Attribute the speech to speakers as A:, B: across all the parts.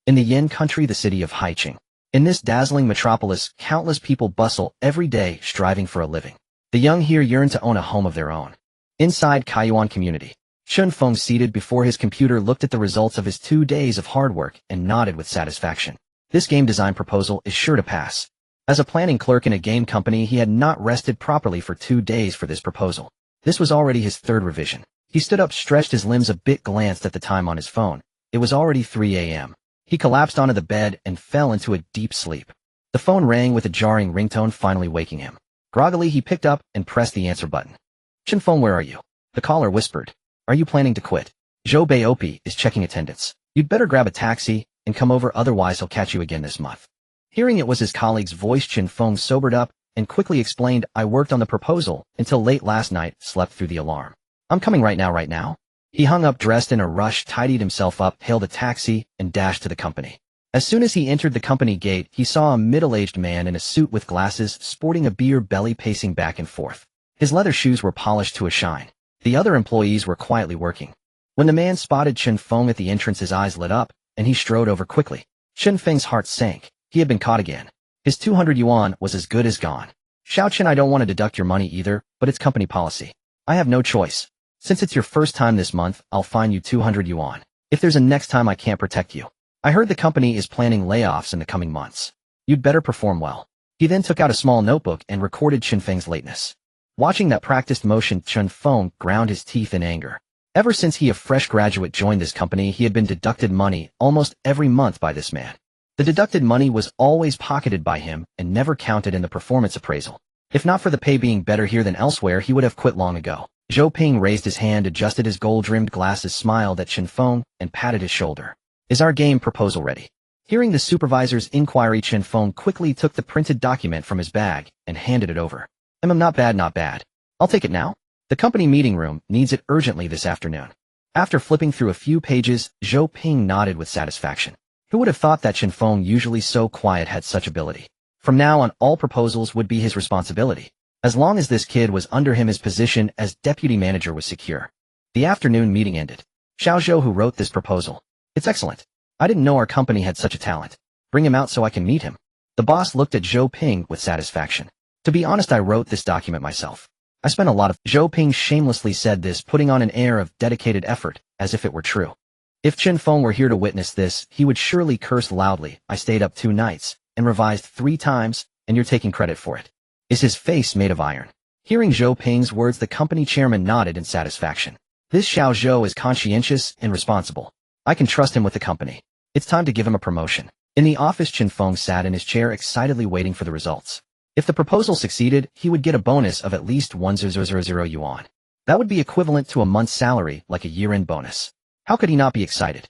A: In the Yin country, the city of Haicheng. In this dazzling metropolis, countless people bustle every day striving for a living. The young here yearn to own a home of their own. Inside Kaiyuan community, Chen Feng, seated before his computer, looked at the results of his 2 days of hard work and nodded with satisfaction. This game design proposal is sure to pass. As a planning clerk in a game company, he had not rested properly for 2 days for this proposal. This was already his 3rd revision. He stood up, stretched his limbs a bit, glanced at the time on his phone. It was already 3 a.m. He collapsed onto the bed and fell into a deep sleep. The phone rang with a jarring ringtone, finally waking him. Groggily, he picked up and pressed the answer button. "Chen Feng, where are you?" The caller whispered. "Are you planning to quit? Zhou Baiopi is checking attendance. You'd better grab a taxi and come over, otherwise he'll catch you again this month." Hearing it was his colleague's voice, Chen Feng sobered up and quickly explained, "I worked on the proposal until late last night, slept through the alarm. I'm coming right now. He hung up, dressed in a rush, tidied himself up, hailed a taxi, and dashed to the company. As soon as he entered the company gate, he saw a middle-aged man in a suit with glasses, sporting a beer belly, pacing back and forth. His leather shoes were polished to a shine. The other employees were quietly working. When the man spotted Chen Feng at the entrance, his eyes lit up, and he strode over quickly. Chen Feng's heart sank. He had been caught again. His 200 yuan was as good as gone. "Xiao Chen, I don't want to deduct your money either, but it's company policy. I have no choice. Since it's your first time this month, I'll fine you 200 yuan. If there's a next time, I can't protect you. I heard the company is planning layoffs in the coming months. You'd better perform well." He then took out a small notebook and recorded Chen Feng's lateness. Watching that practiced motion, Chen Feng ground his teeth in anger. Ever since he, a fresh graduate, joined this company, he had been deducted money almost every month by this man. The deducted money was always pocketed by him and never counted in the performance appraisal. If not for the pay being better here than elsewhere, he would have quit long ago. Zhou Ping raised his hand, adjusted his gold-rimmed glasses, smiled at Chen Feng, and patted his shoulder. "Is our game proposal ready?" Hearing the supervisor's inquiry, Chen Feng quickly took the printed document from his bag and handed it over. Not bad. I'll take it now. The company meeting room needs it urgently this afternoon." After flipping through a few pages, Zhou Ping nodded with satisfaction. Who would have thought that Chen Feng, usually so quiet, had such ability? From now on, all proposals would be his responsibility. As long as this kid was under him, his position as deputy manager was secure. The afternoon meeting ended. "Xiao Zhou, who wrote this proposal? It's excellent. I didn't know our company had such a talent. Bring him out so I can meet him." The boss looked at Zhou Ping with satisfaction. "To be honest, I wrote this document myself. I spent a lot of—" Zhou Ping shamelessly said this, putting on an air of dedicated effort, as if it were true. If Chen Feng were here to witness this, he would surely curse loudly. "I stayed up 2 nights and revised 3 times, and you're taking credit for it. Is his face made of iron?" Hearing Zhou Ping's words, the company chairman nodded in satisfaction. "This Xiao Zhou is conscientious and responsible. I can trust him with the company. It's time to give him a promotion." In the office, Chen Feng sat in his chair, excitedly waiting for the results. If the proposal succeeded, he would get a bonus of at least 1,000 yuan. That would be equivalent to a month's salary, like a year-end bonus. How could he not be excited?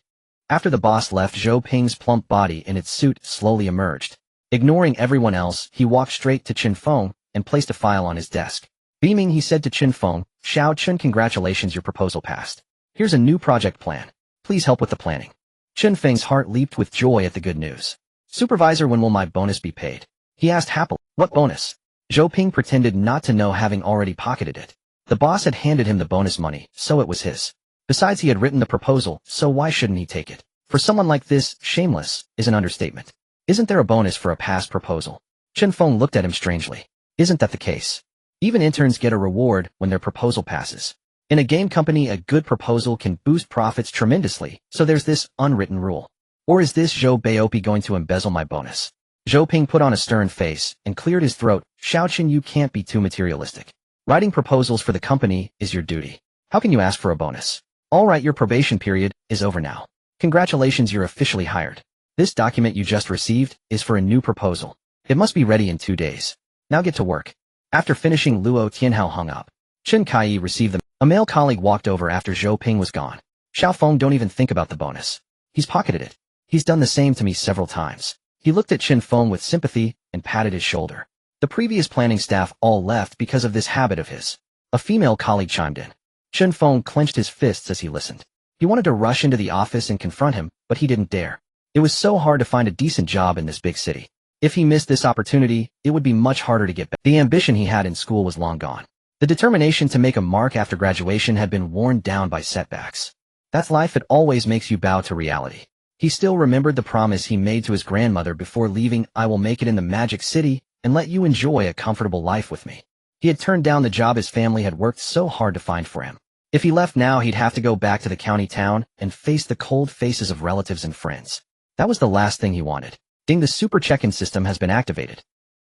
A: After the boss left, Zhou Ping's plump body in its suit slowly emerged. Ignoring everyone else, he walked straight to Chen Feng and placed a file on his desk. Beaming, he said to Chen Feng, "Xiao Chen, congratulations, your proposal passed. Here's a new project plan. Please help with the planning." Chen Feng's heart leaped with joy at the good news. "Supervisor, when will my bonus be paid?" he asked happily. "What bonus?" Zhou Ping pretended not to know, having already pocketed it. The boss had handed him the bonus money, so it was his. Besides, he had written the proposal, so why shouldn't he take it? For someone like this, shameless is an understatement. "Isn't there a bonus for a past proposal?" Chen Feng looked at him strangely. "Isn't that the case? Even interns get a reward when their proposal passes. In a game company, a good proposal can boost profits tremendously, so there's this unwritten rule. Or is this Zhou Baiopi going to embezzle my bonus?" Zhou Ping put on a stern face and cleared his throat. "Xiao Chen, you can't be too materialistic. Writing proposals for the company is your duty. How can you ask for a bonus? All right, your probation period is over now. Congratulations, you're officially hired. This document you just received is for a new proposal. It must be ready in 2 days. Now get to work." After finishing, Luo Tianhao hung up. Chen Kai received them. A male colleague walked over after Zhou Ping was gone. "Xiao Feng, don't even think about the bonus. He's pocketed it. He's done the same to me several times." He looked at Chen Feng with sympathy and patted his shoulder. The previous planning staff all left because of this habit of his. A female colleague chimed in. Chen Feng clenched his fists as he listened. He wanted to rush into the office and confront him, but he didn't dare. It was so hard to find a decent job in this big city. If he missed this opportunity, it would be much harder to get back. The ambition he had in school was long gone. The determination to make a mark after graduation had been worn down by setbacks. That's life, it always makes you bow to reality. He still remembered the promise he made to his grandmother before leaving. I will make it in the Magic City and let you enjoy a comfortable life with me. He had turned down the job his family had worked so hard to find for him. If he left now, he'd have to go back to the county town and face the cold faces of relatives and friends. That was the last thing he wanted. Ding, the super check-in system has been activated.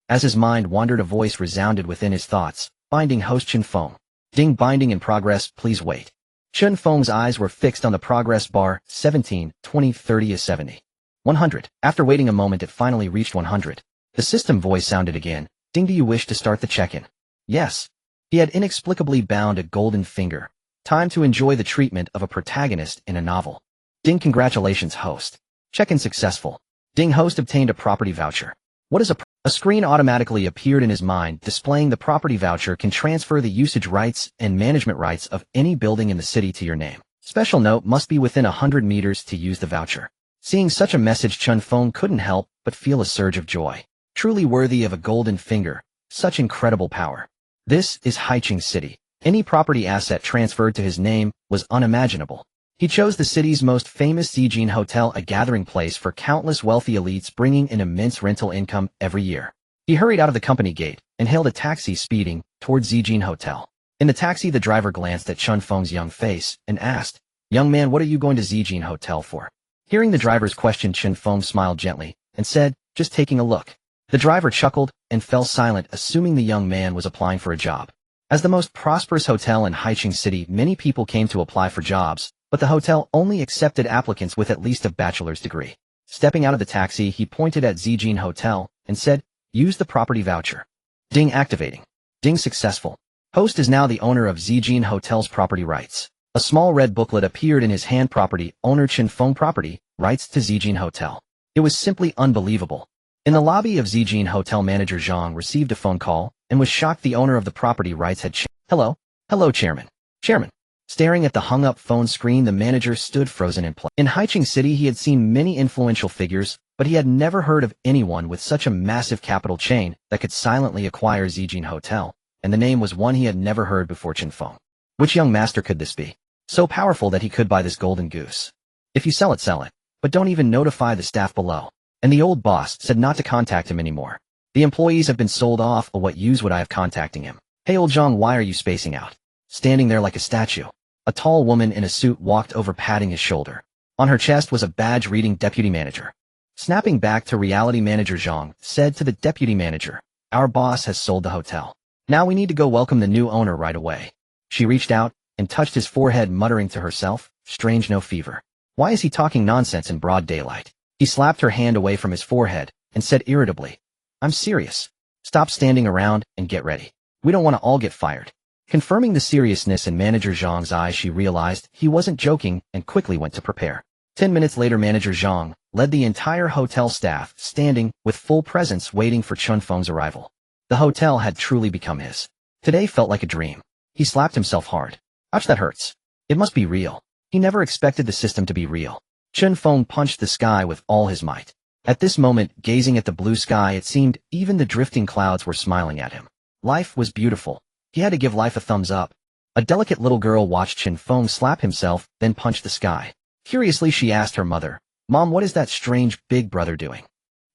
A: As his mind wandered, a voice resounded within his thoughts. Binding host Chen Feng. Ding, binding in progress, please wait. Chen Feng's eyes were fixed on the progress bar. 17, 20, 30 is 70. 100. After waiting a moment, it finally reached 100. The system voice sounded again. Ding, do you wish to start the check-in? Yes. He had inexplicably bound a golden finger. Time to enjoy the treatment of a protagonist in a novel. Ding, congratulations, host. Check-in successful. Ding, host obtained a property voucher. What is a screen automatically appeared in his mind displaying the property voucher can transfer the usage rights and management rights of any building in the city to your name. Special note, must be within 100 meters to use the voucher. Seeing such a message, Chen Feng couldn't help but feel a surge of joy. Truly worthy of a golden finger. Such incredible power. This is Haicheng City. Any property asset transferred to his name was unimaginable. He chose the city's most famous Haicheng Hotel, a gathering place for countless wealthy elites bringing in immense rental income every year. He hurried out of the company gate and hailed a taxi speeding towards Haicheng Hotel. In the taxi, the driver glanced at Chen Feng's young face and asked, "Young man, what are you going to Haicheng Hotel for?" Hearing the driver's question, Chen Feng smiled gently and said, "Just taking a look." The driver chuckled and fell silent, assuming the young man was applying for a job. As the most prosperous hotel in Haicheng City, many people came to apply for jobs, but the hotel only accepted applicants with at least a bachelor's degree. Stepping out of the taxi, he pointed at Haicheng Hotel and said, "Use the property voucher." Ding, activating. Ding, successful. Host is now the owner of Haicheng Hotel's property rights. A small red booklet appeared in his hand. Property owner Chen Feng, property rights to Haicheng Hotel. It was simply unbelievable. In the lobby of Haicheng Hotel, manager Zhang received a phone call and was shocked the owner of the property rights had Hello? Hello, Chairman. Chairman. Staring at the hung-up phone screen, the manager stood frozen in place. In Haicheng City, he had seen many influential figures, but he had never heard of anyone with such a massive capital chain that could silently acquire Haicheng Hotel, and the name was one he had never heard before. Chen Feng. Which young master could this be? So powerful that he could buy this golden goose. If you sell it, but don't even notify the staff below. And the old boss said not to contact him anymore. The employees have been sold off. What use would I have contacting him? Hey, old Zhang, why are you spacing out? Standing there like a statue. A tall woman in a suit walked over, patting his shoulder. On her chest was a badge reading Deputy Manager. Snapping back to reality, manager Zhang said to the deputy manager, "Our boss has sold the hotel. Now we need to go welcome the new owner right away." She reached out and touched his forehead, muttering to herself, "Strange, no fever. Why is he talking nonsense in broad daylight?" He slapped her hand away from his forehead and said irritably, "I'm serious. Stop standing around and get ready. We don't want to all get fired." Confirming the seriousness in manager Zhang's eyes, she realized he wasn't joking and quickly went to prepare. 10 minutes later, manager Zhang led the entire hotel staff, standing with full presence waiting for Chen Feng's arrival. The hotel had truly become his. Today felt like a dream. He slapped himself hard. Ouch, that hurts. It must be real. He never expected the system to be real. Chen Feng punched the sky with all his might. At this moment, gazing at the blue sky, it seemed even the drifting clouds were smiling at him. Life was beautiful. He had to give life a thumbs up. A delicate little girl watched Chen Feng slap himself, then punch the sky. Curiously, she asked her mother, "Mom, what is that strange big brother doing?"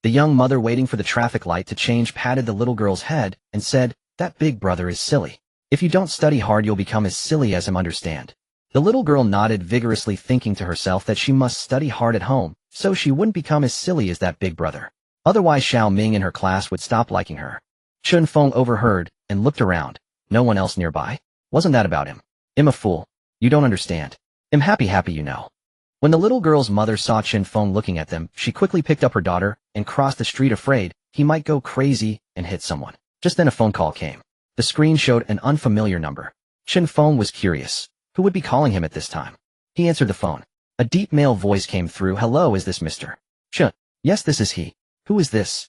A: The young mother, waiting for the traffic light to change, patted the little girl's head and said, "That big brother is silly. If you don't study hard, you'll become as silly as him, understand?" The little girl nodded vigorously, thinking to herself that she must study hard at home, so she wouldn't become as silly as that big brother. Otherwise, Xiao Ming and her class would stop liking her. Chen Feng overheard and looked around. No one else nearby? Wasn't that about him? "I'm a fool. You don't understand. I'm happy, you know." When the little girl's mother saw Chen Feng looking at them, she quickly picked up her daughter and crossed the street, afraid he might go crazy and hit someone. Just then a phone call came. The screen showed an unfamiliar number. Chen Feng was curious. Who would be calling him at this time? He answered the phone. A deep male voice came through. "Hello, is this Mr. Chen?" "Yes, this is he." "Who is this?"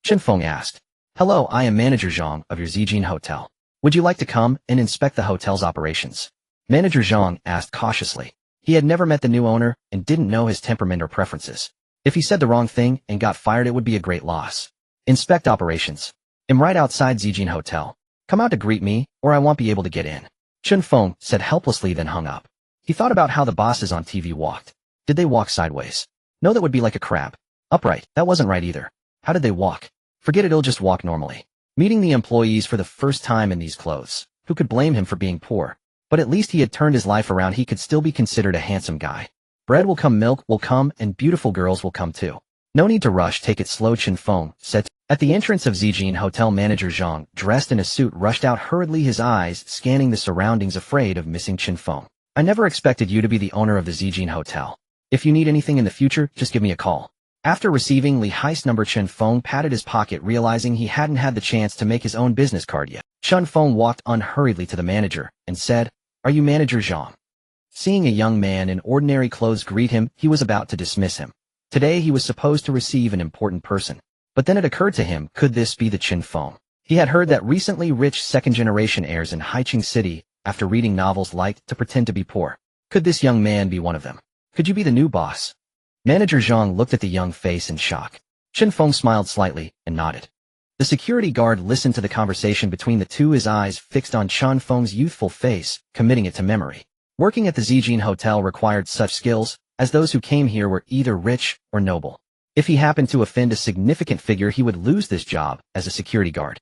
A: Chen Feng asked. "Hello, I am manager Zhang of your Haicheng Hotel. Would you like to come and inspect the hotel's operations?" Manager Zhang asked cautiously. He had never met the new owner and didn't know his temperament or preferences. If he said the wrong thing and got fired, it would be a great loss. "Inspect operations. I'm right outside Haicheng Hotel. Come out to greet me, or I won't be able to get in." Chen Feng said helplessly, then hung up. He thought about how the bosses on TV walked. Did they walk sideways? No, that would be like a crab. Upright, that wasn't right either. How did they walk? Forget it, he'll just walk normally. Meeting the employees for the first time in these clothes. Who could blame him for being poor? But at least he had turned his life around, he could still be considered a handsome guy. Bread will come, milk will come, and beautiful girls will come too. No need to rush, take it slow, Chen Feng said. At the entrance of Zijin Hotel, manager Zhang, dressed in a suit, rushed out hurriedly, his eyes scanning the surroundings, afraid of missing Chen Feng. I never expected you to be the owner of the Zijin Hotel. If you need anything in the future, just give me a call. After receiving Li Hai's number, Chen Feng patted his pocket, realizing he hadn't had the chance to make his own business card yet. Chen Feng walked unhurriedly to the manager and said, "Are you manager Zhang?" Seeing a young man in ordinary clothes greet him, he was about to dismiss him. Today he was supposed to receive an important person. But then it occurred to him, could this be the Chen Feng? He had heard that recently rich second-generation heirs in Haicheng City, after reading novels, liked to pretend to be poor. Could this young man be one of them? Could you be the new boss? Manager Zhang looked at the young face in shock. Chen Feng smiled slightly and nodded. The security guard listened to the conversation between the two, his eyes fixed on Chen Feng's youthful face, committing it to memory. Working at the Zijin Hotel required such skills, as those who came here were either rich or noble. If he happened to offend a significant figure, he would lose this job as a security guard.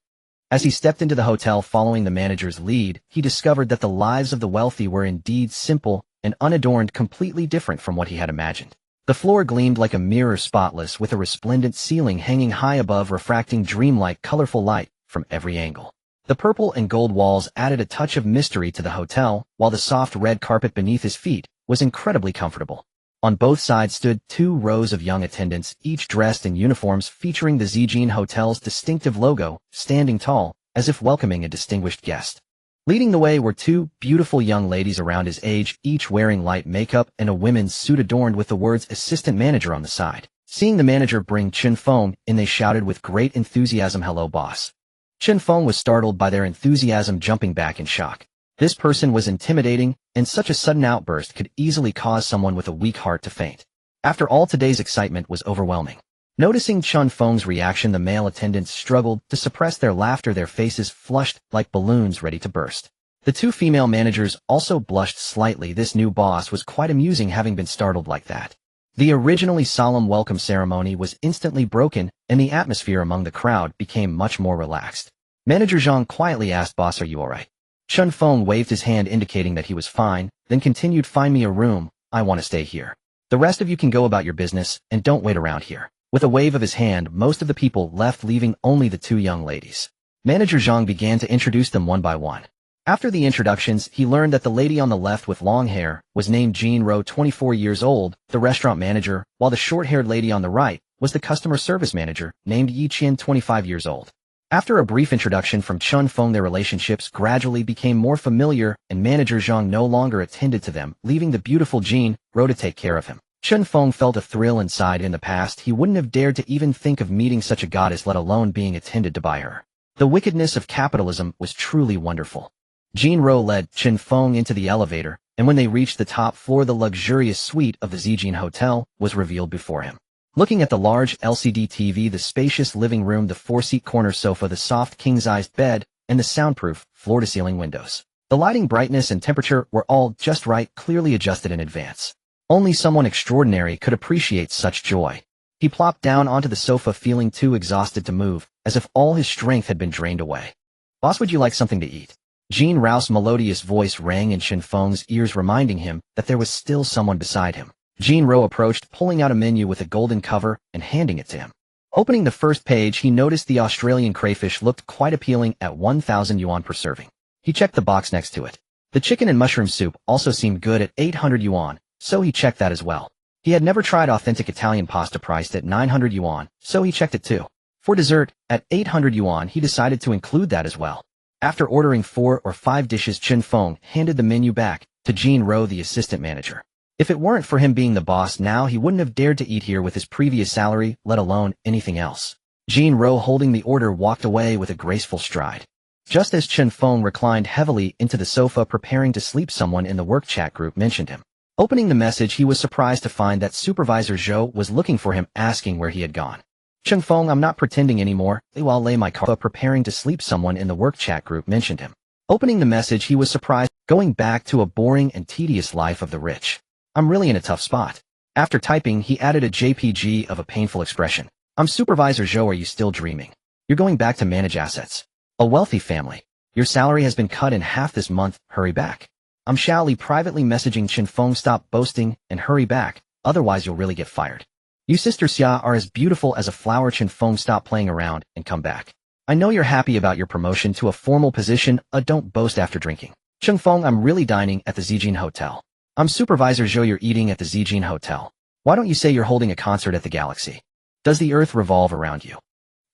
A: As he stepped into the hotel following the manager's lead, he discovered that the lives of the wealthy were indeed simple and unadorned, completely different from what he had imagined. The floor gleamed like a mirror, spotless, with a resplendent ceiling hanging high above, refracting dreamlike, colorful light from every angle. The purple and gold walls added a touch of mystery to the hotel, while the soft red carpet beneath his feet was incredibly comfortable. On both sides stood 2 rows of young attendants, each dressed in uniforms featuring the Zijin Hotel's distinctive logo, standing tall, as if welcoming a distinguished guest. Leading the way were 2 beautiful young ladies around his age, each wearing light makeup and a women's suit adorned with the words "assistant manager" on the side. Seeing the manager bring Chen Feng in, they shouted with great enthusiasm, "Hello, boss." Chen Feng was startled by their enthusiasm, jumping back in shock. This person was intimidating, and such a sudden outburst could easily cause someone with a weak heart to faint. After all, today's excitement was overwhelming. Noticing Chen Feng's reaction, the male attendants struggled to suppress their laughter, their faces flushed like balloons ready to burst. The 2 female managers also blushed slightly. This new boss was quite amusing, having been startled like that. The originally solemn welcome ceremony was instantly broken, and the atmosphere among the crowd became much more relaxed. Manager Zhang quietly asked, "Boss, are you alright?" Chen Feng waved his hand indicating that he was fine, then continued, "Find me a room, I want to stay here. The rest of you can go about your business, and don't wait around here." With a wave of his hand, most of the people left, leaving only the 2 young ladies. Manager Zhang began to introduce them one by one. After the introductions, he learned that the lady on the left with long hair was named Jean Ro, 24 years old, the restaurant manager, while the short-haired lady on the right was the customer service manager, named Yi Qian, 25 years old. After a brief introduction from Chen Feng, their relationships gradually became more familiar, and Manager Zhang no longer attended to them, leaving the beautiful Jean Ro to take care of him. Chen Feng felt a thrill inside. In the past, he wouldn't have dared to even think of meeting such a goddess, let alone being attended to by her. The wickedness of capitalism was truly wonderful. Jean Ro led Chen Feng into the elevator, and when they reached the top floor, the luxurious suite of the Zijin Hotel was revealed before him. Looking at the large LCD TV, the spacious living room, the 4-seat corner sofa, the soft king-sized bed, and the soundproof, floor-to-ceiling windows. The lighting, brightness, and temperature were all just right, clearly adjusted in advance. Only someone extraordinary could appreciate such joy. He plopped down onto the sofa, feeling too exhausted to move, as if all his strength had been drained away. "Boss, would you like something to eat?" Jean Rous's melodious voice rang in Chen Feng's ears, reminding him that there was still someone beside him. Jean Ro approached, pulling out a menu with a golden cover and handing it to him. Opening the first page, he noticed the Australian crayfish looked quite appealing at 1,000 yuan per serving. He checked the box next to it. The chicken and mushroom soup also seemed good at 800 yuan, so he checked that as well. He had never tried authentic Italian pasta priced at 900 yuan, so he checked it too. For dessert, at 800 yuan, he decided to include that as well. After ordering 4 or 5 dishes, Chen Feng handed the menu back to Jean Ro, the assistant manager. If it weren't for him being the boss now, he wouldn't have dared to eat here with his previous salary, let alone anything else. Jean Ro, holding the order, walked away with a graceful stride. Just as Chen Feng reclined heavily into the sofa preparing to sleep, someone in the work chat group mentioned him. Opening the message, he was surprised to find that Supervisor Zhou was looking for him, asking where he had gone. "Chen Feng, I'm not pretending anymore. While lay my car preparing to sleep," someone in the work chat group mentioned him. Opening the message, he was surprised, going back to a boring and tedious life of the rich. "I'm really in a tough spot." After typing, he added a JPG of a painful expression. I'm Supervisor Zhou, are you still dreaming? You're going back to manage assets. A wealthy family. Your salary has been cut in half this month, hurry back. I'm Xiaoli privately messaging Chen Feng, stop boasting and hurry back, otherwise you'll really get fired. You sister Xia are as beautiful as a flower. Chen Feng, stop playing around and come back. I know you're happy about your promotion to a formal position, don't boast after drinking. Chen Feng, I'm really dining at the Zijin Hotel. I'm Supervisor Zhou, you're eating at the Zijin Hotel. Why don't you say you're holding a concert at the Galaxy? Does the Earth revolve around you?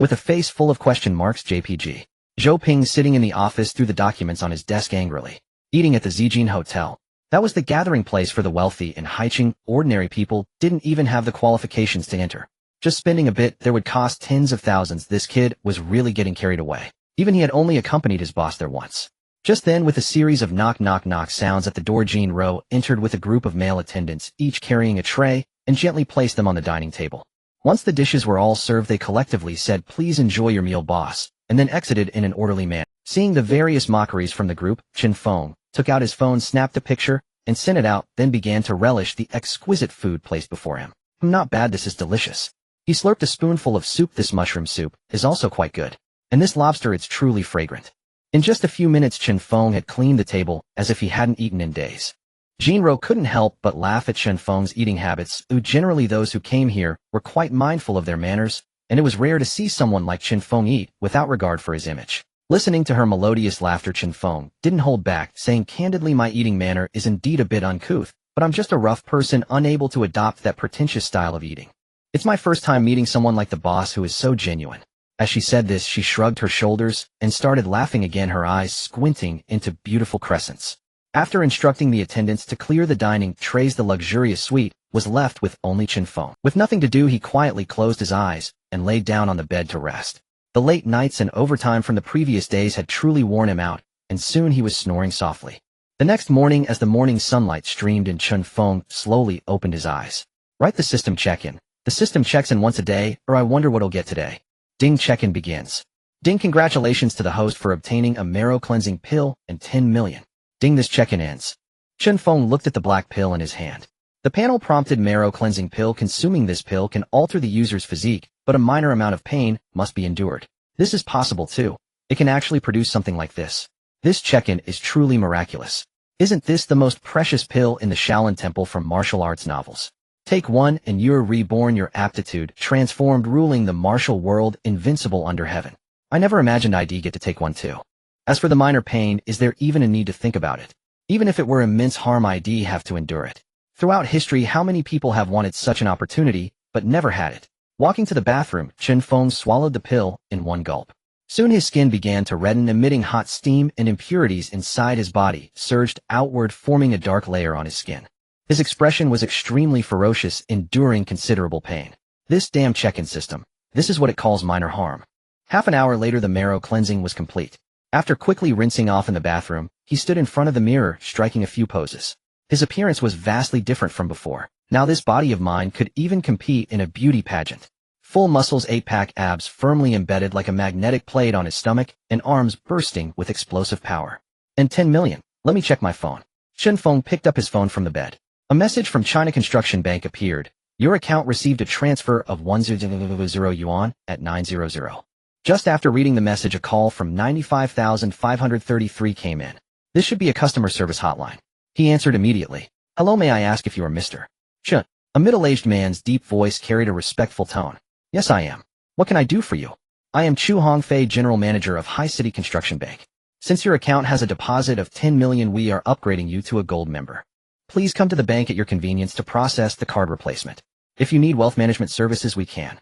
A: With a face full of question marks, JPG. Zhou Ping sitting in the office threw the documents on his desk angrily. Eating at the Zijin Hotel. That was the gathering place for the wealthy and Haicheng. Ordinary people didn't even have the qualifications to enter. Just spending a bit there would cost tens of thousands. This kid was really getting carried away. Even he had only accompanied his boss there once. Just then, with a series of knock knock knock sounds at the door, Jean Ro entered with a group of male attendants, each carrying a tray, and gently placed them on the dining table. Once the dishes were all served, they collectively said, please enjoy your meal, boss, and then exited in an orderly manner. Seeing the various mockeries from the group, Chen Feng took out his phone, snapped a picture, and sent it out, then began to relish the exquisite food placed before him. Not bad, this is delicious. He slurped a spoonful of soup. This mushroom soup is also quite good. And this lobster, it's truly fragrant. In just a few minutes, Chen Feng had cleaned the table as if he hadn't eaten in days. Jean Ro couldn't help but laugh at Chen Feng's eating habits. Generally those who came here were quite mindful of their manners, and it was rare to see someone like Chen Feng eat without regard for his image. Listening to her melodious laughter, Chen Feng didn't hold back, saying candidly, my eating manner is indeed a bit uncouth, but I'm just a rough person unable to adopt that pretentious style of eating. It's my first time meeting someone like the boss who is so genuine. As she said this, she shrugged her shoulders and started laughing again, her eyes squinting into beautiful crescents. After instructing the attendants to clear the dining trays, the luxurious suite was left with only Chen Feng. With nothing to do, he quietly closed his eyes and laid down on the bed to rest. The late nights and overtime from the previous days had truly worn him out, and soon he was snoring softly. The next morning, as the morning sunlight streamed in, Chen Feng slowly opened his eyes. Write the system check-in. The system checks in once a day, or I wonder what'll get today. Ding, check-in begins. Ding, congratulations to the host for obtaining a marrow cleansing pill and 10 million. Ding, this check-in ends. Chen Feng looked at the black pill in his hand. The panel prompted marrow cleansing pill. Consuming this pill can alter the user's physique, but a minor amount of pain must be endured. This is possible too. It can actually produce something like this. This check-in is truly miraculous. Isn't this the most precious pill in the Shaolin Temple from martial arts novels? Take one and you're reborn, your aptitude transformed, ruling the martial world, invincible under heaven. I never imagined I'd get to take one too. As for the minor pain, is there even a need to think about it? Even if it were immense harm, I'd have to endure it. Throughout history, how many people have wanted such an opportunity, but never had it? Walking to the bathroom, Chen Feng swallowed the pill in one gulp. Soon his skin began to redden, emitting hot steam, and impurities inside his body surged outward, forming a dark layer on his skin. His expression was extremely ferocious, enduring considerable pain. This damn check-in system. This is what it calls minor harm. Half an hour later, the marrow cleansing was complete. After quickly rinsing off in the bathroom, he stood in front of the mirror, striking a few poses. His appearance was vastly different from before. Now this body of mine could even compete in a beauty pageant. Full muscles, 8-pack abs firmly embedded like a magnetic plate on his stomach, and arms bursting with explosive power. And 10 million. Let me check my phone. Chen Feng picked up his phone from the bed. A message from China Construction Bank appeared. Your account received a transfer of 100 yuan at 900. Just after reading the message, a call from 95,533 came in. This should be a customer service hotline. He answered immediately. Hello, may I ask if you are Mr. Chen? A middle-aged man's deep voice carried a respectful tone. Yes, I am. What can I do for you? I am Chu Hongfei, General Manager of High City Construction Bank. Since your account has a deposit of 10 million, we are upgrading you to a gold member. Please come to the bank at your convenience to process the card replacement. If you need wealth management services, we can.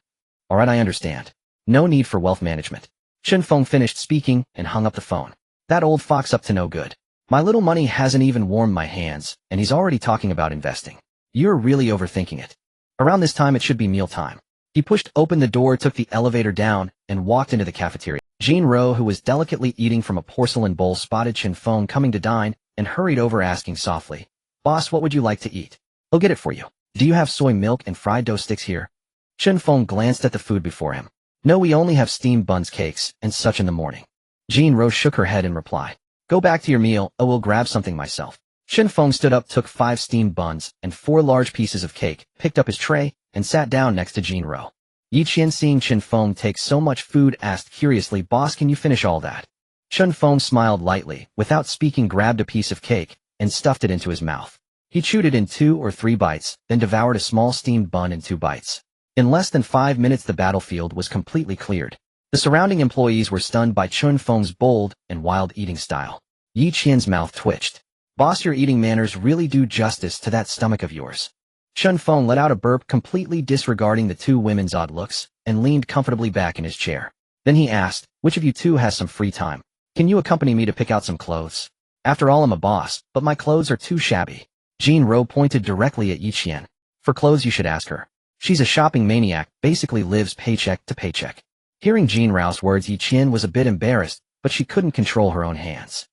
A: Alright, I understand. No need for wealth management. Chen Feng finished speaking and hung up the phone. That old fox up to no good. My little money hasn't even warmed my hands, and he's already talking about investing. You're really overthinking it. Around this time it should be meal time. He pushed open the door, took the elevator down, and walked into the cafeteria. Jean Ro, who was delicately eating from a porcelain bowl, spotted Chen Feng coming to dine and hurried over, asking softly, Boss, what would you like to eat? I'll get it for you. Do you have soy milk and fried dough sticks here? Chen Feng glanced at the food before him. No, we only have steamed buns, cakes, and such in the morning. Jean Ro shook her head in reply. Go back to your meal, I will grab something myself. Chen Feng stood up, took 5 steamed buns and 4 large pieces of cake, picked up his tray, and sat down next to Jinro. Haicheng, seeing Chen Feng take so much food, asked curiously, "Boss, can you finish all that?" Chen Feng smiled lightly, without speaking grabbed a piece of cake, and stuffed it into his mouth. He chewed it in 2 or 3 bites, then devoured a small steamed bun in 2 bites. In less than 5 minutes the battlefield was completely cleared. The surrounding employees were stunned by Chen Feng's bold and wild eating style. Haicheng's mouth twitched. "Boss, your eating manners really do justice to that stomach of yours." Chen Feng let out a burp, completely disregarding the 2 women's odd looks, and leaned comfortably back in his chair. Then he asked, "Which of you 2 has some free time? Can you accompany me to pick out some clothes? After all, I'm a boss, but my clothes are too shabby." Jinro pointed directly at Haicheng. "For clothes you should ask her. She's a shopping maniac, basically lives paycheck to paycheck." Hearing Jinro's words, Haicheng was a bit embarrassed, but she couldn't control her own hands.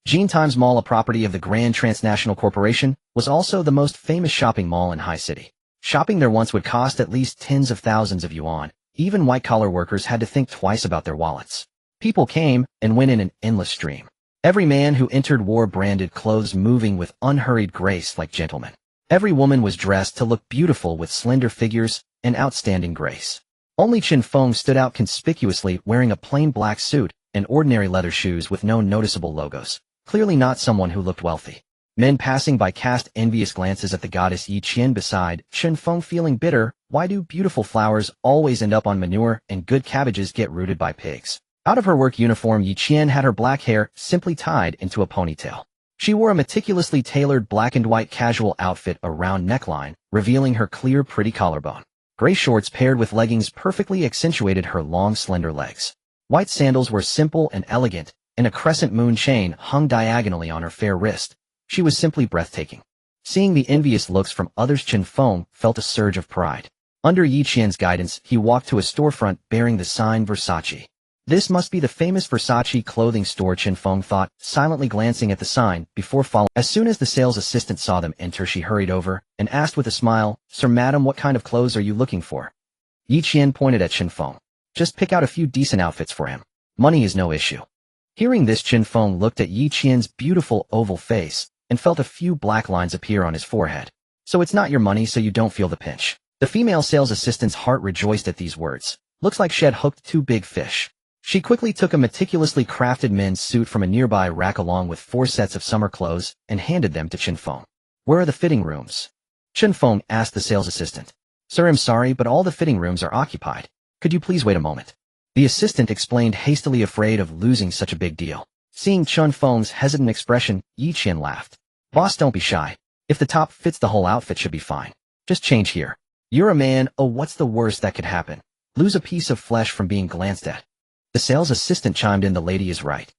A: Jin Times Mall, a property of the Grand Transnational Corporation, was also the most famous shopping mall in High City. Shopping there once would cost at least tens of thousands of yuan. Even white-collar workers had to think twice about their wallets. People came and went in an endless stream. Every man who entered wore branded clothes, moving with unhurried grace like gentlemen. Every woman was dressed to look beautiful with slender figures and outstanding grace. Only Chen Feng stood out conspicuously, wearing a plain black suit and ordinary leather shoes with no noticeable logos. Clearly not someone who looked wealthy. Men passing by cast envious glances at the goddess Haicheng. Beside Chen Feng, feeling bitter, why do beautiful flowers always end up on manure and good cabbages get rooted by pigs? Out of her work uniform, Haicheng had her black hair simply tied into a ponytail. She wore a meticulously tailored black and white casual outfit, a round neckline, revealing her clear, pretty collarbone. Gray shorts paired with leggings perfectly accentuated her long, slender legs. White sandals were simple and elegant, and a crescent moon chain hung diagonally on her fair wrist. She was simply breathtaking. Seeing the envious looks from others, Chen Feng felt a surge of pride. Under Haicheng's guidance, he walked to a storefront bearing the sign Versace. This must be the famous Versace clothing store, Chen Feng thought, silently glancing at the sign before following. As soon as the sales assistant saw them enter, she hurried over and asked with a smile, "Sir, madam, what kind of clothes are you looking for?" Haicheng pointed at Chen Feng. "Just pick out a few decent outfits for him. Money is no issue." Hearing this, Chen Feng looked at Haicheng's beautiful oval face and felt a few black lines appear on his forehead. "So it's not your money, so you don't feel the pinch." The female sales assistant's heart rejoiced at these words. Looks like she had hooked 2 big fish. She quickly took a meticulously crafted men's suit from a nearby rack along with 4 sets of summer clothes and handed them to Chen Feng. "Where are the fitting rooms?" Chen Feng asked the sales assistant. "Sir, I'm sorry, but all the fitting rooms are occupied. Could you please wait a moment?" The assistant explained, hastily, afraid of losing such a big deal. Seeing Chen Feng's hesitant expression, Haicheng laughed. "Boss, don't be shy. If the top fits, the whole outfit should be fine. Just change here. You're a man, oh, what's the worst that could happen? Lose a piece of flesh from being glanced at." The sales assistant chimed in, "The lady is right."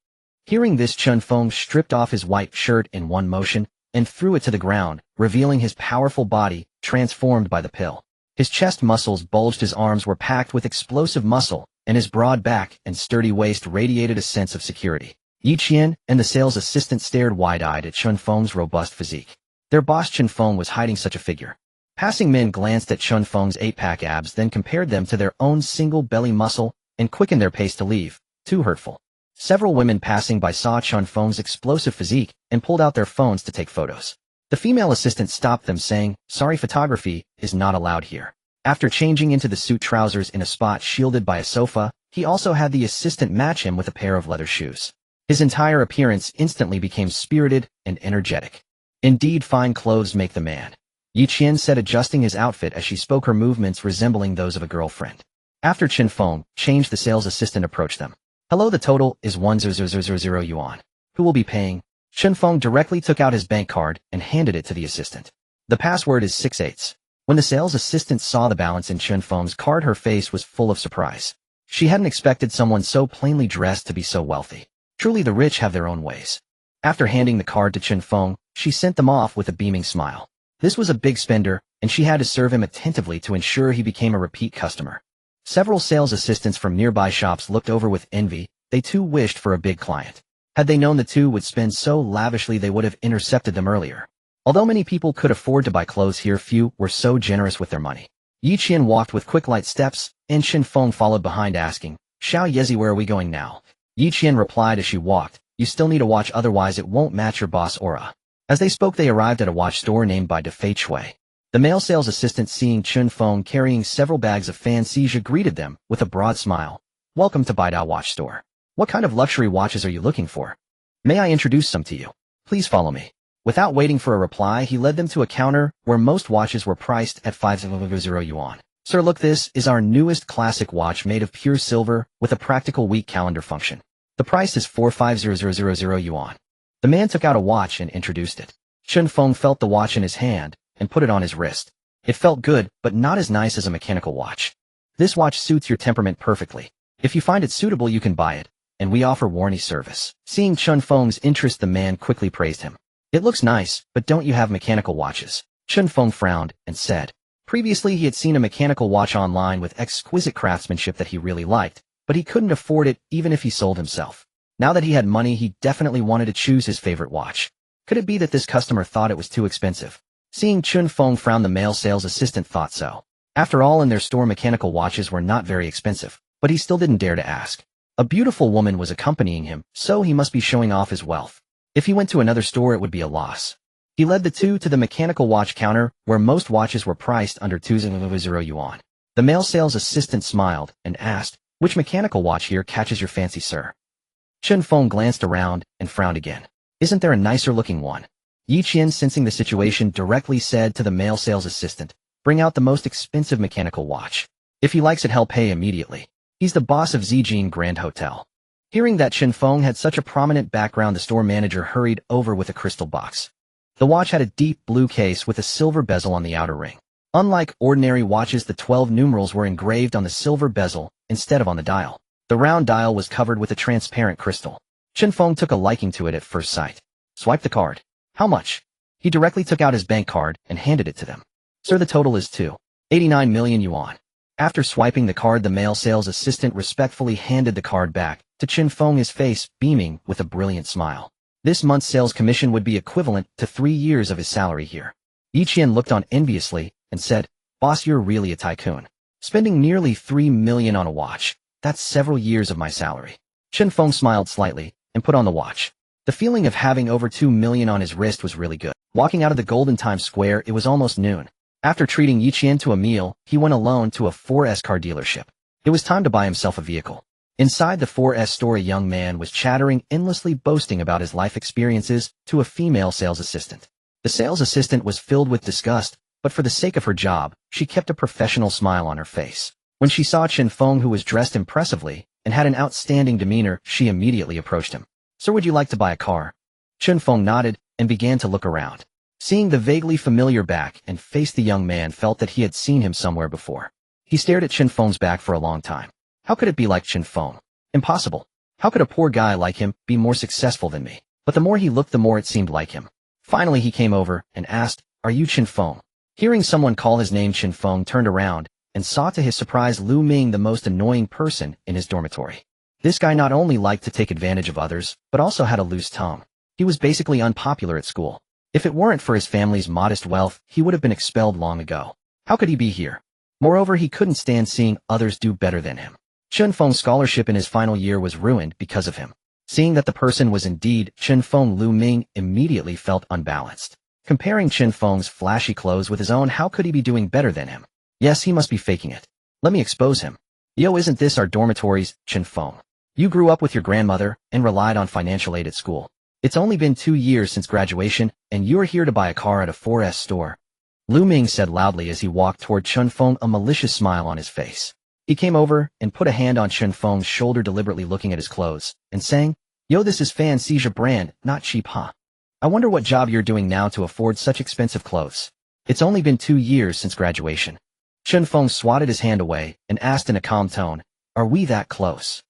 A: Hearing this, Chen Feng stripped off his white shirt in one motion and threw it to the ground, revealing his powerful body, transformed by the pill. His chest muscles bulged, his arms were packed with explosive muscle, and his broad back and sturdy waist radiated a sense of security. Haicheng and the sales assistant stared wide-eyed at Chen Feng's robust physique. Their boss Chen Feng was hiding such a figure. Passing men glanced at Chen Feng's 8-pack abs, then compared them to their own single belly muscle and quickened their pace to leave. Too hurtful. Several women passing by saw Chen Feng's explosive physique and pulled out their phones to take photos. The female assistant stopped them, saying, "Sorry, photography is not allowed here." After changing into the suit trousers in a spot shielded by a sofa, he also had the assistant match him with a pair of leather shoes. His entire appearance instantly became spirited and energetic. Indeed, fine clothes make the man, Haicheng said, adjusting his outfit as she spoke, her movements resembling those of a girlfriend. After Chen Feng changed, the sales assistant approached them. "Hello, the total is 1,000 yuan. Who will be paying?" Chen Feng directly took out his bank card and handed it to the assistant. "The password is 6/8." When the sales assistant saw the balance in Chen Feng's card, her face was full of surprise. She hadn't expected someone so plainly dressed to be so wealthy. Truly, the rich have their own ways. After handing the card to Chen Feng, she sent them off with a beaming smile. This was a big spender, and she had to serve him attentively to ensure he became a repeat customer. Several sales assistants from nearby shops looked over with envy. They too wished for a big client. Had they known the 2 would spend so lavishly, they would have intercepted them earlier. Although many people could afford to buy clothes here, few were so generous with their money. Haicheng walked with quick, light steps, and Chen Feng followed behind, asking, "Xiao Yezi, where are we going now?" Haicheng replied as she walked, "You still need a watch, otherwise it won't match your boss aura." As they spoke, they arrived at a watch store named by De Fei Chui. The male sales assistant, seeing Chen Feng carrying several bags of fancy, greeted them with a broad smile. Welcome to Baidao Watch Store. What kind of luxury watches are you looking for? May I introduce some to you? Please follow me. Without waiting for a reply, he led them to a counter where most watches were priced at 500 yuan. Sir, look, this is our newest classic watch made of pure silver with a practical week calendar function. The price is 4500 yuan. The man took out a watch and introduced it. Chen Feng felt the watch in his hand and put it on his wrist. It felt good, but not as nice as a mechanical watch. This watch suits your temperament perfectly. If you find it suitable, you can buy it, and we offer warranty service. Seeing Chen Feng's interest, the man quickly praised him. It looks nice, but don't you have mechanical watches? Chen Feng frowned and said. Previously, he had seen a mechanical watch online with exquisite craftsmanship that he really liked, but he couldn't afford it even if he sold himself. Now that he had money, he definitely wanted to choose his favorite watch. Could it be that this customer thought it was too expensive? Seeing Chen Feng frown, the male sales assistant thought so. After all, in their store, mechanical watches were not very expensive, but he still didn't dare to ask. A beautiful woman was accompanying him, so he must be showing off his wealth. If he went to another store, it would be a loss. He led the two to the mechanical watch counter, where most watches were priced under 200 yuan. The male sales assistant smiled and asked, which mechanical watch here catches your fancy, sir? Chen Feng glanced around and frowned again. Isn't there a nicer looking one? Haicheng, sensing the situation, directly said to the male sales assistant, bring out the most expensive mechanical watch. If he likes it, he'll pay immediately. He's the boss of Zijin Grand Hotel. Hearing that Chen Feng had such a prominent background, the store manager hurried over with a crystal box. The watch had a deep blue case with a silver bezel on the outer ring. Unlike ordinary watches, the 12 numerals were engraved on the silver bezel instead of on the dial. The round dial was covered with a transparent crystal. Chen Feng took a liking to it at first sight. Swipe the card. How much? He directly took out his bank card and handed it to them. Sir, the total is 289 million yuan. After swiping the card, the male sales assistant respectfully handed the card back to Chen Feng, his face beaming with a brilliant smile. This month's sales commission would be equivalent to 3 years of his salary here. Haicheng looked on enviously and said, boss, you're really a tycoon. Spending nearly 3 million on a watch. That's several years of my salary. Chen Feng smiled slightly and put on the watch. The feeling of having over 2 million on his wrist was really good. Walking out of the Golden Times Square, it was almost noon. After treating Haicheng to a meal, he went alone to a 4S car dealership. It was time to buy himself a vehicle. Inside the 4S store, a young man was chattering endlessly, boasting about his life experiences to a female sales assistant. The sales assistant was filled with disgust, but for the sake of her job, she kept a professional smile on her face. When she saw Chen Feng, who was dressed impressively and had an outstanding demeanor, she immediately approached him. Sir, would you like to buy a car? Chen Feng nodded and began to look around. Seeing the vaguely familiar back and face, the young man felt that he had seen him somewhere before. He stared at Chen Feng's back for a long time. How could it be like Chen Feng? Impossible. How could a poor guy like him be more successful than me? But the more he looked, the more it seemed like him. Finally, he came over and asked, are you Chen Feng? Hearing someone call his name, Chen Feng turned around and saw to his surprise Lu Ming, the most annoying person in his dormitory. This guy not only liked to take advantage of others, but also had a loose tongue. He was basically unpopular at school. If it weren't for his family's modest wealth, he would have been expelled long ago. How could he be here? Moreover, he couldn't stand seeing others do better than him. Chen Feng's scholarship in his final year was ruined because of him. Seeing that the person was indeed Chen Feng, Lu Ming immediately felt unbalanced. Comparing Chen Feng's flashy clothes with his own, how could he be doing better than him? Yes, he must be faking it. Let me expose him. Yo, isn't this our dormitories, Chen Feng? You grew up with your grandmother and relied on financial aid at school. It's only been 2 years since graduation, and you're here to buy a car at a 4S store. Lu Ming said loudly as he walked toward Chen Feng, a malicious smile on his face. He came over and put a hand on Chen Feng's shoulder, deliberately looking at his clothes and saying, yo, this is fancy brand, not cheap, huh? I wonder what job you're doing now to afford such expensive clothes. It's only been 2 years since graduation. Chen Feng swatted his hand away and asked in a calm tone, are we that close?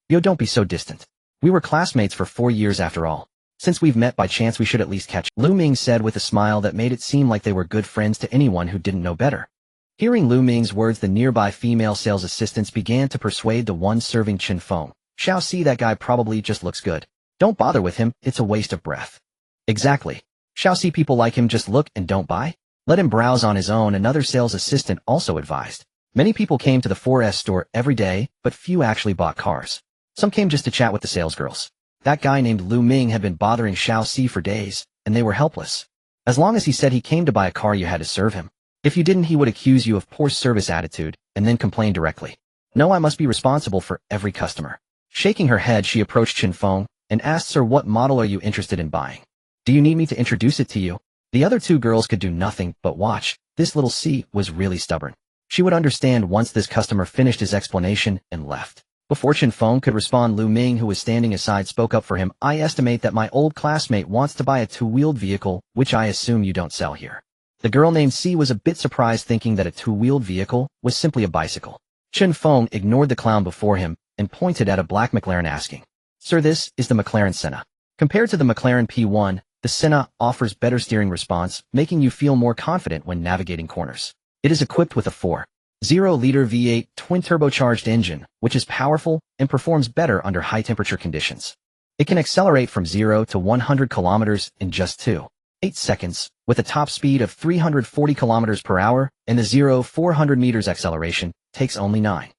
A: Yo, don't be so distant. We were classmates for 4 years after all. Since we've met by chance, we should at least catch. Lu Ming said with a smile that made it seem like they were good friends to anyone who didn't know better. Hearing Lu Ming's words, the nearby female sales assistants began to persuade the one serving Chen Feng. Shall see, that guy probably just looks good. Don't bother with him, it's a waste of breath. Exactly. Shall see, people like him just look and don't buy? Let him browse on his own, another sales assistant also advised. Many people came to the 4S store every day, but few actually bought cars. Some came just to chat with the salesgirls. That guy named Lu Ming had been bothering Xiao Si for days, and they were helpless. As long as he said he came to buy a car, you had to serve him. If you didn't, he would accuse you of poor service attitude and then complain directly. No, I must be responsible for every customer. Shaking her head, she approached Chen Feng and asked, Sir, what model are you interested in buying? Do you need me to introduce it to you? The other two girls could do nothing but watch. This little C was really stubborn. She would understand once this customer finished his explanation and left. Before Chen Feng could respond, Lu Ming, who was standing aside, spoke up for him. I estimate that my old classmate wants to buy a two-wheeled vehicle, which I assume you don't sell here. The girl named C was a bit surprised, thinking that a two-wheeled vehicle was simply a bicycle. Chen Feng ignored the clown before him and pointed at a black McLaren, asking, Sir, this is the McLaren Senna. Compared to the McLaren P1, the Senna offers better steering response, making you feel more confident when navigating corners. It is equipped with a 4.0-liter V8 twin-turbocharged engine, which is powerful and performs better under high-temperature conditions. It can accelerate from 0 to 100 kilometers in just 2.8 seconds, with a top speed of 340 kilometers per hour, and the 0-400 meters acceleration takes only 9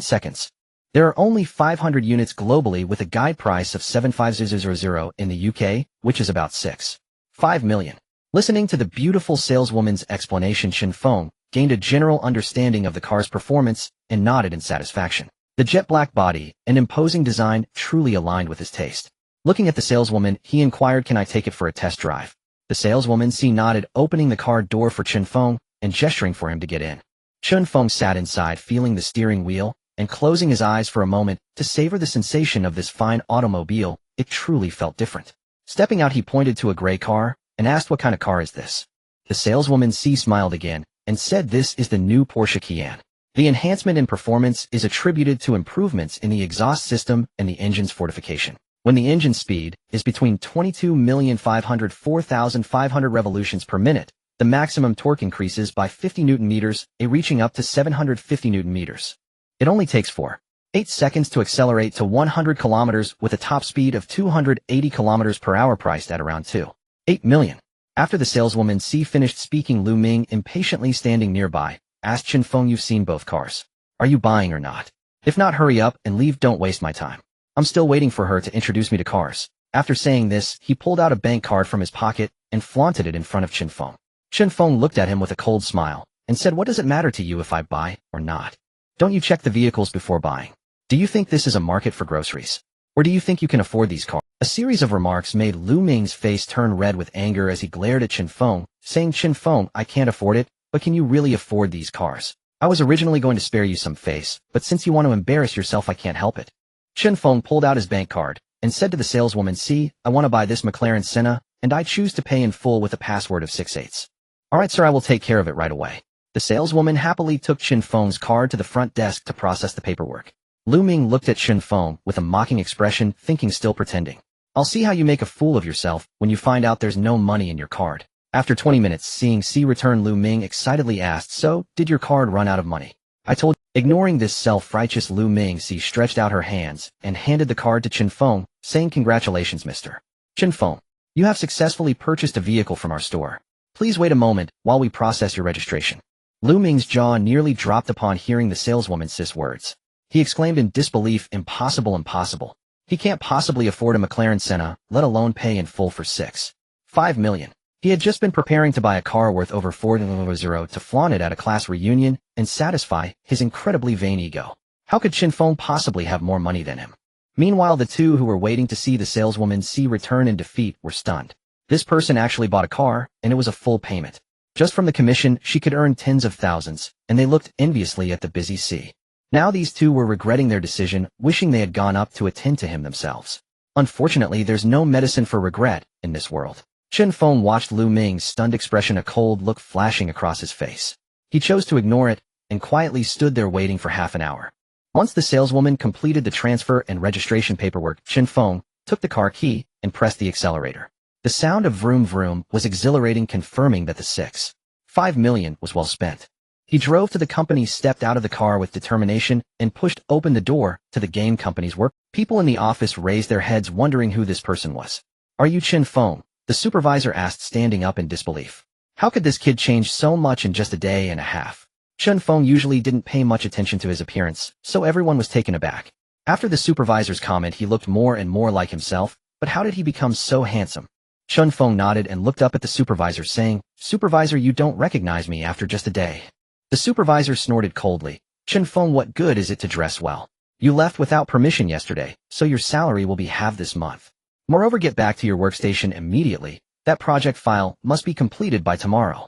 A: seconds. There are only 500 units globally, with a guide price of 75000 in the UK, which is about 6.5 million. Listening to the beautiful saleswoman's explanation, Chen Feng gained a general understanding of the car's performance and nodded in satisfaction. The jet black body and imposing design truly aligned with his taste. Looking at the saleswoman, he inquired, Can I take it for a test drive? The saleswoman nodded, opening the car door for Chen Feng and gesturing for him to get in. Chen Feng sat inside, feeling the steering wheel and closing his eyes for a moment to savor the sensation of this fine automobile. It truly felt different. Stepping out, he pointed to a gray car and asked, What kind of car is this? The saleswoman smiled again and said, This is the new Porsche Cayenne. The enhancement in performance is attributed to improvements in the exhaust system and the engine's fortification. When the engine speed is between 22,504,500 revolutions per minute, the maximum torque increases by 50 Nm, reaching up to 750 Nm. It only takes 4.8 seconds to accelerate to 100 kilometers with a top speed of 280 kilometers per hour, priced at around 2.8 million. After the saleswoman finished speaking, Lu Ming, impatiently standing nearby, asked Chen Feng, You've seen both cars. Are you buying or not? If not, hurry up and leave, don't waste my time. I'm still waiting for her to introduce me to cars. After saying this, he pulled out a bank card from his pocket and flaunted it in front of Chen Feng. Chen Feng looked at him with a cold smile and said, What does it matter to you if I buy or not? Don't you check the vehicles before buying? Do you think this is a market for groceries? Or do you think you can afford these cars? A series of remarks made Lu Ming's face turn red with anger as he glared at Chen Feng, saying, Chen Feng, I can't afford it, but can you really afford these cars? I was originally going to spare you some face, but since you want to embarrass yourself, I can't help it. Chen Feng pulled out his bank card and said to the saleswoman, I want to buy this McLaren Senna, and I choose to pay in full with a password of 6/8. All right, sir, I will take care of it right away. The saleswoman happily took Chen Feng's card to the front desk to process the paperwork. Lu Ming looked at Chen Feng with a mocking expression, thinking, still pretending. I'll see how you make a fool of yourself when you find out there's no money in your card. After 20 minutes, seeing C return, Lu Ming excitedly asked, So, did your card run out of money? I told you. Ignoring this self-righteous Lu Ming, C stretched out her hands and handed the card to Chen Feng, saying, Congratulations, Mr. Chen Feng. You have successfully purchased a vehicle from our store. Please wait a moment while we process your registration. Lu Ming's jaw nearly dropped upon hearing the saleswoman's words. He exclaimed in disbelief, Impossible, impossible. He can't possibly afford a McLaren Senna, let alone pay in full for 6.5 million. He had just been preparing to buy a car worth over 4.0 to flaunt it at a class reunion and satisfy his incredibly vain ego. How could Chen Feng possibly have more money than him? Meanwhile, the two who were waiting to see the saleswoman return in defeat were stunned. This person actually bought a car, and it was a full payment. Just from the commission, she could earn tens of thousands, and they looked enviously at the busy C. Now these two were regretting their decision, wishing they had gone up to attend to him themselves. Unfortunately, there's no medicine for regret in this world. Chen Feng watched Lu Ming's stunned expression, a cold look flashing across his face. He chose to ignore it and quietly stood there waiting for half an hour. Once the saleswoman completed the transfer and registration paperwork, Chen Feng took the car key and pressed the accelerator. The sound of vroom vroom was exhilarating, confirming that the 6.5 million was well spent. He drove to the company, stepped out of the car with determination, and pushed open the door to the game company's work. People in the office raised their heads, wondering who this person was. Are you Chen Feng? The supervisor asked, standing up in disbelief. How could this kid change so much in just a day and a half? Chen Feng usually didn't pay much attention to his appearance, so everyone was taken aback. After the supervisor's comment, he looked more and more like himself, but how did he become so handsome? Chen Feng nodded and looked up at the supervisor saying, "Supervisor, you don't recognize me after just a day." The supervisor snorted coldly. "Chen Feng, what good is it to dress well? You left without permission yesterday, so your salary will be halved this month. Moreover, get back to your workstation immediately. That project file must be completed by tomorrow."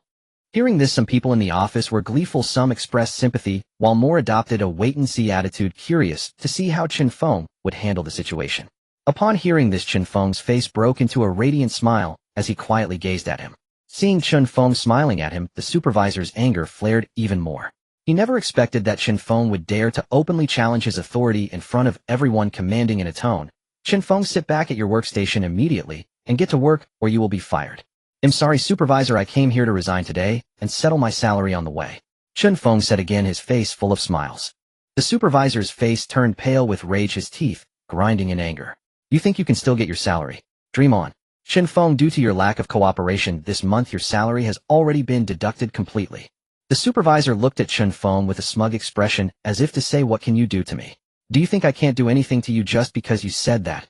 A: Hearing this, some people in the office were gleeful, some expressed sympathy, while more adopted a wait-and-see attitude, curious to see how Chen Feng would handle the situation. Upon hearing this, Chen Feng's face broke into a radiant smile as he quietly gazed at him. Seeing Chen Feng smiling at him, the supervisor's anger flared even more. He never expected that Chen Feng would dare to openly challenge his authority in front of everyone, commanding in a tone, "Chen Feng, sit back at your workstation immediately and get to work or you will be fired." "I'm sorry, supervisor, I came here to resign today and settle my salary on the way," Chen Feng said again, his face full of smiles. The supervisor's face turned pale with rage, his teeth grinding in anger. "You think you can still get your salary? Dream on. Chen Feng, due to your lack of cooperation this month, your salary has already been deducted completely." The supervisor looked at Chen Feng with a smug expression as if to say, "What can you do to me? Do you think I can't do anything to you just because you said that?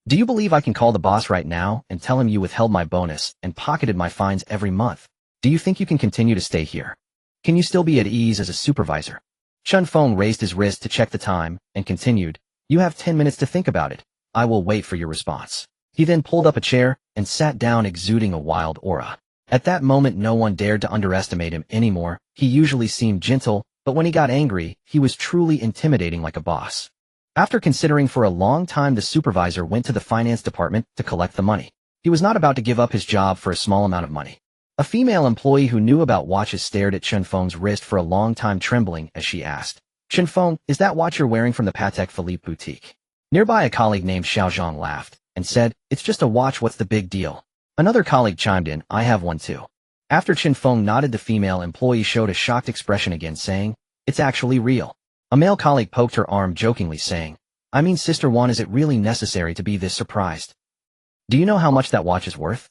A: Do you believe I can call the boss right now and tell him you withheld my bonus and pocketed my fines every month? Do you think you can continue to stay here? Can you still be at ease as a supervisor?" Chen Feng raised his wrist to check the time and continued, "You have 10 minutes to think about it. I will wait for your response." He then pulled up a chair and sat down, exuding a wild aura. At that moment, no one dared to underestimate him anymore. He usually seemed gentle, but when he got angry, he was truly intimidating, like a boss. After considering for a long time, the supervisor went to the finance department to collect the money. He was not about to give up his job for a small amount of money. A female employee who knew about watches stared at Chen Feng's wrist for a long time, trembling as she asked, "Chen Feng, is that watch you're wearing from the Patek Philippe boutique?" Nearby, a colleague named Xiao Zhang laughed and said, "It's just a watch, what's the big deal?" Another colleague chimed in, "I have one too." After Chen Feng nodded, the female employee showed a shocked expression again, saying, "It's actually real." A male colleague poked her arm jokingly, saying, "I mean, Sister Wan, is it really necessary to be this surprised? Do you know how much that watch is worth?"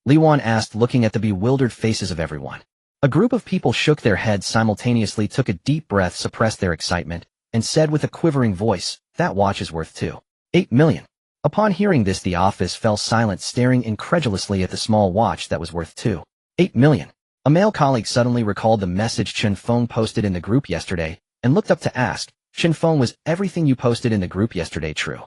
A: Li Wan asked, looking at the bewildered faces of everyone. A group of people shook their heads simultaneously, took a deep breath, suppressed their excitement, and said with a quivering voice, "That watch is worth 8 million. Upon hearing this, the office fell silent, staring incredulously at the small watch that was worth 8 million. A male colleague suddenly recalled the message Chen Feng posted in the group yesterday and looked up to ask, "Chen Feng, was everything you posted in the group yesterday true?"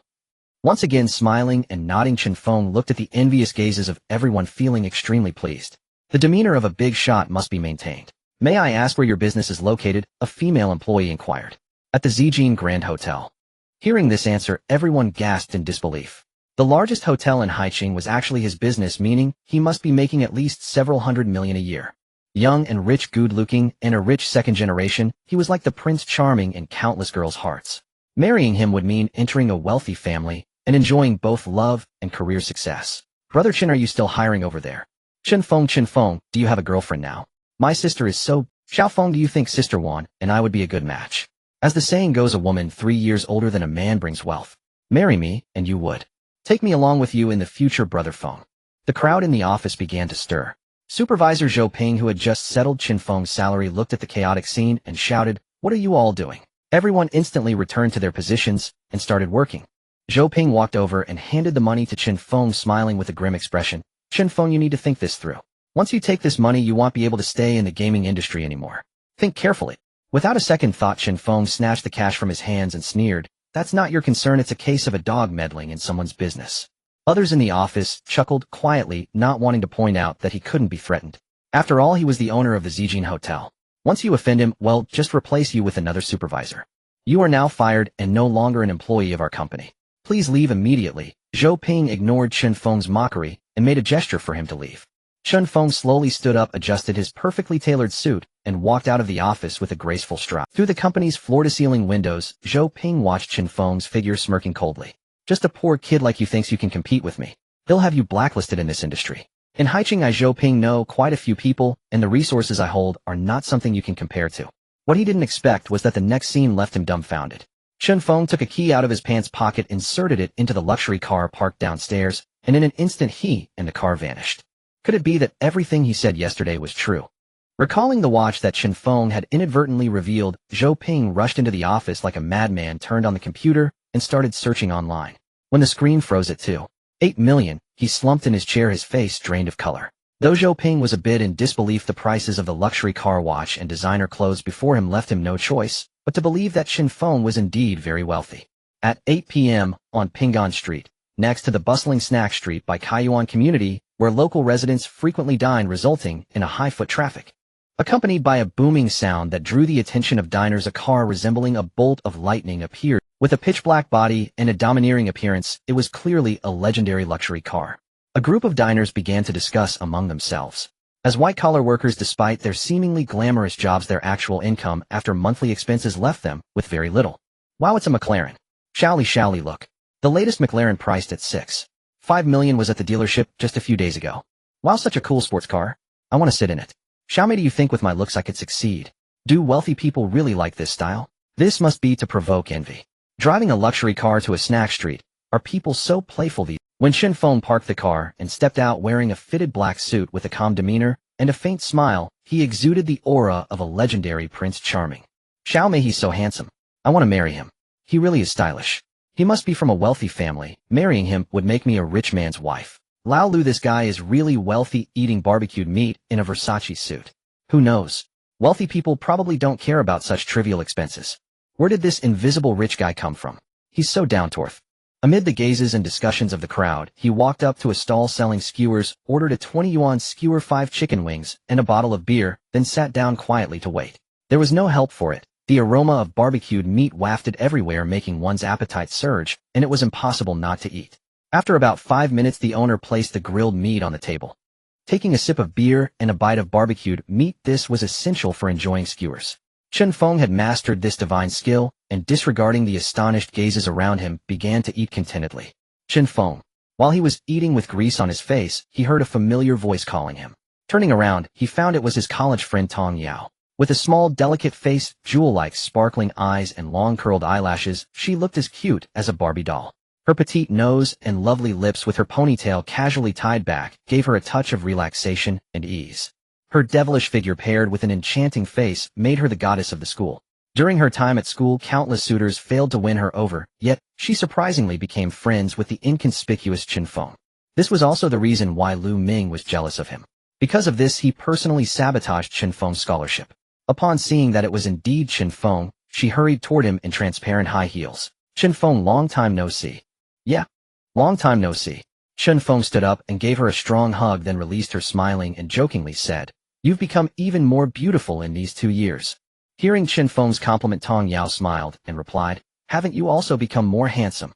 A: Once again smiling and nodding, Chen Feng looked at the envious gazes of everyone, feeling extremely pleased. The demeanor of a big shot must be maintained. "May I ask where your business is located?" a female employee inquired. "At the Zijin Grand Hotel." Hearing this answer, everyone gasped in disbelief. The largest hotel in Haicheng was actually his business, meaning he must be making at least several hundred million a year. Young and rich, good-looking, and a rich second generation, he was like the Prince Charming in countless girls' hearts. Marrying him would mean entering a wealthy family and enjoying both love and career success. "Brother Chen, are you still hiring over there?" Chen Feng, do you have a girlfriend now? My sister is so..." "Xiao Feng, do you think Sister Wan and I would be a good match? As the saying goes, a woman 3 years older than a man brings wealth. Marry me, and you would. Take me along with you in the future, Brother Feng." The crowd in the office began to stir. Supervisor Zhou Ping, who had just settled Chen Feng's salary, looked at the chaotic scene and shouted, "What are you all doing?" Everyone instantly returned to their positions and started working. Zhou Ping walked over and handed the money to Chen Feng, smiling with a grim expression. "Chen Feng, you need to think this through. Once you take this money, you won't be able to stay in the gaming industry anymore. Think carefully." Without a second thought, Chen Feng snatched the cash from his hands and sneered, "That's not your concern, it's a case of a dog meddling in someone's business." Others in the office chuckled quietly, not wanting to point out that he couldn't be threatened. After all, he was the owner of the Zijin Hotel. Once you offend him, well, just replace you with another supervisor. You are now fired and no longer an employee of our company. Please leave immediately." Zhou Ping ignored Chen Feng's mockery and made a gesture for him to leave. Chen Feng slowly stood up, adjusted his perfectly tailored suit, and walked out of the office with a graceful stride. Through the company's floor-to-ceiling windows, Zhou Ping watched Chen Feng's figure, smirking coldly. "Just a poor kid like you thinks you can compete with me. They'll have you blacklisted in this industry. In Haicheng, I Zhou Ping know quite a few people, and the resources I hold are not something you can compare to." What he didn't expect was that the next scene left him dumbfounded. Chen Feng took a key out of his pants pocket, inserted it into the luxury car parked downstairs, and in an instant he and the car vanished. Could it be that everything he said yesterday was true? Recalling the watch that Chen Feng had inadvertently revealed, Zhou Ping rushed into the office like a madman, turned on the computer, and started searching online. When the screen froze at 8 million, He slumped in his chair, his face drained of color. Though Zhou Ping was a bit in disbelief, the prices of the luxury car, watch, and designer clothes before him left him no choice but to believe that Chen Feng was indeed very wealthy. At 8 p.m. on Pinggan Street, next to the bustling snack street by Kaiyuan community, where local residents frequently dine, resulting in a high foot traffic. Accompanied by a booming sound that drew the attention of diners, a car resembling a bolt of lightning appeared. With a pitch-black body and a domineering appearance, it was clearly a legendary luxury car. A group of diners began to discuss among themselves. As white-collar workers, despite their seemingly glamorous jobs, their actual income after monthly expenses left them with very little. Wow, it's a McLaren. Shally, look. The latest McLaren, priced at $6.5 million, was at the dealership just a few days ago. Wow, such a cool sports car. I want to sit in it. Xiaomei, do you think with my looks I could succeed? Do wealthy people really like this style? This must be to provoke envy. Driving a luxury car to a snack street, are people so playful? When Chen Feng parked the car and stepped out wearing a fitted black suit with a calm demeanor and a faint smile, he exuded the aura of a legendary Prince Charming. Xiaomei, he's so handsome. I want to marry him. He really is stylish. He must be from a wealthy family. Marrying him would make me a rich man's wife. Lao Lu, this guy is really wealthy, eating barbecued meat in a Versace suit. Who knows? Wealthy people probably don't care about such trivial expenses. Where did this invisible rich guy come from? He's so down-to-earth. Amid the gazes and discussions of the crowd, he walked up to a stall selling skewers, ordered a 20 yuan skewer, 5 chicken wings, and a bottle of beer, then sat down quietly to wait. There was no help for it. The aroma of barbecued meat wafted everywhere, making one's appetite surge, and it was impossible not to eat. After about 5 minutes, the owner placed the grilled meat on the table. Taking a sip of beer and a bite of barbecued meat, this was essential for enjoying skewers. Chen Feng had mastered this divine skill, and disregarding the astonished gazes around him, began to eat contentedly. Chen Feng. While he was eating with grease on his face, he heard a familiar voice calling him. Turning around, he found it was his college friend Tong Yao. With a small, delicate face, jewel-like sparkling eyes, and long curled eyelashes, she looked as cute as a Barbie doll. Her petite nose and lovely lips, with her ponytail casually tied back, gave her a touch of relaxation and ease. Her devilish figure paired with an enchanting face made her the goddess of the school. During her time at school, countless suitors failed to win her over, yet she surprisingly became friends with the inconspicuous Chen Feng. This was also the reason why Lu Ming was jealous of him. Because of this, he personally sabotaged Chen Feng's scholarship. Upon seeing that it was indeed Chen Feng, she hurried toward him in transparent high heels. Chen Feng, long time no see. Yeah, long time no see. Chen Feng stood up and gave her a strong hug, then released her, smiling and jokingly said, "You've become even more beautiful in these 2 years." Hearing Chen Feng's compliment, Tong Yao smiled and replied, "Haven't you also become more handsome?"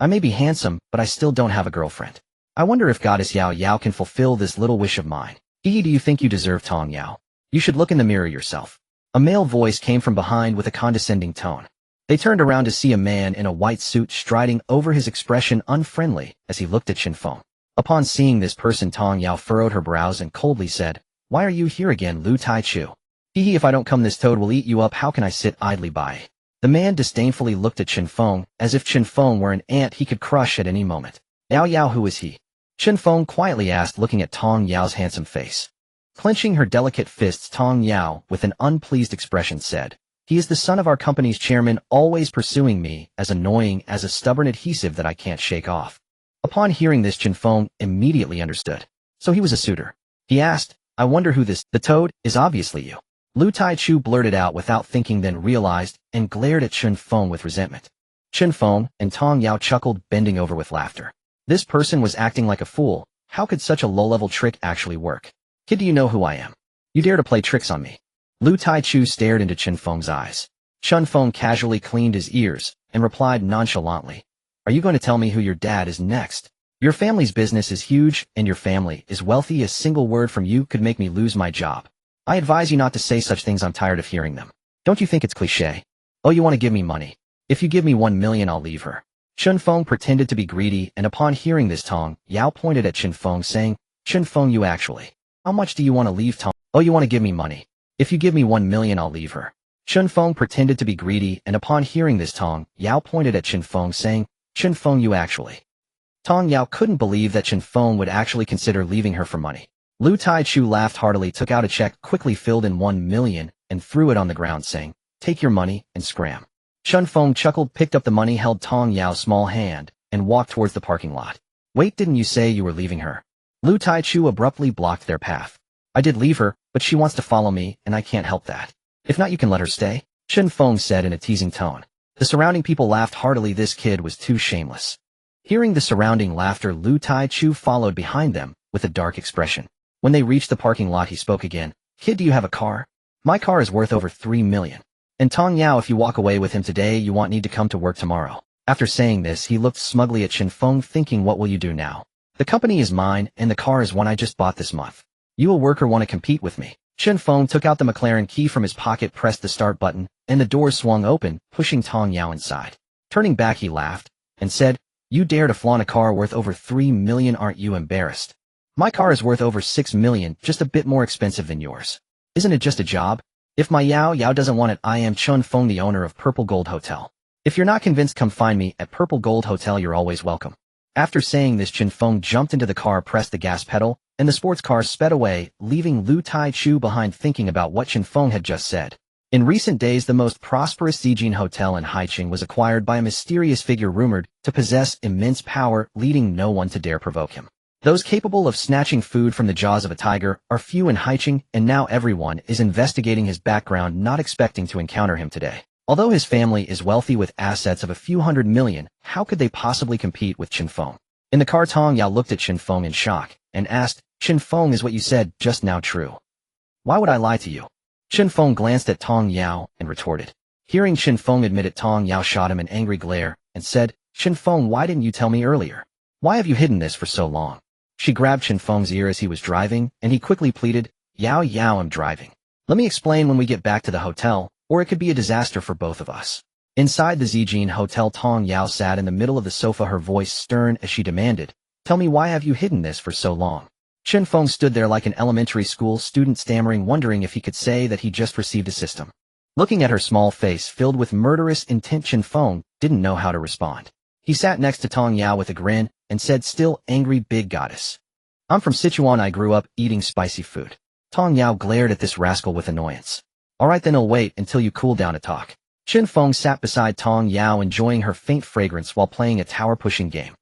A: "I may be handsome, but I still don't have a girlfriend. I wonder if Goddess Yao Yao can fulfill this little wish of mine." "Do you think you deserve, Tong Yao? You should look in the mirror yourself." A male voice came from behind with a condescending tone. They turned around to see a man in a white suit striding over, his expression unfriendly as he looked at Chen Feng. Upon seeing this person, Tong Yao furrowed her brows and coldly said, "Why are you here again, Lu Tai Chu? If I don't come, this toad will eat you up. How can I sit idly by?" The man disdainfully looked at Chen Feng, as if Chen Feng were an ant he could crush at any moment. "Yao Yao, who is he?" Chen Feng quietly asked, looking at Tong Yao's handsome face. Clenching her delicate fists, Tong Yao, with an unpleased expression, said, "He is the son of our company's chairman, always pursuing me, as annoying as a stubborn adhesive that I can't shake off." Upon hearing this, Chen Feng immediately understood. So he was a suitor. He asked, "I wonder who this, the toad, is. Obviously you." Lu Tai Chu blurted out without thinking, then realized, and glared at Chen Feng with resentment. Chen Feng and Tong Yao chuckled, bending over with laughter. This person was acting like a fool. How could such a low-level trick actually work? "Kid, do you know who I am? You dare to play tricks on me?" Lu Tai Chu stared into Chen Feng's eyes. Chen Feng casually cleaned his ears and replied nonchalantly, "Are you going to tell me who your dad is next? Your family's business is huge, and your family is wealthy. A single word from you could make me lose my job. I advise you not to say such things. I'm tired of hearing them. Don't you think it's cliché? Oh, you want to give me money? If you give me 1 million, I'll leave her." Chen Feng pretended to be greedy, and upon hearing this, Tong Yao pointed at Chen Feng, saying, "Chen Feng, you actually. How much do you want to leave, Tong? Oh, you want to give me money? If you give me 1 million, I'll leave her." Chen Feng pretended to be greedy, and upon hearing this, Tong Yao pointed at Chen Feng, saying, "Chen Feng, you actually." Tong Yao couldn't believe that Chen Feng would actually consider leaving her for money. Lu Tai Chu laughed heartily, took out a check, quickly filled in 1 million, and threw it on the ground, saying, "Take your money and scram." Chen Feng chuckled, picked up the money, held Tong Yao's small hand, and walked towards the parking lot. Wait, didn't you say you were leaving her? Lu Taichu abruptly blocked their path. I did leave her, but she wants to follow me, and I can't help that. If not, you can let her stay, Chen Feng said in a teasing tone. The surrounding people laughed heartily. This kid was too shameless. Hearing the surrounding laughter, Lu Taichu followed behind them with a dark expression. When they reached the parking lot, he spoke again. Kid, do you have a car? My car is worth over 3 million. And Tong Yao, if you walk away with him today, you won't need to come to work tomorrow. After saying this, he looked smugly at Chen Feng, thinking, what will you do now? The company is mine, and the car is one I just bought this month. You a worker want to compete with me? Chen Feng took out the McLaren key from his pocket, pressed the start button, and the door swung open, pushing Tong Yao inside. Turning back, he laughed and said, you dare to flaunt a car worth over 3 million, aren't you embarrassed? My car is worth over 6 million, just a bit more expensive than yours. Isn't it just a job? If my Yao doesn't want it, I am Chen Feng, the owner of Purple Gold Hotel. If you're not convinced, come find me at Purple Gold Hotel, you're always welcome. After saying this, Chen Feng jumped into the car, pressed the gas pedal, and the sports car sped away, leaving Lu Taichu behind thinking about what Chen Feng had just said. In recent days, the most prosperous Zijin hotel in Haicheng was acquired by a mysterious figure rumored to possess immense power, leading no one to dare provoke him. Those capable of snatching food from the jaws of a tiger are few in Haicheng, and now everyone is investigating his background, not expecting to encounter him today. Although his family is wealthy with assets of a few hundred million, how could they possibly compete with Chen Feng? In the car, Tong Yao looked at Chen Feng in shock and asked, Chen Feng, is what you said just now true? Why would I lie to you? Chen Feng glanced at Tong Yao and retorted. Hearing Chen Feng admit it, Tong Yao shot him an angry glare and said, Chen Feng, why didn't you tell me earlier? Why have you hidden this for so long? She grabbed Chen Feng's ear as he was driving, and he quickly pleaded, Yao, I'm driving. Let me explain when we get back to the hotel, or it could be a disaster for both of us. Inside the Zijin hotel, Tong Yao sat in the middle of the sofa, her voice stern as she demanded, tell me, why have you hidden this for so long? Chen Feng stood there like an elementary school student, stammering, wondering if he could say that he just received a system. Looking at her small face filled with murderous intent, Chen Feng didn't know how to respond. He sat next to Tong Yao with a grin and said, still angry, big goddess. I'm from Sichuan. I grew up eating spicy food. Tong Yao glared at this rascal with annoyance. All right, then I'll wait until you cool down to talk. Chen Feng sat beside Tong Yao, enjoying her faint fragrance while playing a tower-pushing game.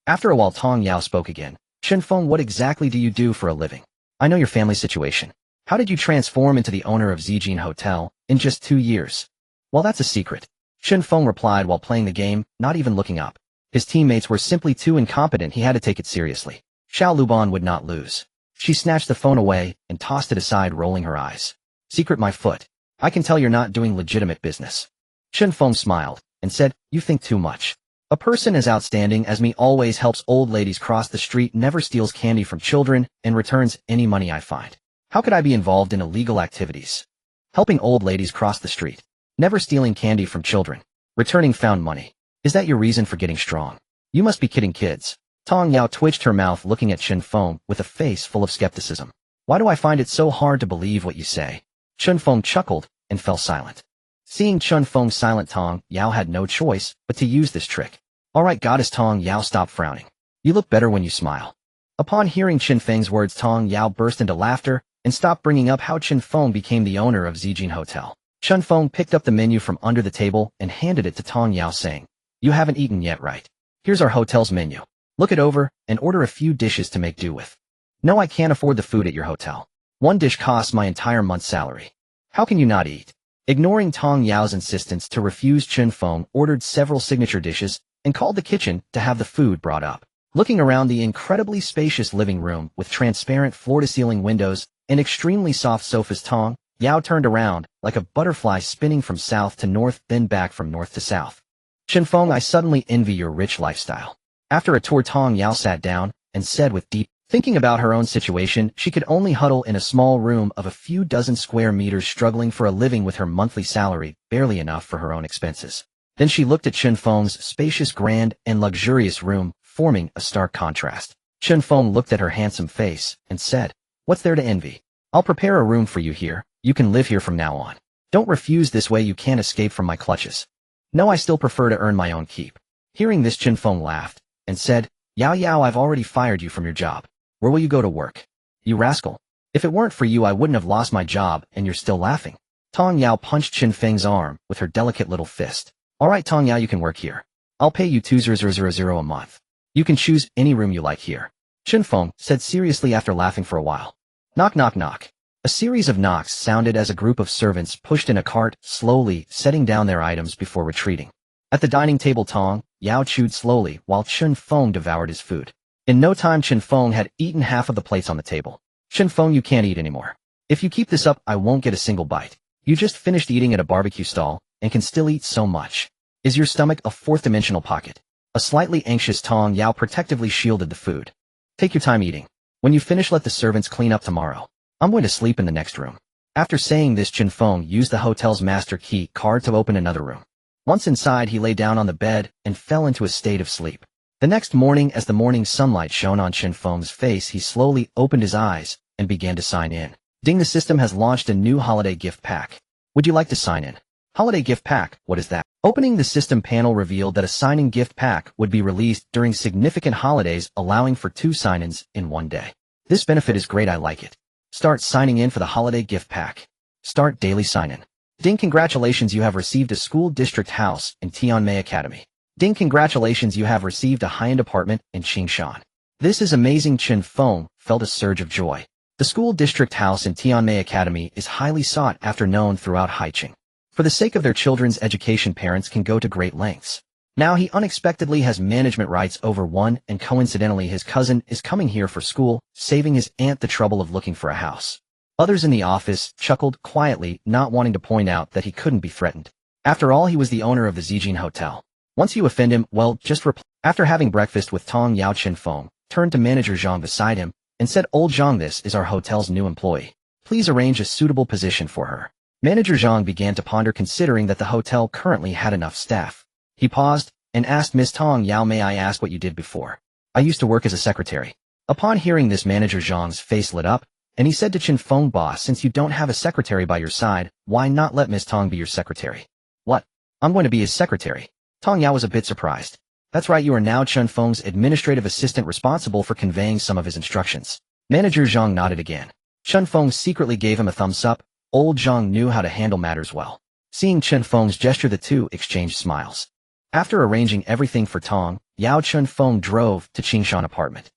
A: After a while, Tong Yao spoke again. Chen Feng, what exactly do you do for a living? I know your family situation. How did you transform into the owner of Zijin Hotel in just 2 years? Well, that's a secret. Chen Feng replied while playing the game, not even looking up. His teammates were simply too incompetent. He had to take it seriously. Xiao Luban would not lose. She snatched the phone away and tossed it aside, rolling her eyes. Secret, my foot. I can tell you're not doing legitimate business. Chen Feng smiled and said, you think too much. A person as outstanding as me always helps old ladies cross the street, never steals candy from children, and returns any money I find. How could I be involved in illegal activities? Helping old ladies cross the street, never stealing candy from children, returning found money. Is that your reason for getting strong? You must be kidding, kids. Tong Yao twitched her mouth, looking at Chen Feng with a face full of skepticism. Why do I find it so hard to believe what you say? Chen Feng chuckled and fell silent. Seeing Chen Feng silent, Tong Yao had no choice but to use this trick. All right, goddess. Tong Yao stopped frowning. You look better when you smile. Upon hearing Chen Feng's words, Tong Yao burst into laughter and stopped bringing up how Chen Feng became the owner of Zijin Hotel. Chen Feng picked up the menu from under the table and handed it to Tong Yao, saying, you haven't eaten yet, right? Here's our hotel's menu. Look it over and order a few dishes to make do with. No, I can't afford the food at your hotel. One dish costs my entire month's salary. How can you not eat? Ignoring Tong Yao's insistence to refuse, Chen Feng ordered several signature dishes and called the kitchen to have the food brought up. Looking around the incredibly spacious living room with transparent floor-to-ceiling windows and extremely soft sofas, Tong Yao turned around like a butterfly, spinning from south to north, then back from north to south. Chen Feng, I suddenly envy your rich lifestyle. After a tour, Tong Yao sat down and said with deep, thinking about her own situation, she could only huddle in a small room of a few dozen square meters, struggling for a living with her monthly salary barely enough for her own expenses. Then she looked at Chen Feng's spacious, grand, and luxurious room, forming a stark contrast. Chen Feng looked at her handsome face and said, what's there to envy? I'll prepare a room for you here. You can live here from now on. Don't refuse, this way you can't escape from my clutches. No, I still prefer to earn my own keep. Hearing this, Chen Feng laughed and said, Yao, I've already fired you from your job. Where will you go to work? You rascal. If it weren't for you, I wouldn't have lost my job, and you're still laughing. Tong Yao punched Chen Feng's arm with her delicate little fist. All right, Tong Yao, you can work here. I'll pay you 2,000 a month. You can choose any room you like here. Chen Feng said seriously after laughing for a while. Knock knock knock. A series of knocks sounded as a group of servants pushed in a cart, slowly setting down their items before retreating. At the dining table, Tong Yao chewed slowly while Chen Feng devoured his food. In no time, Chen Feng had eaten half of the plates on the table. Chen Feng, you can't eat anymore. If you keep this up, I won't get a single bite. You just finished eating at a barbecue stall and can still eat so much. Is your stomach a fourth-dimensional pocket? A slightly anxious Tong Yao protectively shielded the food. Take your time eating. When you finish, let the servants clean up tomorrow. I'm going to sleep in the next room. After saying this, Chen Feng used the hotel's master key card to open another room. Once inside, he lay down on the bed and fell into a state of sleep. The next morning, as the morning sunlight shone on Chen Feng's face, he slowly opened his eyes and began to sign in. Ding, the system has launched a new holiday gift pack. Would you like to sign in? Holiday gift pack, what is that? Opening the system panel revealed that a sign-in gift pack would be released during significant holidays, allowing for 2 sign-ins in one day. This benefit is great, I like it. Start signing in for the holiday gift pack. Start daily sign-in. Ding, congratulations, you have received a school district house in Tianmei Academy. Ding, congratulations, you have received a high-end apartment in Qingshan. This is amazing. Chen Feng felt a surge of joy. The school district house in Tianmei Academy is highly sought after, known throughout Haicheng. For the sake of their children's education, parents can go to great lengths. Now he unexpectedly has management rights over one, and coincidentally his cousin is coming here for school, saving his aunt the trouble of looking for a house. Others in the office chuckled quietly, not wanting to point out that he couldn't be threatened. After all, he was the owner of the Zijin Hotel. Once you offend him, well, just reply. After having breakfast with Tong Yao, Chen Feng turned to manager Zhang beside him and said, "Old Zhang, this is our hotel's new employee. Please arrange a suitable position for her." Manager Zhang began to ponder, considering that the hotel currently had enough staff. He paused and asked, "Miss Tong Yao, may I ask what you did before?" "I used to work as a secretary." Upon hearing this, Manager Zhang's face lit up, and he said to Chen Feng, "Boss, since you don't have a secretary by your side, why not let Miss Tong be your secretary?" "What? I'm going to be his secretary?" Tong Yao was a bit surprised. "That's right, you are now Chen Feng's administrative assistant, responsible for conveying some of his instructions." Manager Zhang nodded again. Chen Feng secretly gave him a thumbs up. Old Zhang knew how to handle matters well. Seeing Chen Feng's gesture, the two exchanged smiles. After arranging everything for Tong Yao, Chen Feng drove to Qingshan apartment.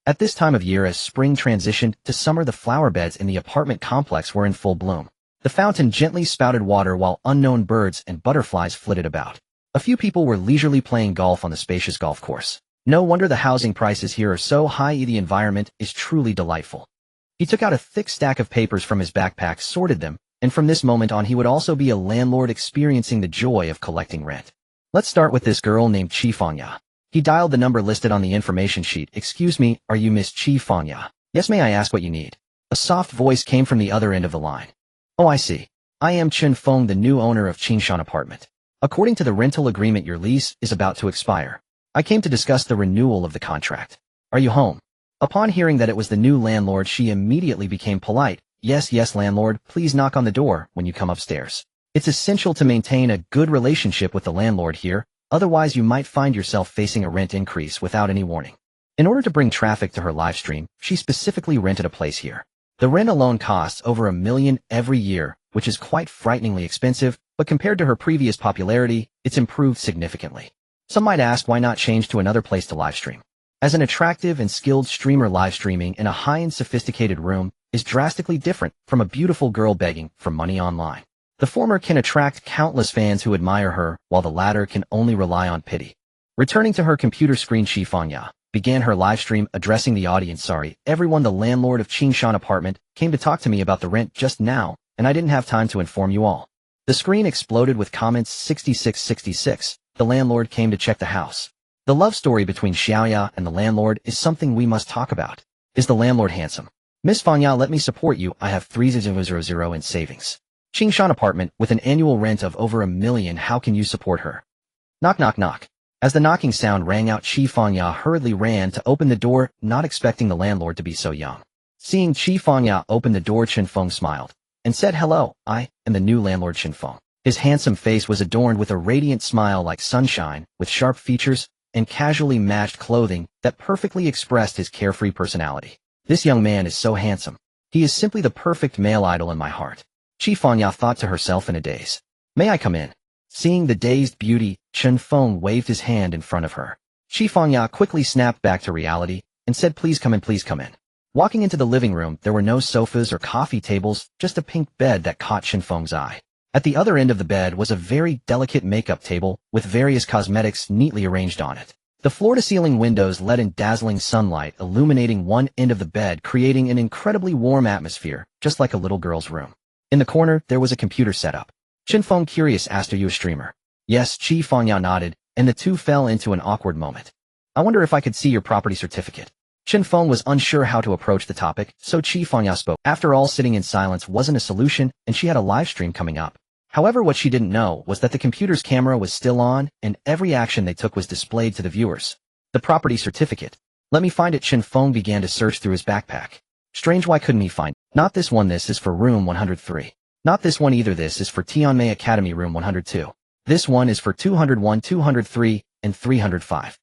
A: At this time of year, as spring transitioned to summer, the flower beds in the apartment complex were in full bloom. The fountain gently spouted water while unknown birds and butterflies flitted about. A few people were leisurely playing golf on the spacious golf course. No wonder the housing prices here are so high. The environment is truly delightful. He took out a thick stack of papers from his backpack, sorted them, and from this moment on he would also be a landlord, experiencing the joy of collecting rent. Let's start with this girl named Chi Fengya. He dialed the number listed on the information sheet. "Excuse me, are you Miss Chi Fengya?" "Yes, may I ask what you need?" A soft voice came from the other end of the line. "Oh, I see. I am Chen Feng, the new owner of Qingshan apartment. According to the rental agreement, your lease is about to expire. I came to discuss the renewal of the contract. Are you home?" Upon hearing that it was the new landlord, she immediately became polite. Yes, landlord, please knock on the door when you come upstairs. It's essential to maintain a good relationship with the landlord here, otherwise you might find yourself facing a rent increase without any warning." In order to bring traffic to her live stream, she specifically rented a place here. The rent alone costs over $1 million every year, which is quite frighteningly expensive, but compared to her previous popularity, it's improved significantly. Some might ask, why not change to another place to live stream? As an attractive and skilled streamer, live streaming in a high-end sophisticated room is drastically different from a beautiful girl begging for money online. The former can attract countless fans who admire her, while the latter can only rely on pity. Returning to her computer screen, Chi Fengya began her live stream, addressing the audience. "Sorry, everyone, the landlord of Qingshan apartment came to talk to me about the rent just now, and I didn't have time to inform you all." The screen exploded with comments. 6666. The landlord came to check the house. The love story between Xiaoya and the landlord is something we must talk about. Is the landlord handsome? "Miss Fengya, let me support you. I have 3,000 in savings. Qingshan apartment with an annual rent of over $1 million. How can you support her?" Knock knock knock. As the knocking sound rang out, Chi Fengya hurriedly ran to open the door, not expecting the landlord to be so young. Seeing Chi Fengya open the door, Chen Feng smiled and said, "Hello, I am the new landlord, Chen Feng." His handsome face was adorned with a radiant smile like sunshine, with sharp features and casually matched clothing that perfectly expressed his carefree personality. "This young man is so handsome. He is simply the perfect male idol in my heart." Chi Fengya thought to herself in a daze. "May I come in?" Seeing the dazed beauty, Chen Feng waved his hand in front of her. Qi Fengya quickly snapped back to reality and said, please come in, please come in. Walking into the living room, there were no sofas or coffee tables, just a pink bed that caught Chen Feng's eye. At the other end of the bed was a very delicate makeup table with various cosmetics neatly arranged on it. The floor-to-ceiling windows let in dazzling sunlight, illuminating one end of the bed, creating an incredibly warm atmosphere, just like a little girl's room. In the corner, there was a computer setup. Chen Feng, curious, asked, are you a streamer? Yes, Qi Fengya nodded, and the two fell into an awkward moment. I wonder if I could see your property certificate. Chen Feng was unsure how to approach the topic, so Qi Fengya spoke. After all, sitting in silence wasn't a solution, and she had a live stream coming up. However, what she didn't know was that the computer's camera was still on, and every action they took was displayed to the viewers. The property certificate. Let me find it. Chen Feng began to search through his backpack. Strange, why couldn't he find it? Not this one, this is for room 103. Not this one either, this is for Tianmei Academy room 102. This one is for 201, 203, and 305.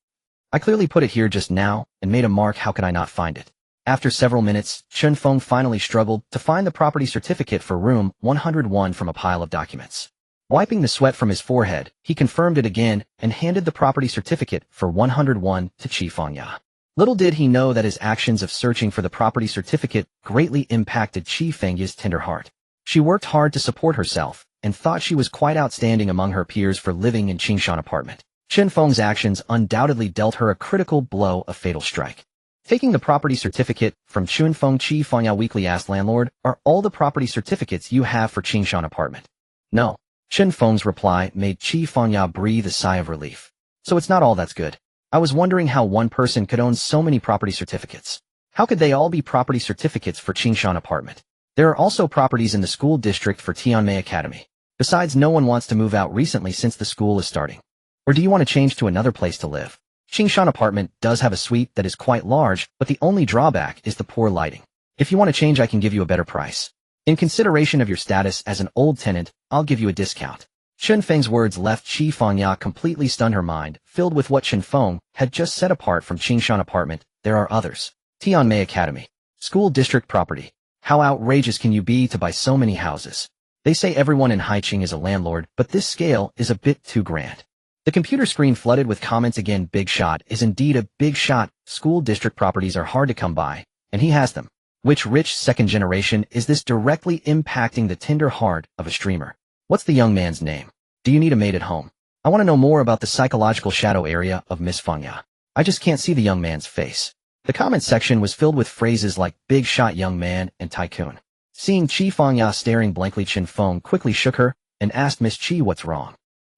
A: I clearly put it here just now, and made a mark, how could I not find it? After several minutes, Chen Feng finally struggled to find the property certificate for room 101 from a pile of documents. Wiping the sweat from his forehead, he confirmed it again and handed the property certificate for 101 to Qi Fengya. Little did he know that his actions of searching for the property certificate greatly impacted Qi Fengya's tender heart. She worked hard to support herself, and thought she was quite outstanding among her peers for living in Qingshan apartment. Chen Feng's actions undoubtedly dealt her a critical blow, a fatal strike. Taking the property certificate from Chen Feng, Qi Fengya weakly asked, landlord, are all the property certificates you have for Qingshan apartment? No. Chen Feng's reply made Qi Fengya breathe a sigh of relief. So it's not all that's good. I was wondering how one person could own so many property certificates. How could they all be property certificates for Qingshan apartment? There are also properties in the school district for Tianmei Academy. Besides, no one wants to move out recently since the school is starting. Or do you want to change to another place to live? Qingshan apartment does have a suite that is quite large, but the only drawback is the poor lighting. If you want to change, I can give you a better price. In consideration of your status as an old tenant, I'll give you a discount. Chen Feng's words left Qi Fengya completely stunned, her mind filled with what Chen Feng had just said. Apart from Qingshan apartment, there are others. Tianmei Academy. School district property. How outrageous can you be to buy so many houses? They say everyone in Haicheng is a landlord, but this scale is a bit too grand. The computer screen flooded with comments again. Big shot is indeed a big shot. School district properties are hard to come by, and he has them. Which rich second generation is this directly impacting the tender heart of a streamer? What's the young man's name? Do you need a maid at home? I want to know more about the psychological shadow area of Miss Fengya. I just can't see the young man's face. The comment section was filled with phrases like big shot, young man, and tycoon. Seeing Qi Fengya staring blankly, Chen Feng quickly shook her and asked, Miss Qi, what's wrong?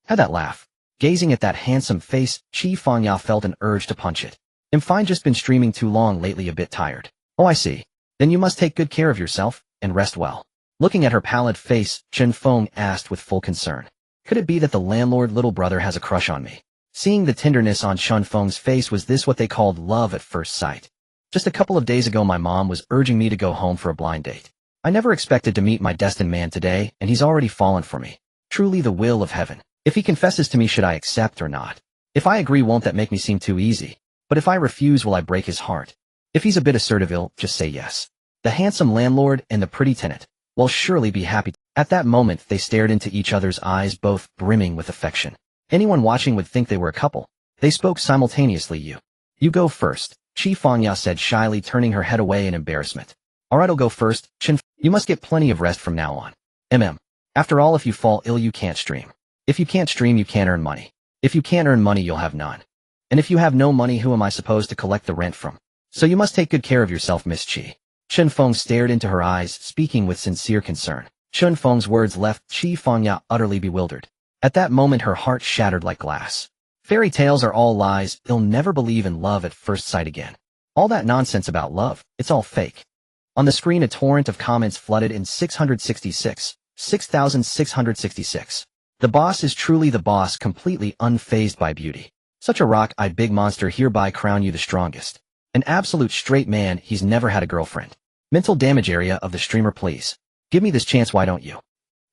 A: Had that laugh. Gazing at that handsome face, Qi Fengya felt an urge to punch it. I'm fine, just been streaming too long lately, a bit tired. Oh, I see. Then you must take good care of yourself and rest well. Looking at her pallid face, Chen Feng asked with full concern. Could it be that the landlord little brother has a crush on me? Seeing the tenderness on Chen Feng's face, was this what they called love at first sight? Just a couple of days ago my mom was urging me to go home for a blind date. I never expected to meet my destined man today, and he's already fallen for me. Truly the will of heaven. If he confesses to me, should I accept or not? If I agree, won't that make me seem too easy? But if I refuse, will I break his heart? If he's a bit assertive, I'll just say yes. The handsome landlord and the pretty tenant will surely be happy. At that moment they stared into each other's eyes, both brimming with affection. Anyone watching would think they were a couple. They spoke simultaneously. You go first, Qi Fengya said shyly, turning her head away in embarrassment. Alright, I'll go first, Chen. You must get plenty of rest from now on. After all, if you fall ill, you can't stream. If you can't stream, you can't earn money. If you can't earn money, you'll have none. And if you have no money, who am I supposed to collect the rent from? So you must take good care of yourself, Miss Qi. Chen Feng stared into her eyes, speaking with sincere concern. Chen Feng's words left Qi Fengya utterly bewildered. At that moment her heart shattered like glass. Fairy tales are all lies. You'll never believe in love at first sight again. All that nonsense about love, it's all fake. On the screen a torrent of comments flooded in. 666. 6666. The boss is truly the boss, completely unfazed by beauty. Such a rock-eyed big monster, hereby crown you the strongest. An absolute straight man, he's never had a girlfriend. Mental damage area of the streamer, please. Give me this chance, why don't you?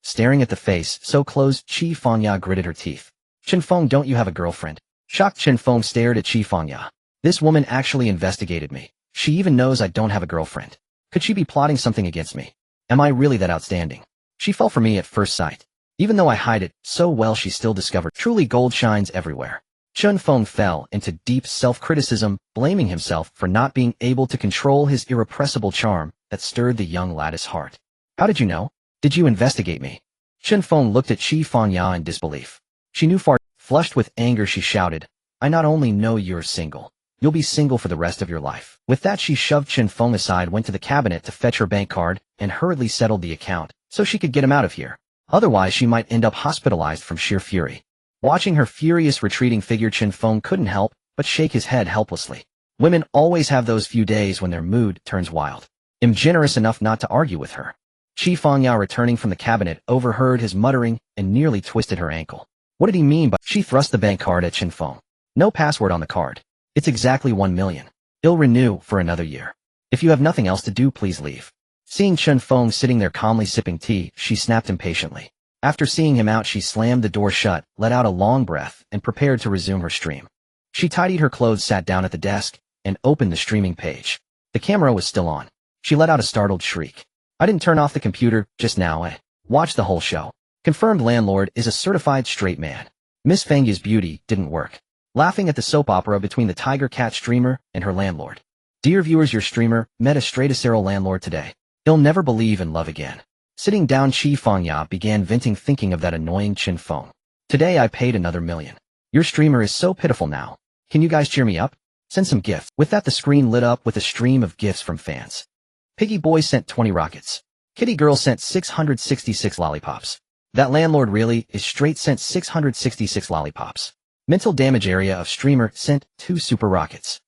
A: Staring at the face so close, Qi Fengya gritted her teeth. Chen Feng, don't you have a girlfriend? Shocked, Chen Feng stared at Qi Fengya. This woman actually investigated me. She even knows I don't have a girlfriend. Could she be plotting something against me? Am I really that outstanding? She fell for me at first sight. Even though I hide it so well, she still discovered. Truly gold shines everywhere. Chen Feng fell into deep self-criticism, blaming himself for not being able to control his irrepressible charm that stirred the young lad's heart. How did you know? Did you investigate me? Chen Feng looked at Qi Fangya in disbelief. She knew far. Flushed with anger, she shouted, I not only know you're single, you'll be single for the rest of your life. With that, she shoved Chen Feng aside, went to the cabinet to fetch her bank card, and hurriedly settled the account, so she could get him out of here. Otherwise, she might end up hospitalized from sheer fury. Watching her furious retreating figure, Chen Feng couldn't help but shake his head helplessly. Women always have those few days when their mood turns wild. I'm generous enough not to argue with her. Qi Fangya, returning from the cabinet, overheard his muttering and nearly twisted her ankle. What did he mean by— She thrust the bank card at Chen Feng. No password on the card. It's exactly 1 million. It'll renew for another year. If you have nothing else to do, please leave. Seeing Chen Feng sitting there calmly sipping tea, she snapped impatiently. After seeing him out, she slammed the door shut, let out a long breath, and prepared to resume her stream. She tidied her clothes, sat down at the desk, and opened the streaming page. The camera was still on. She let out a startled shriek. I didn't turn off the computer just now. Watch the whole show. Confirmed landlord is a certified straight man. Miss Fengya's beauty didn't work. Laughing at the soap opera between the tiger cat streamer and her landlord. Dear viewers, your streamer met a straight-acero landlord today. He'll never believe in love again. Sitting down, Qi Fangya began venting, thinking of that annoying Chen Feng. Today I paid another 1 million. Your streamer is so pitiful now. Can you guys cheer me up? Send some gifts. With that, the screen lit up with a stream of gifts from fans. Piggy Boy sent 20 rockets. Kitty Girl sent 666 lollipops. That landlord really is straight, sent 666 lollipops. Mental damage area of streamer sent 2 super rockets.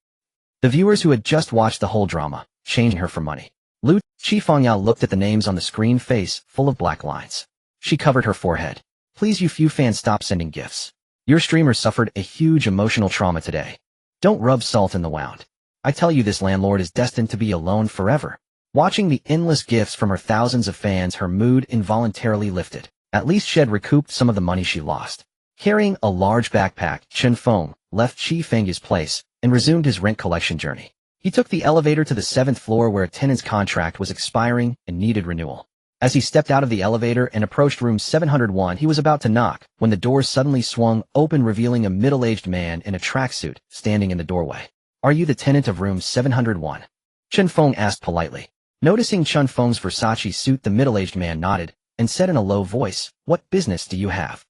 A: The viewers who had just watched the whole drama, changing her for money. Loot. Qi Fangya looked at the names on the screen, face full of black lines. She covered her forehead. Please, you few fans, stop sending gifts. Your streamer suffered a huge emotional trauma today. Don't rub salt in the wound. I tell you, this landlord is destined to be alone forever. Watching the endless gifts from her thousands of fans, her mood involuntarily lifted. At least she had recouped some of the money she lost. Carrying a large backpack, Chen Feng left Qi Fengya's place and resumed his rent collection journey. He took the elevator to the 7th floor, where a tenant's contract was expiring and needed renewal. As he stepped out of the elevator and approached room 701, he was about to knock when the door suddenly swung open, revealing a middle-aged man in a tracksuit standing in the doorway. Are you the tenant of room 701? Chen Feng asked politely. Noticing Chen Feng's Versace suit, the middle-aged man nodded and said in a low voice, What business do you have?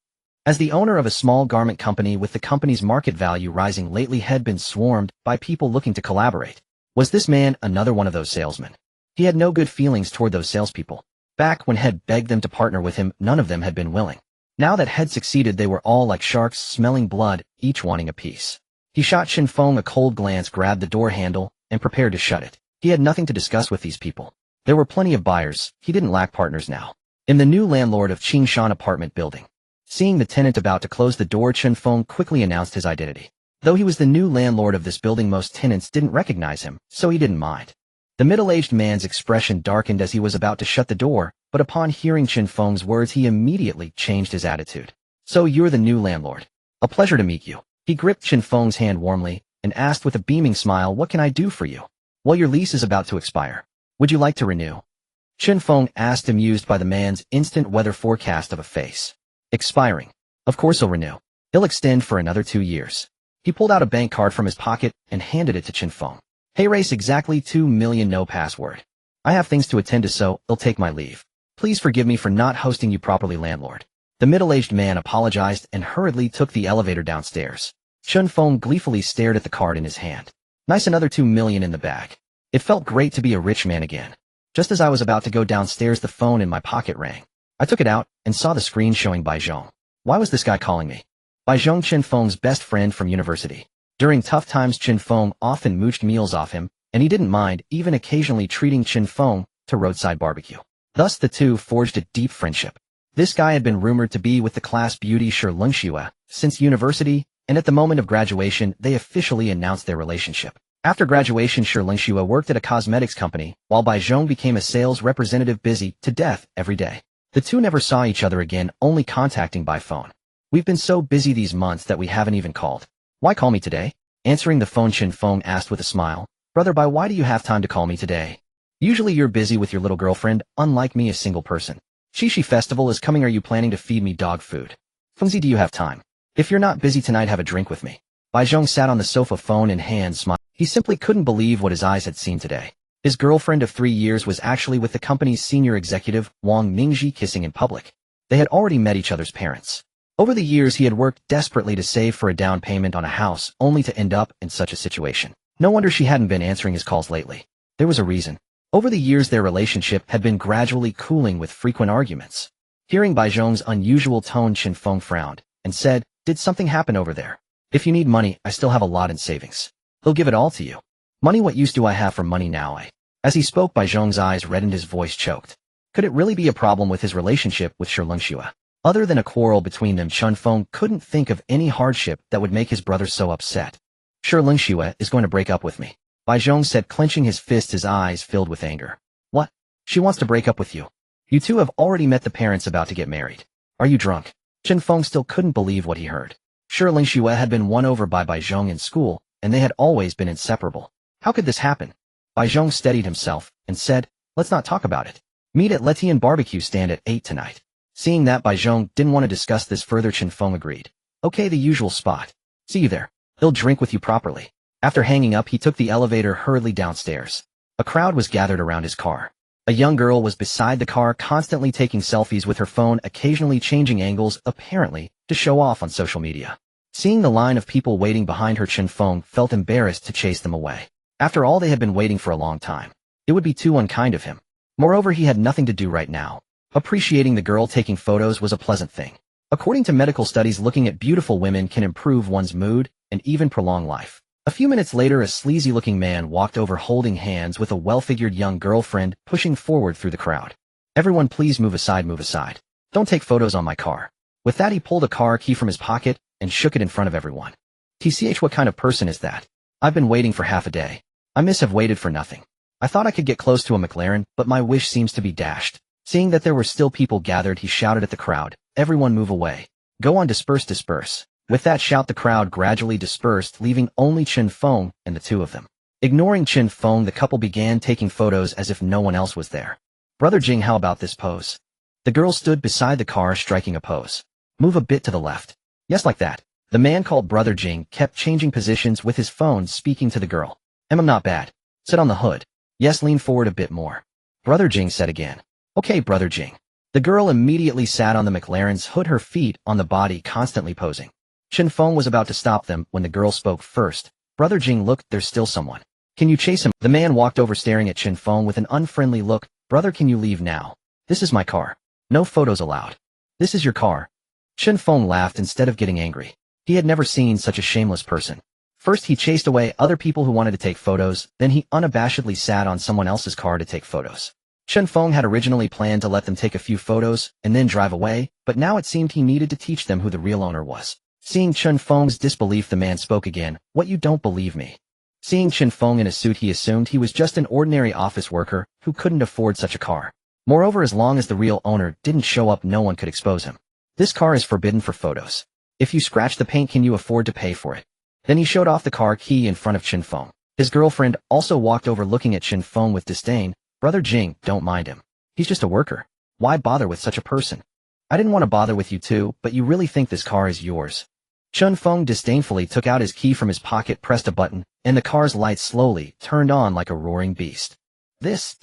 A: As the owner of a small garment company with the company's market value rising lately had been swarmed by people looking to collaborate. Was this man another one of those salesmen? He had no good feelings toward those salespeople. Back when Head begged them to partner with him, none of them had been willing. Now that Head succeeded, they were all like sharks smelling blood, each wanting a piece. He shot Chen Feng a cold glance, grabbed the door handle, and prepared to shut it. He had nothing to discuss with these people. There were plenty of buyers. He didn't lack partners now. In the new landlord of Qingshan apartment building. Seeing the tenant about to close the door, Chen Feng quickly announced his identity. Though he was the new landlord of this building, most tenants didn't recognize him, so he didn't mind. The middle-aged man's expression darkened as he was about to shut the door, but upon hearing Chen Feng's words, he immediately changed his attitude. So you're the new landlord. A pleasure to meet you. He gripped Chen Feng's hand warmly and asked with a beaming smile, What can I do for you? Well, your lease is about to expire. Would you like to renew? Chen Feng asked, amused by the man's instant weather forecast of a face. Expiring. Of course he'll renew. He'll extend for another 2 years. He pulled out a bank card from his pocket and handed it to Chen Feng. Hey, race, exactly 2 million, no password. I have things to attend to, so I'll take my leave. Please forgive me for not hosting you properly, landlord. The middle-aged man apologized and hurriedly took the elevator downstairs. Chen Feng gleefully stared at the card in his hand. Nice, another 2 million in the bag. It felt great to be a rich man again. Just as I was about to go downstairs, the phone in my pocket rang. I took it out and saw the screen showing Bai Zhong. Why was this guy calling me? Bai Zhong, Chen Feng's best friend from university. During tough times, Chen Feng often mooched meals off him, and he didn't mind even occasionally treating Chen Feng to roadside barbecue. Thus the two forged a deep friendship. This guy had been rumored to be with the class beauty Shi Lengxue since university, and at the moment of graduation, they officially announced their relationship. After graduation, Shi Lengxue worked at a cosmetics company, while Bai Zhong became a sales representative, busy to death every day. The two never saw each other again, only contacting by phone. We've been so busy these months that we haven't even called. Why call me today? Answering the phone, Chen Feng asked with a smile. Brother Bai, why do you have time to call me today? Usually you're busy with your little girlfriend, unlike me, a single person. Shishi festival is coming. Are you planning to feed me dog food? Fengzi, do you have time? If you're not busy tonight, have a drink with me. Bai Zhong sat on the sofa, phone in hand, smiling. He simply couldn't believe what his eyes had seen today. His girlfriend of 3 years was actually with the company's senior executive, Wang Mingji, kissing in public. They had already met each other's parents. Over the years, he had worked desperately to save for a down payment on a house, only to end up in such a situation. No wonder she hadn't been answering his calls lately. There was a reason. Over the years, their relationship had been gradually cooling with frequent arguments. Hearing Bai Zhong's unusual tone, Chen Feng frowned and said, "Did something happen over there? If you need money, I still have a lot in savings. He'll give it all to you." "Money? What use do I have for money now?" As he spoke, Bai Zhong's eyes reddened, his voice choked. Could it really be a problem with his relationship with Shi Lingxue? Other than a quarrel between them, Chen Feng couldn't think of any hardship that would make his brother so upset. "Shi Lingxue is going to break up with me," Bai Zhong said, clenching his fist, his eyes filled with anger. "What? She wants to break up with you? You two have already met the parents, about to get married. Are you drunk?" Chen Feng still couldn't believe what he heard. Shi Lingxue had been won over by Bai Zhong in school, and they had always been inseparable. How could this happen? Bai Zhong steadied himself and said, "Let's not talk about it. Meet at Letian barbecue stand at 8 tonight." Seeing that Bai Zhong didn't want to discuss this further, Chen Feng agreed. "Okay, the usual spot. See you there. He'll drink with you properly." After hanging up, he took the elevator hurriedly downstairs. A crowd was gathered around his car. A young girl was beside the car, constantly taking selfies with her phone, occasionally changing angles, apparently to show off on social media. Seeing the line of people waiting behind her, Chen Feng felt embarrassed to chase them away. After all, they had been waiting for a long time. It would be too unkind of him. Moreover, he had nothing to do right now. Appreciating the girl taking photos was a pleasant thing. According to medical studies, looking at beautiful women can improve one's mood and even prolong life. A few minutes later, a sleazy-looking man walked over holding hands with a well-figured young girlfriend, pushing forward through the crowd. "Everyone please move aside, move aside. Don't take photos on my car." With that, he pulled a car key from his pocket and shook it in front of everyone. "TCH, what kind of person is that? I've been waiting for half a day. I have waited for nothing. I thought I could get close to a McLaren, but my wish seems to be dashed." Seeing that there were still people gathered, he shouted at the crowd, "Everyone move away. Go on, disperse, disperse." With that shout, the crowd gradually dispersed, leaving only Chen Feng and the two of them. Ignoring Chen Feng, the couple began taking photos as if no one else was there. "Brother Jing, how about this pose?" The girl stood beside the car, striking a pose. "Move a bit to the left. Yes, like that." The man called Brother Jing kept changing positions with his phone, speaking to the girl. "I'm not bad. Sit on the hood. Yes, lean forward a bit more." Brother Jing said again. "Okay, Brother Jing." The girl immediately sat on the McLaren's hood, her feet on the body, constantly posing. Chen Feng was about to stop them when the girl spoke first. "Brother Jing, look, there's still someone. Can you chase him?" The man walked over, staring at Chen Feng with an unfriendly look. "Brother, can you leave now? This is my car. No photos allowed." "This is your car." Chen Feng laughed instead of getting angry. He had never seen such a shameless person. First, he chased away other people who wanted to take photos, then he unabashedly sat on someone else's car to take photos. Chen Feng had originally planned to let them take a few photos and then drive away, but now it seemed he needed to teach them who the real owner was. Seeing Chen Feng's disbelief, the man spoke again. "What, you don't believe me?" Seeing Chen Feng in a suit, he assumed he was just an ordinary office worker who couldn't afford such a car. Moreover, as long as the real owner didn't show up, no one could expose him. "This car is forbidden for photos. If you scratch the paint, can you afford to pay for it?" Then he showed off the car key in front of Chen Feng. His girlfriend also walked over, looking at Chen Feng with disdain. "Brother Jing, don't mind him. He's just a worker. Why bother with such a person?" "I didn't want to bother with you too, but you really think this car is yours?" Chen Feng disdainfully took out his key from his pocket, pressed a button, and the car's lights slowly turned on like a roaring beast. "This?"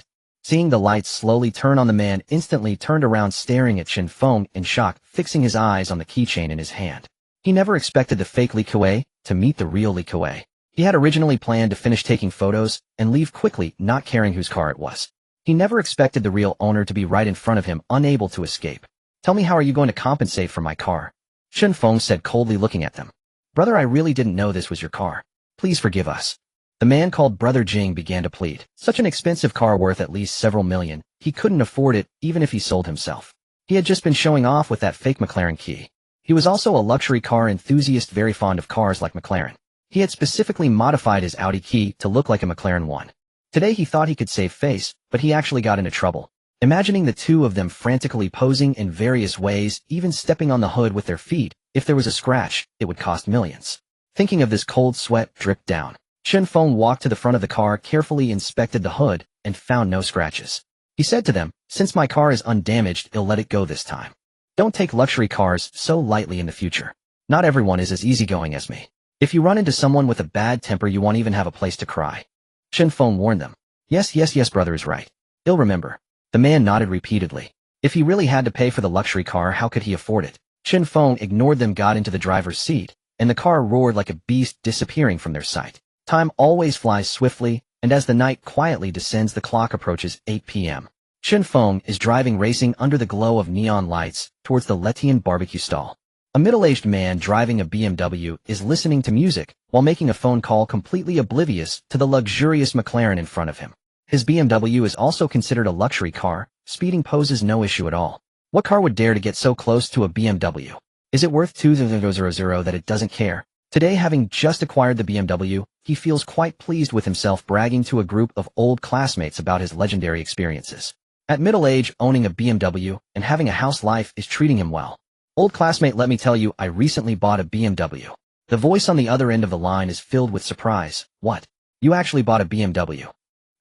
A: Seeing the lights slowly turn on, the man instantly turned around, staring at Chen Feng in shock, fixing his eyes on the keychain in his hand. He never expected the fake Li Kuei to meet the real Li Kuei. He had originally planned to finish taking photos and leave quickly, not caring whose car it was. He never expected the real owner to be right in front of him, unable to escape. "Tell me, how are you going to compensate for my car?" Chen Feng said coldly, looking at them. "Brother, I really didn't know this was your car. Please forgive us." The man called Brother Jing began to plead. Such an expensive car worth at least several million, he couldn't afford it even if he sold himself. He had just been showing off with that fake McLaren key. He was also a luxury car enthusiast, very fond of cars like McLaren. He had specifically modified his Audi key to look like a McLaren one. Today he thought he could save face, but he actually got into trouble. Imagining the two of them frantically posing in various ways, even stepping on the hood with their feet, if there was a scratch, it would cost millions. Thinking of this, cold sweat dripped down. Chen Feng walked to the front of the car, carefully inspected the hood, and found no scratches. He said to them, "Since my car is undamaged, I'll let it go this time. Don't take luxury cars so lightly in the future." Not everyone is as easygoing as me. If you run into someone with a bad temper, you won't even have a place to cry. Chen Feng warned them. Yes, yes, yes, brother is right. He'll remember. The man nodded repeatedly. If he really had to pay for the luxury car, how could he afford it? Chen Feng ignored them, got into the driver's seat, and the car roared like a beast, disappearing from their sight. Time always flies swiftly, and as the night quietly descends, the clock approaches 8 p.m. Chen Feng is driving, racing under the glow of neon lights towards the Letian barbecue stall. A middle-aged man driving a BMW is listening to music while making a phone call, completely oblivious to the luxurious McLaren in front of him. His BMW is also considered a luxury car. Speeding poses no issue at all. What car would dare to get so close to a BMW? Is it worth $2,000 that it doesn't care? Today, having just acquired the BMW, he feels quite pleased with himself, bragging to a group of old classmates about his legendary experiences. At middle age, owning a BMW and having a house life is treating him well. Old classmate, let me tell you, I recently bought a BMW. The voice on the other end of the line is filled with surprise. What? You actually bought a BMW?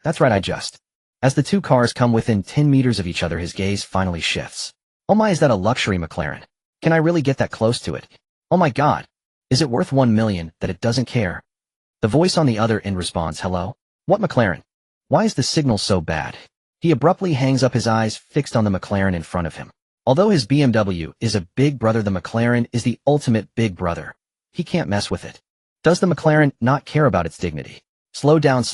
A: That's right, I just. As the two cars come within 10 meters of each other, his gaze finally shifts. Oh my, is that a luxury McLaren? Can I really get that close to it? Oh my God. Is it worth $1 million that it doesn't care? The voice on the other end responds, hello? What McLaren? Why is the signal so bad? He abruptly hangs up, his eyes fixed on the McLaren in front of him. Although his BMW is a big brother, the McLaren is the ultimate big brother. He can't mess with it. Does the McLaren not care about its dignity? Slow down,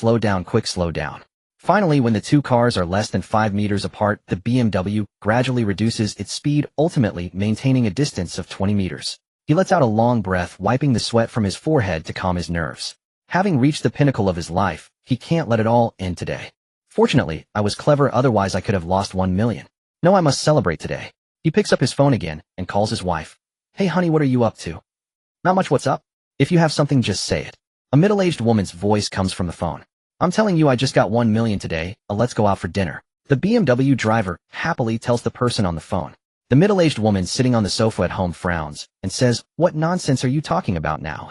A: quick, slow down. Finally, when the two cars are less than 5 meters apart, the BMW gradually reduces its speed, ultimately maintaining a distance of 20 meters. He lets out a long breath, wiping the sweat from his forehead to calm his nerves. Having reached the pinnacle of his life, he can't let it all end today. Fortunately, I was clever, otherwise I could have lost $1 million. No, I must celebrate today. He picks up his phone again and calls his wife. Hey honey, what are you up to? Not much, what's up? If you have something, just say it. A middle-aged woman's voice comes from the phone. I'm telling you, I just got $1 million today, let's go out for dinner. The BMW driver happily tells the person on the phone. The middle-aged woman sitting on the sofa at home frowns and says, what nonsense are you talking about now?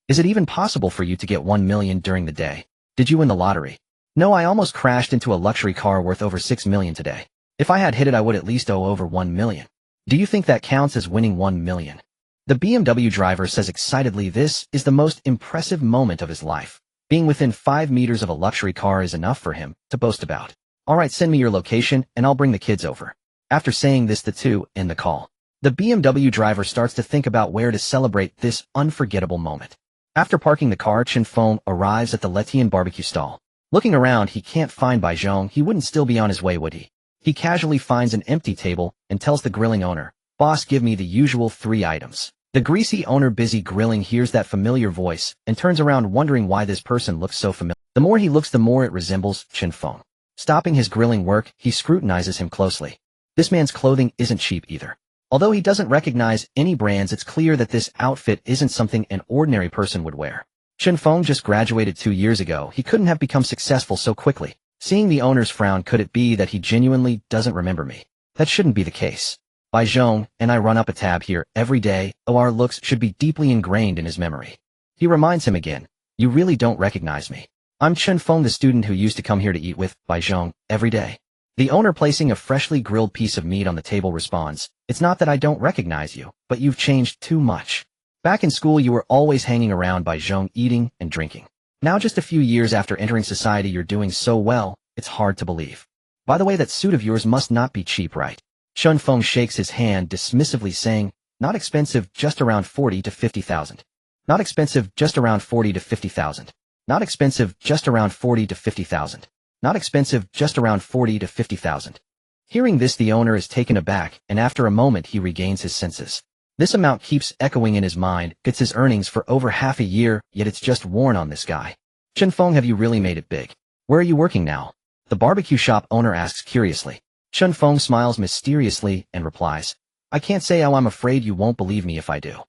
A: Is it even possible for you to get $1 million during the day? Did you win the lottery? No, I almost crashed into a luxury car worth over $6 million today. If I had hit it, I would at least owe over $1 million. Do you think that counts as winning $1 million? The BMW driver says excitedly, this is the most impressive moment of his life. Being within 5 meters of a luxury car is enough for him to boast about. All right, send me your location and I'll bring the kids over. After saying this, the two end the call. The BMW driver starts to think about where to celebrate this unforgettable moment. After parking the car, Chen Feng arrives at the Letian barbecue stall. Looking around, he can't find Bai Zhong. He wouldn't still be on his way, would he? He casually finds an empty table and tells the grilling owner, boss, give me the usual 3 items. The greasy owner, busy grilling, hears that familiar voice and turns around, wondering why this person looks so familiar. The more he looks, the more it resembles Chen Feng. Stopping his grilling work, he scrutinizes him closely. This man's clothing isn't cheap either. Although he doesn't recognize any brands, it's clear that this outfit isn't something an ordinary person would wear. Chen Feng just graduated 2 years ago. He couldn't have become successful so quickly. Seeing the owner's frown, could it be that he genuinely doesn't remember me? That shouldn't be the case. Bai Zhong and I run up a tab here every day. Our looks should be deeply ingrained in his memory. He reminds him again, you really don't recognize me. I'm Chen Feng, the student who used to come here to eat with Bai Zhong every day. The owner, placing a freshly grilled piece of meat on the table, responds, it's not that I don't recognize you, but you've changed too much. Back in school, you were always hanging around Bai Zhong, eating and drinking. Now, just a few years after entering society, you're doing so well, it's hard to believe. By the way, that suit of yours must not be cheap, right? Chen Feng shakes his hand dismissively, saying, not expensive, just around 40 to 50,000. Not expensive, just around 40 to 50,000. Not expensive, just around 40 to 50,000. Not expensive, just around 40 to 50,000. Hearing this, the owner is taken aback, and after a moment he regains his senses. This amount keeps echoing in his mind. It's his earnings for over half a year, yet it's just worn on this guy. Chen Feng, have you really made it big? Where are you working now? The barbecue shop owner asks curiously. Chen Feng smiles mysteriously and replies, I can't say how, I'm afraid you won't believe me if I do.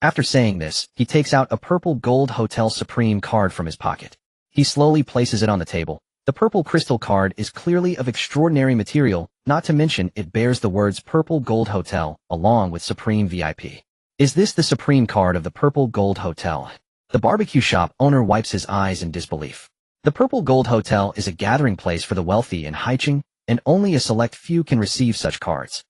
A: After saying this, he takes out a purple gold Hotel Supreme card from his pocket. He slowly places it on the table. The purple crystal card is clearly of extraordinary material, not to mention it bears the words Purple Gold Hotel, along with Supreme VIP. Is this the Supreme card of the Purple Gold Hotel? The barbecue shop owner wipes his eyes in disbelief. The Purple Gold Hotel is a gathering place for the wealthy in Haicheng, and only a select few can receive such cards.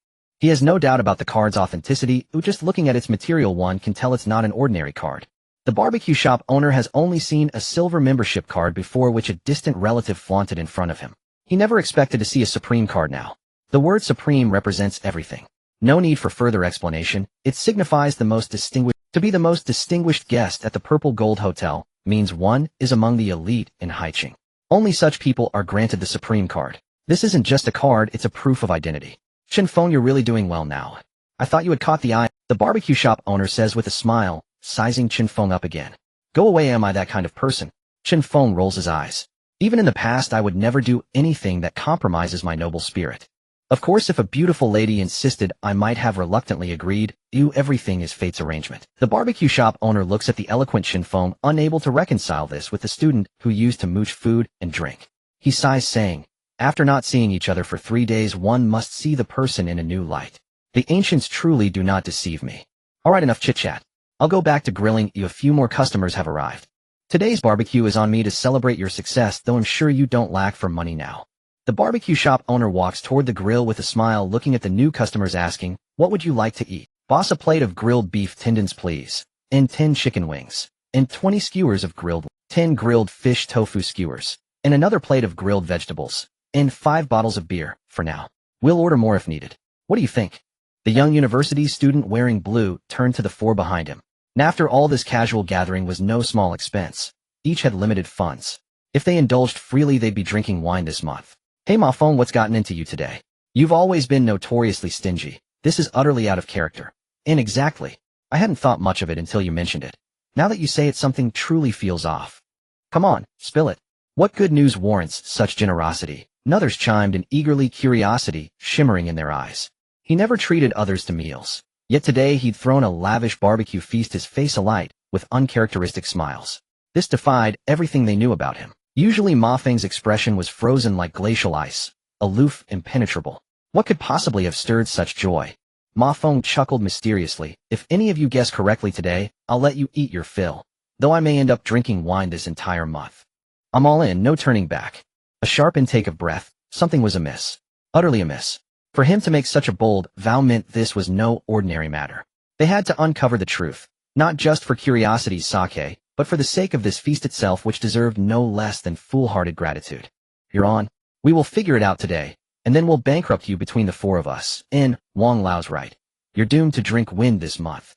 A: He has no doubt about the card's authenticity, just looking at its material one can tell it's not an ordinary card. The barbecue shop owner has only seen a silver membership card before which a distant relative flaunted in front of him. He never expected to see a Supreme card now. The word Supreme represents everything. No need for further explanation, it signifies the most distinguished. To be the most distinguished guest at the Purple Gold Hotel means one is among the elite in Haicheng. Only such people are granted the Supreme card. This isn't just a card, it's a proof of identity. Chen Feng, you're really doing well now. I thought you had caught the eye. The barbecue shop owner says with a smile, sizing Chen Feng up again. Go away, am I that kind of person? Chen Feng rolls his eyes. Even in the past I would never do anything that compromises my noble spirit. Of course, if a beautiful lady insisted, I might have reluctantly agreed. Everything is fate's arrangement. The barbecue shop owner looks at the eloquent Chen Feng, unable to reconcile this with the student who used to mooch food and drink. He sighs, saying, after not seeing each other for 3 days, one must see the person in a new light. The ancients truly do not deceive me. Alright, enough chit-chat. I'll go back to grilling you. A few more customers have arrived. Today's barbecue is on me to celebrate your success, though I'm sure you don't lack for money now. The barbecue shop owner walks toward the grill with a smile, looking at the new customers, asking, what would you like to eat? Boss, a plate of grilled beef tendons, please. And 10 chicken wings. And 20 skewers of grilled, 10 grilled fish tofu skewers. And another plate of grilled vegetables. And 5 bottles of beer, for now. We'll order more if needed. What do you think? The young university student wearing blue turned to the 4 behind him. And after all, this casual gathering was no small expense. Each had limited funds. If they indulged freely, they'd be drinking wine this month. Hey Ma Feng, what's gotten into you today? You've always been notoriously stingy. This is utterly out of character. And exactly. I hadn't thought much of it until you mentioned it. Now that you say it, something truly feels off. Come on, spill it. What good news warrants such generosity? Others chimed in eagerly, curiosity shimmering in their eyes. He never treated others to meals. Yet today he'd thrown a lavish barbecue feast, his face alight with uncharacteristic smiles. This defied everything they knew about him. Usually Ma Feng's expression was frozen like glacial ice, aloof, impenetrable. What could possibly have stirred such joy? Ma Feng chuckled mysteriously. If any of you guess correctly today, I'll let you eat your fill. Though I may end up drinking wine this entire month. I'm all in, no turning back. A sharp intake of breath. Something was amiss. Utterly amiss. For him to make such a bold vow meant this was no ordinary matter. They had to uncover the truth, not just for curiosity's sake, but for the sake of this feast itself, which deserved no less than foolhardy gratitude. You're on. We will figure it out today, and then we'll bankrupt you between the 4 of us. Wang Lao's right. You're doomed to drink wind this month.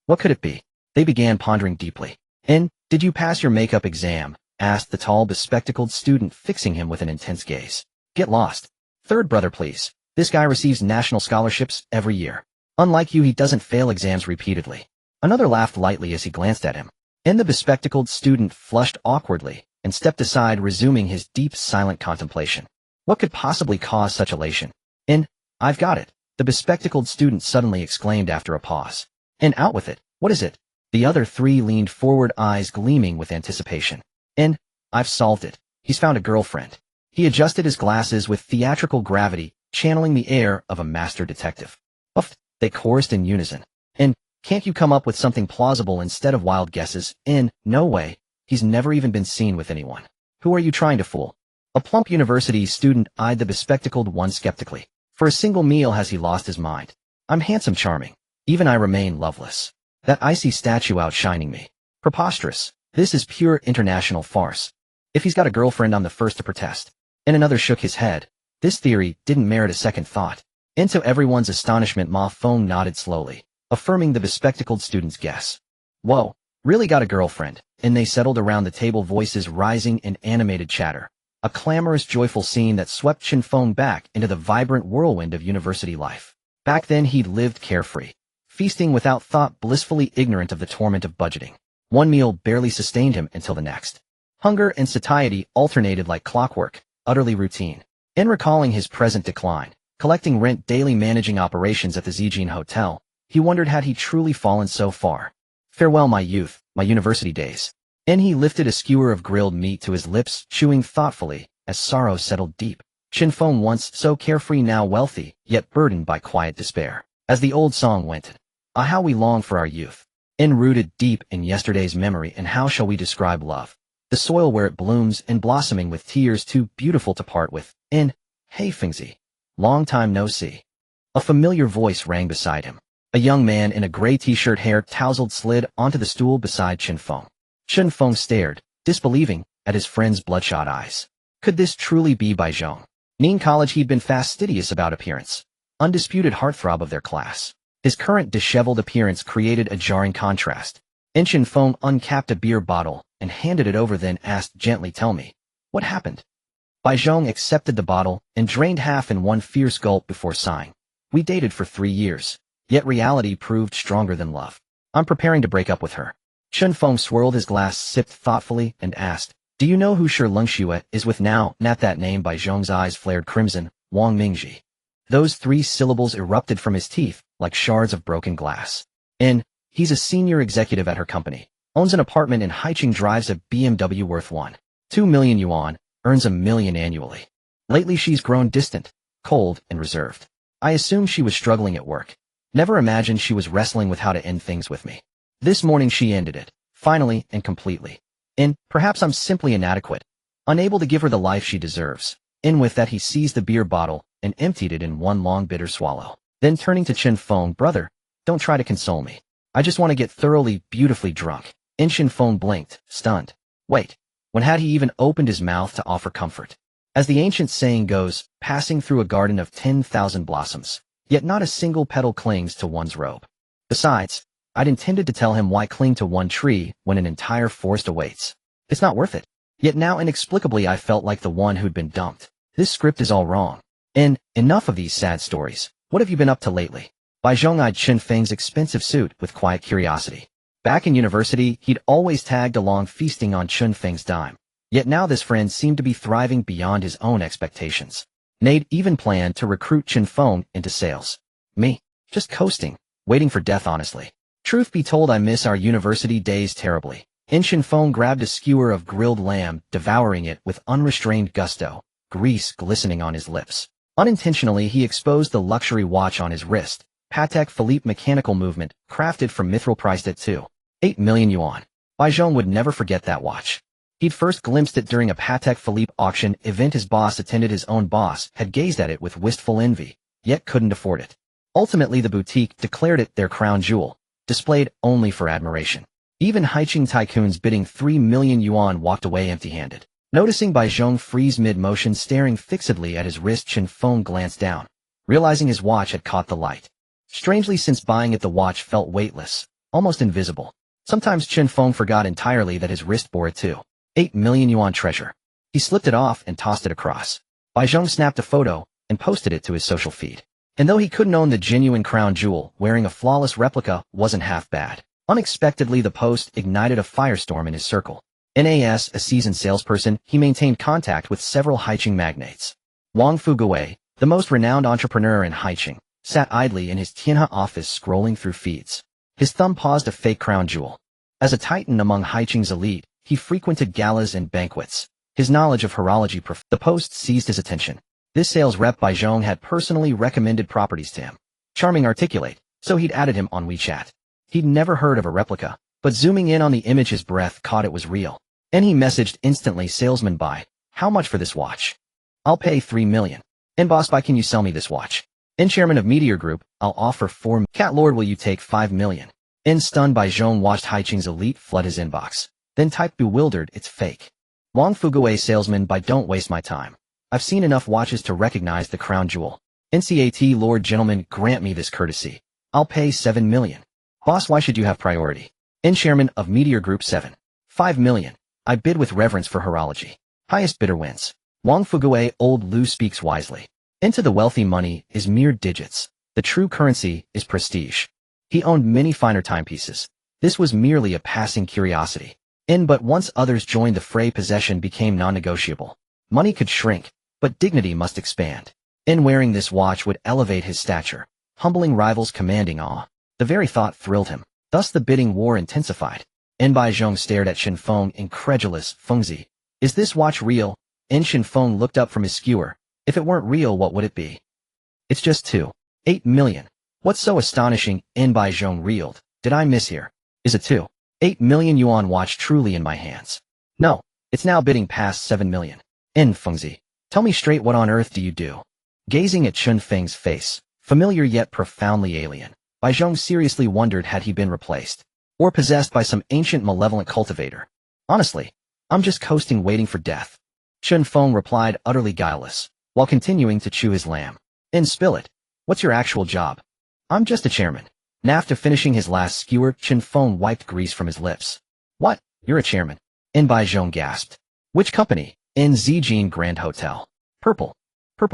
A: What could it be? They began pondering deeply. Did you pass your makeup exam? Asked the tall, bespectacled student, fixing him with an intense gaze. Get lost. Third brother, please. This guy receives national scholarships every year. Unlike you, he doesn't fail exams repeatedly. Another laughed lightly as he glanced at him. The bespectacled student flushed awkwardly and stepped aside, resuming his deep, silent contemplation. What could possibly cause such elation? I've got it. The bespectacled student suddenly exclaimed after a pause. Out with it. What is it? The other 3 leaned forward, eyes gleaming with anticipation. I've solved it. He's found a girlfriend. He adjusted his glasses with theatrical gravity, channeling the air of a master detective. Uff, they chorused in unison. Can't you come up with something plausible instead of wild guesses? No way. He's never even been seen with anyone. Who are you trying to fool? A plump university student eyed the bespectacled one skeptically. For a single meal has he lost his mind? I'm handsome, charming. Even I remain loveless. That icy statue outshining me. Preposterous. This is pure international farce. If he's got a girlfriend, I'm the first to protest. Another shook his head. This theory didn't merit a second thought. To everyone's astonishment, Ma Feng nodded slowly, affirming the bespectacled student's guess. Whoa, really got a girlfriend? And they settled around the table, voices rising in animated chatter. A clamorous, joyful scene that swept Chen Feng back into the vibrant whirlwind of university life. Back then he'd lived carefree, feasting without thought, blissfully ignorant of the torment of budgeting. One meal barely sustained him until the next. Hunger and satiety alternated like clockwork, utterly routine. Recalling his present decline, collecting rent daily, managing operations at the Zijin Hotel, he wondered, had he truly fallen so far? Farewell, my youth, my university days. He lifted a skewer of grilled meat to his lips, chewing thoughtfully, as sorrow settled deep. Chen Feng, once so carefree, now wealthy, yet burdened by quiet despair. As the old song went, ah, how we long for our youth. Rooted deep in yesterday's memory, and how shall we describe love? The soil where it blooms and blossoming with tears too beautiful to part with. Hey Fengzi. Long time no see. A familiar voice rang beside him. A young man in a gray t-shirt, hair tousled, slid onto the stool beside Chen Feng. Chen Feng stared, disbelieving, at his friend's bloodshot eyes. Could this truly be Bai Zhong? In college he'd been fastidious about appearance, undisputed heartthrob of their class. His current disheveled appearance created a jarring contrast. Chen Feng uncapped a beer bottle and handed it over, then asked gently, "Tell me, what happened?" Bai Zhong accepted the bottle and drained half in one fierce gulp before sighing. "We dated for 3 years, yet reality proved stronger than love. I'm preparing to break up with her." Chen Feng swirled his glass, sipped thoughtfully, and asked, "Do you know who Shi Lengxue is with now?" At that name, Bai Zhong's eyes flared crimson. "Wang Mingji." Those 3 syllables erupted from his teeth like shards of broken glass. He's a senior executive at her company, owns an apartment in Haicheng, drives a BMW worth 1.2 million yuan, earns $1 million annually. Lately she's grown distant, cold, and reserved. I assumed she was struggling at work. Never imagined she was wrestling with how to end things with me. This morning she ended it, finally and completely. Perhaps I'm simply inadequate, unable to give her the life she deserves. With that he seized the beer bottle and emptied it in one long bitter swallow. Then turning to Chen Feng, "Brother, don't try to console me. I just want to get thoroughly, beautifully drunk." Chen Feng blinked, stunned. Wait, when had he even opened his mouth to offer comfort? As the ancient saying goes, passing through a garden of 10,000 blossoms, yet not a single petal clings to one's robe. Besides, I'd intended to tell him why cling to one tree when an entire forest awaits. It's not worth it. Yet now inexplicably I felt like the one who'd been dumped. This script is all wrong. Enough of these sad stories. What have you been up to lately? Bai Zhong eyed Chen Feng's expensive suit with quiet curiosity. Back in university, he'd always tagged along, feasting on Chen Feng's dime. Yet now this friend seemed to be thriving beyond his own expectations. Nate even planned to recruit Chen Feng into sales. Me? Just coasting, waiting for death, honestly. Truth be told, I miss our university days terribly. Chen Feng grabbed a skewer of grilled lamb, devouring it with unrestrained gusto, grease glistening on his lips. Unintentionally, he exposed the luxury watch on his wrist. Patek Philippe mechanical movement, crafted from mithril, priced at 2.8 million yuan. Bai Zhong would never forget that watch. He'd first glimpsed it during a Patek Philippe auction event his boss attended. His own boss had gazed at it with wistful envy, yet couldn't afford it. Ultimately the boutique declared it their crown jewel, displayed only for admiration. Even Haicheng tycoons bidding 3 million yuan walked away empty-handed. Noticing Bai Zhong freeze mid-motion, staring fixedly at his wrist, Chen Feng glanced down, realizing his watch had caught the light. Strangely, since buying it, the watch felt weightless, almost invisible. Sometimes Chen Feng forgot entirely that his wrist bore a 2.8 million yuan treasure. He slipped it off and tossed it across. Bai Zhong snapped a photo and posted it to his social feed. And though he couldn't own the genuine crown jewel, wearing a flawless replica wasn't half bad. Unexpectedly, the post ignited a firestorm in his circle. As a seasoned salesperson, he maintained contact with several Haicheng magnates. Wang Fugui, the most renowned entrepreneur in Haicheng, sat idly in his Tianhe office scrolling through feeds. His thumb paused a fake crown jewel. As a titan among Haicheng's elite, he frequented galas and banquets. His knowledge of horology the post seized his attention. This sales rep Bai Zhong had personally recommended properties to him. Charming, articulate, so he'd added him on WeChat. He'd never heard of a replica, but zooming in on the image his breath caught, it was real. And he messaged instantly, "Salesman Bai, how much for this watch?" "I'll pay 3 million. Boss Bai, can you sell me this watch?" Chairman of Meteor Group, "I'll offer 4 million. Cat Lord, will you take 5 million? Stunned, Bai Zhong watched Haicheng's elite flood his inbox. Then typed, bewildered, "It's fake. Wang Fugui, salesman Bai, don't waste my time. I've seen enough watches to recognize the crown jewel. NCAT Lord, gentlemen, grant me this courtesy. I'll pay 7 million. Boss, why should you have priority?" Chairman of Meteor Group, 7.5 million. I bid with reverence for horology. Highest bidder wins. Wang Fugui, old Lu speaks wisely. Into the wealthy, money is mere digits. The true currency is prestige. He owned many finer timepieces. This was merely a passing curiosity. But once others joined the fray, possession became non-negotiable. Money could shrink, but dignity must expand. Wearing this watch would elevate his stature, humbling rivals, commanding awe. The very thought thrilled him. Thus the bidding war intensified. Bai Zhong stared at Chen Feng, incredulous. "Fengzi, is this watch real?" Chen Feng looked up from his skewer. "If it weren't real, what would it be?" "It's just 2.8 million. What's so astonishing?" Bai Zhong reeled. "Did I mishear? Is a 2.8 million yuan watch truly in my hands?" "No, it's now bidding past 7 million. Fengzi, tell me straight, what on earth do you do?" Gazing at Chen Feng's face, Familiar yet profoundly alien. Bai Zhong seriously wondered had he been replaced, or possessed by some ancient malevolent cultivator. Honestly, I'm just coasting waiting for death. Chen Feng replied utterly guileless, while continuing to chew his lamb. And spill it. What's your actual job? I'm just a chairman. After finishing his last skewer, Chen Feng wiped grease from his lips. What? You're a chairman? In Bai Zhong gasped. Which company? In Zijin Grand Hotel. Purple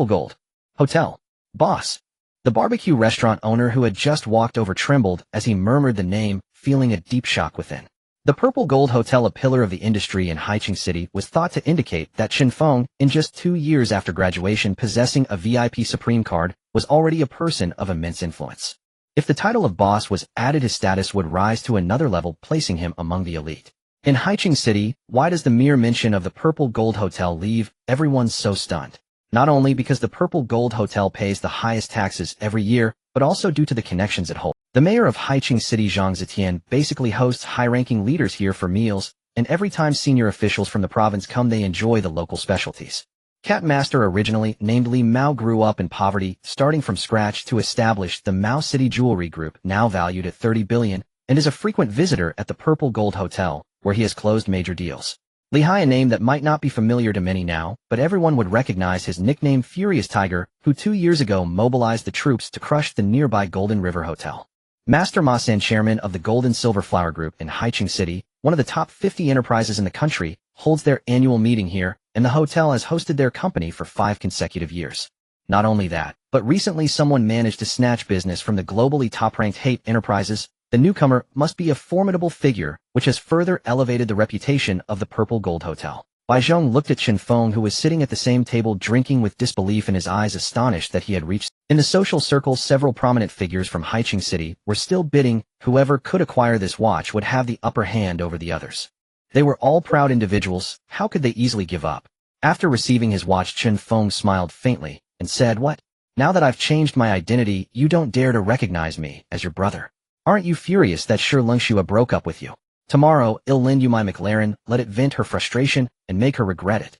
A: Gold Hotel. Boss. The barbecue restaurant owner who had just walked over trembled as he murmured the name, feeling a deep shock within. The Purple Gold Hotel, a pillar of the industry in Haicheng City, was thought to indicate that Chen Feng, in just 2 years after graduation possessing a VIP Supreme card, was already a person of immense influence. If the title of boss was added, his status would rise to another level, placing him among the elite. In Haicheng City, why does the mere mention of the Purple Gold Hotel leave everyone so stunned? Not only because the Purple Gold Hotel pays the highest taxes every year, but also due to the connections it holds. The mayor of Haicheng City, Zhang Zetian, basically hosts high-ranking leaders here for meals, and every time senior officials from the province come, they enjoy the local specialties. Cat Master, originally named Li Mao, grew up in poverty, starting from scratch to establish the Mao City Jewelry Group, now valued at 30 billion, and is a frequent visitor at the Purple Gold Hotel, where he has closed major deals. Li Hai, a name that might not be familiar to many now, but everyone would recognize his nickname Furious Tiger, who 2 years ago mobilized the troops to crush the nearby Golden River Hotel. Master Ma San, chairman of the Gold and Silver Flower Group in Haicheng City, one of the top 50 enterprises in the country, holds their annual meeting here, and the hotel has hosted their company for 5 consecutive years. Not only that, but recently someone managed to snatch business from the globally top-ranked Haight Enterprises. The newcomer must be a formidable figure, which has further elevated the reputation of the Purple Gold Hotel. Bai Zhong looked at Chen Feng, who was sitting at the same table drinking with disbelief in his eyes, astonished that he had reached. In the social circle, several prominent figures from Haicheng City were still bidding. Whoever could acquire this watch would have the upper hand over the others. They were all proud individuals. How could they easily give up? After receiving his watch, Chen Feng smiled faintly and said, "What? Now that I've changed my identity, you don't dare to recognize me as your brother. Aren't you furious that Shi Lengxua broke up with you? Tomorrow, I'll lend you my McLaren, let it vent her frustration, and make her regret it.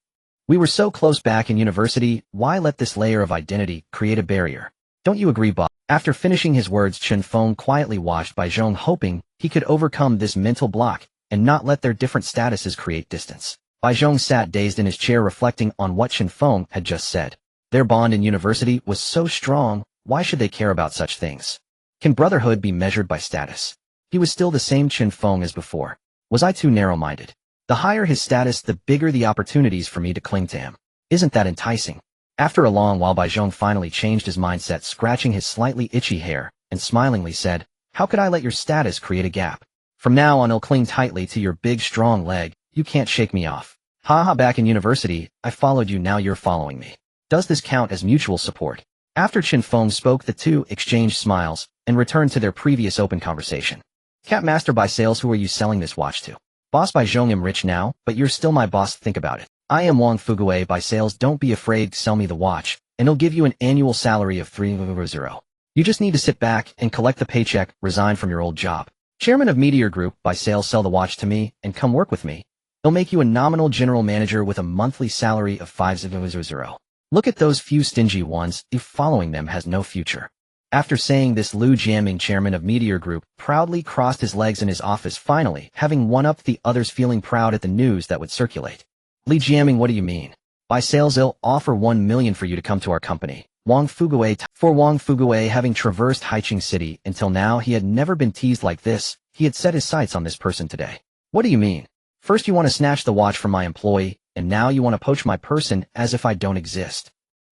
A: We were so close back in university, why let this layer of identity create a barrier? Don't you agree, Bob?" After finishing his words, Chen Feng quietly watched Bai Zhong, hoping he could overcome this mental block and not let their different statuses create distance. Bai Zhong sat dazed in his chair, reflecting on what Chen Feng had just said. Their bond in university was so strong, why should they care about such things? Can brotherhood be measured by status? He was still the same Chen Feng as before. Was I too narrow-minded? The higher his status, the bigger the opportunities for me to cling to him. Isn't that enticing? After a long while, Bai Zhong finally changed his mindset, scratching his slightly itchy hair, and smilingly said, "How could I let your status create a gap? From now on, I'll cling tightly to your big, strong leg. You can't shake me off. Haha, back in university, I followed you, now you're following me. Does this count as mutual support?" After Chen Feng spoke, the two exchanged smiles and returned to their previous open conversation. "Cat Master, by sales, who are you selling this watch to?" "Boss Bai Zhong, am rich now, but you're still my boss, think about it. I am Wang Fuguei by sales, don't be afraid, sell me the watch, and he'll give you an annual salary of 300. You just need to sit back and collect the paycheck, resign from your old job. Chairman of Meteor Group by sales, sell the watch to me, and come work with me. He'll make you a nominal general manager with a monthly salary of 500. Look at those few stingy ones, if following them has no future." After saying this, Lu Jiaming, chairman of Meteor Group, proudly crossed his legs in his office, finally having one-upped the others, feeling proud at the news that would circulate. "Li Jiaming, what do you mean? By sales, I'll offer 1 million for you to come to our company." Wang Fuguei, having traversed Haicheng City until now, he had never been teased like this. He had set his sights on this person today. "What do you mean? First you want to snatch the watch from my employee, and now you want to poach my person as if I don't exist.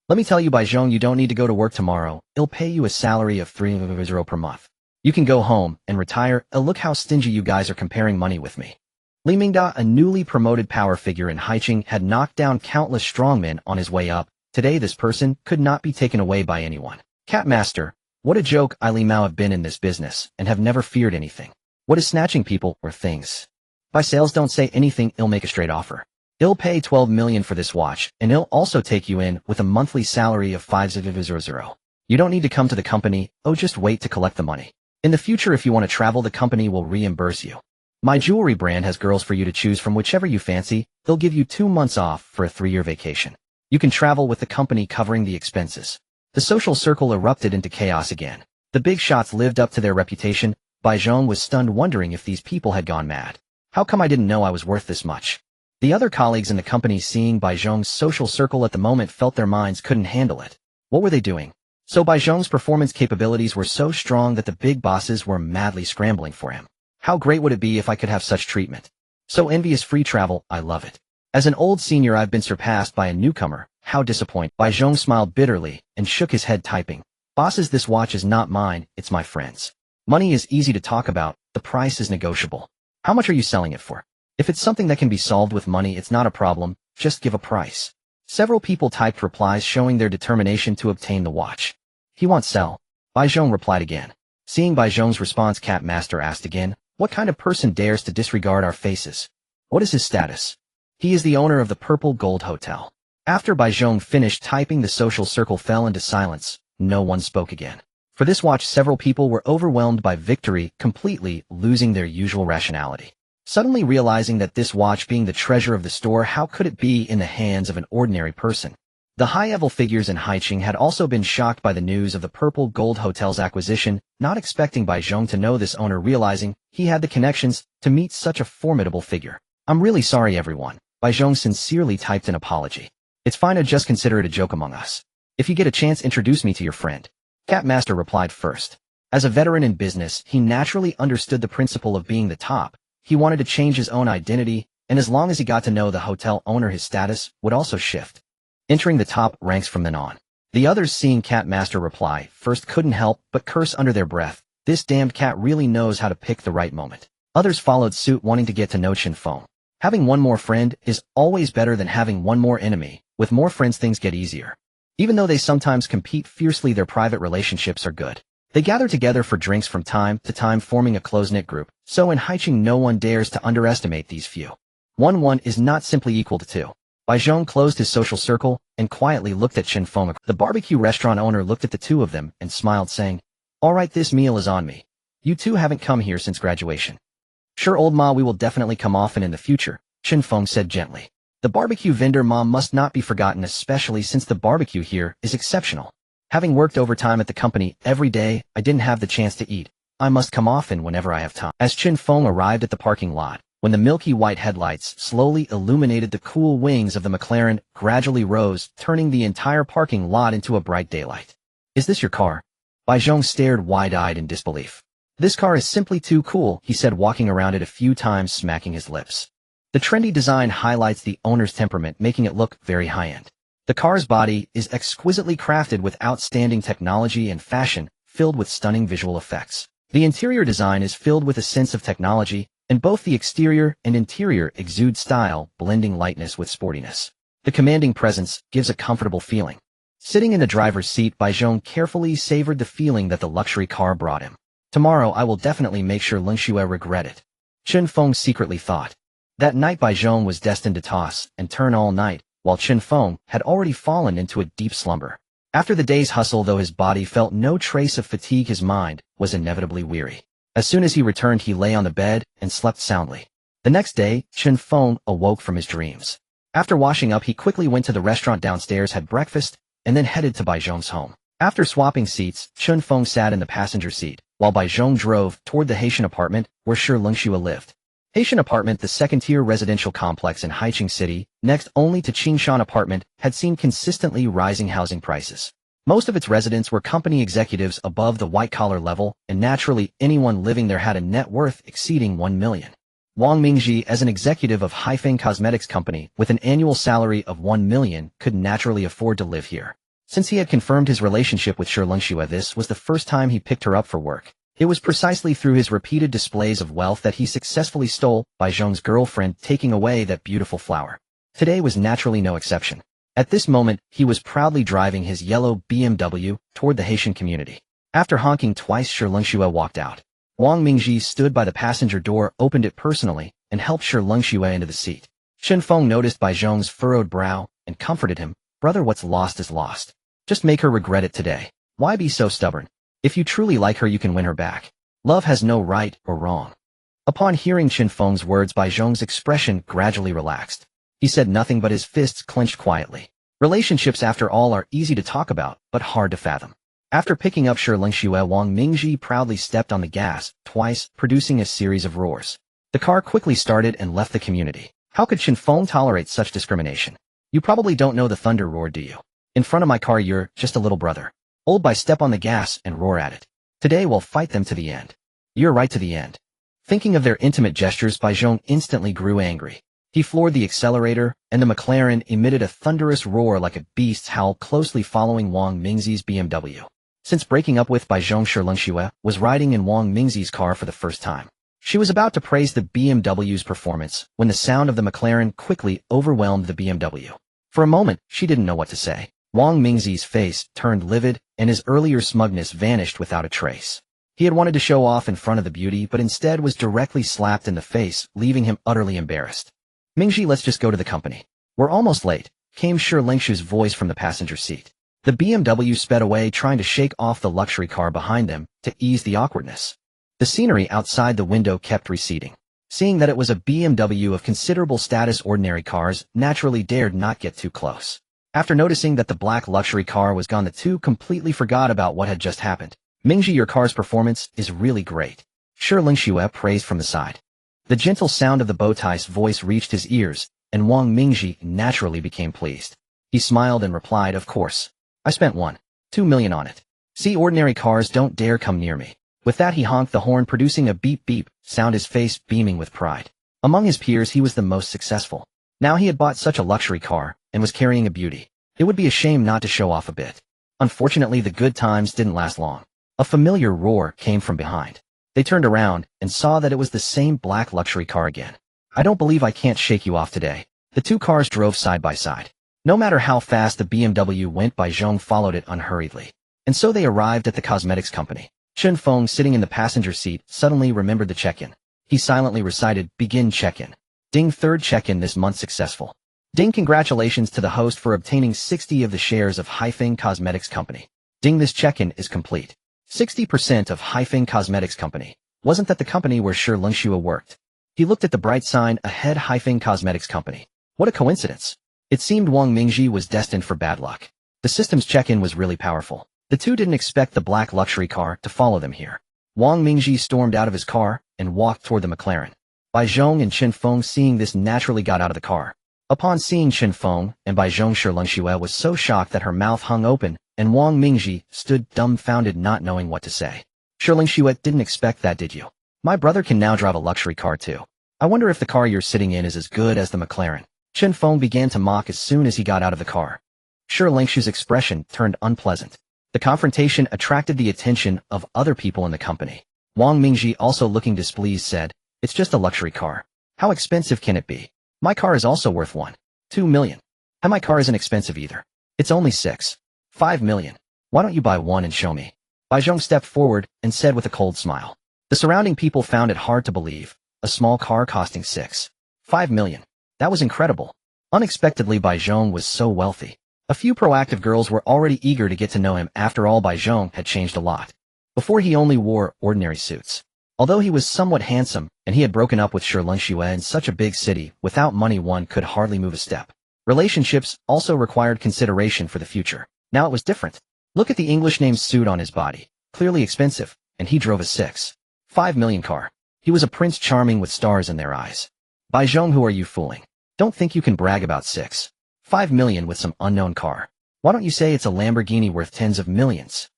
A: Let me tell you, Bai Zhong, you don't need to go to work tomorrow. I'll pay you a salary of 300 per month. You can go home and retire. Look how stingy you guys are comparing money with me." Li Mingda, a newly promoted power figure in Haicheng, had knocked down countless strongmen on his way up. Today this person could not be taken away by anyone. "Cat Master, what a joke. I, Li Mao, have been in this business and have never feared anything. What is snatching people or things? By sales, don't say anything, I'll make a straight offer. I'll pay 12 million for this watch, and I'll also take you in with a monthly salary of 500. You don't need to come to the company, just wait to collect the money. In the future, if you want to travel, the company will reimburse you. My jewelry brand has girls for you to choose from, whichever you fancy. They'll give you 2 months off for a 3-year vacation. You can travel with the company covering the expenses. The social circle erupted into chaos again. The big shots lived up to their reputation. Bai Zhong was stunned, wondering if these people had gone mad. How come I didn't know I was worth this much? The other colleagues in the company, seeing Bai Zhong's social circle at the moment, felt their minds couldn't handle it. What were they doing? So Bai Zhong's performance capabilities were so strong that the big bosses were madly scrambling for him. How great would it be if I could have such treatment? So envious. Free travel, I love it. As an old senior, I've been surpassed by a newcomer. How disappointing. Bai Zhong smiled bitterly and shook his head, typing. Bosses, this watch is not mine, it's my friend's. Money is easy to talk about, the price is negotiable. How much are you selling it for? If it's something that can be solved with money, it's not a problem, just give a price. Several people typed replies showing their determination to obtain the watch. He won't sell. Bai Zhong replied again. Seeing Bai Zhong's response, Cat Master asked again, what kind of person dares to disregard our faces? What is his status? He is the owner of the Purple Gold Hotel. After Bai Zhong finished typing, the social circle fell into silence. No one spoke again. For this watch, several people were overwhelmed by victory, completely losing their usual rationality. Suddenly realizing that this watch, being the treasure of the store, how could it be in the hands of an ordinary person? The high-level figures in Haicheng had also been shocked by the news of the Purple Gold Hotel's acquisition, not expecting Bai Zhong to know this owner, realizing he had the connections to meet such a formidable figure. I'm really sorry, everyone. Bai Zhong sincerely typed an apology. It's fine, to just consider it a joke among us. If you get a chance, introduce me to your friend. Cat Master replied first. As a veteran in business, he naturally understood the principle of being the top. He wanted to change his own identity, and as long as he got to know the hotel owner, his status would also shift, entering the top ranks from then on. The others, seeing Cat Master reply first, couldn't help but curse under their breath. This damned cat really knows how to pick the right moment. Others followed suit, wanting to get to know Chen Feng. Having one more friend is always better than having one more enemy. With more friends, things get easier. Even though they sometimes compete fiercely, their private relationships are good. They gather together for drinks from time to time, forming a close-knit group. So in Haicheng, no one dares to underestimate these few. 1 is not simply equal to 2. Bai Zhong closed his social circle and quietly looked at Chen Feng. The barbecue restaurant owner looked at the two of them and smiled, saying, all right, this meal is on me. You two haven't come here since graduation. Sure, old ma, we will definitely come often in the future, Chen Feng said gently. The barbecue vendor mom must not be forgotten, especially since the barbecue here is exceptional. Having worked overtime at the company every day, I didn't have the chance to eat. I must come often whenever I have time. As Chen Feng arrived at the parking lot, when the milky white headlights slowly illuminated the cool wings of the McLaren, gradually rose, turning the entire parking lot into a bright daylight. Is this your car? Bai Zhong stared wide-eyed in disbelief. This car is simply too cool, he said, walking around it a few times, smacking his lips. The trendy design highlights the owner's temperament, making it look very high-end. The car's body is exquisitely crafted with outstanding technology and fashion, filled with stunning visual effects. The interior design is filled with a sense of technology, and both the exterior and interior exude style, blending lightness with sportiness. The commanding presence gives a comfortable feeling. Sitting in the driver's seat, Bai Zhong carefully savored the feeling that the luxury car brought him. Tomorrow I will definitely make sure Leng Xue regret it, Chen Feng secretly thought. That night Bai Zhong was destined to toss and turn all night, while Chen Feng had already fallen into a deep slumber. After the day's hustle, though his body felt no trace of fatigue, his mind was inevitably weary. As soon as he returned, he lay on the bed and slept soundly. The next day, Chen Feng awoke from his dreams. After washing up, he quickly went to the restaurant downstairs, had breakfast, and then headed to Bai Zhong's home. After swapping seats, Chen Feng sat in the passenger seat, while Bai Zhong drove toward the Haicheng apartment where Leng Xue lived. Haicheng apartment, the second-tier residential complex in Haicheng City, next only to Qingshan apartment, had seen consistently rising housing prices. Most of its residents were company executives above the white-collar level, and naturally anyone living there had a net worth exceeding 1 million. Wang Mingji, as an executive of Haifeng Cosmetics Company with an annual salary of 1 million, could naturally afford to live here. Since he had confirmed his relationship with Leng Xue, this was the first time he picked her up for work. It was precisely through his repeated displays of wealth that he successfully stole Bai Zhong's girlfriend, taking away that beautiful flower. Today was naturally no exception. At this moment, he was proudly driving his yellow BMW toward the Haitian community. After honking twice, Leng Xue walked out. Wang Mingji stood by the passenger door, opened it personally, and helped Leng Xue into the seat. Chen Feng noticed Bai Zhong's furrowed brow and comforted him. Brother, what's lost is lost. Just make her regret it today. Why be so stubborn? If you truly like her, you can win her back. Love has no right or wrong. Upon hearing Chen Feng's words, Bai Zhong's expression gradually relaxed. He said nothing, but his fists clenched quietly. Relationships, after all, are easy to talk about, but hard to fathom. After picking up Shi Lingxue, Wang Mingji proudly stepped on the gas, twice, producing a series of roars. The car quickly started and left the community. How could Chen Feng tolerate such discrimination? You probably don't know the thunder roar, do you? In front of my car you're just a little brother. Old by, step on the gas and roar at it. Today we'll fight them to the end. You're right, to the end. Thinking of their intimate gestures, Baizhong instantly grew angry. He floored the accelerator, and the McLaren emitted a thunderous roar like a beast's howl, closely following Wang Mingzi's BMW. Since breaking up with Baizhong, Shi Lingxue was riding in Wang Mingzi's car for the first time. She was about to praise the BMW's performance when the sound of the McLaren quickly overwhelmed the BMW. For a moment, she didn't know what to say. Wang Mingzi's face turned livid, and his earlier smugness vanished without a trace. He had wanted to show off in front of the beauty, but instead was directly slapped in the face, leaving him utterly embarrassed. Mingji, let's just go to the company. We're almost late, came Shi Lingxue's voice from the passenger seat. The BMW sped away, trying to shake off the luxury car behind them to ease the awkwardness. The scenery outside the window kept receding. Seeing that it was a BMW of considerable status, ordinary cars naturally dared not get too close. After noticing that the black luxury car was gone, the two completely forgot about what had just happened. Mingji, your car's performance is really great, Shi Lingxue praised from the side. The gentle sound of the bowtie's voice reached his ears, and Wang Mingji naturally became pleased. He smiled and replied, of course. I spent 1.2 million on it. See, ordinary cars don't dare come near me. With that he honked the horn, producing a beep-beep sound, his face beaming with pride. Among his peers he was the most successful. Now he had bought such a luxury car, and was carrying a beauty. It would be a shame not to show off a bit. Unfortunately, the good times didn't last long. A familiar roar came from behind. They turned around, and saw that it was the same black luxury car again. I don't believe I can't shake you off today. The two cars drove side by side. No matter how fast the BMW went, Baizhong followed it unhurriedly. And so they arrived at the cosmetics company. Chen Feng, sitting in the passenger seat, suddenly remembered the check-in. He silently recited, begin check-in. Ding, third check-in this month successful. Ding, congratulations to the host for obtaining 60 of the shares of Haicheng Cosmetics Company. Ding, this check-in is complete. 60% of Haicheng Cosmetics Company. Wasn't that the company where Shi Lingxue worked? He looked at the bright sign ahead, Haicheng Cosmetics Company. What a coincidence. It seemed Wang Mingji was destined for bad luck. The system's check-in was really powerful. The two didn't expect the black luxury car to follow them here. Wang Mingji stormed out of his car and walked toward the McLaren. Baizhong and Chen Feng, seeing this, naturally got out of the car. Upon seeing Chen Feng and Baizhong, Shi Lingxue was so shocked that her mouth hung open, and Wang Mingji stood dumbfounded, not knowing what to say. Shi Lingxue, didn't expect that, did you? My brother can now drive a luxury car too. I wonder if the car you're sitting in is as good as the McLaren. Chen Feng began to mock as soon as he got out of the car. Shi Lingxue's expression turned unpleasant. The confrontation attracted the attention of other people in the company. Wang Mingji, also looking displeased, said, it's just a luxury car. How expensive can it be? My car is also worth 1.2 million. And my car isn't expensive either. It's only 6.5 million. Why don't you buy one and show me? Baizhong stepped forward and said with a cold smile. The surrounding people found it hard to believe. A small car costing 6.5 million. That was incredible. Unexpectedly, Baizhong was so wealthy. A few proactive girls were already eager to get to know him. After all, Baizhong had changed a lot. Before, he only wore ordinary suits. Although he was somewhat handsome, and he had broken up with Shi Lingxue in such a big city, without money one could hardly move a step. Relationships also required consideration for the future. Now it was different. Look at the English name suit on his body. Clearly expensive, and he drove a 6.5 million car. He was a prince charming with stars in their eyes. Baizhong, who are you fooling? Don't think you can brag about 6.5 million with some unknown car. Why don't you say it's a Lamborghini worth tens of millions?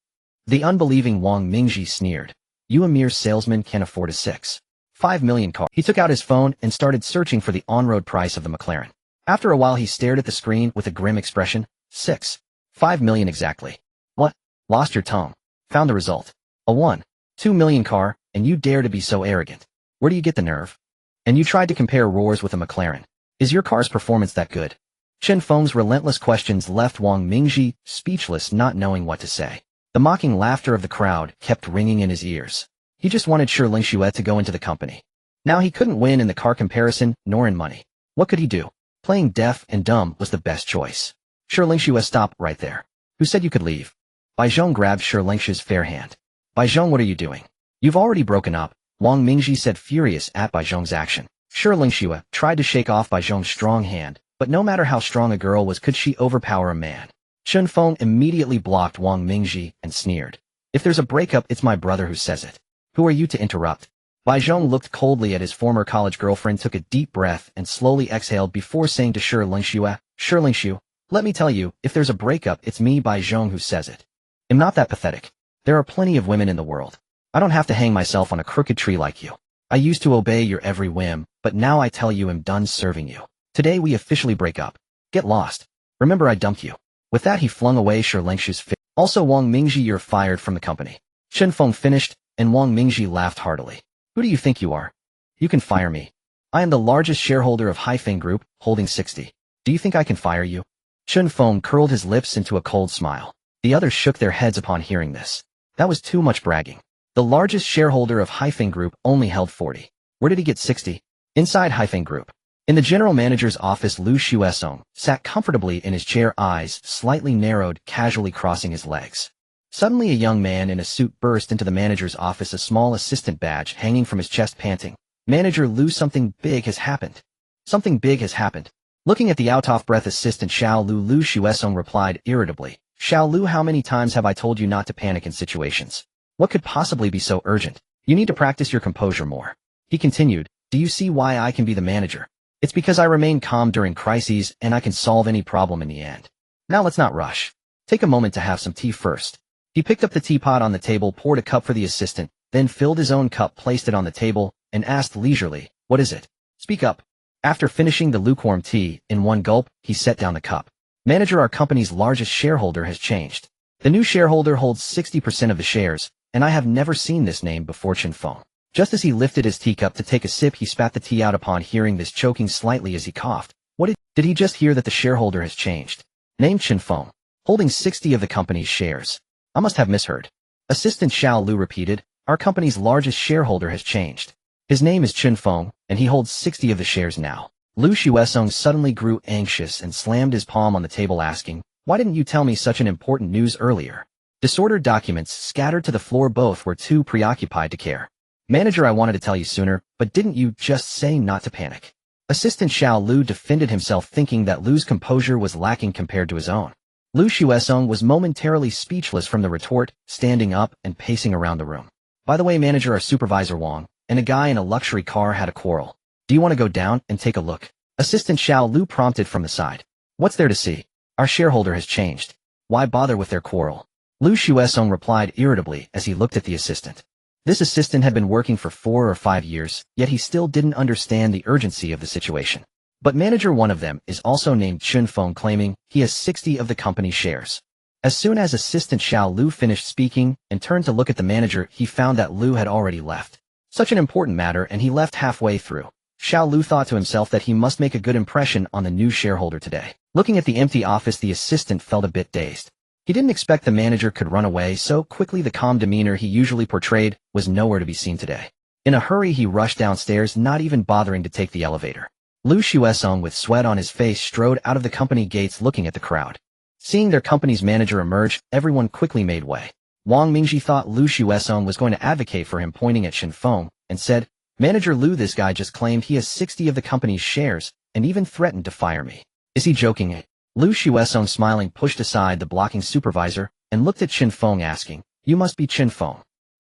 A: The unbelieving Wang Mingji sneered. You, a mere salesman, can't afford a 6.5 million car. He took out his phone and started searching for the on-road price of the McLaren. After a while he stared at the screen with a grim expression. 6.5 million exactly. What? Lost your tongue. Found the result. A 1.2 million car, and you dare to be so arrogant. Where do you get the nerve? And you tried to compare roars with a McLaren. Is your car's performance that good? Chen Feng's relentless questions left Wang Mingji speechless, not knowing what to say. The mocking laughter of the crowd kept ringing in his ears. He just wanted Shi Lingxue to go into the company. Now he couldn't win in the car comparison, nor in money. What could he do? Playing deaf and dumb was the best choice. Shi Lingxue, stop right there. Who said you could leave? Baizhong grabbed Shi Lingxue's fair hand. Baizhong, what are you doing? You've already broken up, Wang Mingji said, furious at Baizhong's action. Shi Lingxue tried to shake off Baizhong's strong hand, but But no matter how strong a girl was, could she overpower a man? Chen Feng immediately blocked Wang Mingji and sneered. If there's a breakup, it's my brother who says it. Who are you to interrupt? Bai Zhong looked coldly at his former college girlfriend, took a deep breath, and slowly exhaled before saying to Shi Lingxiu, let me tell you, if there's a breakup, it's me, Bai Zhong, who says it. I'm not that pathetic. There are plenty of women in the world. I don't have to hang myself on a crooked tree like you. I used to obey your every whim, but now I tell you I'm done serving you. Today we officially break up. Get lost. Remember I dumped you. With that he flung away Shi Lingxiu's fist. Also Wang Mingji, you're fired from the company. Chen Feng finished, and Wang Mingji laughed heartily. Who do you think you are? You can fire me. I am the largest shareholder of Haicheng Group, holding 60. Do you think I can fire you? Chen Feng curled his lips into a cold smile. The others shook their heads upon hearing this. That was too much bragging. The largest shareholder of Haicheng Group only held 40. Where did he get 60? Inside Haicheng Group. In the general manager's office, Lu Xuesong sat comfortably in his chair, eyes slightly narrowed, casually crossing his legs. Suddenly a young man in a suit burst into the manager's office, a small assistant badge hanging from his chest, panting. Manager Lu, something big has happened. Something big has happened. Looking at the out-of-breath assistant Xiao Lu, Lu Xuesong replied irritably. Xiao Lu, how many times have I told you not to panic in situations? What could possibly be so urgent? You need to practice your composure more. He continued, do you see why I can be the manager? It's because I remain calm during crises and I can solve any problem in the end. Now let's not rush. Take a moment to have some tea first. He picked up the teapot on the table, poured a cup for the assistant, then filled his own cup, placed it on the table, and asked leisurely, what is it? Speak up. After finishing the lukewarm tea, in one gulp, he set down the cup. Manager, our company's largest shareholder has changed. The new shareholder holds 60% of the shares, and I have never seen this name before. Chen Feng. Just as he lifted his teacup to take a sip, he spat the tea out upon hearing this, choking slightly as he coughed. What did he just hear that the shareholder has changed? Named Chen Feng, holding 60 of the company's shares. I must have misheard. Assistant Xiao Lu repeated, our company's largest shareholder has changed. His name is Chen Feng, and he holds 60 of the shares now. Lu Xuesong suddenly grew anxious and slammed his palm on the table, asking, why didn't you tell me such an important news earlier? Disordered documents scattered to the floor, both were too preoccupied to care. Manager, I wanted to tell you sooner, but didn't you just say not to panic? Assistant Xiao Lu defended himself, thinking that Lu's composure was lacking compared to his own. Lu Xuesong was momentarily speechless from the retort, standing up and pacing around the room. By the way, manager, our supervisor Wang and a guy in a luxury car had a quarrel. Do you want to go down and take a look? Assistant Xiao Lu prompted from the side. What's there to see? Our shareholder has changed. Why bother with their quarrel? Lu Xuesong replied irritably as he looked at the assistant. This assistant had been working for 4 or 5 years, yet he still didn't understand the urgency of the situation. But manager, one of them, is also named Chen Feng, claiming he has 60 of the company's shares. As soon as assistant Xiao Lu finished speaking and turned to look at the manager, he found that Lu had already left. Such an important matter, and he left halfway through. Xiao Lu thought to himself that he must make a good impression on the new shareholder today. Looking at the empty office, the assistant felt a bit dazed. He didn't expect the manager could run away so quickly. The calm demeanor he usually portrayed was nowhere to be seen today. In a hurry, he rushed downstairs, not even bothering to take the elevator. Lu Xuesong, with sweat on his face, strode out of the company gates, looking at the crowd. Seeing their company's manager emerge, everyone quickly made way. Wang Mingji thought Lu Xuesong was going to advocate for him, pointing at Chen Feng, and said, Manager Lu, this guy just claimed he has 60 of the company's shares, and even threatened to fire me. Is he joking? Lu Xuesong, smiling, pushed aside the blocking supervisor, and looked at Chen Feng, asking, you must be Chen Feng,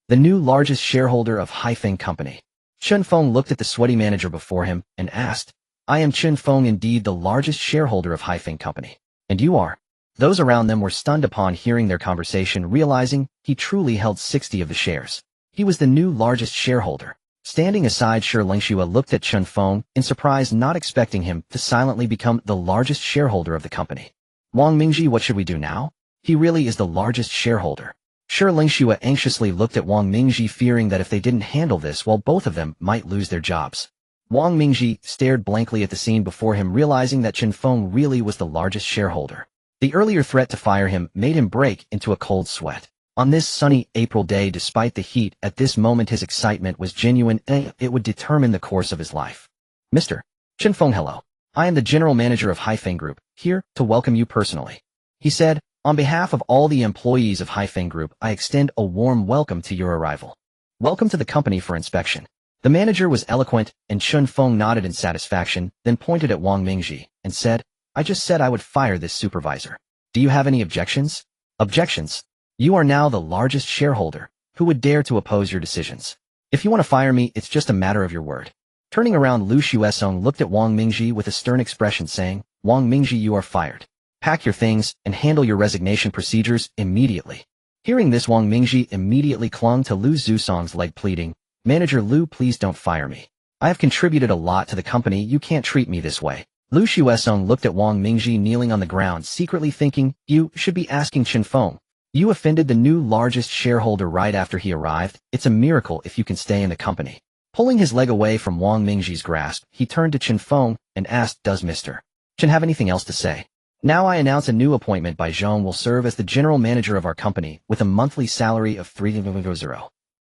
A: the new largest shareholder of Haicheng Company. Chen Feng looked at the sweaty manager before him, and asked, I am Chen Feng, indeed the largest shareholder of Haicheng Company. And you are? Those around them were stunned upon hearing their conversation, realizing he truly held 60 of the shares. He was the new largest shareholder. Standing aside, Shi Lingxiu looked at Chen Feng in surprise, not expecting him to silently become the largest shareholder of the company. Wang Mingji, what should we do now? He really is the largest shareholder. Shi Lingxiu anxiously looked at Wang Mingji, fearing that if they didn't handle this well, both of them might lose their jobs. Wang Mingji stared blankly at the scene before him, realizing that Chen Feng really was the largest shareholder. The earlier threat to fire him made him break into a cold sweat. On this sunny April day, despite the heat, at this moment his excitement was genuine, and it would determine the course of his life. Mr. Chen Feng, hello. I am the general manager of Haicheng Group, here to welcome you personally. He said, on behalf of all the employees of Haicheng Group, I extend a warm welcome to your arrival. Welcome to the company for inspection. The manager was eloquent, and Chen Feng nodded in satisfaction, then pointed at Wang Mingji and said, I just said I would fire this supervisor. Do you have any objections? Objections? You are now the largest shareholder. Who would dare to oppose your decisions? If you want to fire me, it's just a matter of your word. Turning around, Lu Xuesong looked at Wang Mingji with a stern expression saying, Wang Mingji, you are fired. Pack your things and handle your resignation procedures immediately. Hearing this, Wang Mingji immediately clung to Lu Zusong's leg, pleading, Manager Lu, please don't fire me. I have contributed a lot to the company, you can't treat me this way. Lu Xuesong looked at Wang Mingji kneeling on the ground, secretly thinking, you should be asking Chen Feng. You offended the new largest shareholder right after he arrived. It's a miracle if you can stay in the company. Pulling his leg away from Wang Mingji's grasp, he turned to Chen Feng and asked, does Mr. Chen have anything else to say? Now I announce a new appointment. Bai Zhong will serve as the general manager of our company with a monthly salary of 300.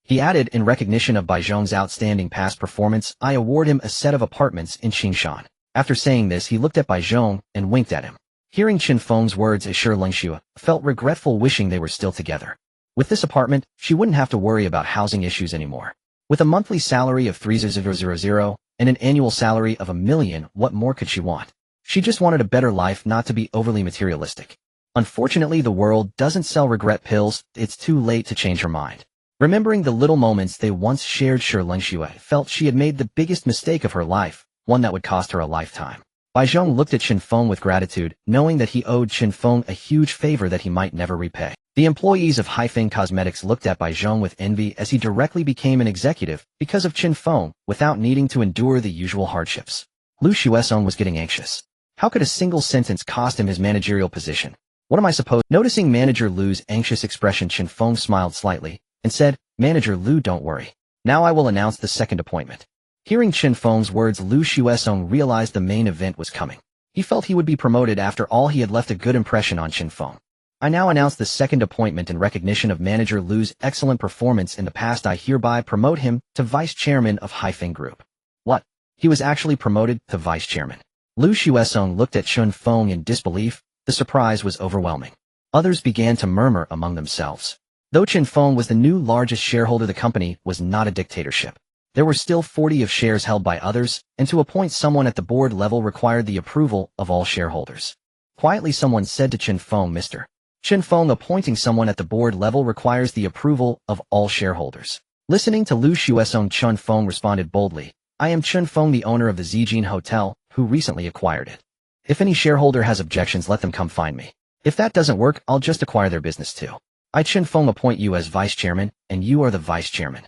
A: He added, in recognition of Bai Zhong's outstanding past performance, I award him a set of apartments in Qingshan. After saying this, he looked at Bai Zhong and winked at him. Hearing Chen Feng's words, Shi Lengxue felt regretful, wishing they were still together. With this apartment, she wouldn't have to worry about housing issues anymore. With a monthly salary of 300 and an annual salary of 1 million, what more could she want? She just wanted a better life, not to be overly materialistic. Unfortunately, the world doesn't sell regret pills. It's too late to change her mind. Remembering the little moments they once shared, Shi Lengxue felt she had made the biggest mistake of her life, one that would cost her a lifetime. Bai Zhong looked at Chen Feng with gratitude, knowing that he owed Chen Feng a huge favor that he might never repay. The employees of Haicheng Cosmetics looked at Bai Zhong with envy as he directly became an executive because of Chen Feng without needing to endure the usual hardships. Lu Xuesong was getting anxious. How could a single sentence cost him his managerial position? What am I supposed? Noticing Manager Lu's anxious expression, Chen Feng smiled slightly and said, Manager Lu, don't worry. Now I will announce the second appointment. Hearing Chen Feng's words, Lu Xuesong realized the main event was coming. He felt he would be promoted after all. He had left a good impression on Chen Feng. I now announce the second appointment in recognition of Manager Lu's excellent performance in the past. I hereby promote him to Vice Chairman of Haifeng Group. What? He was actually promoted to Vice Chairman. Lu Xuesong looked at Chen Feng in disbelief. The surprise was overwhelming. Others began to murmur among themselves. Though Chen Feng was the new largest shareholder, the company was not a dictatorship. There were still 40 of shares held by others, and to appoint someone at the board level required the approval of all shareholders. Quietly, someone said to Chen Feng, Mr. Chen Feng, appointing someone at the board level requires the approval of all shareholders. Listening to Lu Xuesong, Chen Feng responded boldly, I am Chen Feng, the owner of the Zijin Hotel, who recently acquired it. If any shareholder has objections, let them come find me. If that doesn't work, I'll just acquire their business too. I, Chen Feng, appoint you as vice chairman, and you are the vice chairman.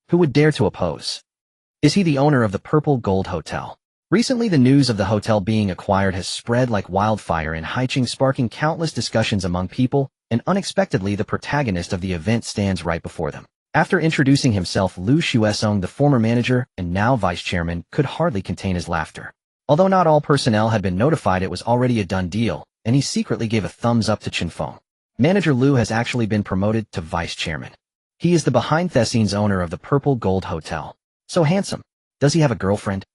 A: Who would dare to oppose? Is he the owner of the Purple Gold Hotel? Recently, the news of the hotel being acquired has spread like wildfire in Haicheng, sparking countless discussions among people, and unexpectedly the protagonist of the event stands right before them. After introducing himself, Lu Xuesong, the former manager and now vice chairman, could hardly contain his laughter. Although not all personnel had been notified, it was already a done deal, and he secretly gave a thumbs up to Chen Feng. Manager Lu has actually been promoted to vice chairman. He is the behind-the-scenes owner of the Purple Gold Hotel. So handsome. Does he have a girlfriend?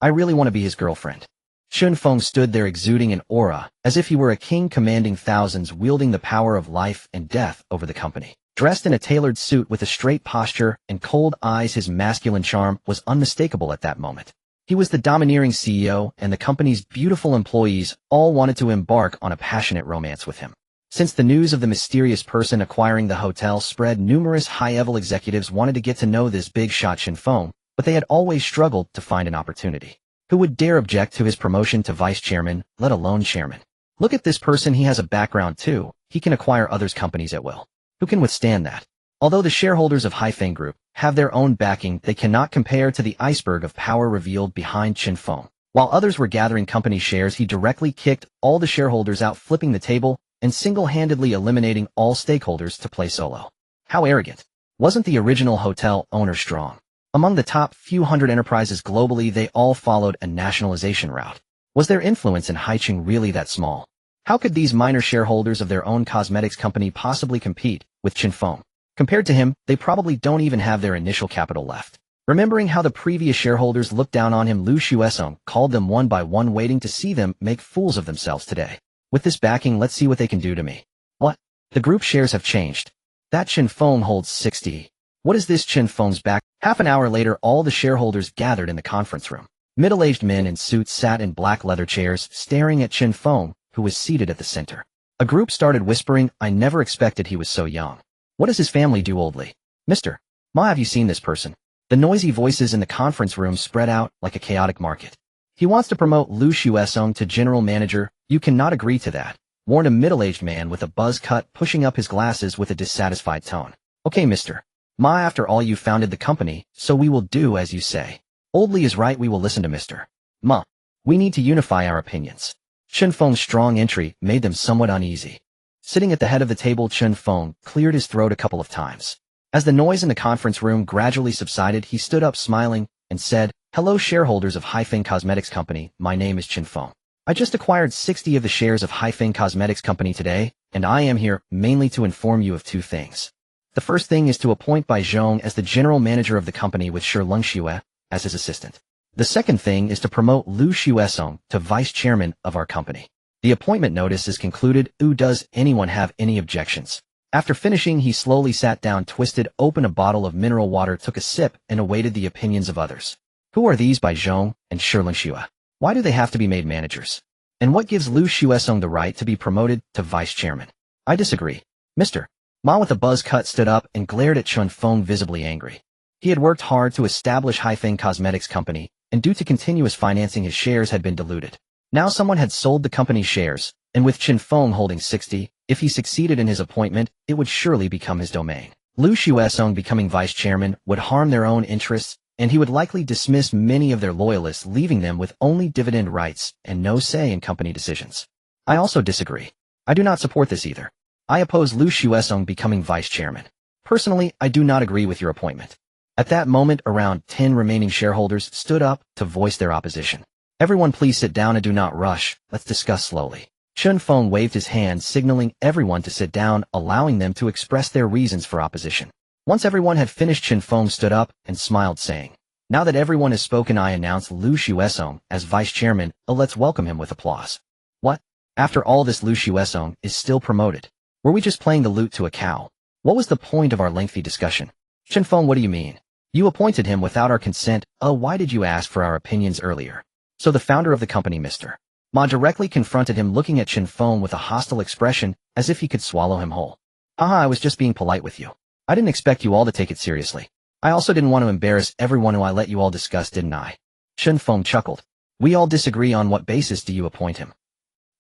A: I really want to be his girlfriend. Chen Feng stood there exuding an aura, as if he were a king commanding thousands, wielding the power of life and death over the company. Dressed in a tailored suit with a straight posture and cold eyes, his masculine charm was unmistakable at that moment. He was the domineering CEO, and the company's beautiful employees all wanted to embark on a passionate romance with him. Since the news of the mysterious person acquiring the hotel spread, numerous high-level executives wanted to get to know this big shot Chen Feng, but they had always struggled to find an opportunity. Who would dare object to his promotion to vice chairman, let alone chairman? Look at this person, he has a background too. He can acquire others' companies at will. Who can withstand that? Although the shareholders of Haifeng Group have their own backing, they cannot compare to the iceberg of power revealed behind Chen Feng. While others were gathering company shares, he directly kicked all the shareholders out, flipping the table and single-handedly eliminating all stakeholders to play solo. How arrogant. Wasn't the original hotel owner strong? Among the top few hundred enterprises globally, they all followed a nationalization route. Was their influence in Haicheng really that small? How could these minor shareholders of their own cosmetics company possibly compete with Chen Feng? Compared to him, they probably don't even have their initial capital left. Remembering how the previous shareholders looked down on him, Lu Xuesong called them one by one, waiting to see them make fools of themselves today. With this backing, let's see what they can do to me. What? The group shares have changed. That Chen Feng holds 60. What is this Chen Feng's back? Half an hour later, all the shareholders gathered in the conference room. Middle-aged men in suits sat in black leather chairs, staring at Chen Feng, who was seated at the center. A group started whispering, "I never expected he was so young. What does his family do oldly? Mister, Ma, have you seen this person?" The noisy voices in the conference room spread out like a chaotic market. "He wants to promote Lu Xuesong to general manager. You cannot agree to that," warned a middle-aged man with a buzz cut, pushing up his glasses with a dissatisfied tone. "Okay, Mister Ma, after all you founded the company, so we will do as you say. Oldly is right, we will listen to Mr. Ma. We need to unify our opinions." Chen Feng's strong entry made them somewhat uneasy. Sitting at the head of the table, Chen Feng cleared his throat a couple of times. As the noise in the conference room gradually subsided, he stood up smiling and said, "Hello shareholders of Haicheng Cosmetics Company, my name is Chen Feng. I just acquired 60 of the shares of Haicheng Cosmetics Company today, and I am here mainly to inform you of two things. The first thing is to appoint Bai Zhong as the general manager of the company with Shi Lengxue as his assistant. The second thing is to promote Lu Xuesong to vice chairman of our company. The appointment notice is concluded. Does anyone have any objections?" After finishing, he slowly sat down, twisted open a bottle of mineral water, took a sip, and awaited the opinions of others. "Who are these Bai Zhong and Shi Lengxue? Why do they have to be made managers? And what gives Lu Xuesong the right to be promoted to vice chairman? I disagree." Mr. Ma with a buzz cut stood up and glared at Chen Feng, visibly angry. He had worked hard to establish Haicheng Cosmetics Company, and due to continuous financing his shares had been diluted. Now someone had sold the company's shares, and with Chen Feng holding 60, if he succeeded in his appointment, it would surely become his domain. Lu Xuesong becoming vice chairman would harm their own interests, and he would likely dismiss many of their loyalists, leaving them with only dividend rights and no say in company decisions. I also disagree. I do not support this either. I oppose Lu Xuesong becoming vice chairman. Personally, I do not agree with your appointment. At that moment, around 10 remaining shareholders stood up to voice their opposition. "Everyone please sit down and do not rush. Let's discuss slowly." Chen Feng waved his hand, signaling everyone to sit down, allowing them to express their reasons for opposition. Once everyone had finished, Chen Feng stood up and smiled, saying, "Now that everyone has spoken, I announce Lu Xuesong as vice chairman. Let's welcome him with applause." What? After all this, Lu Xuesong is still promoted? Were we just playing the lute to a cow? What was the point of our lengthy discussion? Chen Feng, what do you mean? You appointed him without our consent. Why did you ask for our opinions earlier? So the founder of the company, Mr. Ma, directly confronted him, looking at Chen Feng with a hostile expression, as if he could swallow him whole. "Haha, I was just being polite with you. I didn't expect you all to take it seriously. I also didn't want to embarrass everyone who I let you all discuss, didn't I?" Chen Feng chuckled. "We all disagree. On what basis do you appoint him?"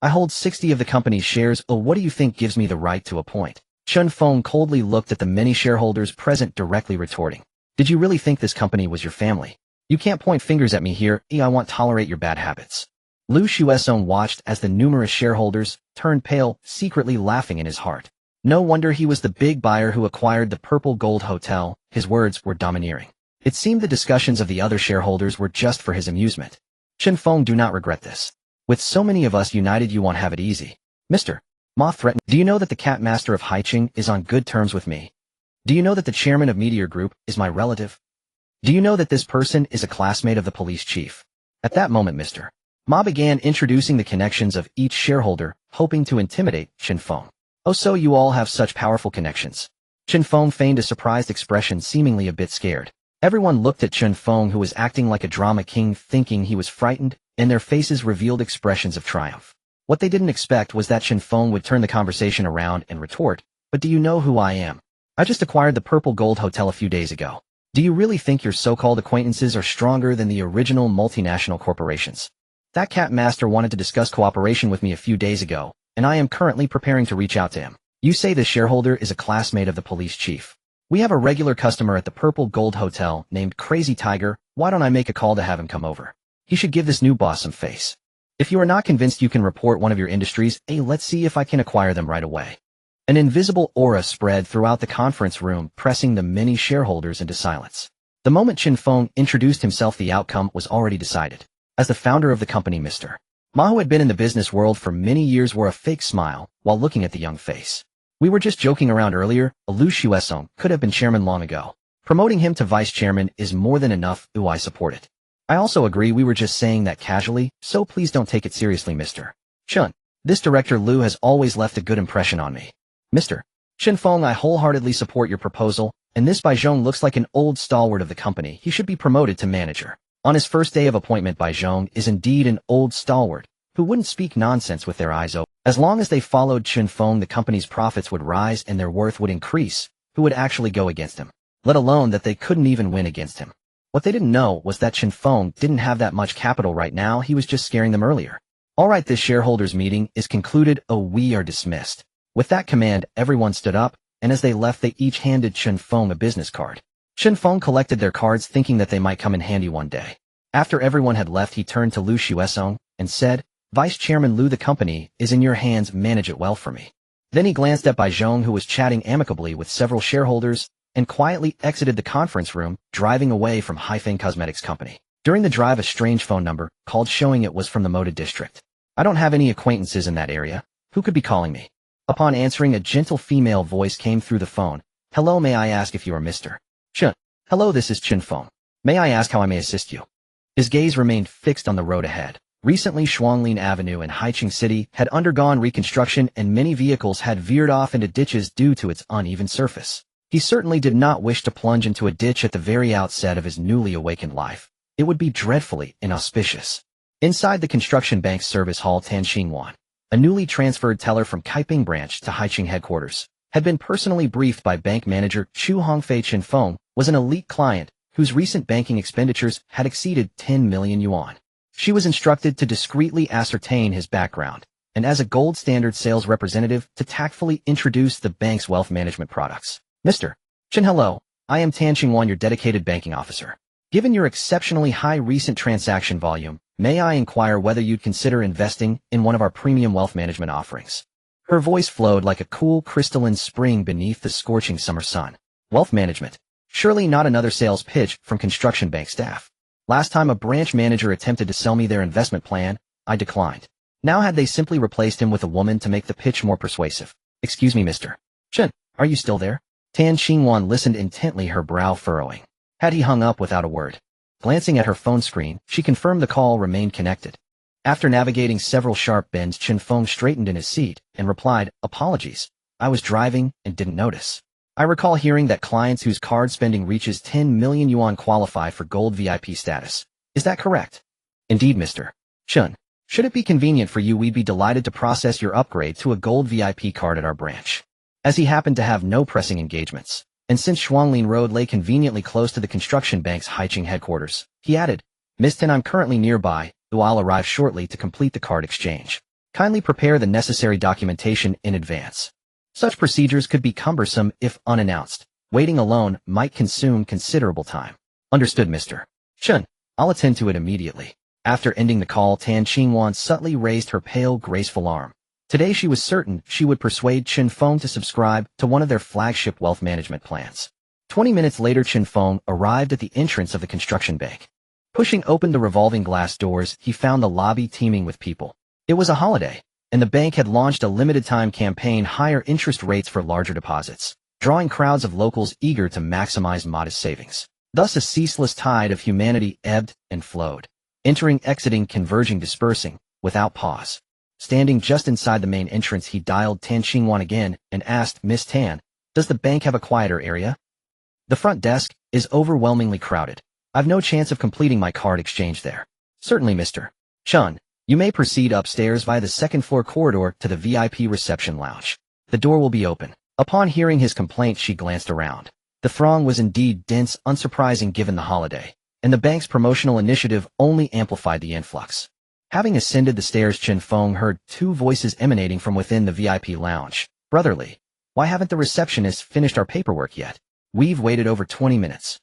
A: "I hold 60 of the company's shares. What do you think gives me the right to appoint?" Chen Feng coldly looked at the many shareholders present, directly retorting, "Did you really think this company was your family? You can't point fingers at me here. I won't tolerate your bad habits." Lu Xuesong watched as the numerous shareholders turned pale, secretly laughing in his heart. No wonder he was the big buyer who acquired the Purple Gold Hotel. His words were domineering. It seemed the discussions of the other shareholders were just for his amusement. Chen Feng, do not regret this. With so many of us united, you won't have it easy. Mr. Ma threatened. Do you know that the cat master of Haicheng is on good terms with me? Do you know that the chairman of Meteor Group is my relative? Do you know that this person is a classmate of the police chief? At that moment, Mr. Ma began introducing the connections of each shareholder, hoping to intimidate Chen Feng. "Oh, so you all have such powerful connections." Chen Feng feigned a surprised expression, seemingly a bit scared. Everyone looked at Chen Feng, who was acting like a drama king, thinking he was frightened, and their faces revealed expressions of triumph. What they didn't expect was that Chen Feng would turn the conversation around and retort, "But do you know who I am? I just acquired the Purple Gold Hotel a few days ago. Do you really think your so-called acquaintances are stronger than the original multinational corporations? That cat master wanted to discuss cooperation with me a few days ago, and I am currently preparing to reach out to him. You say this shareholder is a classmate of the police chief. We have a regular customer at the Purple Gold Hotel named Crazy Tiger. Why don't I make a call to have him come over? He should give this new boss some face. If you are not convinced, you can report one of your industries. Let's see if I can acquire them right away." An invisible aura spread throughout the conference room, pressing the many shareholders into silence. The moment Chen Feng introduced himself, the outcome was already decided. As the founder of the company, Mr. Ma, who had been in the business world for many years, wore a fake smile while looking at the young face. "We were just joking around earlier. Lu Xuesong could have been chairman long ago. Promoting him to vice chairman is more than enough. I support it." "I also agree. We were just saying that casually, so please don't take it seriously, Mr. Chen. This director Lu has always left a good impression on me." "Mr. Chen Feng, I wholeheartedly support your proposal, and this Bai Zhong looks like an old stalwart of the company. He should be promoted to manager." On his first day of appointment by Zhong is indeed an old stalwart, who wouldn't speak nonsense with their eyes open. As long as they followed Chen Feng, the company's profits would rise and their worth would increase. Who would actually go against him? Let alone that they couldn't even win against him. What they didn't know was that Chen Feng didn't have that much capital right now, he was just scaring them earlier. Alright, this shareholders meeting is concluded. Oh, we are dismissed. With that command, everyone stood up, and as they left they each handed Chen Feng a business card. Chen Feng collected their cards thinking that they might come in handy one day. After everyone had left, he turned to Lu Xuesong and said, Vice Chairman Lu, the company is in your hands, manage it well for me. Then he glanced at Bai Zhong, who was chatting amicably with several shareholders, and quietly exited the conference room, driving away from Haicheng Cosmetics Company. During the drive, a strange phone number called, showing it was from the Moda district. I don't have any acquaintances in that area. Who could be calling me? Upon answering, a gentle female voice came through the phone. Hello, may I ask if you are Mr. Chen? Hello, this is Chen Feng. May I ask how I may assist you? His gaze remained fixed on the road ahead. Recently, Shuanglin Avenue in Haicheng City had undergone reconstruction and many vehicles had veered off into ditches due to its uneven surface. He certainly did not wish to plunge into a ditch at the very outset of his newly awakened life. It would be dreadfully inauspicious. Inside the construction bank's service hall, Tan Xingwan, a newly transferred teller from Kaiping branch to Haicheng headquarters, had been personally briefed by bank manager Chu Hongfei. Chen Feng was an elite client whose recent banking expenditures had exceeded 10 million yuan. She was instructed to discreetly ascertain his background, and as a gold standard sales representative to tactfully introduce the bank's wealth management products. Mr. Chen, hello, I am Tan Xingwan, your dedicated banking officer. Given your exceptionally high recent transaction volume, may I inquire whether you'd consider investing in one of our premium wealth management offerings? Her voice flowed like a cool crystalline spring beneath the scorching summer sun. Wealth management? Surely not another sales pitch from construction bank staff. Last time a branch manager attempted to sell me their investment plan, I declined. Now had they simply replaced him with a woman to make the pitch more persuasive. Excuse me, Mr. Chen, are you still there? Tan Xingwan listened intently, her brow furrowing. Had he hung up without a word? Glancing at her phone screen, she confirmed the call remained connected. After navigating several sharp bends, Chen Feng straightened in his seat and replied, Apologies, I was driving and didn't notice. I recall hearing that clients whose card spending reaches 10 million yuan qualify for gold VIP status. Is that correct? Indeed, Mr. Chen. Should it be convenient for you, we'd be delighted to process your upgrade to a gold VIP card at our branch. As he happened to have no pressing engagements, and since Shuanglin Road lay conveniently close to the construction bank's Haicheng headquarters, he added, Miss Tan, I'm currently nearby, though I'll arrive shortly to complete the card exchange. Kindly prepare the necessary documentation in advance. Such procedures could be cumbersome if unannounced. Waiting alone might consume considerable time. Understood, Mr. Chen. I'll attend to it immediately. After ending the call, Tan Xingwan subtly raised her pale, graceful arm. Today she was certain she would persuade Chen Feng to subscribe to one of their flagship wealth management plans. 20 minutes later, Chen Feng arrived at the entrance of the construction bank. Pushing open the revolving glass doors, he found the lobby teeming with people. It was a holiday, and the bank had launched a limited-time campaign, higher interest rates for larger deposits, drawing crowds of locals eager to maximize modest savings. Thus a ceaseless tide of humanity ebbed and flowed, entering, exiting, converging, dispersing, without pause. Standing just inside the main entrance, he dialed Tan Xingwan again and asked, Miss Tan, does the bank have a quieter area? The front desk is overwhelmingly crowded. I've no chance of completing my card exchange there. Certainly, Mr. Chen. You may proceed upstairs via the second-floor corridor to the VIP reception lounge. The door will be open. Upon hearing his complaint, she glanced around. The throng was indeed dense, unsurprising given the holiday, and the bank's promotional initiative only amplified the influx. Having ascended the stairs, Chen Feng heard two voices emanating from within the VIP lounge. Brotherly, why haven't the receptionists finished our paperwork yet? We've waited over 20 minutes.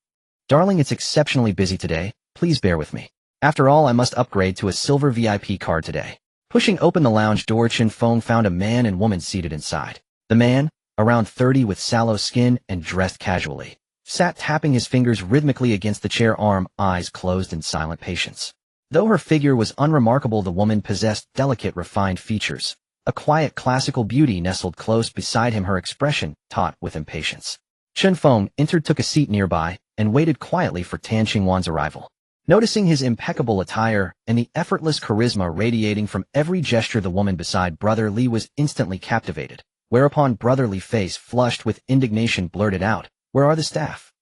A: Darling, it's exceptionally busy today. Please bear with me. After all, I must upgrade to a silver VIP card today. Pushing open the lounge door, Chen Feng found a man and woman seated inside. The man, around 30 with sallow skin and dressed casually, sat tapping his fingers rhythmically against the chair arm, eyes closed in silent patience. Though her figure was unremarkable, the woman possessed delicate, refined features. A quiet, classical beauty nestled close beside him, her expression taut with impatience. Chen Feng entered, took a seat nearby, and waited quietly for Tan Xingwan's arrival. Noticing his impeccable attire and the effortless charisma radiating from every gesture, the woman beside Brother Li was instantly captivated, whereupon Brother Li's face flushed with indignation, blurted out, Where are the staff?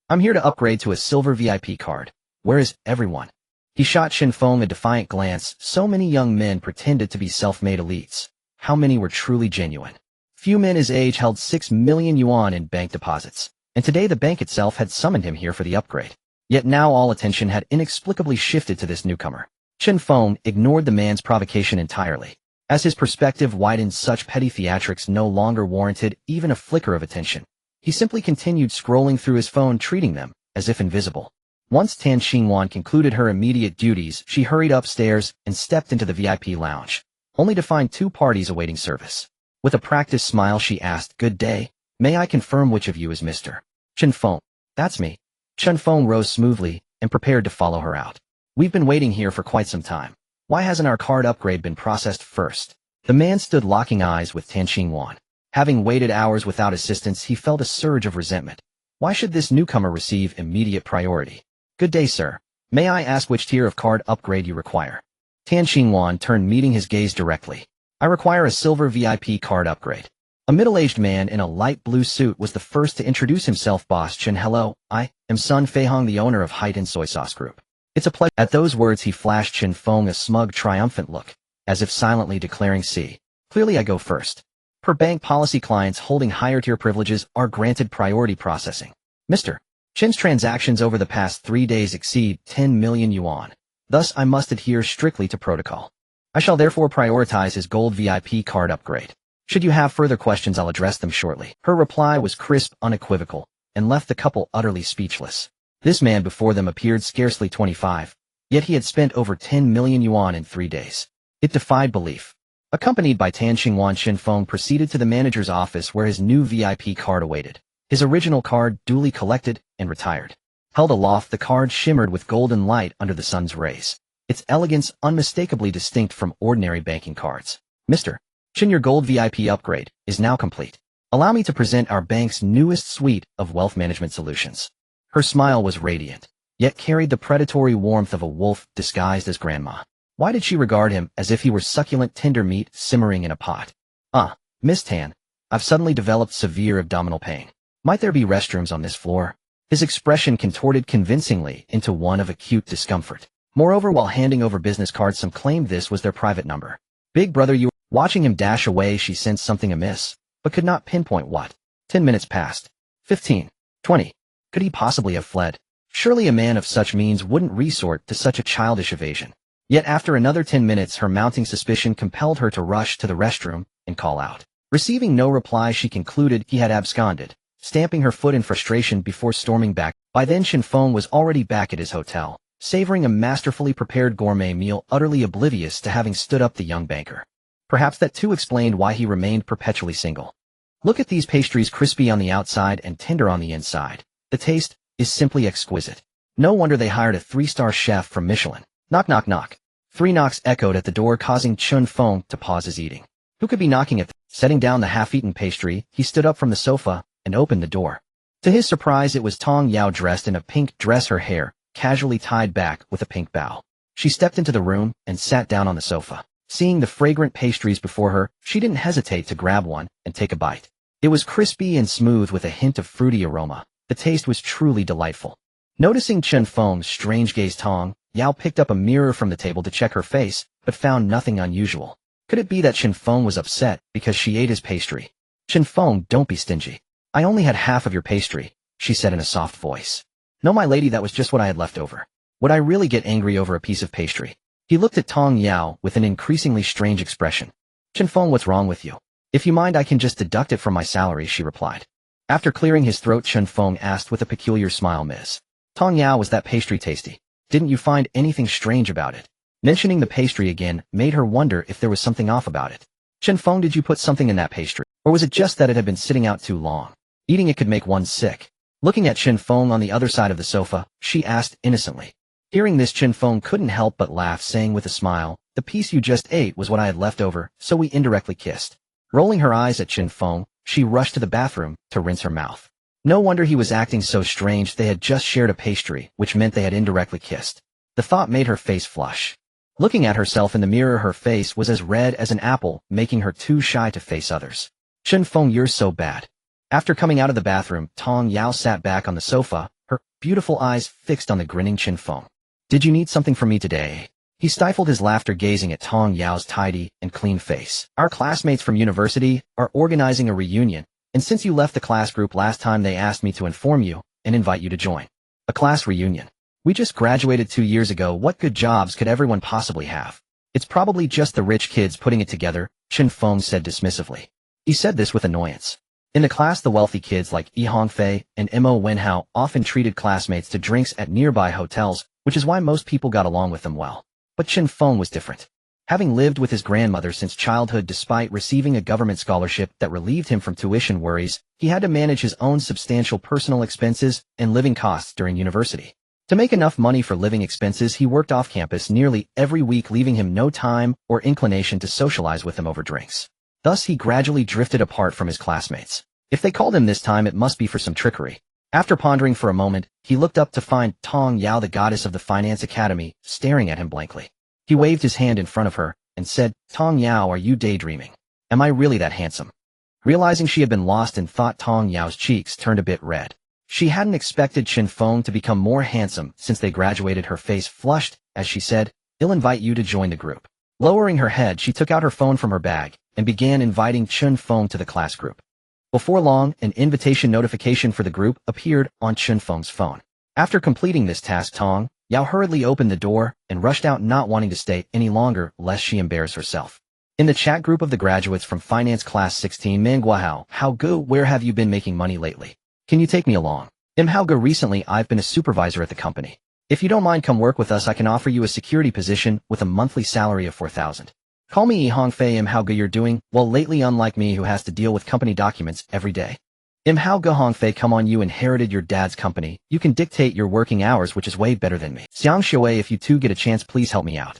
A: I'm here to upgrade to a silver VIP card. Where is everyone? He shot Chen Feng a defiant glance. So many young men pretended to be self-made elites. How many were truly genuine? Few men his age held 6 million yuan in bank deposits, and today the bank itself had summoned him here for the upgrade. Yet now all attention had inexplicably shifted to this newcomer. Chen Feng ignored the man's provocation entirely. As his perspective widened, such petty theatrics no longer warranted even a flicker of attention. He simply continued scrolling through his phone, treating them as if invisible. Once Tan Xingwan concluded her immediate duties, she hurried upstairs and stepped into the VIP lounge, only to find 2 parties awaiting service. With a practiced smile she asked, "Good day. May I confirm which of you is Mr. Chen Feng?" "That's me." Chen Feng rose smoothly and prepared to follow her out. "We've been waiting here for quite some time. Why hasn't our card upgrade been processed first?" The man stood locking eyes with Tan Xingwan. Having waited hours without assistance, he felt a surge of resentment. Why should this newcomer receive immediate priority? "Good day, sir. May I ask which tier of card upgrade you require?" Tan Xingwan turned, meeting his gaze directly. "I require a silver VIP card upgrade." A middle-aged man in a light blue suit was the first to introduce himself. "Boss Chen, hello. I am Sun Feihong, the owner of Haicheng Soy Sauce Group. It's a pleasure." At those words he flashed Chen Feng a smug, triumphant look, as if silently declaring, "See, clearly I go first." Per bank policy, clients holding higher-tier privileges are granted priority processing. Mr. Chen's transactions over the past 3 days exceed 10 million yuan. Thus, I must adhere strictly to protocol. I shall therefore prioritize his gold VIP card upgrade. Should you have further questions, I'll address them shortly. Her reply was crisp, unequivocal, and left the couple utterly speechless. This man before them appeared scarcely 25, yet he had spent over 10 million yuan in 3 days. It defied belief. Accompanied by Tan Xingwan, Chen Feng proceeded to the manager's office where his new VIP card awaited. His original card duly collected and retired. Held aloft, the card shimmered with golden light under the sun's rays, its elegance unmistakably distinct from ordinary banking cards. "Mr. Chen, your gold VIP upgrade is now complete. Allow me to present our bank's newest suite of wealth management solutions." Her smile was radiant, yet carried the predatory warmth of a wolf disguised as grandma. Why did she regard him as if he were succulent tender meat simmering in a pot? Miss Tan, I've suddenly developed severe abdominal pain. Might there be restrooms on this floor?" His expression contorted convincingly into one of acute discomfort. Moreover, while handing over business cards, some claimed this was their private number. "Big brother, you..." Watching him dash away, she sensed something amiss, but could not pinpoint what. 10 minutes passed. 15. 20. Could he possibly have fled? Surely a man of such means wouldn't resort to such a childish evasion. Yet after another 10 minutes, her mounting suspicion compelled her to rush to the restroom and call out. Receiving no reply, she concluded he had absconded, stamping her foot in frustration before storming back. By then Chen Feng was already back at his hotel, savoring a masterfully prepared gourmet meal, utterly oblivious to having stood up the young banker. Perhaps that too explained why he remained perpetually single. "Look at these pastries, crispy on the outside and tender on the inside. The taste is simply exquisite. No wonder they hired a 3-star chef from Michelin." Knock, knock, knock. 3 knocks echoed at the door, causing Chen Feng to pause his eating. Who could be knocking at Setting down the half-eaten pastry, he stood up from the sofa and opened the door. To his surprise, it was Tong Yao, dressed in a pink dress, her hair casually tied back with a pink bow. She stepped into the room and sat down on the sofa. Seeing the fragrant pastries before her, she didn't hesitate to grab one and take a bite. It was crispy and smooth with a hint of fruity aroma. The taste was truly delightful. Noticing Chen Feng's strange gaze, Tong Yao picked up a mirror from the table to check her face, but found nothing unusual. Could it be that Chen Feng was upset because she ate his pastry? "Chen Feng, don't be stingy. I only had half of your pastry," she said in a soft voice. "No, my lady, that was just what I had left over. Would I really get angry over a piece of pastry?" He looked at Tong Yao with an increasingly strange expression. "Chen Feng, what's wrong with you?" "If you mind, I can just deduct it from my salary," she replied. After clearing his throat, Chen Feng asked with a peculiar smile, "Miss Tong Yao, was that pastry tasty? Didn't you find anything strange about it?" Mentioning the pastry again made her wonder if there was something off about it. "Chen Feng, did you put something in that pastry? Or was it just that it had been sitting out too long? Eating it could make one sick." Looking at Chen Feng on the other side of the sofa, she asked innocently. Hearing this, Chen Feng couldn't help but laugh, saying with a smile, "The piece you just ate was what I had left over, so we indirectly kissed." Rolling her eyes at Chen Feng, she rushed to the bathroom to rinse her mouth. No wonder he was acting so strange. They had just shared a pastry, which meant they had indirectly kissed. The thought made her face flush. Looking at herself in the mirror, her face was as red as an apple, making her too shy to face others. "Chen Feng, you're so bad." After coming out of the bathroom, Tong Yao sat back on the sofa, her beautiful eyes fixed on the grinning Chen Feng. Did you need something from me today? He stifled his laughter gazing at Tong Yao's tidy and clean face. Our classmates from university are organizing a reunion, and since you left the class group last time they asked me to inform you and invite you to join. A class reunion. We just graduated 2 years ago. What good jobs could everyone possibly have? It's probably just the rich kids putting it together, Chen Feng said dismissively. He said this with annoyance. In the class, the wealthy kids like Haicheng and Mo Wenhao often treated classmates to drinks at nearby hotels, which is why most people got along with them well. But Chen Feng was different. Having lived with his grandmother since childhood despite receiving a government scholarship that relieved him from tuition worries, he had to manage his own substantial personal expenses and living costs during university. To make enough money for living expenses, he worked off campus nearly every week, leaving him no time or inclination to socialize with them over drinks. Thus, he gradually drifted apart from his classmates. If they called him this time, it must be for some trickery. After pondering for a moment, he looked up to find Tong Yao, the goddess of the Finance Academy, staring at him blankly. He waved his hand in front of her and said, "Tong Yao, are you daydreaming? Am I really that handsome?" Realizing she had been lost in thought, Tong Yao's cheeks turned a bit red. She hadn't expected Chen Feng to become more handsome since they graduated. Her face flushed as she said, "I'll invite you to join the group." Lowering her head, she took out her phone from her bag and began inviting Chen Feng to the class group. Before long, an invitation notification for the group appeared on Chen Feng's phone. After completing this task, Tong Yao hurriedly opened the door and rushed out, not wanting to stay any longer lest she embarrass herself. In the chat group of the graduates from Finance Class 16, Manguahao, how good, where have you been making money lately? Can you take me along? How good, recently I've been a supervisor at the company. If you don't mind, come work with us. I can offer you a security position with a monthly salary of 4,000. Call me Hongfei. How good you're doing? Well, lately, unlike me who has to deal with company documents every day. How good, Hongfei, come on, you inherited your dad's company. You can dictate your working hours, which is way better than me. Xiang Shui, if you two get a chance, please help me out.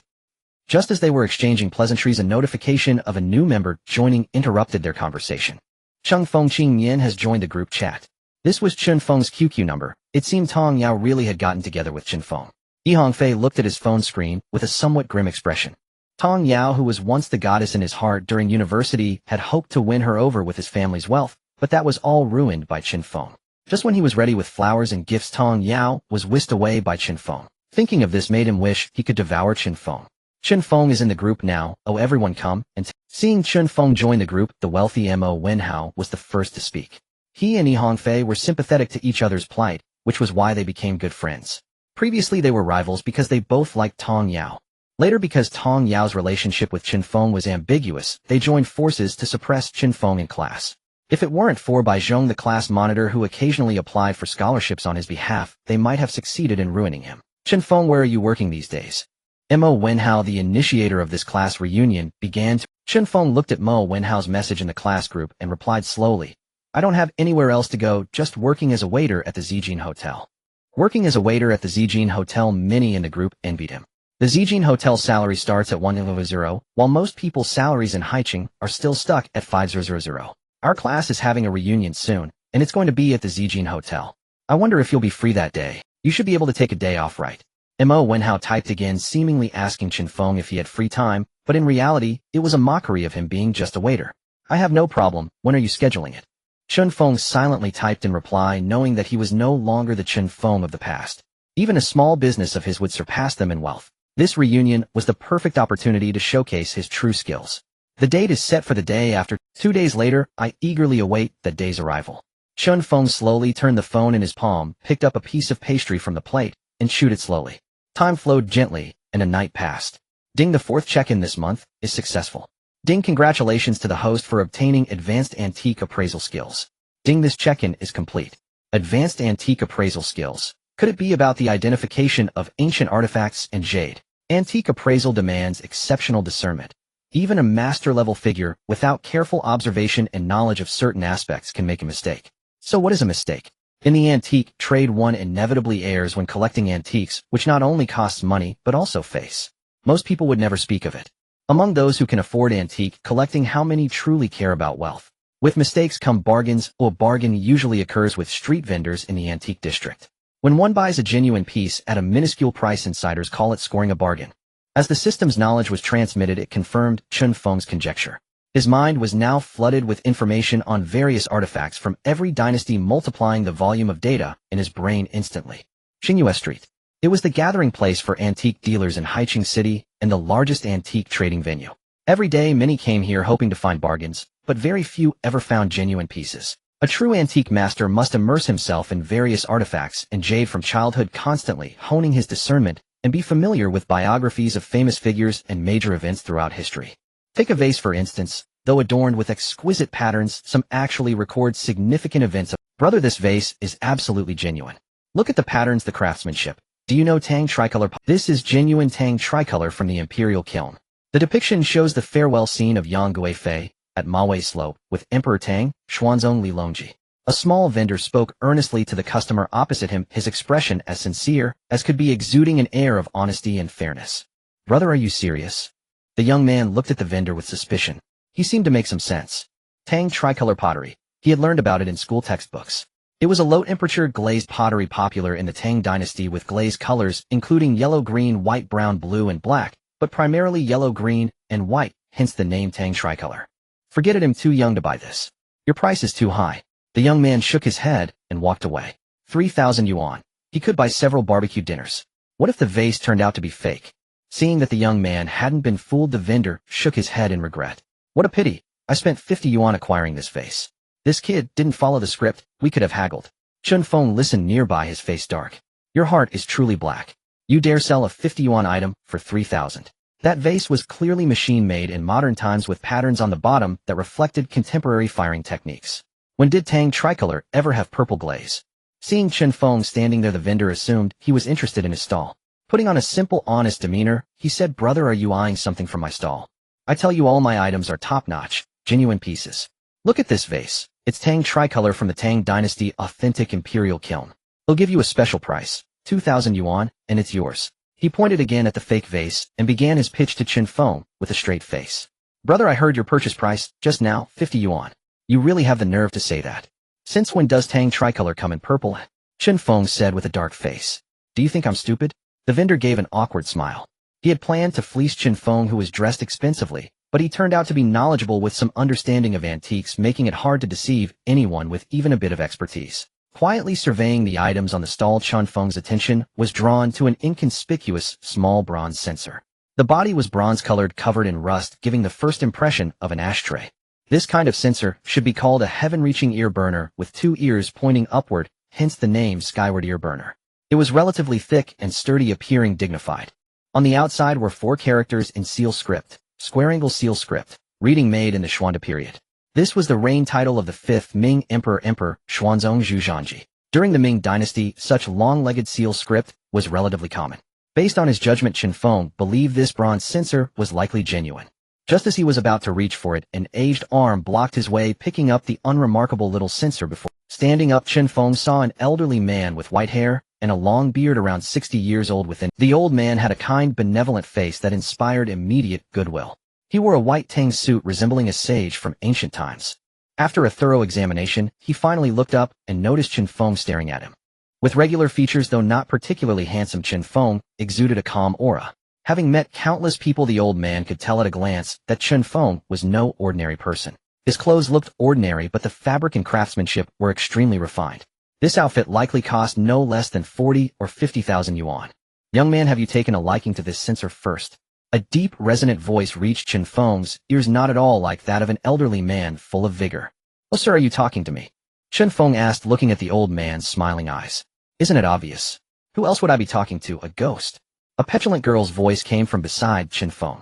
A: Just as they were exchanging pleasantries, a notification of a new member joining interrupted their conversation. Chen Feng Qingyan has joined the group chat. This was Chen Feng's QQ number. It seemed Tong Yao really had gotten together with Chen Feng. Yi Hongfei looked at his phone screen with a somewhat grim expression. Tong Yao, who was once the goddess in his heart during university, had hoped to win her over with his family's wealth, but that was all ruined by Chen Feng. Just when he was ready with flowers and gifts, Tong Yao was whisked away by Chen Feng. Thinking of this made him wish he could devour Chen Feng. Chen Feng is in the group now. Oh, everyone come and seeing Chen Feng join the group, the wealthy Mo Wenhao was the first to speak. He and Yi Hongfei were sympathetic to each other's plight, which was why they became good friends. Previously they were rivals because they both liked Tong Yao. Later, because Tong Yao's relationship with Chen Feng was ambiguous, they joined forces to suppress Chen Feng in class. If it weren't for Bai Zhong, the class monitor who occasionally applied for scholarships on his behalf, they might have succeeded in ruining him. Chen Feng, where are you working these days? Mo Wenhao, the initiator of this class reunion, began to. Chen Feng looked at Mo Wenhao's message in the class group and replied slowly, "I don't have anywhere else to go, just working as a waiter at the Zijin Hotel." Working as a waiter at the Zijin Hotel, many in the group envied him. The Zijin Hotel salary starts at 1,000, while most people's salaries in Haicheng are still stuck at 5,000. Our class is having a reunion soon, and it's going to be at the Zijin Hotel. I wonder if you'll be free that day. You should be able to take a day off, right? Mo Wenhao typed again, seemingly asking Chen Feng if he had free time, but in reality, it was a mockery of him being just a waiter. I have no problem. When are you scheduling it? Chen Feng silently typed in reply, knowing that he was no longer the Chen Feng of the past. Even a small business of his would surpass them in wealth. This reunion was the perfect opportunity to showcase his true skills. The date is set for the day after. 2 days later, I eagerly await that day's arrival. Chen Feng slowly turned the phone in his palm, picked up a piece of pastry from the plate, and chewed it slowly. Time flowed gently, and a night passed. Ding, the 4th check-in this month is successful. Ding, congratulations to the host for obtaining advanced antique appraisal skills. Ding, this check-in is complete. Advanced antique appraisal skills. Could it be about the identification of ancient artifacts and jade? Antique appraisal demands exceptional discernment. Even a master-level figure, without careful observation and knowledge of certain aspects, can make a mistake. So what is a mistake? In the antique trade, one inevitably errs when collecting antiques, which not only costs money, but also face. Most people would never speak of it. Among those who can afford antique collecting, how many truly care about wealth? With mistakes come bargains. A bargain usually occurs with street vendors in the antique district. When one buys a genuine piece at a minuscule price, insiders call it scoring a bargain. As the system's knowledge was transmitted, it confirmed Chen Feng's conjecture. His mind was now flooded with information on various artifacts from every dynasty, multiplying the volume of data in his brain instantly. Xingyue Street. It was the gathering place for antique dealers in Haicheng City and the largest antique trading venue. Every day many came here hoping to find bargains, but very few ever found genuine pieces. A true antique master must immerse himself in various artifacts and jade from childhood, constantly honing his discernment and be familiar with biographies of famous figures and major events throughout history. Take a vase for instance. Though adorned with exquisite patterns, some actually record significant events. Brother, this vase is absolutely genuine. Look at the patterns, the craftsmanship. Do you know Tang tricolor? This is genuine Tang tricolor from the Imperial Kiln. The depiction shows the farewell scene of Yang Guifei at Mawei Slope with Emperor Tang, Xuanzong Li Longji. A small vendor spoke earnestly to the customer opposite him, his expression as sincere as could be, exuding an air of honesty and fairness. Brother, are you serious? The young man looked at the vendor with suspicion. He seemed to make some sense. Tang tricolor pottery. He had learned about it in school textbooks. It was a low-temperature glazed pottery popular in the Tang dynasty with glazed colors including yellow, green, white, brown, blue, and black, but primarily yellow, green, and white, hence the name Tang tricolor. Forget it, I'm too young to buy this. Your price is too high. The young man shook his head and walked away. 3,000 yuan. He could buy several barbecue dinners. What if the vase turned out to be fake? Seeing that the young man hadn't been fooled, the vendor shook his head in regret. What a pity. I spent 50 yuan acquiring this vase. This kid didn't follow the script. We could have haggled. Chen Feng listened nearby, his face dark. Your heart is truly black. You dare sell a 50 yuan item for 3,000. That vase was clearly machine-made in modern times with patterns on the bottom that reflected contemporary firing techniques. When did Tang tricolor ever have purple glaze? Seeing Chen Feng standing there, the vendor assumed he was interested in his stall. Putting on a simple, honest demeanor, he said, Brother, are you eyeing something from my stall? I tell you, all my items are top-notch, genuine pieces. Look at this vase. It's Tang tricolor from the Tang dynasty, authentic Imperial Kiln. They'll give you a special price, 2,000 yuan, and it's yours. He pointed again at the fake vase and began his pitch to Chen Feng with a straight face. Brother, I heard your purchase price just now, 50 yuan. You really have the nerve to say that. Since when does Tang tricolor come in purple? Chen Feng said with a dark face. Do you think I'm stupid? The vendor gave an awkward smile. He had planned to fleece Chen Feng, who was dressed expensively, but he turned out to be knowledgeable with some understanding of antiques, making it hard to deceive anyone with even a bit of expertise. Quietly surveying the items on the stall, Chen Feng's attention was drawn to an inconspicuous, small bronze censer. The body was bronze-colored, covered in rust, giving the first impression of an ashtray. This kind of censer should be called a heaven-reaching ear burner with two ears pointing upward, hence the name skyward ear burner. It was relatively thick and sturdy, appearing dignified. On the outside were 4 characters in seal script, square-angle seal script, reading made in the Xuande period. This was the reign title of the 5th Ming Emperor Xuanzong Zhuzhanji. During the Ming dynasty, such long-legged seal script was relatively common. Based on his judgment, Chen Feng believed this bronze censer was likely genuine. Just as he was about to reach for it, an aged arm blocked his way, picking up the unremarkable little censer before. Standing up, Chen Feng saw an elderly man with white hair and a long beard, around 60 years old within. The old man had a kind, benevolent face that inspired immediate goodwill. He wore a white Tang suit resembling a sage from ancient times. After a thorough examination, he finally looked up and noticed Chen Feng staring at him. With regular features, though not particularly handsome, Chen Feng exuded a calm aura. Having met countless people, the old man could tell at a glance that Chen Feng was no ordinary person. His clothes looked ordinary, but the fabric and craftsmanship were extremely refined. This outfit likely cost no less than 40 or 50,000 yuan. Young man, have you taken a liking to this censer first? A deep, resonant voice reached Chen Feng's ears, not at all like that of an elderly man full of vigor. Oh, sir, are you talking to me? Chen Feng asked, looking at the old man's smiling eyes. Isn't it obvious? Who else would I be talking to? A ghost? A petulant girl's voice came from beside Chen Feng.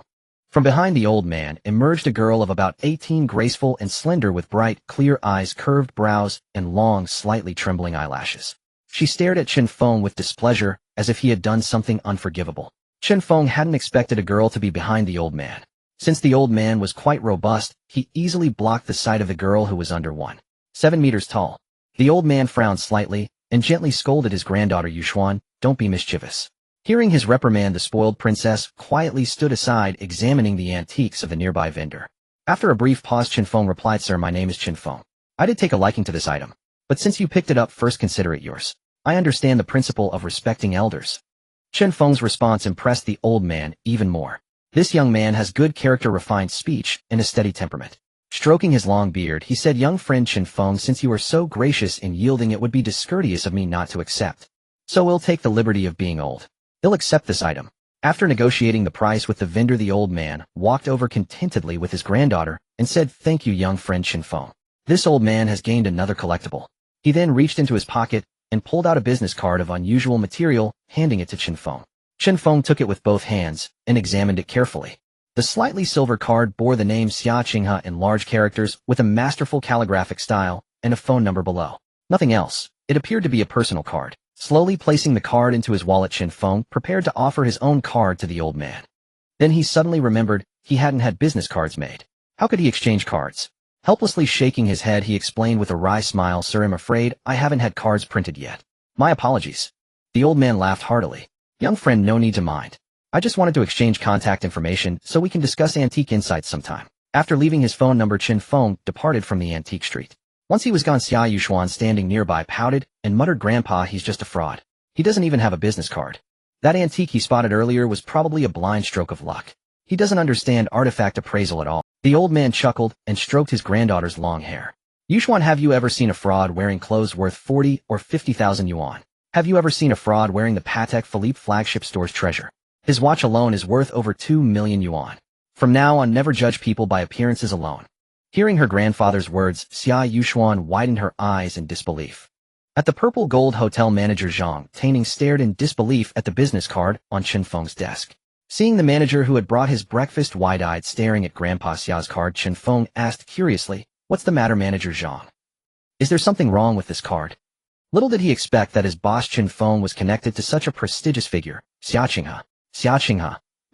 A: From behind the old man emerged a girl of about 18, graceful and slender, with bright, clear eyes, curved brows, and long, slightly trembling eyelashes. She stared at Chen Feng with displeasure, as if he had done something unforgivable. Chen Feng hadn't expected a girl to be behind the old man. Since the old man was quite robust, he easily blocked the sight of the girl, who was under 1.7 meters tall. The old man frowned slightly and gently scolded his granddaughter, Yuxuan, don't be mischievous. Hearing his reprimand, the spoiled princess quietly stood aside, examining the antiques of the nearby vendor. After a brief pause, Chen Feng replied, Sir, my name is Chen Feng. I did take a liking to this item, but since you picked it up first, consider it yours. I understand the principle of respecting elders. Chen Feng's response impressed the old man even more. This young man has good character, refined speech, and a steady temperament. Stroking his long beard, he said, Young friend Chen Feng, since you are so gracious in yielding, it would be discourteous of me not to accept. So we'll take the liberty of being old. He'll accept this item. After negotiating the price with the vendor, the old man walked over contentedly with his granddaughter and said, "Thank you, young friend Chen Feng. This old man has gained another collectible." He then reached into his pocket and pulled out a business card of unusual material, handing it to Chen Feng. Chen Feng took it with both hands and examined it carefully. The slightly silver card bore the name Haicheng in large characters with a masterful calligraphic style and a phone number below. Nothing else. It appeared to be a personal card. Slowly placing the card into his wallet, Chen Feng prepared to offer his own card to the old man. Then he suddenly remembered he hadn't had business cards made. How could he exchange cards? Helplessly shaking his head, he explained with a wry smile, "Sir, I'm afraid I haven't had cards printed yet. My apologies." The old man laughed heartily. "Young friend, no need to mind. I just wanted to exchange contact information so we can discuss antique insights sometime." After leaving his phone number, Chen Feng departed from the antique street. Once he was gone, Xia Yuxuan, standing nearby, pouted and muttered, "Grandpa, he's just a fraud. He doesn't even have a business card. That antique he spotted earlier was probably a blind stroke of luck. He doesn't understand artifact appraisal at all." The old man chuckled and stroked his granddaughter's long hair. "Yuxuan, have you ever seen a fraud wearing clothes worth 40 or 50,000 yuan? Have you ever seen a fraud wearing the Patek Philippe flagship store's treasure? His watch alone is worth over 2 million yuan. From now on, never judge people by appearances alone." Hearing her grandfather's words, Xia Yuxuan widened her eyes in disbelief. At the Purple Gold Hotel, manager Zhang Taining stared in disbelief at the business card on Chen Feng's desk. Seeing the manager who had brought his breakfast wide-eyed staring at Grandpa Xia's card, Chen Feng asked curiously, "What's the matter, Manager Zhang? Is there something wrong with this card?" Little did he expect that his boss Chen Feng was connected to such a prestigious figure, Xiacheng.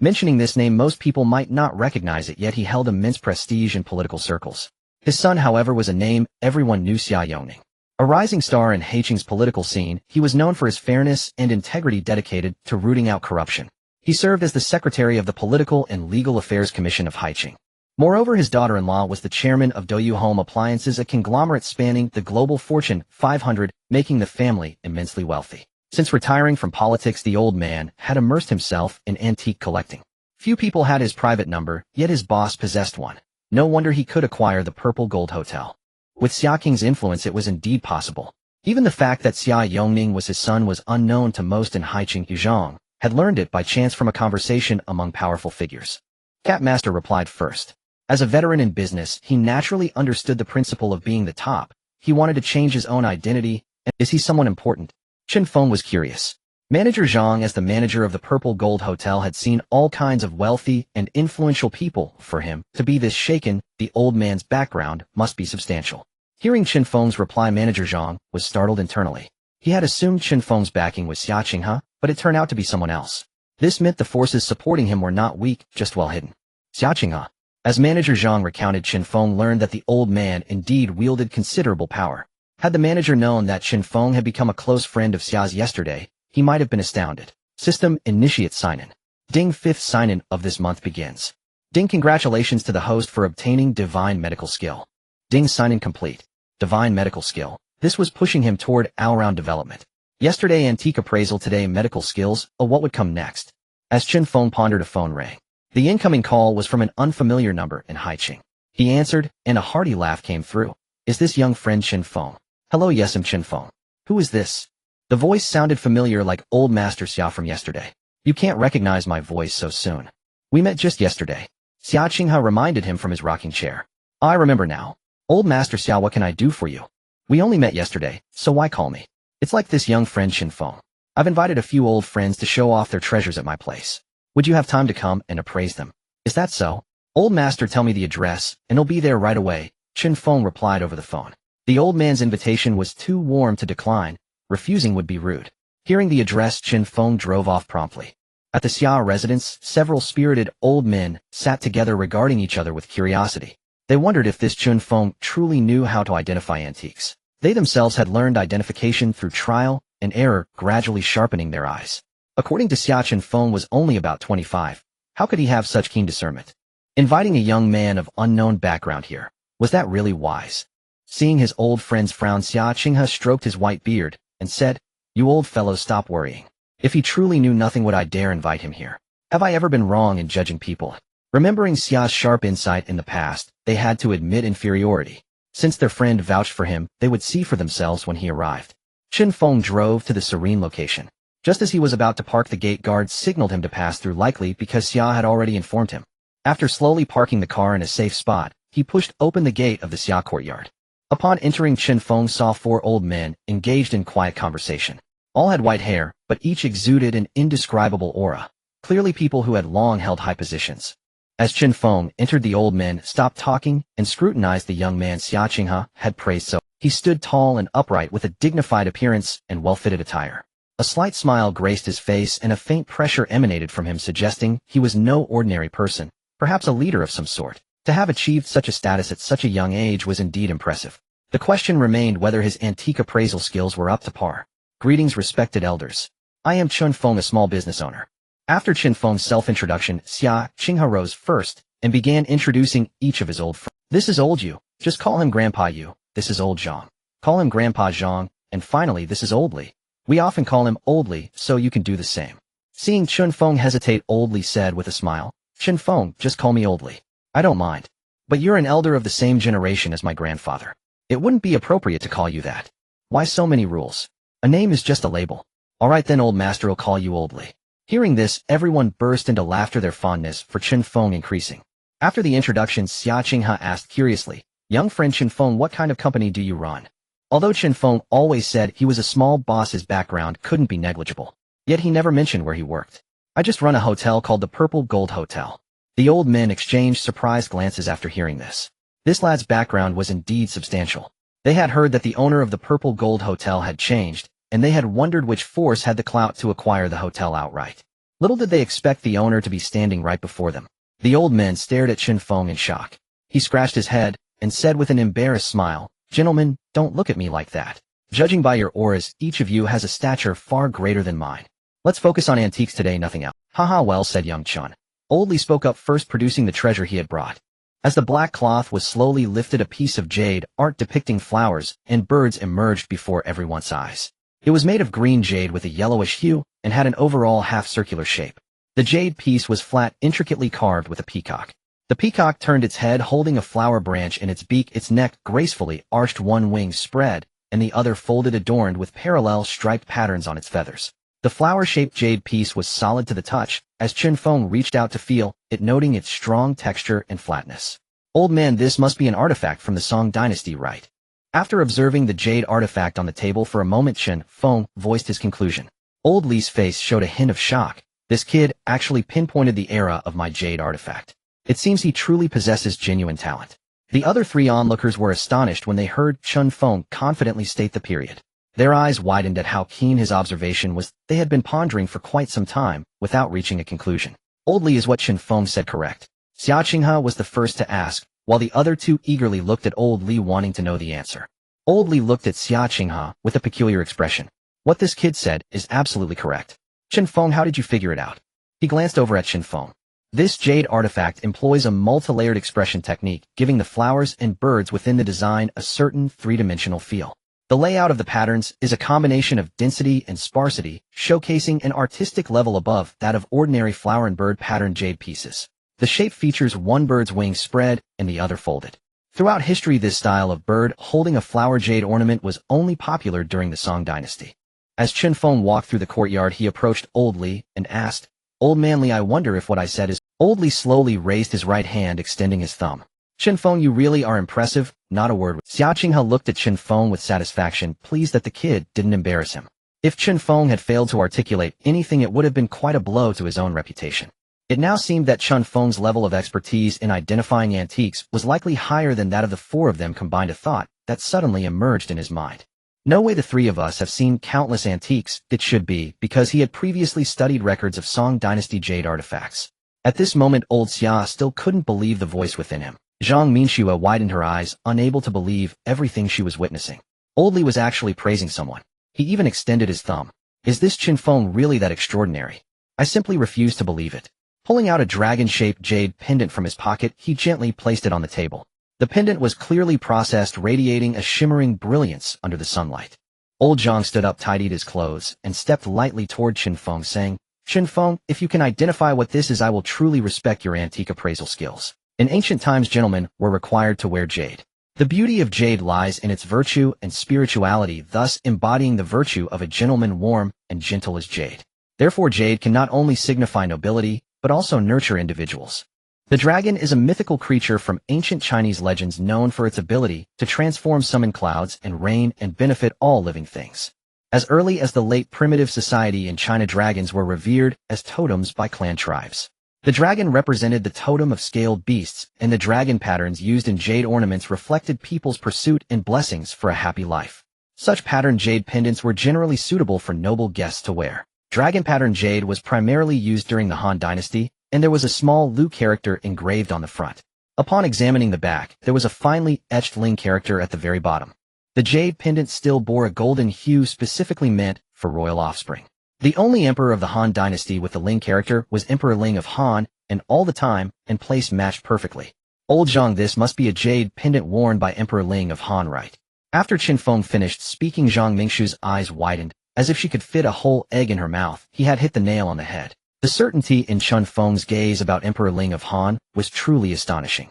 A: Mentioning this name, most people might not recognize it, yet he held immense prestige in political circles. His son, however, was a name everyone knew, Xia Yongning. A rising star in Haicheng's political scene, he was known for his fairness and integrity dedicated to rooting out corruption. He served as the secretary of the Political and Legal Affairs Commission of Haicheng. Moreover, his daughter-in-law was the chairman of Douyu Home Appliances, a conglomerate spanning the global Fortune 500, making the family immensely wealthy. Since retiring from politics, the old man had immersed himself in antique collecting. Few people had his private number, yet his boss possessed one. No wonder he could acquire the Purple Gold Hotel. With Xiaoqing's influence, it was indeed possible. Even the fact that Xia Yongning was his son was unknown to most in Haicheng. Zhang had learned it by chance from a conversation among powerful figures. Capmaster replied first. As a veteran in business, he naturally understood the principle of being the top. He wanted to change his own identity. Is he someone important? Chen Feng was curious. Manager Zhang, as the manager of the Purple Gold Hotel, had seen all kinds of wealthy and influential people. For him to be this shaken, the old man's background must be substantial. Hearing Chen Feng's reply, Manager Zhang was startled internally. He had assumed Chen Feng's backing was Xiacheng, but it turned out to be someone else. This meant the forces supporting him were not weak, just well hidden. Xiacheng. As Manager Zhang recounted, Chen Feng learned that the old man indeed wielded considerable power. Had the manager known that Chen Feng had become a close friend of Xia's yesterday, he might have been astounded. System initiate sign-in. Ding, 5th sign-in of this month begins. Ding, congratulations to the host for obtaining divine medical skill. Ding, sign-in complete. Divine medical skill. This was pushing him toward all-round development. Yesterday antique appraisal, today medical skills. Oh, what would come next? As Chen Feng pondered, a phone rang. The incoming call was from an unfamiliar number in Haicheng. He answered, and a hearty laugh came through. Is this young friend Chen Feng? Hello, yes, I'm Chen Feng. Who is this? The voice sounded familiar, like old Master Xia from yesterday. You can't recognize my voice so soon. We met just yesterday. Xiacheng reminded him from his rocking chair. I remember now. Old Master Xia, what can I do for you? We only met yesterday, so why call me? It's like this young friend Chen Feng. I've invited a few old friends to show off their treasures at my place. Would you have time to come and appraise them? Is that so? Old Master, tell me the address, and I'll be there right away, Chen Feng replied over the phone. The old man's invitation was too warm to decline. Refusing would be rude. Hearing the address, Chen Feng drove off promptly. At the Xia residence, several spirited old men sat together regarding each other with curiosity. They wondered if this Chen Feng truly knew how to identify antiques. They themselves had learned identification through trial and error, gradually sharpening their eyes. According to Xia, Chen Feng was only about 25. How could he have such keen discernment? Inviting a young man of unknown background here, was that really wise? Seeing his old friend's frown, Xiacheng stroked his white beard and said, You old fellows, stop worrying. If he truly knew nothing, would I dare invite him here? Have I ever been wrong in judging people? Remembering Xia's sharp insight in the past, they had to admit inferiority. Since their friend vouched for him, they would see for themselves when he arrived. Chen Feng drove to the serene location. Just as he was about to park, the gate guard signaled him to pass through, likely because Xia had already informed him. After slowly parking the car in a safe spot, he pushed open the gate of the Xia courtyard. Upon entering, Chen Feng saw 4 old men engaged in quiet conversation. All had white hair, but each exuded an indescribable aura. Clearly people who had long held high positions. As Chen Feng entered, the old men stopped talking and scrutinized the young man Haicheng had praised so. He stood tall and upright with a dignified appearance and well-fitted attire. A slight smile graced his face and a faint pressure emanated from him, suggesting he was no ordinary person, perhaps a leader of some sort. To have achieved such a status at such a young age was indeed impressive. The question remained whether his antique appraisal skills were up to par. Greetings, respected elders. I am Chen Feng, a small business owner. After Chen Feng's self-introduction, Haicheng rose first and began introducing each of his old friends. This is old Yu. Just call him Grandpa Yu. This is old Zhang. Call him Grandpa Zhang. And finally, this is old Li. We often call him old Li, so you can do the same. Seeing Chen Feng hesitate, old Li said with a smile, Chen Feng, just call me old Li. I don't mind. But you're an elder of the same generation as my grandfather. It wouldn't be appropriate to call you that. Why so many rules? A name is just a label. All right then, old master will call you old Li. Hearing this, everyone burst into laughter, their fondness for Chen Feng increasing. After the introduction, Haicheng asked curiously, young friend Chen Feng, what kind of company do you run? Although Chen Feng always said he was a small boss, his background couldn't be negligible. Yet he never mentioned where he worked. I just run a hotel called the Purple Gold Hotel. The old men exchanged surprised glances after hearing this. This lad's background was indeed substantial. They had heard that the owner of the Purple Gold Hotel had changed, and they had wondered which force had the clout to acquire the hotel outright. Little did they expect the owner to be standing right before them. The old men stared at Chen Feng in shock. He scratched his head and said with an embarrassed smile, gentlemen, don't look at me like that. Judging by your auras, each of you has a stature far greater than mine. Let's focus on antiques today, nothing else. Haha, well said, young Chen. Old Li spoke up first, producing the treasure he had brought. As the black cloth was slowly lifted, a piece of jade art depicting flowers and birds emerged before everyone's eyes. It was made of green jade with a yellowish hue and had an overall half-circular shape. The jade piece was flat, intricately carved with a peacock. The peacock turned its head holding a flower branch in its beak, its neck gracefully arched, one wing spread, and the other folded, adorned with parallel striped patterns on its feathers. The flower-shaped jade piece was solid to the touch, as Chen Feng reached out to feel it, noting its strong texture and flatness. Old man, this must be an artifact from the Song dynasty, right? After observing the jade artifact on the table for a moment, Chen Feng voiced his conclusion. Old Li's face showed a hint of shock. This kid actually pinpointed the era of my jade artifact. It seems he truly possesses genuine talent. The other 3 onlookers were astonished when they heard Chen Feng confidently state the period. Their eyes widened at how keen his observation was. They had been pondering for quite some time, without reaching a conclusion. Old Li is what Chen Feng said correct. Haicheng was the first to ask, while the other 2 eagerly looked at Old Li, wanting to know the answer. Old Li looked at Haicheng with a peculiar expression. What this kid said is absolutely correct. Chen Feng, how did you figure it out? He glanced over at Chen Feng. This jade artifact employs a multi-layered expression technique, giving the flowers and birds within the design a certain 3-dimensional feel. The layout of the patterns is a combination of density and sparsity, showcasing an artistic level above that of ordinary flower and bird pattern jade pieces. The shape features one bird's wing spread and the other folded. Throughout history, this style of bird holding a flower jade ornament was only popular during the Song dynasty. As Chen Feng walked through the courtyard, he approached Old Li and asked, Old man Li, I wonder if what I said is... Old Li slowly raised his right hand, extending his thumb. Chen Feng, you really are impressive, not a word. Haicheng looked at Chen Feng with satisfaction, pleased that the kid didn't embarrass him. If Chen Feng had failed to articulate anything, it would have been quite a blow to his own reputation. It now seemed that Chen Feng's level of expertise in identifying antiques was likely higher than that of the 4 of them combined, a thought that suddenly emerged in his mind. No way the 3 of us have seen countless antiques. It should be because he had previously studied records of Song dynasty jade artifacts. At this moment, old Xia still couldn't believe the voice within him. Zhang Minxue widened her eyes, unable to believe everything she was witnessing. Old Li was actually praising someone. He even extended his thumb. Is this Chen Feng really that extraordinary? I simply refuse to believe it. Pulling out a dragon-shaped jade pendant from his pocket, he gently placed it on the table. The pendant was clearly processed, radiating a shimmering brilliance under the sunlight. Old Zhang stood up, tidied his clothes, and stepped lightly toward Chen Feng, saying, Chen Feng, if you can identify what this is, I will truly respect your antique appraisal skills. In ancient times, gentlemen were required to wear jade. The beauty of jade lies in its virtue and spirituality, thus embodying the virtue of a gentleman warm and gentle as jade. Therefore jade can not only signify nobility, but also nurture individuals. The dragon is a mythical creature from ancient Chinese legends known for its ability to transform summon clouds and rain and benefit all living things. As early as the late primitive society in China, dragons were revered as totems by clan tribes. The dragon represented the totem of scaled beasts, and the dragon patterns used in jade ornaments reflected people's pursuit and blessings for a happy life. Such patterned jade pendants were generally suitable for noble guests to wear. Dragon pattern jade was primarily used during the Han Dynasty, and there was a small Lu character engraved on the front. Upon examining the back, there was a finely etched Ling character at the very bottom. The jade pendant still bore a golden hue specifically meant for royal offspring. The only emperor of the Han Dynasty with the Ling character was Emperor Ling of Han, and all the time and place matched perfectly. Old Zhang, this must be a jade pendant worn by Emperor Ling of Han, right? After Chen Feng finished speaking, Zhang Mingshu's eyes widened, as if she could fit a whole egg in her mouth. He had hit the nail on the head. The certainty in Chen Feng's gaze about Emperor Ling of Han was truly astonishing.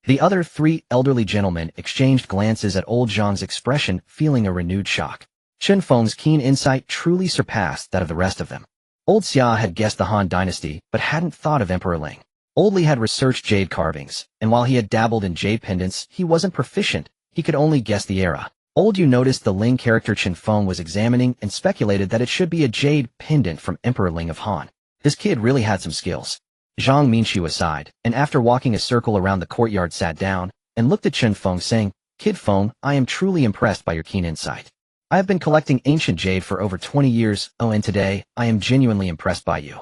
A: The other three elderly gentlemen exchanged glances at old Zhang's expression, feeling a renewed shock. Chen Feng's keen insight truly surpassed that of the rest of them. Old Xia had guessed the Han Dynasty, but hadn't thought of Emperor Ling. Old Li had researched jade carvings, and while he had dabbled in jade pendants, he wasn't proficient. He could only guess the era. Old Yu noticed the Ling character Chen Feng was examining and speculated that it should be a jade pendant from Emperor Ling of Han. This kid really had some skills. Zhang Mingshu aside, and after walking a circle around the courtyard sat down and looked at Chen Feng saying, "Kid Feng, I am truly impressed by your keen insight. I have been collecting ancient jade for over 20 years, and today, I am genuinely impressed by you."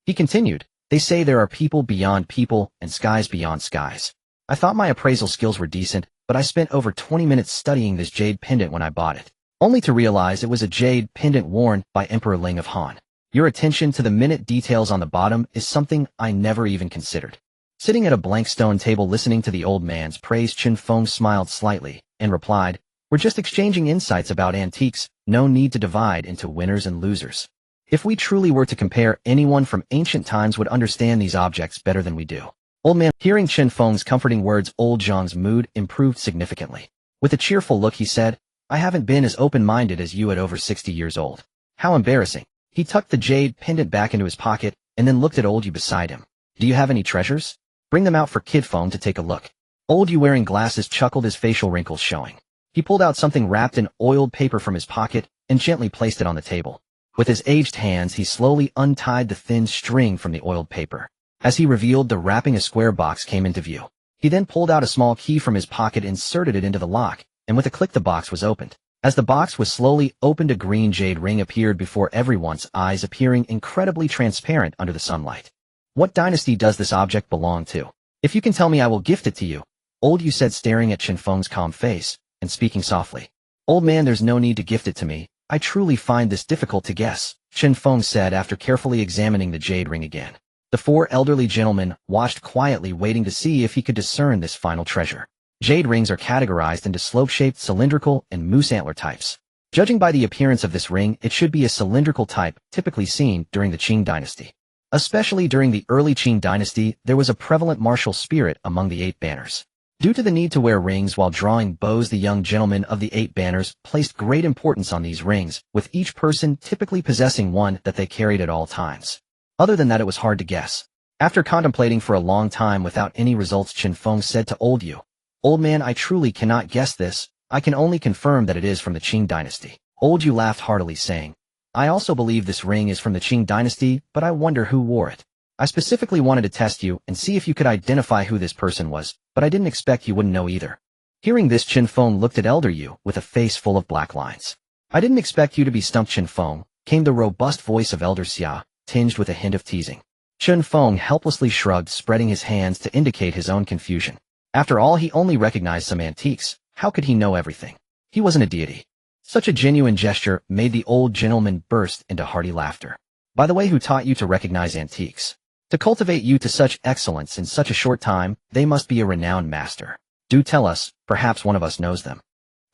A: He continued, "They say there are people beyond people and skies beyond skies. I thought my appraisal skills were decent, but I spent over 20 minutes studying this jade pendant when I bought it, only to realize it was a jade pendant worn by Emperor Ling of Han. Your attention to the minute details on the bottom is something I never even considered." Sitting at a blank stone table listening to the old man's praise, Chen Feng smiled slightly and replied, "We're just exchanging insights about antiques, no need to divide into winners and losers. If we truly were to compare, anyone from ancient times would understand these objects better than we do." Old man, hearing Chen Feng's comforting words, old Zhang's mood improved significantly. With a cheerful look he said, "I haven't been as open-minded as you at over 60 years old. How embarrassing." He tucked the jade pendant back into his pocket and then looked at old Yu beside him. "Do you have any treasures? Bring them out for Kid Feng to take a look." Old Yu, wearing glasses, chuckled, his facial wrinkles showing. He pulled out something wrapped in oiled paper from his pocket and gently placed it on the table. With his aged hands, he slowly untied the thin string from the oiled paper. As he revealed the wrapping, a square box came into view. He then pulled out a small key from his pocket, inserted it into the lock, and with a click the box was opened. As the box was slowly opened, a green jade ring appeared before everyone's eyes, appearing incredibly transparent under the sunlight. "What dynasty does this object belong to? If you can tell me, I will gift it to you," old Yu said, staring at Chen Feng's calm face and speaking softly. "Old man, there's no need to gift it to me. I truly find this difficult to guess," Chen Feng said after carefully examining the jade ring again. The four elderly gentlemen watched quietly, waiting to see if he could discern this final treasure. Jade rings are categorized into slope-shaped, cylindrical, and moose antler types. Judging by the appearance of this ring, it should be a cylindrical type, typically seen during the Qing dynasty. Especially during the early Qing dynasty, there was a prevalent martial spirit among the 8 banners. Due to the need to wear rings while drawing bows, the young gentlemen of the 8 banners placed great importance on these rings, with each person typically possessing one that they carried at all times. Other than that, it was hard to guess. After contemplating for a long time without any results, Chen Feng said to old Yu, "Old man, I truly cannot guess this. I can only confirm that it is from the Qing dynasty." Old Yu laughed heartily, saying, "I also believe this ring is from the Qing dynasty, but I wonder who wore it. I specifically wanted to test you and see if you could identify who this person was, but I didn't expect you wouldn't know either." Hearing this, Chen Feng looked at elder Yu with a face full of black lines. "I didn't expect you to be stumped, Chen Feng," came the robust voice of elder Xia, tinged with a hint of teasing. Chen Feng helplessly shrugged, spreading his hands to indicate his own confusion. After all, he only recognized some antiques. How could he know everything? He wasn't a deity. Such a genuine gesture made the old gentleman burst into hearty laughter. "By the way, who taught you to recognize antiques? To cultivate you to such excellence in such a short time, they must be a renowned master. Do tell us, perhaps one of us knows them."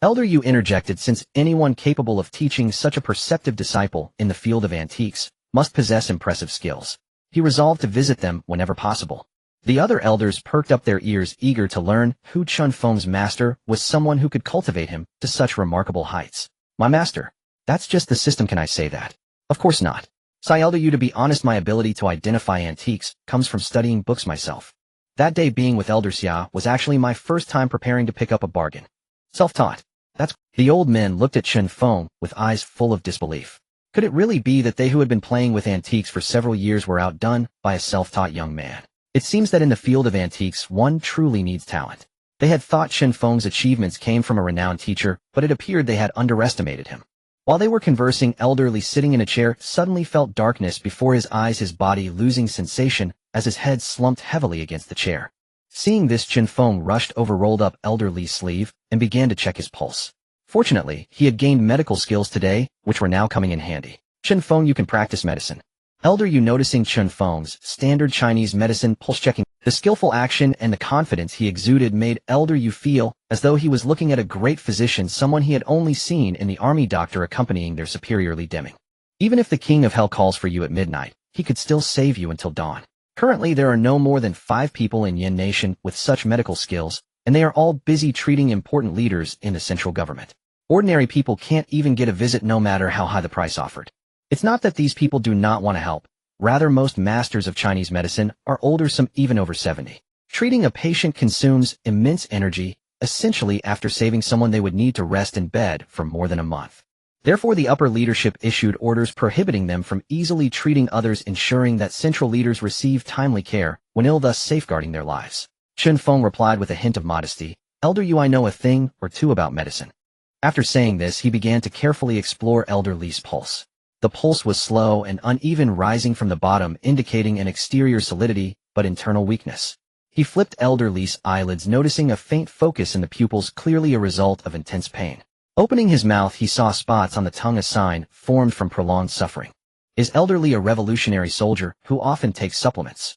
A: Elder Yu interjected, since anyone capable of teaching such a perceptive disciple in the field of antiques must possess impressive skills. He resolved to visit them whenever possible. The other elders perked up their ears, eager to learn who Chen Feng's master was, someone who could cultivate him to such remarkable heights. My master. That's just the system, can I say that? Of course not. Sai elder you, to be honest, my ability to identify antiques comes from studying books myself. That day being with Elder Xia was actually my first time preparing to pick up a bargain. Self-taught. That's... The old men looked at Chen Feng with eyes full of disbelief. Could it really be that they who had been playing with antiques for several years were outdone by a self-taught young man? It seems that in the field of antiques one truly needs talent. They had thought Chen Feng's achievements came from a renowned teacher, but it appeared they had underestimated him. While they were conversing, Elder Li, sitting in a chair, suddenly felt darkness before his eyes, his body losing sensation as his head slumped heavily against the chair. Seeing this, Chen Feng rushed over, rolled up Elder Li's sleeve, and began to check his pulse. Fortunately, he had gained medical skills today, which were now coming in handy. Chen Feng, you can practice medicine. Elder Yu, noticing Chen Feng's standard Chinese medicine pulse-checking, the skillful action and the confidence he exuded made Elder Yu feel as though he was looking at a great physician, someone he had only seen in the army doctor accompanying their superior Li Deming. Even if the king of hell calls for you at midnight, he could still save you until dawn. Currently, there are no more than 5 people in Yin Nation with such medical skills, and they are all busy treating important leaders in the central government. Ordinary people can't even get a visit no matter how high the price offered. It's not that these people do not want to help. Rather, most masters of Chinese medicine are older, some even over 70. Treating a patient consumes immense energy. Essentially, after saving someone, they would need to rest in bed for more than a month. Therefore, the upper leadership issued orders prohibiting them from easily treating others, ensuring that central leaders receive timely care when ill, thus safeguarding their lives. Chen Feng replied with a hint of modesty, Elder Yu, I know a thing or two about medicine. After saying this, he began to carefully explore Elder Li's pulse. The pulse was slow and uneven, rising from the bottom, indicating an exterior solidity, but internal weakness. He flipped Elder Li's eyelids, noticing a faint focus in the pupils, clearly a result of intense pain. Opening his mouth, he saw spots on the tongue, a sign formed from prolonged suffering. Is Elder Li a revolutionary soldier who often takes supplements?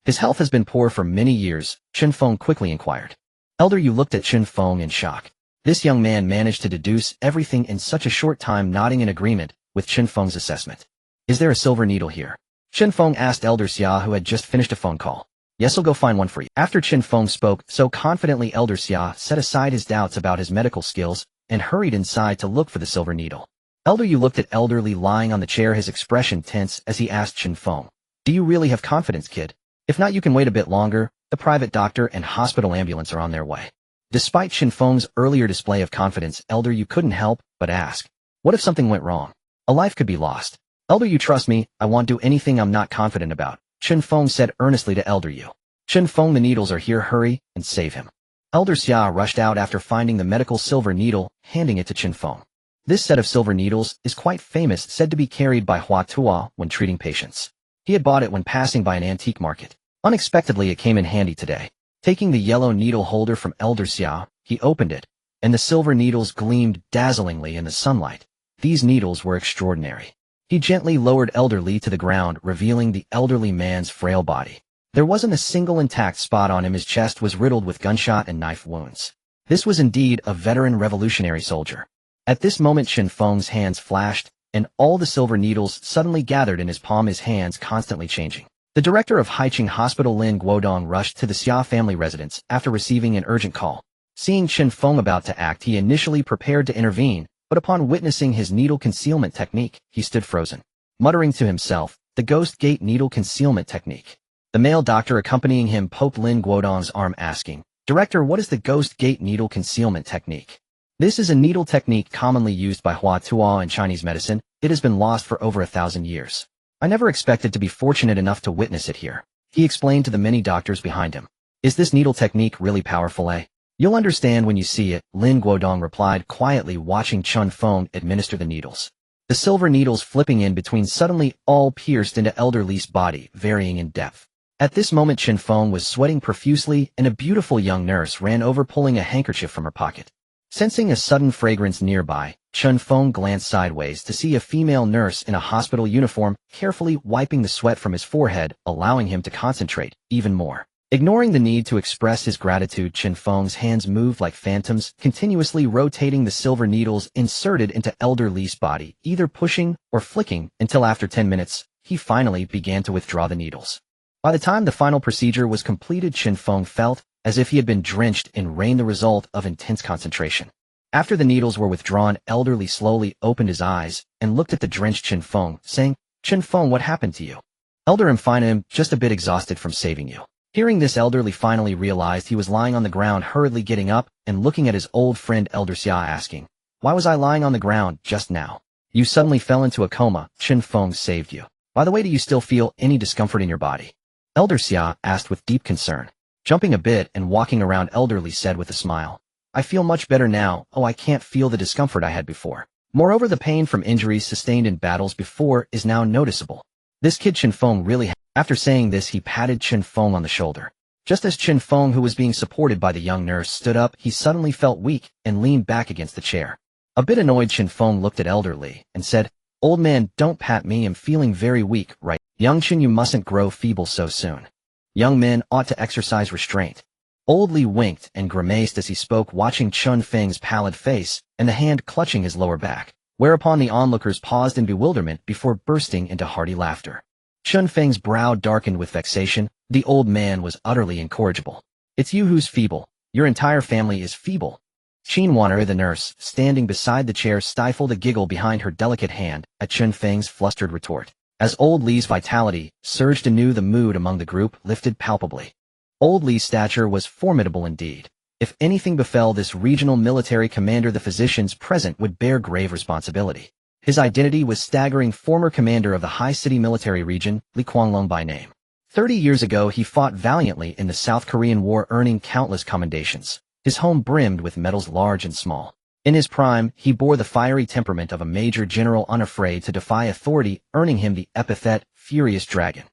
A: His health has been poor for many years, Chen Feng quickly inquired. Elder Yu looked at Chen Feng in shock. This young man managed to deduce everything in such a short time, nodding in agreement with Chen Feng's assessment. Is there a silver needle here? Chen Feng asked Elder Xia, who had just finished a phone call. Yes, I'll go find one for you. After Chen Feng spoke so confidently, Elder Xia set aside his doubts about his medical skills and hurried inside to look for the silver needle. Elder Yu looked at Elder Li lying on the chair, his expression tense as he asked Chen Feng, do you really have confidence, kid? If not, you can wait a bit longer. The private doctor and hospital ambulance are on their way. Despite Chen Feng's earlier display of confidence, Elder Yu couldn't help but ask, what if something went wrong? A life could be lost. Elder Yu, trust me, I won't do anything I'm not confident about, Chen Feng said earnestly to Elder Yu. Chen Feng, the needles are here, hurry and save him. Elder Xia rushed out after finding the medical silver needle, handing it to Chen Feng. This set of silver needles is quite famous, said to be carried by Hua Tuo when treating patients. He had bought it when passing by an antique market. Unexpectedly, it came in handy today. Taking the yellow needle holder from Elder Xia, he opened it, and the silver needles gleamed dazzlingly in the sunlight. These needles were extraordinary. He gently lowered Elder Li to the ground, revealing the elderly man's frail body. There wasn't a single intact spot on him. His chest was riddled with gunshot and knife wounds. This was indeed a veteran revolutionary soldier. At this moment, Chen Feng's hands flashed, and all the silver needles suddenly gathered in his palm, his hands constantly changing. The director of Haicheng Hospital, Lin Guodong, rushed to the Xia family residence after receiving an urgent call. Seeing Chen Feng about to act, he initially prepared to intervene, but upon witnessing his needle concealment technique, he stood frozen. Muttering to himself, the ghost gate needle concealment technique. The male doctor accompanying him poked Lin Guodong's arm, asking, Director, what is the ghost gate needle concealment technique? This is a needle technique commonly used by Hua Tuo in Chinese medicine. It has been lost for over 1,000 years. I never expected to be fortunate enough to witness it here. He explained to the many doctors behind him. Is this needle technique really powerful, eh? You'll understand when you see it, Lin Guodong replied quietly, watching Chen Feng administer the needles. The silver needles flipping in between suddenly all pierced into Elder Li's body, varying in depth. At this moment, Chen Feng was sweating profusely, and a beautiful young nurse ran over, pulling a handkerchief from her pocket. Sensing a sudden fragrance nearby, Chen Feng glanced sideways to see a female nurse in a hospital uniform carefully wiping the sweat from his forehead, allowing him to concentrate even more. Ignoring the need to express his gratitude, Chen Feng's hands moved like phantoms, continuously rotating the silver needles inserted into Elder Li's body, either pushing or flicking, until after 10 minutes, he finally began to withdraw the needles. By the time the final procedure was completed, Chen Feng felt as if he had been drenched in rain, the result of intense concentration. After the needles were withdrawn, Elderly slowly opened his eyes and looked at the drenched Chen Feng, saying, "Chen Feng, what happened to you?" "Elder, I'm just a bit exhausted from saving you." Hearing this, Elderly finally realized he was lying on the ground, hurriedly getting up and looking at his old friend Elder Xia, asking, "Why was I lying on the ground just now?" "You suddenly fell into a coma. Chen Feng saved you. By the way, do you still feel any discomfort in your body?" Elder Xia asked with deep concern. Jumping a bit and walking around, Elderly said with a smile, "I feel much better now. Oh, I can't feel the discomfort I had before. Moreover, the pain from injuries sustained in battles before is now noticeable. This kid Chen Feng really." After saying this, he patted Chen Feng on the shoulder. Just as Chen Feng, who was being supported by the young nurse, stood up, he suddenly felt weak and leaned back against the chair. A bit annoyed, Chen Feng looked at Elderly and said, "Old man, don't pat me. I'm feeling very weak, right? Young Chen, you mustn't grow feeble so soon. Young men ought to exercise restraint." Old Li winked and grimaced as he spoke, watching Chen Feng's pallid face and the hand clutching his lower back, whereupon the onlookers paused in bewilderment before bursting into hearty laughter. Chen Feng's brow darkened with vexation. The old man was utterly incorrigible. "It's you who's feeble. Your entire family is feeble." Chen Wanner, the nurse, standing beside the chair, stifled a giggle behind her delicate hand at Chen Feng's flustered retort. As Old Li's vitality surged anew, the mood among the group lifted palpably. Old Li's stature was formidable indeed. If anything befell this regional military commander, the physicians present would bear grave responsibility. His identity was staggering. Former commander of the High City military region, Li Guanglong by name. 30 years ago, he fought valiantly in the South Korean War, earning countless commendations. His home brimmed with medals large and small. In his prime, he bore the fiery temperament of a major general, unafraid to defy authority, earning him the epithet Furious Dragon.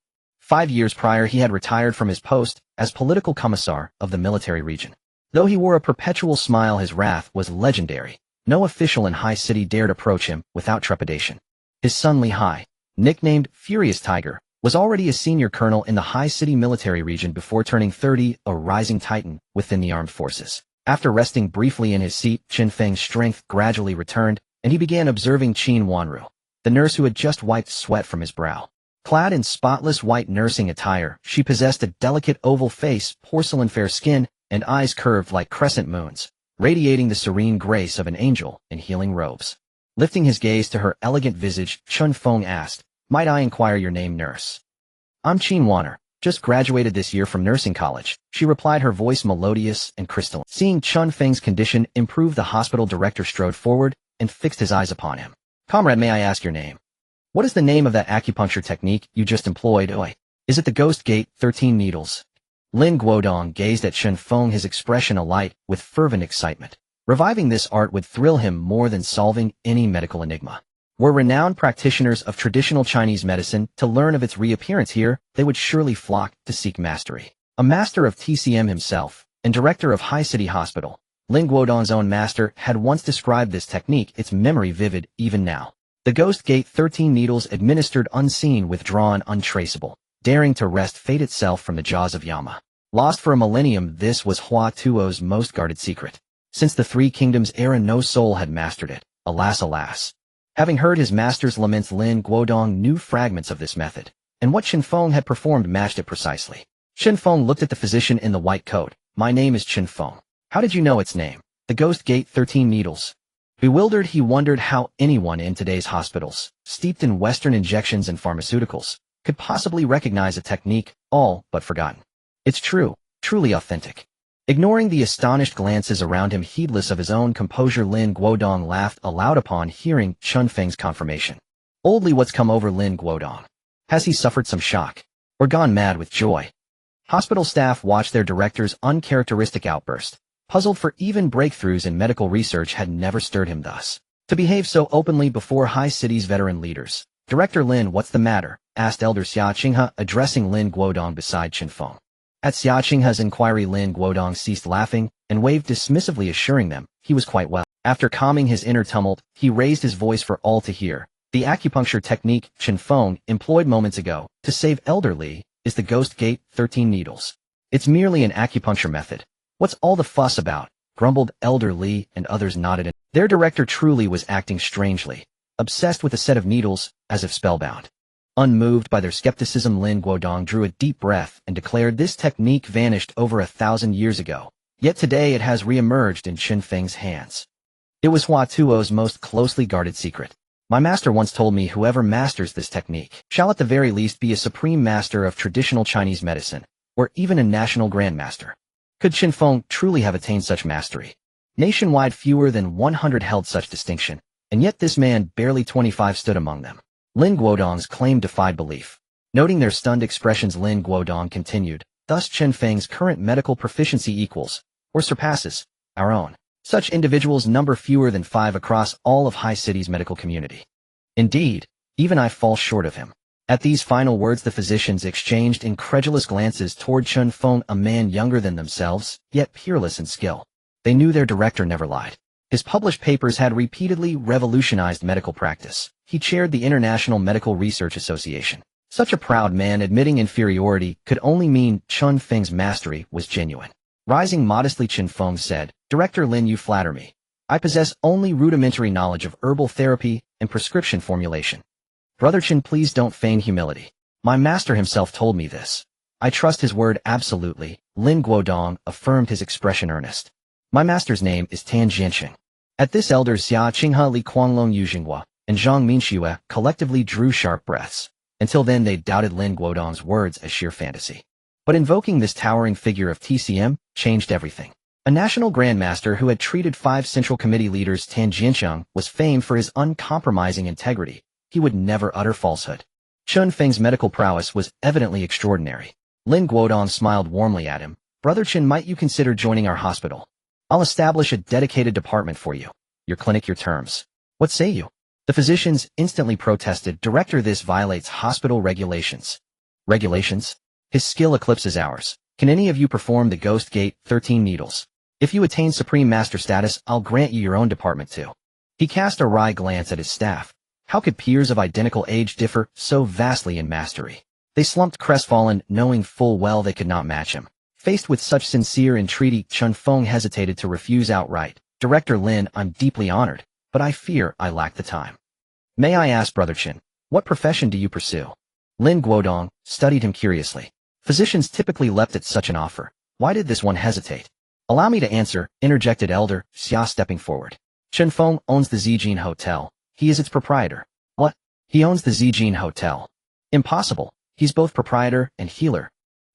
A: 5 years prior, he had retired from his post as political commissar of the military region. Though he wore a perpetual smile, his wrath was legendary. No official in High City dared approach him without trepidation. His son Li Hai, nicknamed Furious Tiger, was already a senior colonel in the High City military region before turning 30, a rising titan within the armed forces. After resting briefly in his seat, Chen Feng's strength gradually returned, and he began observing Chen Wanru, the nurse who had just wiped sweat from his brow. Clad in spotless white nursing attire, she possessed a delicate oval face, porcelain fair skin, and eyes curved like crescent moons, radiating the serene grace of an angel in healing robes. Lifting his gaze to her elegant visage, Chen Feng asked, "Might I inquire your name, nurse?" "I'm Chen Wanner, just graduated this year from nursing college," she replied, her voice melodious and crystalline. Seeing Chen Feng's condition improve, the hospital director strode forward and fixed his eyes upon him. "Comrade, may I ask your name? What is the name of that acupuncture technique you just employed? Oi, is it the Ghost Gate 13 needles?" Lin Guodong gazed at Chen Feng, his expression alight with fervent excitement. Reviving this art would thrill him more than solving any medical enigma. Were renowned practitioners of traditional Chinese medicine to learn of its reappearance here, they would surely flock to seek mastery. A master of TCM himself, and director of High City Hospital, Lin Guodong's own master had once described this technique, its memory vivid even now. The Ghost Gate 13 needles, administered unseen, withdrawn untraceable, daring to wrest fate itself from the jaws of Yama. Lost for a millennium, this was Hua Tuo's most guarded secret. Since the Three Kingdoms era, no soul had mastered it. Alas, alas. Having heard his master's laments, Lin Guodong knew fragments of this method, and what Chen Feng had performed matched it precisely. Chen Feng looked at the physician in the white coat. "My name is Chen Feng. How did you know its name?" "The Ghost Gate 13 needles." Bewildered, he wondered how anyone in today's hospitals, steeped in Western injections and pharmaceuticals, could possibly recognize a technique all but forgotten. "It's true, truly authentic." Ignoring the astonished glances around him, heedless of his own composure, Lin Guodong laughed aloud upon hearing Chen Feng's confirmation. "Old Li, what's come over Lin Guodong? Has he suffered some shock? Or gone mad with joy?" Hospital staff watched their director's uncharacteristic outburst, puzzled, for even breakthroughs in medical research had never stirred him thus. To behave so openly before High City's veteran leaders. "Director Lin, what's the matter?" asked Elder Xia Qinghe, addressing Lin Guodong beside Chen Feng. At Xia Qinghe's inquiry, Lin Guodong ceased laughing and waved dismissively, assuring them he was quite well. After calming his inner tumult, he raised his voice for all to hear. "The acupuncture technique Chen Feng employed moments ago to save Elder Li is the Ghost Gate 13 needles. It's merely an acupuncture method. What's all the fuss about?" grumbled Elder Li, and others nodded. Their director truly was acting strangely, obsessed with a set of needles, as if spellbound. Unmoved by their skepticism, Lin Guodong drew a deep breath and declared this technique vanished over 1,000 years ago, yet today it has re-emerged in Chen Feng's hands. It was Hua Tuo's most closely guarded secret. My master once told me whoever masters this technique shall at the very least be a supreme master of traditional Chinese medicine, or even a national grandmaster. Could Chen Feng truly have attained such mastery? Nationwide fewer than 100 held such distinction, and yet this man, barely 25, stood among them. Lin Guodong's claim defied belief. Noting their stunned expressions, Lin Guodong continued, thus Chen Feng's current medical proficiency equals, or surpasses, our own. Such individuals number fewer than 5 across all of Hai City's medical community. Indeed, even I fall short of him. At these final words, the physicians exchanged incredulous glances toward Chen Feng, a man younger than themselves, yet peerless in skill. They knew their director never lied. His published papers had repeatedly revolutionized medical practice. He chaired the International Medical Research Association. Such a proud man admitting inferiority could only mean Chen Feng's mastery was genuine. Rising modestly, Chen Feng said, Director Lin, you flatter me. I possess only rudimentary knowledge of herbal therapy and prescription formulation. Brother Chen, please don't feign humility. My master himself told me this. I trust his word absolutely. Lin Guodong affirmed, his expression earnest. My master's name is Tan Jianqing. At this, elders Xia Qinghe, Li Guanglong, Yu Jinghua, and Zhang Minxue collectively drew sharp breaths. Until then, they doubted Lin Guodong's words as sheer fantasy. But invoking this towering figure of TCM changed everything. A national grandmaster who had treated 5 Central Committee leaders, Tan Jianqing was famed for his uncompromising integrity. He would never utter falsehood. Chen Feng's medical prowess was evidently extraordinary. Lin Guodong smiled warmly at him. Brother Chen, might you consider joining our hospital? I'll establish a dedicated department for you. Your clinic, your terms. What say you? The physicians instantly protested. Director, this violates hospital regulations. Regulations? His skill eclipses ours. Can any of you perform the Ghost Gate 13 needles? If you attain Supreme Master status, I'll grant you your own department too. He cast a wry glance at his staff. How could peers of identical age differ so vastly in mastery? They slumped crestfallen, knowing full well they could not match him. Faced with such sincere entreaty, Chen Feng hesitated to refuse outright. Director Lin, I'm deeply honored, but I fear I lack the time. May I ask, Brother Chen, what profession do you pursue? Lin Guodong studied him curiously. Physicians typically leapt at such an offer. Why did this one hesitate? Allow me to answer, interjected Elder Xia, stepping forward. Chen Feng owns the Zijin Hotel. He is its proprietor. What? He owns the Zijin Hotel. Impossible. He's both proprietor and healer.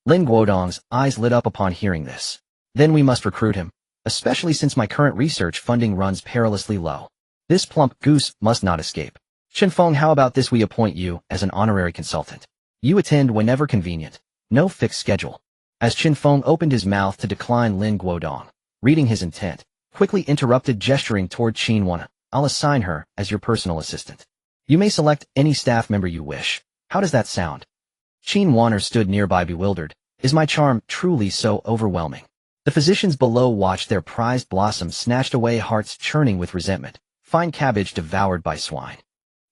A: Lin Guodong's eyes lit up upon hearing this. Then we must recruit him, especially since my current research funding runs perilously low. This plump goose must not escape. Chen Feng, how about this? We appoint you as an honorary consultant. You attend whenever convenient. No fixed schedule. As Chen Feng opened his mouth to decline, Lin Guodong, reading his intent, quickly interrupted, gesturing toward Qin Wan. I'll assign her as your personal assistant. You may select any staff member you wish. How does that sound? Qin Wan stood nearby, bewildered. Is my charm truly so overwhelming? The physicians below watched their prized blossom snatched away, hearts churning with resentment, fine cabbage devoured by swine.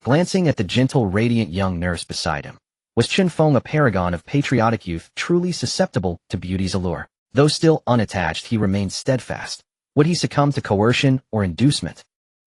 A: Glancing at the gentle, radiant young nurse beside him, was Chen Feng a paragon of patriotic youth, truly susceptible to beauty's allure? Though still unattached, he remained steadfast. Would he succumb to coercion or inducement?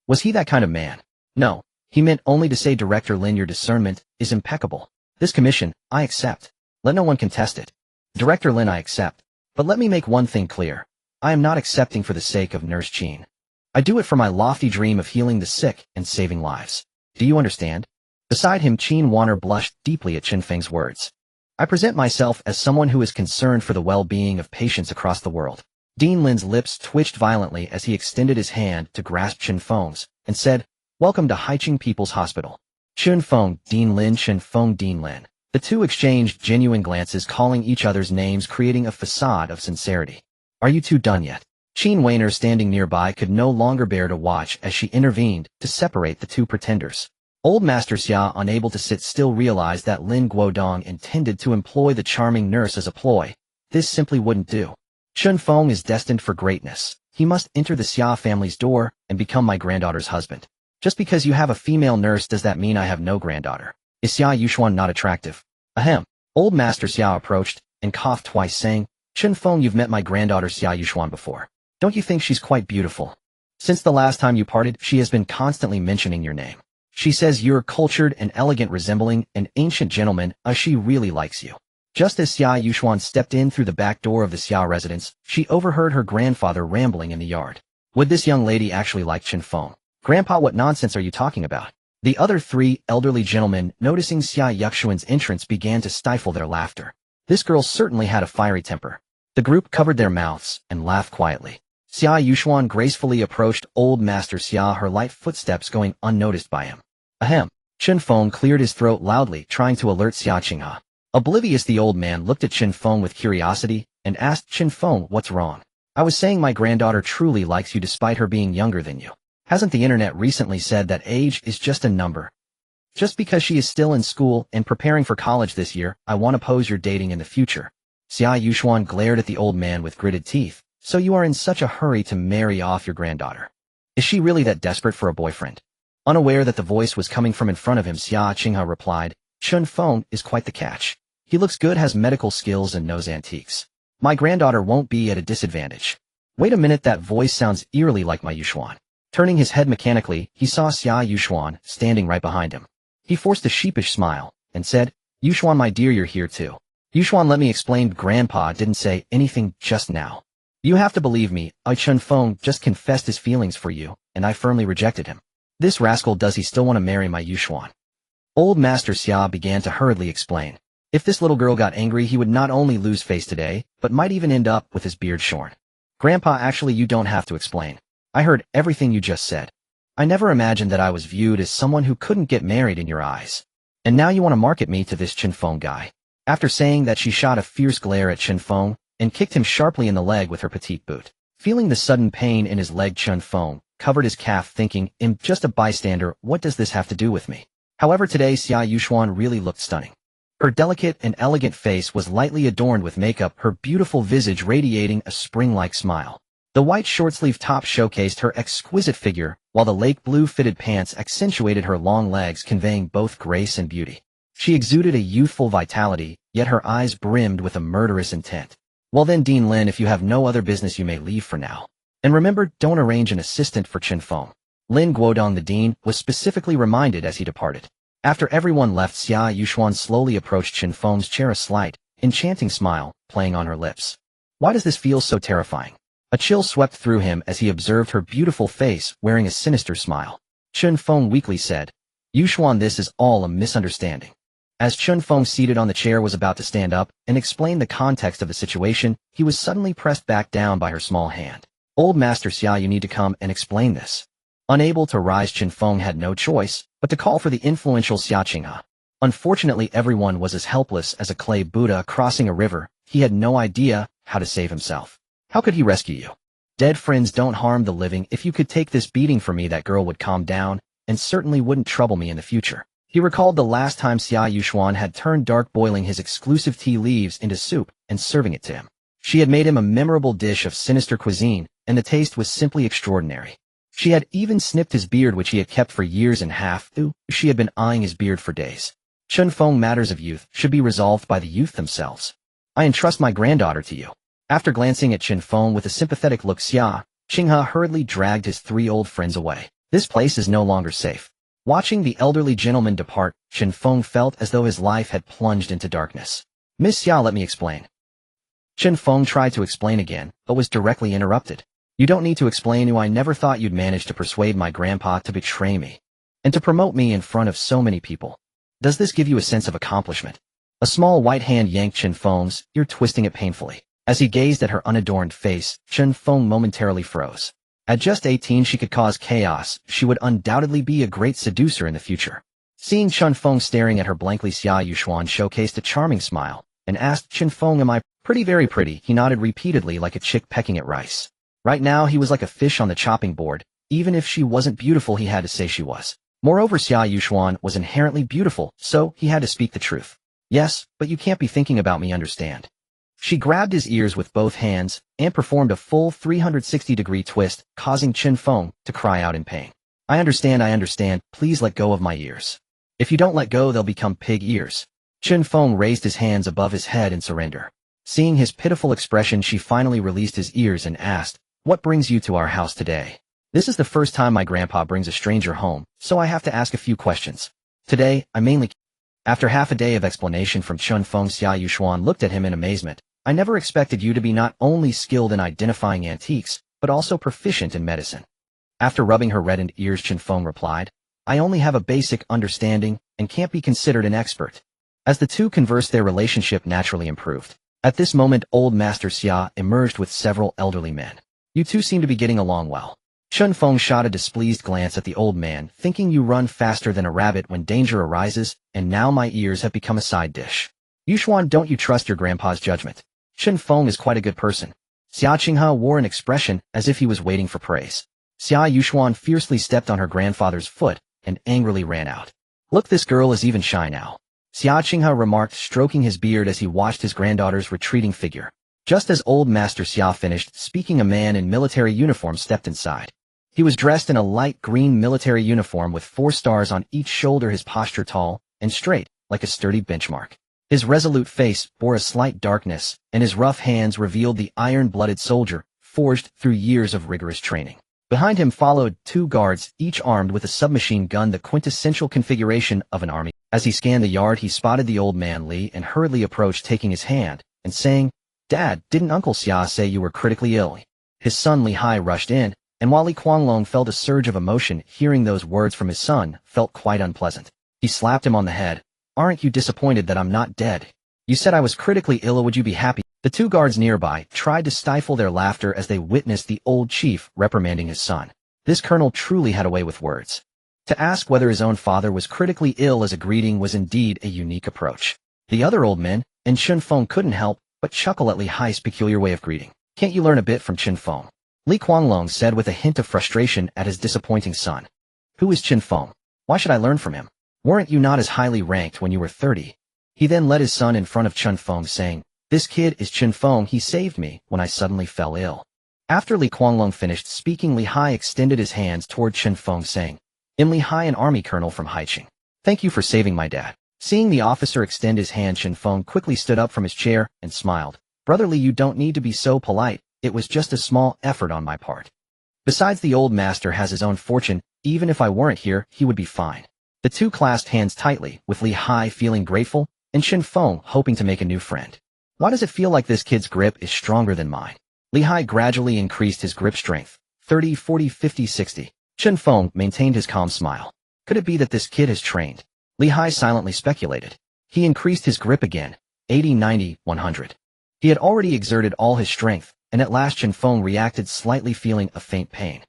A: Was he that kind of man? No, he meant only to say, Director Lin, your discernment is impeccable. This commission, I accept. Let no one contest it. Director Lin, I accept. But let me make one thing clear. I am not accepting for the sake of Nurse Qin. I do it for my lofty dream of healing the sick and saving lives. Do you understand? Beside him, Qin Wan blushed deeply at Chen Feng's words. I present myself as someone who is concerned for the well-being of patients across the world. Dean Lin's lips twitched violently as he extended his hand to grasp Chen Feng's and said, Welcome to Haicheng People's Hospital. Chen Feng, Dean Lin, Chen Feng, Dean Lin. The two exchanged genuine glances, calling each other's names, creating a facade of sincerity. Are you two done yet? Qin Wainer, standing nearby, could no longer bear to watch as she intervened to separate the two pretenders. Old Master Xia, unable to sit still, realized that Lin Guodong intended to employ the charming nurse as a ploy. This simply wouldn't do. Chen Feng is destined for greatness. He must enter the Xia family's door and become my granddaughter's husband. Just because you have a female nurse, does that mean I have no granddaughter? Is Xia Yushuan not attractive? Ahem. Old Master Xia approached and coughed twice, saying, Chen Feng, you've met my granddaughter Xia Yushuan before. Don't you think she's quite beautiful? Since the last time you parted, she has been constantly mentioning your name. She says you're cultured and elegant, resembling an ancient gentleman. She really likes you. Just as Xia Yuxuan stepped in through the back door of the Xia residence, she overheard her grandfather rambling in the yard. Would this young lady actually like Chen Feng? Grandpa, what nonsense are you talking about? The other three elderly gentlemen, noticing Xia Yuxuan's entrance, began to stifle their laughter. This girl certainly had a fiery temper. The group covered their mouths and laughed quietly. Xia Yuxuan gracefully approached old Master Xia, her light footsteps going unnoticed by him. Ahem. Chen Feng cleared his throat loudly, trying to alert Xia Qinghe. Oblivious, the old man looked at Chen Feng with curiosity and asked, Chen Feng, what's wrong? I was saying my granddaughter truly likes you despite her being younger than you. Hasn't the internet recently said that age is just a number? Just because she is still in school and preparing for college this year, I want to pose you're dating in the future. Xia Yuxuan glared at the old man with gritted teeth. So you are in such a hurry to marry off your granddaughter? Is she really that desperate for a boyfriend? Unaware that the voice was coming from in front of him, Xia Qinghe replied, Chen Feng is quite the catch. He looks good, has medical skills, and knows antiques. My granddaughter won't be at a disadvantage. Wait a minute, that voice sounds eerily like my Yuxuan. Turning his head mechanically, he saw Xia Yuxuan standing right behind him. He forced a sheepish smile and said, Yuxuan, my dear, you're here too. Yuxuan, let me explain. Grandpa didn't say anything just now. You have to believe me, Chen Feng just confessed his feelings for you, and I firmly rejected him. This rascal, does he still want to marry my Yuxuan? Old Master Xia began to hurriedly explain. If this little girl got angry, he would not only lose face today, but might even end up with his beard shorn. Grandpa, actually, you don't have to explain. I heard everything you just said. I never imagined that I was viewed as someone who couldn't get married in your eyes. And now you want to market me to this Chen Feng guy. After saying that, she shot a fierce glare at Chen Feng and kicked him sharply in the leg with her petite boot. Feeling the sudden pain in his leg, Chen Feng covered his calf, thinking, I'm just a bystander, what does this have to do with me? However, today Xia Yuxuan really looked stunning. Her delicate and elegant face was lightly adorned with makeup, her beautiful visage radiating a spring-like smile. The white short-sleeve top showcased her exquisite figure, while the lake blue fitted pants accentuated her long legs, conveying both grace and beauty. She exuded a youthful vitality, yet her eyes brimmed with a murderous intent. Well then, Dean Lin, if you have no other business, you may leave for now. And remember, don't arrange an assistant for Chen Feng. Lin Guodong, the dean, was specifically reminded as he departed. After everyone left, Xia Yuxuan slowly approached Chen Feng's chair, a slight, enchanting smile playing on her lips. Why does this feel so terrifying? A chill swept through him as he observed her beautiful face wearing a sinister smile. Chen Feng weakly said, Yuxuan, this is all a misunderstanding. As Chen Feng, seated on the chair, was about to stand up and explain the context of the situation, he was suddenly pressed back down by her small hand. Old Master Xia, you need to come and explain this. Unable to rise, Chen Feng had no choice but to call for the influential Xia Qinghe. Unfortunately, everyone was as helpless as a clay Buddha crossing a river. He had no idea how to save himself. How could he rescue you? Dead friends don't harm the living. If you could take this beating for me, that girl would calm down and certainly wouldn't trouble me in the future. He recalled the last time Xia Yuxuan had turned dark, boiling his exclusive tea leaves into soup and serving it to him. She had made him a memorable dish of sinister cuisine, and the taste was simply extraordinary. She had even snipped his beard, which he had kept for years and half. She had been eyeing his beard for days. Chen Feng, matters of youth should be resolved by the youth themselves. I entrust my granddaughter to you. After glancing at Chen Feng with a sympathetic look, Xia Qinghe hurriedly dragged his three old friends away. This place is no longer safe. Watching the elderly gentleman depart, Chen Feng felt as though his life had plunged into darkness. Miss Xia, let me explain. Chen Feng tried to explain again, but was directly interrupted. You don't need to explain. I never thought you'd manage to persuade my grandpa to betray me and to promote me in front of so many people. Does this give you a sense of accomplishment? A small white hand yanked Chen Feng's ear, twisting it painfully. As he gazed at her unadorned face, Chen Feng momentarily froze. At just 18, she could cause chaos. She would undoubtedly be a great seducer in the future. Seeing Chen Feng staring at her blankly, Xia Yuxuan showcased a charming smile and asked, Chen Feng, am I pretty? Very pretty. He nodded repeatedly like a chick pecking at rice. Right now, he was like a fish on the chopping board. Even if she wasn't beautiful, he had to say she was. Moreover, Xia Yuxuan was inherently beautiful, so he had to speak the truth. Yes, but you can't be thinking about me, understand? She grabbed his ears with both hands and performed a full 360-degree twist, causing Chen Feng to cry out in pain. I understand, please let go of my ears. If you don't let go, they'll become pig ears. Chen Feng raised his hands above his head in surrender. Seeing his pitiful expression, she finally released his ears and asked, What brings you to our house today? This is the first time my grandpa brings a stranger home, so I have to ask a few questions. Today, I mainly... After half a day of explanation from Chen Feng, Xia Yushuan looked at him in amazement. I never expected you to be not only skilled in identifying antiques, but also proficient in medicine. After rubbing her reddened ears, Chen Feng replied, I only have a basic understanding and can't be considered an expert. As the two conversed, their relationship naturally improved. At this moment, old Master Xia emerged with several elderly men. You two seem to be getting along well. Chen Feng shot a displeased glance at the old man, thinking you run faster than a rabbit when danger arises, and now my ears have become a side dish. Yushuan, don't you trust your grandpa's judgment? Chen Feng is quite a good person. Xia Qinghe wore an expression as if he was waiting for praise. Xia Yushuan fiercely stepped on her grandfather's foot and angrily ran out. Look, this girl is even shy now. Xia Qinghe remarked, stroking his beard as he watched his granddaughter's retreating figure. Just as old Master Xia finished speaking, a man in military uniform stepped inside. He was dressed in a light green military uniform with 4 stars on each shoulder, his posture tall and straight, like a sturdy benchmark. His resolute face bore a slight darkness, and his rough hands revealed the iron-blooded soldier, forged through years of rigorous training. Behind him followed 2 guards, each armed with a submachine gun, the quintessential configuration of an army. As he scanned the yard, he spotted the old man Li and hurriedly approached, taking his hand and saying, Dad, didn't Uncle Xia say you were critically ill? His son Li Hai rushed in, and while Li Guanglong felt a surge of emotion, hearing those words from his son felt quite unpleasant. He slapped him on the head. Aren't you disappointed that I'm not dead? You said I was critically ill, would you be happy? The 2 guards nearby tried to stifle their laughter as they witnessed the old chief reprimanding his son. This colonel truly had a way with words. To ask whether his own father was critically ill as a greeting was indeed a unique approach. The other old men and Chen Feng couldn't help but chuckle at Li Hai's peculiar way of greeting. Can't you learn a bit from Chen Feng? Li Guanglong said with a hint of frustration at his disappointing son. Who is Chen Feng? Why should I learn from him? Weren't you not as highly ranked when you were 30? He then led his son in front of Chen Feng, saying, This kid is Chen Feng, he saved me when I suddenly fell ill. After Li Guanglong finished speaking, Li Hai extended his hands toward Chen Feng, saying, I'm Li Hai, an army colonel from Haicheng. Thank you for saving my dad. Seeing the officer extend his hand, Chen Feng quickly stood up from his chair and smiled. Brother Li, you don't need to be so polite. It was just a small effort on my part. Besides, the old master has his own fortune. Even if I weren't here, he would be fine. The 2 clasped hands tightly, with Li Hai feeling grateful and Chen Feng hoping to make a new friend. Why does it feel like this kid's grip is stronger than mine? Li Hai gradually increased his grip strength. 30, 40, 50, 60. Chen Feng maintained his calm smile. Could it be that this kid has trained? Li Hai silently speculated. He increased his grip again. 80, 90, 100. He had already exerted all his strength, and at last Chen Feng reacted, slightly feeling a faint pain.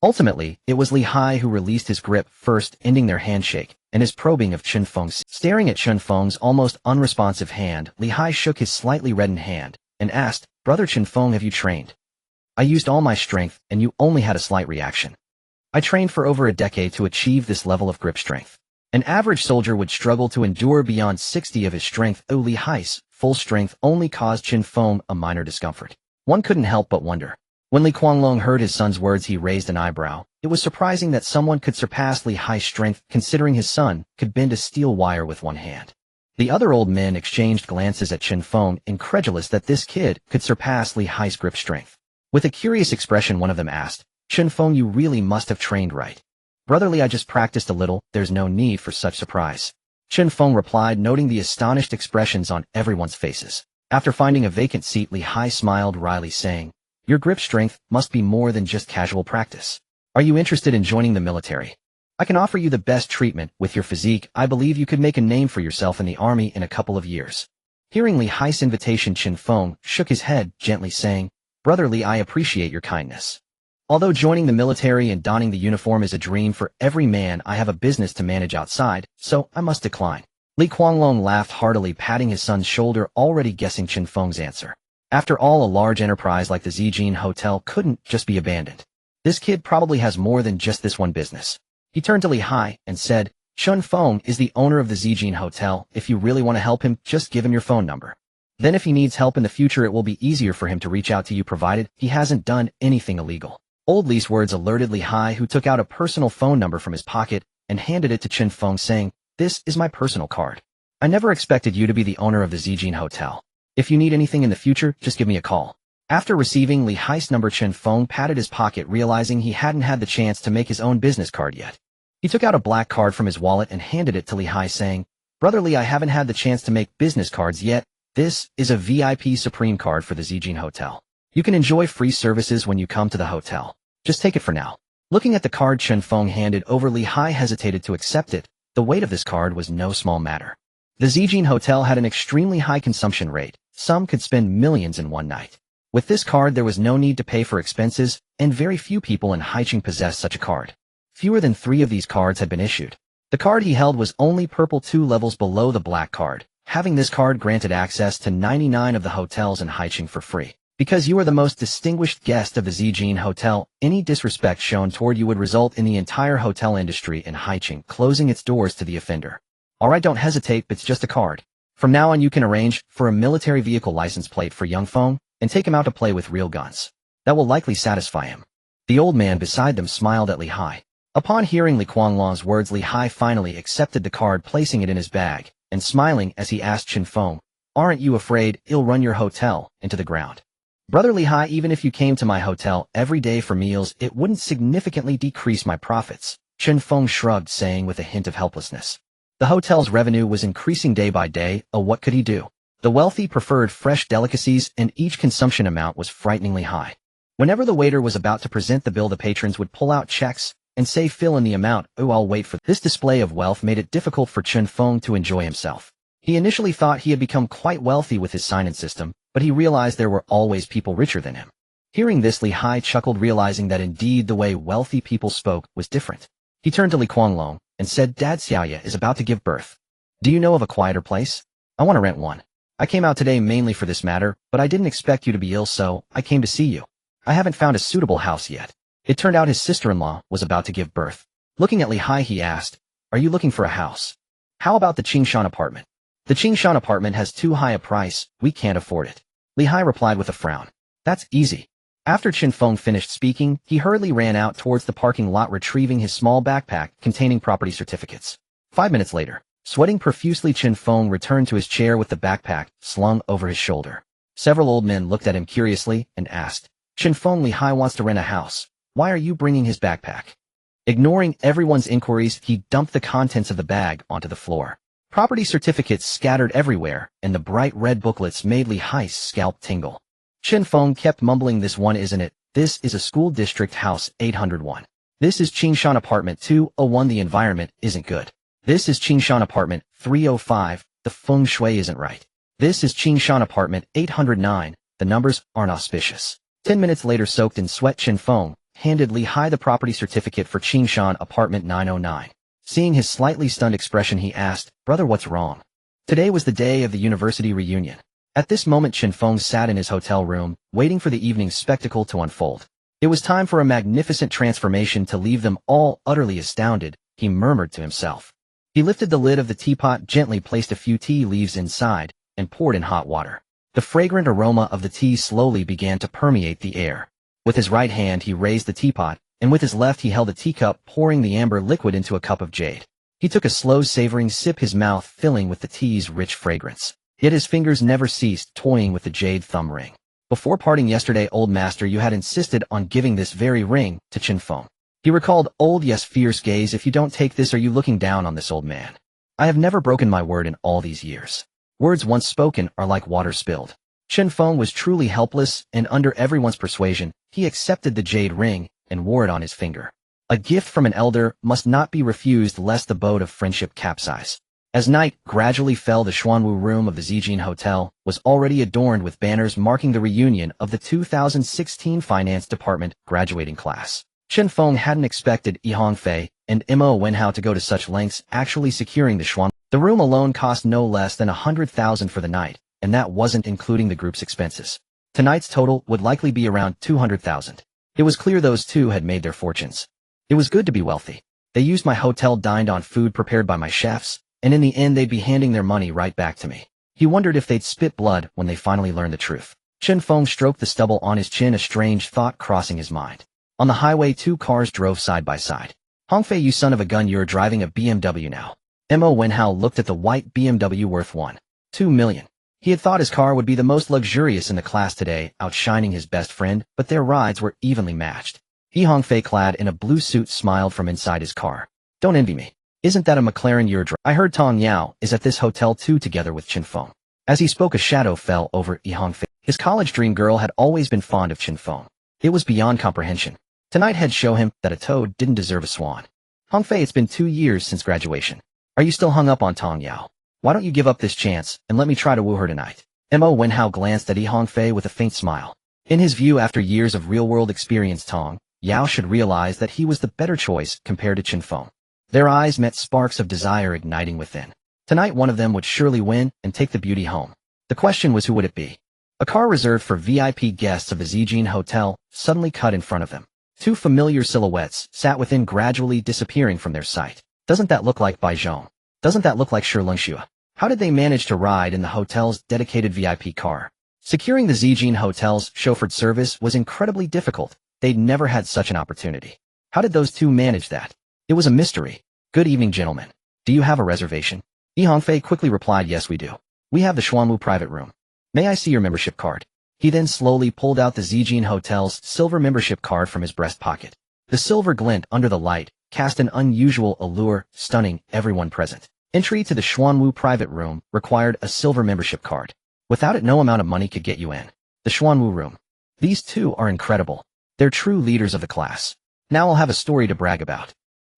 A: Ultimately, it was Li Hai who released his grip first, ending their handshake and his probing of Chen Feng's. Staring at Chen Feng's almost unresponsive hand, Li Hai shook his slightly reddened hand and asked, Brother Chen Feng, have you trained? I used all my strength, and you only had a slight reaction. I trained for over a decade to achieve this level of grip strength. An average soldier would struggle to endure beyond 60 of his strength. Li Hai's full strength only caused Chen Feng a minor discomfort. One couldn't help but wonder. When Li Guanglong heard his son's words, he raised an eyebrow. It was surprising that someone could surpass Li Hai's strength, considering his son could bend a steel wire with one hand. The other old men exchanged glances at Chen Feng, incredulous that this kid could surpass Li Hai's grip strength. With a curious expression, one of them asked, Chen Feng, you really must have trained right. Brother Li, I just practiced a little, there's no need for such surprise. Chen Feng replied, noting the astonished expressions on everyone's faces. After finding a vacant seat, Li Hai smiled wryly, saying, Your grip strength must be more than just casual practice. Are you interested in joining the military? I can offer you the best treatment. With your physique, I believe you could make a name for yourself in the army in a couple of years. Hearing Li Hai's invitation, Chen Feng shook his head, gently saying, Brother Li, I appreciate your kindness. Although joining the military and donning the uniform is a dream for every man, I have a business to manage outside, so I must decline. Li Guanglong laughed heartily, patting his son's shoulder, already guessing Chen Feng's answer. After all, a large enterprise like the Zijin Hotel couldn't just be abandoned. This kid probably has more than just this one business. He turned to Li Hai and said, Chen Feng is the owner of the Zijin Hotel. If you really want to help him, just give him your phone number. Then if he needs help in the future, it will be easier for him to reach out to you, provided he hasn't done anything illegal. Old Li's words alerted Li Hai, who took out a personal phone number from his pocket and handed it to Chen Feng, saying, This is my personal card. I never expected you to be the owner of the Zijin Hotel. If you need anything in the future, just give me a call. After receiving Li Hai's number, Chen Feng patted his pocket, realizing he hadn't had the chance to make his own business card yet. He took out a black card from his wallet and handed it to Li Hai, saying, "Brother Li, I haven't had the chance to make business cards yet. This is a VIP Supreme card for the Zijin Hotel. You can enjoy free services when you come to the hotel. Just take it for now." Looking at the card Chen Feng handed over, Li Hai hesitated to accept it. The weight of this card was no small matter. The Zijin Hotel had an extremely high consumption rate. Some could spend millions in one night. With this card, there was no need to pay for expenses, and very few people in Haicheng possessed such a card. Fewer than 3 of these cards had been issued. The card he held was only purple, 2 levels below the black card. Having this card granted access to 99 of the hotels in Haicheng for free. Because you are the most distinguished guest of the Zijin Hotel, any disrespect shown toward you would result in the entire hotel industry in Haicheng closing its doors to the offender. Alright, don't hesitate, it's just a card. From now on you can arrange for a military vehicle license plate for young Feng, and take him out to play with real guns. That will likely satisfy him. The old man beside them smiled at Li Hai. Upon hearing Li Guanglong's words, Li Hai finally accepted the card, placing it in his bag, and smiling as he asked Chen Feng, "Aren't you afraid it'll run your hotel into the ground?" "Brother Li Hai, even if you came to my hotel every day for meals, it wouldn't significantly decrease my profits," Chen Feng shrugged, saying with a hint of helplessness. The hotel's revenue was increasing day by day. What could he do? The wealthy preferred fresh delicacies, and each consumption amount was frighteningly high. Whenever the waiter was about to present the bill, the patrons would pull out checks and say, "Fill in the amount." "Oh, I'll wait for." This display of wealth made it difficult for Chen Feng to enjoy himself. He initially thought he had become quite wealthy with his sign-in system, but he realized there were always people richer than him. Hearing this, Li Hai chuckled, realizing that indeed the way wealthy people spoke was different. He turned to Li Guanglong and said, "Dad, Xiaoya is about to give birth. Do you know of a quieter place? I want to rent one. I came out today mainly for this matter, but I didn't expect you to be ill, so I came to see you. I haven't found a suitable house yet." It turned out his sister-in-law was about to give birth. Looking at Li Hai, he asked, "Are you looking for a house? How about the Qingshan apartment?" "The Qingshan apartment has too high a price. We can't afford it." Li Hai replied with a frown. "That's easy." After Chen Feng finished speaking, he hurriedly ran out towards the parking lot, retrieving his small backpack containing property certificates. 5 minutes later, sweating profusely, Chen Feng returned to his chair with the backpack slung over his shoulder. Several old men looked at him curiously and asked, "Chen Feng, Li Hai wants to rent a house. Why are you bringing his backpack?" Ignoring everyone's inquiries, he dumped the contents of the bag onto the floor. Property certificates scattered everywhere, and the bright red booklets made Li Hai's scalp tingle. Chen Feng kept mumbling, "This one isn't it. This is a school district house 801. This is Qingshan apartment 201. The environment isn't good. This is Qingshan apartment 305. The feng shui isn't right. This is Qingshan apartment 809. The numbers aren't auspicious." 10 minutes later, soaked in sweat, Chen Feng handed Li Hai the property certificate for Qingshan apartment 909. Seeing his slightly stunned expression, he asked, "Brother, what's wrong?" Today was the day of the university reunion. At this moment, Chen Feng sat in his hotel room, waiting for the evening's spectacle to unfold. It was time for a magnificent transformation to leave them all utterly astounded, he murmured to himself. He lifted the lid of the teapot, gently placed a few tea leaves inside, and poured in hot water. The fragrant aroma of the tea slowly began to permeate the air. With his right hand he raised the teapot, and with his left he held a teacup, pouring the amber liquid into a cup of jade. He took a slow savoring sip, his mouth filling with the tea's rich fragrance. Yet his fingers never ceased toying with the jade thumb ring. "Before parting yesterday, old master, you had insisted on giving this very ring to Chen Feng." He recalled old Yes' fierce gaze. "If you don't take this, are you looking down on this old man? I have never broken my word in all these years. Words once spoken are like water spilled." Chen Feng was truly helpless, and under everyone's persuasion, he accepted the jade ring and wore it on his finger. A gift from an elder must not be refused lest the boat of friendship capsize. As night gradually fell, the Xuanwu room of the Zijin Hotel was already adorned with banners marking the reunion of the 2016 Finance Department graduating class. Chen Feng hadn't expected Yi Hongfei and Mo Wenhao to go to such lengths, actually securing the Xuan. The room alone cost no less than 100,000 for the night, and that wasn't including the group's expenses. Tonight's total would likely be around 200,000. It was clear those two had made their fortunes. It was good to be wealthy. They used my hotel, dined on food prepared by my chefs, and in the end they'd be handing their money right back to me. He wondered if they'd spit blood when they finally learned the truth. Chen Feng stroked the stubble on his chin, a strange thought crossing his mind. On the highway, 2 cars drove side by side. "Hongfei, you son of a gun, you're driving a BMW now." Mo Wenhao looked at the white BMW worth 1.2 million. He had thought his car would be the most luxurious in the class today, outshining his best friend, but their rides were evenly matched. Hongfei, clad in a blue suit, smiled from inside his car. Don't envy me. Isn't that a McLaren you're driving? I heard Tong Yao is at this hotel too, together with Chen Feng. As he spoke, a shadow fell over Hongfei. His college dream girl had always been fond of Chen Feng. It was beyond comprehension. Tonight had show him that a toad didn't deserve a swan. Hongfei, it's been 2 years since graduation. Are you still hung up on Tong Yao? Why don't you give up this chance, and let me try to woo her tonight? Mo Wenhao glanced at Hongfei with a faint smile. In his view, after years of real-world experience, Tong Yao should realize that he was the better choice compared to Chen Feng. Their eyes met, sparks of desire igniting within. Tonight one of them would surely win and take the beauty home. The question was, who would it be? A car reserved for VIP guests of the Haicheng hotel suddenly cut in front of them. 2 familiar silhouettes sat within, gradually disappearing from their sight. Doesn't that look like Bai Zhong? Doesn't that look like Shi Lengxue? How did they manage to ride in the hotel's dedicated VIP car? Securing the Haicheng hotel's chauffeured service was incredibly difficult. They'd never had such an opportunity. How did those 2 manage that? It was a mystery. Good evening, gentlemen. Do you have a reservation? Hongfei quickly replied, yes, we do. We have the Xuanwu private room. May I see your membership card? He then slowly pulled out the Haicheng hotel's silver membership card from his breast pocket. The silver glint under the light cast an unusual allure, stunning everyone present. Entry to the Xuanwu private room required a silver membership card. Without it, no amount of money could get you in. The Xuanwu room. These 2 are incredible. They're true leaders of the class. Now I'll have a story to brag about.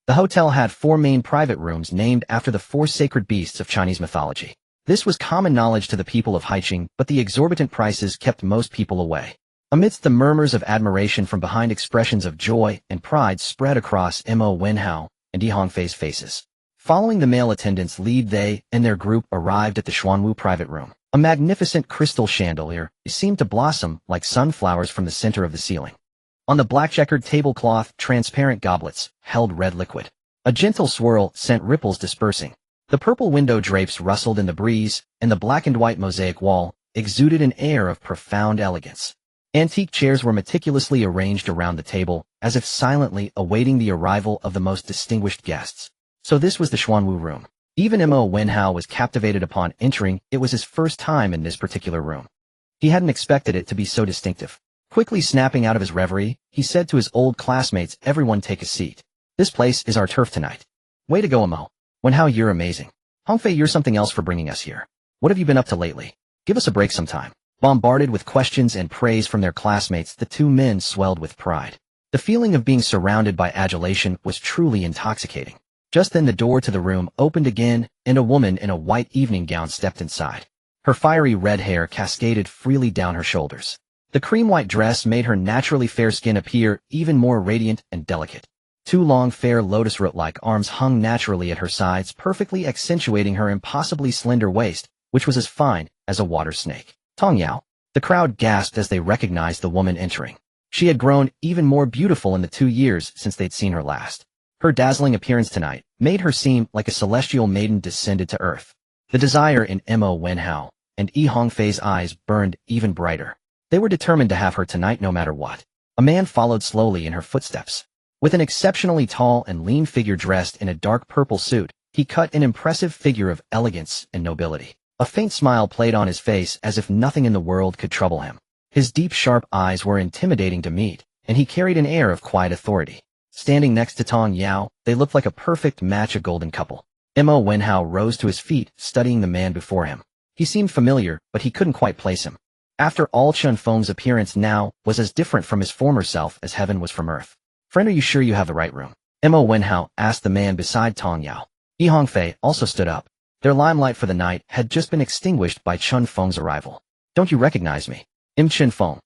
A: The hotel had 4 main private rooms named after the 4 sacred beasts of Chinese mythology. This was common knowledge to the people of Haicheng, but the exorbitant prices kept most people away. Amidst the murmurs of admiration from behind, expressions of joy and pride spread across Mo Wenhao and Hongfei's faces. Following the male attendants' lead, they and their group arrived at the Xuanwu private room. A magnificent crystal chandelier seemed to blossom like sunflowers from the center of the ceiling. On the black-checkered tablecloth, transparent goblets held red liquid. A gentle swirl sent ripples dispersing. The purple window drapes rustled in the breeze, and the black and white mosaic wall exuded an air of profound elegance. Antique chairs were meticulously arranged around the table, as if silently awaiting the arrival of the most distinguished guests. So this was the Xuanwu room. Even Mo Wenhao was captivated upon entering. It was his first time in this particular room. He hadn't expected it to be so distinctive. Quickly snapping out of his reverie, he said to his old classmates, everyone take a seat. This place is our turf tonight. Way to go, Mo Wenhao, you're amazing. Hongfei, you're something else for bringing us here. What have you been up to lately? Give us a break sometime. Bombarded with questions and praise from their classmates, the 2 men swelled with pride. The feeling of being surrounded by adulation was truly intoxicating. Just then the door to the room opened again, and a woman in a white evening gown stepped inside. Her fiery red hair cascaded freely down her shoulders. The cream-white dress made her naturally fair skin appear even more radiant and delicate. 2 long, fair lotus root-like arms hung naturally at her sides, perfectly accentuating her impossibly slender waist, which was as fine as a water snake. Tong Yao. The crowd gasped as they recognized the woman entering. She had grown even more beautiful in the 2 years since they'd seen her last. Her dazzling appearance tonight made her seem like a celestial maiden descended to earth. The desire in Mo Wenhao and Hongfei's eyes burned even brighter. They were determined to have her tonight no matter what. A man followed slowly in her footsteps. With an exceptionally tall and lean figure dressed in a dark purple suit, he cut an impressive figure of elegance and nobility. A faint smile played on his face as if nothing in the world could trouble him. His deep, sharp eyes were intimidating to meet, and he carried an air of quiet authority. Standing next to Tong Yao, they looked like a perfect match, a golden couple. Mo Wenhao rose to his feet, studying the man before him. He seemed familiar, but he couldn't quite place him. After all, Chen Feng's appearance now was as different from his former self as heaven was from earth. Friend, are you sure you have the right room? Mo Wenhao asked the man beside Tong Yao. Hongfei also stood up. Their limelight for the night had just been extinguished by Chen Feng's arrival. Don't you recognize me? Chen Feng.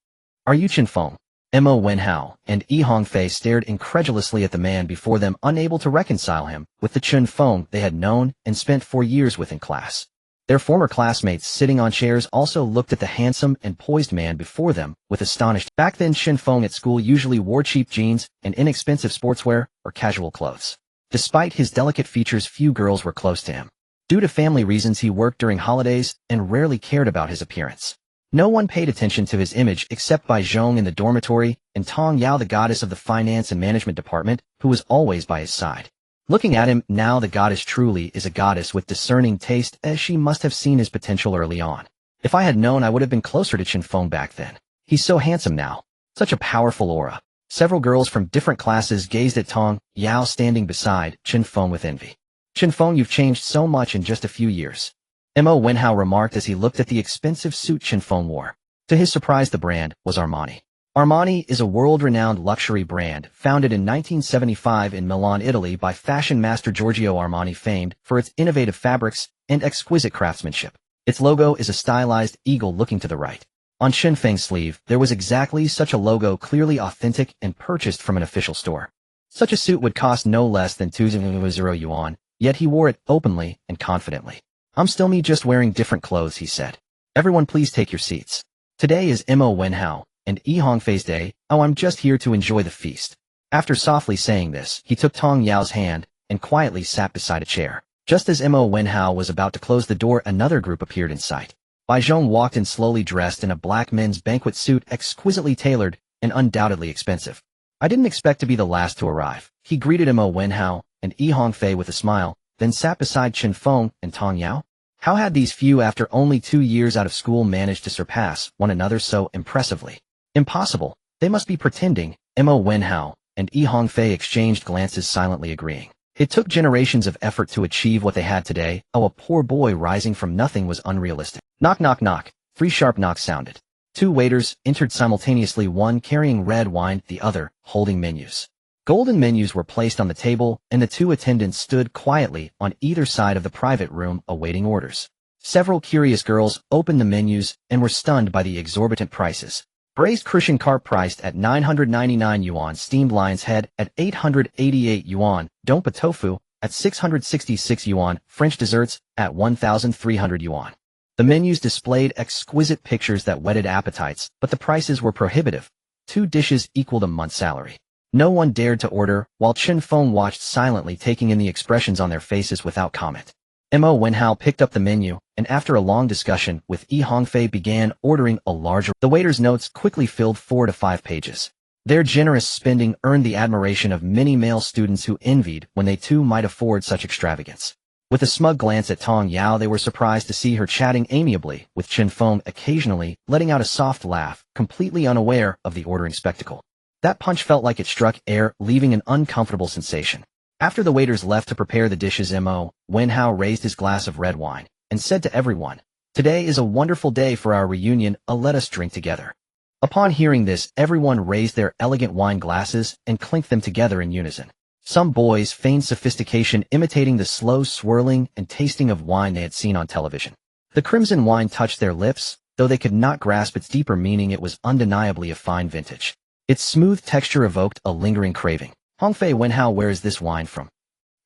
A: Are you Chen Feng? Mo Wenhao and Hongfei stared incredulously at the man before them, unable to reconcile him with the Chen Feng they had known and spent 4 years with in class. Their former classmates sitting on chairs also looked at the handsome and poised man before them with astonished. Back then, Chen Feng at school usually wore cheap jeans and inexpensive sportswear or casual clothes. Despite his delicate features, few girls were close to him. Due to family reasons, he worked during holidays and rarely cared about his appearance. No one paid attention to his image except Bai Zhong in the dormitory and Tong Yao, the goddess of the finance and management department, who was always by his side. Looking at him now, the goddess truly is a goddess with discerning taste, as she must have seen his potential early on. If I had known, I would have been closer to Chen Feng back then. He's so handsome now. Such a powerful aura. Several girls from different classes gazed at Tong Yao standing beside Chen Feng with envy. Chen Feng, you've changed so much in just a few years. Mo Wenhao remarked as he looked at the expensive suit Chen Feng wore. To his surprise, the brand was Armani. Armani is a world-renowned luxury brand founded in 1975 in Milan, Italy by fashion master Giorgio Armani, famed for its innovative fabrics and exquisite craftsmanship. Its logo is a stylized eagle looking to the right. On Chen Feng's sleeve, there was exactly such a logo, clearly authentic and purchased from an official store. Such a suit would cost no less than 2,000 yuan, yet he wore it openly and confidently. I'm still me, just wearing different clothes, he said. Everyone please take your seats. Today is Mo Wenhao and Yi Hongfei's day. Oh, I'm just here to enjoy the feast. After softly saying this, he took Tong Yao's hand and quietly sat beside a chair. Just as Mo Wenhao was about to close the door, another group appeared in sight. Bai Zhong walked in slowly, dressed in a black men's banquet suit, exquisitely tailored and undoubtedly expensive. I didn't expect to be the last to arrive. He greeted Mo Wenhao and Yi Hongfei with a smile, then sat beside Chen Feng and Tong Yao. How had these few, after only 2 years out of school, managed to surpass one another so impressively? Impossible. They must be pretending. Mo Wenhao and Yi Hongfei exchanged glances, silently agreeing. It took generations of effort to achieve what they had today. Oh, a poor boy rising from nothing was unrealistic. Knock, knock, knock. 3 sharp knocks sounded. 2 waiters entered simultaneously, one carrying red wine, the other holding menus. Golden menus were placed on the table, and the 2 attendants stood quietly on either side of the private room, awaiting orders. Several curious girls opened the menus and were stunned by the exorbitant prices. Braised Crucian carp priced at 999 yuan, steamed lion's head at 888 yuan, dompa tofu at 666 yuan, French desserts at 1,300 yuan. The menus displayed exquisite pictures that whetted appetites, but the prices were prohibitive. 2 dishes equaled a month's salary. No one dared to order, while Chen Feng watched silently, taking in the expressions on their faces without comment. Mo Wenhao picked up the menu, and after a long discussion with Yi Hongfei, began ordering a larger. The waiter's notes quickly filled 4 to 5 pages. Their generous spending earned the admiration of many male students who envied when they too might afford such extravagance. With a smug glance at Tong Yao, they were surprised to see her chatting amiably with Chen Feng, occasionally letting out a soft laugh, completely unaware of the ordering spectacle. That punch felt like it struck air, leaving an uncomfortable sensation. After the waiters left to prepare the dishes, Mo Wenhao raised his glass of red wine and said to everyone, "Today is a wonderful day for our reunion. Let us drink together." Upon hearing this, everyone raised their elegant wine glasses and clinked them together in unison. Some boys feigned sophistication, imitating the slow swirling and tasting of wine they had seen on television. The crimson wine touched their lips, though they could not grasp its deeper meaning. It was undeniably of fine vintage. Its smooth texture evoked a lingering craving. "Hongfei Wenhao, where is this wine from?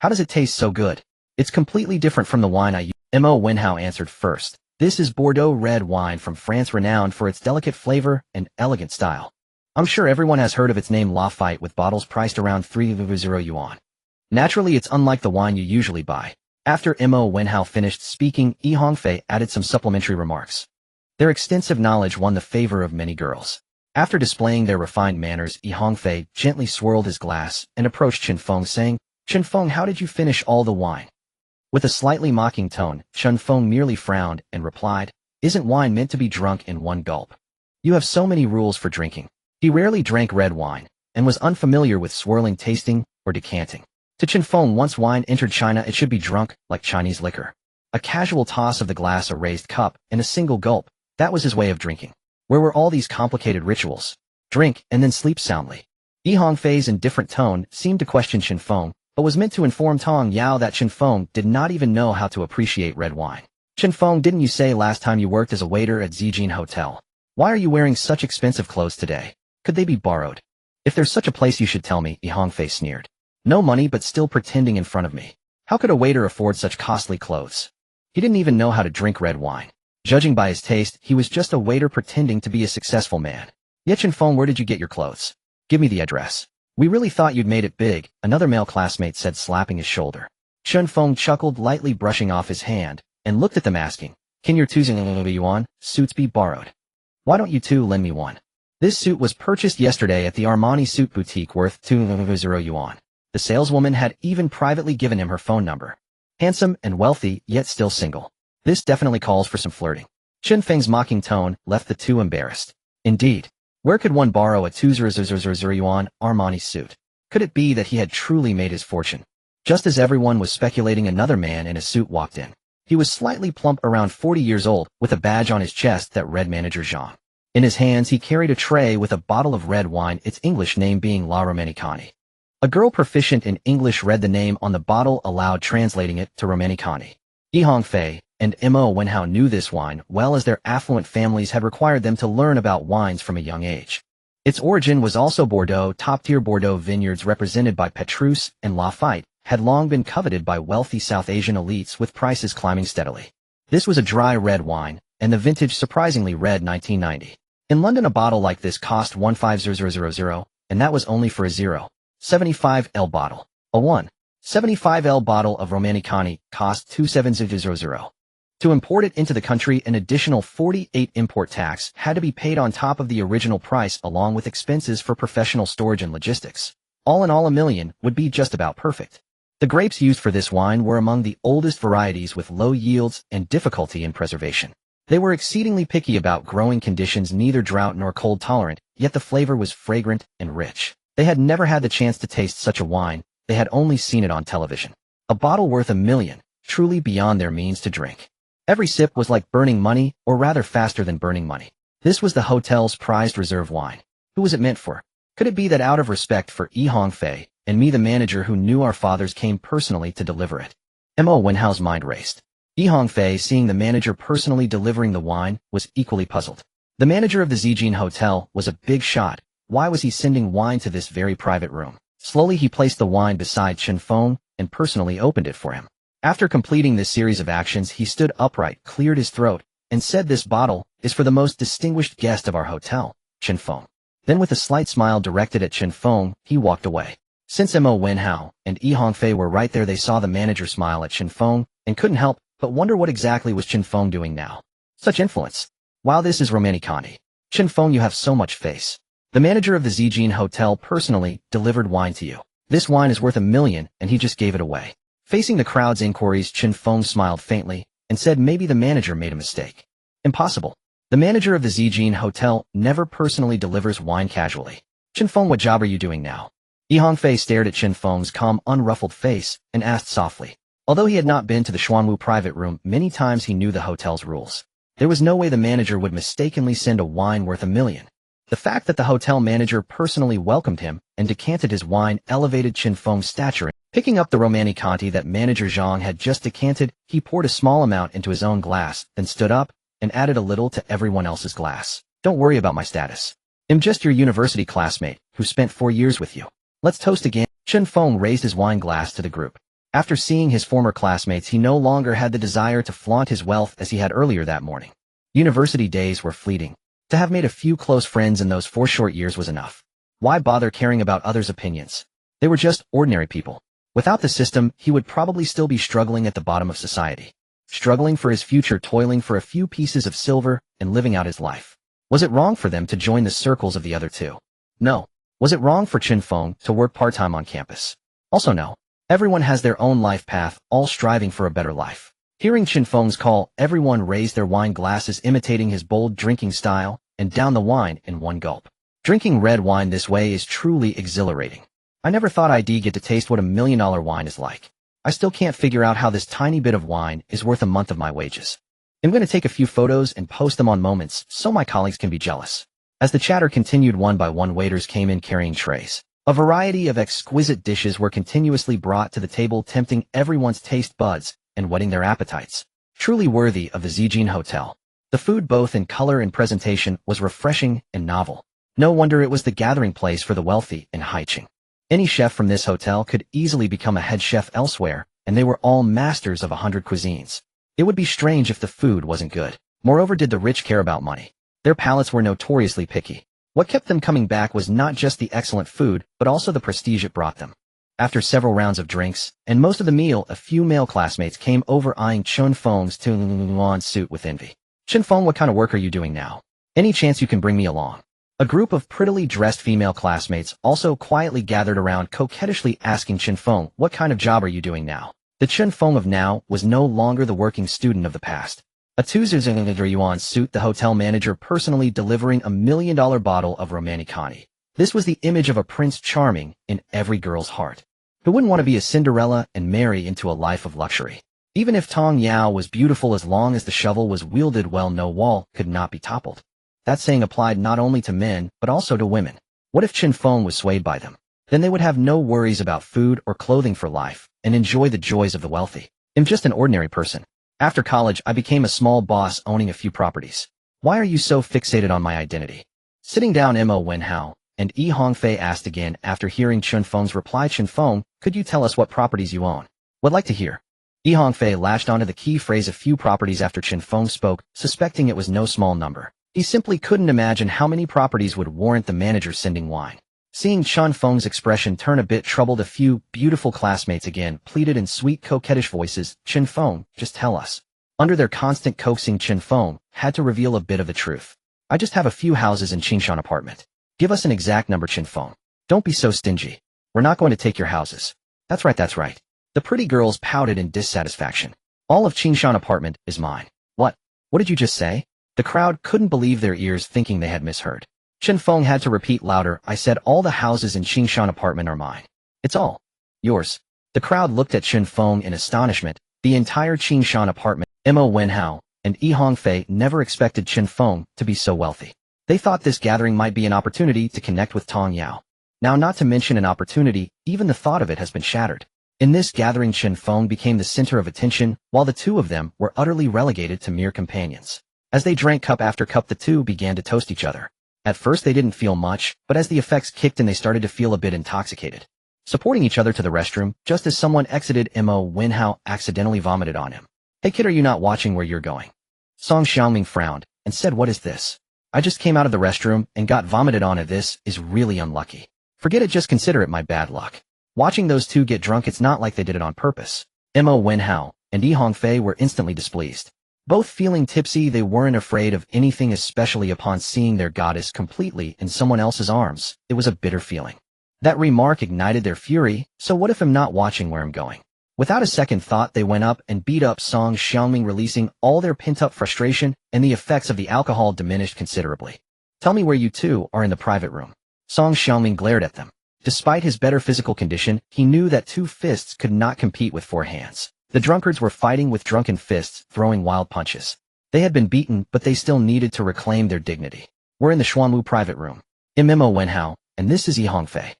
A: How does it taste so good?" "It's completely different from the wine I use," Mo Wenhao answered first. "This is Bordeaux red wine from France, renowned for its delicate flavor and elegant style. I'm sure everyone has heard of its name, Lafite, with bottles priced around 3,000 yuan. Naturally, it's unlike the wine you usually buy." After Mo Wenhao finished speaking, Yi Hongfei added some supplementary remarks. Their extensive knowledge won the favor of many girls. After displaying their refined manners, Yi Hongfei gently swirled his glass and approached Chen Feng, saying, "Chen Feng, how did you finish all the wine?" With a slightly mocking tone, Chen Feng merely frowned and replied, "Isn't wine meant to be drunk in one gulp? You have so many rules for drinking." He rarely drank red wine, and was unfamiliar with swirling, tasting, or decanting. To Chen Feng, once wine entered China, it should be drunk like Chinese liquor. A casual toss of the glass, a raised cup, and a single gulp, that was his way of drinking. Where were all these complicated rituals? Drink, and then sleep soundly. Yi Hongfei's indifferent tone seemed to question Chen Feng, but was meant to inform Tong Yao that Chen Feng did not even know how to appreciate red wine. "Chen Feng, didn't you say last time you worked as a waiter at Zijin Hotel? Why are you wearing such expensive clothes today? Could they be borrowed? If there's such a place, you should tell me," Yi Hongfei sneered. "No money, but still pretending in front of me. How could a waiter afford such costly clothes?" He didn't even know how to drink red wine. Judging by his taste, he was just a waiter pretending to be a successful man. "Yet Chen Feng, where did you get your clothes? Give me the address." "We really thought you'd made it big," another male classmate said, slapping his shoulder. Chen Feng chuckled, lightly brushing off his hand, and looked at them, asking, "Can your 2,000 yuan suits be borrowed? Why don't you two lend me one? This suit was purchased yesterday at the Armani suit boutique, worth 2,000 yuan. The saleswoman had even privately given him her phone number. Handsome and wealthy, yet still single. This definitely calls for some flirting. Chen Feng's mocking tone left the two embarrassed. Indeed. Where could one borrow a 2,000 yuan Armani suit? Could it be that he had truly made his fortune? Just as everyone was speculating, another man in a suit walked in. He was slightly plump, around 40 years old, with a badge on his chest that read Manager Zhang. In his hands he carried a tray with a bottle of red wine, its English name being La Romanicani. A girl proficient in English read the name on the bottle aloud, translating it to Romanicani. Yi Fei and Mo Wenhao knew this wine well, as their affluent families had required them to learn about wines from a young age. Its origin was also Bordeaux. Top-tier Bordeaux vineyards, represented by Petrus and Lafite, had long been coveted by wealthy South Asian elites, with prices climbing steadily. This was a dry red wine, and the vintage surprisingly red 1990. In London, a bottle like this cost 150,000, and that was only for a 0.75 bottle. A 1.75 bottle of Romanicani cost 2,700. To import it into the country, an additional 48 import tax had to be paid on top of the original price, along with expenses for professional storage and logistics. All in all, $1 million would be just about perfect. The grapes used for this wine were among the oldest varieties, with low yields and difficulty in preservation. They were exceedingly picky about growing conditions, neither drought nor cold tolerant, yet the flavor was fragrant and rich. They had never had the chance to taste such a wine, they had only seen it on television. A bottle worth $1 million, truly beyond their means to drink. Every sip was like burning money, or rather faster than burning money. This was the hotel's prized reserve wine. Who was it meant for? Could it be that out of respect for Yi Fei and me, the manager who knew our fathers, came personally to deliver it? Mo Wenhao's mind raced. Yi Fei, seeing the manager personally delivering the wine, was equally puzzled. The manager of the Zijin Hotel was a big shot. Why was he sending wine to this very private room? Slowly he placed the wine beside Chen Feng and personally opened it for him. After completing this series of actions, he stood upright, cleared his throat, and said, "This bottle is for the most distinguished guest of our hotel, Chen Feng." Then, with a slight smile directed at Chen Feng, he walked away. Since Mo Wenhao and Yi Fei were right there, they saw the manager smile at Chen Feng and couldn't help but wonder what exactly was Chen Feng doing now. Such influence. Wow, this is Romanicani. Chen Feng, you have so much face. The manager of the Zijin Hotel personally delivered wine to you. This wine is worth $1 million, and he just gave it away. Facing the crowd's inquiries, Chen Feng smiled faintly and said maybe the manager made a mistake. Impossible. The manager of the Zijin Hotel never personally delivers wine casually. Chen Feng, what job are you doing now? Yi Fei stared at Chen Feng's calm, unruffled face and asked softly. Although he had not been to the Xuanwu private room many times, he knew the hotel's rules. There was no way the manager would mistakenly send a wine worth $1 million. The fact that the hotel manager personally welcomed him and decanted his wine elevated Chen Feng's stature. Picking up the Romanicani that Manager Zhang had just decanted, he poured a small amount into his own glass, then stood up and added a little to everyone else's glass. Don't worry about my status. I'm just your university classmate who spent 4 years with you. Let's toast again. Chen Feng raised his wine glass to the group. After seeing his former classmates, he no longer had the desire to flaunt his wealth as he had earlier that morning. University days were fleeting. To have made a few close friends in those 4 short years was enough. Why bother caring about others' opinions? They were just ordinary people. Without the system, he would probably still be struggling at the bottom of society. Struggling for his future, toiling for a few pieces of silver, and living out his life. Was it wrong for them to join the circles of the other two? No. Was it wrong for Chen Feng to work part-time on campus? Also no. Everyone has their own life path, all striving for a better life. Hearing Chen Feng's call, everyone raised their wine glasses, imitating his bold drinking style, and downed the wine in one gulp. Drinking red wine this way is truly exhilarating. I never thought I'd get to taste what $1 million wine is like. I still can't figure out how this tiny bit of wine is worth a month of my wages. I'm going to take a few photos and post them on Moments so my colleagues can be jealous. As the chatter continued, one by one waiters came in carrying trays. A variety of exquisite dishes were continuously brought to the table, tempting everyone's taste buds and whetting their appetites. Truly worthy of the Zijin Hotel. The food, both in color and presentation, was refreshing and novel. No wonder it was the gathering place for the wealthy in Haicheng. Any chef from this hotel could easily become a head chef elsewhere, and they were all masters of 100 cuisines. It would be strange if the food wasn't good. Moreover, did the rich care about money? Their palates were notoriously picky. What kept them coming back was not just the excellent food, but also the prestige it brought them. After several rounds of drinks, and most of the meal, a few male classmates came over, eyeing Chen Feng's Tuan suit with envy. Chen Feng, what kind of work are you doing now? Any chance you can bring me along? A group of prettily dressed female classmates also quietly gathered around, coquettishly asking Chen Feng, what kind of job are you doing now? The Chen Feng of now was no longer the working student of the past. A 2,000 yuan suit, the hotel manager personally delivering a $1 million bottle of Romanicani. This was the image of a Prince Charming in every girl's heart. Who wouldn't want to be a Cinderella and marry into a life of luxury? Even if Tong Yao was beautiful, as long as the shovel was wielded well, no wall could not be toppled. That saying applied not only to men, but also to women. What if Chen Feng was swayed by them? Then they would have no worries about food or clothing for life, and enjoy the joys of the wealthy. I'm just an ordinary person. After college, I became a small boss owning a few properties. Why are you so fixated on my identity? Sitting down, Mo Wenhao and Yi Hongfei asked again after hearing Chen Feng's reply. Chen Feng, could you tell us what properties you own? Would like to hear. Yi Hongfei latched onto the key phrase, a few properties, after Chen Feng spoke, suspecting it was no small number. He simply couldn't imagine how many properties would warrant the manager sending wine. Seeing Chen Feng's expression turn a bit troubled, a few beautiful classmates again pleaded in sweet, coquettish voices, Chen Feng, just tell us. Under their constant coaxing, Chen Feng had to reveal a bit of the truth. I just have a few houses in Qingshan apartment. Give us an exact number, Chen Feng. Don't be so stingy. We're not going to take your houses. That's right, that's right. The pretty girls pouted in dissatisfaction. All of Qingshan apartment is mine. What? What did you just say? The crowd couldn't believe their ears, thinking they had misheard. Chen Feng had to repeat louder, I said all the houses in Qingshan apartment are mine. It's all yours. The crowd looked at Chen Feng in astonishment. The entire Qingshan apartment, Mo Wenhao and Yi Hongfei never expected Chen Feng to be so wealthy. They thought this gathering might be an opportunity to connect with Tong Yao. Now, not to mention an opportunity, even the thought of it has been shattered. In this gathering, Chen Feng became the center of attention, while the two of them were utterly relegated to mere companions. As they drank cup after cup, the two began to toast each other. At first they didn't feel much, but as the effects kicked in, they started to feel a bit intoxicated. Supporting each other to the restroom, just as someone exited, Mo Wenhao accidentally vomited on him. Hey kid, are you not watching where you're going? Song Xiaoming frowned and said, what is this? I just came out of the restroom and got vomited on. This is really unlucky. Forget it, just consider it my bad luck. Watching those two get drunk, it's not like they did it on purpose. Mo Wenhao and Yi Hongfei were instantly displeased. Both feeling tipsy, they weren't afraid of anything, especially upon seeing their goddess completely in someone else's arms. It was a bitter feeling. That remark ignited their fury. So what if I'm not watching where I'm going? Without a second thought, they went up and beat up Song Xiaoming, releasing all their pent-up frustration, and the effects of the alcohol diminished considerably. Tell me where you two are in the private room. Song Xiaoming glared at them. Despite his better physical condition, he knew that 2 fists could not compete with 4 hands. The drunkards were fighting with drunken fists, throwing wild punches. They had been beaten, but they still needed to reclaim their dignity. We're in the Xuanwu private room. Mo Wenhao, and this is Yi Hongfei.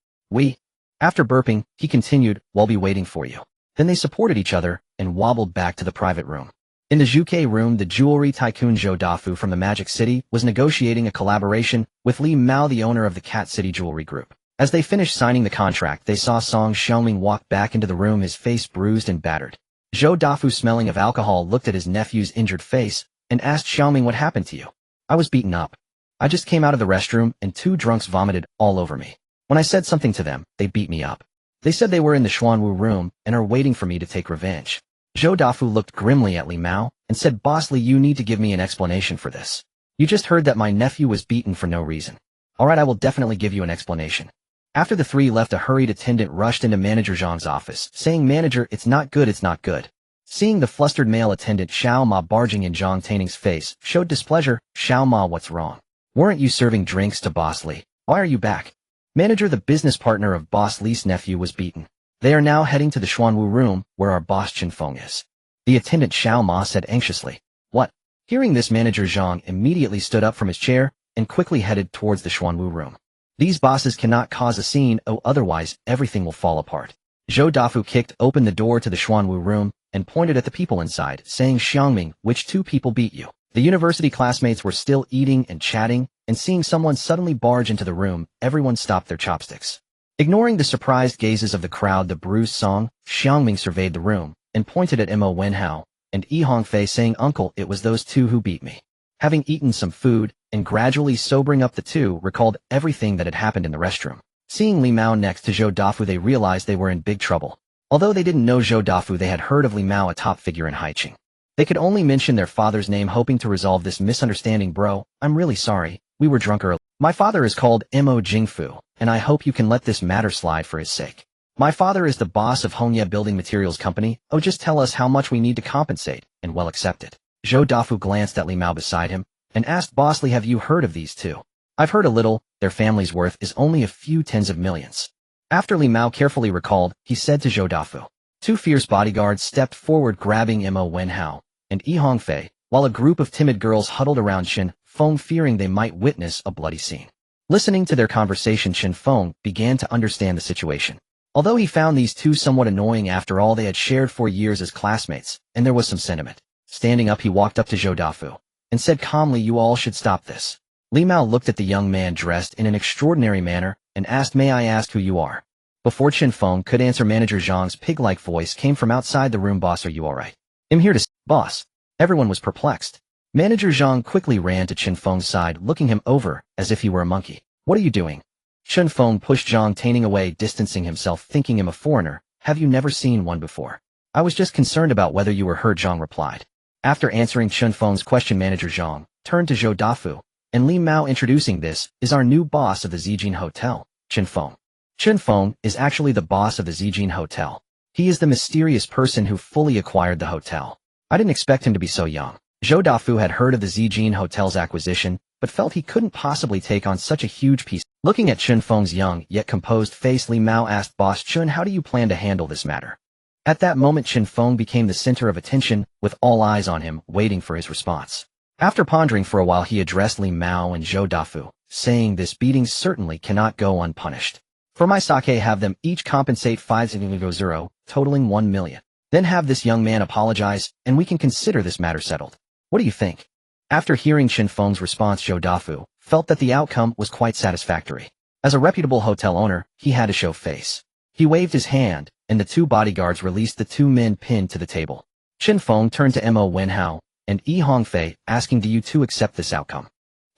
A: After burping, he continued, we'll be waiting for you. Then they supported each other and wobbled back to the private room. In the Zhuke room, the jewelry tycoon Zhou Dafu from the Magic City was negotiating a collaboration with Li Mao, the owner of the Cat City Jewelry Group. As they finished signing the contract, they saw Song Xiaoming walk back into the room, his face bruised and battered. Zhou Dafu, smelling of alcohol, looked at his nephew's injured face and asked Xiaoming, what happened to you? I was beaten up. I just came out of the restroom and 2 drunks vomited all over me. When I said something to them, they beat me up. They said they were in the Xuanwu room and are waiting for me to take revenge. Zhou Dafu looked grimly at Li Mao and said, Boss Li, you need to give me an explanation for this. You just heard that my nephew was beaten for no reason. Alright, I will definitely give you an explanation. After the 3 left, a hurried attendant rushed into Manager Zhang's office, saying, Manager, it's not good, it's not good. Seeing the flustered male attendant Xiao Ma barging in, Zhang Taining's face showed displeasure. Xiao Ma, what's wrong? Weren't you serving drinks to Boss Li? Why are you back? Manager, the business partner of Boss Li's nephew was beaten. They are now heading to the Xuanwu room, where our boss Chen Feng is. The attendant Xiao Ma said anxiously. What? Hearing this, Manager Zhang immediately stood up from his chair and quickly headed towards the Xuanwu room. These bosses cannot cause a scene, otherwise everything will fall apart. Zhou Dafu kicked open the door to the Xuanwu room and pointed at the people inside, saying, Xiaoming, which 2 people beat you? The university classmates were still eating and chatting, and seeing someone suddenly barge into the room, everyone stopped their chopsticks. Ignoring the surprised gazes of the crowd, the bruised Song Xiaoming surveyed the room and pointed at Mo Wenhao and Yi Hongfei, saying, Uncle, it was those 2 who beat me. Having eaten some food and gradually sobering up, the 2 recalled everything that had happened in the restroom. Seeing Li Mao next to Zhou Dafu, they realized they were in big trouble. Although they didn't know Zhou Dafu, they had heard of Li Mao, a top figure in Haicheng. They could only mention their father's name, hoping to resolve this misunderstanding. Bro, I'm really sorry. We were drunk early. My father is called Mo Jingfu, and I hope you can let this matter slide for his sake. My father is the boss of Hongye Building Materials Company. Just tell us how much we need to compensate, and we'll accept it. Zhou Dafu glanced at Li Mao beside him and asked bossly, have you heard of these two? I've heard a little, their family's worth is only a few tens of millions. After Li Mao carefully recalled, he said to Zhou Dafu. Two fierce bodyguards stepped forward grabbing Mo Wenhao and Yi Hongfei, while a group of timid girls huddled around Chen Feng fearing they might witness a bloody scene. Listening to their conversation, Chen Feng began to understand the situation. Although he found these two somewhat annoying after all they had shared for years as classmates, and there was some sentiment. Standing up, he walked up to Zhou Dafu and said calmly, you all should stop this. Li Mao looked at the young man dressed in an extraordinary manner and asked, may I ask who you are? Before Chen Feng could answer, Manager Zhang's pig-like voice came from outside the room. Boss, are you alright? I'm here to boss. Everyone was perplexed. Manager Zhang quickly ran to Chen Feng's side, looking him over as if he were a monkey. What are you doing? Chen Feng pushed Zhang Taining away, distancing himself, thinking him a foreigner. Have you never seen one before? I was just concerned about whether you were hurt, Zhang replied. After answering Chen Feng's question, Manager Zhang turned to Zhou Dafu and Li Mao, introducing, this is our new boss of the Zijin Hotel, Chen Feng. Chen Feng is actually the boss of the Zijin Hotel. He is the mysterious person who fully acquired the hotel. I didn't expect him to be so young. Zhou Dafu had heard of the Zijin Hotel's acquisition, but felt he couldn't possibly take on such a huge piece. Looking at Chen Feng's young yet composed face, Li Mao asked, Boss Chen, how do you plan to handle this matter? At that moment, Chen Feng became the center of attention, with all eyes on him, waiting for his response. After pondering for a while, he addressed Li Mao and Zhou Dafu, saying, this beating certainly cannot go unpunished. For my sake, have them each compensate 5,000, totaling 1 million. Then have this young man apologize, and we can consider this matter settled. What do you think? After hearing Chen Feng's response, Zhou Dafu felt that the outcome was quite satisfactory. As a reputable hotel owner, he had to show face. He waved his hand, and the two bodyguards released the two men pinned to the table. Chen Feng turned to Mo Wenhao and Yi Hongfei, asking, do you two accept this outcome?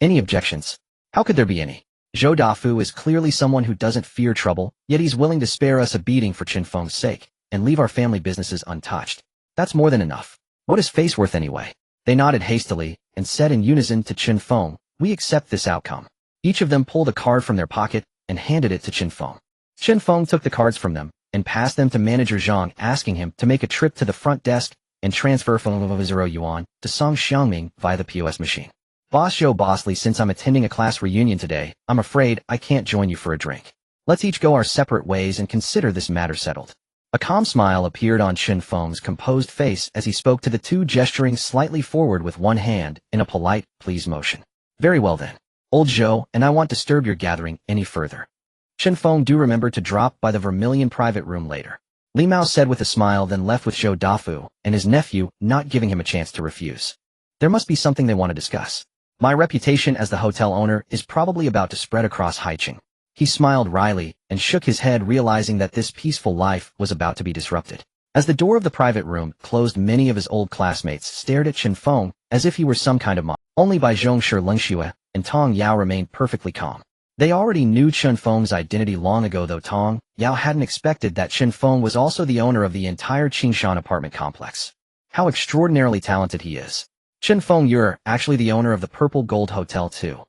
A: Any objections? How could there be any? Zhou Dafu is clearly someone who doesn't fear trouble, yet he's willing to spare us a beating for Chen Feng's sake, and leave our family businesses untouched. That's more than enough. What is face worth anyway? They nodded hastily, and said in unison to Chen Feng, we accept this outcome. Each of them pulled a card from their pocket, and handed it to Chen Feng. Chen Feng took the cards from them, and passed them to Manager Zhang, asking him to make a trip to the front desk, and transfer 0 yuan to Song Xiangming via the POS machine. Boss Zhou, bossly, since I'm attending a class reunion today, I'm afraid I can't join you for a drink. Let's each go our separate ways and consider this matter settled. A calm smile appeared on Chen Feng's composed face as he spoke to the two, gesturing slightly forward with one hand in a polite, please motion. Very well then. Old Zhou, and I won't disturb your gathering any further. Chen Feng, do remember to drop by the Vermilion private room later. Li Mao said with a smile, then left with Zhou Dafu and his nephew, not giving him a chance to refuse. There must be something they want to discuss. My reputation as the hotel owner is probably about to spread across Haicheng. He smiled wryly and shook his head, realizing that this peaceful life was about to be disrupted. As the door of the private room closed, many of his old classmates stared at Chen Feng as if he were some kind of monster. Only by Zhongshi Lengxue and Tong Yao remained perfectly calm. They already knew Chen Feng's identity long ago, though Tong Yao hadn't expected that Chen Feng was also the owner of the entire Qingshan apartment complex. How extraordinarily talented he is. Chen Feng, you're actually the owner of the Purple Gold Hotel too.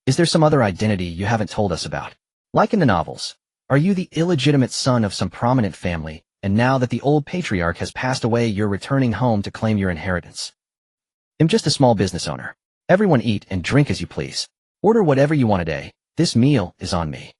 A: Is there some other identity you haven't told us about? Like in the novels, are you the illegitimate son of some prominent family, and now that the old patriarch has passed away, you're returning home to claim your inheritance? I'm just a small business owner. Everyone eat and drink as you please. Order whatever you want today. This meal is on me.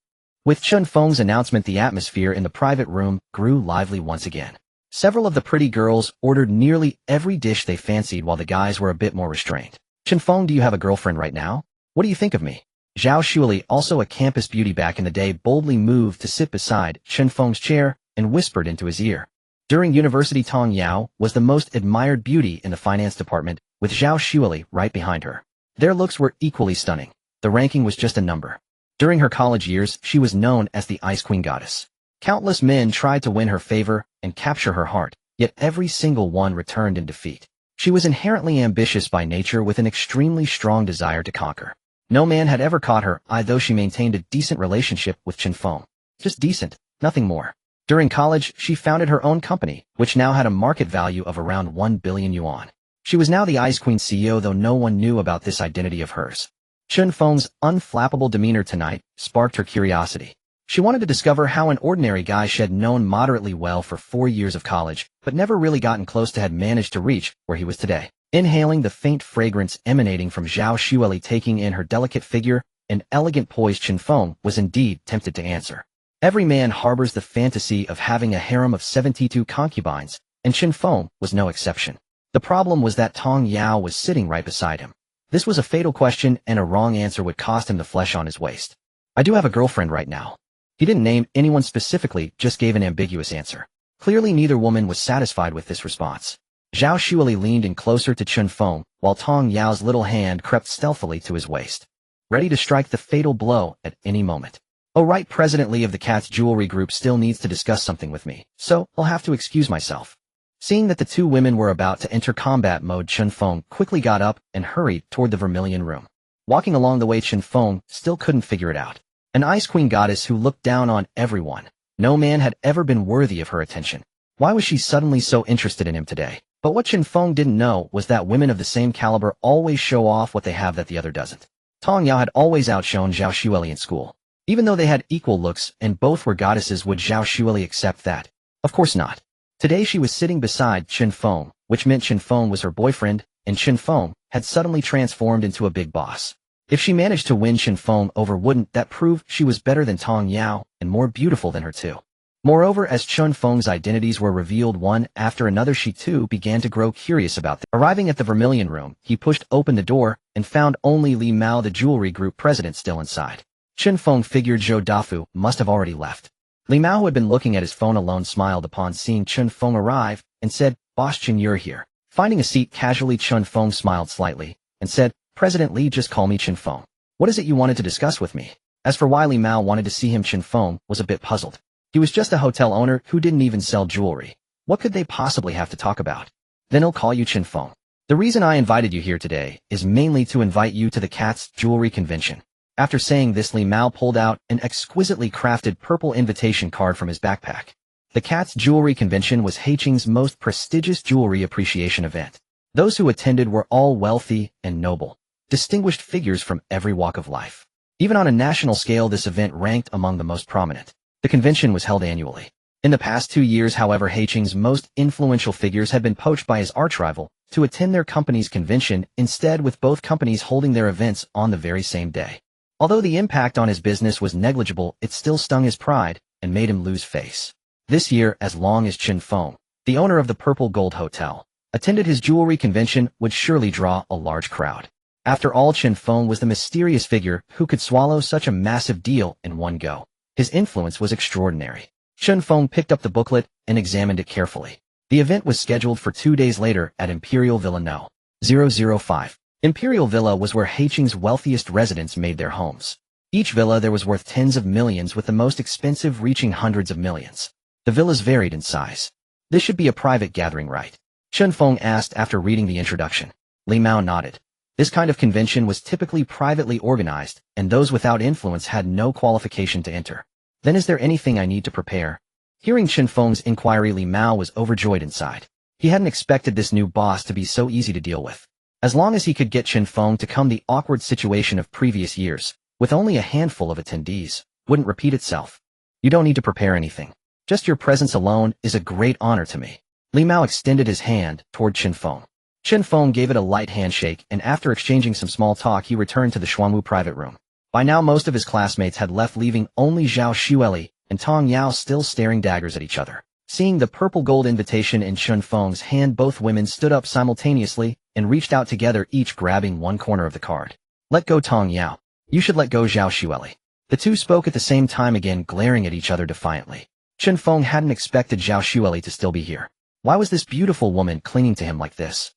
A: With Chen Feng's announcement, the atmosphere in the private room grew lively once again. Several of the pretty girls ordered nearly every dish they fancied, while the guys were a bit more restrained. Chen Feng, do you have a girlfriend right now? What do you think of me? Zhao Shuili, also a campus beauty back in the day, boldly moved to sit beside Chen Feng's chair and whispered into his ear. During university, Tong Yao was the most admired beauty in the finance department, with Zhao Shuili right behind her. Their looks were equally stunning. The ranking was just a number. During her college years, she was known as the Ice Queen Goddess. Countless men tried to win her favor and capture her heart, yet every single one returned in defeat. She was inherently ambitious by nature, with an extremely strong desire to conquer. No man had ever caught her eye, though she maintained a decent relationship with Chen Feng. Just decent, nothing more. During college, she founded her own company, which now had a market value of around 1 billion yuan. She was now the Ice Queen CEO, though no one knew about this identity of hers. Chen Feng's unflappable demeanor tonight sparked her curiosity. She wanted to discover how an ordinary guy she had known moderately well for 4 years of college, but never really gotten close to, had managed to reach where he was today. Inhaling the faint fragrance emanating from Zhao Xueli, taking in her delicate figure and elegant poise, Chen Feng was indeed tempted to answer. Every man harbors the fantasy of having a harem of 72 concubines, and Chen Feng was no exception. The problem was that Tong Yao was sitting right beside him. This was a fatal question, and a wrong answer would cost him the flesh on his waist. I do have a girlfriend right now. He didn't name anyone specifically, just gave an ambiguous answer. Clearly neither woman was satisfied with this response. Zhao Xueli leaned in closer to Chen Feng, while Tong Yao's little hand crept stealthily to his waist, ready to strike the fatal blow at any moment. Oh right, President Li of the Cat's Jewelry Group still needs to discuss something with me, so I'll have to excuse myself. Seeing that the two women were about to enter combat mode, Chen Feng quickly got up and hurried toward the vermilion room. Walking along the way, Chen Feng still couldn't figure it out. An ice queen goddess who looked down on everyone. No man had ever been worthy of her attention. Why was she suddenly so interested in him today? But what Chen Feng didn't know was that women of the same caliber always show off what they have that the other doesn't. Tong Yao had always outshone Zhao Xueli in school. Even though they had equal looks and both were goddesses, would Zhao Xueli accept that? Of course not. Today she was sitting beside Chen Feng, which meant Chen Feng was her boyfriend, and Chen Feng had suddenly transformed into a big boss. If she managed to win Chen Feng over, wouldn't that prove she was better than Tong Yao and more beautiful than her too? Moreover, as Chen Feng's identities were revealed one after another, she too began to grow curious about them. Arriving at the vermilion room, he pushed open the door and found only Li Mao, the jewelry group president, still inside. Chen Feng figured Zhou Dafu must have already left. Li Mao, who had been looking at his phone alone, smiled upon seeing Chen Feng arrive and said, "Boss Chen, you're here." Finding a seat casually, Chen Feng smiled slightly and said, "President Li, just call me Chen Feng. What is it you wanted to discuss with me?" As for why Li Mao wanted to see him, Chen Feng was a bit puzzled. He was just a hotel owner who didn't even sell jewelry. What could they possibly have to talk about? "Then I'll call you Chen Feng. The reason I invited you here today is mainly to invite you to the Cat's Jewelry Convention." After saying this, Li Mao pulled out an exquisitely crafted purple invitation card from his backpack. The Cat's Jewelry Convention was Haicheng's most prestigious jewelry appreciation event. Those who attended were all wealthy and noble, distinguished figures from every walk of life. Even on a national scale, this event ranked among the most prominent. The convention was held annually. In the past 2 years, however, Haicheng's most influential figures had been poached by his archrival to attend their company's convention instead, with both companies holding their events on the very same day. Although the impact on his business was negligible, it still stung his pride and made him lose face. This year, as long as Chen Feng, the owner of the Purple Gold Hotel, attended his jewelry convention, would surely draw a large crowd. After all, Chen Feng was the mysterious figure who could swallow such a massive deal in one go. His influence was extraordinary. Chen Feng picked up the booklet and examined it carefully. The event was scheduled for 2 days later at Imperial Villa No. 005. Imperial Villa was where Haicheng's wealthiest residents made their homes. Each villa there was worth tens of millions, with the most expensive reaching hundreds of millions. The villas varied in size. "This should be a private gathering, right?" Chen Feng asked after reading the introduction. Li Mao nodded. This kind of convention was typically privately organized, and those without influence had no qualification to enter. "Then is there anything I need to prepare?" Hearing Chen Feng's inquiry, Li Mao was overjoyed inside. He hadn't expected this new boss to be so easy to deal with. As long as he could get Chen Feng to come, the awkward situation of previous years, with only a handful of attendees, wouldn't repeat itself. "You don't need to prepare anything. Just your presence alone is a great honor to me." Li Mao extended his hand toward Chen Feng. Chen Feng gave it a light handshake, and after exchanging some small talk, he returned to the Xuanwu private room. By now, most of his classmates had left, leaving only Zhao Xueli and Tong Yao still staring daggers at each other. Seeing the purple gold invitation in Chen Feng's hand, both women stood up simultaneously and reached out together, each grabbing one corner of the card. "Let go, Tong Yao. You should let go, Zhao Xueli." The two spoke at the same time, again glaring at each other defiantly. Chen Feng hadn't expected Zhao Xueli to still be here. Why was this beautiful woman clinging to him like this?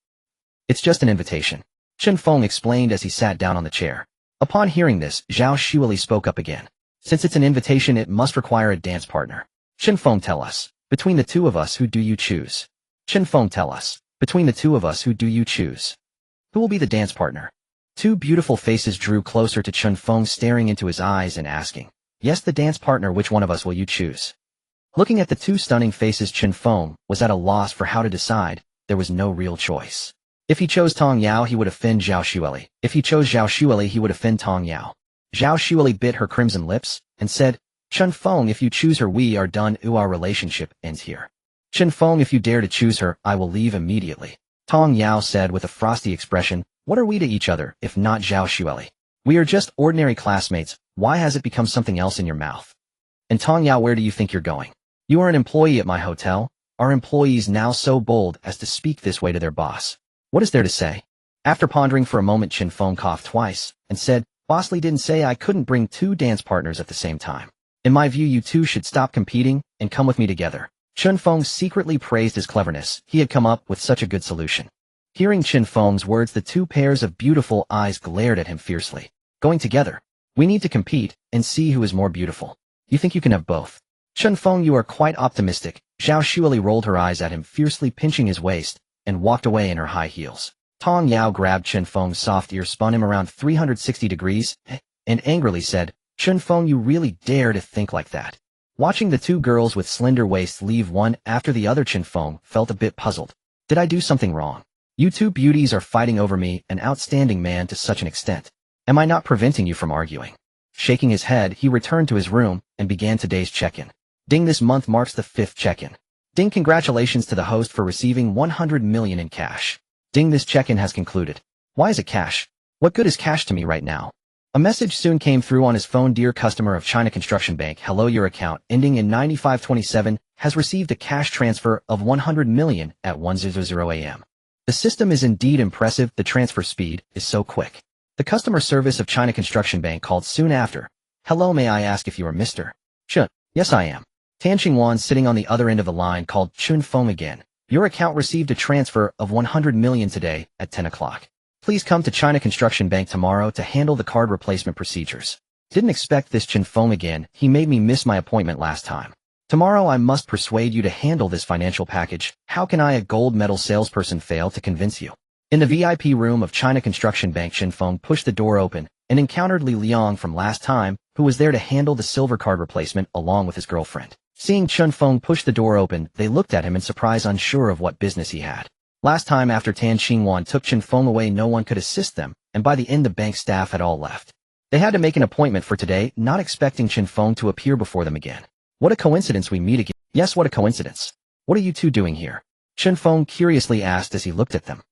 A: "It's just an invitation," Chen Feng explained as he sat down on the chair. Upon hearing this, Zhao Xueli spoke up again. "Since it's an invitation, it must require a dance partner. Chen Feng, tell us, between the two of us, who do you choose?" Chen Feng, tell us, between the two of us, who do you choose? Who will be the dance partner? Two beautiful faces drew closer to Chen Feng, staring into his eyes and asking, "Yes, the dance partner. Which one of us will you choose?" Looking at the two stunning faces, Chen Feng was at a loss for how to decide. There was no real choice. If he chose Tong Yao, he would offend Zhao Xueli. If he chose Zhao Xueli, he would offend Tong Yao. Zhao Xueli bit her crimson lips and said, "Chen Feng, if you choose her, we are done. Our relationship ends here. Chen Feng, if you dare to choose her, I will leave immediately." Tong Yao said with a frosty expression. What are we to each other, if not Zhao Xueli? We are just ordinary classmates. Why has it become something else in your mouth? And Tong Yao, where do you think you're going? You are an employee at my hotel. Are employees now so bold as to speak this way to their boss? What is there to say? After pondering for a moment, Chen Feng coughed twice and said, Boss Li didn't say I couldn't bring two dance partners at the same time. In my view, you two should stop competing and come with me together. Chen Feng secretly praised his cleverness. He had come up with such a good solution. Hearing Chen Feng's words, the two pairs of beautiful eyes glared at him fiercely. Going together? We need to compete and see who is more beautiful. You think you can have both? Chen Feng, you are quite optimistic. Zhao Xueli rolled her eyes at him, fiercely pinching his waist, and walked away in her high heels. Tong Yao grabbed Chen Feng's soft ear, spun him around 360 degrees, and angrily said, Chen Feng, you really dare to think like that? Watching the two girls with slender waists leave one after the other, Chen Feng felt a bit puzzled. Did I do something wrong? You two beauties are fighting over me, an outstanding man, to such an extent. Am I not preventing you from arguing? Shaking his head, he returned to his room and began today's check-in. Ding, this month marks the 5th check-in. Ding, congratulations to the host for receiving 100 million in cash. Ding, this check-in has concluded. Why is it cash? What good is cash to me right now? A message soon came through on his phone. Dear customer of China Construction Bank, hello, your account ending in 9527 has received a cash transfer of 100 million at 1:00 a.m. The system is indeed impressive. The transfer speed is so quick. The customer service of China Construction Bank called soon after. Hello, may I ask if you are Mr. Chen? Yes, I am. Tan Xingwan, sitting on the other end of the line, called Chen Feng again. Your account received a transfer of 100 million today at 10 o'clock. Please come to China Construction Bank tomorrow to handle the card replacement procedures. Didn't expect this, Chen Feng again. He made me miss my appointment last time. Tomorrow I must persuade you to handle this financial package. How can I, a gold medal salesperson, fail to convince you? In the VIP room of China Construction Bank, Chen Feng pushed the door open and encountered Li Liang from last time, who was there to handle the silver card replacement along with his girlfriend. Seeing Chen Feng push the door open, they looked at him in surprise, unsure of what business he had. Last time, after Tan Xingwan took Chen Feng away, no one could assist them, and by the end the bank staff had all left. They had to make an appointment for today, not expecting Chen Feng to appear before them again. What a coincidence we meet again. Yes, what a coincidence. What are you two doing here? Chen Feng curiously asked as he looked at them.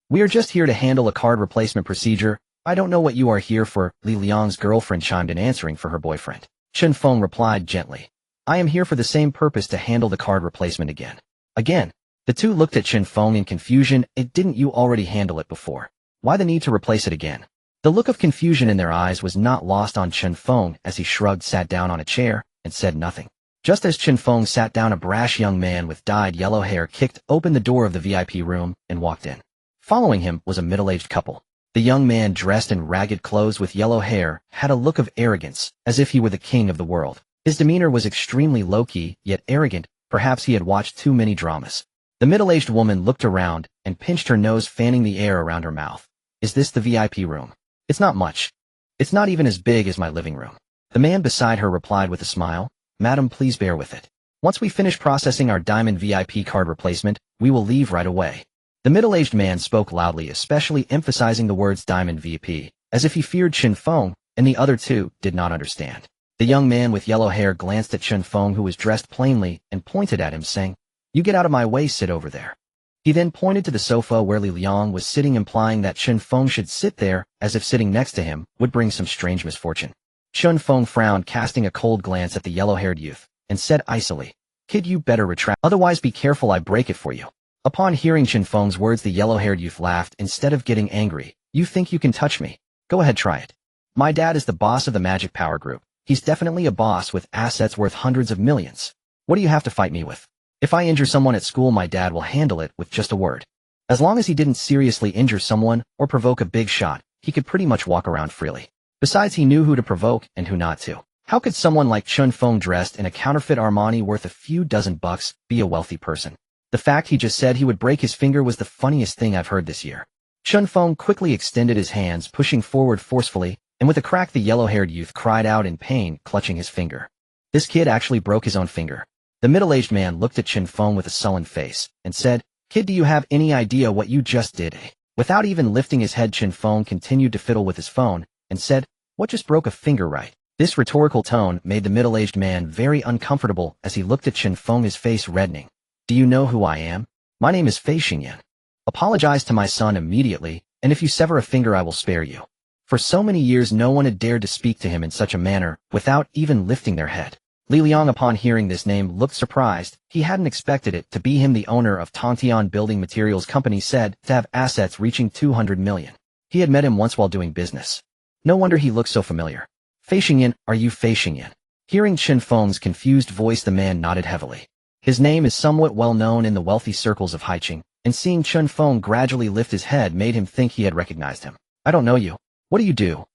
A: We are just here to handle a card replacement procedure. I don't know what you are here for, Li Liang's girlfriend chimed in, answering for her boyfriend. Chen Feng replied gently. I am here for the same purpose, to handle the card replacement again. Again. The two looked at Chen Feng in confusion. Didn't you already handle it before? Why the need to replace it again? The look of confusion in their eyes was not lost on Chen Feng as he shrugged, sat down on a chair, and said nothing. Just as Chen Feng sat down, a brash young man with dyed yellow hair kicked open the door of the VIP room and walked in. Following him was a middle-aged couple. The young man, dressed in ragged clothes with yellow hair, had a look of arrogance, as if he were the king of the world. His demeanor was extremely low-key, yet arrogant. Perhaps he had watched too many dramas. The middle-aged woman looked around and pinched her nose, fanning the air around her mouth. Is this the VIP room? It's not much. It's not even as big as my living room. The man beside her replied with a smile. Madam, please bear with it. Once we finish processing our diamond VIP card replacement, we will leave right away. The middle-aged man spoke loudly, especially emphasizing the words diamond VIP, as if he feared Chen Feng, and the other two did not understand. The young man with yellow hair glanced at Chen Feng, who was dressed plainly, and pointed at him, saying, You get out of my way, sit over there. He then pointed to the sofa where Li Liang was sitting, implying that Chen Feng should sit there, as if sitting next to him would bring some strange misfortune. Chen Feng frowned, casting a cold glance at the yellow-haired youth, and said icily, Kid, you better retract, otherwise be careful I break it for you. Upon hearing Chen Feng's words, the yellow-haired youth laughed. Instead of getting angry, You think you can touch me? Go ahead, try it. My dad is the boss of the Magic Power Group. He's definitely a boss with assets worth hundreds of millions. What do you have to fight me with? If I injure someone at school, my dad will handle it with just a word. As long as he didn't seriously injure someone or provoke a big shot, he could pretty much walk around freely. Besides, he knew who to provoke and who not to. How could someone like Chen Feng, dressed in a counterfeit Armani worth a few dozen bucks, be a wealthy person? The fact he just said he would break his finger was the funniest thing I've heard this year. Chen Feng quickly extended his hands, pushing forward forcefully, and with a crack the yellow-haired youth cried out in pain, clutching his finger. This kid actually broke his own finger. The middle-aged man looked at Chen Feng with a sullen face, and said, Kid, do you have any idea what you just did? Without even lifting his head, Chen Feng continued to fiddle with his phone, and said, What just broke a finger, right? This rhetorical tone made the middle-aged man very uncomfortable as he looked at Chen Feng, his face reddening. Do you know who I am? My name is Fei Xingyan. Apologize to my son immediately, and if you sever a finger I will spare you. For so many years no one had dared to speak to him in such a manner, without even lifting their head. Li Liang upon hearing this name looked surprised. He hadn't expected it to be him. The owner of Tongtian Building Materials Company said to have assets reaching 200 million. He had met him once while doing business. No wonder he looked so familiar. Fei Xingyan, are you Fei Xingyan? Hearing Chen Feng's confused voice the man nodded heavily. His name is somewhat well known in the wealthy circles of Haicheng, and seeing Chen Feng gradually lift his head made him think he had recognized him. I don't know you. What do you do?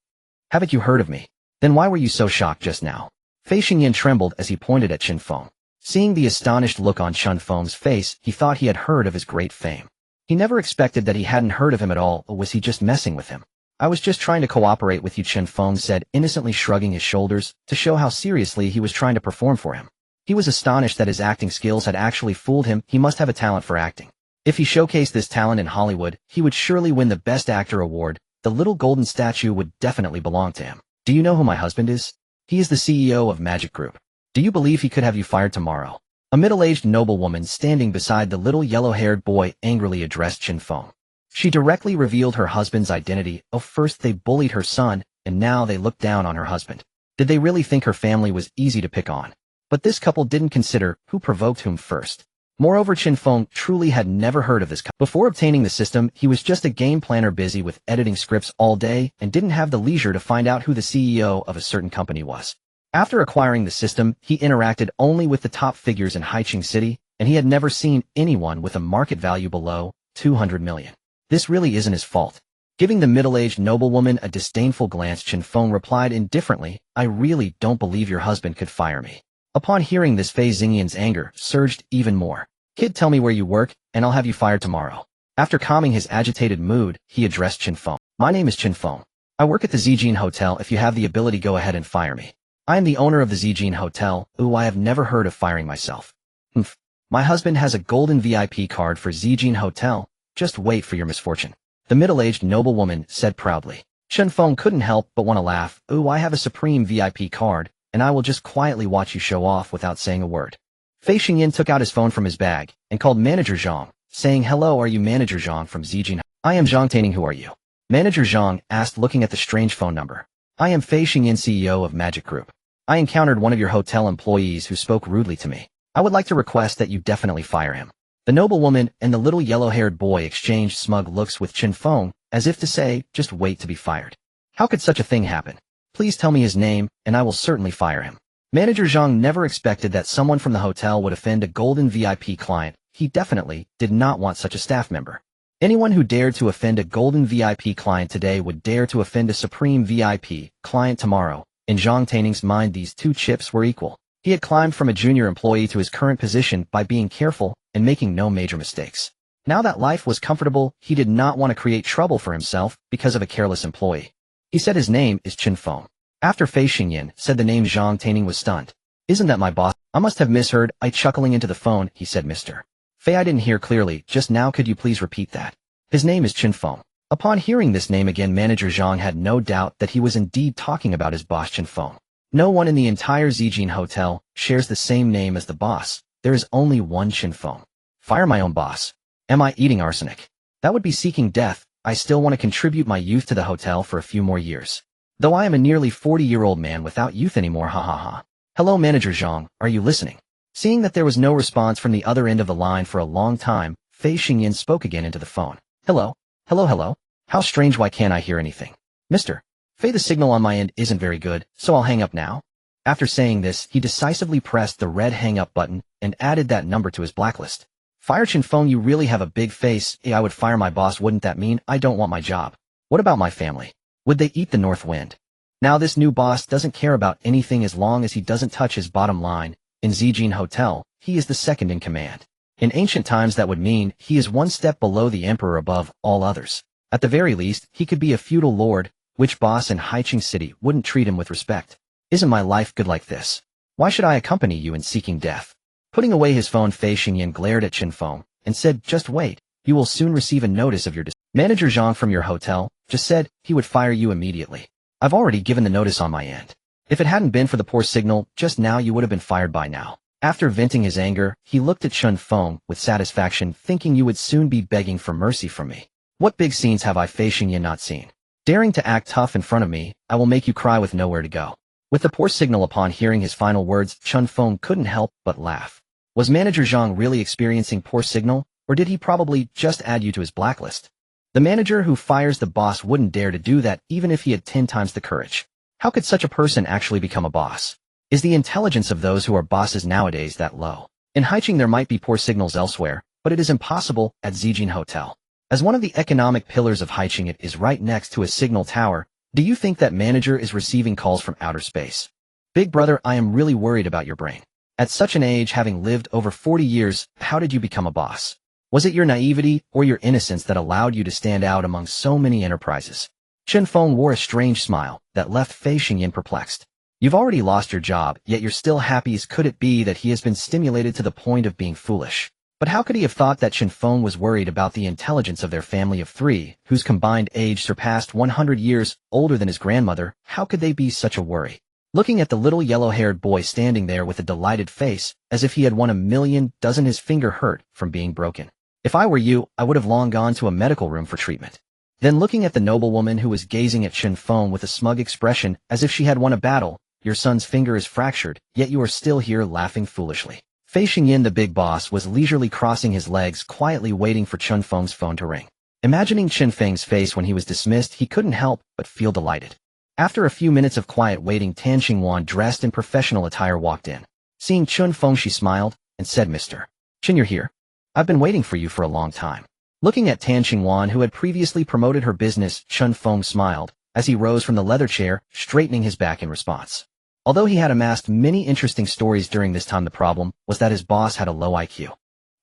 A: Haven't you heard of me? Then why were you so shocked just now? Fei Xingyan trembled as he pointed at Chen Feng. Seeing the astonished look on Chen Feng's face, he thought he had heard of his great fame. He never expected that he hadn't heard of him at all, or was he just messing with him? I was just trying to cooperate with you, Chen Feng said, innocently shrugging his shoulders, to show how seriously he was trying to perform for him. He was astonished that his acting skills had actually fooled him. He must have a talent for acting. If he showcased this talent in Hollywood, he would surely win the Best Actor award. The little golden statue would definitely belong to him. Do you know who my husband is? He is the CEO of Magic Group. Do you believe he could have you fired tomorrow? A middle-aged noblewoman standing beside the little yellow-haired boy angrily addressed Chen Feng. She directly revealed her husband's identity. Oh, first they bullied her son, and now they looked down on her husband. Did they really think her family was easy to pick on? But this couple didn't consider who provoked whom first. Moreover, Chen Feng truly had never heard of this couple. Before obtaining the system, he was just a game planner busy with editing scripts all day and didn't have the leisure to find out who the CEO of a certain company was. After acquiring the system, he interacted only with the top figures in Haicheng City, and he had never seen anyone with a market value below 200 million. This really isn't his fault. Giving the middle-aged noblewoman a disdainful glance, Chen Feng replied indifferently, I really don't believe your husband could fire me. Upon hearing this, Fei Xingyan's anger surged even more. Kid, tell me where you work, and I'll have you fired tomorrow. After calming his agitated mood, he addressed Chen Feng. My name is Chen Feng. I work at the Zijin Hotel. If you have the ability, go ahead and fire me. I am the owner of the Zijin Hotel. Ooh, I have never heard of firing myself. Humph. My husband has a golden VIP card for Zijin Hotel. Just wait for your misfortune. The middle-aged noblewoman said proudly. Chen Feng couldn't help but want to laugh. Ooh, I have a supreme VIP card, and I will just quietly watch you show off without saying a word. Fei Xingyan took out his phone from his bag and called Manager Zhang, saying, Hello, are you Manager Zhang from Zijin? I am Zhang Taining. Who are you? Manager Zhang asked, looking at the strange phone number. I am Fei Xingyan, CEO of Magic Group. I encountered one of your hotel employees who spoke rudely to me. I would like to request that you definitely fire him. The noblewoman and the little yellow-haired boy exchanged smug looks with Chen Feng, as if to say, just wait to be fired. How could such a thing happen? Please tell me his name, and I will certainly fire him. Manager Zhang never expected that someone from the hotel would offend a golden VIP client. He definitely did not want such a staff member. Anyone who dared to offend a golden VIP client today would dare to offend a supreme VIP client tomorrow. In Zhang Taining's mind, these two chips were equal. He had climbed from a junior employee to his current position by being careful and making no major mistakes. Now that life was comfortable, he did not want to create trouble for himself because of a careless employee. He said his name is Chen Feng. After Fei Xingyan said the name, Zhang Taining was stunned. Isn't that my boss? I must have misheard. I chuckling into the phone, he said, Mr. Fei, I didn't hear clearly just now. Could you please repeat that? His name is Chen Feng. Upon hearing this name again, Manager Zhang had no doubt that he was indeed talking about his boss Chen Feng. No one in the entire Zijin Hotel shares the same name as the boss. There is only one Chen Feng. Fire my own boss. Am I eating arsenic? That would be seeking death. I still want to contribute my youth to the hotel for a few more years. Though I am a nearly 40-year-old man without youth anymore, ha ha ha. Hello, Manager Zhang, are you listening? Seeing that there was no response from the other end of the line for a long time, Fei Xingyan spoke again into the phone. Hello? Hello, hello? How strange, why can't I hear anything? Mr. Fei, the signal on my end isn't very good, so I'll hang up now. After saying this, he decisively pressed the red hang-up button and added that number to his blacklist. Fire Chen Feng, you really have a big face. I would fire my boss. Wouldn't that mean I don't want my job? What about my family? Would they eat the north wind? Now this new boss doesn't care about anything as long as he doesn't touch his bottom line. In Zijin Hotel, he is the second in command. In ancient times that would mean he is one step below the emperor above all others. At the very least, he could be a feudal lord. Which boss in Haicheng City wouldn't treat him with respect? Isn't my life good like this? Why should I accompany you in seeking death? Putting away his phone, Fei Xingyan glared at Chen Feng and said, just wait, you will soon receive a notice of your Manager Zhang from your hotel just said he would fire you immediately. I've already given the notice on my end. If it hadn't been for the poor signal just now, you would have been fired by now. After venting his anger, he looked at Chen Feng with satisfaction, thinking you would soon be begging for mercy from me. What big scenes have I Feixing Yin not seen? Daring to act tough in front of me, I will make you cry with nowhere to go. With the poor signal upon hearing his final words, Chen Feng couldn't help but laugh. Was Manager Zhang really experiencing poor signal, or did he probably just add you to his blacklist? The manager who fires the boss wouldn't dare to do that even if he had 10 times the courage. How could such a person actually become a boss? Is the intelligence of those who are bosses nowadays that low? In Haicheng there might be poor signals elsewhere, but it is impossible at Zijin Hotel. As one of the economic pillars of Haicheng, it is right next to a signal tower. Do you think that manager is receiving calls from outer space? Big brother, I am really worried about your brain. At such an age, having lived over 40 years, how did you become a boss? Was it your naivety or your innocence that allowed you to stand out among so many enterprises? Chen Feng wore a strange smile that left Feixing Yin perplexed. You've already lost your job, yet you're still happy. Could it be that he has been stimulated to the point of being foolish? But how could he have thought that Chen Feng was worried about the intelligence of their family of 3, whose combined age surpassed 100 years, older than his grandmother? How could they be such a worry? Looking at the little yellow-haired boy standing there with a delighted face, as if he had won $1 million, doesn't his finger hurt from being broken? If I were you, I would have long gone to a medical room for treatment. Then looking at the noblewoman who was gazing at Chen Feng with a smug expression, as if she had won a battle, your son's finger is fractured, yet you are still here laughing foolishly. Feixing Yin, the big boss, was leisurely crossing his legs, quietly waiting for Chen Feng's phone to ring. Imagining Chen Feng's face when he was dismissed, he couldn't help but feel delighted. After a few minutes of quiet waiting, Tan Xingwan, dressed in professional attire, walked in. Seeing Chen Feng, she smiled and said, Mr. Chen, you're here. I've been waiting for you for a long time. Looking at Tan Xingwan, who had previously promoted her business, Chen Feng smiled as he rose from the leather chair, straightening his back in response. Although he had amassed many interesting stories during this time, the problem was that his boss had a low IQ.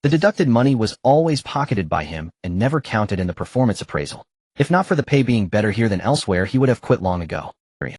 A: The deducted money was always pocketed by him and never counted in the performance appraisal. If not for the pay being better here than elsewhere, he would have quit long ago.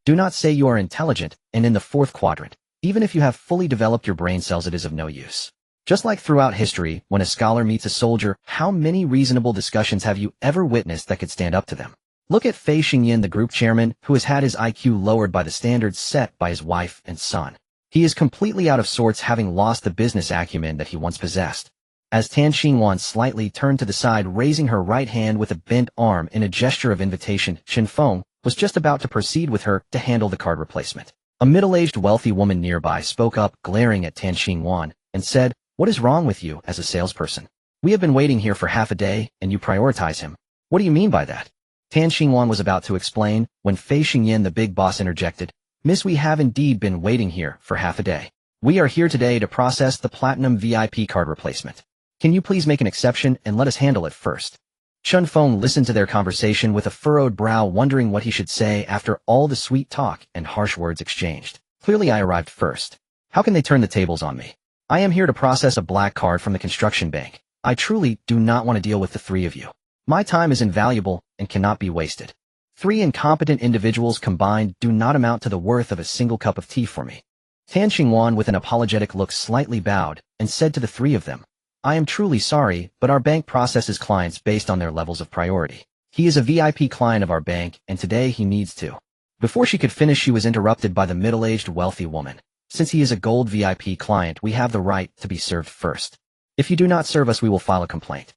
A: Do not say you are intelligent and in the 4th quadrant. Even if you have fully developed your brain cells, it is of no use. Just like throughout history, when a scholar meets a soldier, how many reasonable discussions have you ever witnessed that could stand up to them? Look at Feixing Yin, the group chairman, who has had his IQ lowered by the standards set by his wife and son. He is completely out of sorts, having lost the business acumen that he once possessed. As Tan Xingwan slightly turned to the side, raising her right hand with a bent arm in a gesture of invitation, Chen Feng was just about to proceed with her to handle the card replacement. A middle-aged wealthy woman nearby spoke up, glaring at Tan Xingwan, and said, What is wrong with you as a salesperson? We have been waiting here for half a day, and you prioritize him. What do you mean by that? Tan Xingwan was about to explain when Feixing Yin, the big boss, interjected, Miss, we have indeed been waiting here for half a day. We are here today to process the Platinum VIP card replacement. Can you please make an exception and let us handle it first? Chen Feng listened to their conversation with a furrowed brow, wondering what he should say after all the sweet talk and harsh words exchanged. Clearly I arrived first. How can they turn the tables on me? I am here to process a black card from the construction bank. I truly do not want to deal with the 3 of you. My time is invaluable and cannot be wasted. 3 incompetent individuals combined do not amount to the worth of a single cup of tea for me. Tan Xingwan, with an apologetic look, slightly bowed and said to the 3 of them, I am truly sorry, but our bank processes clients based on their levels of priority. He is a VIP client of our bank, and today he needs to. Before she could finish, she was interrupted by the middle-aged wealthy woman. Since he is a gold VIP client, we have the right to be served first. If you do not serve us, we will file a complaint.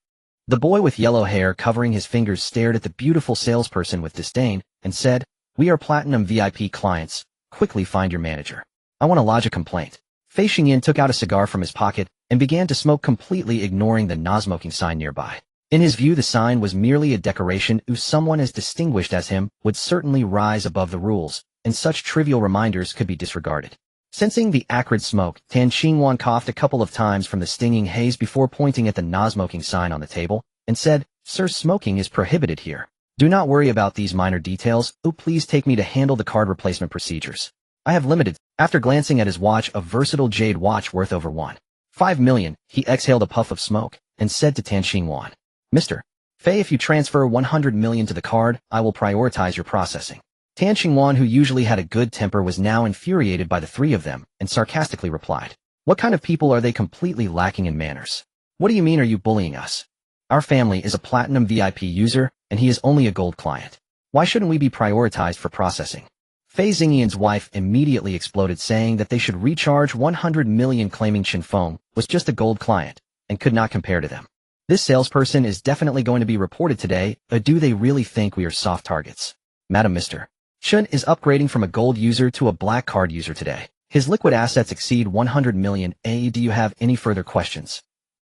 A: The boy with yellow hair covering his fingers stared at the beautiful salesperson with disdain and said, We are Platinum VIP clients. Quickly find your manager. I want to lodge a complaint. Feixing Yin took out a cigar from his pocket and began to smoke, completely ignoring the no-smoking sign nearby. In his view, the sign was merely a decoration, who someone as distinguished as him would certainly rise above the rules, and such trivial reminders could be disregarded. Sensing the acrid smoke, Tan Xingwan coughed a couple of times from the stinging haze before pointing at the no-smoking sign on the table and said, Sir, smoking is prohibited here. Do not worry about these minor details. Oh, please take me to handle the card replacement procedures. I have limited. After glancing at his watch, a versatile jade watch worth over 1.5 million, he exhaled a puff of smoke and said to Tan Xingwan, Mr. Fei, if you transfer 100 million to the card, I will prioritize your processing. Tan Xingwan, who usually had a good temper, was now infuriated by the 3 of them and sarcastically replied, What kind of people are they, completely lacking in manners? What do you mean, are you bullying us? Our family is a Platinum VIP user, and he is only a gold client. Why shouldn't we be prioritized for processing? Fei Xingyan's wife immediately exploded, saying that they should recharge 100 million, claiming Chen Feng was just a gold client and could not compare to them. This salesperson is definitely going to be reported today, but do they really think we are soft targets? Madam Mr. Chen is upgrading from a gold user to a black card user today. His liquid assets exceed 100 million. Do you have any further questions?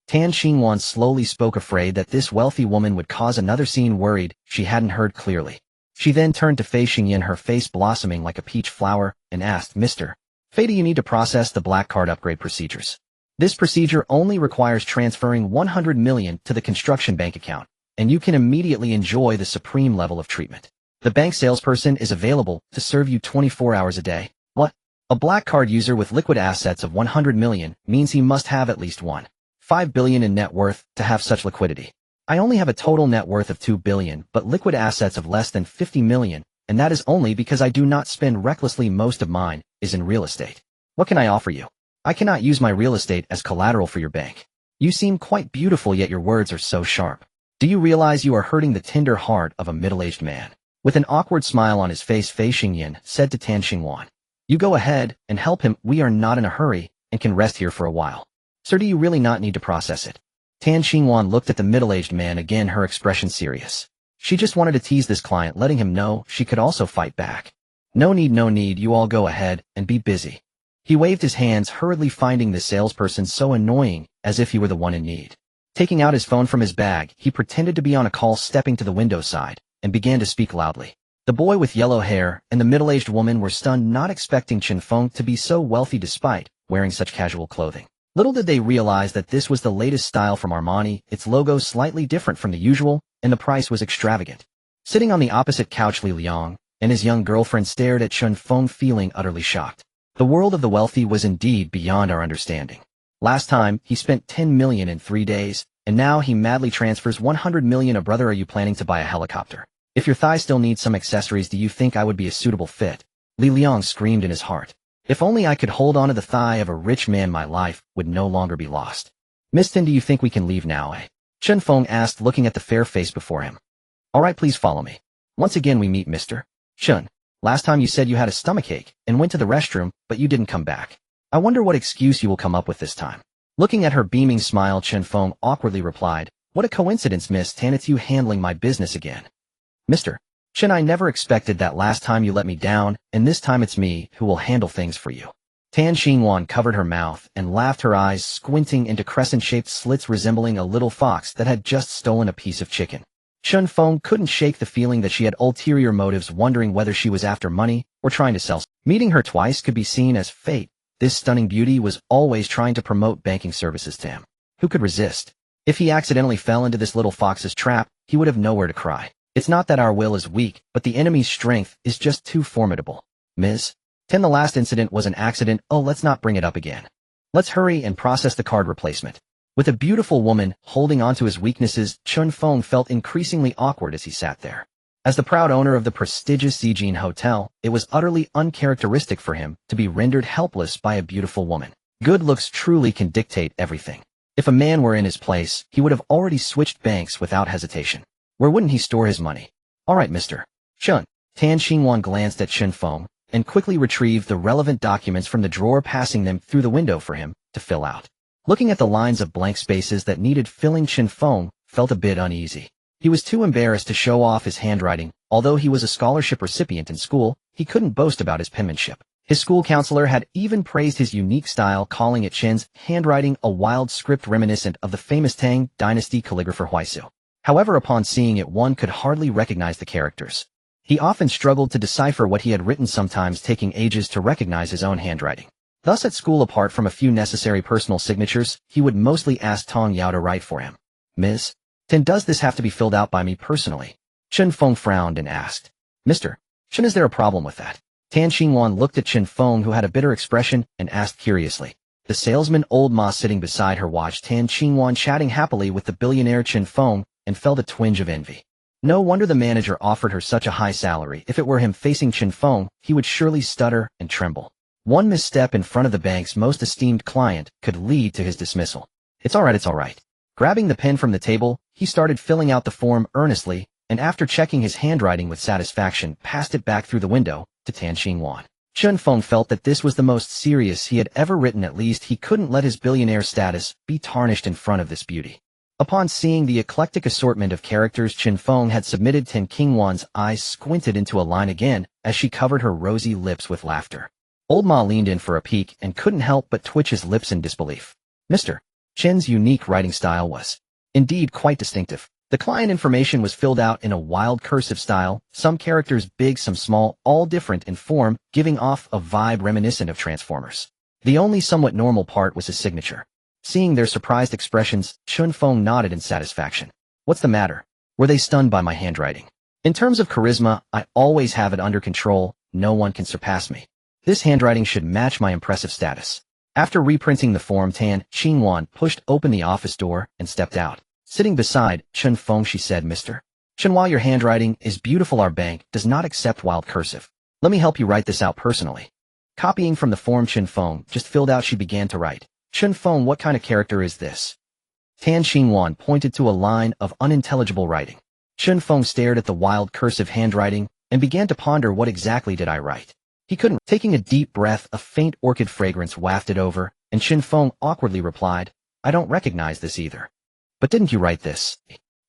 A: Tan Xingyuan slowly spoke, afraid that this wealthy woman would cause another scene, worried she hadn't heard clearly. She then turned to Fei Xingyan, her face blossoming like a peach flower, and asked, Mr. Fei, do you need to process the black card upgrade procedures? This procedure only requires transferring 100 million to the construction bank account, and you can immediately enjoy the supreme level of treatment. The bank salesperson is available to serve you 24 hours a day. What? A black card user with liquid assets of 100 million means he must have at least 1.5 billion in net worth to have such liquidity. I only have a total net worth of 2 billion, but liquid assets of less than 50 million, and that is only because I do not spend recklessly. Most of mine is in real estate. What can I offer you? I cannot use my real estate as collateral for your bank. You seem quite beautiful, yet your words are so sharp. Do you realize you are hurting the tender heart of a middle-aged man? With an awkward smile on his face, Fei Xingyan said to Tan Xingyuan, You go ahead and help him. We are not in a hurry and can rest here for a while. Sir, do you really not need to process it? Tan Xingyuan looked at the middle-aged man again, her expression serious. She just wanted to tease this client, letting him know she could also fight back. No need, you all go ahead and be busy. He waved his hands hurriedly, finding the salesperson so annoying, as if he were the one in need. Taking out his phone from his bag, he pretended to be on a call, stepping to the window side, and began to speak loudly. The boy with yellow hair and the middle-aged woman were stunned, not expecting Chen Feng to be so wealthy despite wearing such casual clothing. Little did they realize that this was the latest style from Armani, its logo slightly different from the usual, and the price was extravagant. Sitting on the opposite couch, Li Liang and his young girlfriend stared at Chen Feng, feeling utterly shocked. The world of the wealthy was indeed beyond our understanding. Last time, he spent 10 million in 3 days, and now he madly transfers 100 million. Brother, are you planning to buy a helicopter? If your thigh still needs some accessories, do you think I would be a suitable fit? Li Liang screamed in his heart. If only I could hold on to the thigh of a rich man, my life would no longer be lost. Miss Tin, do you think we can leave now, eh? Chen Feng asked, looking at the fair face before him. All right, please follow me. Once again we meet, Mr. Chen. Last time you said you had a stomachache and went to the restroom, but you didn't come back. I wonder what excuse you will come up with this time. Looking at her beaming smile, Chen Feng awkwardly replied, What a coincidence, Miss Tan, it's you handling my business again. Mr. Chen, I never expected that. Last time you let me down, and this time it's me who will handle things for you. Tan Xingyuan covered her mouth and laughed, her eyes squinting into crescent-shaped slits resembling a little fox that had just stolen a piece of chicken. Chen Feng couldn't shake the feeling that she had ulterior motives, wondering whether she was after money or trying to sell. Meeting her twice could be seen as fate. This stunning beauty was always trying to promote banking services to him. Who could resist? If he accidentally fell into this little fox's trap, he would have nowhere to cry. It's not that our will is weak, but the enemy's strength is just too formidable. Ms. Tin, the last incident was an accident. Oh, let's not bring it up again. Let's hurry and process the card replacement. With a beautiful woman holding on to his weaknesses, Chen Feng felt increasingly awkward as he sat there. As the proud owner of the prestigious Xijin Hotel, it was utterly uncharacteristic for him to be rendered helpless by a beautiful woman. Good looks truly can dictate everything. If a man were in his place, he would have already switched banks without hesitation. Where wouldn't he store his money? All right, Mr. Chen. Tan Xingyuan glanced at Chen Feng and quickly retrieved the relevant documents from the drawer, passing them through the window for him to fill out. Looking at the lines of blank spaces that needed filling, Chen Feng felt a bit uneasy. He was too embarrassed to show off his handwriting. Although he was a scholarship recipient in school, he couldn't boast about his penmanship. His school counselor had even praised his unique style, calling it Chen's handwriting a wild script reminiscent of the famous Tang Dynasty calligrapher Huaisu. However, upon seeing it, one could hardly recognize the characters. He often struggled to decipher what he had written, sometimes taking ages to recognize his own handwriting. Thus, at school, apart from a few necessary personal signatures, he would mostly ask Tong Yao to write for him. Ms. Tin, does this have to be filled out by me personally? Chen Feng frowned and asked. Mr. Chen, is there a problem with that? Tan Xingyuan looked at Chen Feng, who had a bitter expression, and asked curiously. The salesman, old Ma, sitting beside her, watched Tan Xingyuan chatting happily with the billionaire Chen Feng and felt a twinge of envy. No wonder the manager offered her such a high salary. If it were him facing Chen Feng, he would surely stutter and tremble. One misstep in front of the bank's most esteemed client could lead to his dismissal. It's all right. Grabbing the pen from the table, he started filling out the form earnestly, and after checking his handwriting with satisfaction, passed it back through the window to Tan Xingwan. Chen Feng felt that this was the most serious he had ever written. At least he couldn't let his billionaire status be tarnished in front of this beauty. Upon seeing the eclectic assortment of characters Chen Feng had submitted, Tan Xingwan's eyes squinted into a line again as she covered her rosy lips with laughter. Old Ma leaned in for a peek and couldn't help but twitch his lips in disbelief. Mr. Chen's unique writing style was indeed quite distinctive. The client information was filled out in a wild cursive style, some characters big, some small, all different in form, giving off a vibe reminiscent of Transformers. The only somewhat normal part was his signature. Seeing their surprised expressions, Chen Feng nodded in satisfaction. What's the matter? Were they stunned by my handwriting? In terms of charisma, I always have it under control. No one can surpass me. This handwriting should match my impressive status. After reprinting the form, Tan Xingwan pushed open the office door and stepped out. Sitting beside Chen Feng, she said, Mr. Chen, while your handwriting is beautiful, our bank does not accept wild cursive. Let me help you write this out personally. Copying from the form Chen Feng just filled out, she began to write. Chen Feng, what kind of character is this? Tan Xingwan pointed to a line of unintelligible writing. Chen Feng stared at the wild cursive handwriting and began to ponder, what exactly did I write? He couldn't. Taking a deep breath, a faint orchid fragrance wafted over, and Chen Feng awkwardly replied, I don't recognize this either. But didn't you write this?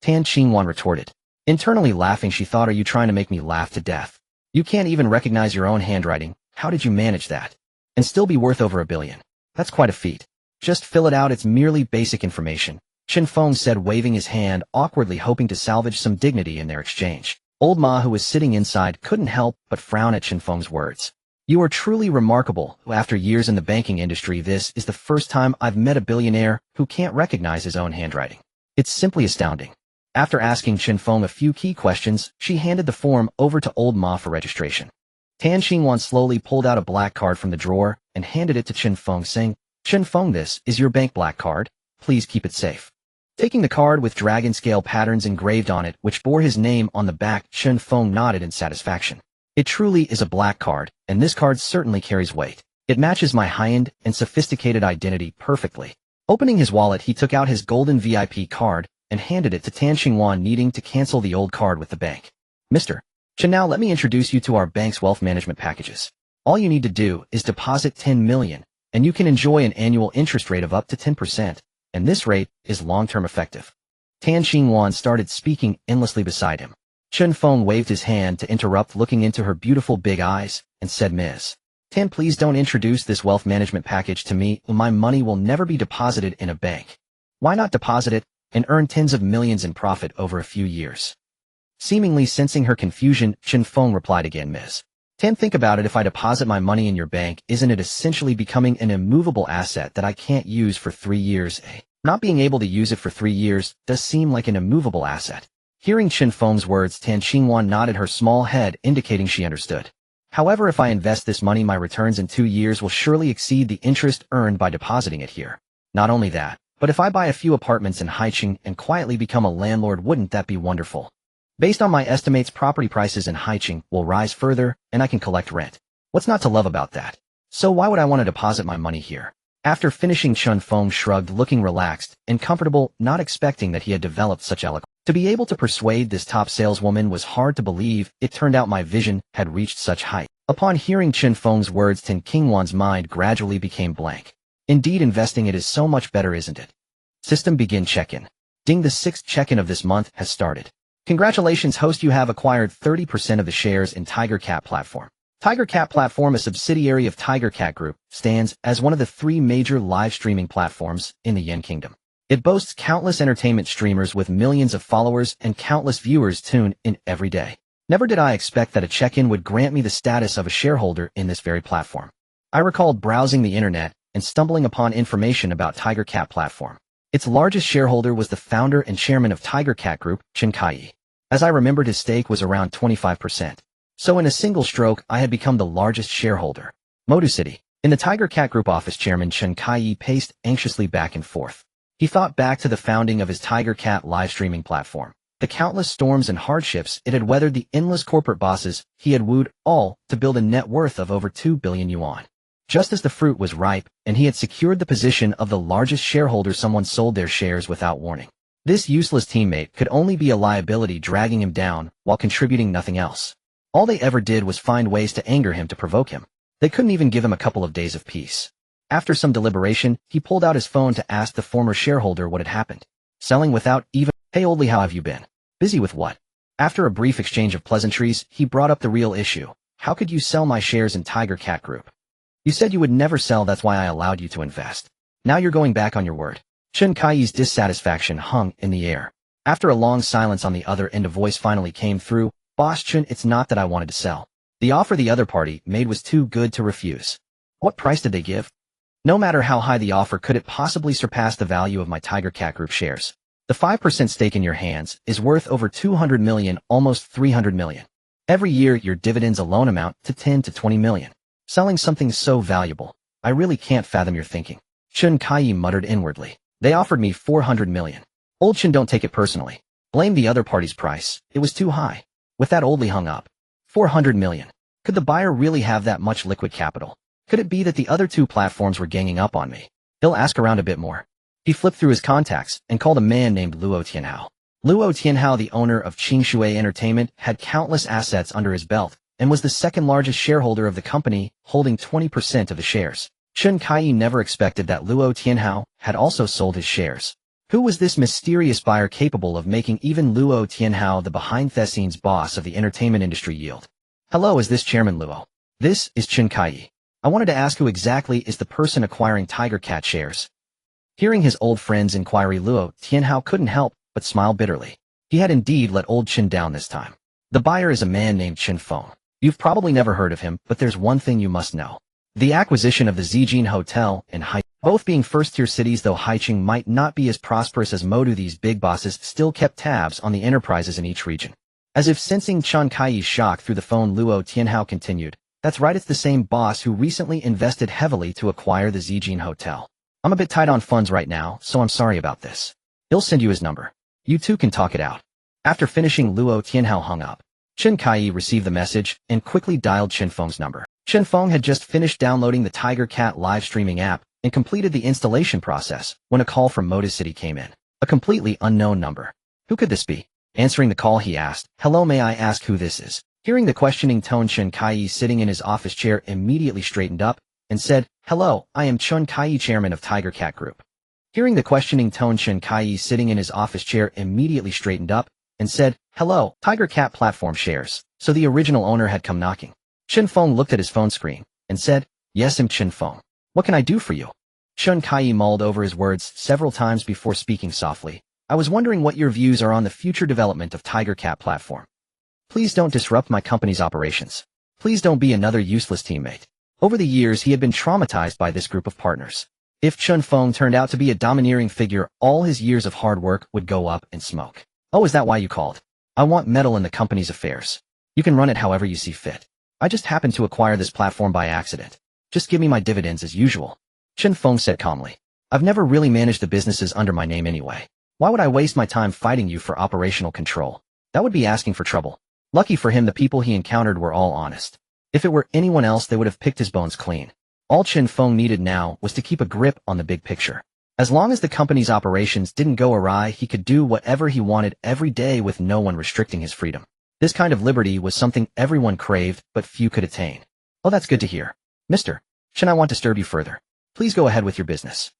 A: Tan Xingwan retorted. Internally laughing, she thought, are you trying to make me laugh to death? You can't even recognize your own handwriting. How did you manage that? And still be worth over $1 billion. That's quite a feat. Just fill it out, it's merely basic information, Chen Feng said, waving his hand awkwardly, hoping to salvage some dignity in their exchange. Old Ma, who was sitting inside, couldn't help but frown at Chen Feng's words. You are truly remarkable. After years in the banking industry, this is the first time I've met a billionaire who can't recognize his own handwriting. It's simply astounding. After asking Chen Feng a few key questions, she handed the form over to Old Ma for registration. Tan Xingwan slowly pulled out a black card from the drawer and handed it to Chen Feng, saying, Chen Feng, this is your bank black card. Please keep it safe. Taking the card with dragon scale patterns engraved on it, which bore his name on the back, Chen Feng nodded in satisfaction. It truly is a black card, and this card certainly carries weight. It matches my high-end and sophisticated identity perfectly. Opening his wallet, he took out his golden VIP card and handed it to Tan Xingwan, needing to cancel the old card with the bank. Mr. Chen, now let me introduce you to our bank's wealth management packages. All you need to do is deposit 10 million, and you can enjoy an annual interest rate of up to 10%, and this rate is long-term effective. Tan Xingwan started speaking endlessly beside him. Chen Feng waved his hand to interrupt, looking into her beautiful big eyes, and said, Ms. Tan, please don't introduce this wealth management package to me. My money will never be deposited in a bank. Why not deposit it and earn tens of millions in profit over a few years? Seemingly sensing her confusion, Chen Feng replied again, Ms. Tan, think about it. If I deposit my money in your bank, isn't it essentially becoming an immovable asset that I can't use for 3 years? Not being able to use it for 3 years does seem like an immovable asset. Hearing Chen Feng's words, Tan Xingwan nodded her small head, indicating she understood. However, if I invest this money, my returns in 2 years will surely exceed the interest earned by depositing it here. Not only that, but if I buy a few apartments in Haicheng and quietly become a landlord, wouldn't that be wonderful? Based on my estimates, property prices in Haicheng will rise further, and I can collect rent. What's not to love about that? So why would I want to deposit my money here? After finishing, Chen Feng shrugged, looking relaxed and comfortable, not expecting that he had developed such eloquence. To be able to persuade this top saleswoman was hard to believe. It turned out my vision had reached such height. Upon hearing Chen Feng's words, Tan Xingwan's mind gradually became blank. Indeed, investing it is so much better, isn't it? System begin check-in. Ding, the 6th check-in of this month has started. Congratulations, host, you have acquired 30% of the shares in Tiger Cat Platform. Tiger Cat Platform, a subsidiary of Tiger Cat Group, stands as one of the 3 major live streaming platforms in the Yen Kingdom. It boasts countless entertainment streamers with millions of followers and countless viewers tune in every day. Never did I expect that a check-in would grant me the status of a shareholder in this very platform. I recalled browsing the internet and stumbling upon information about Tiger Cat Platform. Its largest shareholder was the founder and chairman of Tiger Cat Group, Chen Kai. As I remembered, his stake was around 25%. So in a single stroke, I had become the largest shareholder. Modu City. In the Tiger Cat Group office, Chairman Chen Kai paced anxiously back and forth. He thought back to the founding of his Tiger Cat live streaming platform, the countless storms and hardships it had weathered, the endless corporate bosses he had wooed, all to build a net worth of over 2 billion yuan. Just as the fruit was ripe and he had secured the position of the largest shareholder, someone sold their shares without warning. This useless teammate could only be a liability dragging him down while contributing nothing else. All they ever did was find ways to anger him to provoke him. They couldn't even give him a couple of days of peace. After some deliberation, he pulled out his phone to ask the former shareholder what had happened. Selling without even, "Hey oldie, how have you been? Busy with what?" After a brief exchange of pleasantries, he brought up the real issue. "How could you sell my shares in Tiger Cat Group? You said you would never sell, that's why I allowed you to invest. Now you're going back on your word." Chen Kai's dissatisfaction hung in the air. After a long silence on the other end, a voice finally came through. "Boss Chen, it's not that I wanted to sell. The offer the other party made was too good to refuse." "What price did they give?" "No matter how high the offer, could it possibly surpass the value of my Tiger Cat Group shares? The 5% stake in your hands is worth over 200 million, almost 300 million. Every year, your dividends alone amount to 10 to 20 million. Selling something so valuable, I really can't fathom your thinking." Chen Kai muttered inwardly. "They offered me 400 million. Old Chen, don't take it personally. Blame the other party's price. It was too high." With that, Oldly hung up. 400 million. Could the buyer really have that much liquid capital? Could it be that the other two platforms were ganging up on me? He'll ask around a bit more. He flipped through his contacts and called a man named Luo Tianhao. Luo Tianhao, the owner of Qingshui Entertainment, had countless assets under his belt and was the second largest shareholder of the company, holding 20% of the shares. Chen Kai never expected that Luo Tianhao had also sold his shares. Who was this mysterious buyer capable of making even Luo Tianhao, the behind-the-scenes boss of the entertainment industry, yield? "Hello, is this Chairman Luo? This is Chen Kai. I wanted to ask, who exactly is the person acquiring Tiger Cat shares?" Hearing his old friend's inquiry, Luo Tianhao couldn't help but smile bitterly. He had indeed let old Chen down this time. "The buyer is a man named Chen Feng. You've probably never heard of him, but there's one thing you must know. The acquisition of the Zijin Hotel and Haicheng, both being first-tier cities, though Haicheng might not be as prosperous as Modu, these big bosses still kept tabs on the enterprises in each region." As if sensing Chen Kai's shock through the phone, Luo Tianhao continued, "That's right, it's the same boss who recently invested heavily to acquire the Zijin Hotel. I'm a bit tight on funds right now, so I'm sorry about this. He'll send you his number. You two can talk it out." After finishing, Luo Tianhao hung up. Chen Kai received the message and quickly dialed Chen Feng's number. Chen Feng had just finished downloading the Tiger Cat live streaming app and completed the installation process when a call from Moda City came in. A completely unknown number. Who could this be? Answering the call, he asked, "Hello, may I ask who this is?" Hearing the questioning tone, Chen Kai, sitting in his office chair, immediately straightened up and said, "Hello, I am Chen Kai, chairman of Tiger Cat Group." Hearing the questioning tone, Chen Kai, sitting in his office chair, immediately straightened up and said, "Hello, Tiger Cat platform shares." So the original owner had come knocking. Chen Feng looked at his phone screen and said, "Yes, I'm Chen Feng. What can I do for you?" Chen Kai mulled over his words several times before speaking softly. "I was wondering what your views are on the future development of Tiger Cat platform. Please don't disrupt my company's operations. Please don't be another useless teammate." Over the years, he had been traumatized by this group of partners. If Chen Feng turned out to be a domineering figure, all his years of hard work would go up in smoke. "Oh, is that why you called? I want meddle in the company's affairs. You can run it however you see fit. I just happened to acquire this platform by accident. Just give me my dividends as usual." Chen Feng said calmly. "I've never really managed the businesses under my name anyway. Why would I waste my time fighting you for operational control? That would be asking for trouble." Lucky for him, the people he encountered were all honest. If it were anyone else, they would have picked his bones clean. All Chen Feng needed now was to keep a grip on the big picture. As long as the company's operations didn't go awry, he could do whatever he wanted every day with no one restricting his freedom. This kind of liberty was something everyone craved, but few could attain. "Oh, that's good to hear. Mr. Chen, I won't disturb you further. Please go ahead with your business."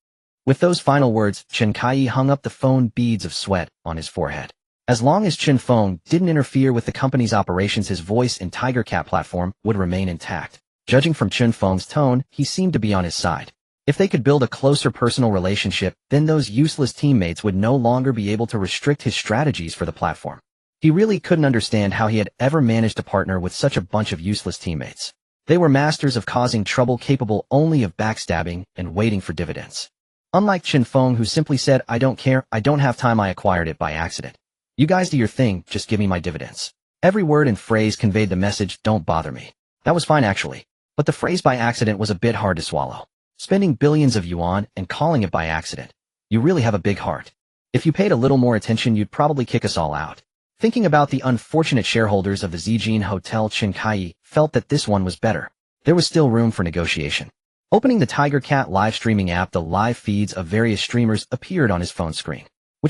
A: With those final words, Chen Kai hung up the phone, beads of sweat on his forehead. As long as Chen Feng didn't interfere with the company's operations, his voice in Tiger Cat platform would remain intact. Judging from Chen Feng's tone, he seemed to be on his side. If they could build a closer personal relationship, then those useless teammates would no longer be able to restrict his strategies for the platform. He really couldn't understand how he had ever managed to partner with such a bunch of useless teammates. They were masters of causing trouble, capable only of backstabbing and waiting for dividends. Unlike Chen Feng, who simply said, "I don't care, I don't have time, I acquired it by accident. You guys do your thing, just give me my dividends." Every word and phrase conveyed the message, "Don't bother me." That was fine actually, but the phrase "by accident" was a bit hard to swallow. Spending billions of yuan and calling it by accident. You really have a big heart. If you paid a little more attention, you'd probably kick us all out. Thinking about the unfortunate shareholders of the Zijin Hotel, Chen Kai felt that this one was better. There was still room for negotiation. Opening the Tiger Cat live streaming app, the live feeds of various streamers appeared on his phone screen.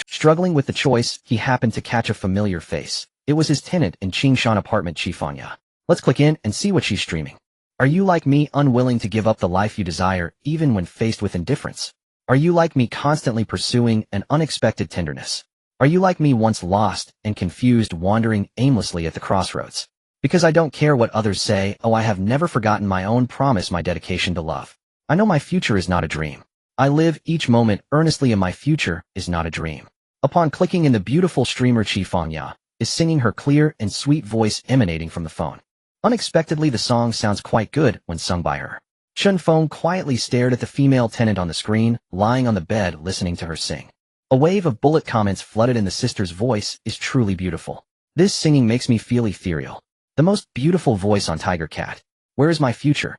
A: Struggling with the choice, he happened to catch a familiar face. It was his tenant in Qingshan apartment Chen Feng. Let's click in and see what she's streaming. Are you like me, unwilling to give up the life you desire, even when faced with indifference? Are you like me, constantly pursuing an unexpected tenderness? Are you like me, once lost and confused, wandering aimlessly at the crossroads? Because I don't care what others say, oh, I have never forgotten my own promise, my dedication to love. I know my future is not a dream. I live each moment earnestly, and my future is not a dream. Upon clicking in, the beautiful streamer Chen Feng is singing, her clear and sweet voice emanating from the phone. Unexpectedly, the song sounds quite good when sung by her. Chen Feng quietly stared at the female tenant on the screen, lying on the bed listening to her sing. A wave of bullet comments flooded in. The sister's voice is truly beautiful. This singing makes me feel ethereal. The most beautiful voice on Tiger Cat. Where is my future?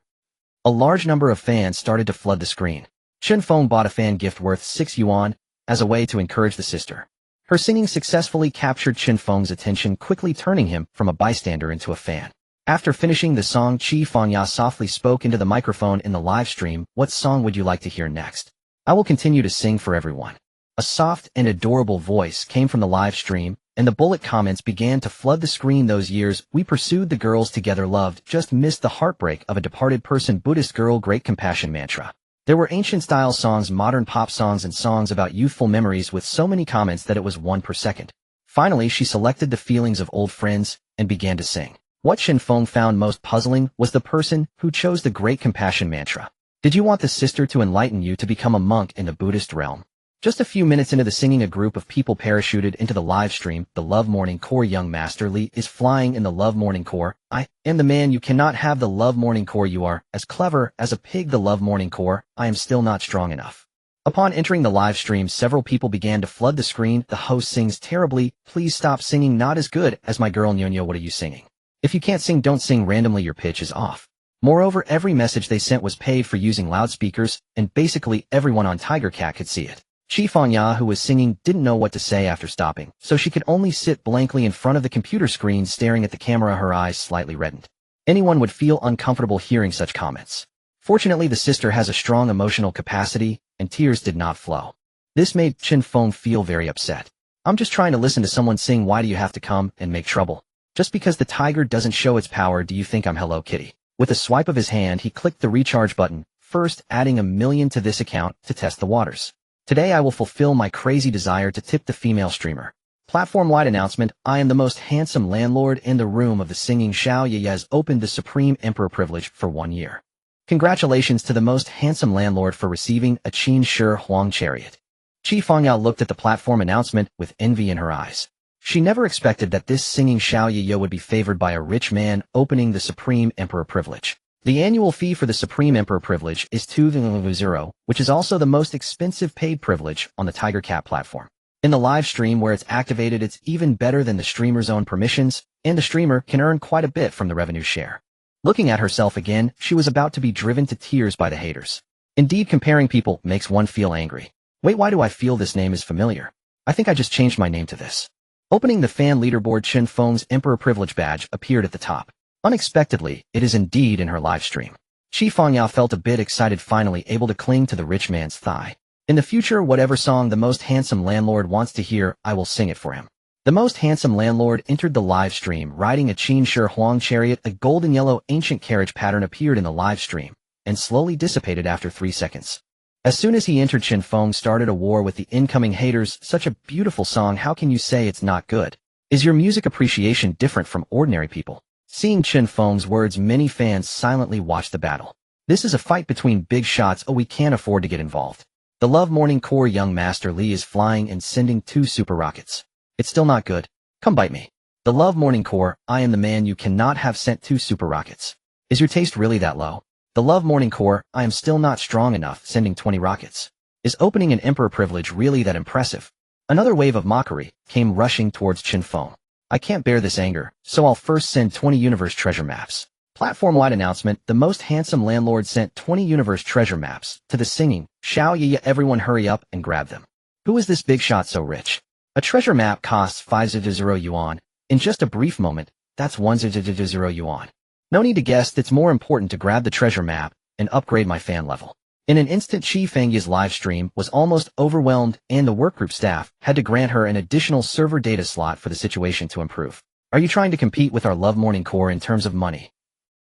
A: A large number of fans started to flood the screen. Chen Feng bought a fan gift worth 6 yuan as a way to encourage the sister. Her singing successfully captured Chen Feng's attention, quickly turning him from a bystander into a fan. After finishing the song, Chen Feng softly spoke into the microphone in the live stream. What song would you like to hear next? I will continue to sing for everyone. A soft and adorable voice came from the live stream, and the bullet comments began to flood the screen. Those years we pursued, the girls together loved, just missed the heartbreak of a departed person. Buddhist girl, great compassion mantra. There were ancient-style songs, modern pop songs, and songs about youthful memories with so many comments that it was one per second. Finally, she selected the feelings of old friends and began to sing. What Chen Feng found most puzzling was the person who chose the great compassion mantra. Did you want the sister to enlighten you to become a monk in the Buddhist realm? Just a few minutes into the singing, a group of people parachuted into the live stream. The Love Morning Core. Young Master Li is flying in the Love Morning Core. I am the man. You cannot have the Love Morning Core. You are as clever as a pig. The Love Morning Core. I am still not strong enough. Upon entering the live stream, several people began to flood the screen. The host sings terribly. Please stop singing. Not as good as my girl Nyonya. What are you singing? If you can't sing, don't sing randomly. Your pitch is off. Moreover, every message they sent was paid for using loudspeakers, and basically everyone on Tiger Cat could see it. Chen Feng, who was singing, didn't know what to say after stopping, so she could only sit blankly in front of the computer screen staring at the camera, her eyes slightly reddened. Anyone would feel uncomfortable hearing such comments. Fortunately, the sister has a strong emotional capacity, and tears did not flow. This made Chen Feng feel very upset. I'm just trying to listen to someone sing. Why do you have to come and make trouble? Just because the tiger doesn't show its power, do you think I'm Hello Kitty? With a swipe of his hand, he clicked the recharge button, first adding 1 million to this account to test the waters. Today I will fulfill my crazy desire to tip the female streamer. Platform-wide announcement. I am the most handsome landlord in the room of the singing. Xiao Ye has opened the Supreme Emperor privilege for 1 year. Congratulations to the most handsome landlord for receiving a Qin Shi Huang chariot. Chen Feng looked at the platform announcement with envy in her eyes. She never expected that this singing Xiao Ye would be favored by a rich man opening the Supreme Emperor privilege. The annual fee for the Supreme Emperor privilege is 2,000, which is also the most expensive paid privilege on the Tiger Cat platform. In the live stream where it's activated, it's even better than the streamer's own permissions, and the streamer can earn quite a bit from the revenue share. Looking at herself again, she was about to be driven to tears by the haters. Indeed, comparing people makes one feel angry. Wait, why do I feel this name is familiar? I think I just changed my name to this. Opening the fan leaderboard, Chen Feng's Emperor privilege badge appeared at the top. Unexpectedly, it is indeed in her live stream. Chen Feng felt a bit excited, finally able to cling to the rich man's thigh. In the future, whatever song the most handsome landlord wants to hear, I will sing it for him. The most handsome landlord entered the live stream riding a Qin Shi Huang chariot. A golden yellow ancient carriage pattern appeared in the live stream and slowly dissipated after 3 seconds. As soon as he entered, Chen Feng started a war with the incoming haters. Such a beautiful song, how can you say it's not good? Is your music appreciation different from ordinary people? Seeing Chen Feng's words, many fans silently watched the battle. This is a fight between big shots. Oh, we can't afford to get involved. The Love Morning Core. Young Master Li is flying and sending 2 super rockets. It's still not good. Come bite me. The Love Morning Core. I am the man. You cannot have sent 2 super rockets. Is your taste really that low? The Love Morning Core. I am still not strong enough, sending 20 rockets. Is opening an Emperor privilege really that impressive? Another wave of mockery came rushing towards Chen Feng. I can't bear this anger, so I'll first send 20 universe treasure maps. Platform-wide announcement. The most handsome landlord sent 20 universe treasure maps to the singing Xiao Ye. Everyone hurry up and grab them. Who is this big shot so rich? A treasure map costs 500 yuan. In just a brief moment, that's 100 yuan. No need to guess, it's more important to grab the treasure map and upgrade my fan level. In an instant, Chen Feng's live stream was almost overwhelmed, and the workgroup staff had to grant her an additional server data slot for the situation to improve. Are you trying to compete with our Love Morning Core in terms of money?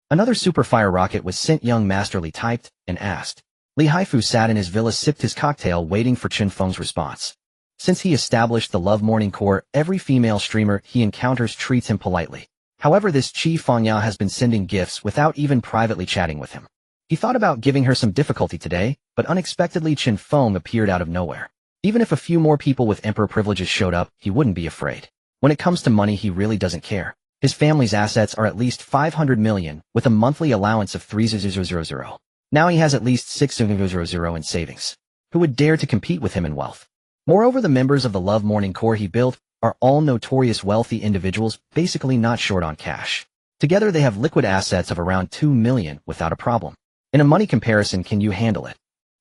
A: Another super fire rocket was sent. Young Master Li typed and asked. Li Haifu sat in his villa, sipped his cocktail, waiting for Chen Feng's response. Since he established the Love Morning Core, every female streamer he encounters treats him politely. However, this Chen Feng has been sending gifts without even privately chatting with him. He thought about giving her some difficulty today, but unexpectedly Chen Feng appeared out of nowhere. Even if a few more people with emperor privileges showed up, he wouldn't be afraid. When it comes to money, he really doesn't care. His family's assets are at least 500 million, with a monthly allowance of 3,000. Now he has at least 6,000 in savings. Who would dare to compete with him in wealth? Moreover, the members of the Love Morning Core he built are all notorious wealthy individuals, basically not short on cash. Together they have liquid assets of around 2 million without a problem. In a money comparison, can you handle it?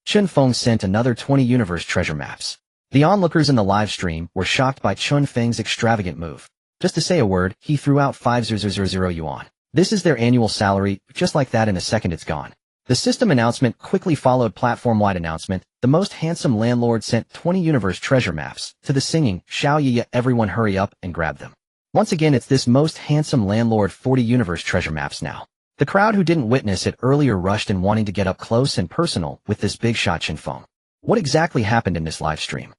A: Chen Feng sent another 20 universe treasure maps. The onlookers in the live stream were shocked by Chen Feng's extravagant move. Just to say a word, he threw out 5,000 yuan. This is their annual salary. Just like that, in a second it's gone. The system announcement quickly followed platform-wide announcement. The most handsome landlord sent 20 universe treasure maps. To the singing, Xiao Yiya, everyone hurry up and grab them. Once again, it's this most handsome landlord, 40 universe treasure maps now. The crowd who didn't witness it earlier rushed in, wanting to get up close and personal with this big shot Chen Feng. What exactly happened in this live stream?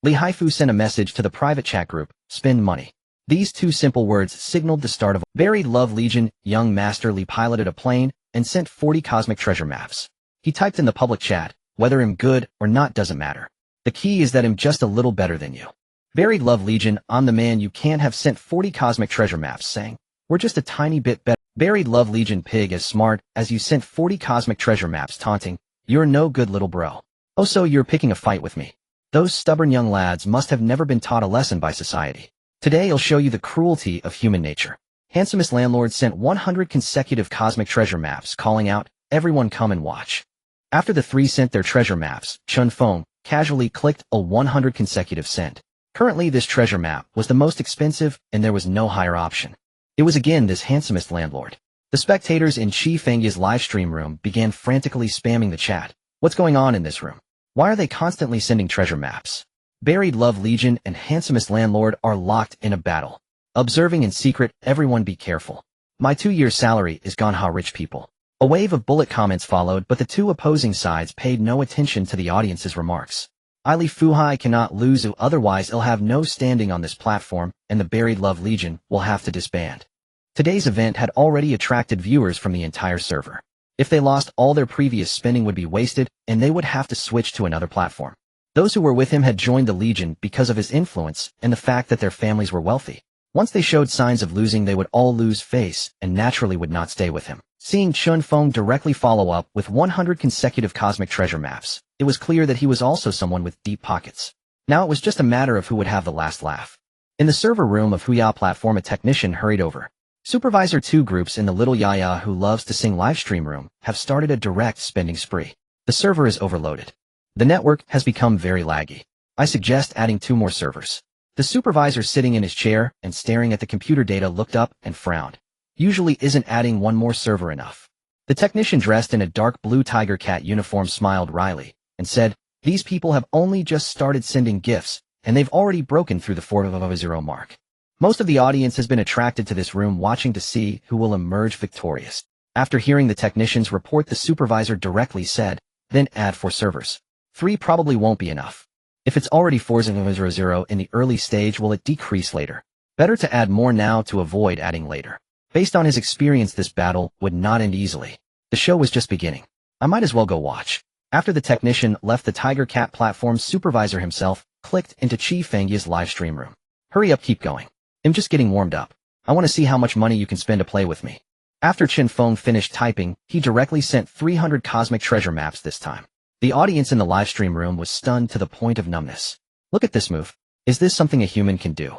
A: Li Haifu sent a message to the private chat group, spend money. These two simple words signaled the start of a buried love legion. Young Master Li piloted a plane and sent 40 cosmic treasure maps. He typed in the public chat, whether I'm good or not doesn't matter. The key is that I'm just a little better than you. Buried Love Legion, I'm the man. You can't have sent 40 cosmic treasure maps saying, we're just a tiny bit better. Buried Love Legion, pig, as smart as you sent 40 cosmic treasure maps, taunting, you're no good little bro. Oh, so you're picking a fight with me. Those stubborn young lads must have never been taught a lesson by society. Today I'll show you the cruelty of human nature. Handsomest landlord sent 100 consecutive cosmic treasure maps, calling out, everyone come and watch. After the three sent their treasure maps, Chen Feng casually clicked a 100 consecutive sent. Currently this treasure map was the most expensive, and there was no higher option. It was again this handsomest landlord. The spectators in Chen Feng's live stream room began frantically spamming the chat. What's going on in this room? Why are they constantly sending treasure maps? Buried Love Legion and handsomest landlord are locked in a battle. Observing in secret, everyone be careful. My 2-year salary is gone, ha, rich people. A wave of bullet comments followed, but the two opposing sides paid no attention to the audience's remarks. Ili Fuhai cannot lose, otherwise he'll have no standing on this platform, and the Buried Love Legion will have to disband. Today's event had already attracted viewers from the entire server. If they lost, all their previous spending would be wasted, and they would have to switch to another platform. Those who were with him had joined the Legion because of his influence and the fact that their families were wealthy. Once they showed signs of losing, they would all lose face and naturally would not stay with him. Seeing Chen Feng directly follow up with 100 consecutive cosmic treasure maps, it was clear that he was also someone with deep pockets. Now it was just a matter of who would have the last laugh. In the server room of Huya platform, a technician hurried over. Supervisor, 2 groups in the little Yaya who loves to sing livestream room have started a direct spending spree. The server is overloaded. The network has become very laggy. I suggest adding 2 more servers. The supervisor, sitting in his chair and staring at the computer data, looked up and frowned. Usually isn't adding 1 more server enough? The technician, dressed in a dark blue tiger cat uniform, smiled wryly and said, these people have only just started sending gifts, and they've already broken through the 400 mark. Most of the audience has been attracted to this room, watching to see who will emerge victorious. After hearing the technician's report, the supervisor directly said, then add 4 servers. 3 probably won't be enough. If it's already 400 in the early stage, will it decrease later? Better to add more now to avoid adding later. Based on his experience, this battle would not end easily. The show was just beginning. I might as well go watch. After the technician left the Tiger Cat platform, supervisor himself clicked into Chen Feng's live stream room. Hurry up, keep going. I'm just getting warmed up. I want to see how much money you can spend to play with me. After Chen Feng finished typing, he directly sent 300 cosmic treasure maps this time. The audience in the live stream room was stunned to the point of numbness. Look at this move. Is this something a human can do?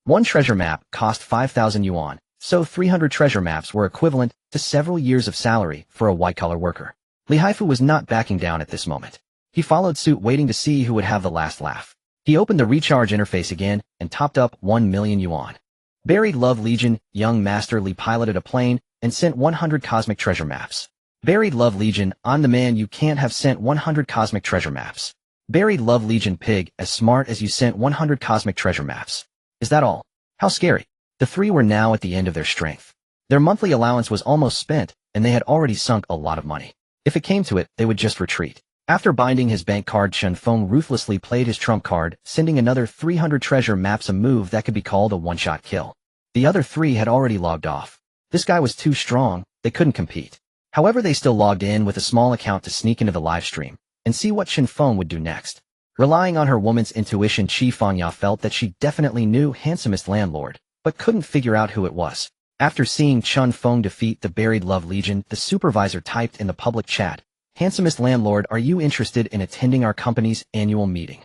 A: 1 treasure map cost 5,000 yuan, so 300 treasure maps were equivalent to several years of salary for a white-collar worker. Li Haifu was not backing down at this moment. He followed suit, waiting to see who would have the last laugh. He opened the recharge interface again and topped up 1 million yuan. Buried Love Legion, young Master Li piloted a plane and sent 100 cosmic treasure maps. Buried Love Legion, I'm the man you can't have sent 100 cosmic treasure maps. Buried Love Legion pig, as smart as you sent 100 cosmic treasure maps. Is that all? How scary. The three were now at the end of their strength. Their monthly allowance was almost spent, and they had already sunk a lot of money. If it came to it, they would just retreat. After binding his bank card, Chen Feng ruthlessly played his trump card, sending another 300 treasure maps, a move that could be called a one-shot kill. The other three had already logged off. This guy was too strong, they couldn't compete. However, they still logged in with a small account to sneak into the live stream and see what Chen Feng would do next. Relying on her woman's intuition, Chen Feng felt that she definitely knew handsomest landlord, but couldn't figure out who it was. After seeing Chen Feng defeat the Buried Love Legion, the supervisor typed in the public chat, "Handsomest landlord, are you interested in attending our company's annual meeting?"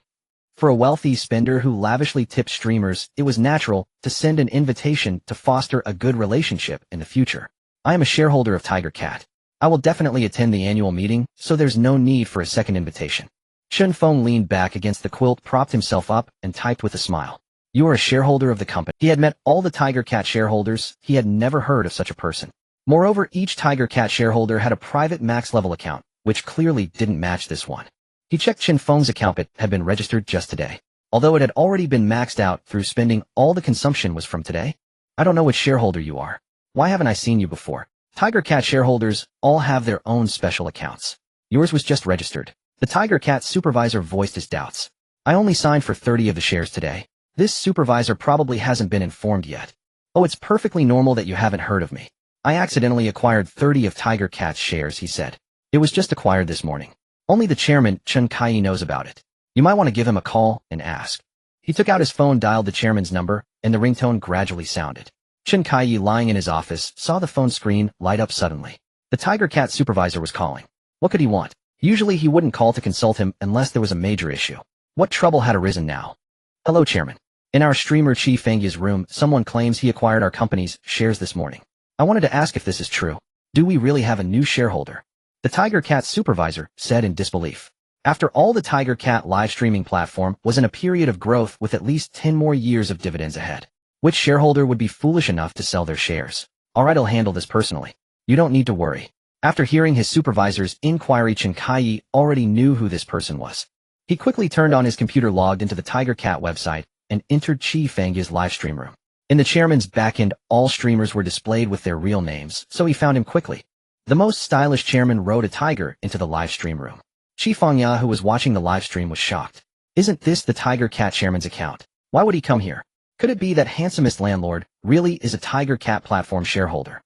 A: For a wealthy spender who lavishly tipped streamers, it was natural to send an invitation to foster a good relationship in the future. "I am a shareholder of Tiger Cat. I will definitely attend the annual meeting, so there's no need for a second invitation." Chen Feng leaned back against the quilt, propped himself up, and typed with a smile. "You are a shareholder of the company." He had met all the Tiger Cat shareholders. He had never heard of such a person. Moreover, each Tiger Cat shareholder had a private max-level account, which clearly didn't match this one. He checked Chen Feng's account. It had been registered just today. Although it had already been maxed out through spending, all the consumption was from today. "I don't know which shareholder you are. Why haven't I seen you before?" Tiger Cat shareholders all have their own special accounts. Yours was just registered. The Tiger Cat supervisor voiced his doubts. "I only signed for 30 of the shares today. This supervisor probably hasn't been informed yet." "Oh, it's perfectly normal that you haven't heard of me. I accidentally acquired 30 of Tiger Cat's shares," he said. "It was just acquired this morning. Only the chairman, Chen Kai, knows about it. You might want to give him a call and ask." He took out his phone, dialed the chairman's number, and the ringtone gradually sounded. Chen Kai, lying in his office, saw the phone screen light up suddenly. The Tiger Cat supervisor was calling. What could he want? Usually he wouldn't call to consult him unless there was a major issue. What trouble had arisen now? "Hello, Chairman. In our streamer Chen Feng's room, someone claims he acquired our company's shares this morning. I wanted to ask if this is true. Do we really have a new shareholder?" The Tiger Cat supervisor said in disbelief. After all, the Tiger Cat live streaming platform was in a period of growth with at least 10 more years of dividends ahead. Which shareholder would be foolish enough to sell their shares? "Alright, I'll handle this personally. You don't need to worry." After hearing his supervisor's inquiry, Chen Kai already knew who this person was. He quickly turned on his computer, logged into the Tiger Cat website, and entered Chen Feng's live stream room. In the chairman's backend, all streamers were displayed with their real names, so he found him quickly. The most stylish chairman rode a tiger into the live stream room. Chen Feng, who was watching the live stream, was shocked. "Isn't this the Tiger Cat chairman's account? Why would he come here? Could it be that handsomest landlord really is a Tiger Cat platform shareholder?"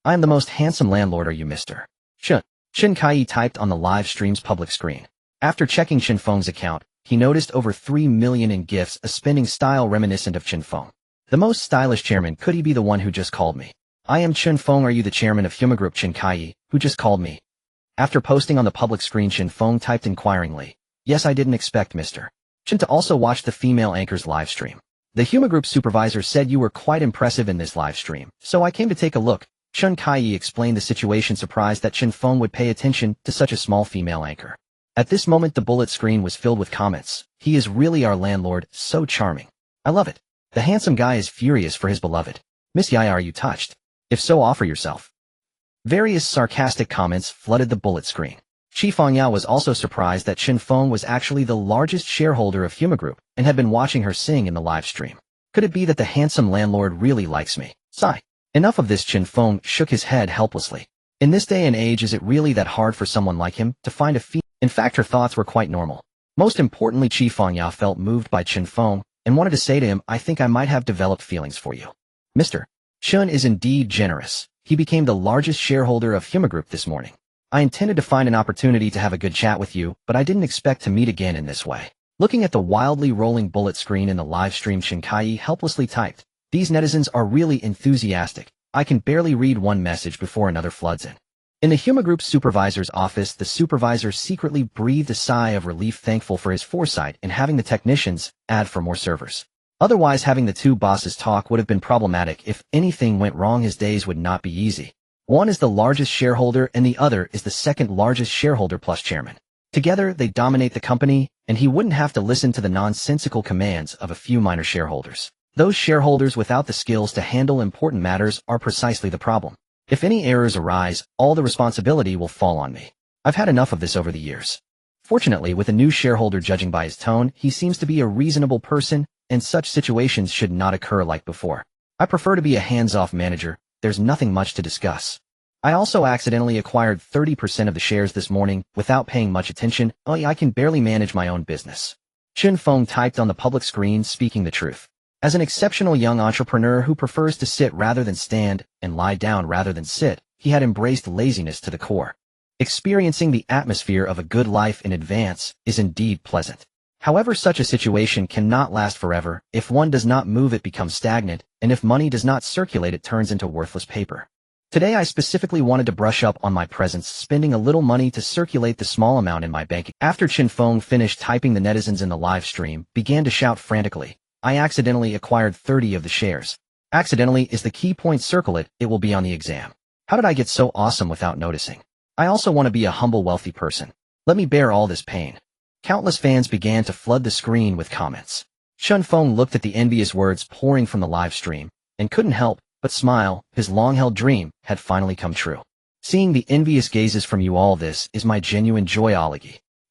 A: "I am the most handsome landlord, are you, Mr. Chen?" Chen Kai typed on the live stream's public screen. After checking Chen Feng's account, he noticed over 3 million in gifts, a spending style reminiscent of Chen Feng. "The most stylish chairman, could he be the one who just called me? I am Chen Feng, are you the chairman of Huma Group, Chen Kai, who just called me?" After posting on the public screen, Chen Feng typed inquiringly, "Yes, I didn't expect Mr. Chen to also watch the female anchor's live stream. The Huma Group supervisor said you were quite impressive in this live stream, so I came to take a look." Chen Kai explained the situation, surprised that Chen Feng would pay attention to such a small female anchor. At this moment, the bullet screen was filled with comments. "He is really our landlord, so charming. I love it. The handsome guy is furious for his beloved. Miss Yaya, are you touched? If so, offer yourself." Various sarcastic comments flooded the bullet screen. Chen Feng was also surprised that Chen Feng was actually the largest shareholder of Huma Group and had been watching her sing in the live stream. Could it be that the handsome landlord really likes me? Sigh. Enough of this. Chen Feng shook his head helplessly. In this day and age, is it really that hard for someone like him to find a female? In fact, her thoughts were quite normal. Most importantly, Chen Feng felt moved by Chen Feng and wanted to say to him, "I think I might have developed feelings for you. Mr. Chen is indeed generous. He became the largest shareholder of Huma Group this morning. I intended to find an opportunity to have a good chat with you, but I didn't expect to meet again in this way." Looking at the wildly rolling bullet screen in the live stream, Chen Kai helplessly typed, "These netizens are really enthusiastic. I can barely read one message before another floods in." In the Huma Group supervisor's office, the supervisor secretly breathed a sigh of relief, thankful for his foresight in having the technicians add for more servers. Otherwise, having the two bosses talk would have been problematic. If anything went wrong, his days would not be easy. One is the largest shareholder and the other is the second largest shareholder plus chairman. Together, they dominate the company, and he wouldn't have to listen to the nonsensical commands of a few minor shareholders. Those shareholders without the skills to handle important matters are precisely the problem. If any errors arise, all the responsibility will fall on me. I've had enough of this over the years. Fortunately, with a new shareholder judging by his tone, he seems to be a reasonable person, and such situations should not occur like before. I prefer to be a hands-off manager. There's nothing much to discuss. I also accidentally acquired 30% of the shares this morning without paying much attention. I can barely manage my own business. Chen Feng typed on the public screen, speaking the truth. As an exceptional young entrepreneur who prefers to sit rather than stand and lie down rather than sit, he had embraced laziness to the core. Experiencing the atmosphere of a good life in advance is indeed pleasant. However, such a situation cannot last forever. If one does not move, it becomes stagnant, and if money does not circulate, it turns into worthless paper. Today I specifically wanted to brush up on my presence, spending a little money to circulate the small amount in my bank. After Chen Feng finished typing, the netizens in the live stream began to shout frantically. I accidentally acquired 30 of the shares. Accidentally is the key point. Circle it, it will be on the exam. How did I get so awesome without noticing? I also want to be a humble, wealthy person. Let me bear all this pain. Countless fans began to flood the screen with comments. Chen Feng looked at the envious words pouring from the live stream and couldn't help but smile. His long-held dream had finally come true. Seeing the envious gazes from you all, this is my genuine joy.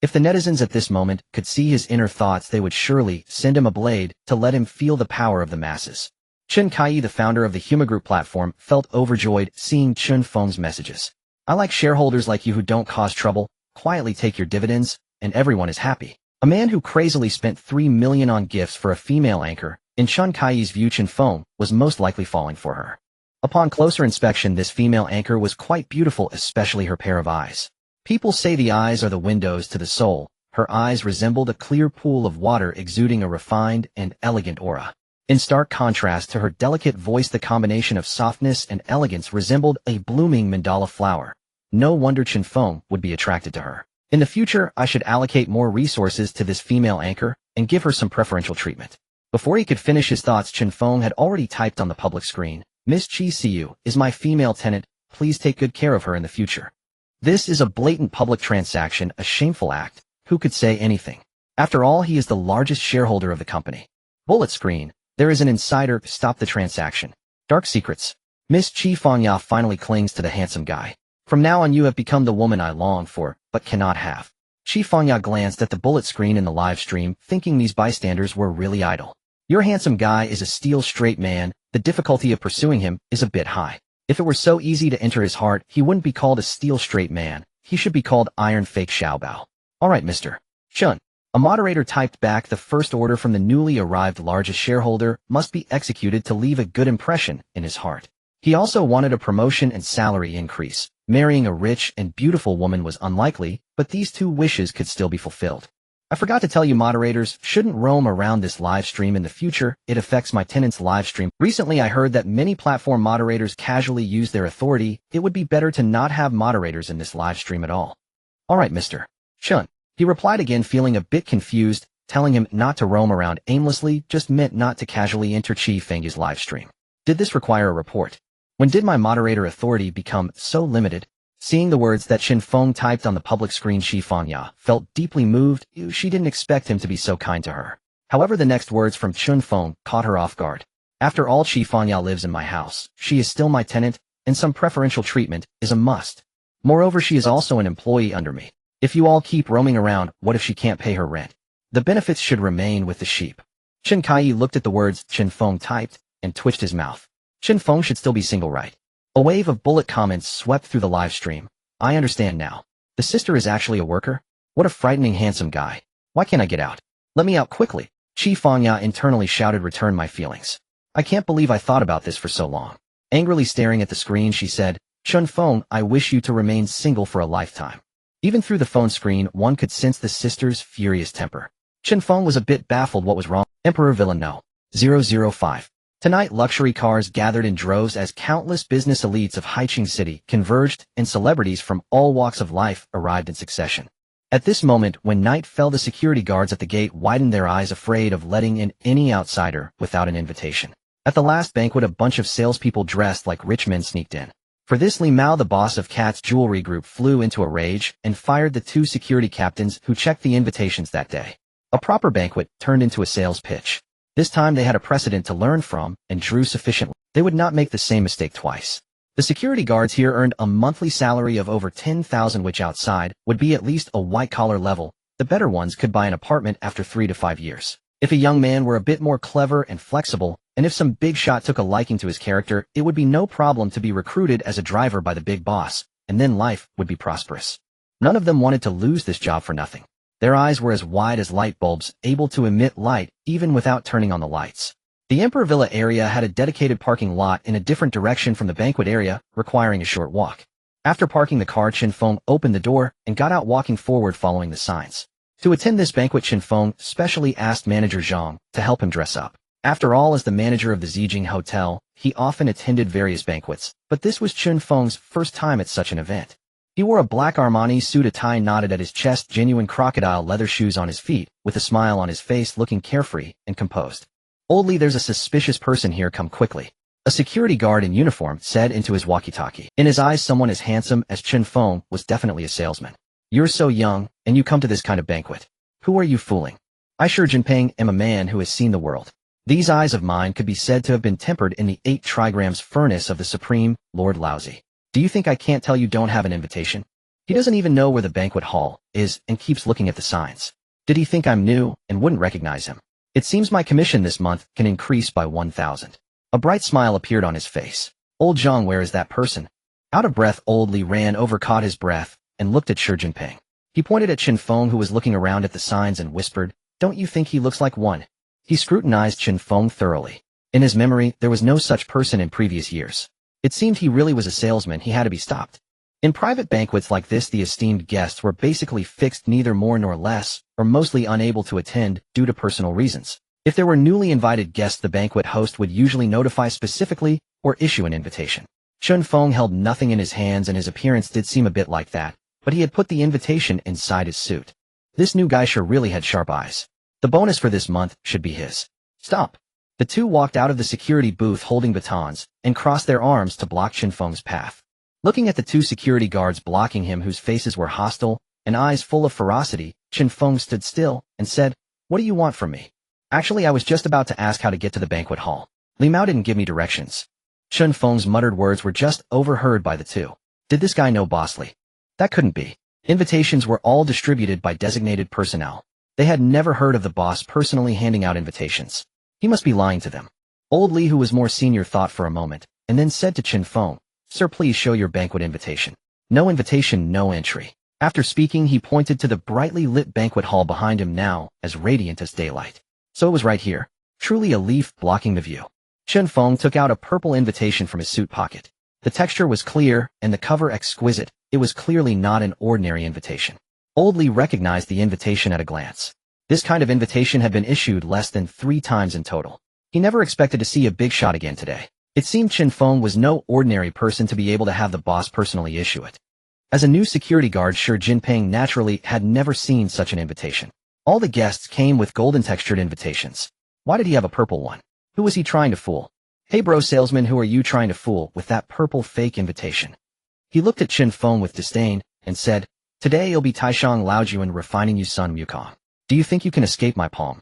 A: If the netizens at this moment could see his inner thoughts, they would surely send him a blade to let him feel the power of the masses. Chen Kai, the founder of the Huma Group platform, felt overjoyed seeing Chen Feng's messages. I like shareholders like you who don't cause trouble, quietly take your dividends, and everyone is happy. A man who crazily spent 3 million on gifts for a female anchor, in Chen Kai's view, Chen Feng was most likely falling for her. Upon closer inspection, this female anchor was quite beautiful, especially her pair of eyes. People say the eyes are the windows to the soul. Her eyes resembled a clear pool of water exuding a refined and elegant aura. In stark contrast to her delicate voice, the combination of softness and elegance resembled a blooming mandala flower. No wonder Chen Feng would be attracted to her. In the future, I should allocate more resources to this female anchor and give her some preferential treatment. Before he could finish his thoughts, Chen Feng had already typed on the public screen, Miss Chi Siu is my female tenant. Please take good care of her in the future. This is a blatant public transaction, a shameful act. Who could say anything? After all, he is the largest shareholder of the company. Bullet screen. There is an insider. Stop the transaction. Dark secrets. Miss Chi Fengya finally clings to the handsome guy. From now on, you have become the woman I long for, but cannot have. Chi Fengya glanced at the bullet screen in the live stream, thinking these bystanders were really idle. Your handsome guy is a steel straight man. The difficulty of pursuing him is a bit high. If it were so easy to enter his heart, he wouldn't be called a steel straight man. He should be called Iron Fake Xiaobao. Alright, Mr. Chen. A moderator typed back, the first order from the newly arrived largest shareholder must be executed to leave a good impression in his heart. He also wanted a promotion and salary increase. Marrying a rich and beautiful woman was unlikely, but these two wishes could still be fulfilled. I forgot to tell you, moderators shouldn't roam around this live stream in the future. It affects my tenants' live stream. Recently, I heard that many platform moderators casually use their authority. It would be better to not have moderators in this live stream at all. Alright, Mr. Chen. He replied again, feeling a bit confused. Telling him not to roam around aimlessly just meant not to casually enter Chi Fengya's live stream. Did this require a report? When did my moderator authority become so limited? Seeing the words that Chen Feng typed on the public screen, Chi Fengya felt deeply moved. She didn't expect him to be so kind to her. However, the next words from Chen Feng caught her off guard. After all, Chi Fengya lives in my house. She is still my tenant, and some preferential treatment is a must. Moreover, she is also an employee under me. If you all keep roaming around, what if she can't pay her rent? The benefits should remain with the sheep. Chen Kai looked at the words Chen Feng typed and twitched his mouth. Chen Feng should still be single, right? A wave of bullet comments swept through the live stream. I understand now. The sister is actually a worker? What a frightening handsome guy. Why can't I get out? Let me out quickly. Chi Fengya internally shouted, return my feelings. I can't believe I thought about this for so long. Angrily staring at the screen, she said, Chen Feng, I wish you to remain single for a lifetime. Even through the phone screen, one could sense the sister's furious temper. Chen Feng was a bit baffled. What was wrong? Emperor Villain No. 005. Tonight, luxury cars gathered in droves as countless business elites of Haicheng City converged, and celebrities from all walks of life arrived in succession. At this moment, when night fell, the security guards at the gate widened their eyes, afraid of letting in any outsider without an invitation. At the last banquet, a bunch of salespeople dressed like rich men sneaked in. For this, Li Mao, the boss of Cat's Jewelry Group, flew into a rage and fired the two security captains who checked the invitations that day. A proper banquet turned into a sales pitch. This time they had a precedent to learn from and drew sufficiently. They would not make the same mistake twice. The security guards here earned a monthly salary of over 10,000, which outside would be at least a white-collar level. The better ones could buy an apartment after 3 to 5 years. If a young man were a bit more clever and flexible, and if some big shot took a liking to his character, it would be no problem to be recruited as a driver by the big boss, and then life would be prosperous. None of them wanted to lose this job for nothing. Their eyes were as wide as light bulbs, able to emit light even without turning on the lights. The Emperor Villa area had a dedicated parking lot in a different direction from the banquet area, requiring a short walk. After parking the car, Chen Feng opened the door and got out, walking forward following the signs. To attend this banquet, Chen Feng specially asked manager Zhang to help him dress up. After all, as the manager of the Haicheng Hotel, he often attended various banquets, but this was Chen Feng's first time at such an event. He wore a black Armani suit, a tie knotted at his chest, genuine crocodile leather shoes on his feet, with a smile on his face, looking carefree and composed. "Oldly, there's a suspicious person here, come quickly," a security guard in uniform said into his walkie-talkie. In his eyes, someone as handsome as Chen Feng was definitely a salesman. "You're so young, and you come to this kind of banquet. Who are you fooling? I sure Jinping am a man who has seen the world. These eyes of mine could be said to have been tempered in the 8 trigrams furnace of the Supreme Lord Laozi. Do you think I can't tell you don't have an invitation?" He doesn't even know where the banquet hall is and keeps looking at the signs. Did he think I'm new and wouldn't recognize him? It seems my commission this month can increase by 1,000. A bright smile appeared on his face. "Old Zhang, where is that person?" Out of breath, Old Li ran over, caught his breath, and looked at Shi Jinping. He pointed at Chen Feng, who was looking around at the signs, and whispered, "Don't you think he looks like one?" He scrutinized Chen Feng thoroughly. In his memory, there was no such person in previous years. It seemed he really was a salesman. He had to be stopped. In private banquets like this, the esteemed guests were basically fixed, neither more nor less, or mostly unable to attend due to personal reasons. If there were newly invited guests, the banquet host would usually notify specifically or issue an invitation. Chen Feng held nothing in his hands, and his appearance did seem a bit like that, but he had put the invitation inside his suit. This new guy sure really had sharp eyes. The bonus for this month should be his. "Stop." The two walked out of the security booth holding batons and crossed their arms to block Chen Feng's path. Looking at the 2 security guards blocking him, whose faces were hostile and eyes full of ferocity, Chen Feng stood still and said, "What do you want from me?" "Actually, I was just about to ask how to get to the banquet hall. Li Mao didn't give me directions." Chen Feng's muttered words were just overheard by the 2. Did this guy know Boss Li? That couldn't be. Invitations were all distributed by designated personnel. They had never heard of the boss personally handing out invitations. He must be lying to them. Old Li, who was more senior, thought for a moment, and then said to Chen Feng, "Sir, please show your banquet invitation." "No invitation, no entry." After speaking, he pointed to the brightly lit banquet hall behind him, now as radiant as daylight. So it was right here, truly a leaf blocking the view. Chen Feng took out a purple invitation from his suit pocket. The texture was clear and the cover exquisite. It was clearly not an ordinary invitation. Old Li recognized the invitation at a glance. This kind of invitation had been issued less than 3 times in total. He never expected to see a big shot again today. It seemed Chen Feng was no ordinary person to be able to have the boss personally issue it. As a new security guard, Shi Jinping naturally had never seen such an invitation. All the guests came with golden textured invitations. Why did he have a purple one? Who was he trying to fool? "Hey bro salesman, who are you trying to fool with that purple fake invitation?" He looked at Chen Feng with disdain and said, "Today you'll be Taishang Laoju and refining you Sun Mukong. Do you think you can escape my palm?"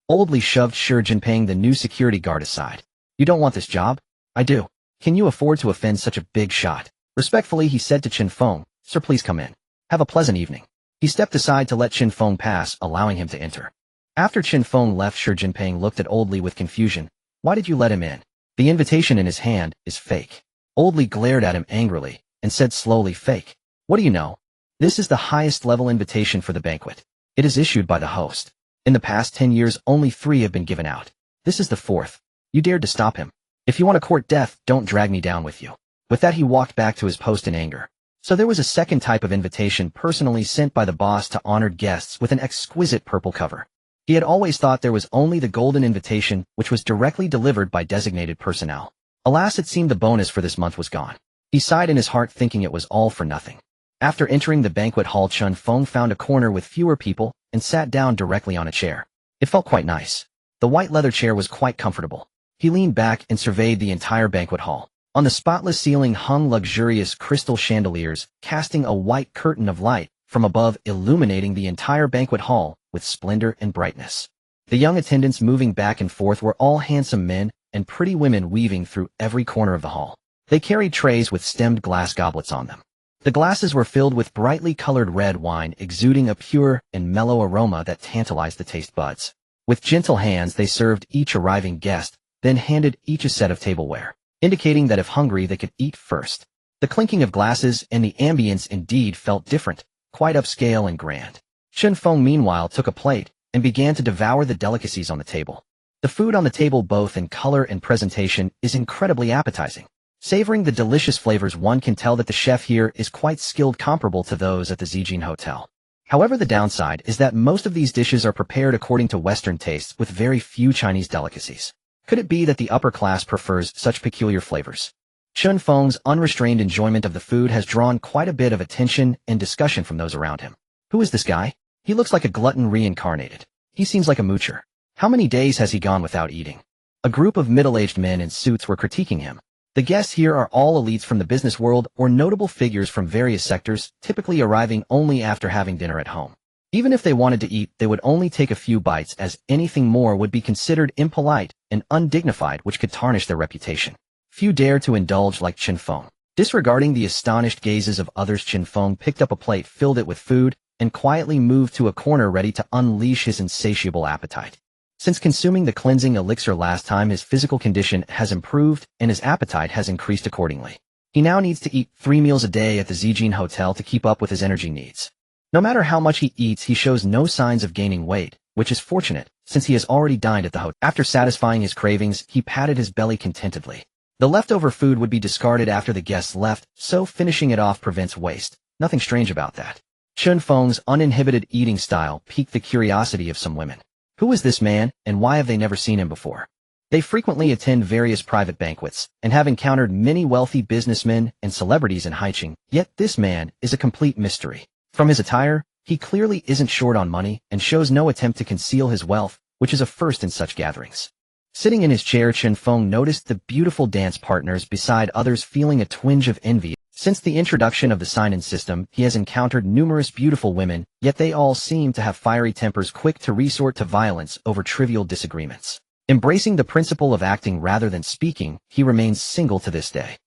A: Old Li shoved Shi Jinping, the new security guard, aside. "You don't want this job?" "I do." "Can you afford to offend such a big shot?" Respectfully, he said to Chen Feng, "Sir, please come in. Have a pleasant evening." He stepped aside to let Chen Feng pass, allowing him to enter. After Chen Feng left, Shi Jinping looked at Old Li with confusion. "Why did you let him in? The invitation in his hand is fake." Old Li glared at him angrily and said slowly, "Fake? What do you know? This is the highest level invitation for the banquet. It is issued by the host. In the past 10 years, only 3 have been given out. This is the 4th. You dared to stop him. If you want to court death, don't drag me down with you." With that, he walked back to his post in anger. So there was a second type of invitation personally sent by the boss to honored guests with an exquisite purple cover. He had always thought there was only the golden invitation, which was directly delivered by designated personnel. Alas, it seemed the bonus for this month was gone. He sighed in his heart, thinking it was all for nothing. After entering the banquet hall, Chen Feng found a corner with fewer people and sat down directly on a chair. It felt quite nice. The white leather chair was quite comfortable. He leaned back and surveyed the entire banquet hall. On the spotless ceiling hung luxurious crystal chandeliers, casting a white curtain of light from above, illuminating the entire banquet hall with splendor and brightness. The young attendants moving back and forth were all handsome men and pretty women weaving through every corner of the hall. They carried trays with stemmed glass goblets on them. The glasses were filled with brightly colored red wine, exuding a pure and mellow aroma that tantalized the taste buds. With gentle hands, they served each arriving guest, then handed each a set of tableware, indicating that if hungry they could eat first. The clinking of glasses and the ambience indeed felt different, quite upscale and grand. Chen Feng meanwhile took a plate and began to devour the delicacies on the table. The food on the table, both in color and presentation, is incredibly appetizing. Savoring the delicious flavors, one can tell that the chef here is quite skilled, comparable to those at the Haicheng Hotel. However, the downside is that most of these dishes are prepared according to Western tastes with very few Chinese delicacies. Could it be that the upper class prefers such peculiar flavors? Chen Feng's unrestrained enjoyment of the food has drawn quite a bit of attention and discussion from those around him. Who is this guy? He looks like a glutton reincarnated. He seems like a moocher. How many days has he gone without eating? A group of middle-aged men in suits were critiquing him. The guests here are all elites from the business world or notable figures from various sectors, typically arriving only after having dinner at home. Even if they wanted to eat, they would only take a few bites, as anything more would be considered impolite and undignified, which could tarnish their reputation. Few dare to indulge like Chen Feng. Disregarding the astonished gazes of others, Chen Feng picked up a plate, filled it with food, and quietly moved to a corner ready to unleash his insatiable appetite. Since consuming the cleansing elixir last time, his physical condition has improved and his appetite has increased accordingly. He now needs to eat 3 meals a day at the Haicheng Hotel to keep up with his energy needs. No matter how much he eats, he shows no signs of gaining weight, which is fortunate, since he has already dined at the hotel. After satisfying his cravings, he patted his belly contentedly. The leftover food would be discarded after the guests left, so finishing it off prevents waste. Nothing strange about that. Chen Feng's uninhibited eating style piqued the curiosity of some women. Who is this man, and why have they never seen him before? They frequently attend various private banquets, and have encountered many wealthy businessmen and celebrities in Haicheng, yet this man is a complete mystery. From his attire, he clearly isn't short on money, and shows no attempt to conceal his wealth, which is a first in such gatherings. Sitting in his chair, Chen Feng noticed the beautiful dance partners beside others, feeling a twinge of envy. Since the introduction of the sign-in system, he has encountered numerous beautiful women, yet they all seem to have fiery tempers, quick to resort to violence over trivial disagreements. Embracing the principle of acting rather than speaking, he remains single to this day.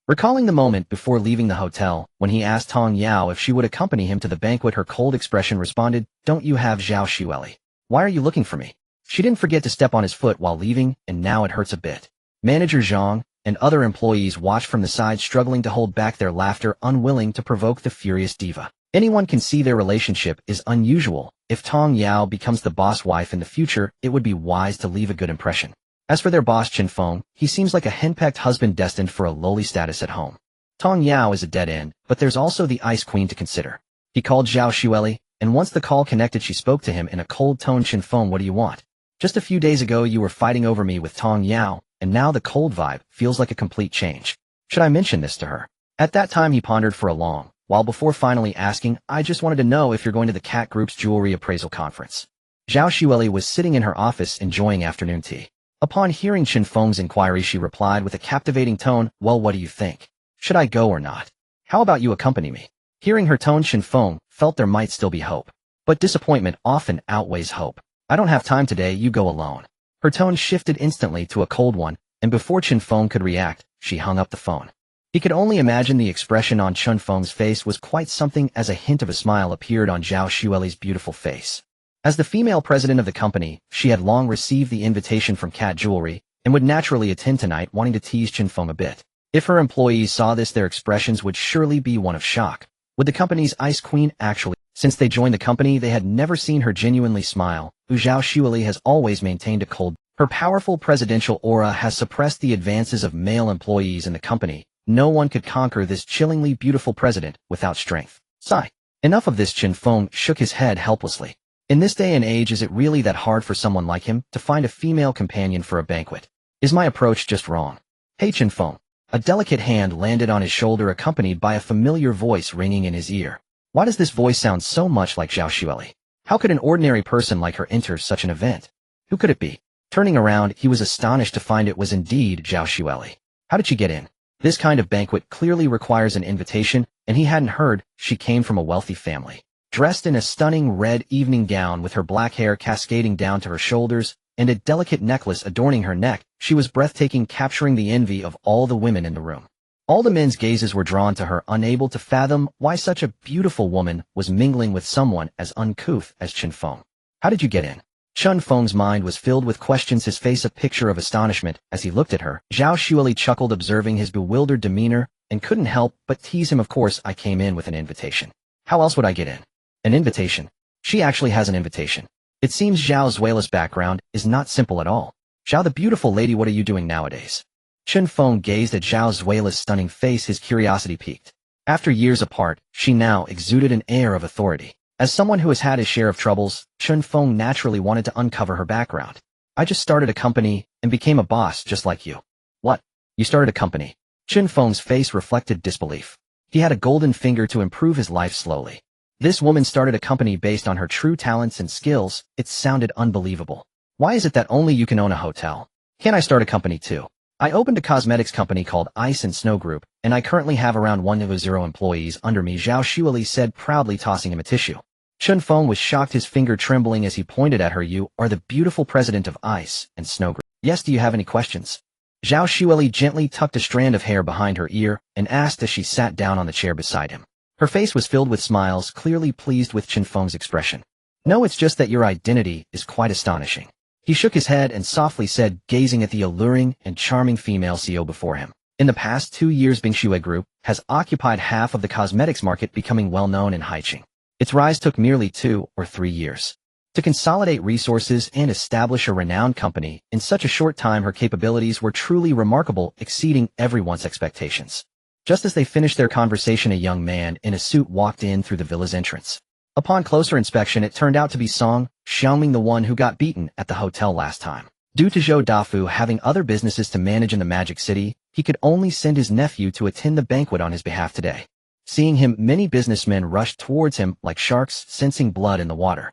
A: Recalling the moment before leaving the hotel, when he asked Tong Yao if she would accompany him to the banquet, her cold expression responded, "Don't you have Zhao Xueli? Why are you looking for me?" She didn't forget to step on his foot while leaving, and now it hurts a bit. Manager Zhang and other employees watched from the side, struggling to hold back their laughter, unwilling to provoke the furious diva. Anyone can see their relationship is unusual. If Tong Yao becomes the boss wife in the future, it would be wise to leave a good impression. As for their boss Chen Feng, he seems like a henpecked husband destined for a lowly status at home. Tong Yao is a dead end, but there's also the Ice Queen to consider. He called Zhao Xueli, and once the call connected, she spoke to him in a cold tone. "Chen Feng, what do you want? Just a few days ago you were fighting over me with Tong Yao, and now the cold vibe feels like a complete change. Should I mention this to her?" At that time he pondered for a long while before finally asking, "I just wanted to know if you're going to the Cat Group's jewelry appraisal conference." Zhao Xueli was sitting in her office enjoying afternoon tea. Upon hearing Chen Feng's inquiry, she replied with a captivating tone, "Well, what do you think? Should I go or not? How about you accompany me?" Hearing her tone, Chen Feng felt there might still be hope. But disappointment often outweighs hope. "I don't have time today, you go alone." Her tone shifted instantly to a cold one, and before Chen Feng could react, she hung up the phone. He could only imagine the expression on Chen Feng's face was quite something, as a hint of a smile appeared on Zhao Xueli's beautiful face. As the female president of the company, she had long received the invitation from Cat Jewelry, and would naturally attend tonight, wanting to tease Chen Feng a bit. If her employees saw this, their expressions would surely be one of shock. Would the company's Ice Queen actually? Since they joined the company, they had never seen her genuinely smile. Zhao Xueli has always maintained a cold. Her powerful presidential aura has suppressed the advances of male employees in the company. No one could conquer this chillingly beautiful president without strength. Sigh. Enough of this. Chen Feng shook his head helplessly. In this day and age, is it really that hard for someone like him to find a female companion for a banquet? Is my approach just wrong? Hey, Chen Feng. A delicate hand landed on his shoulder, accompanied by a familiar voice ringing in his ear. Why does this voice sound so much like Zhao Xueli? How could an ordinary person like her enter such an event? Who could it be? Turning around, he was astonished to find it was indeed Zhao Xueli. How did she get in? This kind of banquet clearly requires an invitation, and he hadn't heard she came from a wealthy family. Dressed in a stunning red evening gown with her black hair cascading down to her shoulders and a delicate necklace adorning her neck, she was breathtaking, capturing the envy of all the women in the room. All the men's gazes were drawn to her, unable to fathom why such a beautiful woman was mingling with someone as uncouth as Chen Feng. How did you get in? Chen Feng's mind was filled with questions, his face a picture of astonishment as he looked at her. Zhao Xueli chuckled, observing his bewildered demeanor, and couldn't help but tease him. Of course, I came in with an invitation. How else would I get in? An invitation? She actually has an invitation. It seems Zhao Xueli's background is not simple at all. Zhao, the beautiful lady, what are you doing nowadays? Chen Feng gazed at Zhao Xueli's stunning face, his curiosity piqued. After years apart, she now exuded an air of authority. As someone who has had his share of troubles, Chen Feng naturally wanted to uncover her background. I just started a company and became a boss just like you. What? You started a company? Chen Feng's face reflected disbelief. He had a golden finger to improve his life slowly. This woman started a company based on her true talents and skills. It sounded unbelievable. Why is it that only you can own a hotel? Can I start a company too? I opened a cosmetics company called Ice and Snow Group, and I currently have around 100 employees under me, Zhao Xueli said, proudly tossing him a tissue. Chen Feng was shocked, his finger trembling as he pointed at her. You are the beautiful president of Ice and Snow Group. Yes, do you have any questions? Zhao Xueli gently tucked a strand of hair behind her ear and asked as she sat down on the chair beside him. Her face was filled with smiles, clearly pleased with Chen Feng's expression. No, it's just that your identity is quite astonishing. He shook his head and softly said, gazing at the alluring and charming female CEO before him. In the past 2 years, Bingxue Group has occupied half of the cosmetics market, becoming well known in Haicheng. Its rise took merely 2 or 3 years. To consolidate resources and establish a renowned company in such a short time, her capabilities were truly remarkable, exceeding everyone's expectations. Just as they finished their conversation, a young man in a suit walked in through the villa's entrance. Upon closer inspection, it turned out to be Song Xiaoming, the one who got beaten at the hotel last time. Due to Zhou Dafu having other businesses to manage in the Magic City, he could only send his nephew to attend the banquet on his behalf today. Seeing him, many businessmen rushed towards him like sharks sensing blood in the water.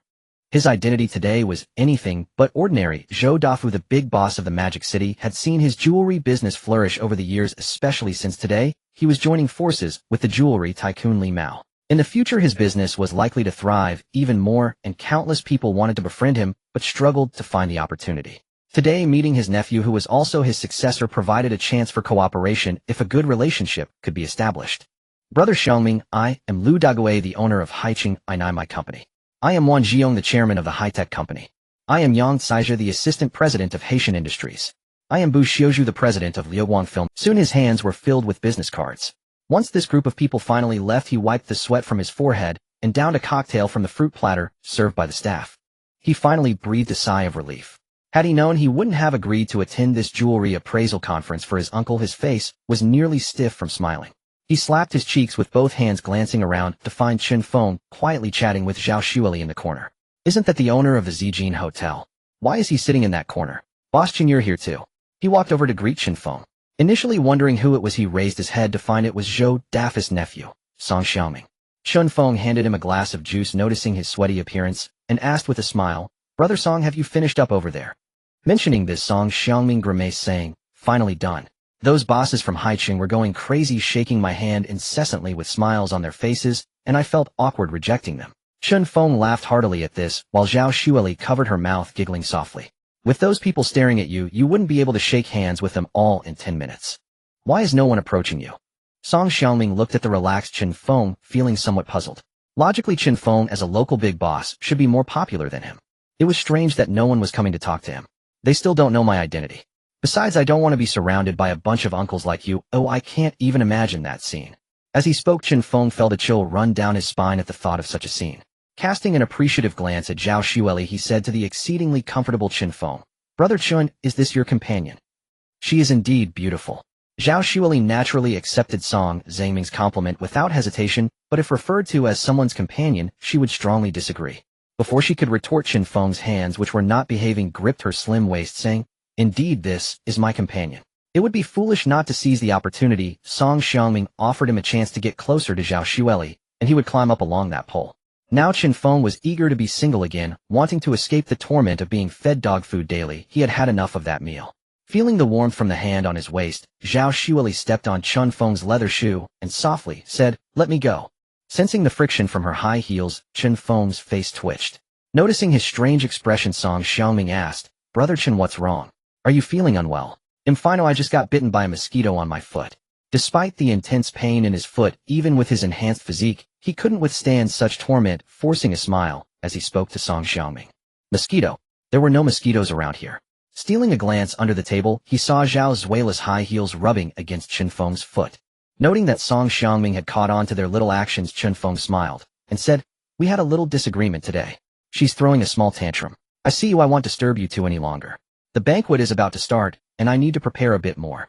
A: His identity today was anything but ordinary. Zhou Dafu, the big boss of the Magic City, had seen his jewelry business flourish over the years, especially since today he was joining forces with the jewelry tycoon Li Mao. In the future, his business was likely to thrive even more, and countless people wanted to befriend him but struggled to find the opportunity. Today, meeting his nephew, who was also his successor, provided a chance for cooperation if a good relationship could be established. Brother Xiaoming, I am Lu Dagui, the owner of Haicheng, my company. I am Wan Jiong, the chairman of the high-tech company. I am Yang Saizhe, the assistant president of Haitian Industries. I am Bu Xiuzhu, the president of Liuguang Film. Soon his hands were filled with business cards. Once this group of people finally left, he wiped the sweat from his forehead and downed a cocktail from the fruit platter served by the staff. He finally breathed a sigh of relief. Had he known he wouldn't have agreed to attend this jewelry appraisal conference for his uncle, his face was nearly stiff from smiling. He slapped his cheeks with both hands, glancing around to find Chen Feng quietly chatting with Zhao Xueli in the corner. Isn't that the owner of the Zijin Hotel? Why is he sitting in that corner? Boss Chen, you're here too. He walked over to greet Chen Feng. Initially wondering who it was, he raised his head to find it was Zhou Dafu's nephew, Song Xiaoming. Chen Feng handed him a glass of juice, noticing his sweaty appearance, and asked with a smile, Brother Song, have you finished up over there? Mentioning this, Song Xiaoming grimaced, saying, finally done. Those bosses from Haicheng were going crazy, shaking my hand incessantly with smiles on their faces, and I felt awkward rejecting them. Chen Feng laughed heartily at this, while Zhao Xueli covered her mouth, giggling softly. With those people staring at you, you wouldn't be able to shake hands with them all in 10 minutes. Why is no one approaching you? Song Xiaoming looked at the relaxed Chen Feng, feeling somewhat puzzled. Logically, Chen Feng, as a local big boss, should be more popular than him. It was strange that no one was coming to talk to him. They still don't know my identity. Besides, I don't want to be surrounded by a bunch of uncles like you. Oh, I can't even imagine that scene. As he spoke, Chen Feng felt a chill run down his spine at the thought of such a scene. Casting an appreciative glance at Zhao Xueli, he said to the exceedingly comfortable Chen Feng, Brother Chen, is this your companion? She is indeed beautiful. Zhao Xueli naturally accepted Song Xiaoming's compliment without hesitation, but if referred to as someone's companion, she would strongly disagree. Before she could retort, Chen Feng's hands, which were not behaving, gripped her slim waist, saying, Indeed, this is my companion. It would be foolish not to seize the opportunity. Song Xiaoming offered him a chance to get closer to Zhao Xueli, and he would climb up along that pole. Now Chen Feng was eager to be single again, wanting to escape the torment of being fed dog food daily. He had had enough of that meal. Feeling the warmth from the hand on his waist, Zhao Xueli stepped on Chen Feng's leather shoe and softly said, Let me go. Sensing the friction from her high heels, Chen Feng's face twitched. Noticing his strange expression, Song Xiaoming asked, Brother Chen, what's wrong? Are you feeling unwell? I just got bitten by a mosquito on my foot. Despite the intense pain in his foot, even with his enhanced physique, he couldn't withstand such torment, forcing a smile as he spoke to Song Xiaoming. Mosquito. There were no mosquitoes around here. Stealing a glance under the table, he saw Zhao Zuela's high heels rubbing against Chen Feng's foot. Noting that Song Xiaoming had caught on to their little actions, Chen Feng smiled and said, "We had a little disagreement today. She's throwing a small tantrum. I see you. I won't disturb you two any longer. The banquet is about to start, and I need to prepare a bit more."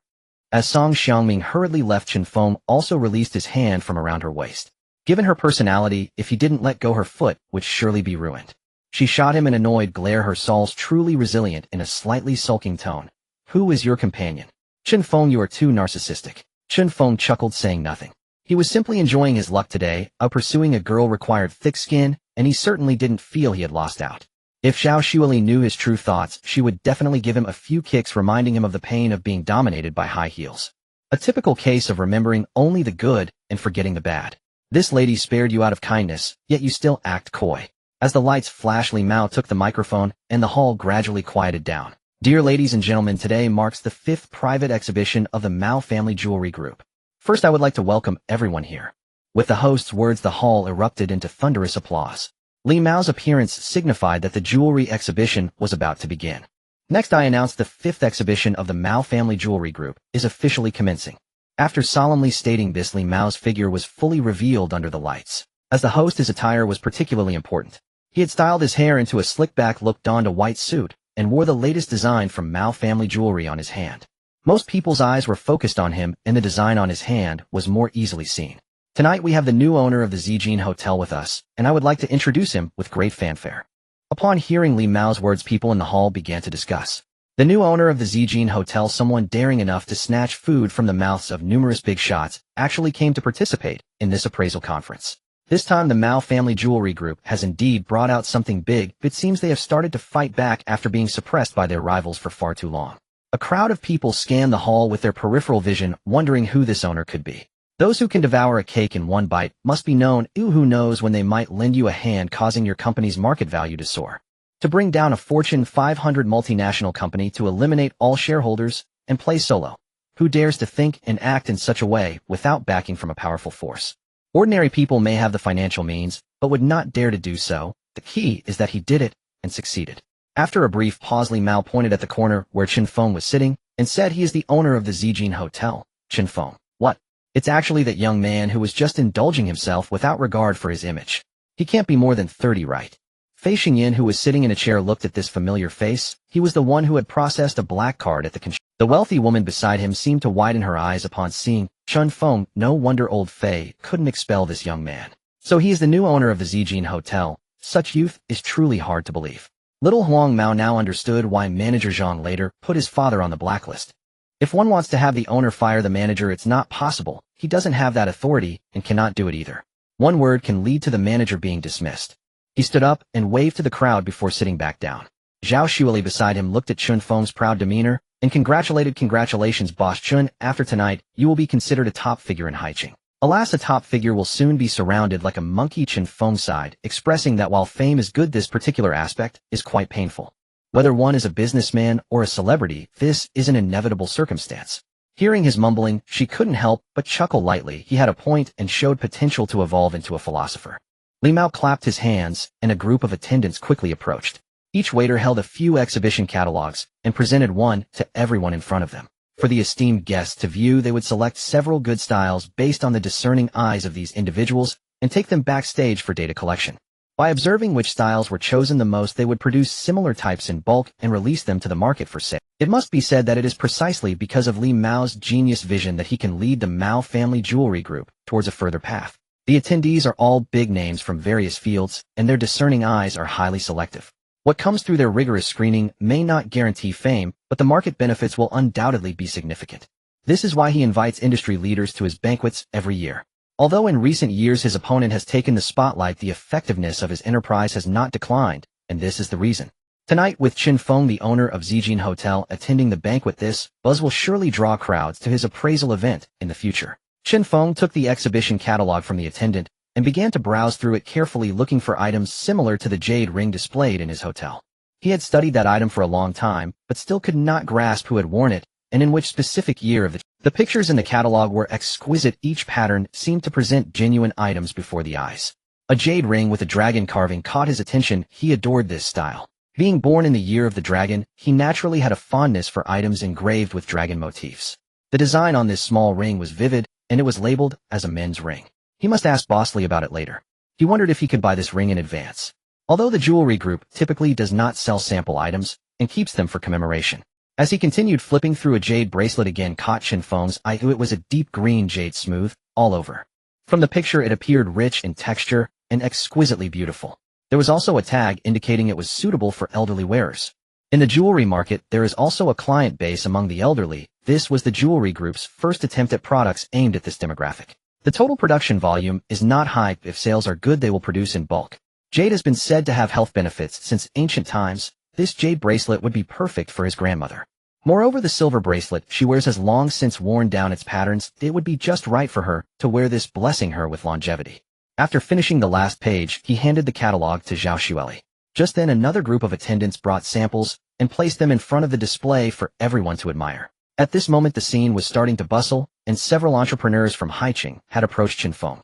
A: As Song Xiaoming hurriedly left, Chen Feng also released his hand from around her waist. Given her personality, if he didn't let go, her foot would surely be ruined. She shot him an annoyed glare, her soul's truly resilient, in a slightly sulking tone. "Who is your companion?" "Chen Feng, you are too narcissistic." Chen Feng chuckled, saying nothing. He was simply enjoying his luck today. Pursuing a girl required thick skin, and he certainly didn't feel he had lost out. If Zhao Xueli knew his true thoughts, she would definitely give him a few kicks, reminding him of the pain of being dominated by high heels. A typical case of remembering only the good and forgetting the bad. This lady spared you out of kindness, yet you still act coy. As the lights flashed, Li Mao took the microphone, and the hall gradually quieted down. "Dear ladies and gentlemen, today marks the 5th private exhibition of the Mao Family Jewelry Group. First, I would like to welcome everyone here." With the host's words, the hall erupted into thunderous applause. Li Mao's appearance signified that the jewelry exhibition was about to begin. "Next, I announce the 5th exhibition of the Mao Family Jewelry Group is officially commencing." After solemnly stating this, Li Mao's figure was fully revealed under the lights. As the host, his attire was particularly important. He had styled his hair into a slick-back look, donned a white suit, and wore the latest design from Mao Family Jewelry on his hand. Most people's eyes were focused on him, and the design on his hand was more easily seen. "Tonight we have the new owner of the Zijin Hotel with us, and I would like to introduce him with great fanfare." Upon hearing Li Mao's words, people in the hall began to discuss. The new owner of the Zijin Hotel, someone daring enough to snatch food from the mouths of numerous big shots, actually came to participate in this appraisal conference. This time the Mao Family Jewelry Group has indeed brought out something big. It seems they have started to fight back after being suppressed by their rivals for far too long. A crowd of people scanned the hall with their peripheral vision, wondering who this owner could be. Those who can devour a cake in one bite must be known. Who knows when they might lend you a hand, causing your company's market value to soar. To bring down a Fortune 500 multinational company, to eliminate all shareholders, and play solo. Who dares to think and act in such a way without backing from a powerful force? Ordinary people may have the financial means, but would not dare to do so. The key is that he did it and succeeded. After a brief pause, Li Mao pointed at the corner where Chen Feng was sitting and said, "He is the owner of the Zijin Hotel." Chen Feng. "What?" "It's actually that young man who was just indulging himself without regard for his image. He can't be more than 30, right?" Fei Xingyin, who was sitting in a chair, looked at this familiar face. He was the one who had processed a black card at the control. The wealthy woman beside him seemed to widen her eyes upon seeing Chen Feng. No wonder old Fei couldn't expel this young man. So he is the new owner of the Zijin Hotel. Such youth is truly hard to believe. Little Huang Mao now understood why manager Zhang later put his father on the blacklist. If one wants to have the owner fire the manager, it's not possible. He doesn't have that authority and cannot do it either. One word can lead to the manager being dismissed. He stood up and waved to the crowd before sitting back down. Zhao Xueli beside him looked at Chen Feng's proud demeanor and congratulated. "Congratulations, Boss Chen. After tonight, you will be considered a top figure in Haicheng." Alas, a top figure will soon be surrounded like a monkey. Chen Feng sighed, expressing that while fame is good, this particular aspect is quite painful. Whether one is a businessman or a celebrity, this is an inevitable circumstance. Hearing his mumbling, she couldn't help but chuckle lightly. He had a point and showed potential to evolve into a philosopher. Li Mao clapped his hands, and a group of attendants quickly approached. Each waiter held a few exhibition catalogs and presented one to everyone in front of them. For the esteemed guests to view, they would select several good styles based on the discerning eyes of these individuals and take them backstage for data collection. By observing which styles were chosen the most, they would produce similar types in bulk and release them to the market for sale. It must be said that it is precisely because of Li Mao's genius vision that he can lead the Mao Family Jewelry Group towards a further path. The attendees are all big names from various fields, and their discerning eyes are highly selective. What comes through their rigorous screening may not guarantee fame, but the market benefits will undoubtedly be significant. This is why he invites industry leaders to his banquets every year. Although in recent years his opponent has taken the spotlight, the effectiveness of his enterprise has not declined, and this is the reason. Tonight, with Chen Feng, the owner of Zijin Hotel, attending the banquet, this buzz will surely draw crowds to his appraisal event in the future. Chen Feng took the exhibition catalog from the attendant and began to browse through it carefully, looking for items similar to the jade ring displayed in his hotel. He had studied that item for a long time, but still could not grasp who had worn it and in which specific year of the The pictures in the catalog were exquisite. Each pattern seemed to present genuine items before the eyes. A jade ring with a dragon carving caught his attention. He adored this style. Being born in the year of the dragon, he naturally had a fondness for items engraved with dragon motifs. The design on this small ring was vivid, and it was labeled as a men's ring. He must ask Bosley about it later. He wondered if he could buy this ring in advance. Although the jewelry group typically does not sell sample items and keeps them for commemoration. As he continued flipping through, a jade bracelet again caught Chen Feng's eye. It was a deep green jade, smooth all over. From the picture, it appeared rich in texture and exquisitely beautiful. There was also a tag indicating it was suitable for elderly wearers. In the jewelry market, there is also a client base among the elderly. This was the jewelry group's first attempt at products aimed at this demographic. The total production volume is not high. If sales are good, they will produce in bulk. Jade has been said to have health benefits since ancient times. This jade bracelet would be perfect for his grandmother. Moreover, the silver bracelet she wears has long since worn down its patterns. It would be just right for her to wear this, blessing her with longevity. After finishing the last page, he handed the catalog to Zhao Xueli. Just then, another group of attendants brought samples and placed them in front of the display for everyone to admire. At this moment, the scene was starting to bustle, and several entrepreneurs from Haicheng had approached Chen Feng.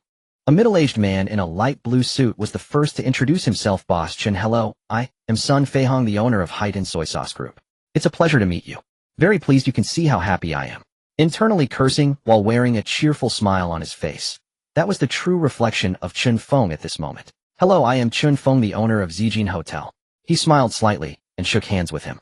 A: A middle-aged man in a light blue suit was the first to introduce himself. Boss Chen, hello, I am Sun Feihong, the owner of Haicheng Soy Sauce Group. It's a pleasure to meet you. Very pleased. You can see how happy I am. Internally cursing while wearing a cheerful smile on his face. That was the true reflection of Chen Feng at this moment. Hello, I am Chen Feng, the owner of Zijin Hotel. He smiled slightly and shook hands with him.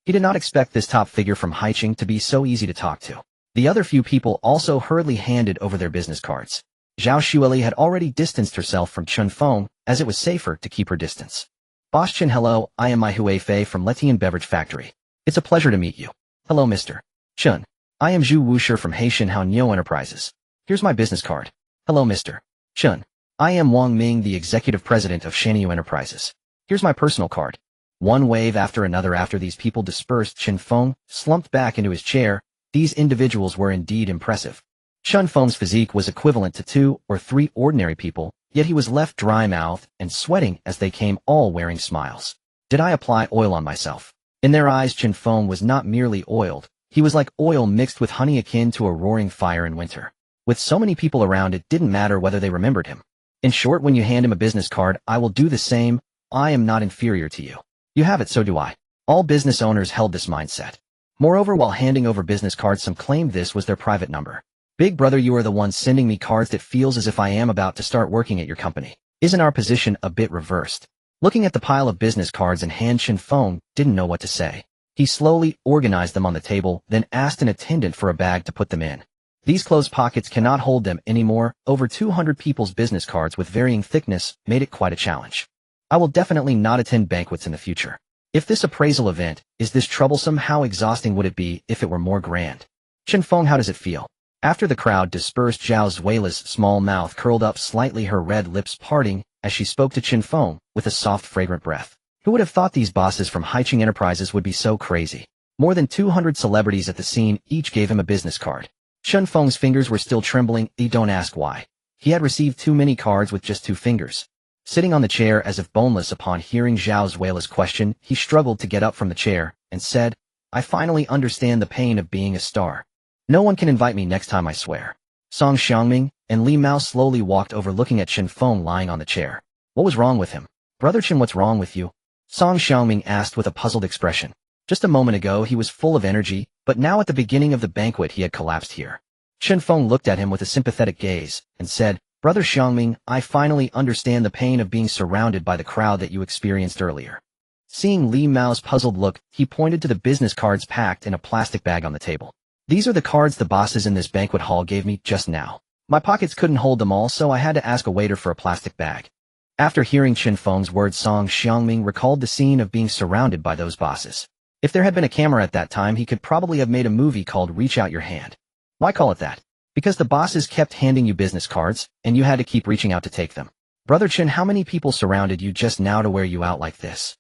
A: He did not expect this top figure from Haicheng to be so easy to talk to. The other few people also hurriedly handed over their business cards. Zhao Xueli had already distanced herself from Chen Feng, as it was safer to keep her distance. Boss Chen, hello, I am Mai Huifei from Letian Beverage Factory. It's a pleasure to meet you. Hello, Mr. Chen. I am Zhu Wusher from Haicheng Haoniu Enterprises. Here's my business card. Hello, Mr. Chen. I am Wang Ming, the executive president of Shanyu Enterprises. Here's my personal card. One wave after another. After these people dispersed, Chen Feng slumped back into his chair. These individuals were indeed impressive. Chen Feng's physique was equivalent to 2 or 3 ordinary people, yet he was left dry-mouthed and sweating as they came, all wearing smiles. Did I apply oil on myself? In their eyes, Chen Feng was not merely oiled. He was like oil mixed with honey, akin to a roaring fire in winter. With so many people around, it didn't matter whether they remembered him. In short, when you hand him a business card, I will do the same. I am not inferior to you. You have it, so do I. All business owners held this mindset. Moreover, while handing over business cards, some claimed this was their private number. Big brother, you are the one sending me cards. It feels as if I am about to start working at your company. Isn't our position a bit reversed? Looking at the pile of business cards in hand, Chen Feng didn't know what to say. He slowly organized them on the table, then asked an attendant for a bag to put them in. These closed pockets cannot hold them anymore. Over 200 people's business cards with varying thickness made it quite a challenge. I will definitely not attend banquets in the future. If this appraisal event is this troublesome, how exhausting would it be if it were more grand? Chen Feng, how does it feel? After the crowd dispersed, Zhao Xueli's small mouth curled up slightly, her red lips parting as she spoke to Chen Feng with a soft, fragrant breath. Who would have thought these bosses from Haicheng Enterprises would be so crazy? More than 200 celebrities at the scene each gave him a business card. Chen Feng's fingers were still trembling. Don't ask why. He had received too many cards with just 2 fingers. Sitting on the chair as if boneless upon hearing Zhao Xueli's question, he struggled to get up from the chair and said, I finally understand the pain of being a star. No one can invite me next time, I swear. Song Xiangming and Li Mao slowly walked over, looking at Chen Feng lying on the chair. What was wrong with him? Brother Chen, what's wrong with you? Song Xiangming asked with a puzzled expression. Just a moment ago he was full of energy, but now at the beginning of the banquet he had collapsed here. Chen Feng looked at him with a sympathetic gaze and said, Brother Xiangming, I finally understand the pain of being surrounded by the crowd that you experienced earlier. Seeing Li Mao's puzzled look, he pointed to the business cards packed in a plastic bag on the table. These are the cards the bosses in this banquet hall gave me just now. My pockets couldn't hold them all, so I had to ask a waiter for a plastic bag. After hearing Chen Feng's words, Song Xiangming recalled the scene of being surrounded by those bosses. If there had been a camera at that time, he could probably have made a movie called Reach Out Your Hand. Why call it that? Because the bosses kept handing you business cards, and you had to keep reaching out to take them. Brother Chen, how many people surrounded you just now to wear you out like this?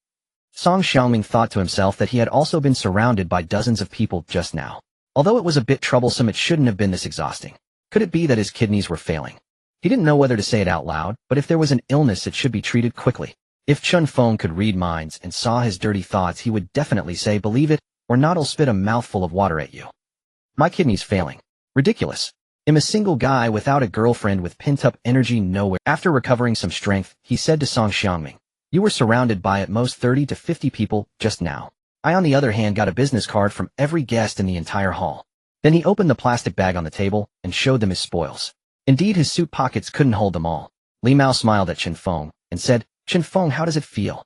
A: Song Xiangming thought to himself that he had also been surrounded by dozens of people just now. Although it was a bit troublesome, it shouldn't have been this exhausting. Could it be that his kidneys were failing? He didn't know whether to say it out loud, but if there was an illness, it should be treated quickly. If Chen Feng could read minds and saw his dirty thoughts, he would definitely say, believe it, or not, I'll spit a mouthful of water at you. My kidney's failing. Ridiculous. I'm a single guy without a girlfriend with pent-up energy nowhere. After recovering some strength, he said to Song Xiangming, "You were surrounded by at most 30 to 50 people just now. I, on the other hand, got a business card from every guest in the entire hall." Then he opened the plastic bag on the table and showed them his spoils. Indeed, his suit pockets couldn't hold them all. Li Mao smiled at Chen Feng and said, "Chen Feng, how does it feel?"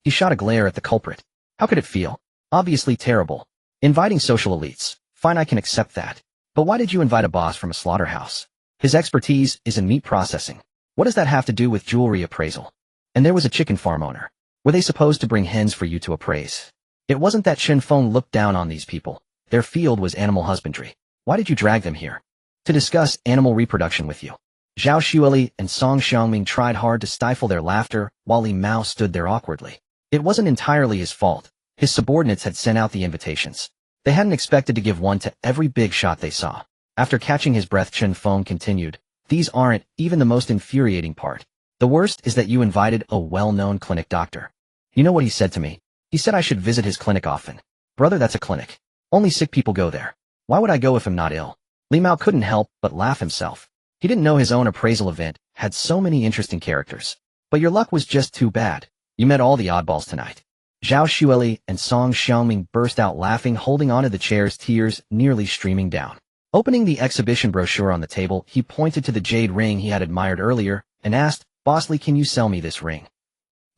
A: He shot a glare at the culprit. How could it feel? Obviously terrible. Inviting social elites. Fine, I can accept that. But why did you invite a boss from a slaughterhouse? His expertise is in meat processing. What does that have to do with jewelry appraisal? And there was a chicken farm owner. Were they supposed to bring hens for you to appraise? It wasn't that Chen Feng looked down on these people. Their field was animal husbandry. Why did you drag them here? To discuss animal reproduction with you. Zhao Xueli and Song Xiangming tried hard to stifle their laughter while Li Mao stood there awkwardly. It wasn't entirely his fault. His subordinates had sent out the invitations. They hadn't expected to give one to every big shot they saw. After catching his breath, Chen Feng continued, "These aren't even the most infuriating part. The worst is that you invited a well-known clinic doctor. You know what he said to me? He said I should visit his clinic often. Brother, that's a clinic. Only sick people go there. Why would I go if I'm not ill?" Li Mao couldn't help but laugh himself. He didn't know his own appraisal event had so many interesting characters. But your luck was just too bad. You met all the oddballs tonight. Zhao Xueli and Song Xiangming burst out laughing, holding onto the chairs, tears nearly streaming down. Opening the exhibition brochure on the table, he pointed to the jade ring he had admired earlier and asked, "Boss Li, can you sell me this ring?"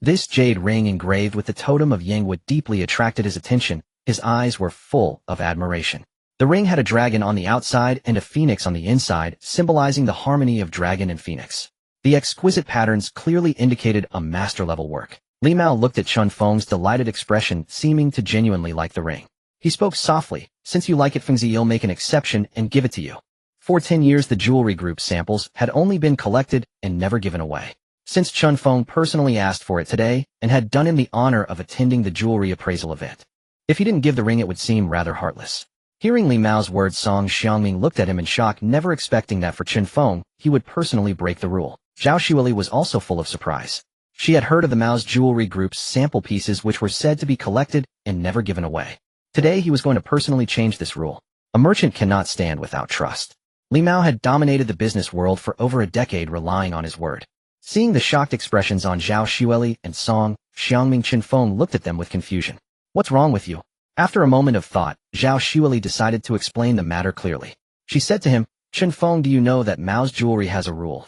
A: This jade ring engraved with the totem of Yangwood deeply attracted his attention. His eyes were full of admiration. The ring had a dragon on the outside and a phoenix on the inside, symbolizing the harmony of dragon and phoenix. The exquisite patterns clearly indicated a master-level work. Li Mao looked at Chen Feng's delighted expression, seeming to genuinely like the ring. He spoke softly, "Since you like it, Fengzi, you'll make an exception and give it to you." For 10 years, the jewelry group's samples had only been collected and never given away. Since Chen Feng personally asked for it today and had done him the honor of attending the jewelry appraisal event. If he didn't give the ring, it would seem rather heartless. Hearing Li Mao's words, Song Xiangming looked at him in shock, never expecting that for Chen Feng, he would personally break the rule. Zhao Xueli was also full of surprise. She had heard of the Mao's jewelry group's sample pieces which were said to be collected and never given away. Today he was going to personally change this rule. A merchant cannot stand without trust. Li Mao had dominated the business world for over a decade, relying on his word. Seeing the shocked expressions on Zhao Xueli and Song Xiangming, Chen Feng looked at them with confusion. "What's wrong with you?" After a moment of thought, Zhao Xueli decided to explain the matter clearly. She said to him, "Chen Feng, do you know that Mao's jewelry has a rule?"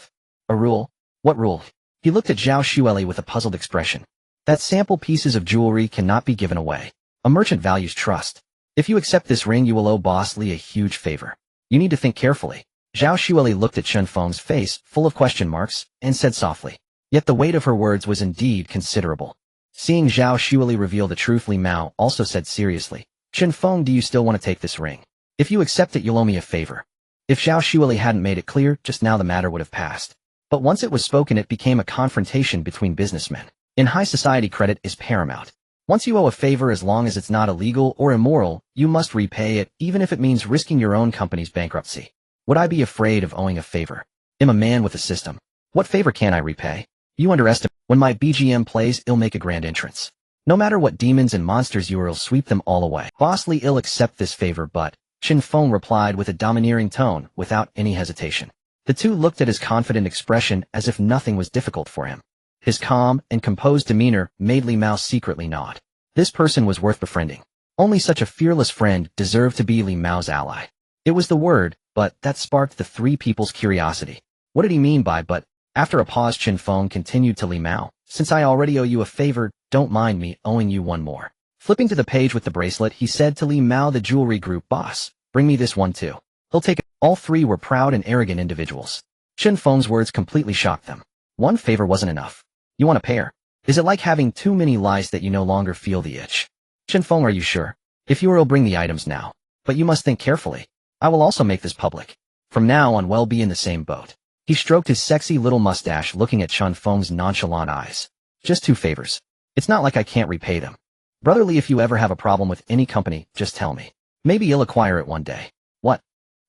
A: "A rule? What rule?" He looked at Zhao Xueli with a puzzled expression. "That sample pieces of jewelry cannot be given away. A merchant values trust. If you accept this ring, you will owe Boss Li a huge favor. You need to think carefully." Zhao Xueli looked at Chen Feng's face, full of question marks, and said softly. Yet the weight of her words was indeed considerable. Seeing Zhao Xueli reveal the truth, Li Mao also said seriously, "Chen Feng, do you still want to take this ring? If you accept it, you'll owe me a favor." If Zhao Xueli hadn't made it clear just now, the matter would have passed. But once it was spoken, it became a confrontation between businessmen. In high society, credit is paramount. Once you owe a favor, as long as it's not illegal or immoral, you must repay it, even if it means risking your own company's bankruptcy. Would I be afraid of owing a favor? I'm a man with a system. What favor can I repay? You underestimate. When my BGM plays, I'll make a grand entrance. No matter what demons and monsters you are, I'll sweep them all away. Boss Li, I'll accept this favor, but Chen Feng replied with a domineering tone, without any hesitation. The two looked at his confident expression as if nothing was difficult for him. His calm and composed demeanor made Li Mao secretly nod. This person was worth befriending. Only such a fearless friend deserved to be Li Mao's ally. It was the word, but that sparked the three people's curiosity. What did he mean by but? After a pause, Chen Feng continued to Li Mao, "Since I already owe you a favor, don't mind me owing you one more." Flipping to the page with the bracelet, he said to Li Mao, "The jewelry group boss, bring me this one too." He'll take it. All three were proud and arrogant individuals. Chen Feng's words completely shocked them. One favor wasn't enough. You want a pair? Is it like having too many lice that you no longer feel the itch? Chen Feng, are you sure? If you will bring the items now. But you must think carefully. I will also make this public. From now on, we'll be in the same boat. He stroked his sexy little mustache, looking at Chen Feng's nonchalant eyes. Just 2 favors. It's not like I can't repay them. Brother Li, if you ever have a problem with any company, just tell me. Maybe you'll acquire it one day. What?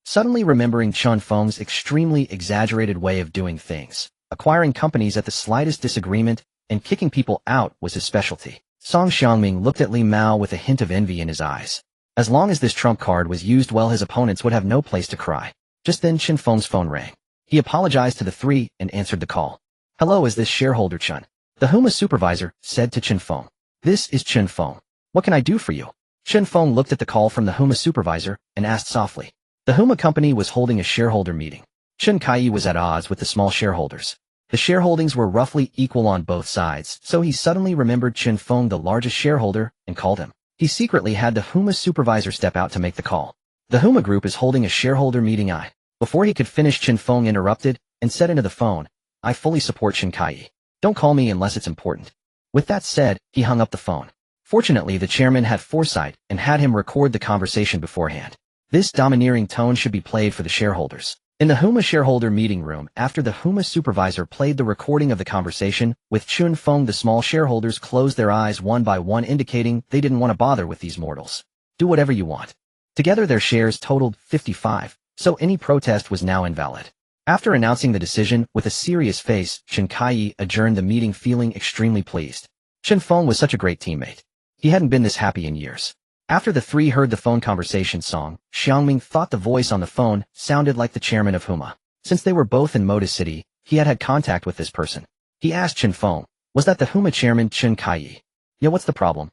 A: Suddenly remembering Chen Feng's extremely exaggerated way of doing things, acquiring companies at the slightest disagreement and kicking people out was his specialty. Song Xiangming looked at Li Mao with a hint of envy in his eyes. As long as this trump card was used well, his opponents would have no place to cry. Just then Chen Feng's phone rang. He apologized to the three and answered the call. "Hello, is this shareholder Chen?" The Huma supervisor said to Chen Feng. "This is Chen Feng. What can I do for you?" Chen Feng looked at the call from the Huma supervisor and asked softly. The Huma company was holding a shareholder meeting. Chen Kai was at odds with the small shareholders. The shareholdings were roughly equal on both sides, so he suddenly remembered Chen Feng, the largest shareholder, and called him. He secretly had the Huma supervisor step out to make the call. "The Huma group is holding a shareholder meeting." Before he could finish, Chen Feng interrupted and said into the phone, "I fully support Chen Kai. Don't call me unless it's important." With that said, he hung up the phone. Fortunately, the chairman had foresight and had him record the conversation beforehand. This domineering tone should be played for the shareholders. In the Huma shareholder meeting room, after the Huma supervisor played the recording of the conversation with Chen Feng, the small shareholders closed their eyes one by one, indicating they didn't want to bother with these mortals. Do whatever you want. Together their shares totaled 55, so any protest was now invalid. After announcing the decision with a serious face, Chen Kai adjourned the meeting feeling extremely pleased. Chen Feng was such a great teammate. He hadn't been this happy in years. After the three heard the phone conversation song, Xiangming thought the voice on the phone sounded like the chairman of Huma. Since they were both in Moda City, he had had contact with this person. He asked Chen Feng, "Was that the Huma chairman Chen Kai?" "Yeah, what's the problem?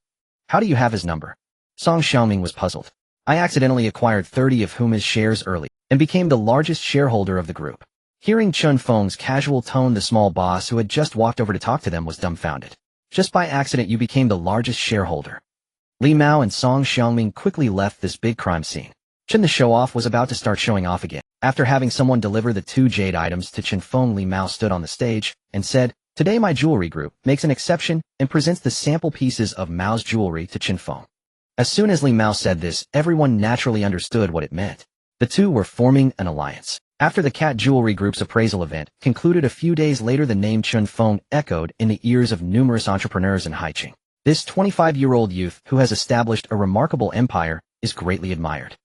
A: How do you have his number?" Song Xiangming was puzzled. "I accidentally acquired 30 of Huma's shares early and became the largest shareholder of the group." Hearing Chen Feng's casual tone, the small boss who had just walked over to talk to them was dumbfounded. "Just by accident you became the largest shareholder?" Li Mao and Song Xiangming quickly left this big crime scene. Chen the show-off was about to start showing off again. After having someone deliver the 2 jade items to Chen Feng, Li Mao stood on the stage and said, "Today my jewelry group makes an exception and presents the sample pieces of Mao's jewelry to Chen Feng." As soon as Li Mao said this, everyone naturally understood what it meant. The two were forming an alliance. After the Cat Jewelry Group's appraisal event concluded a few days later, the name Chen Feng echoed in the ears of numerous entrepreneurs in Haicheng. This 25-year-old youth who has established a remarkable empire is greatly admired.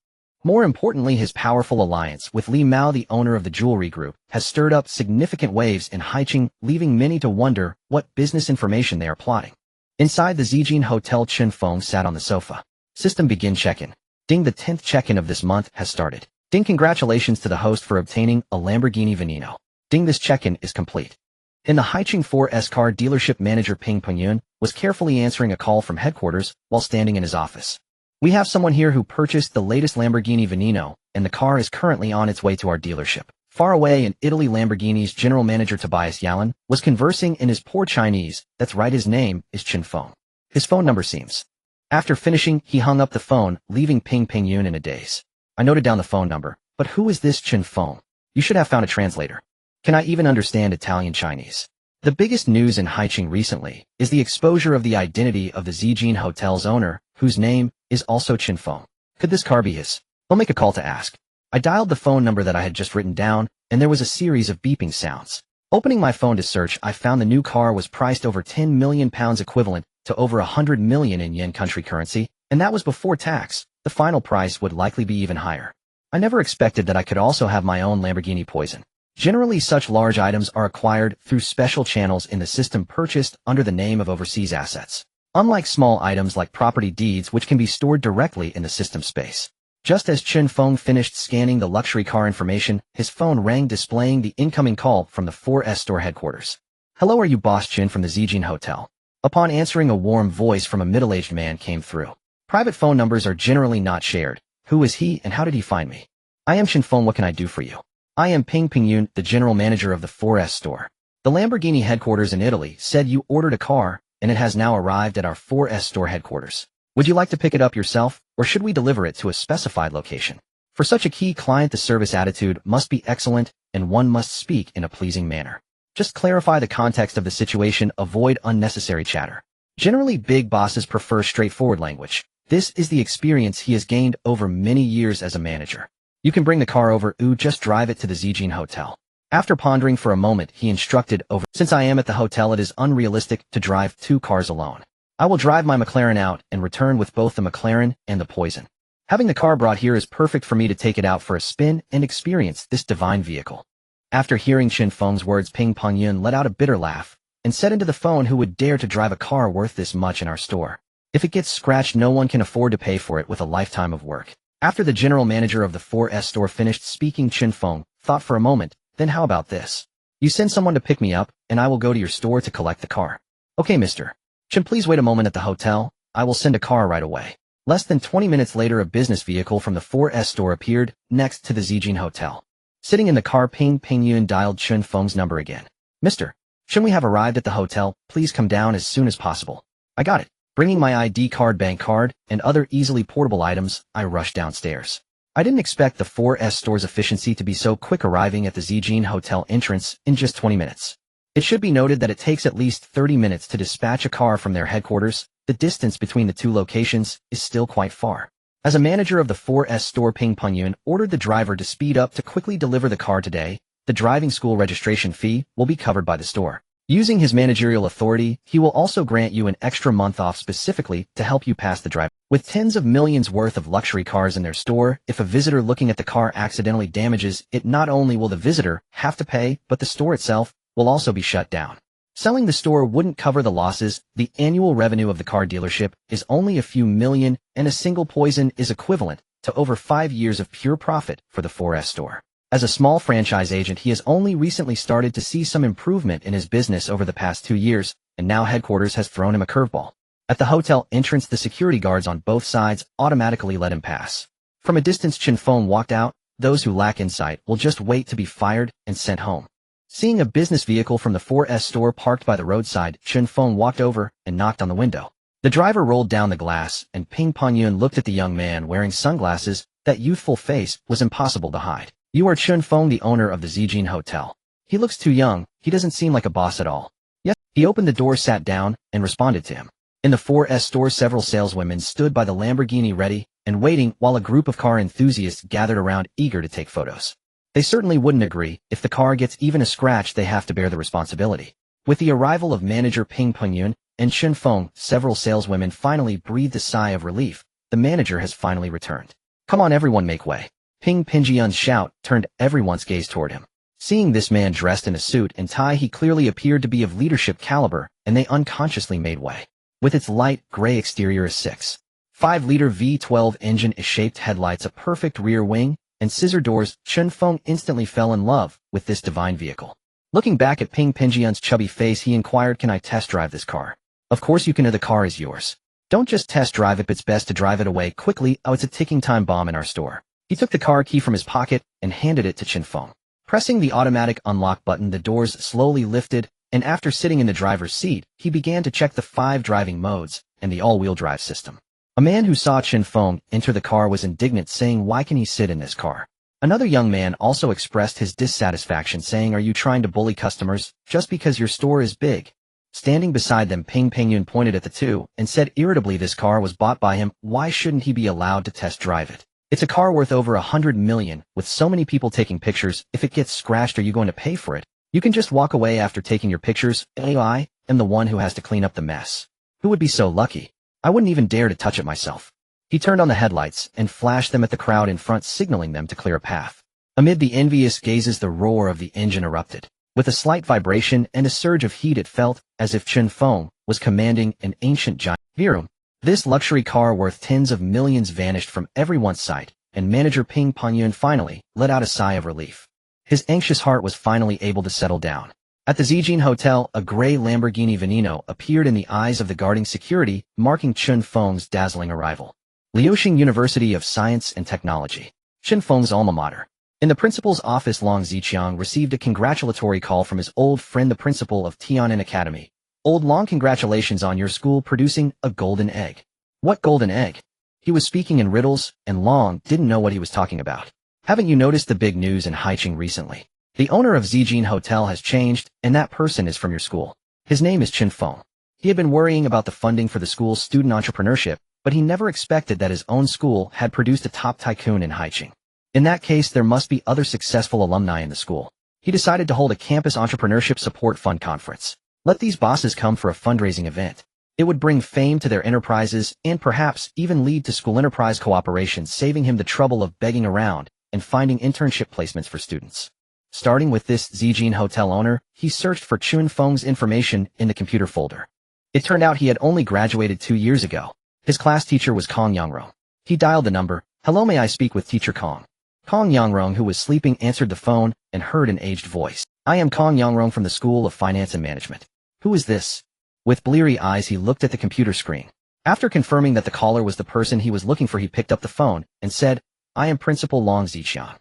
A: More importantly, his powerful alliance with Li Mao, the owner of the jewelry group, has stirred up significant waves in Haicheng, leaving many to wonder what business information they are plotting. Inside the Zijin Hotel, Chen Feng sat on the sofa. System begin check-in. Ding, the 10th check-in of this month has started. Ding, congratulations to the host for obtaining a Lamborghini Veneno. Ding, this check-in is complete. In the Haicheng 4S car dealership, manager Ping Pengyun was carefully answering a call from headquarters while standing in his office. "We have someone here who purchased the latest Lamborghini Veneno, and the car is currently on its way to our dealership." Far away in Italy, Lamborghini's general manager Tobias Yalin was conversing in his poor Chinese. "That's right, his name is Chen Feng. His phone number seems." After finishing, he hung up the phone, leaving Ping Pengyun in a daze. "I noted down the phone number, but who is this Chen Feng? You should have found a translator. Can I even understand Italian Chinese?" The biggest news in Haicheng recently is the exposure of the identity of the Zijin Hotel's owner, whose name is also Chen Feng. Could this car be his? I'll make a call to ask. I dialed the phone number that I had just written down, and there was a series of beeping sounds. Opening my phone to search, I found the new car was priced over 10 million pounds, equivalent to over 100 million in yen country currency, and that was before tax. The final price would likely be even higher. I never expected that I could also have my own Lamborghini Poison. Generally, such large items are acquired through special channels in the system, purchased under the name of overseas assets. Unlike small items like property deeds, which can be stored directly in the system space. Just as Chen Feng finished scanning the luxury car information, his phone rang, displaying the incoming call from the 4S store headquarters. "Hello, are you Boss Chen from the Zijin Hotel?" Upon answering, a warm voice from a middle-aged man came through. Private phone numbers are generally not shared. Who is he and how did he find me? "I am Chen Feng, what can I do for you?" "I am Ping Pengyun, the general manager of the 4S store. The Lamborghini headquarters in Italy said you ordered a car, and it has now arrived at our 4S store headquarters. Would you like to pick it up yourself, or should we deliver it to a specified location?" For such a key client, the service attitude must be excellent, and one must speak in a pleasing manner. Just clarify the context of the situation, avoid unnecessary chatter. Generally, big bosses prefer straightforward language. This is the experience he has gained over many years as a manager. "You can bring the car over, just drive it to the Zijin Hotel." After pondering for a moment, he instructed over, "Since I am at the hotel, it is unrealistic to drive 2 cars alone. I will drive my McLaren out and return with both the McLaren and the Poison. Having the car brought here is perfect for me to take it out for a spin and experience this divine vehicle." After hearing Chen Feng's words, Ping Pengyun let out a bitter laugh and said into the phone, "Who would dare to drive a car worth this much in our store? If it gets scratched, no one can afford to pay for it with a lifetime of work. After the general manager of the 4S store finished speaking, Chen Feng thought for a moment, then how about this? You send someone to pick me up, and I will go to your store to collect the car. Okay, Mr. Chen, please wait a moment at the hotel. I will send a car right away. Less than 20 minutes later, a business vehicle from the 4S store appeared next to the Zijin Hotel. Sitting in the car, Ping Pingyun dialed Chen Feng's number again. Mr. Chen, we have arrived at the hotel. Please come down as soon as possible. I got it. Bringing my ID card, bank card, and other easily portable items, I rushed downstairs. I didn't expect the 4S store's efficiency to be so quick, arriving at the Zijin Hotel entrance in just 20 minutes. It should be noted that it takes at least 30 minutes to dispatch a car from their headquarters. The distance between the two locations is still quite far. As a manager of the 4S store, Ping Pingyun ordered the driver to speed up to quickly deliver the car today. The driving school registration fee will be covered by the store. Using his managerial authority, he will also grant you an extra month off specifically to help you pass the drive. With tens of millions worth of luxury cars in their store, if a visitor looking at the car accidentally damages it, not only will the visitor have to pay, but the store itself will also be shut down. Selling the store wouldn't cover the losses. The annual revenue of the car dealership is only a few million, and a single poison is equivalent to over 5 years of pure profit for the 4S store. As a small franchise agent, he has only recently started to see some improvement in his business over the past 2 years, and now headquarters has thrown him a curveball. At the hotel entrance, the security guards on both sides automatically let him pass. From a distance, Chen Feng walked out. Those who lack insight will just wait to be fired and sent home. Seeing a business vehicle from the 4S store parked by the roadside, Chen Feng walked over and knocked on the window. The driver rolled down the glass, and Ping Pingyun looked at the young man wearing sunglasses. That youthful face was impossible to hide. You are Chen Feng, the owner of the Zijin Hotel. He looks too young. He doesn't seem like a boss at all. Yes. He opened the door, sat down, and responded to him. In the 4S store, several saleswomen stood by the Lamborghini ready and waiting, while a group of car enthusiasts gathered around, eager to take photos. They certainly wouldn't agree. If the car gets even a scratch, they have to bear the responsibility. With the arrival of manager Ping Pingyun and Chen Feng, several saleswomen finally breathed a sigh of relief. The manager has finally returned. Come on, everyone, make way. Ping Pingyun's shout turned everyone's gaze toward him. Seeing this man dressed in a suit and tie, he clearly appeared to be of leadership caliber, and they unconsciously made way. With its light gray exterior, a 6.5-liter V12 engine-shaped headlights, a perfect rear wing, and scissor doors, Chen Feng instantly fell in love with this divine vehicle. Looking back at Ping Pingyun's chubby face, he inquired, "Can I test drive this car?" "Of course you can. The car is yours. Don't just test drive it, it's best to drive it away quickly. Oh, it's a ticking time bomb in our store." He took the car key from his pocket and handed it to Chen Feng. Pressing the automatic unlock button, the doors slowly lifted, and after sitting in the driver's seat, he began to check the 5 driving modes and the all-wheel drive system. A man who saw Chen Feng enter the car was indignant, saying, "Why can he sit in this car?" Another young man also expressed his dissatisfaction, saying, "Are you trying to bully customers just because your store is big?" Standing beside them, Ping Pingyun pointed at the two and said irritably, "This car was bought by him. Why shouldn't he be allowed to test drive it? It's a car worth over 100 million, with so many people taking pictures. If it gets scratched, are you going to pay for it? You can just walk away after taking your pictures. I am the one who has to clean up the mess. Who would be so lucky? I wouldn't even dare to touch it myself." He turned on the headlights and flashed them at the crowd in front, signaling them to clear a path. Amid the envious gazes, the roar of the engine erupted. With a slight vibration and a surge of heat, it felt as if Chen Feng was commanding an ancient giant. Virum. This luxury car worth tens of millions vanished from everyone's sight, and manager Ping Pingyun finally let out a sigh of relief. His anxious heart was finally able to settle down. At the Zijin Hotel, a gray Lamborghini Veneno appeared in the eyes of the guarding security, marking Chen Feng's dazzling arrival. Liuxing University of Science and Technology. Chen Feng's alma mater. In the principal's office, Long Ziqiang received a congratulatory call from his old friend, the principal of Tian'an Academy. "Old Long, congratulations on your school producing a golden egg." "What golden egg?" He was speaking in riddles, and Long didn't know what he was talking about. "Haven't you noticed the big news in Haicheng recently? The owner of Zijin Hotel has changed, and that person is from your school. His name is Chen Feng." He had been worrying about the funding for the school's student entrepreneurship, but he never expected that his own school had produced a top tycoon in Haicheng. In that case, there must be other successful alumni in the school. He decided to hold a campus entrepreneurship support fund conference. Let these bosses come for a fundraising event. It would bring fame to their enterprises and perhaps even lead to school enterprise cooperation, saving him the trouble of begging around and finding internship placements for students. Starting with this Zijin Hotel owner, he searched for Chen Feng's information in the computer folder. It turned out he had only graduated 2 years ago. His class teacher was Kong Yangro. He dialed the number, Hello, may I speak with Teacher Kong? Kong Yangrong, who was sleeping, answered the phone and heard an aged voice. I am Kong Yangrong from the School of Finance and Management. Who is this? With bleary eyes, he looked at the computer screen. After confirming that the caller was the person he was looking for, he picked up the phone and said, I am Principal Long Ziqiang.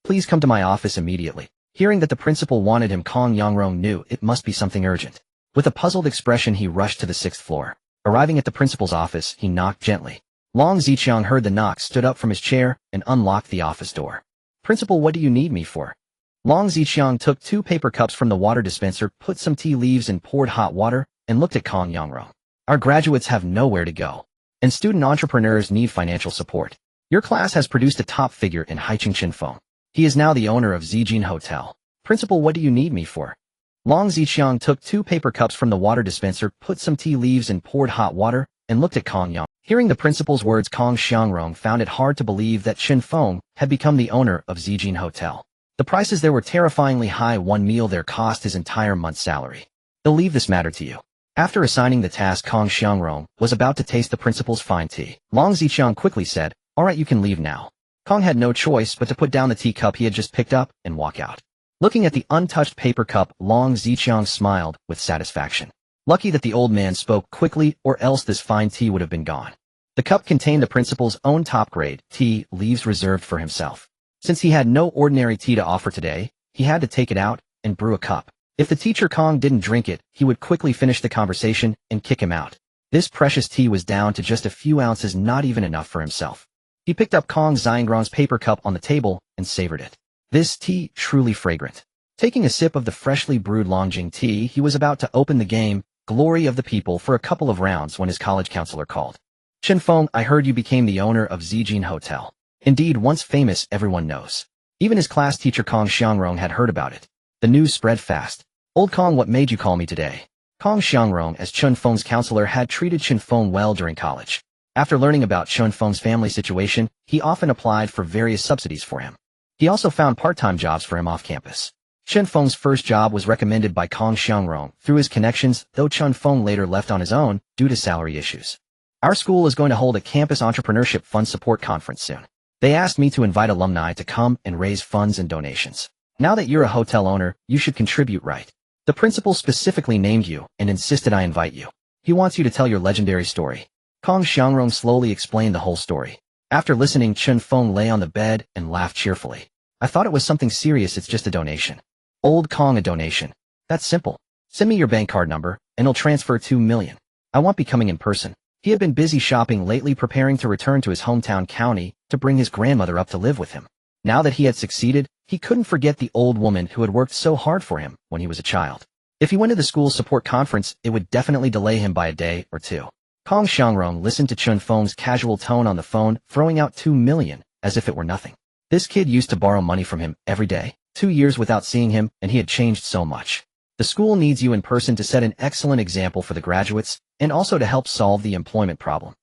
A: Please come to my office immediately. Hearing that the principal wanted him, Kong Yangrong knew it must be something urgent. With a puzzled expression, he rushed to the 6th floor. Arriving at the principal's office, he knocked gently. Long Ziqiang heard the knock, stood up from his chair, and unlocked the office door. Principal, what do you need me for? Long Ziqiang took 2 paper cups from the water dispenser, put some tea leaves and poured hot water, and looked at Kong Yangrong. Our graduates have nowhere to go, and student entrepreneurs need financial support. Your class has produced a top figure in Haicheng Chen Feng. He is now the owner of Zijin Hotel. Principal, what do you need me for? Long Ziqiang took 2 paper cups from the water dispenser, put some tea leaves and poured hot water, and looked at Kong Yangrong. Hearing the principal's words, Kong Yangrong found it hard to believe that Chen Feng had become the owner of Zijin Hotel. The prices there were terrifyingly high. One meal there cost his entire month's salary. He'll leave this matter to you. After assigning the task, Kong Yangrong was about to taste the principal's fine tea. Long Ziqiang quickly said, all right, you can leave now. Kong had no choice but to put down the teacup he had just picked up and walk out. Looking at the untouched paper cup, Long Ziqiang smiled with satisfaction. Lucky that the old man spoke quickly, or else this fine tea would have been gone. The cup contained the principal's own top-grade tea leaves reserved for himself. Since he had no ordinary tea to offer today, he had to take it out and brew a cup. If the teacher Kong didn't drink it, he would quickly finish the conversation and kick him out. This precious tea was down to just a few ounces, not even enough for himself. He picked up Kong Yangrong's paper cup on the table and savored it. This tea, truly fragrant. Taking a sip of the freshly brewed Longjing tea, he was about to open the game, Glory of the People, for a couple of rounds when his college counselor called. Chen Feng, I heard you became the owner of Zijin Hotel. Indeed, once famous, everyone knows. Even his class teacher Kong Yangrong had heard about it. The news spread fast. Old Kong, what made you call me today? Kong Yangrong, as Chen Feng's counselor, had treated Chen Feng well during college. After learning about Chen Feng's family situation, he often applied for various subsidies for him. He also found part-time jobs for him off campus. Chen Feng's first job was recommended by Kong Yangrong through his connections, though Chen Feng later left on his own due to salary issues. Our school is going to hold a campus entrepreneurship fund support conference soon. They asked me to invite alumni to come and raise funds and donations. Now that you're a hotel owner, you should contribute, right? The principal specifically named you and insisted I invite you. He wants you to tell your legendary story. Kong Yangrong slowly explained the whole story. After listening, Chen Feng lay on the bed and laughed cheerfully. I thought it was something serious. It's just a donation. Old Kong, a donation. That's simple. Send me your bank card number, and I'll transfer 2 million. I won't be coming in person. He had been busy shopping lately, preparing to return to his hometown county to bring his grandmother up to live with him. Now that he had succeeded, he couldn't forget the old woman who had worked so hard for him when he was a child. If he went to the school support conference, it would definitely delay him by a day or two. Kong Yangrong listened to Chen Feng's casual tone on the phone, throwing out 2 million as if it were nothing. This kid used to borrow money from him every day. 2 years without seeing him, and he had changed so much. The school needs you in person to set an excellent example for the graduates, and also to help solve the employment problem.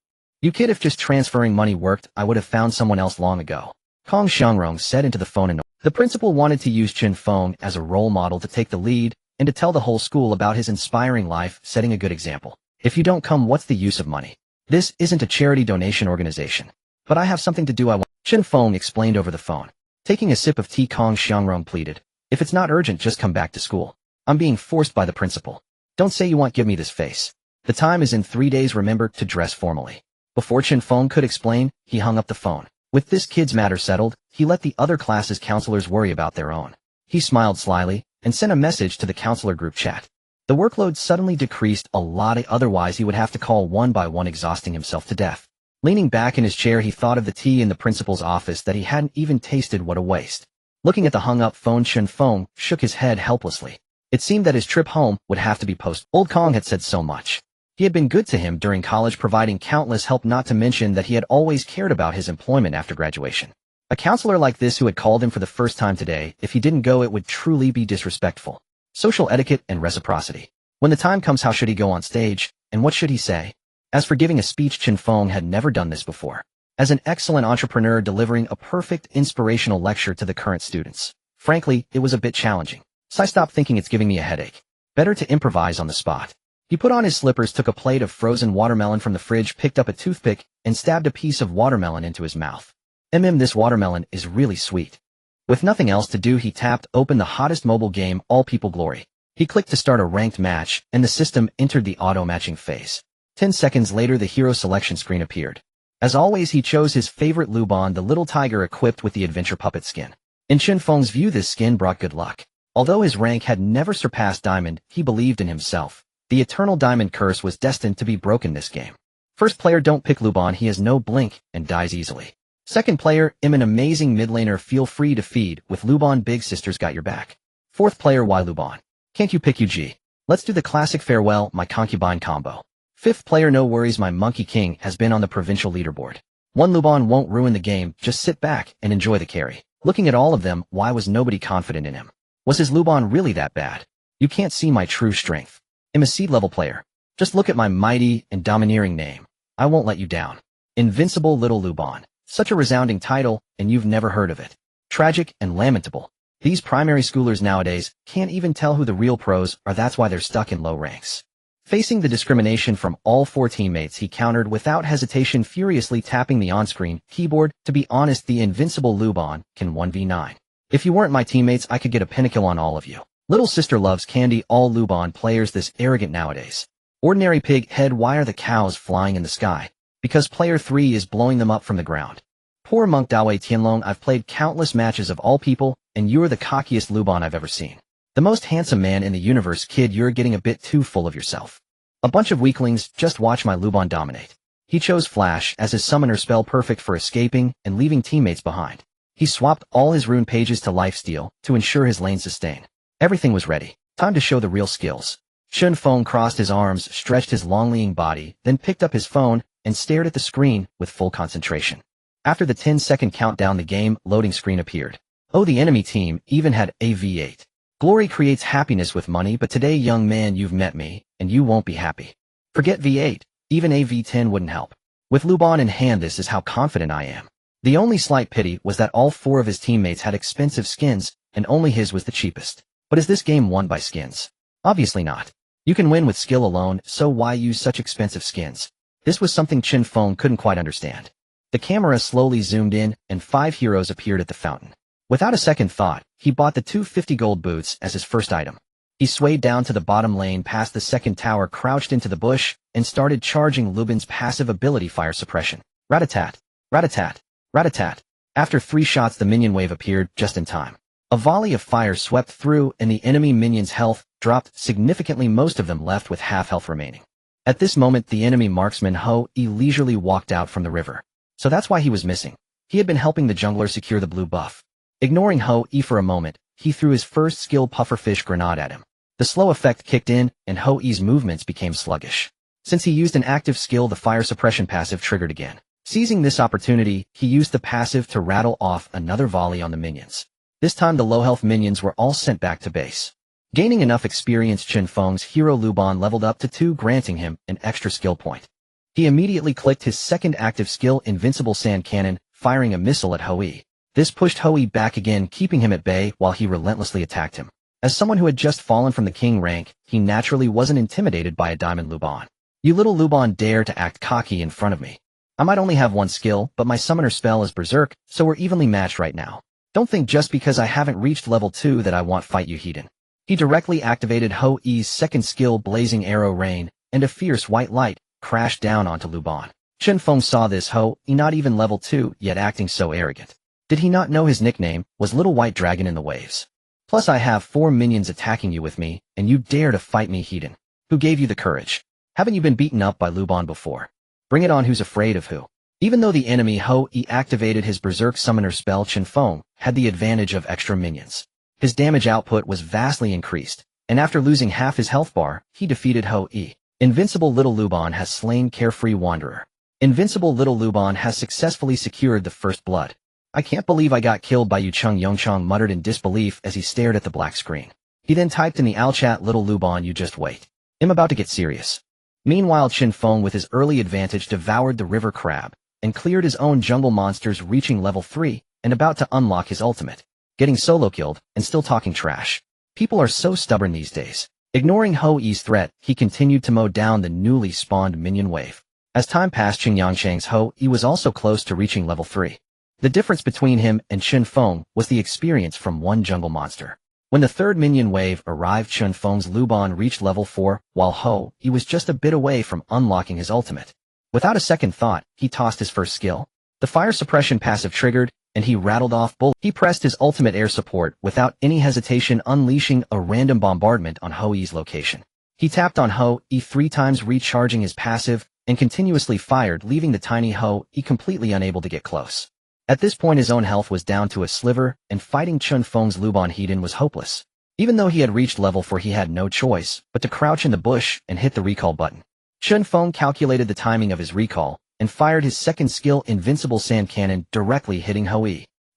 A: You kid, if just transferring money worked, I would have found someone else long ago. Kong Yangrong said into the phone, and the principal wanted to use Chen Feng as a role model to take the lead, and to tell the whole school about his inspiring life, setting a good example. If you don't come, what's the use of money? This isn't a charity donation organization. But I have something to do. Chen Feng explained over the phone. Taking a sip of tea, Kong Yangrong pleaded. If it's not urgent, just come back to school. I'm being forced by the principal. Don't say you won't give me this face. The time is in 3 days. Remember to dress formally. Before Chen Feng could explain, he hung up the phone. With this kid's matter settled, he let the other class's counselors worry about their own. He smiled slyly and sent a message to the counselor group chat. The workload suddenly decreased a lot, otherwise he would have to call one by one, exhausting himself to death. Leaning back in his chair, he thought of the tea in the principal's office that he hadn't even tasted. What a waste. Looking at the hung-up phone, Chen Feng shook his head helplessly. It seemed that his trip home would have to be postponed. Old Kong had said so much. He had been good to him during college, providing countless help, not to mention that he had always cared about his employment after graduation. A counselor like this who had called him for the first time today, if he didn't go, it would truly be disrespectful. Social etiquette and reciprocity. When the time comes, how should he go on stage, and what should he say? As for giving a speech, Chen Feng had never done this before. As an excellent entrepreneur, delivering a perfect inspirational lecture to the current students. Frankly, it was a bit challenging. So I stopped thinking it's giving me a headache. Better to improvise on the spot. He put on his slippers, took a plate of frozen watermelon from the fridge, picked up a toothpick, and stabbed a piece of watermelon into his mouth. This watermelon is really sweet. With nothing else to do, he tapped open the hottest mobile game, All People Glory. He clicked to start a ranked match, and the system entered the auto-matching phase. 10 seconds later, the hero selection screen appeared. As always, he chose his favorite Luban, the little tiger equipped with the adventure puppet skin. In Chen Feng's view, this skin brought good luck. Although his rank had never surpassed Diamond, he believed in himself. The eternal Diamond curse was destined to be broken this game. First player, don't pick Luban, he has no blink and dies easily. Second player, an amazing mid laner, feel free to feed, with Luban Big Sister's got your back. Fourth player, why Luban? Can't you pick UG? Let's do the classic farewell, my concubine combo. Fifth player, no worries, my Monkey King has been on the provincial leaderboard. One Luban won't ruin the game, just sit back and enjoy the carry. Looking at all of them, why was nobody confident in him? Was his Luban really that bad? You can't see my true strength. I'm a seed level player. Just look at my mighty and domineering name. I won't let you down. Invincible Little Luban. Such a resounding title, and you've never heard of it. Tragic and lamentable. These primary schoolers nowadays can't even tell who the real pros are, that's why they're stuck in low ranks. Facing the discrimination from all four teammates, he countered without hesitation, furiously tapping the on-screen keyboard. To be honest, the invincible Luban can 1v9. If you weren't my teammates, I could get a pinnacle on all of you. Little sister loves candy, all Luban players this arrogant nowadays. Ordinary pig head, why are the cows flying in the sky? Because player 3 is blowing them up from the ground. Poor monk Dawei Tianlong, I've played countless matches of all people, and you're the cockiest Luban I've ever seen. The most handsome man in the universe, kid, you're getting a bit too full of yourself. A bunch of weaklings, just watch my Luban dominate. He chose Flash as his summoner spell, perfect for escaping and leaving teammates behind. He swapped all his rune pages to lifesteal to ensure his lane sustain. Everything was ready. Time to show the real skills. Chen Feng crossed his arms, stretched his long-lean body, then picked up his phone and stared at the screen with full concentration. After the 10-second countdown, the game loading screen appeared. Oh, the enemy team even had a V8. Glory creates happiness with money, but today, young man, you've met me, and you won't be happy. Forget V8, even a V10 wouldn't help. With Luban in hand, this is how confident I am. The only slight pity was that all four of his teammates had expensive skins, and only his was the cheapest. But is this game won by skins? Obviously not. You can win with skill alone, so why use such expensive skins? This was something Chen Feng couldn't quite understand. The camera slowly zoomed in, and 5 heroes appeared at the fountain. Without a second thought, he bought the 250 gold boots as his first item. He swayed down to the bottom lane past the second tower, crouched into the bush, and started charging Luban's passive ability, Fire Suppression. Rat-a-tat, rat-a-tat, rat-a-tat. After 3 shots, the minion wave appeared just in time. A volley of fire swept through, and the enemy minions' health dropped significantly, most of them left with half health remaining. At this moment, the enemy marksman Ho-E leisurely walked out from the river. So that's why he was missing. He had been helping the jungler secure the blue buff. Ignoring Ho-E for a moment, he threw his first skill, Pufferfish Grenade, at him. The slow effect kicked in, and Ho-E's movements became sluggish. Since he used an active skill, the fire suppression passive triggered again. Seizing this opportunity, he used the passive to rattle off another volley on the minions. This time the low-health minions were all sent back to base. Gaining enough experience, Chen Feng's hero Luban leveled up to 2, granting him an extra skill point. He immediately clicked his second active skill, Invincible Sand Cannon, firing a missile at Ho-E. This pushed Ho-E back again, keeping him at bay while he relentlessly attacked him. As someone who had just fallen from the king rank, he naturally wasn't intimidated by a diamond Luban. You little Luban dare to act cocky in front of me. I might only have 1 skill, but my summoner spell is Berserk, so we're evenly matched right now. Don't think just because I haven't reached level 2 that I won't fight you, heathen. He directly activated Ho-E's second skill, Blazing Arrow Rain, and a fierce white light crashed down onto Luban. Chen Feng saw this. Ho-E not even level 2, yet acting so arrogant. Did he not know his nickname was Little White Dragon in the Waves? Plus I have 4 minions attacking you with me, and you dare to fight me, heathen. Who gave you the courage? Haven't you been beaten up by Luban before? Bring it on, who's afraid of who? Even though the enemy Ho-E activated his Berserk Summoner spell, Chen Feng had the advantage of extra minions. His damage output was vastly increased, and after losing half his health bar, he defeated Ho-E. Invincible Little Luban has slain Carefree Wanderer. Invincible Little Luban has successfully secured the first blood. I can't believe I got killed by you, Chung Yongchong muttered in disbelief as he stared at the black screen. He then typed in the owl chat, Little Luban, you just wait. I'm about to get serious. Meanwhile, Chen Feng with his early advantage devoured the river crab and cleared his own jungle monsters, reaching level 3 and about to unlock his ultimate. Getting solo killed and still talking trash. People are so stubborn these days. Ignoring Ho-E's threat, he continued to mow down the newly spawned minion wave. As time passed, Qingyangchang's Ho-E was also close to reaching level 3. The difference between him and Chen Feng was the experience from one jungle monster. When the third minion wave arrived, Chen Feng's Luban reached level 4, while he was just a bit away from unlocking his ultimate. Without a second thought, he tossed his first skill. The fire suppression passive triggered, and he rattled off bullets. He pressed his ultimate air support without any hesitation, unleashing a random bombardment on Ho's location. He tapped on Ho 3 times, recharging his passive, and continuously fired, leaving the tiny Ho completely unable to get close. At this point his own health was down to a sliver, and fighting Chen Feng's Luban Hedon was hopeless. Even though he had reached level 4, he had no choice but to crouch in the bush and hit the recall button. Chen Feng calculated the timing of his recall, and fired his second skill, Invincible Sand Cannon, directly hitting Ho.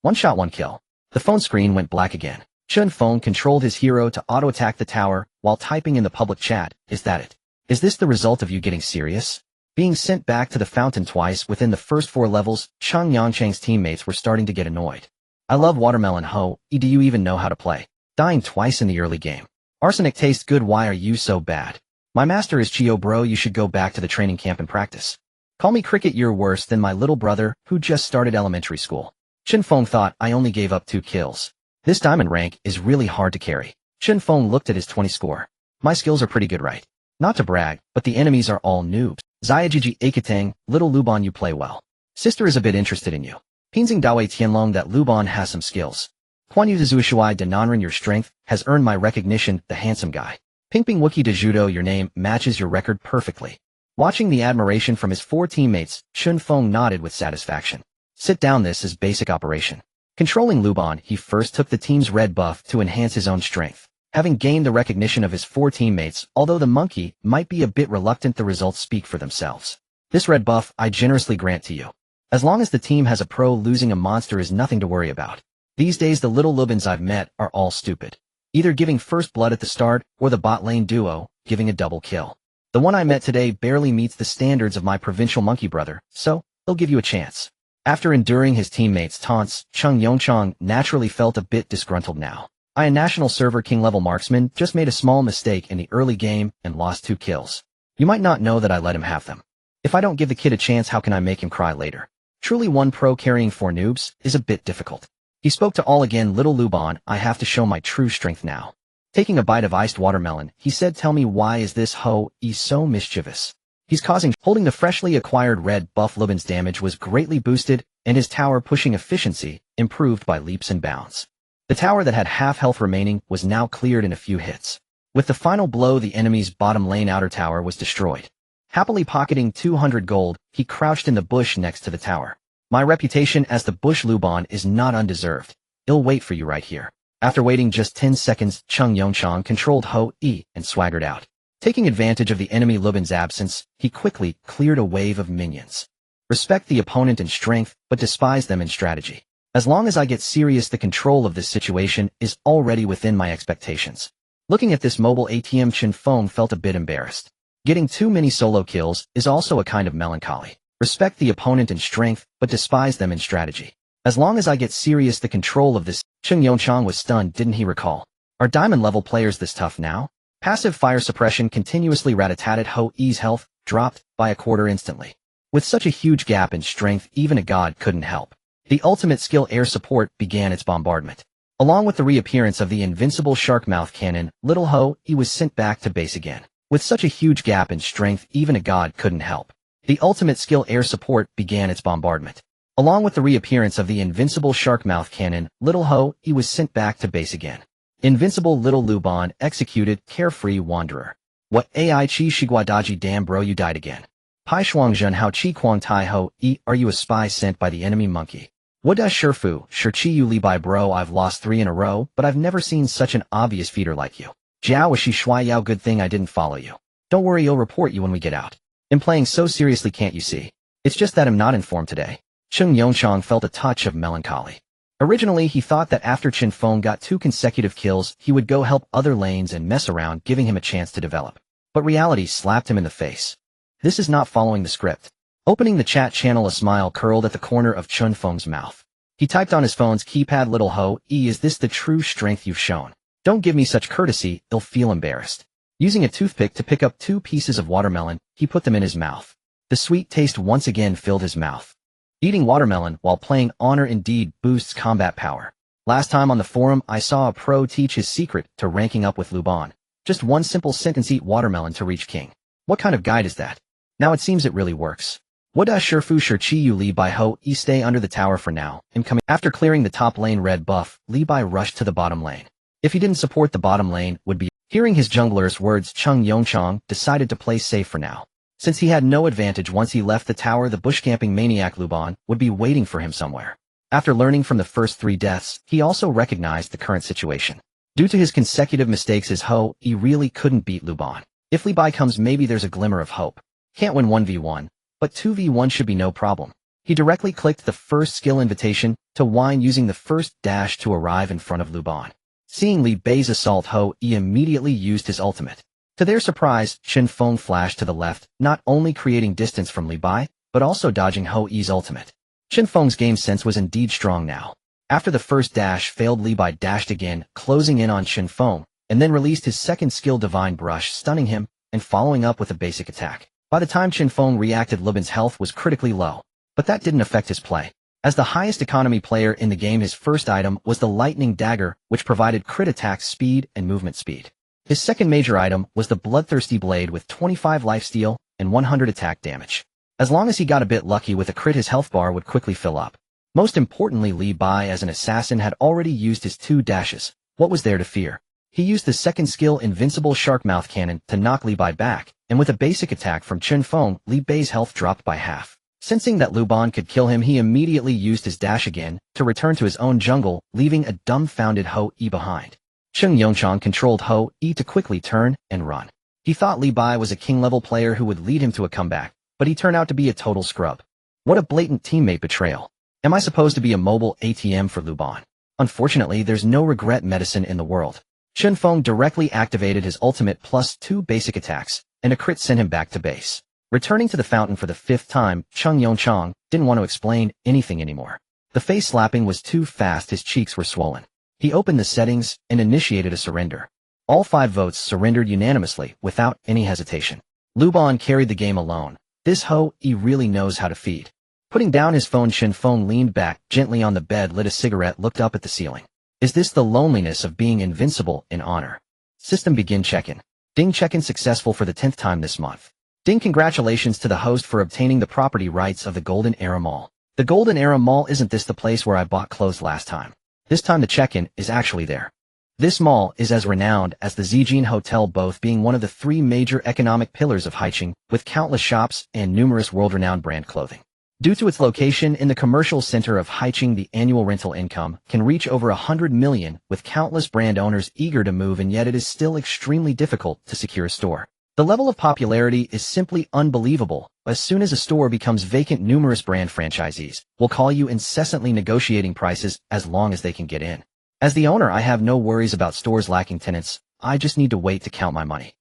A: One shot, one kill. The phone screen went black again. Chen Feng controlled his hero to auto-attack the tower, while typing in the public chat, "Is that it? Is this the result of you getting serious?" Being sent back to the fountain twice within the first 4 levels, Chang Yangcheng's teammates were starting to get annoyed. "I love watermelon, Ho. Do you even know how to play? Dying twice in the early game. Arsenic tastes good, why are you so bad? My master is Chio, bro, you should go back to the training camp and practice. Call me Cricket, you're worse than my little brother, who just started elementary school." Chen Feng thought, "I only gave up 2 kills. This diamond rank is really hard to carry." Chen Feng looked at his 20 score. "My skills are pretty good, right? Not to brag, but the enemies are all noobs. Xiaojiji Haicheng, little Luban, you play well. Sister is a bit interested in you. Pinzing Dawei Tianlong, that Luban has some skills. Quan Yu Zuishuai de Nanren, your strength has earned my recognition, the handsome guy. Pingping Wookie de Judo, your name matches your record perfectly." Watching the admiration from his 4 teammates, Chen Feng nodded with satisfaction. "Sit down, this is basic operation." Controlling Luban, he first took the team's red buff to enhance his own strength. Having gained the recognition of his 4 teammates, although the monkey might be a bit reluctant, the results speak for themselves. "This red buff I generously grant to you. As long as the team has a pro, losing a monster is nothing to worry about. These days the little Lubans I've met are all stupid. Either giving first blood at the start, or the bot lane duo, giving a double kill. The one I met today barely meets the standards of my provincial monkey brother, so he'll give you a chance." After enduring his teammates' taunts, Cheng Yongchang naturally felt a bit disgruntled now. "I, a national server king-level marksman, just made a small mistake in the early game and lost 2 kills. You might not know that I let him have them. If I don't give the kid a chance, how can I make him cry later? Truly, one pro carrying 4 noobs is a bit difficult." He spoke to all again. "Little Luban, I have to show my true strength now." Taking a bite of iced watermelon, he said, "Tell me, why is this Ho so mischievous? He's causing..." Holding the freshly acquired red buff, Luban's damage was greatly boosted, and his tower pushing efficiency improved by leaps and bounds. The tower that had half health remaining was now cleared in a few hits. With the final blow, the enemy's bottom lane outer tower was destroyed. Happily pocketing 200 gold, he crouched in the bush next to the tower. "My reputation as the bush Luban is not undeserved. I'll wait for you right here." After waiting just 10 seconds, Cheng Yongchang controlled Ho and swaggered out. Taking advantage of the enemy Luban's absence, he quickly cleared a wave of minions. "Respect the opponent in strength, but despise them in strategy. As long as I get serious, the control of this situation is already within my expectations." Looking at this mobile ATM, Chen Feng felt a bit embarrassed. Getting too many solo kills is also a kind of melancholy. "Respect the opponent in strength, but despise them in strategy. As long as I get serious, the control of this..." Cheng Yongchang was stunned. Didn't he recall? Are diamond level players this tough now? Passive fire suppression continuously rat-a-tatted. Ho's health dropped by a quarter instantly. With such a huge gap in strength, even a god couldn't help. The ultimate skill, air support, began its bombardment. Along with the reappearance of the invincible shark mouth cannon, little Ho was sent back to base again. With such a huge gap in strength, even a god couldn't help. The ultimate skill, air support, began its bombardment. Along with the reappearance of the invincible shark mouth cannon, little Ho was sent back to base again. Invincible little Luban executed, carefree wanderer. "What ai chi shiguadaji, damn bro, you died again. Pai shuangjun hao chi quang tai Ho, are you a spy sent by the enemy monkey? What does Shifu, Shirchi you li by bro, I've lost 3 in a row, but I've never seen such an obvious feeder like you. Jiao shi shui yao, good thing I didn't follow you. Don't worry, I'll report you when we get out. I'm playing so seriously, can't you see? It's just that I'm not informed today." Cheng Yongchang felt a touch of melancholy. Originally, he thought that after Chen Feng got 2 consecutive kills, he would go help other lanes and mess around, giving him a chance to develop. But reality slapped him in the face. This is not following the script. Opening the chat channel, a smile curled at the corner of Chen Feng's mouth. He typed on his phone's keypad, "Little Ho, is this the true strength you've shown? Don't give me such courtesy, I'll feel embarrassed." Using a toothpick to pick up 2 pieces of watermelon, he put them in his mouth. The sweet taste once again filled his mouth. Eating watermelon while playing Honor indeed boosts combat power. Last time on the forum, I saw a pro teach his secret to ranking up with Luban. Just one simple sentence: eat watermelon to reach king. What kind of guide is that? Now it seems it really works. What does Shifu Shichi Yu Li Bai Ho E stay under the tower for now? Incoming. After clearing the top lane red buff, Li Bai rushed to the bottom lane. If he didn't support the bottom lane, would be. Hearing his jungler's words, Chung Yongchong decided to play safe for now. Since he had no advantage once he left the tower, the bush-camping maniac Luban would be waiting for him somewhere. After learning from the first 3 deaths, he also recognized the current situation. Due to his consecutive mistakes as Ho, he really couldn't beat Luban. If Li Bai comes, maybe there's a glimmer of hope. Can't win 1v1, but 2v1 should be no problem. He directly clicked the first skill invitation to whine using the first dash to arrive in front of Luban. Seeing Li Bai's assault, Ho E immediately used his ultimate. To their surprise, Chen Feng flashed to the left, not only creating distance from Li Bai, but also dodging Ho E's ultimate. Chen Feng's game sense was indeed strong now. After the first dash failed, Li Bai dashed again, closing in on Chen Feng, and then released his second skill Divine Brush, stunning him, and following up with a basic attack. By the time Chen Feng reacted, Luban's health was critically low, but that didn't affect his play. As the highest economy player in the game, his first item was the Lightning Dagger, which provided crit attack speed and movement speed. His second major item was the Bloodthirsty Blade with 25 lifesteal and 100 attack damage. As long as he got a bit lucky with a crit, his health bar would quickly fill up. Most importantly, Li Bai as an assassin had already used his 2 dashes. What was there to fear? He used the second skill Invincible Sharkmouth Cannon to knock Li Bai back, and with a basic attack from Chen Feng, Li Bai's health dropped by half. Sensing that Luban could kill him, he immediately used his dash again to return to his own jungle, leaving a dumbfounded Ho E behind. Chung Yongchong controlled Ho E to quickly turn and run. He thought Li Bai was a king-level player who would lead him to a comeback, but he turned out to be a total scrub. What a blatant teammate betrayal. Am I supposed to be a mobile ATM for Luban? Unfortunately, there's no regret medicine in the world. Chen Feng directly activated his ultimate plus 2 basic attacks, and a crit sent him back to base. Returning to the fountain for the 5th time, Chung Yongchong didn't want to explain anything anymore. The face slapping was too fast, his cheeks were swollen. He opened the settings and initiated a surrender. All 5 votes surrendered unanimously, without any hesitation. Luban carried the game alone. This Ho E really knows how to feed. Putting down his phone, Chen Feng leaned back gently on the bed, lit a cigarette, looked up at the ceiling. Is this the loneliness of being invincible in Honor? System begin check-in. Ding, check-in successful for the 10th time this month. Ding, congratulations to the host for obtaining the property rights of the Golden Era Mall. The Golden Era Mall, isn't this the place where I bought clothes last time? This time the check-in is actually there. This mall is as renowned as the Zijin Hotel, both being one of the 3 major economic pillars of Haicheng, with countless shops and numerous world-renowned brand clothing. Due to its location in the commercial center of Haicheng, the annual rental income can reach over 100 million, with countless brand owners eager to move, and yet it is still extremely difficult to secure a store. The level of popularity is simply unbelievable. As soon as a store becomes vacant, numerous brand franchisees will call you, incessantly negotiating prices as long as they can get in. As the owner, I have no worries about stores lacking tenants. I just need to wait to count my money.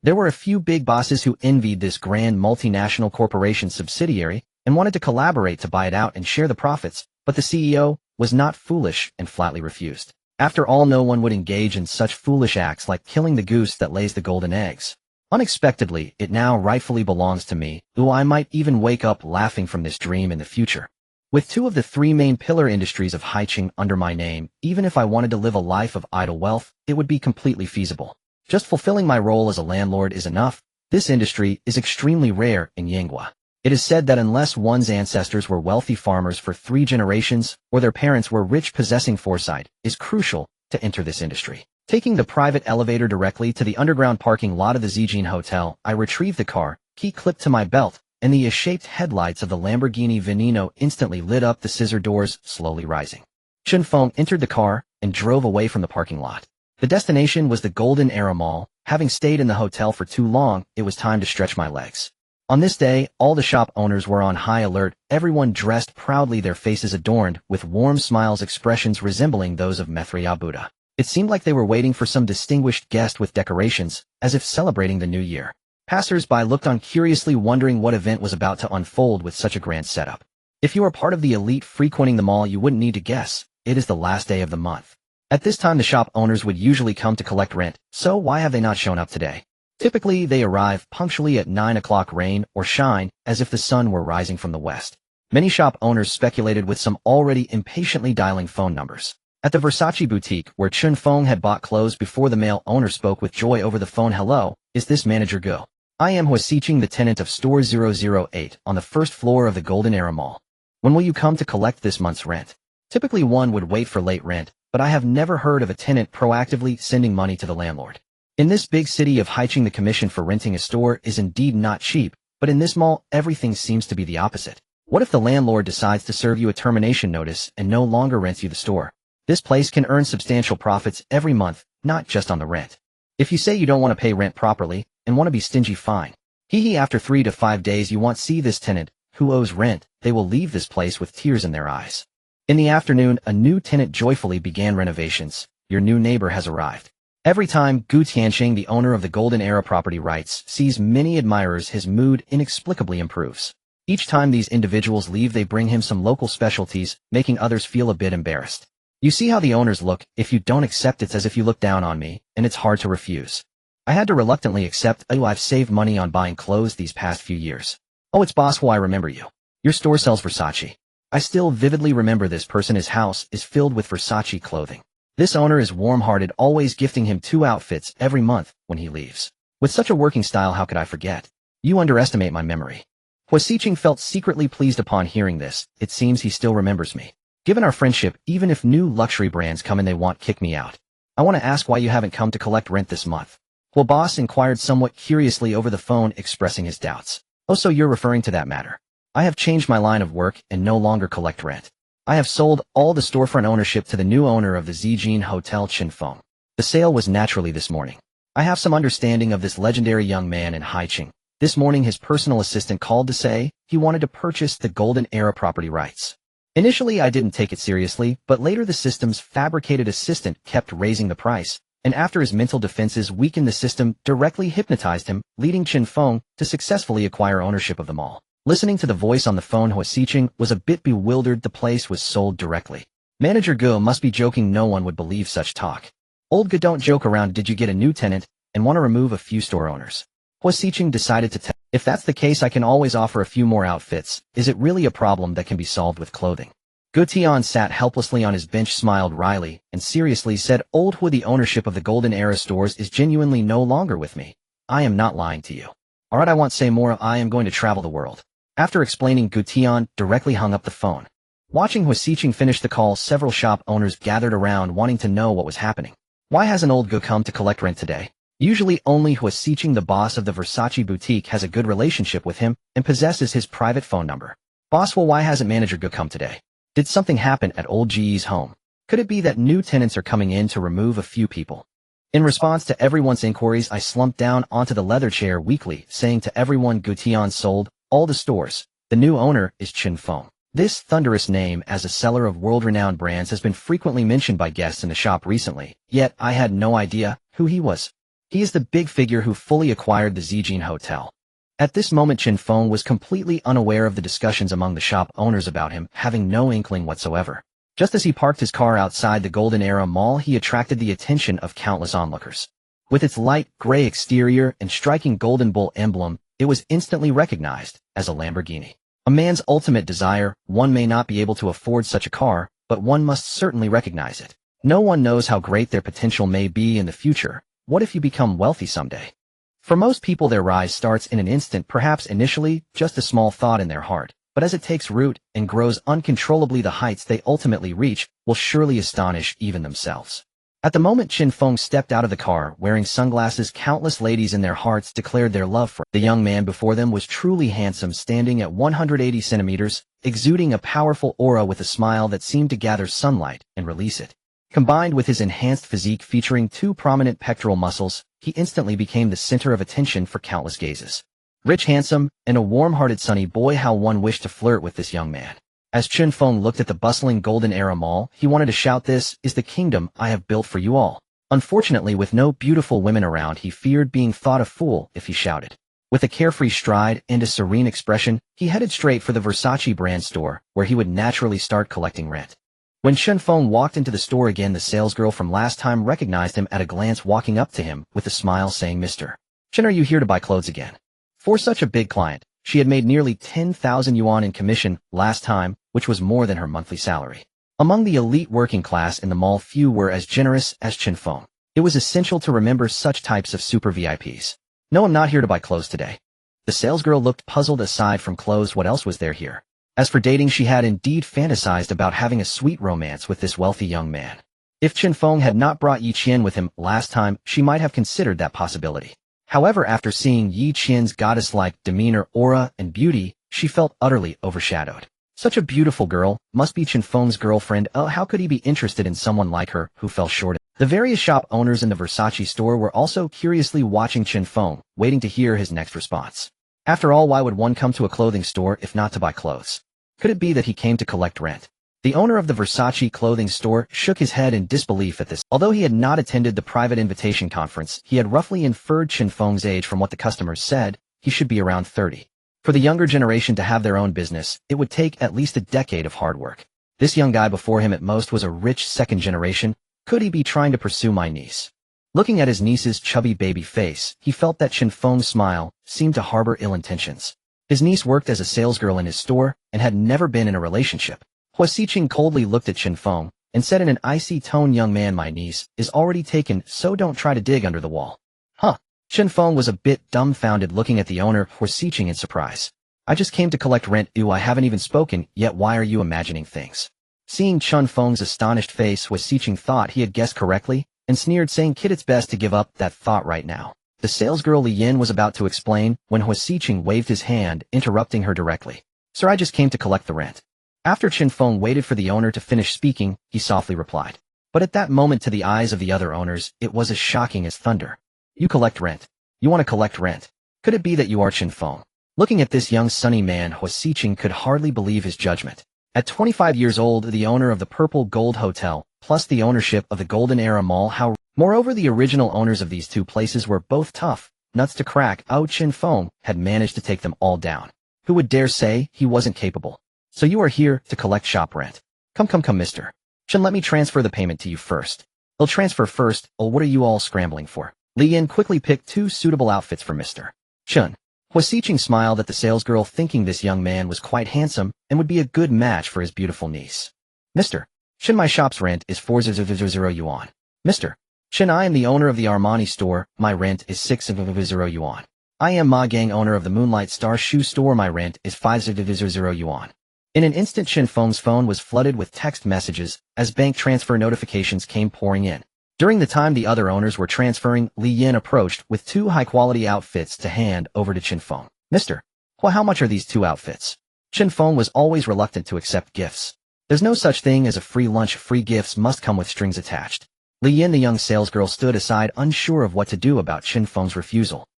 A: There were a few big bosses who envied this grand multinational corporation subsidiary and wanted to collaborate to buy it out and share the profits, but the CEO was not foolish and flatly refused. After all, no one would engage in such foolish acts like killing the goose that lays the golden eggs. Unexpectedly, it now rightfully belongs to me. Ooh, I might even wake up laughing from this dream in the future. With 2 of the 3 main pillar industries of Haicheng under my name, even if I wanted to live a life of idle wealth, it would be completely feasible. Just fulfilling my role as a landlord is enough. This industry is extremely rare in Yanghua. It is said that unless one's ancestors were wealthy farmers for 3 generations, or their parents were rich, possessing foresight is crucial to enter this industry. Taking the private elevator directly to the underground parking lot of the Zijin Hotel, I retrieved the car, key clipped to my belt, and the S-shaped headlights of the Lamborghini Veneno instantly lit up, the scissor doors slowly rising. Chen Feng entered the car and drove away from the parking lot. The destination was the Golden Era Mall. Having stayed in the hotel for too long, it was time to stretch my legs. On this day, all the shop owners were on high alert, everyone dressed proudly, their faces adorned with warm smiles, expressions resembling those of Methriya Buddha. It seemed like they were waiting for some distinguished guest with decorations, as if celebrating the new year. Passers-by looked on curiously, wondering what event was about to unfold with such a grand setup. If you are part of the elite frequenting the mall, you wouldn't need to guess. It is the last day of the month. At this time, the shop owners would usually come to collect rent, so why have they not shown up today? Typically, they arrive punctually at 9 o'clock, rain or shine, as if the sun were rising from the west. Many shop owners speculated with some already impatiently dialing phone numbers. At the Versace boutique, where Chen Feng had bought clothes before the male owner spoke with joy over the phone. Hello, is this manager Go? I am Haicheng, the tenant of store 008 on the first floor of the Golden Era Mall. When will you come to collect this month's rent? Typically one would wait for late rent, but I have never heard of a tenant proactively sending money to the landlord. In this big city of Haicheng, the commission for renting a store is indeed not cheap, but in this mall, everything seems to be the opposite. What if the landlord decides to serve you a termination notice and no longer rents you the store? This place can earn substantial profits every month, not just on the rent. If you say you don't want to pay rent properly and want to be stingy, fine. After 3 to 5 days you won't see this tenant who owes rent. They will leave this place with tears in their eyes. In the afternoon, a new tenant joyfully began renovations. Your new neighbor has arrived. Every time Haicheng, the owner of the Golden Era property rights, sees many admirers, his mood inexplicably improves. Each time these individuals leave, they bring him some local specialties, making others feel a bit embarrassed. You see how the owners look. If you don't accept, it's as if you look down on me, and it's hard to refuse. I had to reluctantly accept. Oh, I've saved money on buying clothes these past few years. Oh, it's boss. Well, I remember you. Your store sells Versace. I still vividly remember this person. His house is filled with Versace clothing. This owner is warm-hearted, always gifting him 2 outfits every month when he leaves. With such a working style, how could I forget? You underestimate my memory. Haicheng felt secretly pleased upon hearing this. It seems he still remembers me. Given our friendship, even if new luxury brands come in, they won't kick me out. I want to ask why you haven't come to collect rent this month. Well, boss inquired somewhat curiously over the phone, expressing his doubts. Oh, so you're referring to that matter. I have changed my line of work and no longer collect rent. I have sold all the storefront ownership to the new owner of the Haicheng Hotel, Chen Feng. The sale was naturally this morning. I have some understanding of this legendary young man in Haicheng. This morning his personal assistant called to say he wanted to purchase the Golden Era property rights. Initially I didn't take it seriously, but later the system's fabricated assistant kept raising the price, and after his mental defenses weakened, the system directly hypnotized him, leading Chen Feng to successfully acquire ownership of them all. Listening to the voice on the phone, Haicheng was a bit bewildered. The place was sold directly. Manager Go must be joking. No one would believe such talk. Old Go, don't joke around. Did you get a new tenant and want to remove a few store owners? Haicheng decided to tell. If that's the case, I can always offer a few more outfits. Is it really a problem that can be solved with clothing? Tian sat helplessly on his bench, smiled wryly, and seriously said, Old Hu, the ownership of the Golden Era stores is genuinely no longer with me. I am not lying to you. Alright, I won't say more. I am going to travel the world. After explaining, Tian directly hung up the phone. Watching Haicheng finish the call, several shop owners gathered around wanting to know what was happening. Why hasn't Old Go come to collect rent today? Usually only Haicheng, the boss of the Versace boutique, has a good relationship with him and possesses his private phone number. Boss, well, why hasn't manager Go come today? Did something happen at Old Ge's home? Could it be that new tenants are coming in to remove a few people? In response to everyone's inquiries, I slumped down onto the leather chair weakly, saying to everyone, Tian sold all the stores. The new owner is Chen Feng. This thunderous name as a seller of world-renowned brands has been frequently mentioned by guests in the shop recently, yet I had no idea who he was. He is the big figure who fully acquired the Haicheng Hotel. At this moment, Chen Feng was completely unaware of the discussions among the shop owners about him, having no inkling whatsoever. Just as he parked his car outside the Golden Era Mall, he attracted the attention of countless onlookers. With its light gray exterior and striking golden bull emblem, it was instantly recognized as a Lamborghini. A man's ultimate desire. One may not be able to afford such a car, but one must certainly recognize it. No one knows how great their potential may be in the future. What if you become wealthy someday? For most people, their rise starts in an instant, perhaps initially just a small thought in their heart, but as it takes root and grows uncontrollably, the heights they ultimately reach will surely astonish even themselves. At the moment Chen Feng stepped out of the car wearing sunglasses, countless ladies in their hearts declared their love for him. The young man before them was truly handsome, standing at 180 centimeters, exuding a powerful aura with a smile that seemed to gather sunlight and release it. Combined with his enhanced physique featuring 2 prominent pectoral muscles, he instantly became the center of attention for countless gazes. Rich, handsome, and a warm-hearted sunny boy, how one wished to flirt with this young man. As Chen Feng looked at the bustling Golden Era Mall, he wanted to shout, "This is the kingdom I have built for you all." Unfortunately, with no beautiful women around, he feared being thought a fool if he shouted. With a carefree stride and a serene expression, he headed straight for the Versace brand store, where he would naturally start collecting rent. When Chen Feng walked into the store again, the salesgirl from last time recognized him at a glance, walking up to him with a smile saying, "Mr. Chen, are you here to buy clothes again?" For such a big client, She had made nearly 10,000 yuan in commission last time, which was more than her monthly salary. Among the elite working class in the mall, few were as generous as Chen Feng. It was essential to remember such types of super VIPs. No, I'm not here to buy clothes today. The salesgirl looked puzzled. Aside from clothes, what else was there here? As for dating, she had indeed fantasized about having a sweet romance with this wealthy young man. If Chen Feng had not brought Yi Qian with him last time, she might have considered that possibility. However, after seeing Yi Qian's goddess-like demeanor, aura, and beauty, she felt utterly overshadowed. Such a beautiful girl, must be Chen Feng's girlfriend. Oh, how could he be interested in someone like her, who fell short? The various shop owners in the Versace store were also curiously watching Chen Feng, waiting to hear his next response. After all, why would one come to a clothing store if not to buy clothes? Could it be that he came to collect rent? The owner of the Versace clothing store shook his head in disbelief at this. Although he had not attended the private invitation conference, he had roughly inferred Chen Feng's age from what the customers said. He should be around 30. For the younger generation to have their own business, it would take at least a decade of hard work. This young guy before him at most was a rich second generation. Could he be trying to pursue my niece? Looking at his niece's chubby baby face, he felt that Chen Feng's smile seemed to harbor ill intentions. His niece worked as a salesgirl in his store and had never been in a relationship. Haicheng coldly looked at Chen Feng and said in an icy tone, "Young man, my niece is already taken, so don't try to dig under the wall." Huh? Chen Feng was a bit dumbfounded, looking at the owner, Haicheng, in surprise. "I just came to collect rent. Ew, I haven't even spoken yet. Why are you imagining things?" Seeing Chen Feng's astonished face, Haicheng thought he had guessed correctly and sneered, saying, "Kid, it's best to give up that thought right now." The salesgirl Li Yin was about to explain when Haicheng waved his hand, interrupting her directly. "Sir, I just came to collect the rent." After Chen Feng waited for the owner to finish speaking, he softly replied. But at that moment, to the eyes of the other owners, it was as shocking as thunder. "You collect rent? You want to collect rent? Could it be that you are Chen Feng?" Looking at this young sunny man, Haicheng could hardly believe his judgment. At 25 years old, the owner of the Purple Gold Hotel, plus the ownership of the Golden Era Mall, moreover, the original owners of these two places were both tough nuts to crack. Chen Feng had managed to take them all down. Who would dare say he wasn't capable? "So you are here to collect shop rent? Come, mister Chen, let me transfer the payment to you first." "I'll transfer first. Oh, what are you all scrambling for?" Li Yin quickly picked two suitable outfits for Mr. Chen. Haicheng smiled at the salesgirl, thinking this young man was quite handsome and would be a good match for his beautiful niece. "Mr. Chen, my shop's rent is 4,000 yuan. Mr. Chen, I am the owner of the Armani store. My rent is 6,000 yuan. I am Ma Gang, owner of the Moonlight Star shoe store. My rent is 5,000 yuan. In an instant, Chen Feng's phone was flooded with text messages as bank transfer notifications came pouring in. During the time the other owners were transferring, Li Yin approached with two high-quality outfits to hand over to Chen Feng. "Mr. Well, how much are these two outfits?" Chen Feng was always reluctant to accept gifts. There's no such thing as a free lunch. Free gifts must come with strings attached. Li Yin, the young salesgirl, stood aside, unsure of what to do about Chen Feng's refusal.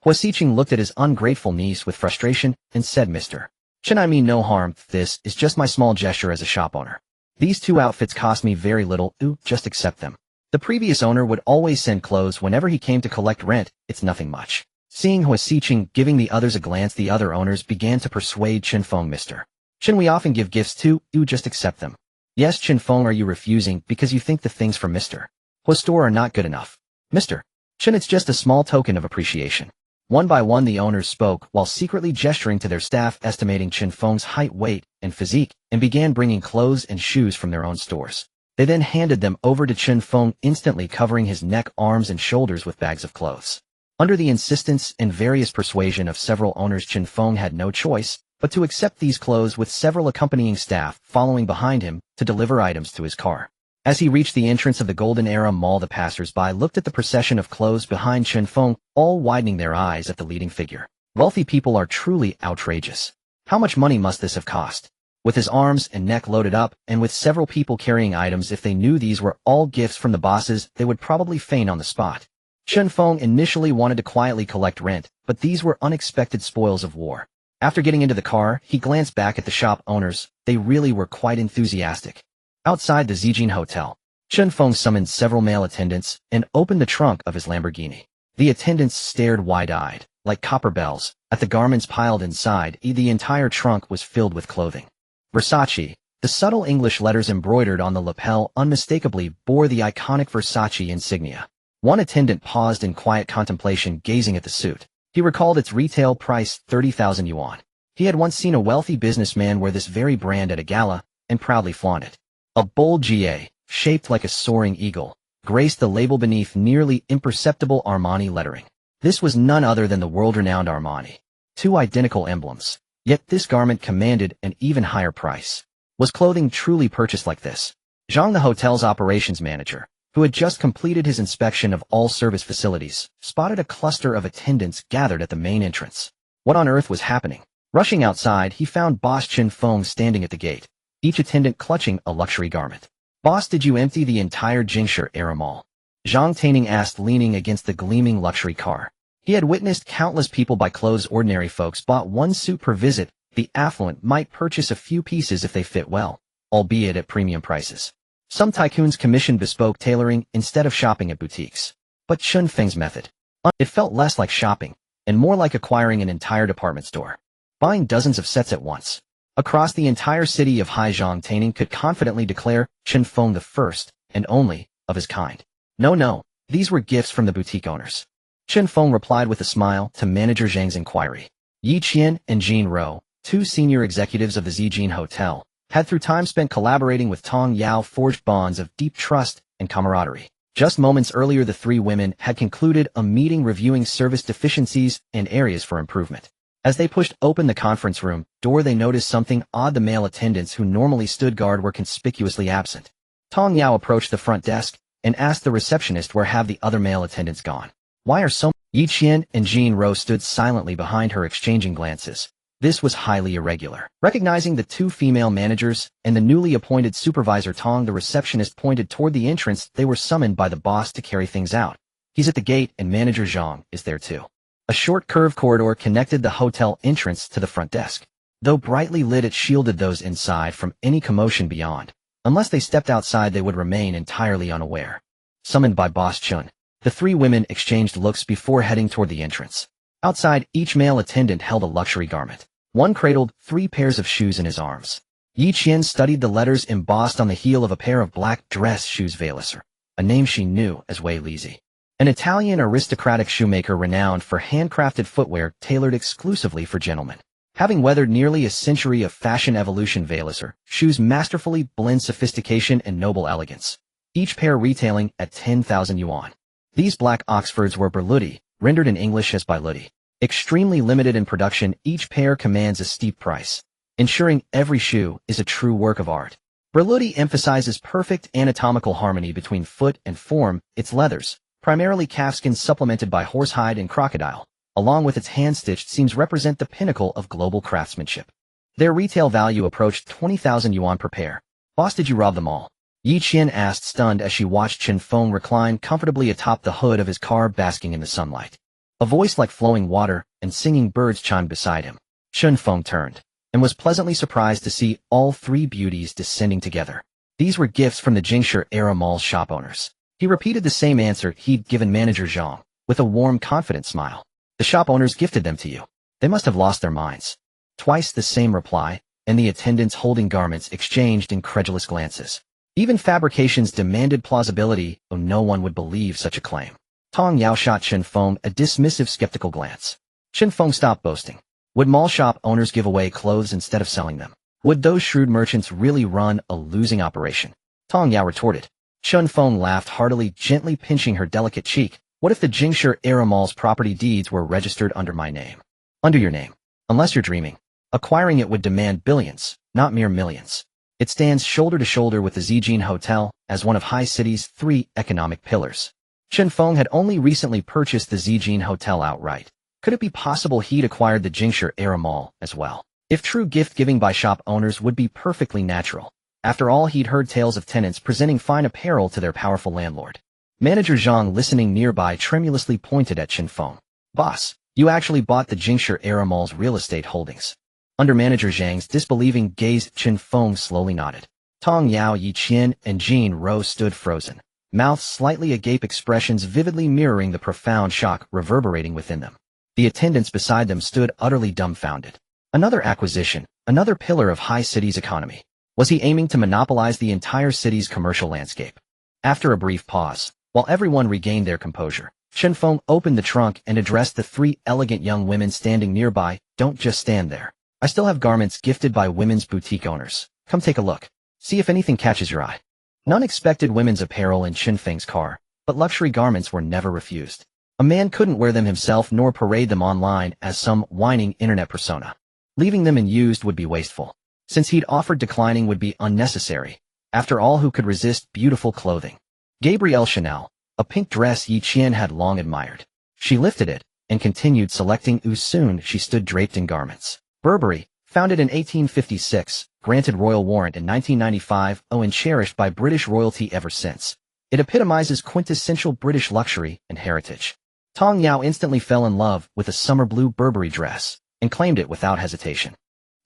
A: Haicheng looked at his ungrateful niece with frustration and said, "Mr. Chen, I mean no harm. This is just my small gesture as a shop owner. These two outfits cost me very little. Just accept them." The previous owner would always send clothes whenever he came to collect rent. It's nothing much. Seeing Haicheng giving the others a glance, the other owners began to persuade Chen Feng. "Mr. Chen, we often give gifts too. Just accept them." "Yes, Chen Feng, are you refusing because you think the things from Mr. Hui's store are not good enough?" "Mr. Chen, it's just a small token of appreciation." One by one, the owners spoke while secretly gesturing to their staff, estimating Chen Feng's height, weight, and physique, and began bringing clothes and shoes from their own stores. They then handed them over to Chen Feng, instantly covering his neck, arms, and shoulders with bags of clothes. Under the insistence and various persuasion of several owners, Chen Feng had no choice but to accept these clothes, with several accompanying staff following behind him to deliver items to his car. As he reached the entrance of the Golden Era Mall, the passers-by looked at the procession of clothes behind Chen Feng, all widening their eyes at the leading figure. Wealthy people are truly outrageous. How much money must this have cost? With his arms and neck loaded up, and with several people carrying items, if they knew these were all gifts from the bosses, they would probably faint on the spot. Chen Feng initially wanted to quietly collect rent, but these were unexpected spoils of war. After getting into the car, he glanced back at the shop owners. They really were quite enthusiastic. Outside the Zijin Hotel, Chen Feng summoned several male attendants and opened the trunk of his Lamborghini. The attendants stared wide-eyed, like copper bells, at the garments piled inside. The entire trunk was filled with clothing. Versace, the subtle English letters embroidered on the lapel unmistakably bore the iconic Versace insignia. One attendant paused in quiet contemplation, gazing at the suit. He recalled its retail price 30,000 yuan. He had once seen a wealthy businessman wear this very brand at a gala and proudly flaunt it. A bold GA, shaped like a soaring eagle, graced the label beneath nearly imperceptible Armani lettering. This was none other than the world-renowned Armani. Two identical emblems. Yet this garment commanded an even higher price. Was clothing truly purchased like this? Zhang, the hotel's operations manager, who had just completed his inspection of all service facilities, spotted a cluster of attendants gathered at the main entrance. What on earth was happening? Rushing outside, he found boss Chen Feng standing at the gate, each attendant clutching a luxury garment. "Boss, did you empty the entire Jingshe Mall?" Zhang Taining asked, leaning against the gleaming luxury car. He had witnessed countless people buy clothes ordinary folks bought one suit per visit. The affluent might purchase a few pieces if they fit well, albeit at premium prices. Some tycoons commissioned bespoke tailoring instead of shopping at boutiques. But Chen Feng's method. It felt less like shopping, and more like acquiring an entire department store. Buying dozens of sets at once. Across the entire city of Haicheng, Taining could confidently declare Chen Feng the first, and only, of his kind. No, these were gifts from the boutique owners. Chen Feng replied with a smile to Manager Zhang's inquiry. Yi Qian and Jean Rou, two senior executives of the Zijin Hotel, had through time spent collaborating with Tong Yao forged bonds of deep trust and camaraderie. Just moments earlier, the three women had concluded a meeting reviewing service deficiencies and areas for improvement. As they pushed open the conference room door, they noticed something odd. The male attendants who normally stood guard were conspicuously absent. Tong Yao approached the front desk and asked the receptionist, "Where have the other male attendants gone? Why are so many?" Yi Qian and Jean Rou stood silently behind her, exchanging glances. This was highly irregular. Recognizing the two female managers and the newly appointed supervisor Tong, the receptionist pointed toward the entrance. "They were summoned by the boss to carry things out. He's at the gate, and Manager Zhang is there too." A short curved corridor connected the hotel entrance to the front desk. Though brightly lit, it shielded those inside from any commotion beyond. Unless they stepped outside, they would remain entirely unaware. Summoned by Boss Chun, the three women exchanged looks before heading toward the entrance. Outside, each male attendant held a luxury garment. One cradled 3 pairs of shoes in his arms. Yi Qian studied the letters embossed on the heel of a pair of black dress shoes. Valisser, a name she knew as Wei Lizhi. An Italian aristocratic shoemaker renowned for handcrafted footwear tailored exclusively for gentlemen. Having weathered nearly a century of fashion evolution, Valisser shoes masterfully blend sophistication and noble elegance, each pair retailing at 10,000 yuan. These black Oxfords were Berluti, rendered in English as Biluti. Extremely limited in production, each pair commands a steep price, ensuring every shoe is a true work of art. Berluti emphasizes perfect anatomical harmony between foot and form. Its leathers, primarily calfskin supplemented by horsehide and crocodile, along with its hand-stitched seams, represent the pinnacle of global craftsmanship. Their retail value approached 20,000 yuan per pair. "Boss, did you rob them all?" Yi Qian asked, stunned as she watched Chen Feng recline comfortably atop the hood of his car, basking in the sunlight. A voice like flowing water and singing birds chimed beside him. Chen Feng turned and was pleasantly surprised to see all 3 beauties descending together. These were gifts from the Jingshe Mall shop owners. He repeated the same answer he'd given Manager Zhang, with a warm, confident smile. "The shop owners gifted them to you. They must have lost their minds." Twice the same reply, and the attendants holding garments exchanged incredulous glances. Even fabrications demanded plausibility, though no one would believe such a claim. Tong Yao shot Chen Feng a dismissive, skeptical glance. Chen Feng stopped boasting. Would mall shop owners give away clothes instead of selling them? Would those shrewd merchants really run a losing operation? Tong Yao retorted. Chen Feng laughed heartily, gently pinching her delicate cheek. "What if the Jingshe Mall's property deeds were registered under my name?" "Under your name? Unless you're dreaming. Acquiring it would demand billions, not mere millions. It stands shoulder to shoulder with the Zijin Hotel as one of Hai City's 3 economic pillars." Chen Feng had only recently purchased the Zijin Hotel outright. Could it be possible he'd acquired the Jingshe Mall as well? If true, gift-giving by shop owners would be perfectly natural. After all, he'd heard tales of tenants presenting fine apparel to their powerful landlord. Manager Zhang, listening nearby, tremulously pointed at Chen Feng. "Boss, you actually bought the Jingshe Mall's real estate holdings?" Under Manager Zhang's disbelieving gaze, Chen Feng slowly nodded. Tong Yao, Yi Qian, and Jean Rou stood frozen, mouths slightly agape, expressions vividly mirroring the profound shock reverberating within them. The attendants beside them stood utterly dumbfounded. Another acquisition, another pillar of Hai City's economy. Was he aiming to monopolize the entire city's commercial landscape? After a brief pause, while everyone regained their composure, Chen Feng opened the trunk and addressed the three elegant young women standing nearby. Don't just stand there. I still have garments gifted by women's boutique owners. Come take a look. See if anything catches your eye. None expected women's apparel in Chen Feng's car, but luxury garments were never refused. A man couldn't wear them himself nor parade them online as some whining internet persona. Leaving them unused would be wasteful. Since he'd offered, declining would be unnecessary. After all, who could resist beautiful clothing? Gabrielle Chanel, a pink dress Haicheng had long admired. She lifted it and continued selecting. Soon she stood draped in garments. Burberry, founded in 1856, granted royal warrant in 1995, and cherished by British royalty ever since. It epitomizes quintessential British luxury and heritage. Tong Yao instantly fell in love with a summer blue Burberry dress and claimed it without hesitation.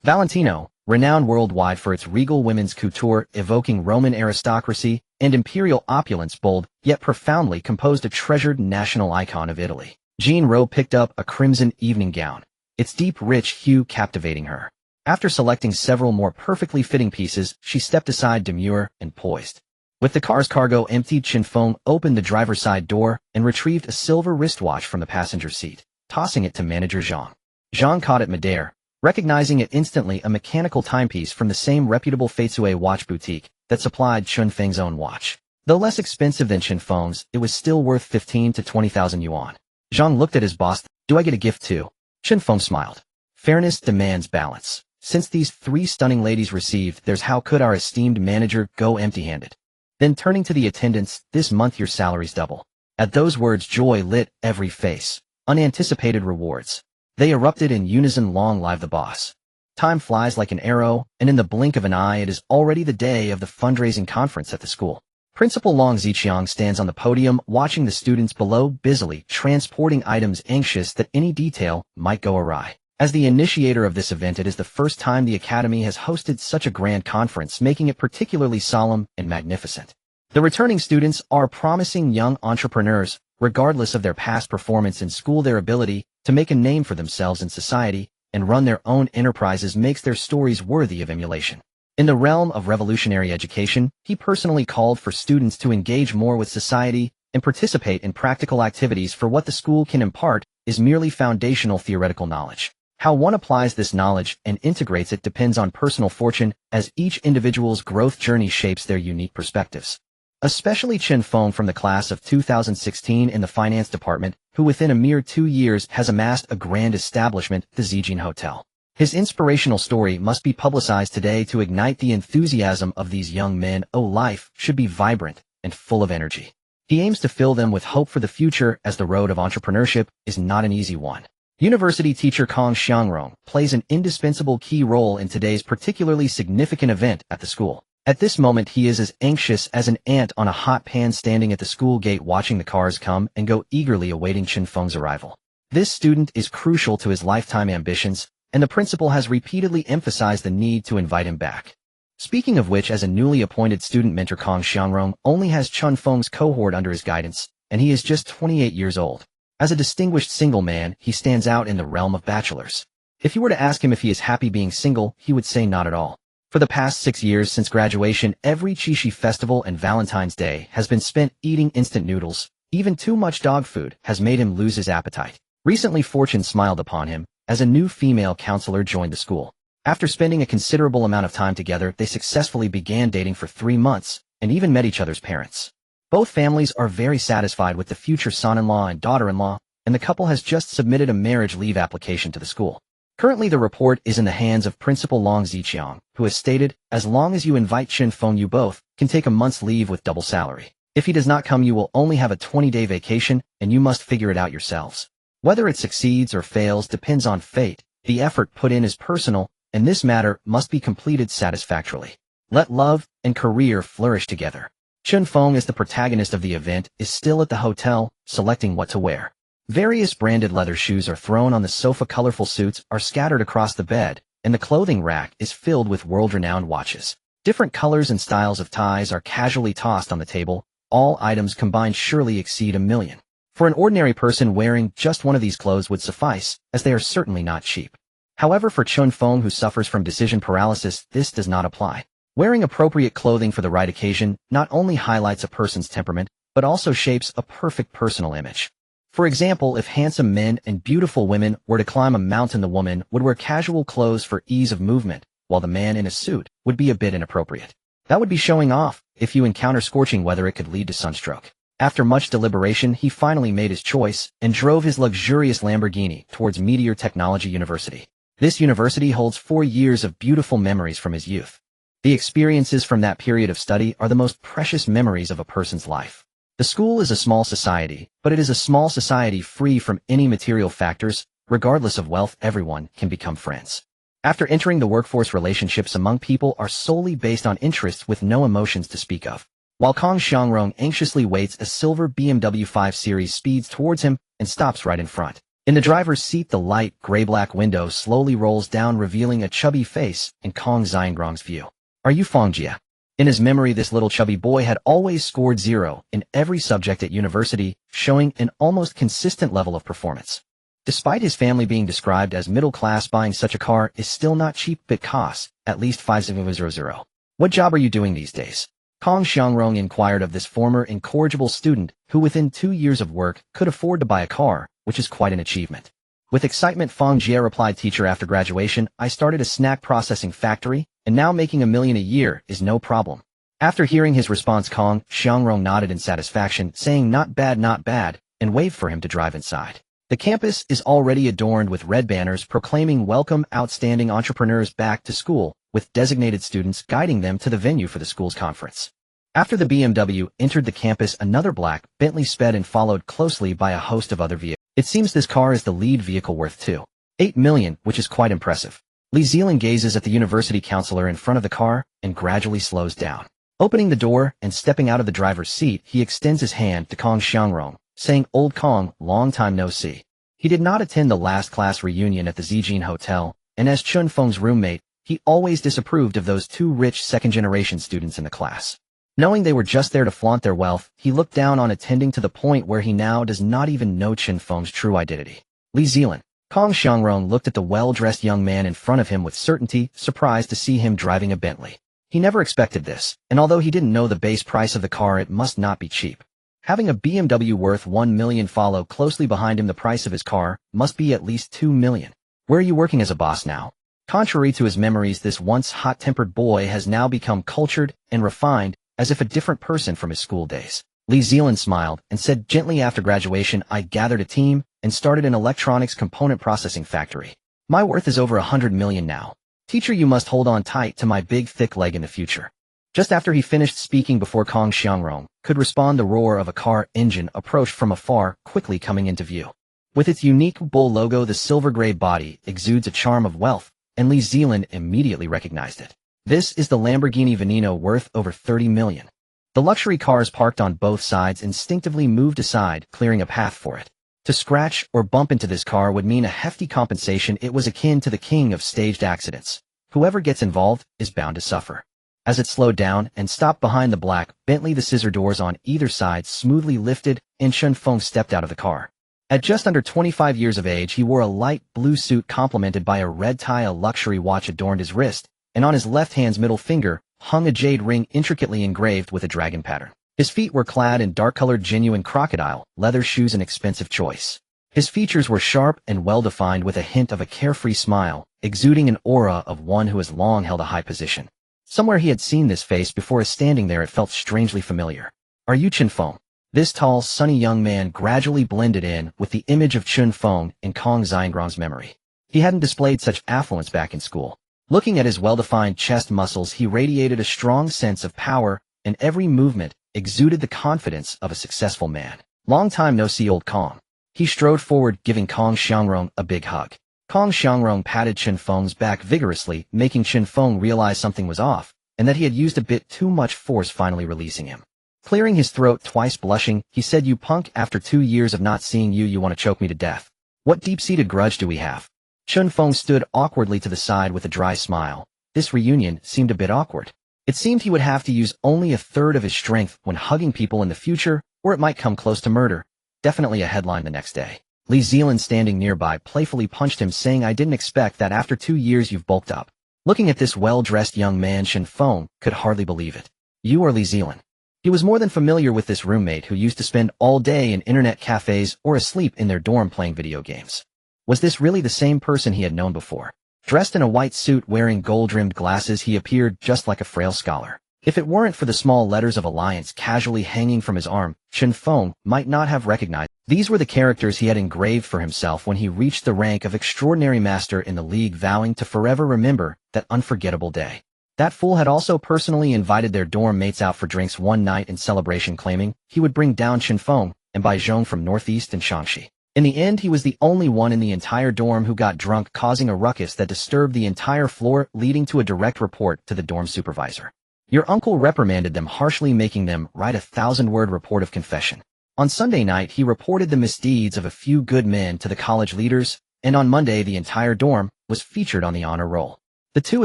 A: Valentino, renowned worldwide for its regal women's couture evoking Roman aristocracy and imperial opulence, bold yet profoundly composed, a treasured national icon of Italy. Jean Rowe picked up a crimson evening gown, its deep rich hue captivating her. After selecting several more perfectly fitting pieces, she stepped aside, demure and poised. With the car's cargo emptied, Chen Feng opened the driver's side door and retrieved a silver wristwatch from the passenger seat, tossing it to manager Zhang. Zhang caught it midair, recognizing it instantly, a mechanical timepiece from the same reputable Feitsue watch boutique that supplied Chen Feng's own watch. Though less expensive than Chen Feng's, it was still worth 15 to 20,000 yuan. Zhang looked at his boss. Do I get a gift too? Chen Feng smiled. Fairness demands balance. Since these three stunning ladies received theirs, how could our esteemed manager go empty-handed? Then turning to the attendants, this month your salaries double. At those words, joy lit every face. Unanticipated rewards. They erupted in unison. Long live the boss. Time flies like an arrow, and in the blink of an eye it is already the day of the fundraising conference at the school. Principal Long Ziqiang stands on the podium watching the students below busily transporting items, anxious that any detail might go awry. As the initiator of this event, it is the first time the Academy has hosted such a grand conference, making it particularly solemn and magnificent. The returning students are promising young entrepreneurs, regardless of their past performance in school. Their ability to make a name for themselves in society and run their own enterprises makes their stories worthy of emulation. In the realm of revolutionary education, he personally called for students to engage more with society and participate in practical activities, for what the school can impart is merely foundational theoretical knowledge. How one applies this knowledge and integrates it depends on personal fortune, as each individual's growth journey shapes their unique perspectives. Especially Chen Feng from the class of 2016 in the finance department, who within a mere 2 years has amassed a grand establishment, the Zijin Hotel. His inspirational story must be publicized today to ignite the enthusiasm of these young men. Life should be vibrant and full of energy. He aims to fill them with hope for the future, as the road of entrepreneurship is not an easy one. University teacher Kong Xiangrong plays an indispensable key role in today's particularly significant event at the school. At this moment he is as anxious as an ant on a hot pan, standing at the school gate watching the cars come and go, eagerly awaiting Chen Feng's arrival. This student is crucial to his lifetime ambitions, and the principal has repeatedly emphasized the need to invite him back. Speaking of which, as a newly appointed student mentor, Kong Xiangrong only has Chen Feng's cohort under his guidance, and he is just 28 years old. As a distinguished single man, he stands out in the realm of bachelors. If you were to ask him if he is happy being single, he would say not at all. For the past 6 years since graduation, every Qixi festival and Valentine's Day has been spent eating instant noodles. Even too much dog food has made him lose his appetite. Recently, fortune smiled upon him, as a new female counselor joined the school. After spending a considerable amount of time together, they successfully began dating for 3 months, and even met each other's parents. Both families are very satisfied with the future son-in-law and daughter-in-law, and the couple has just submitted a marriage leave application to the school. Currently the report is in the hands of Principal Long Ziqiang, who has stated, as long as you invite Chen Feng, you both can take a month's leave with double salary. If he does not come, you will only have a 20-day vacation, and you must figure it out yourselves. Whether it succeeds or fails depends on fate. The effort put in is personal, and this matter must be completed satisfactorily. Let love and career flourish together. Chen Feng, as the protagonist of the event, is still at the hotel, selecting what to wear. Various branded leather shoes are thrown on the sofa, colorful suits are scattered across the bed, and the clothing rack is filled with world-renowned watches. Different colors and styles of ties are casually tossed on the table. All items combined surely exceed 1 million. For an ordinary person, wearing just one of these clothes would suffice, as they are certainly not cheap. However, for Chen Feng, who suffers from decision paralysis, this does not apply. Wearing appropriate clothing for the right occasion not only highlights a person's temperament, but also shapes a perfect personal image. For example, if handsome men and beautiful women were to climb a mountain, the woman would wear casual clothes for ease of movement, while the man in a suit would be a bit inappropriate. That would be showing off. If you encounter scorching weather, it could lead to sunstroke. After much deliberation, he finally made his choice and drove his luxurious Lamborghini towards Meteor Technology University. This university holds 4 years of beautiful memories from his youth. The experiences from that period of study are the most precious memories of a person's life. The school is a small society, but it is a small society free from any material factors. Regardless of wealth, everyone can become friends. After entering the workforce, relationships among people are solely based on interests with no emotions to speak of. While Kong Xiangrong anxiously waits, a silver BMW 5 Series speeds towards him and stops right in front. In the driver's seat, the light gray-black window slowly rolls down, revealing a chubby face in Kong Xiangrong's view. Are you Feng Jia? In his memory, this little chubby boy had always scored 0 in every subject at university, showing an almost consistent level of performance. Despite his family being described as middle class, buying such a car is still not cheap. It costs at least 5,000. What job are you doing these days? Kong Xiangrong inquired of this former incorrigible student, who within 2 years of work could afford to buy a car, which is quite an achievement. With excitement, Feng Jia replied, teacher, after graduation, I started a snack processing factory, and now making $1 million a year is no problem. After hearing his response, Kong Xiangrong nodded in satisfaction, saying not bad, and waved for him to drive inside. The campus is already adorned with red banners proclaiming welcome outstanding entrepreneurs back to school, with designated students guiding them to the venue for the school's conference. After the BMW entered the campus, another black Bentley sped and followed closely by a host of other vehicles. It seems this car is the lead vehicle, worth $2.8 million, which is quite impressive. Li Zilan gazes at the university counselor in front of the car and gradually slows down. Opening the door and stepping out of the driver's seat, he extends his hand to Kong Xiangrong, saying, Old Kong, long time no see. He did not attend the last class reunion at the Zijin Hotel, and as Chen Feng's roommate, he always disapproved of those 2 rich second-generation students in the class. Knowing they were just there to flaunt their wealth, he looked down on attending, to the point where he now does not even know Chen Feng's true identity. Li Zilan. Kong Xiangrong looked at the well-dressed young man in front of him with certainty, surprised to see him driving a Bentley. He never expected this, and although he didn't know the base price of the car, it must not be cheap. Having a BMW worth $1 million follow closely behind him, the price of his car must be at least $2 million. Where are you working as a boss now? Contrary to his memories, this once hot-tempered boy has now become cultured and refined, as if a different person from his school days. Li Zilan smiled and said gently, after graduation, I gathered a team and started an electronics component processing factory. My worth is over $100 million now. Teacher, you must hold on tight to my big thick leg in the future. Just after he finished speaking, before Kong Xiangrong could respond, the roar of a car engine approached from afar, quickly coming into view. With its unique bull logo, the silver-gray body exudes a charm of wealth, and Li Zilan immediately recognized it. This is the Lamborghini Veneno, worth over $30 million. The luxury cars parked on both sides instinctively moved aside, clearing a path for it. To scratch or bump into this car would mean a hefty compensation. It was akin to the king of staged accidents. Whoever gets involved is bound to suffer. As it slowed down and stopped behind the black Bentley, the scissor doors on either side smoothly lifted, and Chen Feng stepped out of the car. At just under 25 years of age, he wore a light blue suit complemented by a red tie. A luxury watch adorned his wrist, and on his left hand's middle finger hung a jade ring intricately engraved with a dragon pattern. His feet were clad in dark-colored genuine crocodile leather shoes, an expensive choice. His features were sharp and well-defined, with a hint of a carefree smile, exuding an aura of one who has long held a high position. Somewhere he had seen this face before. As standing there, it felt strangely familiar. Are you Chen Feng? This tall, sunny young man gradually blended in with the image of Chen Feng in Kong Xiangrong's memory. He hadn't displayed such affluence back in school. Looking at his well-defined chest muscles, he radiated a strong sense of power, and every movement exuded the confidence of a successful man. Long time no see, old Kong. He strode forward, giving Kong Xiangrong a big hug. Kong Xiangrong patted Chen Feng's back vigorously, making Chen Feng realize something was off, and that he had used a bit too much force, finally releasing him. Clearing his throat twice, blushing, he said, You punk, after 2 years of not seeing you, you want to choke me to death. What deep-seated grudge do we have? Chen Feng stood awkwardly to the side with a dry smile. This reunion seemed a bit awkward. It seemed he would have to use only a third of his strength when hugging people in the future, or it might come close to murder. Definitely a headline the next day. Li Zilan, standing nearby, playfully punched him, saying, I didn't expect that after 2 years you've bulked up. Looking at this well-dressed young man, Chen Feng could hardly believe it. You are Li Zilan. He was more than familiar with this roommate who used to spend all day in internet cafes or asleep in their dorm playing video games. Was this really the same person he had known before? Dressed in a white suit wearing gold-rimmed glasses, he appeared just like a frail scholar. If it weren't for the small letters of Alliance casually hanging from his arm, Chen Feng might not have recognized. These were the characters he had engraved for himself when he reached the rank of extraordinary master in the league, vowing to forever remember that unforgettable day. That fool had also personally invited their dorm mates out for drinks one night in celebration, claiming he would bring down Chen Feng and Baijiong from Northeast and Shaanxi. In the end, he was the only one in the entire dorm who got drunk, causing a ruckus that disturbed the entire floor, leading to a direct report to the dorm supervisor. Your uncle reprimanded them harshly, making them write a 1,000-word report of confession. On Sunday night, he reported the misdeeds of a few good men to the college leaders, and on Monday the entire dorm was featured on the honor roll. The two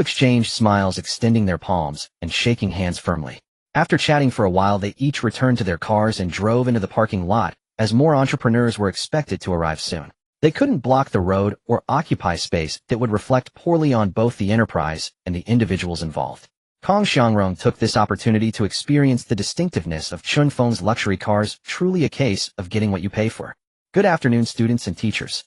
A: exchanged smiles, extending their palms and shaking hands firmly. After chatting for a while, they each returned to their cars and drove into the parking lot, as more entrepreneurs were expected to arrive soon. They couldn't block the road or occupy space that would reflect poorly on both the enterprise and the individuals involved. Kong Xiangrong took this opportunity to experience the distinctiveness of Chen Feng's luxury cars, truly a case of getting what you pay for. Good afternoon, students and teachers.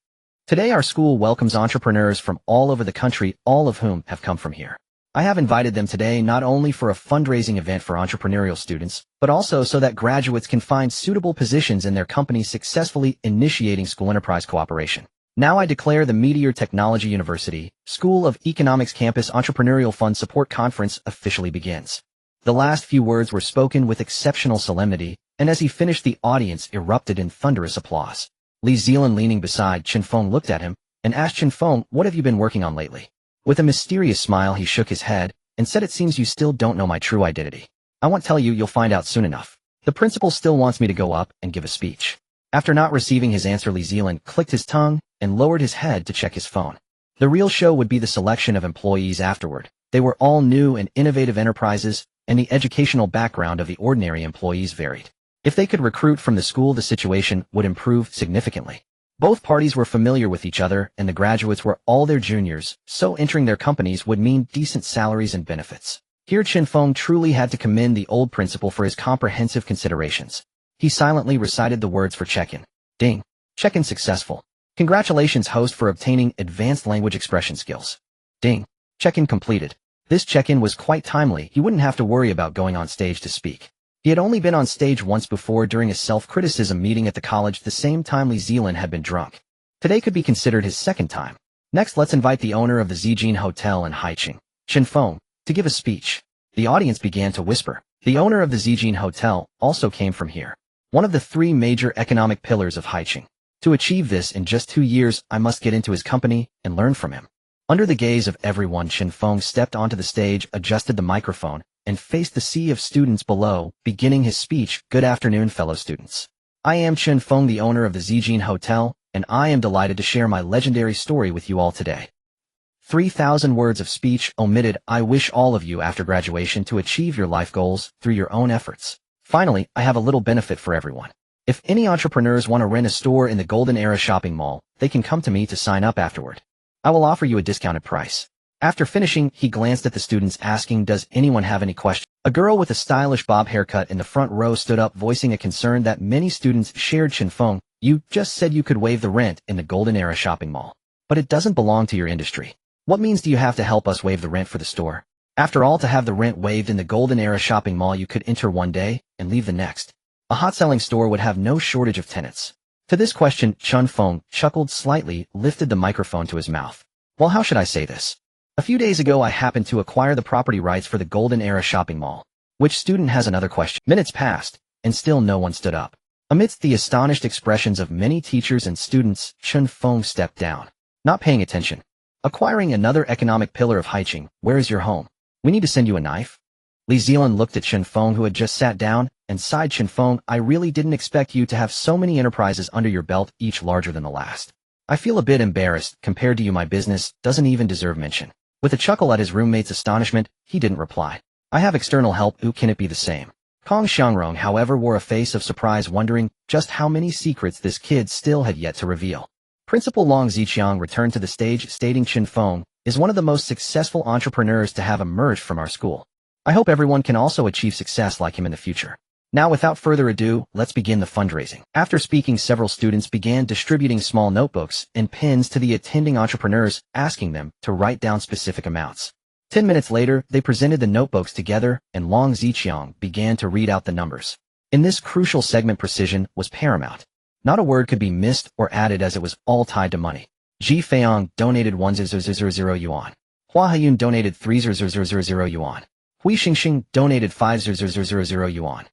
A: Today our school welcomes entrepreneurs from all over the country, all of whom have come from here. I have invited them today not only for a fundraising event for entrepreneurial students, but also so that graduates can find suitable positions in their companies, successfully initiating school-enterprise cooperation. Now I declare the Meteor Technology University School of Economics Campus Entrepreneurial Fund Support Conference officially begins. The last few words were spoken with exceptional solemnity, and as he finished, the audience erupted in thunderous applause. Li Zilan, leaning beside Chen Feng, looked at him and asked Chen Feng, "What have you been working on lately?" With a mysterious smile, he shook his head and said, "It seems you still don't know my true identity. I won't tell you, you'll find out soon enough. The principal still wants me to go up and give a speech." After not receiving his answer, Li Zilan clicked his tongue and lowered his head to check his phone. The real show would be the selection of employees afterward. They were all new and innovative enterprises, and the educational background of the ordinary employees varied. If they could recruit from the school, the situation would improve significantly. Both parties were familiar with each other, and the graduates were all their juniors, so entering their companies would mean decent salaries and benefits. Here Chen Feng truly had to commend the old principal for his comprehensive considerations. He silently recited the words for check-in. Ding. Check-in successful. Congratulations, host, for obtaining advanced language expression skills. Ding. Check-in completed. This check-in was quite timely. He wouldn't have to worry about going on stage to speak. He had only been on stage once before, during a self-criticism meeting at the college, the same time Li Zilan had been drunk. Today could be considered his second time. Next, let's invite the owner of the Zijin Hotel in Haicheng, Chen Feng, to give a speech. The audience began to whisper. The owner of the Zijin Hotel also came from here, one of the three major economic pillars of Haicheng. To achieve this in just 2 years, I must get into his company and learn from him. Under the gaze of everyone, Chen Feng stepped onto the stage, adjusted the microphone, and faced the sea of students below, beginning his speech. Good afternoon, fellow students. I am Chen Feng, the owner of the Zijin Hotel, and I am delighted to share my legendary story with you all today. 3,000 words of speech omitted. I wish all of you after graduation to achieve your life goals through your own efforts. Finally, I have a little benefit for everyone. If any entrepreneurs want to rent a store in the Golden Era shopping mall, they can come to me to sign up afterward. I will offer you a discounted price. After finishing, he glanced at the students, asking, "Does anyone have any questions?" A girl with a stylish bob haircut in the front row stood up, voicing a concern that many students shared. "Chen Feng, you just said you could waive the rent in the Golden Era shopping mall. But it doesn't belong to your industry. What means do you have to help us waive the rent for the store? After all, to have the rent waived in the Golden Era shopping mall, you could enter one day and leave the next. A hot-selling store would have no shortage of tenants." To this question, Chen Feng chuckled slightly, lifted the microphone to his mouth. "Well, how should I say this? A few days ago I happened to acquire the property rights for the Golden Era shopping mall. Which student has another question?" Minutes passed, and still no one stood up. Amidst the astonished expressions of many teachers and students, Chen Feng stepped down. "Not paying attention. Acquiring another economic pillar of Haicheng. Where is your home? We need to send you a knife." Li Zilan looked at Chen Feng, who had just sat down, and sighed. "Chen Feng, I really didn't expect you to have so many enterprises under your belt, each larger than the last. I feel a bit embarrassed. Compared to you, my business doesn't even deserve mention." With a chuckle at his roommate's astonishment, he didn't reply. "I have external help. Who can it be the same?" Kong Xiangrong, however, wore a face of surprise, wondering just how many secrets this kid still had yet to reveal. Principal Long Ziqiang returned to the stage, stating, "Chen Feng is one of the most successful entrepreneurs to have emerged from our school. I hope everyone can also achieve success like him in the future. Now without further ado, let's begin the fundraising. After speaking, several students began distributing small notebooks and pens to the attending entrepreneurs, asking them to write down specific amounts. 10 minutes later, they presented the notebooks together, and Long Ziqiang began to read out the numbers. In this crucial segment, precision was paramount. Not a word could be missed or added as it was all tied to money. Ji Feiyang donated 1,000 yuan. Hua Haiyun donated 3,000 yuan. Hui Xingxing donated 5,000 yuan.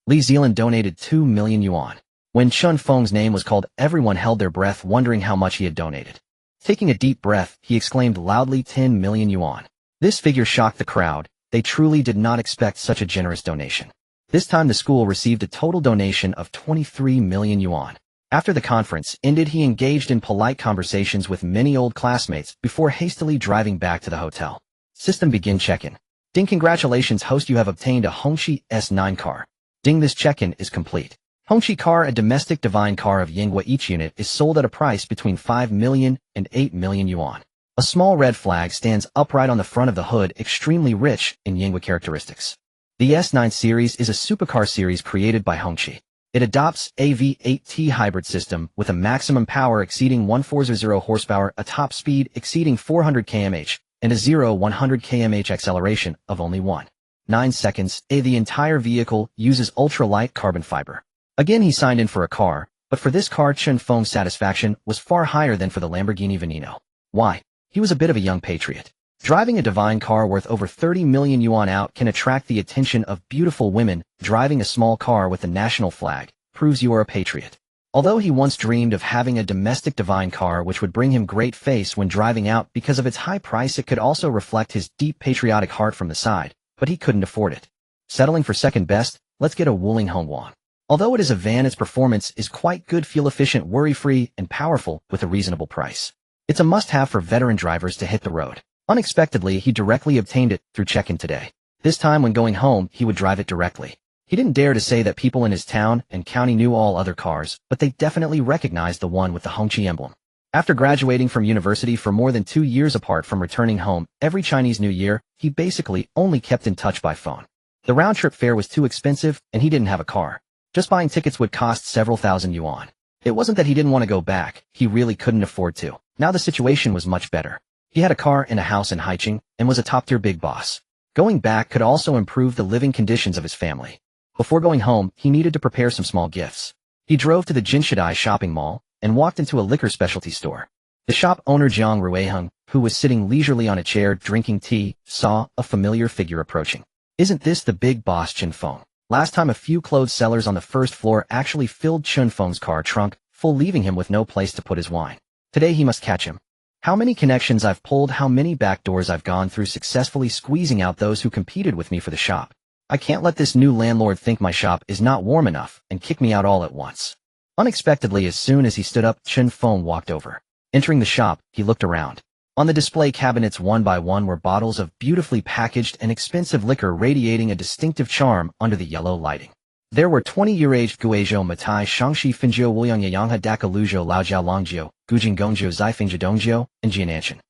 A: Li Zealand donated 2 million yuan. When Chen Feng's name was called, everyone held their breath, wondering how much he had donated. Taking a deep breath, he exclaimed loudly, 10 million yuan. This figure shocked the crowd. They truly did not expect such a generous donation. This time the school received a total donation of 23 million yuan. After the conference ended, he engaged in polite conversations with many old classmates before hastily driving back to the hotel. System begin check-in. Ding, congratulations host, you have obtained a Hongqi S9 car. Ding, this check-in is complete. Hongqi car, a domestic divine car of Yingwa. Each unit is sold at a price between 5 million and 8 million yuan. A small red flag stands upright on the front of the hood, extremely rich in Yingwa characteristics. The S9 series is a supercar series created by Hongqi. It adopts a V8T hybrid system with a maximum power exceeding 140 horsepower, a top speed exceeding 400 km/h, and a 0-100 km/h acceleration of only 1.9 seconds. The entire vehicle uses ultra-light carbon fiber. Again, he signed in for a car, but for this car, Chen Feng's satisfaction was far higher than for the Lamborghini Veneno. Why? He was a bit of a young patriot. Driving a divine car worth over 30 million yuan out can attract the attention of beautiful women. Driving a small car with the national flag proves you are a patriot. Although he once dreamed of having a domestic divine car which would bring him great face when driving out because of its high price, it could also reflect his deep patriotic heart from the side, but he couldn't afford it. Settling for second best, let's get a Wuling Hongguang. Although it is a van, its performance is quite good, fuel efficient, worry-free, and powerful with a reasonable price. It's a must-have for veteran drivers to hit the road. Unexpectedly, he directly obtained it through check-in today. This time when going home, he would drive it directly. He didn't dare to say that people in his town and county knew all other cars, but they definitely recognized the one with the Hongqi emblem. After graduating from university for more than 2 years apart from returning home every Chinese New Year, he basically only kept in touch by phone. The round-trip fare was too expensive, and he didn't have a car. Just buying tickets would cost several thousand yuan. It wasn't that he didn't want to go back, he really couldn't afford to. Now the situation was much better. He had a car and a house in Haicheng, and was a top-tier big boss. Going back could also improve the living conditions of his family. Before going home, he needed to prepare some small gifts. He drove to the Jinshidai shopping mall, and walked into a liquor specialty store. The shop owner Jiang Ruiheng, who was sitting leisurely on a chair drinking tea, saw a familiar figure approaching. Isn't this the big boss Chen Feng? Last time a few clothes sellers on the first floor actually filled Chen Feng's car trunk full, leaving him with no place to put his wine. Today he must catch him. How many connections I've pulled, how many back doors I've gone through, successfully squeezing out those who competed with me for the shop. I can't let this new landlord think my shop is not warm enough and kick me out all at once. Unexpectedly, as soon as he stood up, Chen Feng walked over. Entering the shop, he looked around. On the display cabinets one by one were bottles of beautifully packaged and expensive liquor radiating a distinctive charm under the yellow lighting. There were 20-year-aged Guizhou Matai Shangxi Finjiu Wuliang Yangha Daka Luzhou Laojiao Longjiu, Gujing Gongjiu Zaifingja Dongjiu, and Jiananshan.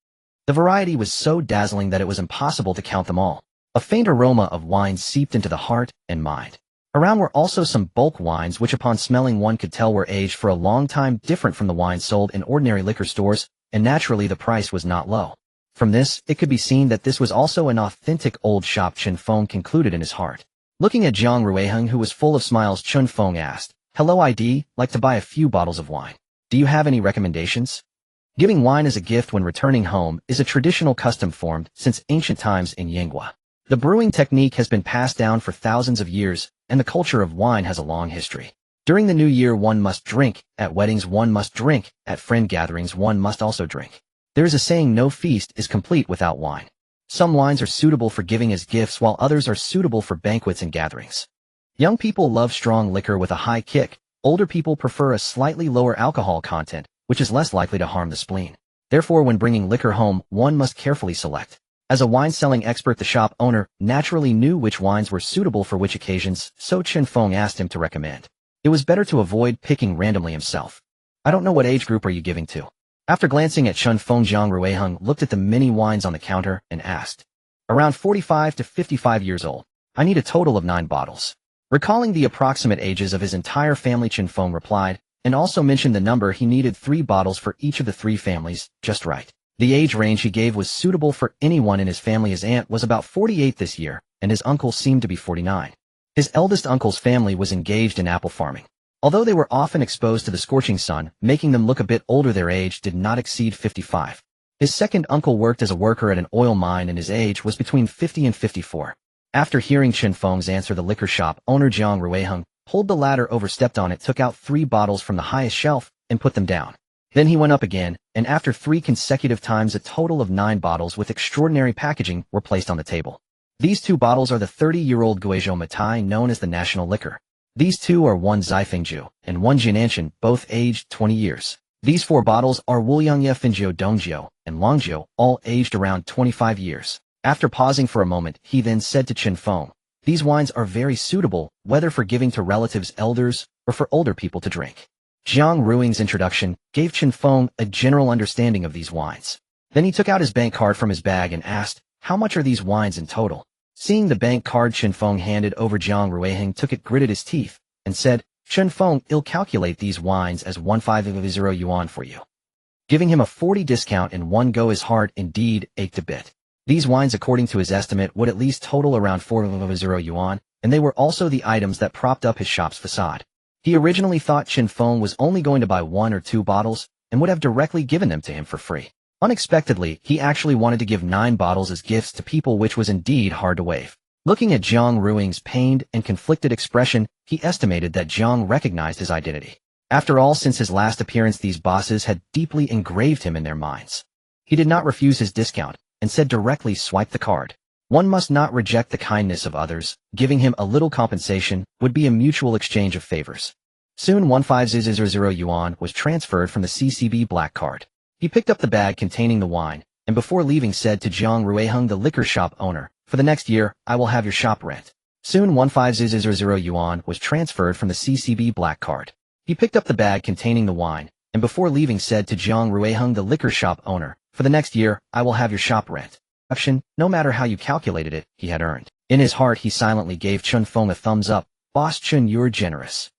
A: The variety was so dazzling that it was impossible to count them all. A faint aroma of wine seeped into the heart and mind. Around were also some bulk wines which upon smelling one could tell were aged for a long time, different from the wines sold in ordinary liquor stores, and naturally the price was not low. From this, it could be seen that this was also an authentic old shop, Chen Feng concluded in his heart. Looking at Jiang Ruiheng, who was full of smiles, Chen Feng asked, "Hello, I'd like to buy a few bottles of wine. Do you have any recommendations?" Giving wine as a gift when returning home is a traditional custom formed since ancient times in Yingwa. The brewing technique has been passed down for thousands of years, and the culture of wine has a long history. During the new year one must drink, at weddings one must drink, at friend gatherings one must also drink. There is a saying, no feast is complete without wine. Some wines are suitable for giving as gifts while others are suitable for banquets and gatherings. Young people love strong liquor with a high kick. Older people prefer a slightly lower alcohol content, which is less likely to harm the spleen. Therefore, when bringing liquor home, one must carefully select. As a wine-selling expert, the shop owner naturally knew which wines were suitable for which occasions, so Chen Feng asked him to recommend. It was better to avoid picking randomly himself. I don't know, what age group are you giving to? After glancing at Chen Feng, Jiang Ruiheng looked at the many wines on the counter and asked. Around 45 to 55 years old. I need a total of 9 bottles. Recalling the approximate ages of his entire family, Chen Feng replied, and also mentioned the number he needed 3 bottles for each of the 3 families, just right. The age range he gave was suitable for anyone in his family. His aunt was about 48 this year, and his uncle seemed to be 49. His eldest uncle's family was engaged in apple farming. Although they were often exposed to the scorching sun, making them look a bit older, their age did not exceed 55. His second uncle worked as a worker at an oil mine and his age was between 50 and 54. After hearing Chen Feng's answer, the liquor shop owner Jiang Ruiheng pulled the ladder over, stepped on it, took out 3 bottles from the highest shelf, and put them down. Then he went up again, and after 3 consecutive times, a total of 9 bottles with extraordinary packaging were placed on the table. These 2 bottles are the 30-year-old Guizhou Matai, known as the national liquor. These 2 are 1 Zifengju and 1 Jiananshan, both aged 20 years. These 4 bottles are Wuliangye Fengjiu Dongjiu and Longjiu, all aged around 25 years. After pausing for a moment, he then said to Chen Feng, "These wines are very suitable, whether for giving to relatives, elders, or for older people to drink." Jiang Ruiheng's introduction gave Chen Feng a general understanding of these wines. Then he took out his bank card from his bag and asked, "How much are these wines in total?" Seeing the bank card Chen Feng handed over, Jiang Ruiheng took it, gritted his teeth, and said, "Chen Feng, I'll calculate these wines as 150 yuan for you." Giving him a 40 discount in one go, his heart indeed ached a bit. These wines, according to his estimate, would at least total around 450 yuan, and they were also the items that propped up his shop's facade. He originally thought Chen Feng was only going to buy 1 or 2 bottles and would have directly given them to him for free. Unexpectedly, he actually wanted to give 9 bottles as gifts to people, which was indeed hard to waive. Looking at Jiang Ruiheng's pained and conflicted expression, he estimated that Jiang recognized his identity. After all, since his last appearance, these bosses had deeply engraved him in their minds. He did not refuse his discount, and said directly, "Swipe the card." One must not reject the kindness of others. Giving him a little compensation would be a mutual exchange of favors. Soon 15000 yuan was transferred from the CCB black card. He picked up the bag containing the wine, and before leaving said to Jiang Ruiheng, the liquor shop owner, "For the next year, I will have your shop rent." Soon 15000 yuan was transferred from the CCB black card. He picked up the bag containing the wine, and before leaving said to Jiang Ruiheng, the liquor shop owner, "For the next year, I will have your shop rent." No matter how you calculated it, he had earned. In his heart, he silently gave Chen Feng a thumbs up. "Boss Chen, you're generous."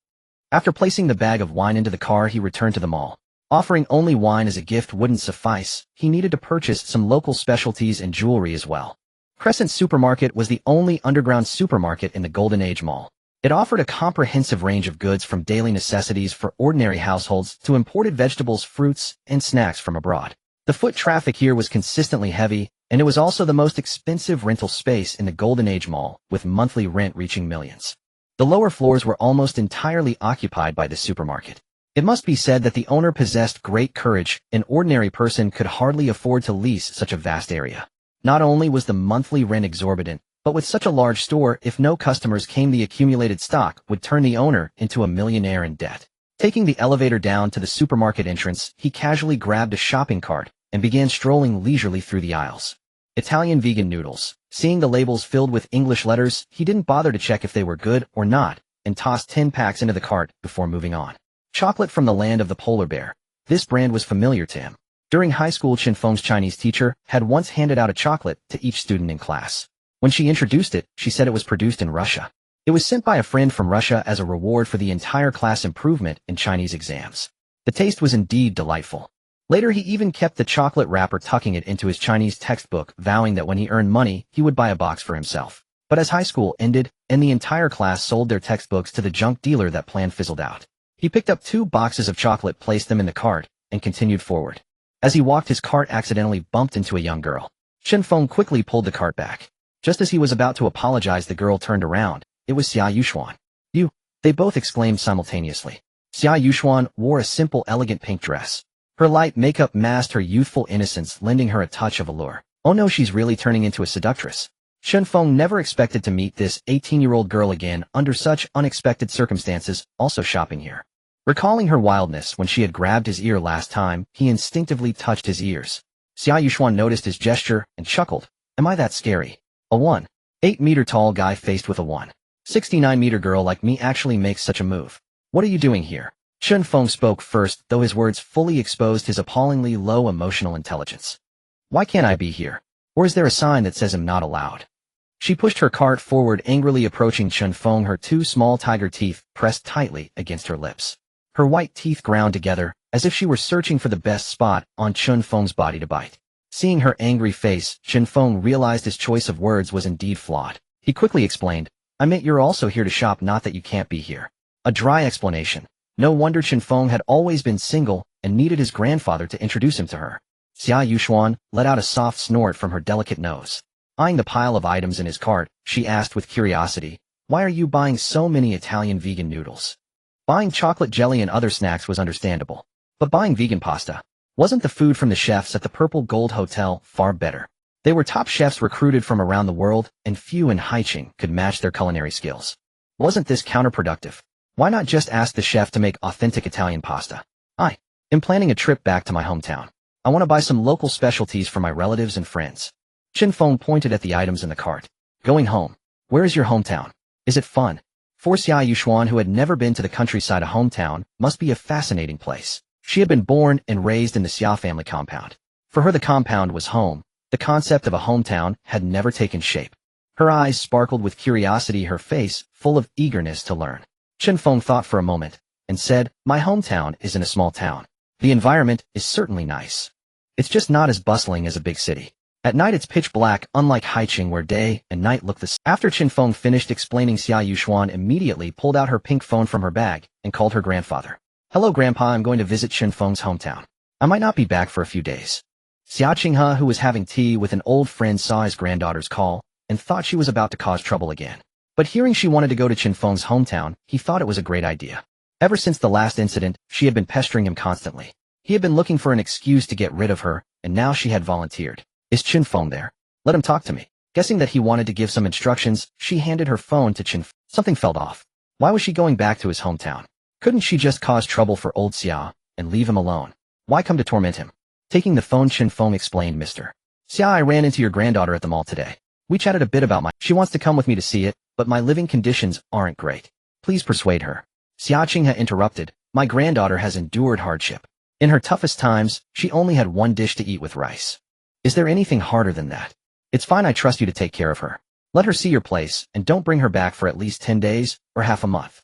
A: After placing the bag of wine into the car, he returned to the mall. Offering only wine as a gift wouldn't suffice. He needed to purchase some local specialties and jewelry as well. Crescent Supermarket was the only underground supermarket in the Golden Age Mall. It offered a comprehensive range of goods from daily necessities for ordinary households to imported vegetables, fruits, and snacks from abroad. The foot traffic here was consistently heavy, and it was also the most expensive rental space in the Golden Age Mall, with monthly rent reaching millions. The lower floors were almost entirely occupied by the supermarket. It must be said that the owner possessed great courage. An ordinary person could hardly afford to lease such a vast area. Not only was the monthly rent exorbitant, but with such a large store, if no customers came, the accumulated stock would turn the owner into a millionaire in debt. Taking the elevator down to the supermarket entrance, he casually grabbed a shopping cart and began strolling leisurely through the aisles. Italian vegan noodles. Seeing the labels filled with English letters, he didn't bother to check if they were good or not, and tossed 10 packs into the cart before moving on. Chocolate from the land of the polar bear. This brand was familiar to him. During high school, Chen Feng's Chinese teacher had once handed out a chocolate to each student in class. When she introduced it, she said it was produced in Russia. It was sent by a friend from Russia as a reward for the entire class improvement in Chinese exams. The taste was indeed delightful. Later, he even kept the chocolate wrapper, tucking it into his Chinese textbook, vowing that when he earned money, he would buy a box for himself. But as high school ended, and the entire class sold their textbooks to the junk dealer, that plan fizzled out. He picked up 2 boxes of chocolate, placed them in the cart, and continued forward. As he walked, his cart accidentally bumped into a young girl. Chen Feng quickly pulled the cart back. Just as he was about to apologize, the girl turned around. It was Xia Yuxuan. "You!" they both exclaimed simultaneously. Xia Yuxuan wore a simple, elegant pink dress. Her light makeup masked her youthful innocence, lending her a touch of allure. Oh no, she's really turning into a seductress. Chen Feng never expected to meet this 18-year-old girl again under such unexpected circumstances, also shopping here. Recalling her wildness when she had grabbed his ear last time, he instinctively touched his ears. Xia Yuxuan noticed his gesture and chuckled. "Am I that scary? A 1.8-meter tall guy faced with a 1.69-meter girl like me actually makes such a move. What are you doing here?" Chen Feng spoke first, though his words fully exposed his appallingly low emotional intelligence. "Why can't I be here? Or is there a sign that says I'm not allowed?" She pushed her cart forward, angrily approaching Chen Feng, her two small tiger teeth pressed tightly against her lips. Her white teeth ground together, as if she were searching for the best spot on Chen Feng's body to bite. Seeing her angry face, Chen Feng realized his choice of words was indeed flawed. He quickly explained, I meant you're also here to shop, not that you can't be here. A dry explanation. No wonder Chen Feng had always been single and needed his grandfather to introduce him to her. Xia Yuxuan let out a soft snort from her delicate nose. Eyeing the pile of items in his cart, she asked with curiosity, why are you buying so many Italian vegan noodles? Buying chocolate jelly and other snacks was understandable. But buying vegan pasta? Wasn't the food from the chefs at the Purple Gold Hotel far better? They were top chefs recruited from around the world, and few in Haicheng could match their culinary skills. Wasn't this counterproductive? Why not just ask the chef to make authentic Italian pasta? I am planning a trip back to my hometown. I want to buy some local specialties for my relatives and friends. Chen Feng pointed at the items in the cart. Going home. Where is your hometown? Is it fun? For Xia Yuxuan, who had never been to the countryside, a hometown must be a fascinating place. She had been born and raised in the Xia family compound. For her, the compound was home. The concept of a hometown had never taken shape. Her eyes sparkled with curiosity, her face full of eagerness to learn. Chen Feng thought for a moment and said, my hometown is in a small town. The environment is certainly nice. It's just not as bustling as a big city. At night it's pitch black, unlike Haicheng where day and night look the same. After Chen Feng finished explaining, Xia Yuxuan immediately pulled out her pink phone from her bag and called her grandfather. Hello Grandpa, I'm going to visit Chen Feng's hometown. I might not be back for a few days. Xia Qinghe, who was having tea with an old friend, saw his granddaughter's call and thought she was about to cause trouble again. But hearing she wanted to go to Chen Feng's hometown, he thought it was a great idea. Ever since the last incident, she had been pestering him constantly. He had been looking for an excuse to get rid of her, and now she had volunteered. Is Chen Feng there? Let him talk to me. Guessing that he wanted to give some instructions, she handed her phone to Chen Feng. Something felt off. Why was she going back to his hometown? Couldn't she just cause trouble for old Xia and leave him alone? Why come to torment him? Taking the phone, Chen Feng explained, Mr. Xia, I ran into your granddaughter at the mall today. We chatted a bit about she wants to come with me to see it, but my living conditions aren't great. Please persuade her. Xia Qinghe interrupted, my granddaughter has endured hardship. In her toughest times, she only had one dish to eat with rice. Is there anything harder than that? It's fine, I trust you to take care of her. Let her see your place, and don't bring her back for at least 10 days, or half a month.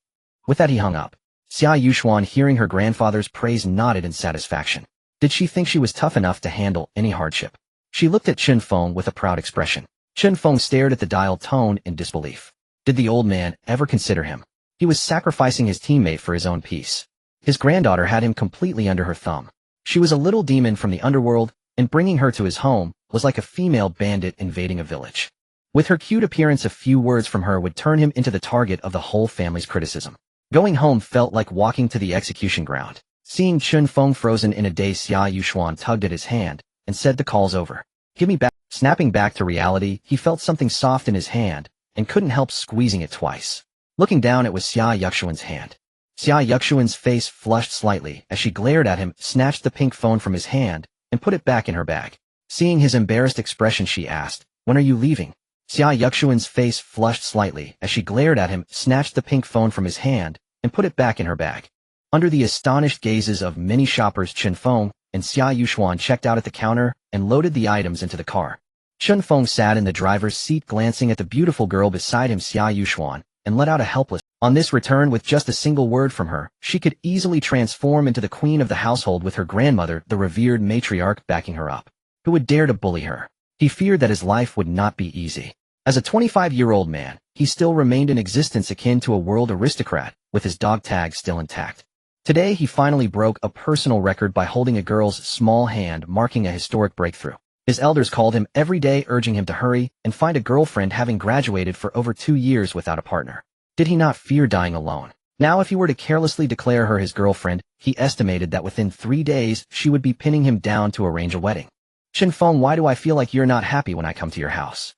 A: With that he hung up. Xia Yuxuan, hearing her grandfather's praise, nodded in satisfaction. Did she think she was tough enough to handle any hardship? She looked at Chen Feng with a proud expression. Chen Feng stared at the dial tone in disbelief. Did the old man ever consider him? He was sacrificing his teammate for his own peace. His granddaughter had him completely under her thumb. She was a little demon from the underworld, and bringing her to his home was like a female bandit invading a village. With her cute appearance, a few words from her would turn him into the target of the whole family's criticism. Going home felt like walking to the execution ground. Seeing Chen Feng frozen in a daze, Xia Yuxuan tugged at his hand and said, the call's over. Give me back. Snapping back to reality, he felt something soft in his hand and couldn't help squeezing it twice. Looking down, it was Xia Yuxuan's hand. Xia Yuxuan's face flushed slightly as she glared at him, snatched the pink phone from his hand, and put it back in her bag. Seeing his embarrassed expression, she asked, when are you leaving? Xia Yuxuan's face flushed slightly as she glared at him, snatched the pink phone from his hand, and put it back in her bag. Under the astonished gazes of many shoppers, Chen Feng and Xia Yuxuan checked out at the counter and loaded the items into the car. Chen Feng sat in the driver's seat, glancing at the beautiful girl beside him, Xia Yuxuan, and let out a helpless. On this return, with just a single word from her, she could easily transform into the queen of the household, with her grandmother, the revered matriarch, backing her up. Who would dare to bully her? He feared that his life would not be easy. As a 25-year-old man, he still remained in existence akin to a world aristocrat, with his dog tag still intact. Today he finally broke a personal record by holding a girl's small hand, marking a historic breakthrough. His elders called him every day, urging him to hurry and find a girlfriend, having graduated for over 2 years without a partner. Did he not fear dying alone? Now if he were to carelessly declare her his girlfriend, he estimated that within 3 days she would be pinning him down to arrange a wedding. Chen Feng, why do I feel like you're not happy when I come to your house?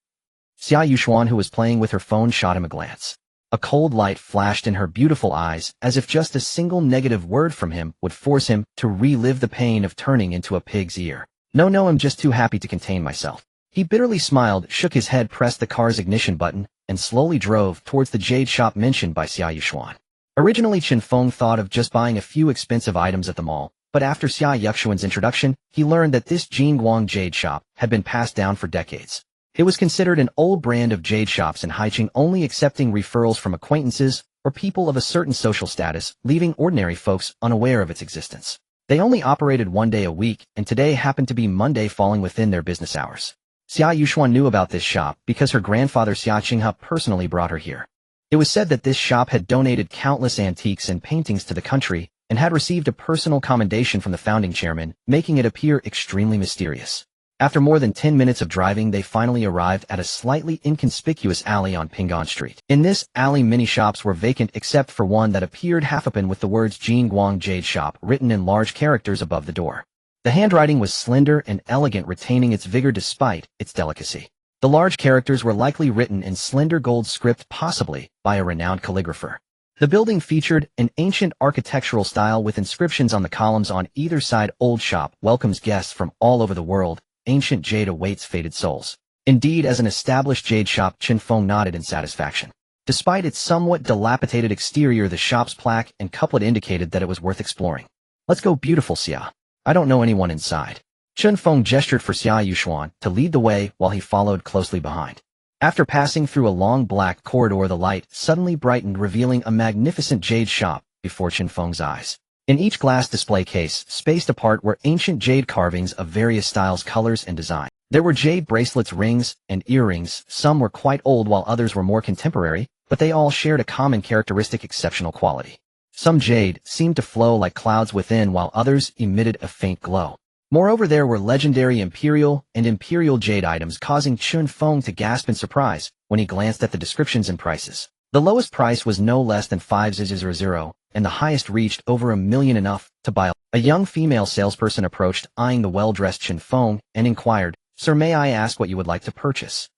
A: Xia Yuxuan, who was playing with her phone, shot him a glance. A cold light flashed in her beautiful eyes, as if just a single negative word from him would force him to relive the pain of turning into a pig's ear. No, I'm just too happy to contain myself. He bitterly smiled, shook his head, pressed the car's ignition button, and slowly drove towards the jade shop mentioned by Xia Yuxuan. Originally, Chen Feng thought of just buying a few expensive items at the mall, but after Xia Yuxuan's introduction, he learned that this Jingguang jade shop had been passed down for decades. It was considered an old brand of jade shops in Haicheng, only accepting referrals from acquaintances or people of a certain social status, leaving ordinary folks unaware of its existence. They only operated one day a week, and today happened to be Monday, falling within their business hours. Xia Yuxuan knew about this shop because her grandfather Xia Qinghe personally brought her here. It was said that this shop had donated countless antiques and paintings to the country and had received a personal commendation from the founding chairman, making it appear extremely mysterious. After more than 10 minutes of driving, they finally arrived at a slightly inconspicuous alley on Pinggan Street. In this alley, many shops were vacant except for one that appeared half open with the words Jingguang Jade Shop written in large characters above the door. The handwriting was slender and elegant, retaining its vigor despite its delicacy. The large characters were likely written in slender gold script, possibly by a renowned calligrapher. The building featured an ancient architectural style with inscriptions on the columns on either side. Old shop welcomes guests from all over the world. Ancient jade awaits fated souls. Indeed, as an established jade shop, Chen Feng nodded in satisfaction. Despite its somewhat dilapidated exterior, the shop's plaque and couplet indicated that it was worth exploring. Let's go, beautiful Xia. I don't know anyone inside. Chen Feng gestured for Xia Yuxuan to lead the way while he followed closely behind. After passing through a long black corridor, the light suddenly brightened, revealing a magnificent jade shop before Chen Feng's eyes. In each glass display case, spaced apart, were ancient jade carvings of various styles, colors, and design. There were jade bracelets, rings, and earrings. Some were quite old while others were more contemporary, but they all shared a common characteristic: exceptional quality. Some jade seemed to flow like clouds within, while others emitted a faint glow. Moreover, there were legendary imperial and imperial jade items, causing Chen Feng to gasp in surprise when he glanced at the descriptions and prices. The lowest price was no less than 5,000, and the highest reached over 1 million, enough to buy. A young female salesperson approached, eyeing the well-dressed Chen Feng, and inquired, "Sir, may I ask what you would like to purchase?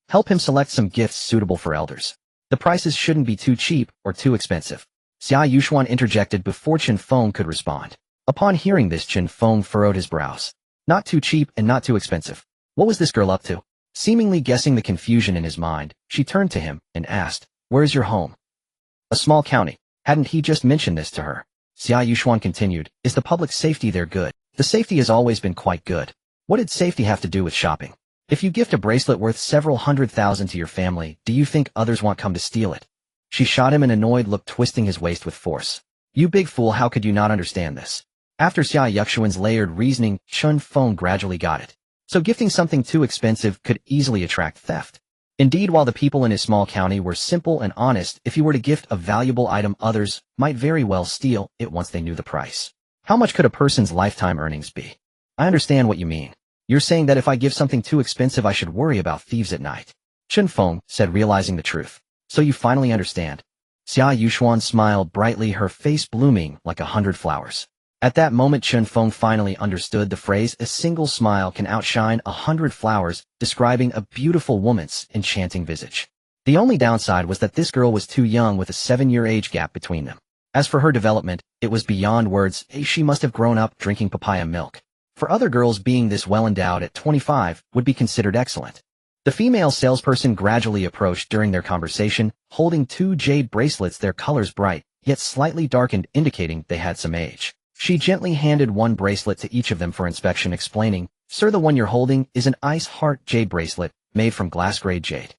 A: Help him select some gifts suitable for elders. The prices shouldn't be too cheap or too expensive." Xia Yuxuan interjected before Chen Feng could respond. Upon hearing this, Chen Feng furrowed his brows. Not too cheap and not too expensive. What was this girl up to? Seemingly guessing the confusion in his mind, she turned to him and asked, "Where is your home?" "A small county." Hadn't he just mentioned this to her? Xia Yuxuan continued, "Is the public safety there good?" "The safety has always been quite good." "What did safety have to do with shopping? If you gift a bracelet worth several 100,000 to your family, do you think others won't come to steal it?" She shot him an annoyed look, twisting his waist with force. "You big fool, how could you not understand this?" After Xia Yuxuan's layered reasoning, Chen Feng gradually got it. So gifting something too expensive could easily attract theft. Indeed, while the people in his small county were simple and honest, if he were to gift a valuable item, others might very well steal it once they knew the price. How much could a person's lifetime earnings be? "I understand what you mean. You're saying that if I give something too expensive, I should worry about thieves at night," Chen Feng said, realizing the truth. "So you finally understand." Xia Yuxuan smiled brightly, her face blooming like 100 flowers. At that moment, Chen Feng finally understood the phrase, "A single smile can outshine 100 flowers," describing a beautiful woman's enchanting visage. The only downside was that this girl was too young, with a 7-year age gap between them. As for her development, it was beyond words. She must have grown up drinking papaya milk. For other girls, being this well endowed at 25 would be considered excellent. The female salesperson gradually approached during their conversation, holding 2 jade bracelets, their colors bright, yet slightly darkened, indicating they had some age. She gently handed 1 bracelet to each of them for inspection, explaining, "Sir, the one you're holding is an ice heart jade bracelet made from glass-grade jade.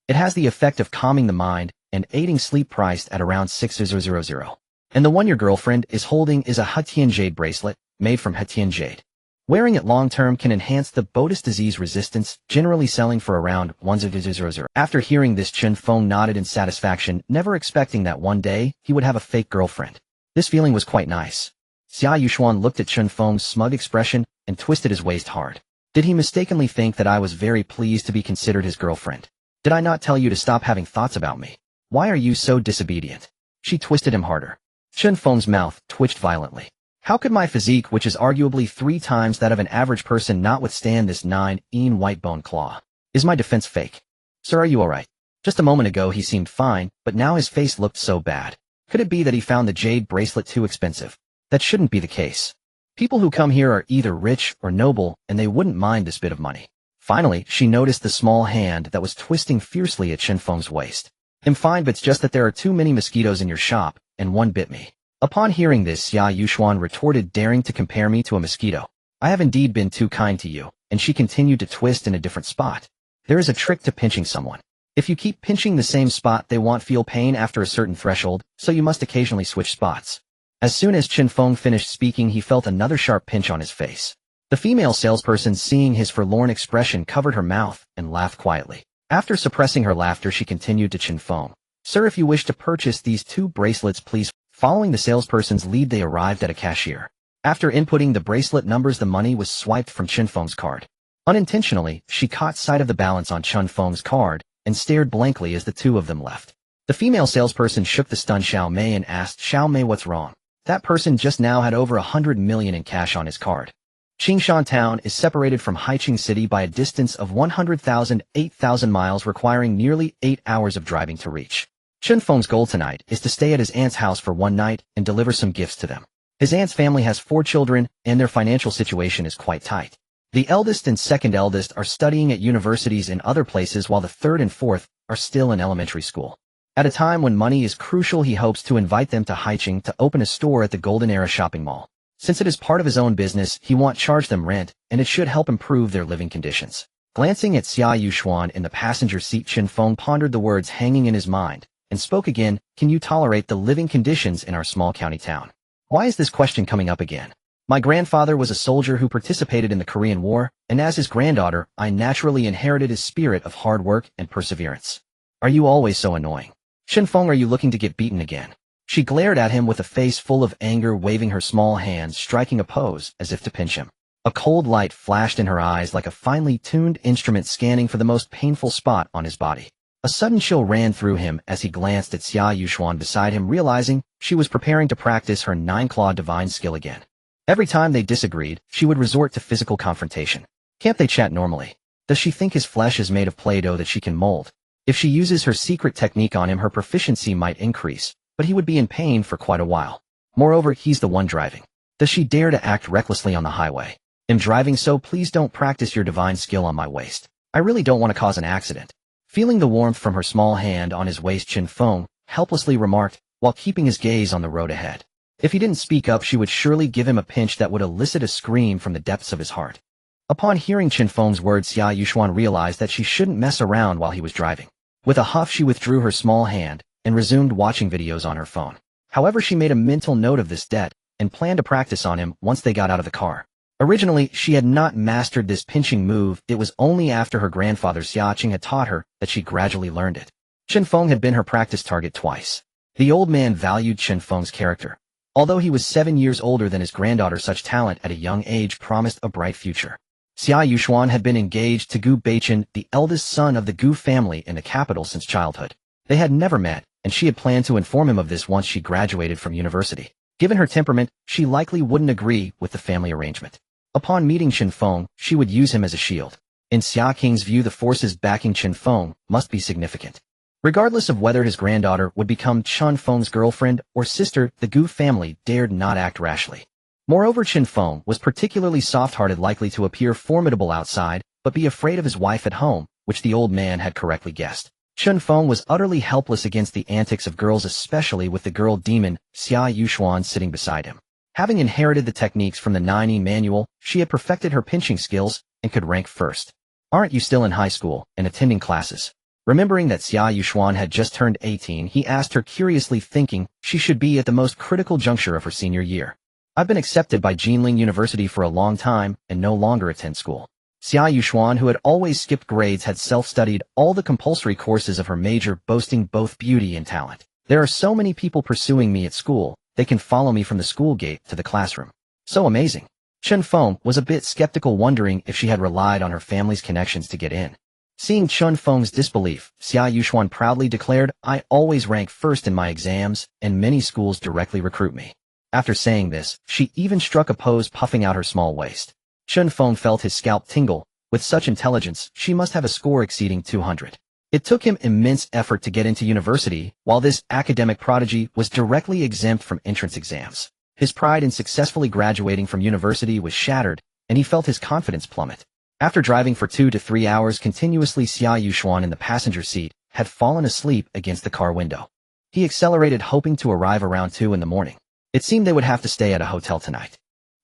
A: It has the effect of calming the mind and aiding sleep, priced at around 6,000. And the one your girlfriend is holding is a Haicheng jade bracelet made from Haicheng jade. Wearing it long-term can enhance the botus disease resistance, generally selling for around 1,000. After hearing this, Chen Feng nodded in satisfaction, never expecting that one day he would have a fake girlfriend. This feeling was quite nice. Xia Yuxuan looked at Chen Feng's smug expression and twisted his waist hard. Did he mistakenly think that I was very pleased to be considered his girlfriend? Did I not tell you to stop having thoughts about me? Why are you so disobedient? She twisted him harder. Chen Feng's mouth twitched violently. How could my physique, which is arguably 3 times that of an average person, not withstand this 9-in white bone claw? Is my defense fake? Sir, are you alright? Just a moment ago he seemed fine, but now his face looked so bad. Could it be that he found the jade bracelet too expensive? That shouldn't be the case. People who come here are either rich or noble, and they wouldn't mind this bit of money. Finally, she noticed the small hand that was twisting fiercely at Chen Feng's waist. "I'm fine, but it's just that there are too many mosquitoes in your shop, and one bit me." Upon hearing this, Xia Yuxuan retorted, daring to compare me to a mosquito. "I have indeed been too kind to you," and she continued to twist in a different spot. There is a trick to pinching someone. If you keep pinching the same spot, they won't feel pain after a certain threshold, so you must occasionally switch spots. As soon as Chen Feng finished speaking, he felt another sharp pinch on his face. The female salesperson, seeing his forlorn expression, covered her mouth and laughed quietly. After suppressing her laughter, she continued to Chen Feng. Sir, if you wish to purchase these 2 bracelets, please. Following the salesperson's lead, they arrived at a cashier. After inputting the bracelet numbers, the money was swiped from Chen Feng's card. Unintentionally, she caught sight of the balance on Chen Feng's card and stared blankly as the two of them left. The female salesperson shook the stunned Xiao Mei and asked, Xiao Mei, what's wrong? That person just now had over 100 million in cash on his card. Qingshan town is separated from Haicheng city by a distance of 8,000 miles, requiring nearly 8 hours of driving to reach. Chen Feng's goal tonight is to stay at his aunt's house for one night and deliver some gifts to them. His aunt's family has 4 children, and their financial situation is quite tight. The eldest and second eldest are studying at universities in other places, while the third and fourth are still in elementary school. At a time when money is crucial, he hopes to invite them to Haicheng to open a store at the Golden Era shopping mall. Since it is part of his own business, he won't charge them rent, and it should help improve their living conditions. Glancing at Xia Yuxuan in the passenger seat, Chen Feng pondered the words hanging in his mind, and spoke again, can you tolerate the living conditions in our small county town? Why is this question coming up again? My grandfather was a soldier who participated in the Korean War, and as his granddaughter, I naturally inherited his spirit of hard work and perseverance. Are you always so annoying? Chen Feng, are you looking to get beaten again? She glared at him with a face full of anger, waving her small hands, striking a pose as if to pinch him. A cold light flashed in her eyes like a finely tuned instrument scanning for the most painful spot on his body. A sudden chill ran through him as he glanced at Xia Yuxuan beside him, realizing she was preparing to practice her 9-claw divine skill again. Every time they disagreed, she would resort to physical confrontation. Can't they chat normally? Does she think his flesh is made of Play-Doh that she can mold? If she uses her secret technique on him, her proficiency might increase, but he would be in pain for quite a while. Moreover, he's the one driving. Does she dare to act recklessly on the highway? I'm driving, so please don't practice your divine skill on my waist. I really don't want to cause an accident. Feeling the warmth from her small hand on his waist, Chen Feng helplessly remarked, while keeping his gaze on the road ahead. If he didn't speak up, she would surely give him a pinch that would elicit a scream from the depths of his heart. Upon hearing Chen Feng's words, Xia Yuxuan realized that she shouldn't mess around while he was driving. With a huff, she withdrew her small hand and resumed watching videos on her phone. However, she made a mental note of this debt and planned to practice on him once they got out of the car. Originally, she had not mastered this pinching move. It was only after her grandfather Xiacheng had taught her that she gradually learned it. Chen Feng had been her practice target twice. The old man valued Chen Feng's character. Although he was 7 years older than his granddaughter, such talent at a young age promised a bright future. Xia Yuxuan had been engaged to Gu Beichen, the eldest son of the Gu family in the capital, since childhood. They had never met, and she had planned to inform him of this once she graduated from university. Given her temperament, she likely wouldn't agree with the family arrangement. Upon meeting Chen Feng, she would use him as a shield. In Xiaqing's view, the forces backing Chen Feng must be significant. Regardless of whether his granddaughter would become Chen Feng's girlfriend or sister, the Gu family dared not act rashly. Moreover, Chen Feng was particularly soft-hearted, likely to appear formidable outside, but be afraid of his wife at home, which the old man had correctly guessed. Chen Feng was utterly helpless against the antics of girls, especially with the girl demon, Xia Yuxuan, sitting beside him. Having inherited the techniques from the 9E manual, she had perfected her pinching skills and could rank first. Aren't you still in high school and attending classes? Remembering that Xia Yuxuan had just turned 18, he asked her curiously, thinking she should be at the most critical juncture of her senior year. I've been accepted by Jinling University for a long time and no longer attend school. Xia Yuxuan, who had always skipped grades, had self-studied all the compulsory courses of her major, boasting both beauty and talent. There are so many people pursuing me at school, they can follow me from the school gate to the classroom. So amazing. Chen Feng was a bit skeptical, wondering if she had relied on her family's connections to get in. Seeing Chen Feng's disbelief, Xia Yuxuan proudly declared, I always rank first in my exams, and many schools directly recruit me. After saying this, she even struck a pose, puffing out her small waist. Chen Feng felt his scalp tingle. With such intelligence, she must have a score exceeding 200. It took him immense effort to get into university, while this academic prodigy was directly exempt from entrance exams. His pride in successfully graduating from university was shattered, and he felt his confidence plummet. After driving for 2 to 3 hours continuously, Xia Yuxuan in the passenger seat had fallen asleep against the car window. He accelerated, hoping to arrive around 2 in the morning. It seemed they would have to stay at a hotel tonight.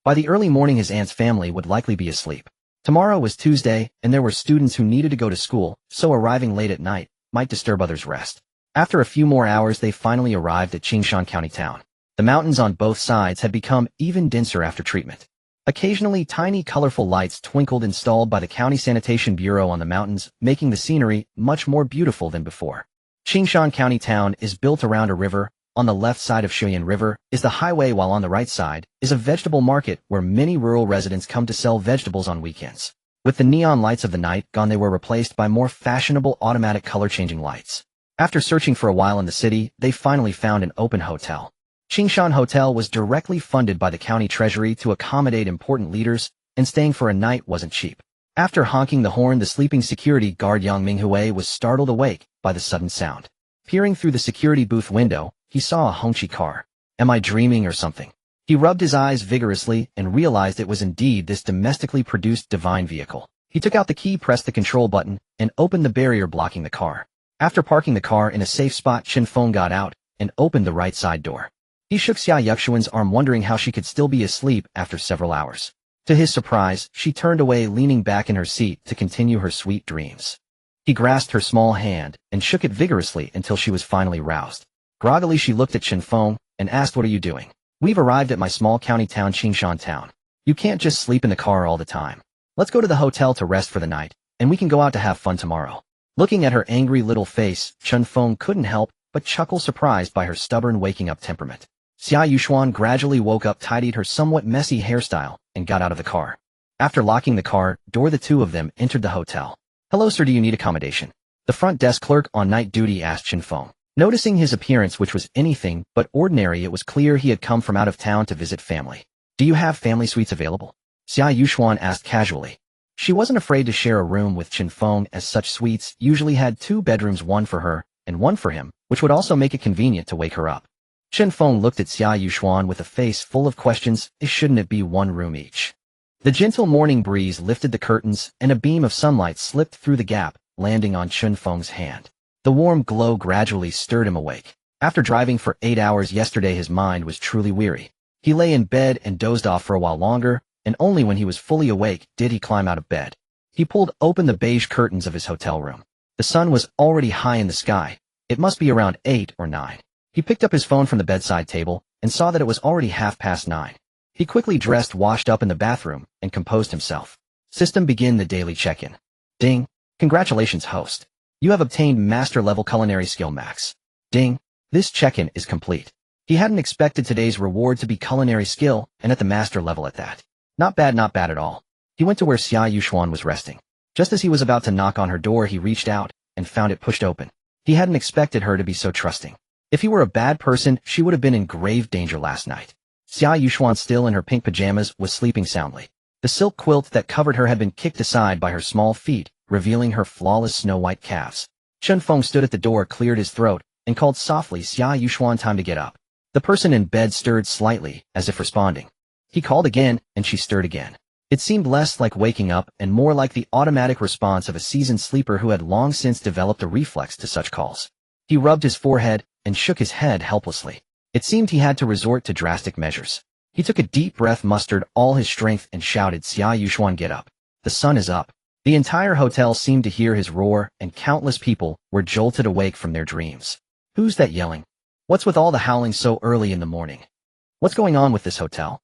A: By the early morning, his aunt's family would likely be asleep. Tomorrow was Tuesday, and there were students who needed to go to school, so arriving late at night might disturb others' rest. After a few more hours, they finally arrived at Qingshan County Town. The mountains on both sides had become even denser after treatment. Occasionally, tiny colorful lights twinkled installed by the County Sanitation Bureau on the mountains, making the scenery much more beautiful than before. Qingshan County Town is built around a river. On the left side of Shuyan River is the highway, while on the right side is a vegetable market where many rural residents come to sell vegetables on weekends. With the neon lights of the night gone, they were replaced by more fashionable automatic color-changing lights. After searching for a while in the city, they finally found an open hotel. Qingshan Hotel was directly funded by the county treasury to accommodate important leaders, and staying for a night wasn't cheap. After honking the horn, the sleeping security guard Yang Minghui was startled awake by the sudden sound. Peering through the security booth window, he saw a Hongqi car. Am I dreaming or something? He rubbed his eyes vigorously and realized it was indeed this domestically produced divine vehicle. He took out the key, pressed the control button, and opened the barrier blocking the car. After parking the car in a safe spot, Chen Feng got out and opened the right side door. He shook Xia Yuxuan's arm, wondering how she could still be asleep after several hours. To his surprise, she turned away, leaning back in her seat to continue her sweet dreams. He grasped her small hand and shook it vigorously until she was finally roused. Groggily, she looked at Chen Feng and asked, "What are you doing?" "We've arrived at my small county town, Qingshan Town. You can't just sleep in the car all the time. Let's go to the hotel to rest for the night, and we can go out to have fun tomorrow." Looking at her angry little face, Chen Feng couldn't help but chuckle, surprised by her stubborn waking up temperament. Xia Yuxuan gradually woke up, tidied her somewhat messy hairstyle, and got out of the car. After locking the car door, the two of them entered the hotel. "Hello, sir, do you need accommodation?" the front desk clerk on night duty asked Chen Feng. Noticing his appearance, which was anything but ordinary, it was clear he had come from out of town to visit family. "Do you have family suites available?" Xia Yuxuan asked casually. She wasn't afraid to share a room with Chen Feng, as such suites usually had 2 bedrooms, one for her and one for him, which would also make it convenient to wake her up. Chen Feng looked at Xia Yuxuan with a face full of questions. Shouldn't it be 1 room each? The gentle morning breeze lifted the curtains, and a beam of sunlight slipped through the gap, landing on Chen Feng's hand. The warm glow gradually stirred him awake. After driving for 8 hours yesterday, his mind was truly weary. He lay in bed and dozed off for a while longer, and only when he was fully awake did he climb out of bed. He pulled open the beige curtains of his hotel room. The sun was already high in the sky. It must be around 8 or 9. He picked up his phone from the bedside table and saw that it was already 9:30. He quickly dressed, washed up in the bathroom, and composed himself. System, begin the daily check-in. Ding. Congratulations, host. You have obtained Master-Level Culinary Skill Max. Ding. This check-in is complete. He hadn't expected today's reward to be culinary skill, and at the master level at that. Not bad at all. He went to where Xia Yuxuan was resting. Just as he was about to knock on her door, he reached out and found it pushed open. He hadn't expected her to be so trusting. If he were a bad person, she would have been in grave danger last night. Xia Yuxuan, still in her pink pajamas, was sleeping soundly. The silk quilt that covered her had been kicked aside by her small feet, revealing her flawless snow-white calves. Chen Feng stood at the door, cleared his throat, and called softly, "Xia Yuxuan, time to get up." The person in bed stirred slightly, as if responding. He called again, and she stirred again. It seemed less like waking up and more like the automatic response of a seasoned sleeper who had long since developed a reflex to such calls. He rubbed his forehead and shook his head helplessly. It seemed he had to resort to drastic measures. He took a deep breath, mustered all his strength, and shouted, "Xia Yuxuan, get up. The sun is up." The entire hotel seemed to hear his roar, and countless people were jolted awake from their dreams. Who's that yelling? What's with all the howling so early in the morning? What's going on with this hotel?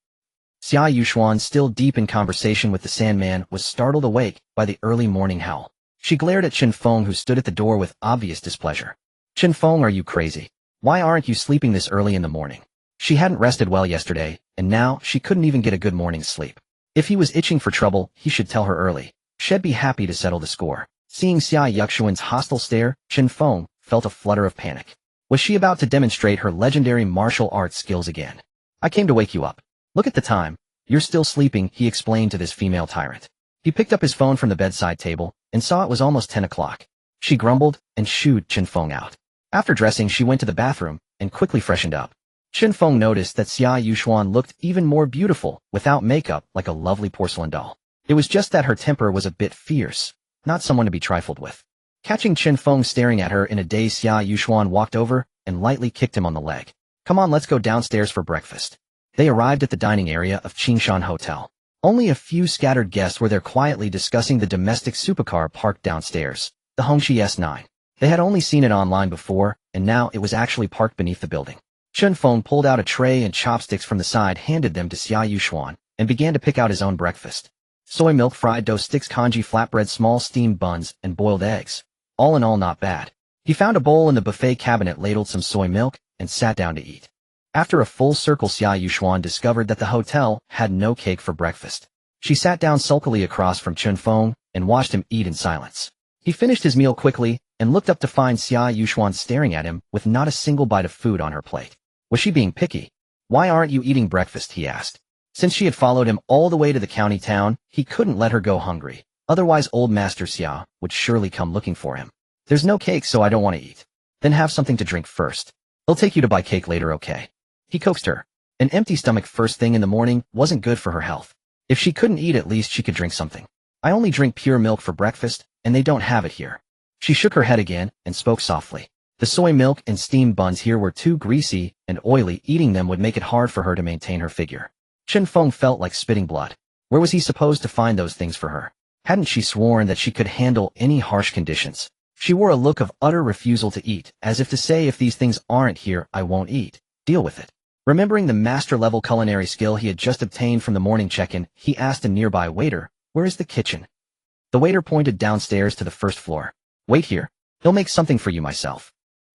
A: Xia Yuxuan, still deep in conversation with the Sandman, was startled awake by the early morning howl. She glared at Chen Feng, who stood at the door with obvious displeasure. "Chen Feng, are you crazy? Why aren't you sleeping this early in the morning?" She hadn't rested well yesterday, and now she couldn't even get a good morning's sleep. If he was itching for trouble, he should tell her early. She'd be happy to settle the score. Seeing Xia Yuxuan's hostile stare, Chen Feng felt a flutter of panic. Was she about to demonstrate her legendary martial arts skills again? "I came to wake you up. Look at the time. You're still sleeping," he explained to this female tyrant. He picked up his phone from the bedside table and saw it was almost 10 o'clock. She grumbled and shooed Chen Feng out. After dressing, she went to the bathroom and quickly freshened up. Chen Feng noticed that Xia Yuxuan looked even more beautiful without makeup, like a lovely porcelain doll. It was just that her temper was a bit fierce, not someone to be trifled with. Catching Chen Feng staring at her in a daze, Xia Yuxuan walked over and lightly kicked him on the leg. "Come on, let's go downstairs for breakfast." They arrived at the dining area of Qingshan Hotel. Only a few scattered guests were there quietly discussing the domestic supercar parked downstairs, the Hongqi S9. They had only seen it online before, and now it was actually parked beneath the building. Chen Feng pulled out a tray and chopsticks from the side, handed them to Xia Yuxuan, and began to pick out his own breakfast. Soy milk, fried dough sticks, congee flatbread, small steamed buns, and boiled eggs. All in all, not bad. He found a bowl in the buffet cabinet, ladled some soy milk, and sat down to eat. After a full circle, Xia Yuxuan discovered that the hotel had no cake for breakfast. She sat down sulkily across from Chen Feng and watched him eat in silence. He finished his meal quickly and looked up to find Xia Yuxuan staring at him with not a single bite of food on her plate. Was she being picky? "Why aren't you eating breakfast?" he asked. Since she had followed him all the way to the county town, he couldn't let her go hungry. Otherwise, old Master Xia would surely come looking for him. "There's no cake, so I don't want to eat." "Then have something to drink first. I'll take you to buy cake later, okay?" He coaxed her. An empty stomach first thing in the morning wasn't good for her health. If she couldn't eat, at least she could drink something. "I only drink pure milk for breakfast, and they don't have it here." She shook her head again and spoke softly. The soy milk and steamed buns here were too greasy and oily. Eating them would make it hard for her to maintain her figure. Chen Feng felt like spitting blood. Where was he supposed to find those things for her? Hadn't she sworn that she could handle any harsh conditions? She wore a look of utter refusal to eat, as if to say, if these things aren't here, I won't eat. Deal with it. Remembering the master-level culinary skill he had just obtained from the morning check-in, he asked a nearby waiter, "Where is the kitchen?" The waiter pointed downstairs to the first floor. "Wait here. I'll make something for you myself."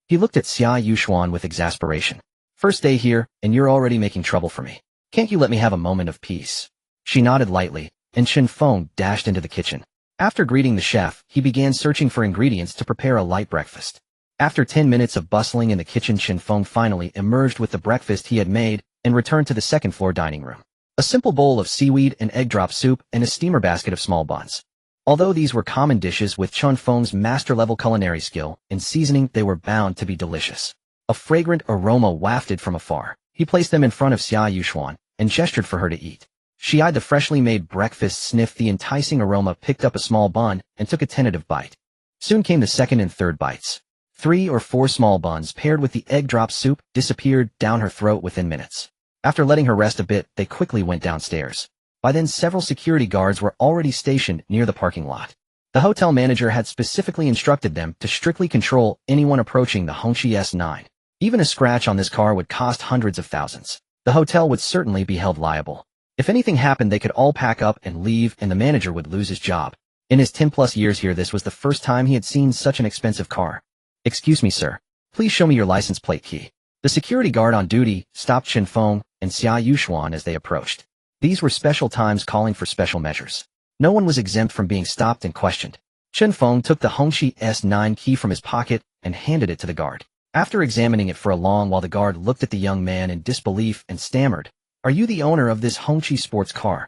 A: He looked at Xia Yuxuan with exasperation. "First day here, and you're already making trouble for me. Can't you let me have a moment of peace?" She nodded lightly, and Chen Feng dashed into the kitchen. After greeting the chef, he began searching for ingredients to prepare a light breakfast. After 10 minutes of bustling in the kitchen, Chen Feng finally emerged with the breakfast he had made and returned to the second-floor dining room. A simple bowl of seaweed and egg drop soup and a steamer basket of small buns. Although these were common dishes, with Chen Feng's master-level culinary skill and seasoning, they were bound to be delicious. A fragrant aroma wafted from afar. He placed them in front of Xia Yuxuan and gestured for her to eat. She eyed the freshly made breakfast, sniffed the enticing aroma, picked up a small bun, and took a tentative bite. Soon came the second and third bites. 3 or 4 small buns paired with the egg drop soup disappeared down her throat within minutes. After letting her rest a bit, they quickly went downstairs. By then, several security guards were already stationed near the parking lot. The hotel manager had specifically instructed them to strictly control anyone approaching the Hongqi S9. Even a scratch on this car would cost hundreds of thousands. The hotel would certainly be held liable. If anything happened, they could all pack up and leave, and the manager would lose his job. In his 10-plus years here, this was the first time he had seen such an expensive car. "Excuse me, sir. Please show me your license plate key." The security guard on duty stopped Chen Feng and Xia Yuxuan as they approached. These were special times calling for special measures. No one was exempt from being stopped and questioned. Chen Feng took the Hongqi S9 key from his pocket and handed it to the guard. After examining it for a long while, the guard looked at the young man in disbelief and stammered, "Are you the owner of this Hongqi sports car?"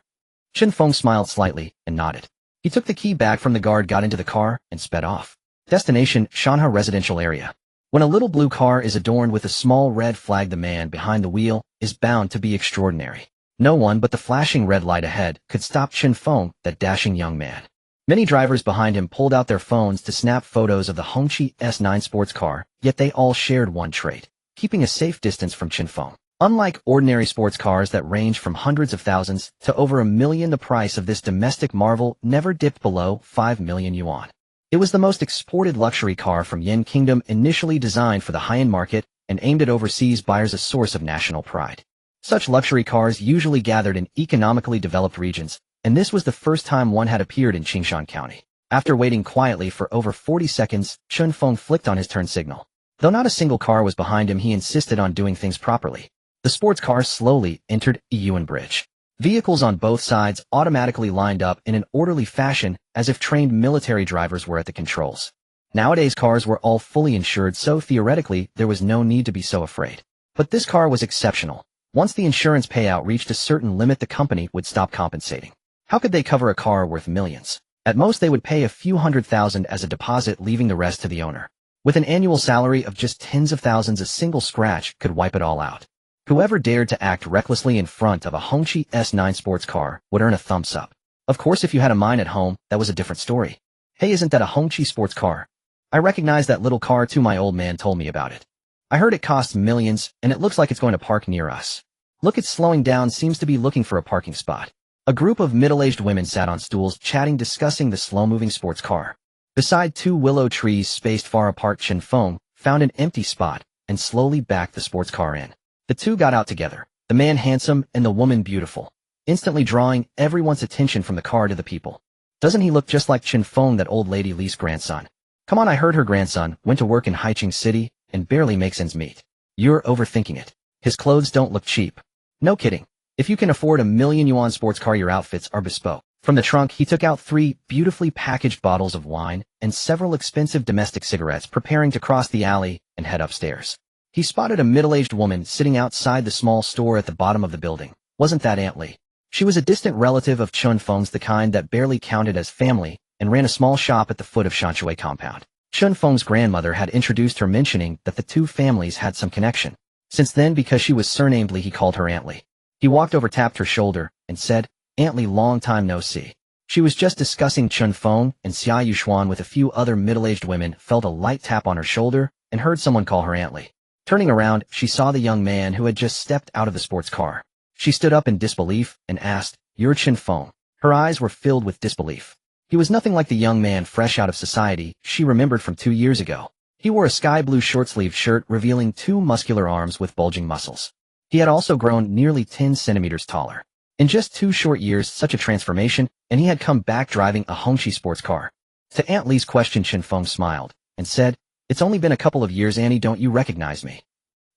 A: Chen Feng smiled slightly and nodded. He took the key back from the guard, got into the car, and sped off. Destination: Shanha residential area. When a little blue car is adorned with a small red flag, the man behind the wheel is bound to be extraordinary. No one but the flashing red light ahead could stop Chen Feng, that dashing young man. Many drivers behind him pulled out their phones to snap photos of the Hongqi S9 sports car, yet they all shared one trait: keeping a safe distance from Chen Feng. Unlike ordinary sports cars that range from hundreds of thousands to over $1 million, the price of this domestic marvel never dipped below 5 million yuan. It was the most exported luxury car from Yen Kingdom, initially designed for the high-end market and aimed at overseas buyers, a source of national pride. Such luxury cars usually gathered in economically developed regions, and this was the first time one had appeared in Qingshan County. After waiting quietly for over 40 seconds, Chen Feng flicked on his turn signal. Though not a single car was behind him, he insisted on doing things properly. The sports car slowly entered Yuan Bridge. Vehicles on both sides automatically lined up in an orderly fashion, as if trained military drivers were at the controls. Nowadays, cars were all fully insured, so theoretically there was no need to be so afraid. But this car was exceptional. Once the insurance payout reached a certain limit, the company would stop compensating. How could they cover a car worth millions? At most, they would pay a few $100,000 as a deposit, leaving the rest to the owner. With an annual salary of just tens of thousands, a single scratch could wipe it all out. Whoever dared to act recklessly in front of a Hongqi S9 sports car would earn a thumbs up. Of course, if you had a mine at home, that was a different story. "Hey, isn't that a Hongqi sports car? I recognize that little car too. My old man told me about it. I heard it costs millions, and it looks like it's going to park near us. Look, it's slowing down, seems to be looking for a parking spot." A group of middle-aged women sat on stools chatting, discussing the slow-moving sports car. Beside two willow trees spaced far apart, Chen Feng found an empty spot and slowly backed the sports car in. The two got out together, the man handsome and the woman beautiful, instantly drawing everyone's attention from the car to the people. Doesn't he look just like Chen Feng, that old lady Li's grandson? Come on, I heard her grandson went to work in Haicheng City and barely makes ends meet. You're overthinking it. His clothes don't look cheap. No kidding. If you can afford a 1,000,000 yuan sports car, your outfits are bespoke. From the trunk, he took out 3 beautifully packaged bottles of wine and several expensive domestic cigarettes, preparing to cross the alley and head upstairs. He spotted a middle-aged woman sitting outside the small store at the bottom of the building. Wasn't that Aunt Li? She was a distant relative of Chen Feng's, the kind that barely counted as family, and ran a small shop at the foot of Shanshui compound. Chen Feng's grandmother had introduced her, mentioning that the two families had some connection. Since then, because she was surnamed Li, he called her Aunt Li. He walked over, tapped her shoulder, and said, "Aunt Li, long time no see." She was just discussing Chen Feng and Xia Yuxuan with a few other middle-aged women, felt a light tap on her shoulder, and heard someone call her Aunt Li. Turning around, she saw the young man who had just stepped out of the sports car. She stood up in disbelief and asked, "You're Chen Feng?" Her eyes were filled with disbelief. He was nothing like the young man fresh out of society she remembered from 2 years ago. He wore a sky-blue short-sleeved shirt, revealing 2 muscular arms with bulging muscles. He had also grown nearly 10 centimeters taller. In just 2 short years, such a transformation, and he had come back driving a Hongqi sports car. To Aunt Li's question, Chen Feng smiled and said, "It's only been a couple of years, Annie, don't you recognize me?"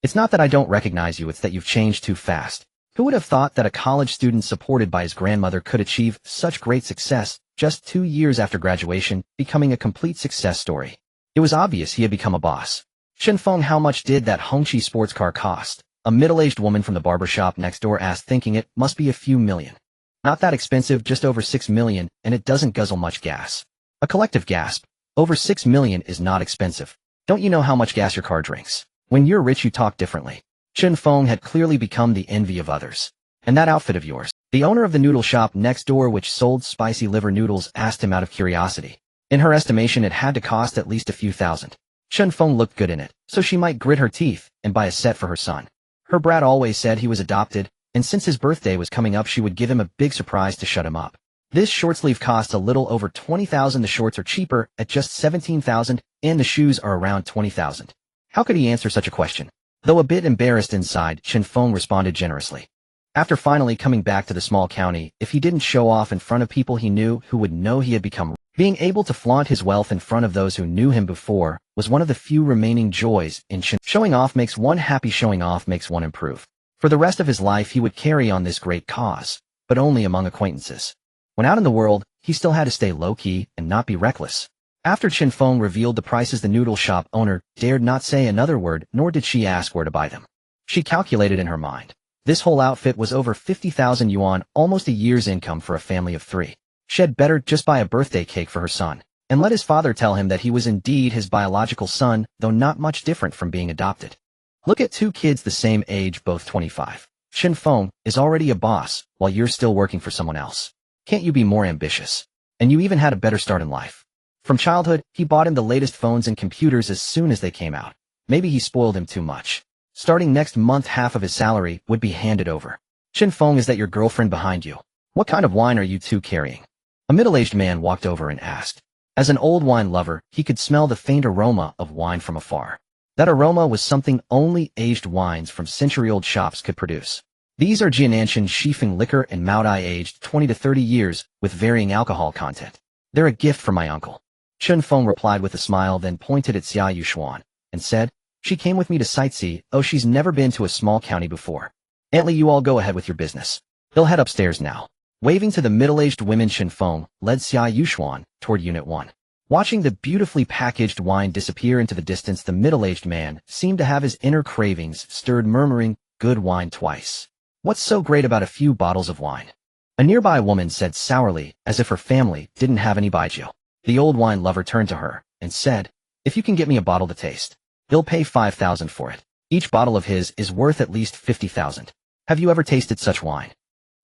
A: "It's not that I don't recognize you, it's that you've changed too fast." Who would have thought that a college student supported by his grandmother could achieve such great success just 2 years after graduation, becoming a complete success story? It was obvious he had become a boss. "Chen Feng, how much did that Hongqi sports car cost?" A middle-aged woman from the barber shop next door asked, thinking it must be a few million. "Not that expensive, just over 6 million, and it doesn't guzzle much gas." A collective gasp. Over 6 million is not expensive. Don't you know how much gas your car drinks? When you're rich, you talk differently. Chen Feng had clearly become the envy of others. "And that outfit of yours?" The owner of the noodle shop next door, which sold spicy liver noodles, asked him out of curiosity. In her estimation, it had to cost at least a few thousand. Chen Feng looked good in it, so she might grit her teeth and buy a set for her son. Her brat always said he was adopted, and since his birthday was coming up, she would give him a big surprise to shut him up. This short sleeve costs a little over 20,000. The shorts are cheaper at just 17,000, and the shoes are around 20,000. How could he answer such a question? Though a bit embarrassed inside, Chen Feng responded generously. After finally coming back to the small county, if he didn't show off in front of people he knew, who would know he had become rich? Being able to flaunt his wealth in front of those who knew him before was one of the few remaining joys in Chen. Showing off makes one happy, showing off makes one improve. For the rest of his life, he would carry on this great cause, but only among acquaintances. When out in the world, he still had to stay low-key and not be reckless. After Chen Feng revealed the prices, the noodle shop owner dared not say another word, nor did she ask where to buy them. She calculated in her mind. This whole outfit was over 50,000 yuan, almost a year's income for a family of 3. She had better just buy a birthday cake for her son, and let his father tell him that he was indeed his biological son, though not much different from being adopted. Look at 2 kids the same age, both 25. Chen Feng is already a boss, while you're still working for someone else. Can't you be more ambitious? And you even had a better start in life. From childhood, he bought him the latest phones and computers as soon as they came out. Maybe he spoiled him too much. Starting next month, half of his salary would be handed over. Chen Feng, is that your girlfriend behind you? What kind of wine are you two carrying? A middle-aged man walked over and asked. As an old wine lover, he could smell the faint aroma of wine from afar. That aroma was something only aged wines from century-old shops could produce. These are Jiananshan Shifeng liquor and Maodai, aged 20 to 30 years, with varying alcohol content. They're a gift from my uncle. Chen Feng replied with a smile, then pointed at Xia Yuxuan and said, "She came with me to sightsee. Oh, she's never been to a small county before. Aunt Li, you all go ahead with your business. They'll head upstairs now." Waving to the middle-aged women, Chen Feng led Xia Yuxuan toward Unit 1. Watching the beautifully packaged wine disappear into the distance, the middle-aged man seemed to have his inner cravings stirred, murmuring, "Good wine twice. What's so great about a few bottles of wine?" A nearby woman said sourly, as if her family didn't have any baijiu. The old wine lover turned to her and said, "If you can get me a bottle to taste, he'll pay 5,000 for it. Each bottle of his is worth at least 50,000. Have you ever tasted such wine?"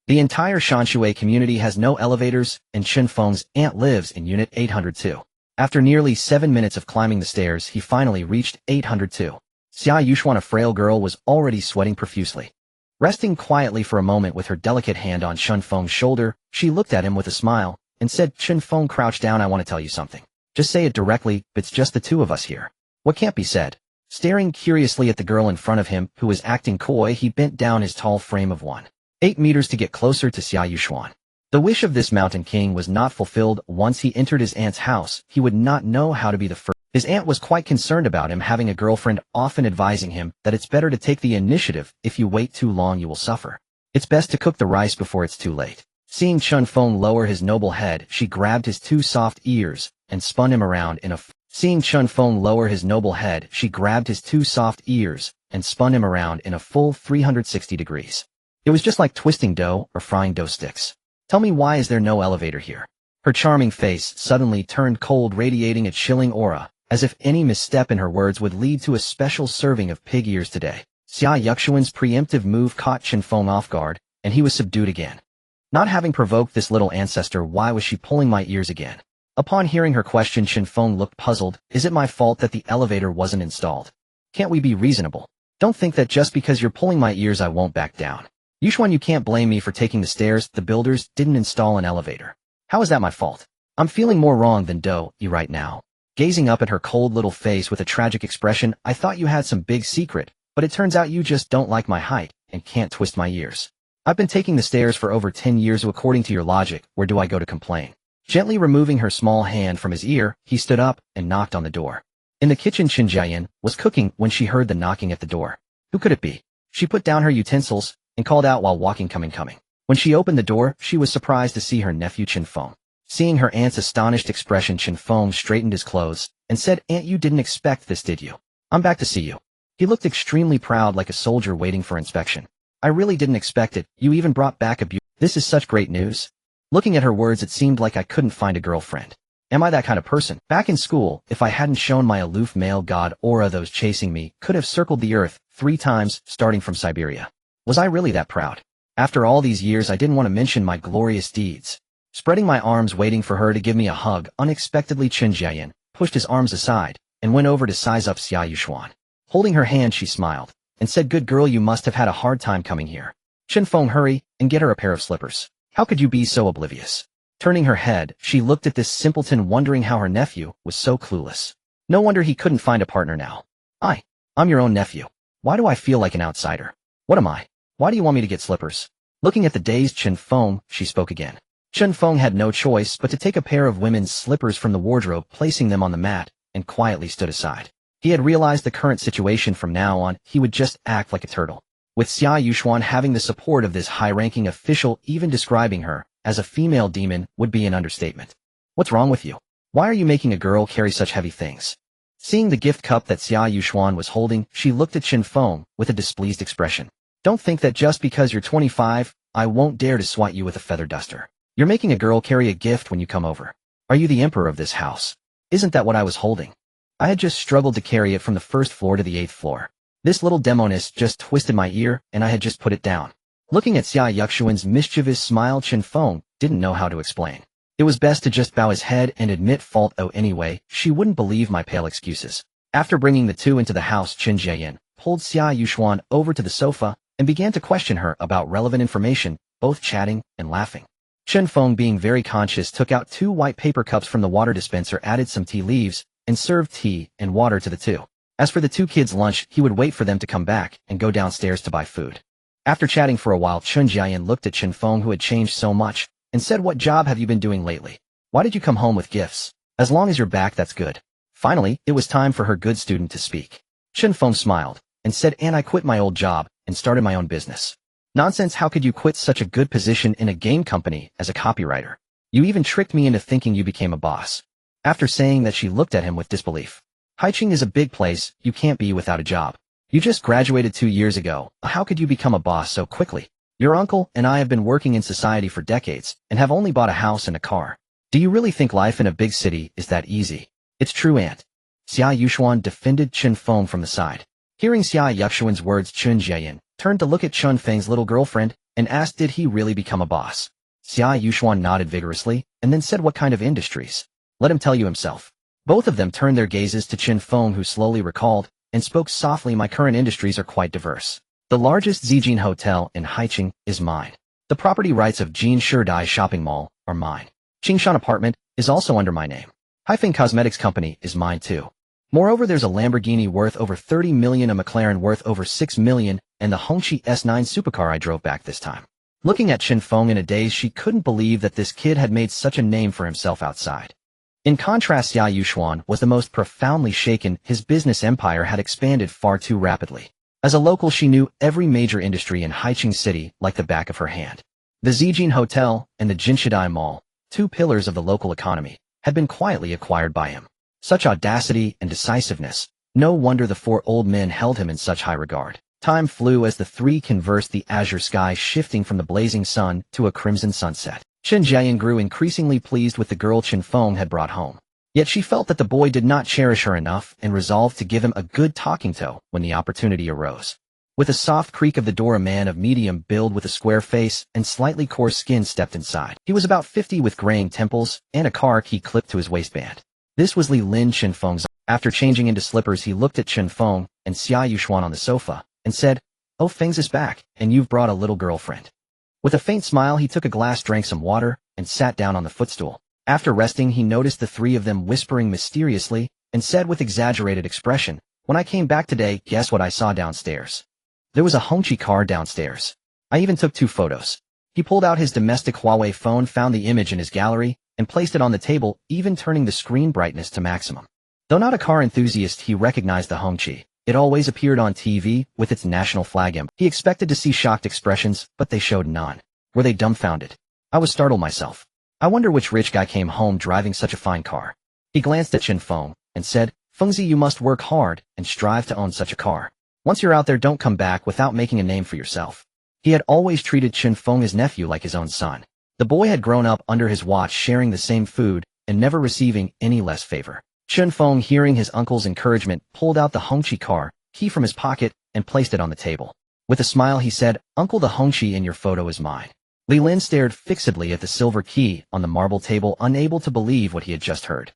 A: The entire Shanshui community has no elevators, and Chen Feng's aunt lives in Unit 802. After nearly 7 minutes of climbing the stairs, he finally reached 802. Xia Yuxuan, a frail girl, was already sweating profusely. Resting quietly for a moment with her delicate hand on Chen Feng's shoulder, she looked at him with a smile and said, Chen Feng, crouch down, I want to tell you something. Just say it directly, it's just the two of us here. What can't be said? Staring curiously at the girl in front of him, who was acting coy, he bent down his tall frame of 1.8 meters to get closer to Xia Yuxuan. The wish of this mountain king was not fulfilled. Once he entered his aunt's house, he would not know how to be the first. His aunt was quite concerned about him having a girlfriend, often advising him that it's better to take the initiative. If you wait too long, you will suffer. It's best to cook the rice before it's too late. Seeing Chen Feng lower his noble head, she grabbed his two soft ears and spun him around in a Seeing Chen Feng lower his noble head, she grabbed his two soft ears and spun him around in a full 360 degrees. It was just like twisting dough or frying dough sticks. Tell me, why is there no elevator here? Her charming face suddenly turned cold, radiating a chilling aura, as if any misstep in her words would lead to a special serving of pig ears today. Xia Yuxuan's preemptive move caught Chen Feng off guard, and he was subdued again. Not having provoked this little ancestor, why was she pulling my ears again? Upon hearing her question, Chen Feng looked puzzled. Is it my fault that the elevator wasn't installed? Can't we be reasonable? Don't think that just because you're pulling my ears I won't back down. Yuxuan, you can't blame me for taking the stairs. The builders didn't install an elevator. How is that my fault? I'm feeling more wrong than you right now. Gazing up at her cold little face with a tragic expression, I thought you had some big secret, but it turns out you just don't like my height and can't twist my ears. I've been taking the stairs for over 10 years, so according to your logic, where do I go to complain? Gently removing her small hand from his ear, he stood up and knocked on the door. In the kitchen, Chen Jiayan was cooking when she heard the knocking at the door. Who could it be? She put down her utensils and called out while walking, coming. When she opened the door, she was surprised to see her nephew Chen Feng. Seeing her aunt's astonished expression, Chen Feng straightened his clothes and said, Aunt, you didn't expect this, did you? I'm back to see you. He looked extremely proud, like a soldier waiting for inspection. I really didn't expect it. You even brought back a This is such great news. Looking at her words, it seemed like I couldn't find a girlfriend. Am I that kind of person? Back in school, if I hadn't shown my aloof male god aura, those chasing me could have circled the earth 3 times, starting from Siberia. Was I really that proud? After all these years, I didn't want to mention my glorious deeds. Spreading my arms, waiting for her to give me a hug, unexpectedly Chen Jiayan pushed his arms aside and went over to size up Xia Yuxuan. Holding her hand, she smiled and said, Good girl, you must have had a hard time coming here. Chen Feng, hurry and get her a pair of slippers. How could you be so oblivious? Turning her head, she looked at this simpleton, wondering how her nephew was so clueless. No wonder he couldn't find a partner now. I'm your own nephew. Why do I feel like an outsider? What am I? Why do you want me to get slippers? Looking at the dazed Chen Feng, she spoke again. Chen Feng had no choice but to take a pair of women's slippers from the wardrobe, placing them on the mat, and quietly stood aside. He had realized the current situation. From now on, he would just act like a turtle. With Xia Yuxuan having the support of this high-ranking official, even describing her as a female demon would be an understatement. What's wrong with you? Why are you making a girl carry such heavy things? Seeing the gift cup that Xia Yuxuan was holding, she looked at Chen Feng with a displeased expression. Don't think that just because you're 25, I won't dare to swat you with a feather duster. You're making a girl carry a gift when you come over. Are you the emperor of this house? Isn't that what I was holding? I had just struggled to carry it from the 1st floor to the 8th floor. This little demonist just twisted my ear, and I had just put it down. Looking at Xia Yuxuan's mischievous smile, Chen Feng didn't know how to explain. It was best to just bow his head and admit fault. Anyway, she wouldn't believe my pale excuses. After bringing the two into the house, Chen Jiayan pulled Xia Yuxuan over to the sofa and began to question her about relevant information, both chatting and laughing. Chen Feng, being very conscious, took out 2 white paper cups from the water dispenser, added some tea leaves, and served tea and water to the two. As for the 2 kids' lunch, he would wait for them to come back and go downstairs to buy food. After chatting for a while, Chen Jiayan looked at Chen Feng, who had changed so much, and said, What job have you been doing lately? Why did you come home with gifts? As long as you're back, that's good. Finally, it was time for her good student to speak. Chen Feng smiled and said, And I quit my old job and started my own business. Nonsense, how could you quit such a good position in a game company as a copywriter? You even tricked me into thinking you became a boss. After saying that, she looked at him with disbelief. Haicheng is a big place, you can't be without a job. You just graduated 2 years ago, how could you become a boss so quickly? Your uncle and I have been working in society for decades and have only bought a house and a car. Do you really think life in a big city is that easy? It's true, Aunt. Xia Yuxuan defended Chen Feng from the side. Hearing Xia Yuxuan's words, Chen Jiayan turned to look at Chen Feng's little girlfriend and asked, Did he really become a boss? Xia Yuxuan nodded vigorously and then said, What kind of industries? Let him tell you himself. Both of them turned their gazes to Chen Feng, who slowly recalled and spoke softly, My current industries are quite diverse. The largest Zijin hotel in Haicheng is mine. The property rights of Jin Shidai shopping mall are mine. Qingshan apartment is also under my name. Haifeng Cosmetics Company is mine too. Moreover, there's a Lamborghini worth over 30 million, a McLaren worth over 6 million, and the Hongqi S9 supercar I drove back this time. Looking at Chen Feng in a daze, she couldn't believe that this kid had made such a name for himself outside. In contrast, Xia Yuxuan was the most profoundly shaken. His business empire had expanded far too rapidly. As a local, she knew every major industry in Haicheng City like the back of her hand. The Zijin Hotel and the Jinshidai Mall, two pillars of the local economy, had been quietly acquired by him. Such audacity and decisiveness. No wonder the four old men held him in such high regard. Time flew as the three conversed, the azure sky shifting from the blazing sun to a crimson sunset. Chen Jian grew increasingly pleased with the girl Chen Feng had brought home. Yet she felt that the boy did not cherish her enough and resolved to give him a good talking to when the opportunity arose. With a soft creak of the door, a man of medium build with a square face and slightly coarse skin stepped inside. He was about 50 with graying temples and a car key clipped to his waistband. This was Li Lin, Chen Feng's. After changing into slippers, he looked at Chen Feng and Xia Yuxuan on the sofa and said, "Oh, Feng's is back, and you've brought a little girlfriend." With a faint smile, he took a glass, drank some water, and sat down on the footstool. After resting, he noticed the three of them whispering mysteriously and said with exaggerated expression, "When I came back today, guess what I saw downstairs? There was a Hongqi car downstairs. I even took 2 photos." He pulled out his domestic Huawei phone, found the image in his gallery, and placed it on the table, even turning the screen brightness to maximum. Though not a car enthusiast, he recognized the Hongqi. It always appeared on TV with its national flag emblem. He expected to see shocked expressions, but they showed none. Were they dumbfounded? I was startled myself. I wonder which rich guy came home driving such a fine car. He glanced at Chen Feng and said, "Fengzi, you must work hard and strive to own such a car. Once you're out there, don't come back without making a name for yourself." He had always treated Chen Feng, his nephew, like his own son. The boy had grown up under his watch, sharing the same food and never receiving any less favor. Chen Feng, hearing his uncle's encouragement, pulled out the Hongqi car key from his pocket and placed it on the table. With a smile, he said, "Uncle, the Hongqi in your photo is mine." Li Lin stared fixedly at the silver key on the marble table, unable to believe what he had just heard.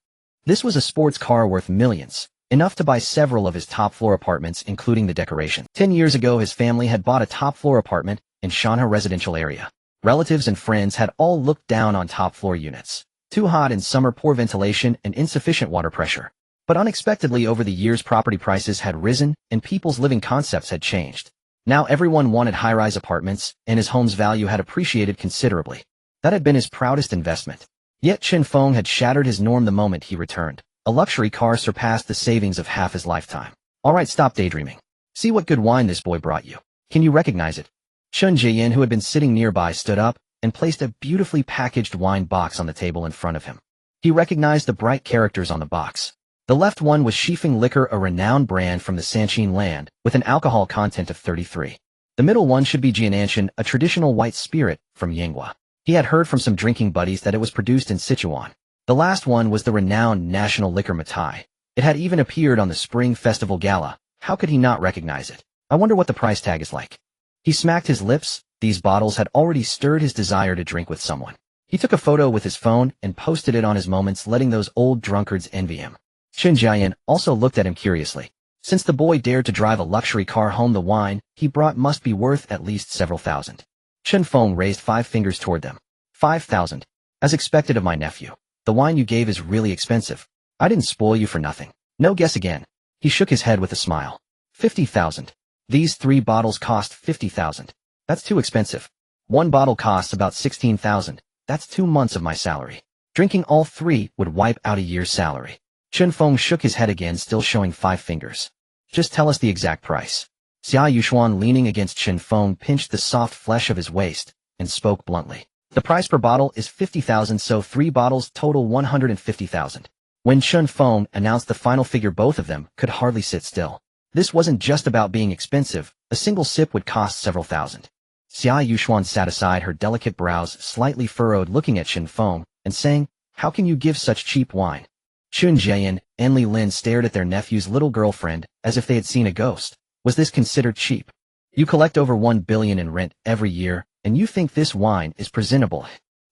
A: This was a sports car worth millions, enough to buy several of his top-floor apartments, including the decoration. 10 years ago, his family had bought a top-floor apartment in Shanha residential area. Relatives and friends had all looked down on top-floor units. Too hot in summer, poor ventilation, and insufficient water pressure. But unexpectedly, over the years, property prices had risen and people's living concepts had changed. Now everyone wanted high-rise apartments, and his home's value had appreciated considerably. That had been his proudest investment. Yet Chen Feng had shattered his norm the moment he returned. A luxury car surpassed the savings of half his lifetime. "All right, stop daydreaming. See what good wine this boy brought you. Can you recognize it?" Chen Jian, who had been sitting nearby, stood up and placed a beautifully packaged wine box on the table in front of him. He recognized the bright characters on the box. The left one was Shifeng Liquor, a renowned brand from the Sanqin land, with an alcohol content of 33. The middle one should be Jiananshan, a traditional white spirit from Yanghua. He had heard from some drinking buddies that it was produced in Sichuan. The last one was the renowned national liquor Matai. It had even appeared on the Spring Festival Gala. How could he not recognize it? I wonder what the price tag is like. He smacked his lips. These bottles had already stirred his desire to drink with someone. He took a photo with his phone and posted it on his moments, letting those old drunkards envy him. Chen Jian also looked at him curiously. Since the boy dared to drive a luxury car home, the wine he brought must be worth at least several thousand. Chen Feng raised 5 fingers toward them. 5,000. As expected of my nephew. The wine you gave is really expensive. I didn't spoil you for nothing. No, guess again. He shook his head with a smile. 50,000. These 3 bottles cost 50,000. That's too expensive. 1 bottle costs about 16,000. That's 2 months of my salary. Drinking all 3 would wipe out a year's salary. Chen Feng shook his head again, still showing 5 fingers. Just tell us the exact price. Xia Yuxuan, leaning against Chen Feng, pinched the soft flesh of his waist and spoke bluntly. The price per bottle is 50,000, so 3 bottles total 150,000. When Chen Feng announced the final figure, both of them could hardly sit still. This wasn't just about being expensive. A single sip would cost several thousand. Xia Yuxuan sat aside, her delicate brows slightly furrowed, looking at Chen Feng and saying, "How can you give such cheap wine?" Chen Jian and Li Lin stared at their nephew's little girlfriend as if they had seen a ghost. Was this considered cheap? You collect over 1 billion in rent every year, and you think this wine is presentable?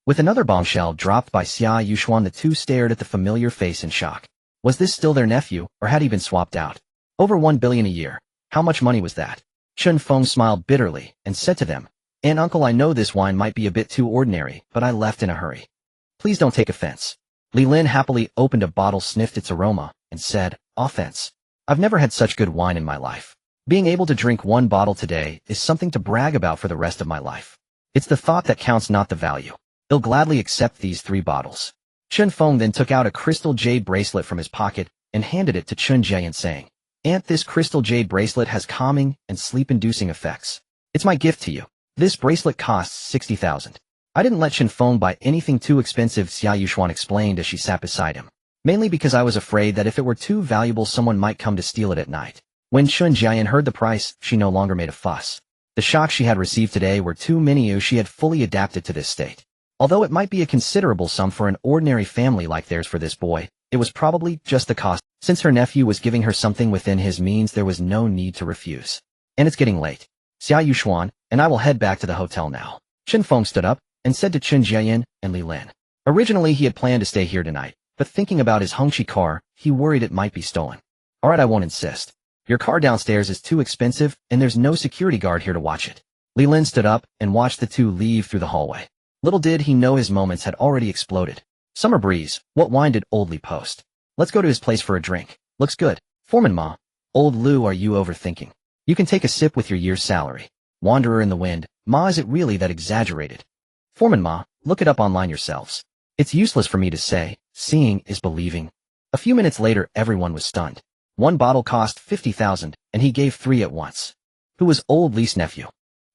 A: With another bombshell dropped by Xia Yuxuan, the two stared at the familiar face in shock. Was this still their nephew, or had he been swapped out? Over 1 billion a year. How much money was that? Chen Feng smiled bitterly and said to them, "Aunt Uncle, I know this wine might be a bit too ordinary, but I left in a hurry. Please don't take offense." Li Lin happily opened a bottle, sniffed its aroma, and said, "Offense. I've never had such good wine in my life. Being able to drink one bottle today is something to brag about for the rest of my life. It's the thought that counts, not the value. He'll gladly accept these 3 bottles." Chen Feng then took out a crystal jade bracelet from his pocket and handed it to Chen Jian, saying, "Aunt, this crystal jade bracelet has calming and sleep-inducing effects. It's my gift to you. This bracelet costs 60,000. I didn't let Chen Feng buy anything too expensive," Xia Yuxuan explained as she sat beside him. "Mainly because I was afraid that if it were too valuable, someone might come to steal it at night." When Chen Jian heard the price, she no longer made a fuss. The shocks she had received today were too many, as she had fully adapted to this state. Although it might be a considerable sum for an ordinary family like theirs, for this boy, it was probably just the cost. Since her nephew was giving her something within his means, there was no need to refuse. "And it's getting late. Xia Yuxuan and I will head back to the hotel now." Chen Feng stood up and said to Chen Jian and Li Lin. Originally he had planned to stay here tonight, but thinking about his Hongqi car, he worried it might be stolen. "Alright, I won't insist. Your car downstairs is too expensive, and there's no security guard here to watch it." Li Lin stood up and watched the two leave through the hallway. Little did he know his moments had already exploded. "Summer breeze, what wine did old Li post? Let's go to his place for a drink. Looks good. Foreman Ma. Old Lu, are you overthinking? You can take a sip with your year's salary." Wanderer in the wind, "Ma, is it really that exaggerated?" "Foreman Ma, look it up online yourselves. It's useless for me to say, seeing is believing." A few minutes later everyone was stunned. One bottle cost 50,000, and he gave 3 at once. Who was old Li's nephew?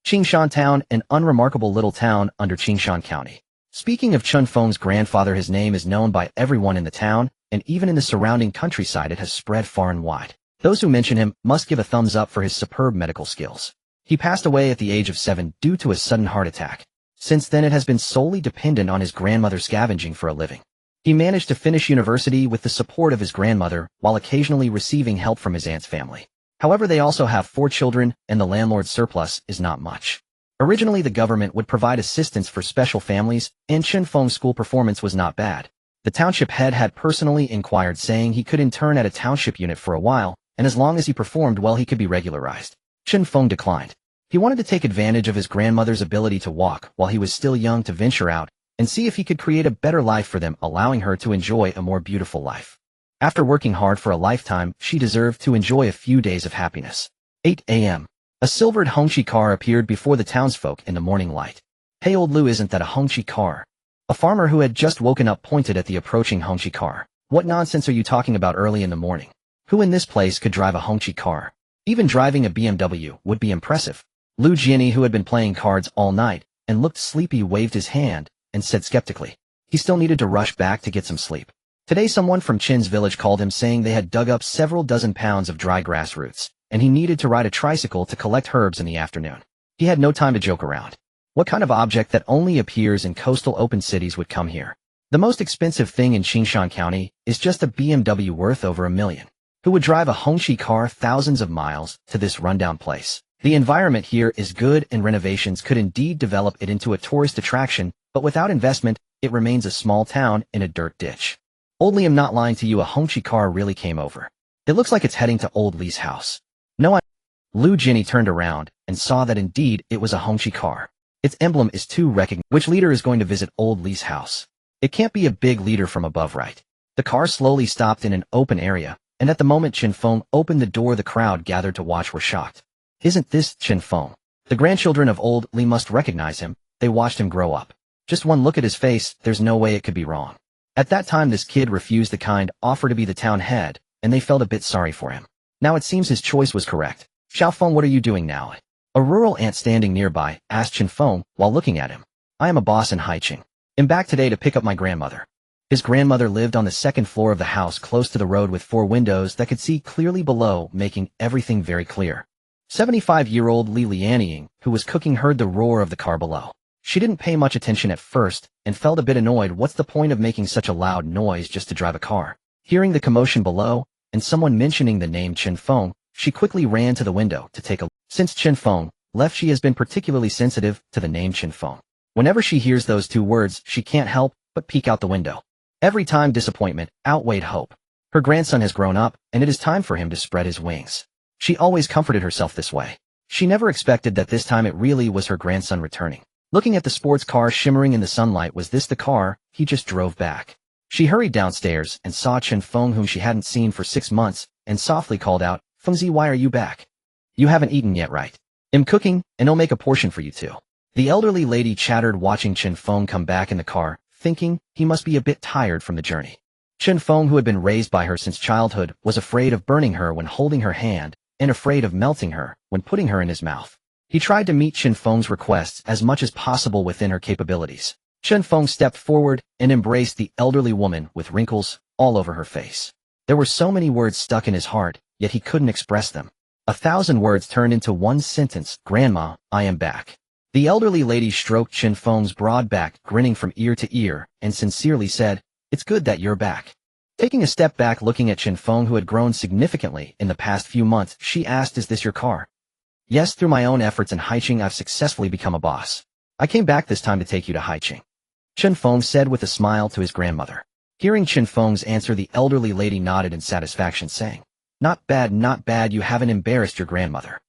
A: Qingshan Town, an unremarkable little town under Qingshan County. Speaking of Chen Feng's grandfather, his name is known by everyone in the town, and even in the surrounding countryside it has spread far and wide. Those who mention him must give a thumbs up for his superb medical skills. He passed away at the age of 7 due to a sudden heart attack. Since then it has been solely dependent on his grandmother scavenging for a living. He managed to finish university with the support of his grandmother, while occasionally receiving help from his aunt's family. However, they also have 4 children, and the landlord's surplus is not much. Originally the government would provide assistance for special families, and Chen Feng's school performance was not bad. The township head had personally inquired, saying he could intern at a township unit for a while, and as long as he performed well he could be regularized. Chen Feng declined. He wanted to take advantage of his grandmother's ability to walk while he was still young, to venture out and see if he could create a better life for them, allowing her to enjoy a more beautiful life. After working hard for a lifetime, she deserved to enjoy a few days of happiness. 8 a.m. A silvered Hongqi car appeared before the townsfolk in the morning light. "Hey old Lu, isn't that a Hongqi car?" A farmer who had just woken up pointed at the approaching Hongqi car. "What nonsense are you talking about early in the morning? Who in this place could drive a Hongqi car? Even driving a BMW would be impressive." Lu Jianyi, who had been playing cards all night and looked sleepy, waved his hand and said skeptically. He still needed to rush back to get some sleep. Today someone from Chen's village called him, saying they had dug up several dozen pounds of dry grass roots, and he needed to ride a tricycle to collect herbs in the afternoon. He had no time to joke around. What kind of object that only appears in coastal open cities would come here? The most expensive thing in Qingshan County is just a BMW worth over $1 million. Who would drive a Hongqi car thousands of miles to this rundown place? The environment here is good, and renovations could indeed develop it into a tourist attraction, but without investment, it remains a small town in a dirt ditch. "Old Li, I'm not lying to you, a Hongqi car really came over. It looks like it's heading to old Li's house." "No, Lu Jianyi turned around and saw that indeed it was a Hongqi car. Its emblem is too recognizable. Which leader is going to visit old Li's house? It can't be a big leader from above, right?" The car slowly stopped in an open area, and at the moment Chen Feng opened the door, the crowd gathered to watch were shocked. "Isn't this Chen Feng? The grandchildren of old Li must recognize him. They watched him grow up. Just one look at his face, there's no way it could be wrong." At that time this kid refused the kind offer to be the town head, and they felt a bit sorry for him. Now it seems his choice was correct. "Xiao Feng, what are you doing now?" A rural aunt standing nearby asked Chen Feng while looking at him. "I am a boss in Haicheng. I'm back today to pick up my grandmother." His grandmother lived on the 2nd floor of the house, close to the road, with 4 windows that could see clearly below, making everything very clear. 75-year-old Li Lianying, who was cooking, heard the roar of the car below. She didn't pay much attention at first and felt a bit annoyed. What's the point of making such a loud noise just to drive a car? Hearing the commotion below and someone mentioning the name Chen Feng, she quickly ran to the window to take a look. Since Chen Feng left, she has been particularly sensitive to the name Chen Feng. Whenever she hears those 2 words, she can't help but peek out the window. Every time disappointment outweighed hope. Her grandson has grown up, and it is time for him to spread his wings. She always comforted herself this way. She never expected that this time it really was her grandson returning. Looking at the sports car shimmering in the sunlight, was this the car he just drove back? She hurried downstairs and saw Chen Feng, whom she hadn't seen for 6 months, and softly called out, "Fengzi, why are you back? You haven't eaten yet, right? I'm cooking, and I'll make a portion for you too." The elderly lady chattered, watching Chen Feng come back in the car, thinking he must be a bit tired from the journey. Chen Feng, who had been raised by her since childhood, was afraid of burning her when holding her hand, and afraid of melting her when putting her in his mouth. He tried to meet Chen Feng's requests as much as possible within her capabilities. Chen Feng stepped forward and embraced the elderly woman with wrinkles all over her face. There were so many words stuck in his heart, yet he couldn't express them. 1,000 words turned into one sentence: "Grandma, I am back." The elderly lady stroked Chen Feng's broad back, grinning from ear to ear, and sincerely said, "It's good that you're back." Taking a step back, looking at Chen Feng, who had grown significantly in the past few months, she asked, "Is this your car?" "Yes, through my own efforts in Haicheng, I've successfully become a boss. I came back this time to take you to Haicheng," Chen Feng said with a smile to his grandmother. Hearing Chen Feng's answer, the elderly lady nodded in satisfaction, saying, not bad, you haven't embarrassed your grandmother.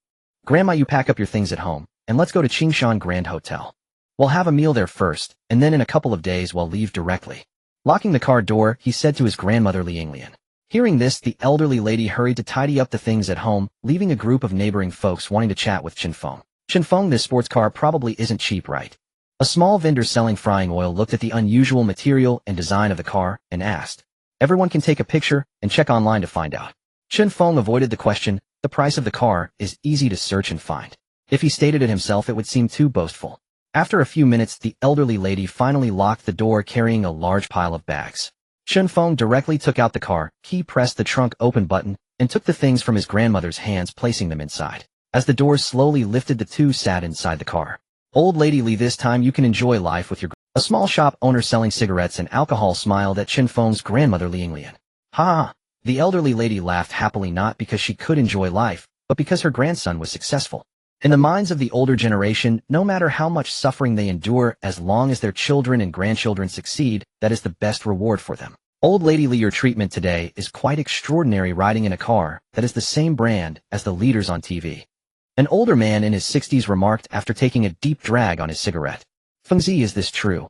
A: Grandma, you pack up your things at home, and let's go to Qingshan Grand Hotel. We'll have a meal there first, and then in a couple of days we'll leave directly." Locking the car door, he said to his grandmother Li Yinglian. Hearing this, the elderly lady hurried to tidy up the things at home, leaving a group of neighboring folks wanting to chat with Chen Feng. "Chen Feng, this sports car probably isn't cheap, right?" A small vendor selling frying oil looked at the unusual material and design of the car and asked. "Everyone can take a picture and check online to find out." Chen Feng avoided the question. The price of the car is easy to search and find. If he stated it himself, it would seem too boastful. After a few minutes, the elderly lady finally locked the door, carrying a large pile of bags. Chen Feng directly took out the car key, pressed the trunk open button, and took the things from his grandmother's hands, placing them inside. As the doors slowly lifted, the two sat inside the car. "Old lady Li, this time you can enjoy life with your..." A small shop owner selling cigarettes and alcohol smiled at Chen Feng's grandmother Li Yinglian. "Ha!" The elderly lady laughed happily, not because she could enjoy life, but because her grandson was successful. In the minds of the older generation, no matter how much suffering they endure, as long as their children and grandchildren succeed, that is the best reward for them. "Old lady Li, your treatment today is quite extraordinary, riding in a car that is the same brand as the leaders on TV." An older man in his 60s remarked after taking a deep drag on his cigarette. "Fengzi, is this true?"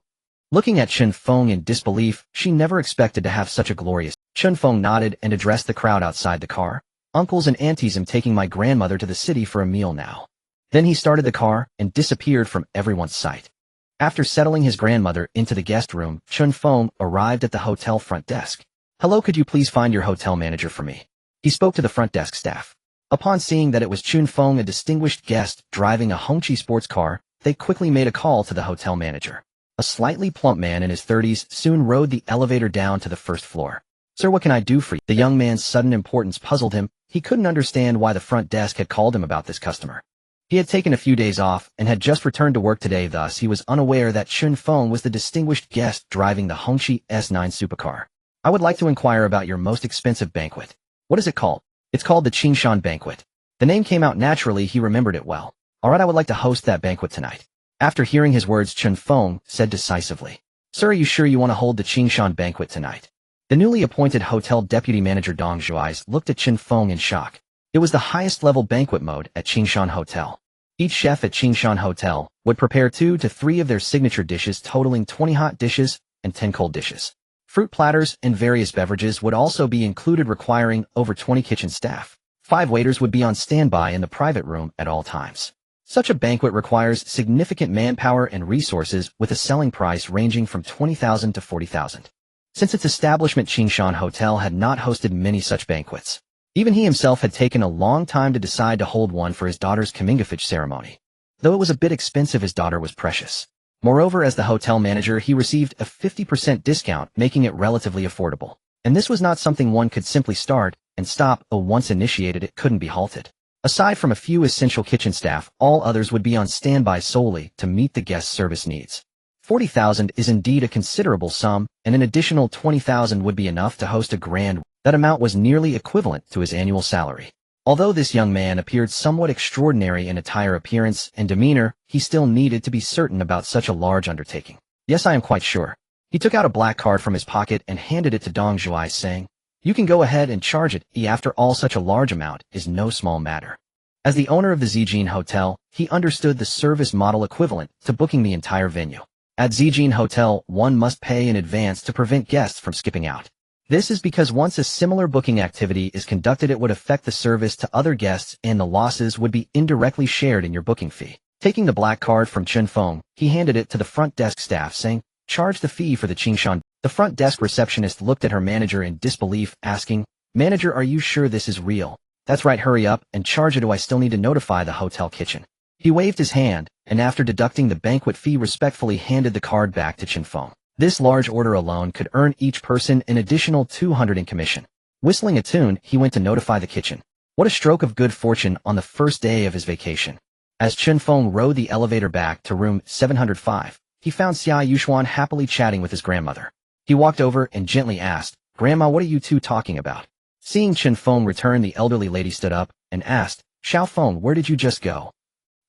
A: Looking at Chen Feng in disbelief, she never expected to have such a glorious... Chen Feng nodded and addressed the crowd outside the car. "Uncles and aunties, I'm taking my grandmother to the city for a meal now." Then he started the car and disappeared from everyone's sight. After settling his grandmother into the guest room, Chen Feng arrived at the hotel front desk. "Hello, could you please find your hotel manager for me?" He spoke to the front desk staff. Upon seeing that it was Chen Feng, a distinguished guest driving a Hongqi sports car, they quickly made a call to the hotel manager. A slightly plump man in his 30s soon rode the elevator down to the first floor. "Sir, what can I do for you?" The young man's sudden importance puzzled him. He couldn't understand why the front desk had called him about this customer. He had taken a few days off and had just returned to work today, thus he was unaware that Chen Feng was the distinguished guest driving the Hongqi S9 supercar. "I would like to inquire about your most expensive banquet." "What is it called?" "It's called the Qingshan Banquet." The name came out naturally, he remembered it well. "All right, I would like to host that banquet tonight." After hearing his words, Chen Feng said decisively, "Sir, are you sure you want to hold the Qingshan Banquet tonight?" The newly appointed hotel deputy manager Dong Zhuai looked at Chen Feng in shock. It was the highest-level banquet mode at Qingshan Hotel. Each chef at Qingshan Hotel would prepare 2 to 3 of their signature dishes, totaling 20 hot dishes and 10 cold dishes. Fruit platters and various beverages would also be included, requiring over 20 kitchen staff. 5 waiters would be on standby in the private room at all times. Such a banquet requires significant manpower and resources, with a selling price ranging from 20,000 to 40,000. Since its establishment, Qingshan Hotel had not hosted many such banquets. Even he himself had taken a long time to decide to hold one for his daughter's comingafage ceremony. Though it was a bit expensive, his daughter was precious. Moreover, as the hotel manager, he received a 50% discount, making it relatively affordable. And this was not something one could simply start and stop, though once initiated it couldn't be halted. Aside from a few essential kitchen staff, all others would be on standby solely to meet the guest service needs. 40,000 is indeed a considerable sum, and an additional 20,000 would be enough to host a grand. That amount was nearly equivalent to his annual salary. Although this young man appeared somewhat extraordinary in attire, appearance, and demeanor, he still needed to be certain about such a large undertaking. "Yes, I am quite sure." He took out a black card from his pocket and handed it to Dong Zhuai, saying, "You can go ahead and charge it. After all, such a large amount is no small matter." As the owner of the Zijin Hotel, he understood the service model equivalent to booking the entire venue. At Zijin Hotel, one must pay in advance to prevent guests from skipping out. This is because once a similar booking activity is conducted, it would affect the service to other guests and the losses would be indirectly shared in your booking fee. Taking the black card from Chen Feng, he handed it to the front desk staff saying, "Charge the fee for the Qingshan." The front desk receptionist looked at her manager in disbelief, asking, "Manager, are you sure this is real?" "That's right, hurry up and charge it. Do I still need to notify the hotel kitchen?" He waved his hand, and after deducting the banquet fee respectfully handed the card back to Chen Feng. This large order alone could earn each person an additional 200 in commission. Whistling a tune, he went to notify the kitchen. What a stroke of good fortune on the first day of his vacation. As Chen Feng rode the elevator back to room 705, he found Xia Yuxuan happily chatting with his grandmother. He walked over and gently asked, "Grandma, what are you two talking about?" Seeing Chen Feng return, the elderly lady stood up and asked, "Xiao Feng, where did you just go?"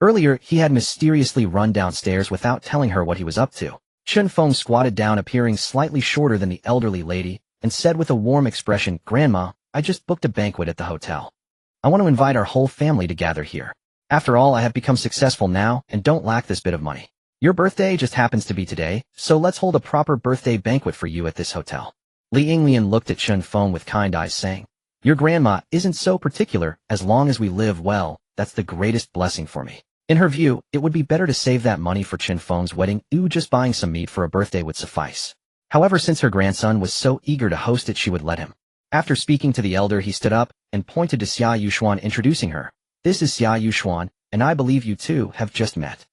A: Earlier, he had mysteriously run downstairs without telling her what he was up to. Chen Feng squatted down, appearing slightly shorter than the elderly lady, and said with a warm expression, "Grandma, I just booked a banquet at the hotel. I want to invite our whole family to gather here. After all, I have become successful now and don't lack this bit of money. Your birthday just happens to be today, so let's hold a proper birthday banquet for you at this hotel." Li Yinglian looked at Chen Feng with kind eyes, saying, "Your grandma isn't so particular. As long as we live well, that's the greatest blessing for me." In her view, it would be better to save that money for Chen Feng's wedding. Just buying some meat for a birthday would suffice. However, since her grandson was so eager to host it, she would let him. After speaking to the elder, he stood up and pointed to Xia Yuxuan, introducing her. "This is Xia Yuxuan, and I believe you two have just met.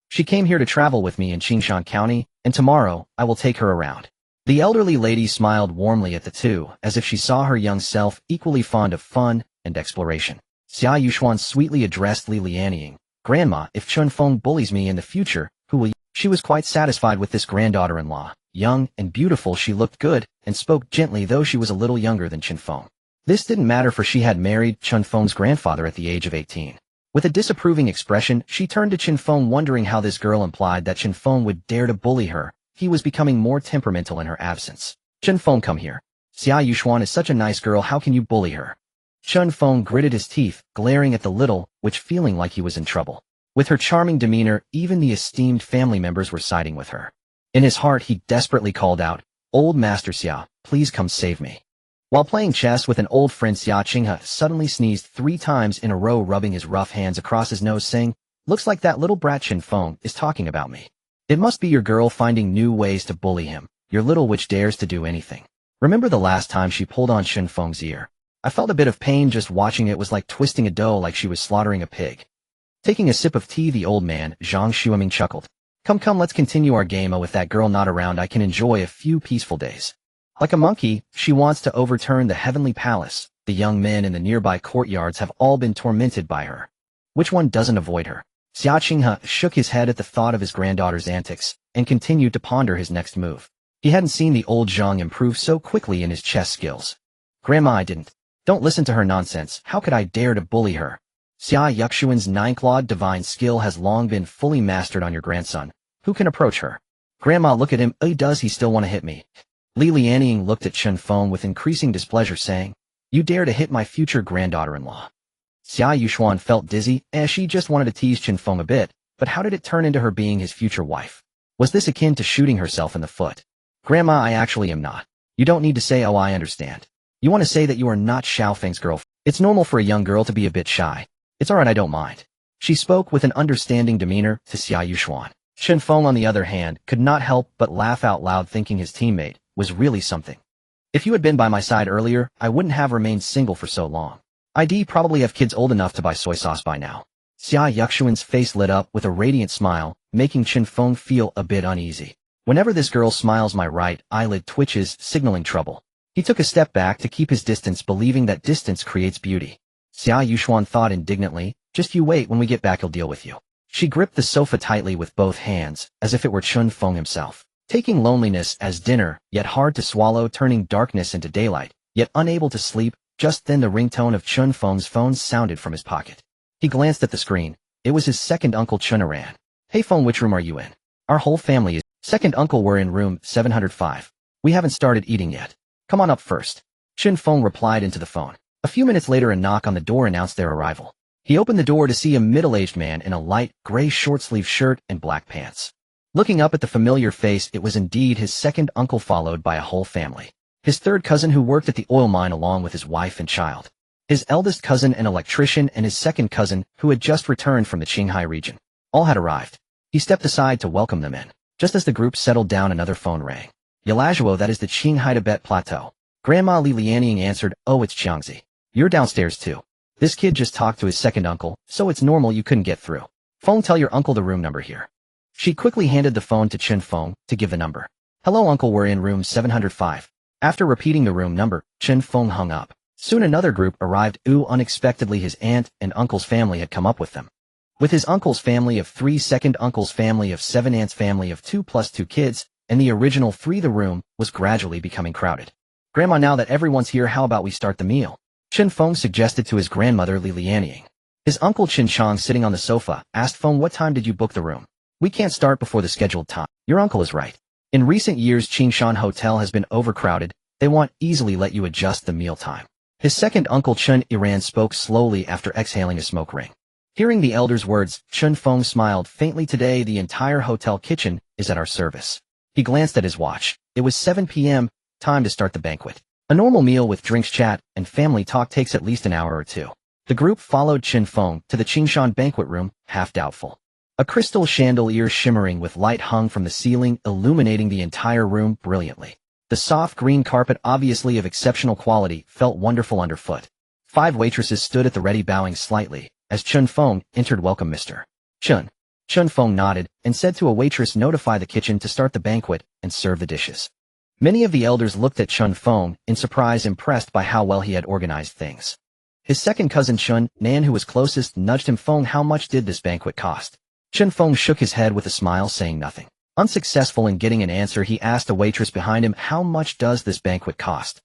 A: She came here to travel with me in Qingshan County, and tomorrow I will take her around." The elderly lady smiled warmly at the two, as if she saw her young self equally fond of fun and exploration. Xia Yuxuan sweetly addressed Li Lianying, "Grandma, if Chen Feng bullies me in the future, who will you?" She was quite satisfied with this granddaughter-in-law. Young and beautiful, she looked good and spoke gently, though she was a little younger than Chen Feng. This didn't matter, for she had married Chen Feng's grandfather at the age of 18. With a disapproving expression, she turned to Chen Feng, wondering how this girl implied that Chen Feng would dare to bully her. He was becoming more temperamental in her absence. "Chen Feng, come here. Xia Yuxuan is such a nice girl, how can you bully her?" Chen Feng gritted his teeth, glaring at the little witch, feeling like he was in trouble. With her charming demeanor, even the esteemed family members were siding with her. In his heart, he desperately called out, "Old Master Xia, please come save me." While playing chess with an old friend, Xia Qinghe suddenly sneezed 3 times in a row, rubbing his rough hands across his nose, saying, "Looks like that little brat Chen Feng is talking about me. It must be your girl finding new ways to bully him. Your little witch dares to do anything." Remember the last time she pulled on Chen Feng's ear? I felt a bit of pain just watching it. Was like twisting a dough, like she was slaughtering a pig. Taking a sip of tea, the old man, Zhang Xueming, chuckled. Come, let's continue our game. With that girl not around, I can enjoy a few peaceful days. Like a monkey, she wants to overturn the heavenly palace. The young men in the nearby courtyards have all been tormented by her. Which one doesn't avoid her? Xia Qinghe shook his head at the thought of his granddaughter's antics and continued to ponder his next move. He hadn't seen the old Zhang improve so quickly in his chess skills. "Grandma, I didn't. Don't listen to her nonsense. How could I dare to bully her? Xia Yuxuan's 9-clawed divine skill has long been fully mastered on your grandson. Who can approach her?" "Grandma, look at him. Does he still want to hit me?" Li Lianying looked at Chen Feng with increasing displeasure, saying, "You dare to hit my future granddaughter-in-law?" Xia Yuxuan felt dizzy, as she just wanted to tease Chen Feng a bit, but how did it turn into her being his future wife? Was this akin to shooting herself in the foot? "Grandma, I actually am not. You don't need to say, 'Oh, I understand.' You want to say that you are not Xiao Feng's girlfriend. It's normal for a young girl to be a bit shy. It's alright, I don't mind." She spoke with an understanding demeanor to Xia Yuxuan. Chen Feng, on the other hand, could not help but laugh out loud, thinking his teammate was really something. "If you had been by my side earlier, I wouldn't have remained single for so long. I'd probably have kids old enough to buy soy sauce by now." Xia Yuxuan's face lit up with a radiant smile, making Chen Feng feel a bit uneasy. Whenever this girl smiles, my right eyelid twitches, signaling trouble. He took a step back to keep his distance, believing that distance creates beauty. Xia Yuxuan thought indignantly, "Just you wait, when we get back he'll deal with you." She gripped the sofa tightly with both hands, as if it were Chen Feng himself. Taking loneliness as dinner, yet hard to swallow, turning darkness into daylight, yet unable to sleep. Just then the ringtone of Chen Feng's phone sounded from his pocket. He glanced at the screen. It was his second uncle, Chen Aran. "Hey Feng, which room are you in?" "Our whole family is." "Second uncle, we're in room 705. We haven't started eating yet. Come on up first." Chen Feng replied into the phone. A few minutes later, a knock on the door announced their arrival. He opened the door to see a middle-aged man in a light gray short-sleeved shirt and black pants. Looking up at the familiar face, it was indeed his second uncle, followed by a whole family. His third cousin, who worked at the oil mine along with his wife and child. His eldest cousin, an electrician, and his second cousin, who had just returned from the Qinghai region. All had arrived. He stepped aside to welcome them in. Just as the group settled down, another phone rang. Yalazuo, that is the Qinghai Tibet Plateau. Grandma Li Lianying answered. Oh, it's Jiangzi. You're downstairs too. This kid just talked to his second uncle, so it's normal you couldn't get through. Phone, tell your uncle the room number here. She quickly handed the phone to Chen Feng to give the number. Hello uncle, we're in room 705. After repeating the room number, Chen Feng hung up. Soon another group arrived. Unexpectedly his aunt and uncle's family had come up with them. With his uncle's family of 3, second uncle's family of 7, aunt's family of 2 plus 2 kids, and the original 3, the room was gradually becoming crowded. Grandma, now that everyone's here, how about we start the meal? Chen Feng suggested to his grandmother Li Lianying. His uncle Chen Chang, sitting on the sofa, asked Feng, what time did you book the room? We can't start before the scheduled time. Your uncle is right. In recent years, Qingshan Hotel has been overcrowded. They won't easily let you adjust the meal time. His second uncle Chen Iran spoke slowly after exhaling a smoke ring. Hearing the elder's words, Chen Feng smiled faintly. Today the entire hotel kitchen is at our service. He glanced at his watch. It was 7 p.m., time to start the banquet. A normal meal with drinks, chat, and family talk takes at least an hour or two. The group followed Chen Feng to the Qingshan banquet room, half doubtful. A crystal chandelier shimmering with light hung from the ceiling, illuminating the entire room brilliantly. The soft green carpet, obviously of exceptional quality, felt wonderful underfoot. 5 waitresses stood at the ready, bowing slightly as Chen Feng entered. Welcome, Mr. Chen. Chen Feng nodded and said to a waitress, notify the kitchen to start the banquet and serve the dishes. Many of the elders looked at Chen Feng in surprise, impressed by how well he had organized things. His second cousin Chen Nan, who was closest, nudged him. Feng, how much did this banquet cost? Chen Feng shook his head with a smile, saying nothing. Unsuccessful in getting an answer, he asked a waitress behind him, how much does this banquet cost?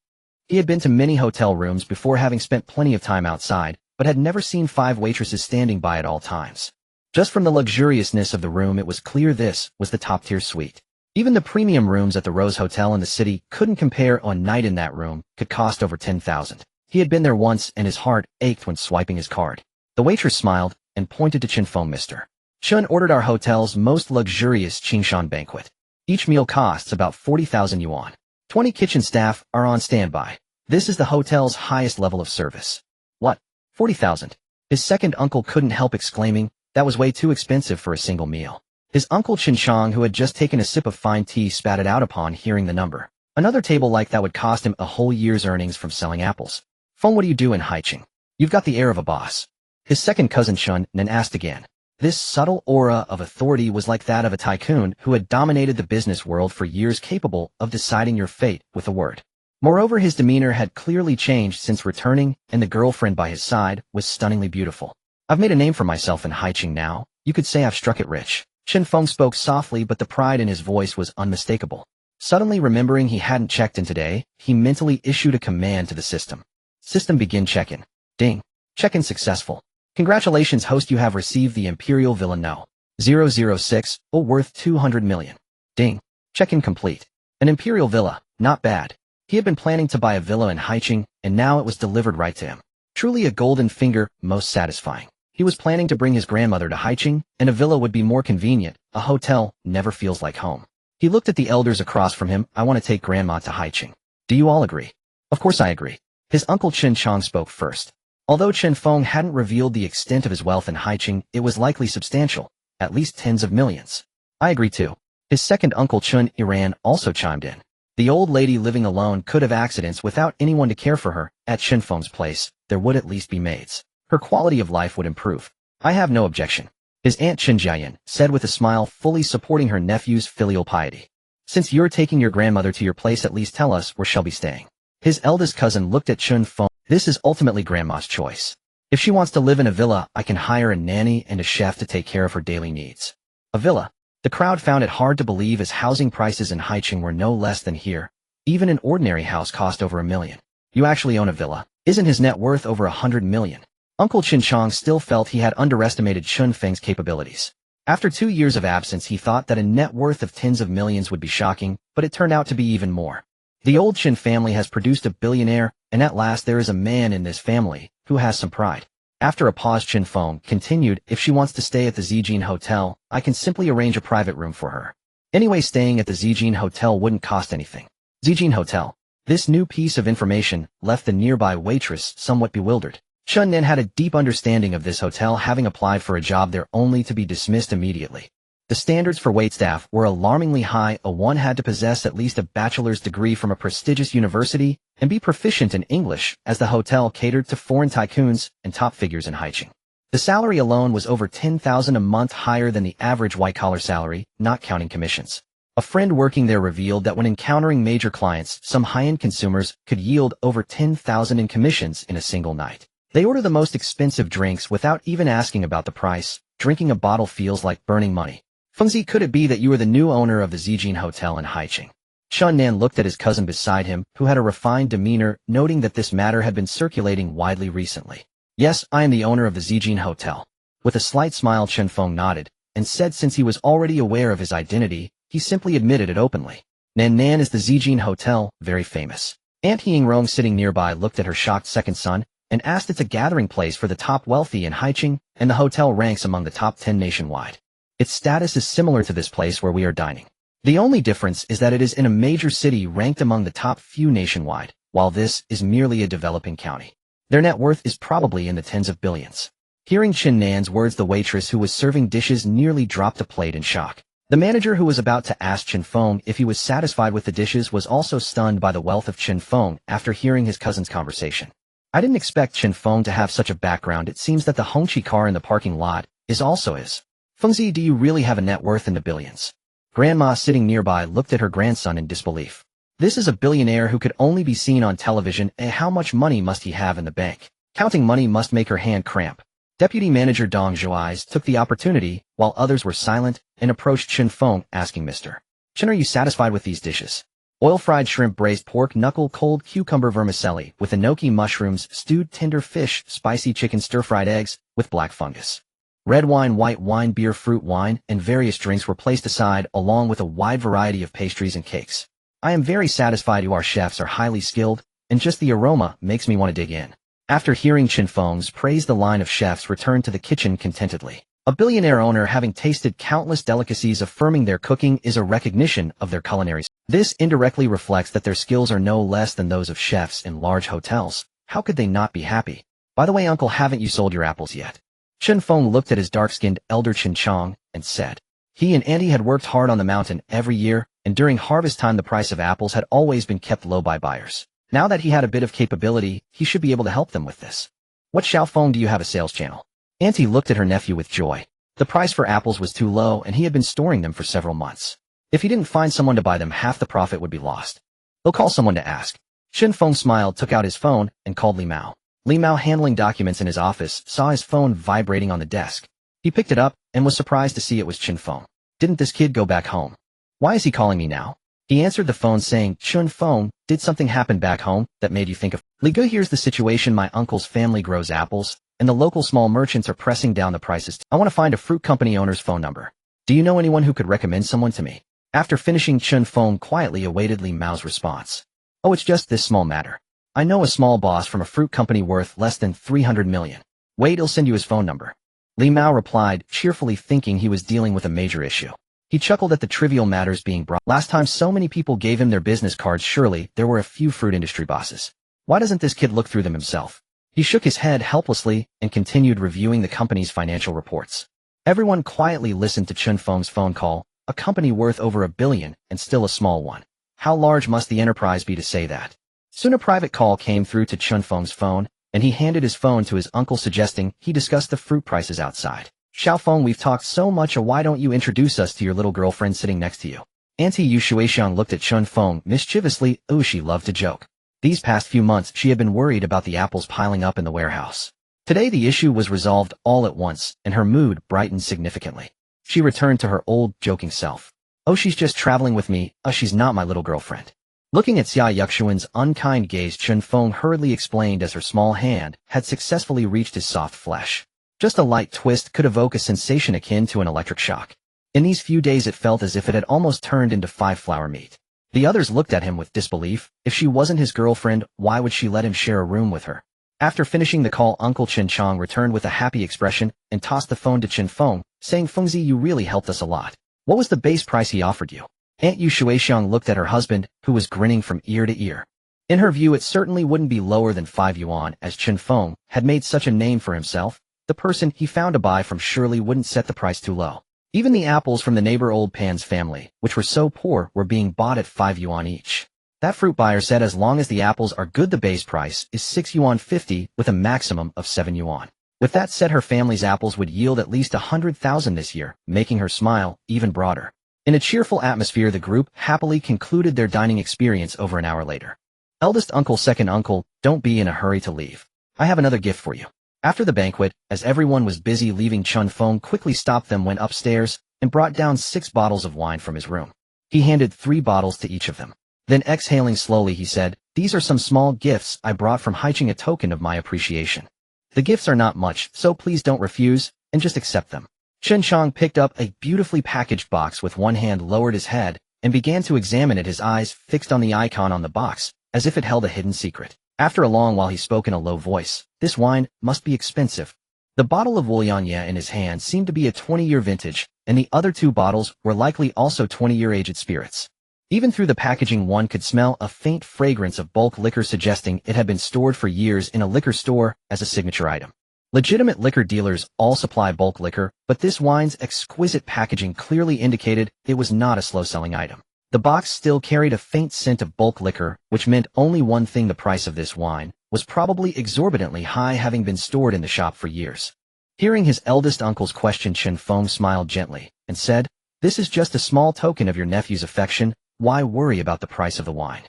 A: He had been to many hotel rooms before, having spent plenty of time outside, but had never seen 5 waitresses standing by at all times. Just from the luxuriousness of the room, it was clear this was the top-tier suite. Even the premium rooms at the Rose Hotel in the city couldn't compare. A night in that room could cost over 10,000. He had been there once, and his heart ached when swiping his card. The waitress smiled and pointed to Chen Feng. Mr. Chen ordered our hotel's most luxurious Qingshan banquet. Each meal costs about 40,000 yuan. 20 kitchen staff are on standby. This is the hotel's highest level of service. What? 40,000? His second uncle couldn't help exclaiming, that was way too expensive for a single meal. His uncle Chen Chang, who had just taken a sip of fine tea, spat it out upon hearing the number. Another table like that would cost him a whole year's earnings from selling apples. Feng, what do you do in Haicheng? You've got the air of a boss. His second cousin Chen Nan asked again. This subtle aura of authority was like that of a tycoon who had dominated the business world for years, capable of deciding your fate with a word. Moreover, his demeanor had clearly changed since returning, and the girlfriend by his side was stunningly beautiful. I've made a name for myself in Haicheng now. You could say I've struck it rich. Chen Feng spoke softly, but the pride in his voice was unmistakable. Suddenly remembering he hadn't checked in today, he mentally issued a command to the system. System, begin check-in. Ding. Check-in successful. Congratulations, host, you have received the Imperial Villa No. 006, worth 200 million. Ding. Check-in complete. An Imperial Villa, not bad. He had been planning to buy a villa in Haicheng, and now it was delivered right to him. Truly a golden finger, most satisfying. He was planning to bring his grandmother to Haicheng, and a villa would be more convenient. A hotel never feels like home. He looked at the elders across from him. I want to take grandma to Haicheng. Do you all agree? Of course I agree. His uncle Chen Chang spoke first. Although Chen Feng hadn't revealed the extent of his wealth in Haicheng, it was likely substantial, at least tens of millions. I agree too. His second uncle Chen Iran also chimed in. The old lady living alone could have accidents without anyone to care for her. At Chen Feng's place, there would at least be maids. Her quality of life would improve. I have no objection. His aunt Chen Jiayan said with a smile, fully supporting her nephew's filial piety. Since you're taking your grandmother to your place, at least tell us where she'll be staying. His eldest cousin looked at Chen Feng. This is ultimately grandma's choice. If she wants to live in a villa, I can hire a nanny and a chef to take care of her daily needs. A villa? The crowd found it hard to believe, as housing prices in Haicheng were no less than here. Even an ordinary house cost over $1 million. You actually own a villa? Isn't his net worth over 100 million? Uncle Chen Chang still felt he had underestimated Chen Feng's capabilities. After 2 years of absence, he thought that a net worth of tens of millions would be shocking, but it turned out to be even more. The old Chen family has produced a billionaire, and at last there is a man in this family who has some pride. After a pause, Chen Feng continued, if she wants to stay at the Zijin Hotel, I can simply arrange a private room for her. Anyway, staying at the Zijin Hotel wouldn't cost anything. Zijin Hotel. This new piece of information left the nearby waitress somewhat bewildered. Chen Nan had a deep understanding of this hotel, having applied for a job there only to be dismissed immediately. The standards for waitstaff were alarmingly high. One had to possess at least a bachelor's degree from a prestigious university and be proficient in English, as the hotel catered to foreign tycoons and top figures in Haicheng. The salary alone was over 10,000 a month, higher than the average white-collar salary, not counting commissions. A friend working there revealed that when encountering major clients, some high-end consumers could yield over 10,000 in commissions in a single night. They order the most expensive drinks without even asking about the price. Drinking a bottle feels like burning money. Fengzi, could it be that you are the new owner of the Zijin Hotel in Haicheng? Chen Nan looked at his cousin beside him, who had a refined demeanor, noting that this matter had been circulating widely recently. Yes, I am the owner of the Zijin Hotel. With a slight smile, Chen Feng nodded, and said since he was already aware of his identity, he simply admitted it openly. Nan is the Zijin Hotel, very famous. Aunt Yingrong, sitting nearby, looked at her shocked second son, and asked, it's a gathering place for the top wealthy in Haicheng, and the hotel ranks among the top 10 nationwide. Its status is similar to this place where we are dining. The only difference is that it is in a major city ranked among the top few nationwide, while this is merely a developing county. Their net worth is probably in the tens of billions. Hearing Chen Nan's words, the waitress who was serving dishes nearly dropped a plate in shock. The manager, who was about to ask Chen Feng if he was satisfied with the dishes, was also stunned by the wealth of Chen Feng after hearing his cousin's conversation. I didn't expect Chen Feng to have such a background. It seems that the Hongqi car in the parking lot is also his. Fengzi, do you really have a net worth in the billions? Grandma, sitting nearby, looked at her grandson in disbelief. This is a billionaire who could only be seen on television, and how much money must he have in the bank? Counting money must make her hand cramp. Deputy Manager Dong Zhuai's took the opportunity, while others were silent, and approached Chen Feng, asking, Mr. Chen, are you satisfied with these dishes? Oil-fried shrimp, braised pork knuckle, cold cucumber vermicelli, with enoki mushrooms, stewed tender fish, spicy chicken, stir-fried eggs, with black fungus. Red wine, white wine, beer, fruit wine, and various drinks were placed aside, along with a wide variety of pastries and cakes. I am very satisfied. Our chefs are highly skilled, and just the aroma makes me want to dig in. After hearing Chen Feng's praise, the line of chefs returned to the kitchen contentedly. A billionaire owner, having tasted countless delicacies, affirming their cooking is a recognition of their culinary skills. This indirectly reflects that their skills are no less than those of chefs in large hotels. How could they not be happy? By the way, uncle, haven't you sold your apples yet? Chen Feng looked at his dark-skinned elder Chen Chong and said. He and auntie had worked hard on the mountain every year, and during harvest time the price of apples had always been kept low by buyers. Now that he had a bit of capability, he should be able to help them with this. What, Xiao Feng, do you have a sales channel? Auntie looked at her nephew with joy. The price for apples was too low, and he had been storing them for several months. If he didn't find someone to buy them, half the profit would be lost. He'll call someone to ask. Chen Feng smiled, took out his phone, and called Li Mao. Li Mao, handling documents in his office, saw his phone vibrating on the desk. He picked it up and was surprised to see it was Chen Feng. Didn't this kid go back home? Why is he calling me now? He answered the phone saying, Chen Feng, did something happen back home that made you think of... Li Ge, here's the situation. My uncle's family grows apples, and the local small merchants are pressing down the prices. I want to find a fruit company owner's phone number. Do you know anyone who could recommend someone to me? After finishing, Chen Feng quietly awaited Li Mao's response. Oh, it's just this small matter. I know a small boss from a fruit company worth less than 300 million. Wait, he'll send you his phone number. Li Mao replied, cheerfully, thinking he was dealing with a major issue. He chuckled at the trivial matters being brought. Last time so many people gave him their business cards, surely there were a few fruit industry bosses. Why doesn't this kid look through them himself? He shook his head helplessly and continued reviewing the company's financial reports. Everyone quietly listened to Chen Feng's phone call, a company worth over $1 billion and still a small one. How large must the enterprise be to say that? Soon a private call came through to Chen Feng's phone, and he handed his phone to his uncle, suggesting he discuss the fruit prices outside. Xiao Feng, we've talked so much, why don't you introduce us to your little girlfriend sitting next to you? Auntie Yu Shuixiang looked at Chen Feng mischievously. Oh, she loved to joke. These past few months she had been worried about the apples piling up in the warehouse. Today the issue was resolved all at once, and her mood brightened significantly. She returned to her old, joking self. Oh, she's just traveling with me. She's not my little girlfriend. Looking at Xia Yuxuan's unkind gaze, Chen Feng hurriedly explained as her small hand had successfully reached his soft flesh. Just a light twist could evoke a sensation akin to an electric shock. In these few days it felt as if it had almost turned into five-flower meat. The others looked at him with disbelief. If she wasn't his girlfriend, why would she let him share a room with her? After finishing the call, Uncle Chen Chong returned with a happy expression and tossed the phone to Chen Feng, saying, "Fengzi, you really helped us a lot. What was the base price he offered you?" Aunt Yu Shuixiang looked at her husband, who was grinning from ear to ear. In her view, it certainly wouldn't be lower than 5 yuan, as Chen Feng had made such a name for himself. The person he found to buy from surely wouldn't set the price too low. Even the apples from the neighbor Old Pan's family, which were so poor, were being bought at 5 yuan each. That fruit buyer said as long as the apples are good, the base price is 6 yuan 50 with a maximum of 7 yuan. With that said, her family's apples would yield at least 100,000 this year, making her smile even broader. In a cheerful atmosphere, the group happily concluded their dining experience over an hour later. Eldest uncle, second uncle, don't be in a hurry to leave. I have another gift for you. After the banquet, as everyone was busy leaving, Chen Feng quickly stopped them, went upstairs, and brought down 6 bottles of wine from his room. He handed 3 bottles to each of them. Then exhaling slowly, he said, "These are some small gifts I brought from Haicheng, a token of my appreciation. The gifts are not much, so please don't refuse, and just accept them." Chen Chong picked up a beautifully packaged box with one hand, lowered his head, and began to examine it, his eyes fixed on the icon on the box, as if it held a hidden secret. After a long while, he spoke in a low voice, "This wine must be expensive." The bottle of Wulianye in his hand seemed to be a 20-year vintage, and the other 2 bottles were likely also 20-year aged spirits. Even through the packaging, one could smell a faint fragrance of bulk liquor, suggesting it had been stored for years in a liquor store as a signature item. Legitimate liquor dealers all supply bulk liquor, but this wine's exquisite packaging clearly indicated it was not a slow-selling item. The box still carried a faint scent of bulk liquor, which meant only one thing: the price of this wine was probably exorbitantly high, having been stored in the shop for years. Hearing his eldest uncle's question, Chen Feng smiled gently and said, "This is just a small token of your nephew's affection. Why worry about the price of the wine?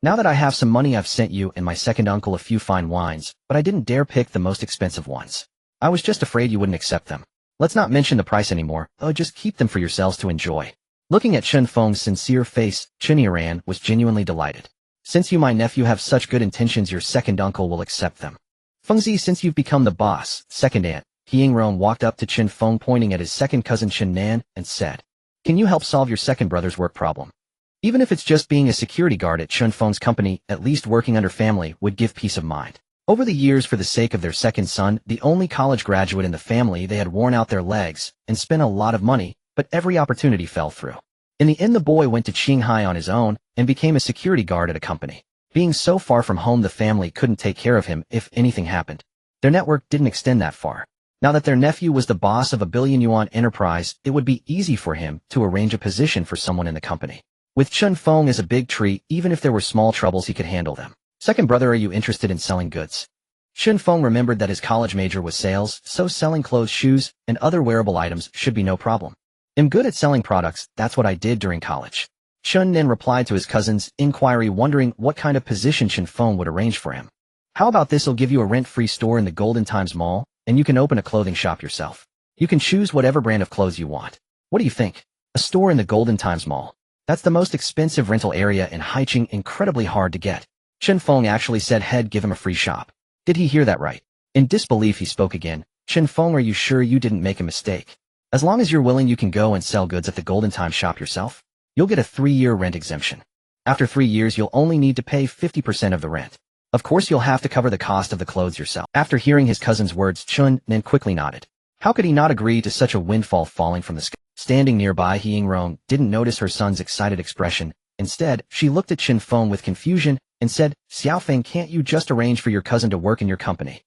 A: Now that I have some money, I've sent you and my second uncle a few fine wines, but I didn't dare pick the most expensive ones. I was just afraid you wouldn't accept them. Let's not mention the price anymore. Oh, just keep them for yourselves to enjoy." Looking at Chen Feng's sincere face, Chen Yiran was genuinely delighted. "Since you, my nephew, have such good intentions, your second uncle will accept them." "Fengzi, since you've become the boss," second aunt Haicheng walked up to Chen Feng, pointing at his second cousin Chen Nan, and said, "Can you help solve your second brother's work problem? Even if it's just being a security guard at Chen Feng's company, at least working under family would give peace of mind." Over the years, for the sake of their second son, the only college graduate in the family, they had worn out their legs and spent a lot of money, but every opportunity fell through. In the end, the boy went to Qinghai on his own and became a security guard at a company. Being so far from home, the family couldn't take care of him if anything happened. Their network didn't extend that far. Now that their nephew was the boss of a billion-yuan enterprise, it would be easy for him to arrange a position for someone in the company. With Chen Feng as a big tree, even if there were small troubles, he could handle them. "Second brother, are you interested in selling goods?" Chen Feng remembered that his college major was sales, so selling clothes, shoes, and other wearable items should be no problem. "I'm good at selling products, that's what I did during college." Chen then replied to his cousin's inquiry, wondering what kind of position Chen Feng would arrange for him. "How about this? I'll give you a rent-free store in the Golden Times Mall, and you can open a clothing shop yourself. You can choose whatever brand of clothes you want. What do you think? A store in the Golden Times Mall. That's the most expensive rental area in Haicheng, incredibly hard to get." Chen Feng actually said he'd give him a free shop. Did he hear that right? In disbelief, he spoke again. "Chen Feng, are you sure you didn't make a mistake? As long as you're willing, you can go and sell goods at the Golden Time shop yourself. You'll get a 3-year rent exemption. After 3 years, you'll only need to pay 50% of the rent. Of course, you'll have to cover the cost of the clothes yourself." After hearing his cousin's words, Chen then quickly nodded. How could he not agree to such a windfall falling from the sky? Standing nearby, Haicheng didn't notice her son's excited expression. Instead, she looked at Chen Feng with confusion and said, "Xiaofeng, can't you just arrange for your cousin to work in your company?"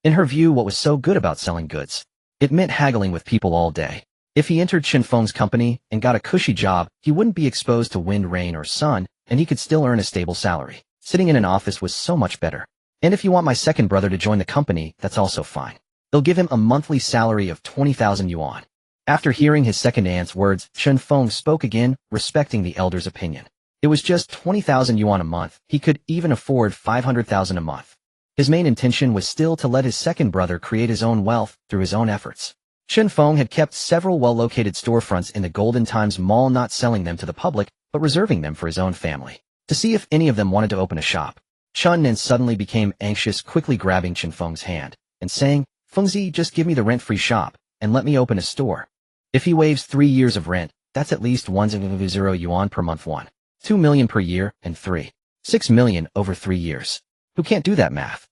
A: In her view, what was so good about selling goods? It meant haggling with people all day. If he entered Chen Feng's company and got a cushy job, he wouldn't be exposed to wind, rain, or sun, and he could still earn a stable salary. Sitting in an office was so much better. "And if you want my second brother to join the company, that's also fine. They'll give him a monthly salary of 20,000 yuan. After hearing his second aunt's words, Chen Feng spoke again, respecting the elder's opinion. It was just 20,000 yuan a month. He could even afford 500,000 a month. His main intention was still to let his second brother create his own wealth through his own efforts. Chen Feng had kept several well-located storefronts in the Golden Times Mall, not selling them to the public, but reserving them for his own family, to see if any of them wanted to open a shop. Chen then suddenly became anxious, quickly grabbing Chen Feng's hand and saying, "Fengzi, just give me the rent-free shop, and let me open a store. If he waives 3 years of rent, that's at least 1,000 yuan per month, 2 million per year, and 6 million over 3 years. Who can't do that math?"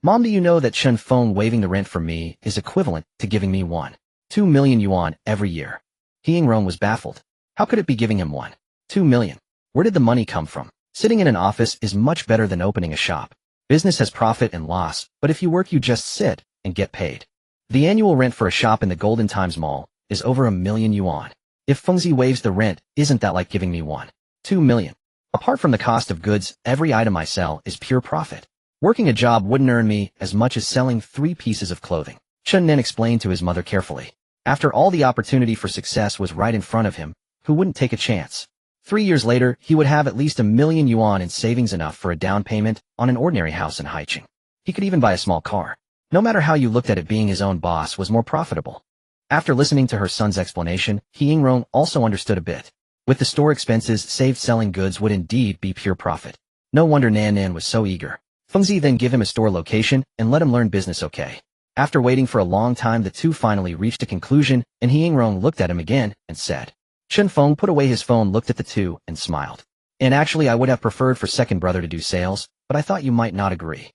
A: Mom, do you know that Chen Feng waiving the rent for me is equivalent to giving me 2 million yuan every year? Haicheng was baffled. How could it be giving him 2 million? Where did the money come from? Sitting in an office is much better than opening a shop. Business has profit and loss, but if you work you just sit and get paid. The annual rent for a shop in the Golden Times Mall is over 1 million yuan. If Fengzi waives the rent, isn't that like giving me 2 million? Apart from the cost of goods, every item I sell is pure profit. Working a job wouldn't earn me as much as selling 3 pieces of clothing. Chen Nen explained to his mother carefully. After all, the opportunity for success was right in front of him. Who wouldn't take a chance? 3 years later, he would have at least 1 million yuan in savings, enough for a down payment on an ordinary house in Haicheng. He could even buy a small car. No matter how you looked at it, being his own boss was more profitable. After listening to her son's explanation, Haicheng also understood a bit. With the store expenses saved, selling goods would indeed be pure profit. No wonder Nan was so eager. Fengzi then give him a store location and let him learn business. Okay. After waiting for a long time, the two finally reached a conclusion, and Haicheng looked at him again and said. Chen Feng put away his phone, looked at the two, and smiled. And actually, I would have preferred for second brother to do sales, but I thought you might not agree.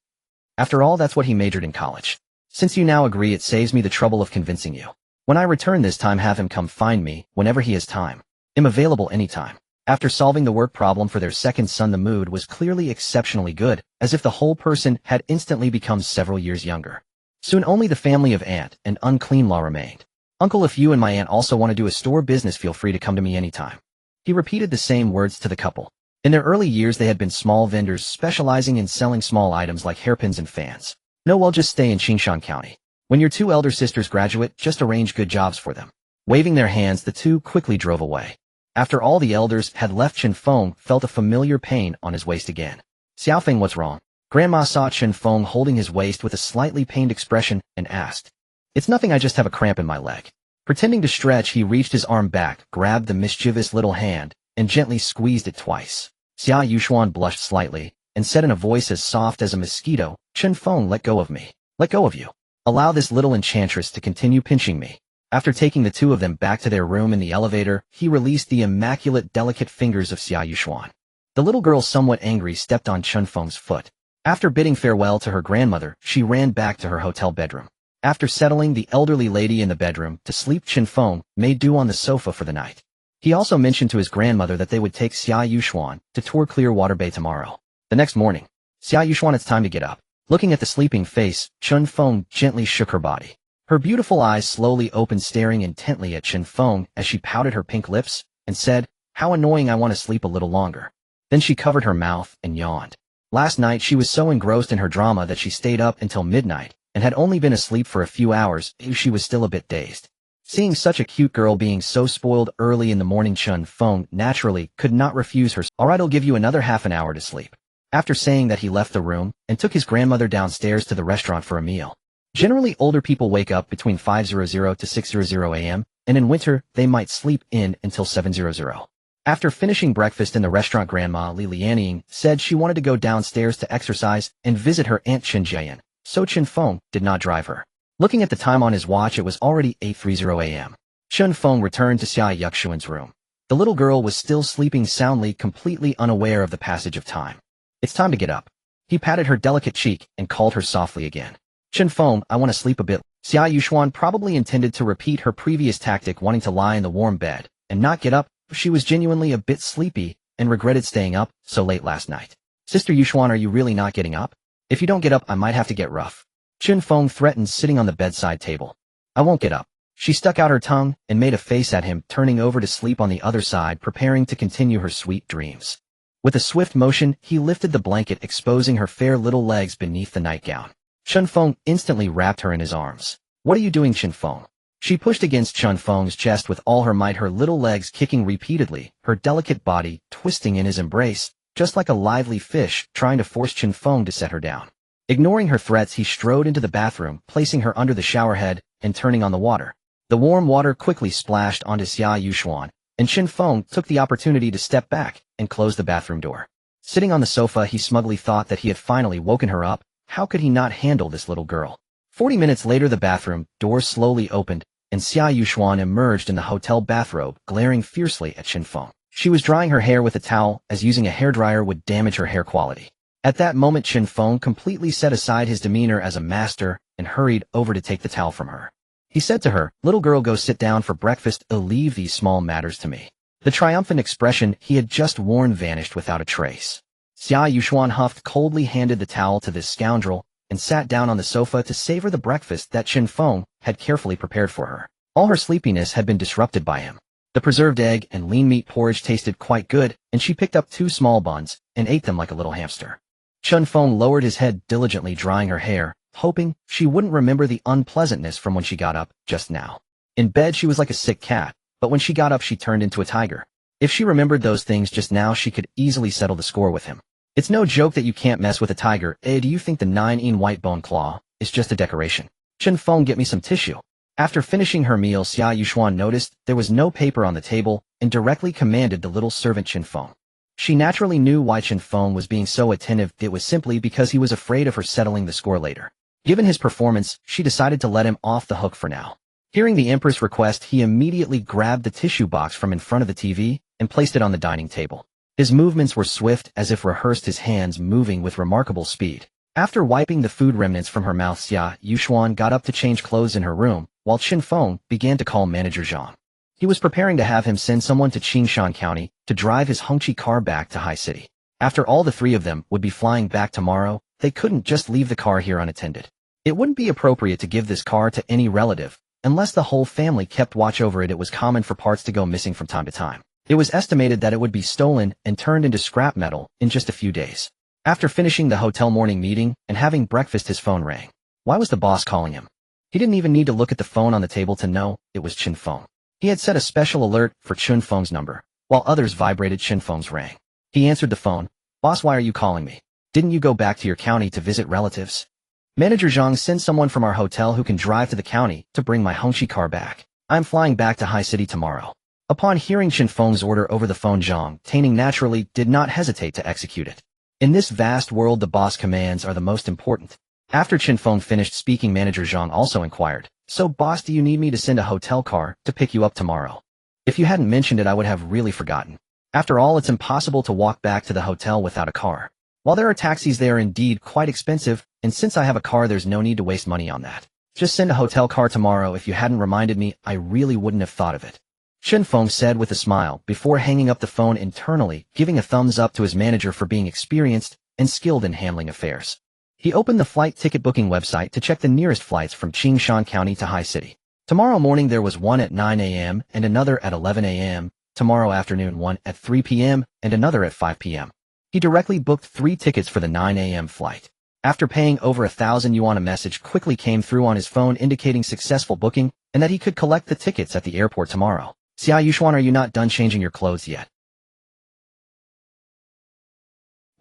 A: After all, that's what he majored in college. Since you now agree, it saves me the trouble of convincing you. When I return this time, have him come find me whenever he has time. I'm available anytime. After solving the work problem for their second son, the mood was clearly exceptionally good, as if the whole person had instantly become several years younger. Soon only the family of Aunt and Unclean Law remained. Uncle, if you and my aunt also want to do a store business, feel free to come to me anytime. He repeated the same words to the couple. In their early years, they had been small vendors specializing in selling small items like hairpins and fans. No, I'll just stay in Qingshan County. When your 2 elder sisters graduate, just arrange good jobs for them. Waving their hands, the two quickly drove away. After all the elders had left, Chen Feng felt a familiar pain on his waist again. Xiaofeng, what's wrong? Grandma saw Chen Feng holding his waist with a slightly pained expression and asked. It's nothing, I just have a cramp in my leg. Pretending to stretch, he reached his arm back, grabbed the mischievous little hand, and gently squeezed it twice. Xia Yuxuan blushed slightly, and said in a voice as soft as a mosquito, Chen Feng, let go of me. Let go of you. Allow this little enchantress to continue pinching me. After taking the two of them back to their room in the elevator, he released the immaculate, delicate fingers of Xia Yuxuan. The little girl, somewhat angry, stepped on Chen Feng's foot. After bidding farewell to her grandmother, she ran back to her hotel bedroom. After settling the elderly lady in the bedroom to sleep, Chen Feng made do on the sofa for the night. He also mentioned to his grandmother that they would take Xia Yuxuan to tour Clearwater Bay tomorrow. The next morning, Xia Yuxuan, it's time to get up. Looking at the sleeping face, Chen Feng gently shook her body. Her beautiful eyes slowly opened, staring intently at Chen Feng as she pouted her pink lips and said, how annoying, I want to sleep a little longer. Then she covered her mouth and yawned. Last night she was so engrossed in her drama that she stayed up until midnight and had only been asleep for a few hours. She was still a bit dazed. Seeing such a cute girl being so spoiled early in the morning, Chen Feng naturally could not refuse her. Alright, I'll give you another half an hour to sleep. After saying that, he left the room and took his grandmother downstairs to the restaurant for a meal. Generally, older people wake up between 5:00 to 6:00 a.m., and in winter, they might sleep in until 7:00. After finishing breakfast in the restaurant, Grandma Li Lianying said she wanted to go downstairs to exercise and visit her Aunt Chen Jian, so Chen Feng did not drive her. Looking at the time on his watch, it was already 8:30 a.m. Chen Feng returned to Xia Yuxuan's room. The little girl was still sleeping soundly, completely unaware of the passage of time. It's time to get up. He patted her delicate cheek and called her softly again. Chen Feng, I want to sleep a bit. Xia Yuxuan probably intended to repeat her previous tactic, wanting to lie in the warm bed and not get up. She was genuinely a bit sleepy and regretted staying up so late last night. Sister Yuxuan, are you really not getting up? If you don't get up, I might have to get rough. Chen Feng threatened, sitting on the bedside table. I won't get up. She stuck out her tongue and made a face at him, turning over to sleep on the other side, preparing to continue her sweet dreams. With a swift motion, he lifted the blanket, exposing her fair little legs beneath the nightgown. Chen Feng instantly wrapped her in his arms. What are you doing, Chen Feng? She pushed against Chen Feng's chest with all her might, her little legs kicking repeatedly, her delicate body twisting in his embrace, just like a lively fish trying to force Chen Feng to set her down. Ignoring her threats, he strode into the bathroom, placing her under the shower head and turning on the water. The warm water quickly splashed onto Xia Yuxuan, and Chen Feng took the opportunity to step back and close the bathroom door. Sitting on the sofa, he smugly thought that he had finally woken her up. How could he not handle this little girl? 40 minutes later, the bathroom door slowly opened, and Xia Yuxuan emerged in the hotel bathrobe, glaring fiercely at Chen Feng. She was drying her hair with a towel, as using a hairdryer would damage her hair quality. At that moment, Chen Feng completely set aside his demeanor as a master and hurried over to take the towel from her. He said to her, "Little girl, go sit down for breakfast. Leave these small matters to me." The triumphant expression he had just worn vanished without a trace. Xia Yuxuan huffed, coldly handed the towel to this scoundrel, and sat down on the sofa to savor the breakfast that Chen Feng had carefully prepared for her. All her sleepiness had been disrupted by him. The preserved egg and lean meat porridge tasted quite good, and she picked up 2 small buns and ate them like a little hamster. Chen Feng lowered his head, diligently drying her hair, hoping she wouldn't remember the unpleasantness from when she got up just now. In bed, she was like a sick cat, but when she got up, she turned into a tiger. If she remembered those things just now, she could easily settle the score with him. It's no joke that you can't mess with a tiger. Do you think the 9-in white bone claw is just a decoration? Chen Feng, get me some tissue. After finishing her meal, Xia Yuxuan noticed there was no paper on the table and directly commanded the little servant Chen Feng. She naturally knew why Chen Feng was being so attentive. It was simply because he was afraid of her settling the score later. Given his performance, she decided to let him off the hook for now. Hearing the Empress' request, he immediately grabbed the tissue box from in front of the TV and placed it on the dining table. His movements were swift, as if rehearsed, his hands moving with remarkable speed. After wiping the food remnants from her mouth, Xia Yuxuan got up to change clothes in her room, while Chen Feng began to call Manager Zhang. He was preparing to have him send someone to Qingshan County to drive his Hongqi car back to High City. After all, the 3 of them would be flying back tomorrow. They couldn't just leave the car here unattended. It wouldn't be appropriate to give this car to any relative, unless the whole family kept watch over it. It was common for parts to go missing from time to time. It was estimated that it would be stolen and turned into scrap metal in just a few days. After finishing the hotel morning meeting and having breakfast, his phone rang. Why was the boss calling him? He didn't even need to look at the phone on the table to know it was Chen Feng. He had set a special alert for Chen Feng's number, while others vibrated. Chen Feng's rang. He answered the phone. "Boss, why are you calling me? Didn't you go back to your county to visit relatives?" "Manager Zhang, send someone from our hotel who can drive to the county to bring my Hongqi car back. I'm flying back to High City tomorrow." Upon hearing Chen Feng's order over the phone, Zhang, Taining naturally did not hesitate to execute it. In this vast world, the boss commands are the most important. After Chen Feng finished speaking, Manager Zhang also inquired, "So boss, do you need me to send a hotel car to pick you up tomorrow?" "If you hadn't mentioned it, I would have really forgotten. After all, it's impossible to walk back to the hotel without a car. While there are taxis, they are indeed quite expensive, and since I have a car, there's no need to waste money on that. Just send a hotel car tomorrow. If you hadn't reminded me, I really wouldn't have thought of it," Chen Feng said with a smile before hanging up the phone, internally giving a thumbs up to his manager for being experienced and skilled in handling affairs. He opened the flight ticket booking website to check the nearest flights from Qingshan County to High City. Tomorrow morning there was one at 9 a.m. and another at 11 a.m. Tomorrow afternoon, one at 3 p.m. and another at 5 p.m. He directly booked 3 tickets for the 9 a.m. flight. After paying over 1,000 yuan, a message quickly came through on his phone indicating successful booking and that he could collect the tickets at the airport tomorrow. "Xia Yuxuan, are you not done changing your clothes yet?"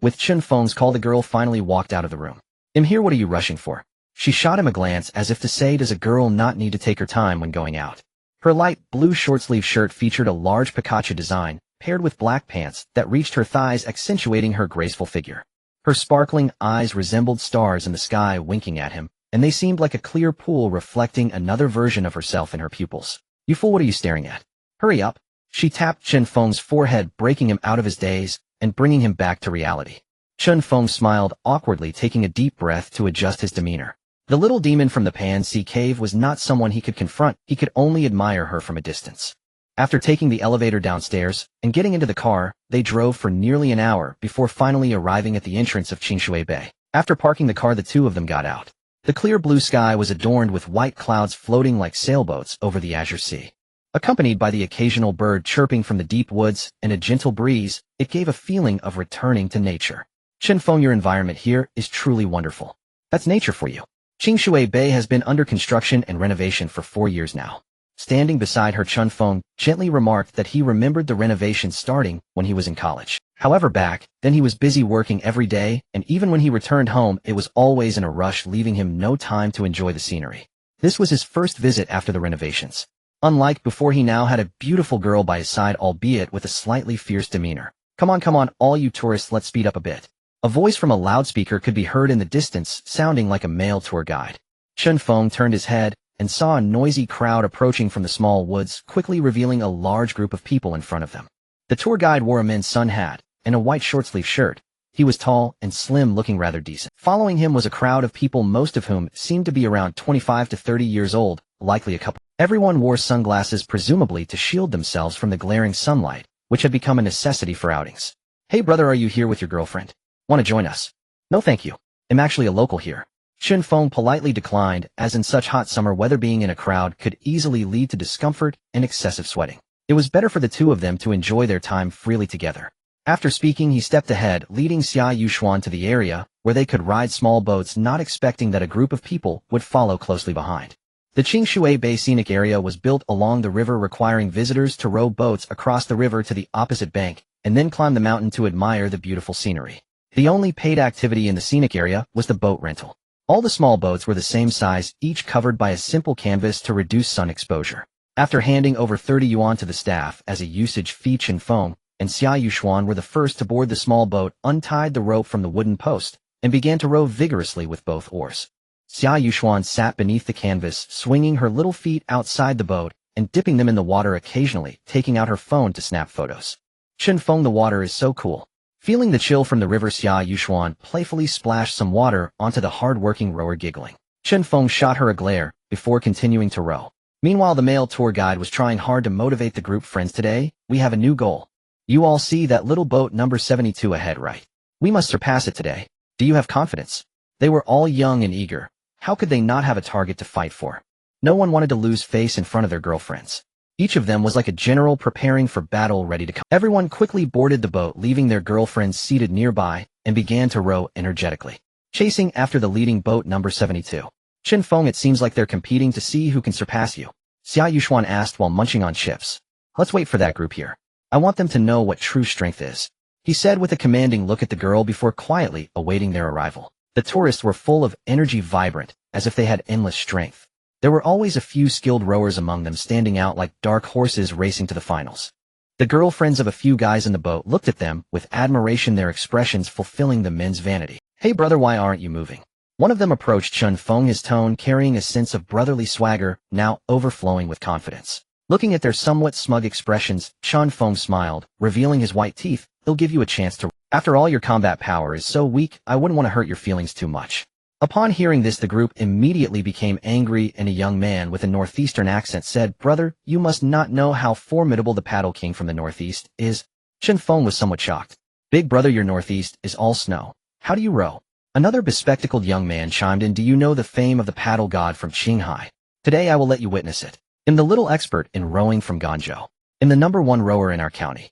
A: With Chen Feng's call, the girl finally walked out of the room. "I'm here, what are you rushing for?" She shot him a glance as if to say, does a girl not need to take her time when going out? Her light blue short-sleeve shirt featured a large Pikachu design, paired with black pants that reached her thighs, accentuating her graceful figure. Her sparkling eyes resembled stars in the sky winking at him, and they seemed like a clear pool reflecting another version of herself in her pupils. "You fool, what are you staring at? Hurry up." She tapped Chen Feng's forehead, breaking him out of his daze and bringing him back to reality. Chen Feng smiled awkwardly, taking a deep breath to adjust his demeanor. The little demon from the Pan-Sea cave was not someone he could confront. He could only admire her from a distance. After taking the elevator downstairs and getting into the car, they drove for nearly an hour before finally arriving at the entrance of Qingshui Bay. After parking the car, the two of them got out. The clear blue sky was adorned with white clouds floating like sailboats over the azure sea. Accompanied by the occasional bird chirping from the deep woods and a gentle breeze, it gave a feeling of returning to nature. "Chen Feng, your environment here is truly wonderful. That's nature for you." Qingshui Bay has been under construction and renovation for 4 years now. Standing beside her, Chen Feng gently remarked that he remembered the renovation starting when he was in college. However, back then he was busy working every day, and even when he returned home, it was always in a rush, leaving him no time to enjoy the scenery. This was his first visit after the renovations. Unlike before, he now had a beautiful girl by his side, albeit with a slightly fierce demeanor. Come on, all you tourists, let's speed up a bit." A voice from a loudspeaker could be heard in the distance, sounding like a male tour guide. Chen Feng turned his head and saw a noisy crowd approaching from the small woods, quickly revealing a large group of people in front of them. The tour guide wore a men's sun hat and a white short-sleeve shirt. He was tall and slim, looking rather decent. Following him was a crowd of people, most of whom seemed to be around 25 to 30 years old, likely a couple. Everyone wore sunglasses, presumably to shield themselves from the glaring sunlight, which had become a necessity for outings. "Hey brother, are you here with your girlfriend? Want to join us?" "No thank you. I'm actually a local here." Chen Feng politely declined, as in such hot summer weather being in a crowd could easily lead to discomfort and excessive sweating. It was better for the two of them to enjoy their time freely together. After speaking, he stepped ahead, leading Xia Yuxuan to the area where they could ride small boats, not expecting that a group of people would follow closely behind. The Qingshui Bay scenic area was built along the river, requiring visitors to row boats across the river to the opposite bank and then climb the mountain to admire the beautiful scenery. The only paid activity in the scenic area was the boat rental. All the small boats were the same size, each covered by a simple canvas to reduce sun exposure. After handing over 30 yuan to the staff as a usage fee, Chen Feng and Xia Yuxuan were the first to board the small boat, untied the rope from the wooden post, and began to row vigorously with both oars. Xia Yuxuan sat beneath the canvas, swinging her little feet outside the boat and dipping them in the water, occasionally taking out her phone to snap photos. "Chen Feng, the water is so cool." Feeling the chill from the river, Xia Yuxuan playfully splashed some water onto the hard-working rower, giggling. Chen Feng shot her a glare before continuing to row. Meanwhile, the male tour guide was trying hard to motivate the group. "Friends, today, we have a new goal. You all see that little boat number 72 ahead, right? We must surpass it today. Do you have confidence?" They were all young and eager. How could they not have a target to fight for? No one wanted to lose face in front of their girlfriends. Each of them was like a general preparing for battle, ready to come. Everyone quickly boarded the boat, leaving their girlfriends seated nearby, and began to row energetically, chasing after the leading boat number 72. "Chen Feng, it seems like they're competing to see who can surpass you," Xia Yuxuan asked while munching on chips. "Let's wait for that group here. I want them to know what true strength is," he said with a commanding look at the girl before quietly awaiting their arrival. The tourists were full of energy, vibrant, as if they had endless strength. There were always a few skilled rowers among them, standing out like dark horses racing to the finals. The girlfriends of a few guys in the boat looked at them with admiration, their expressions fulfilling the men's vanity. "Hey brother, why aren't you moving?" One of them approached Chen Feng, his tone carrying a sense of brotherly swagger, now overflowing with confidence. Looking at their somewhat smug expressions, Chen Feng smiled, revealing his white teeth. "He'll give you a chance to. After all, your combat power is so weak, I wouldn't want to hurt your feelings too much." Upon hearing this, the group immediately became angry, and a young man with a northeastern accent said, "Brother, you must not know how formidable the paddle king from the northeast is." Chen Feng was somewhat shocked. "Big brother, your northeast is all snow. How do you row?" Another bespectacled young man chimed in, "Do you know the fame of the paddle god from Qinghai? Today I will let you witness it. I'm the little expert in rowing from Guangzhou. I'm the #1 rower in our county."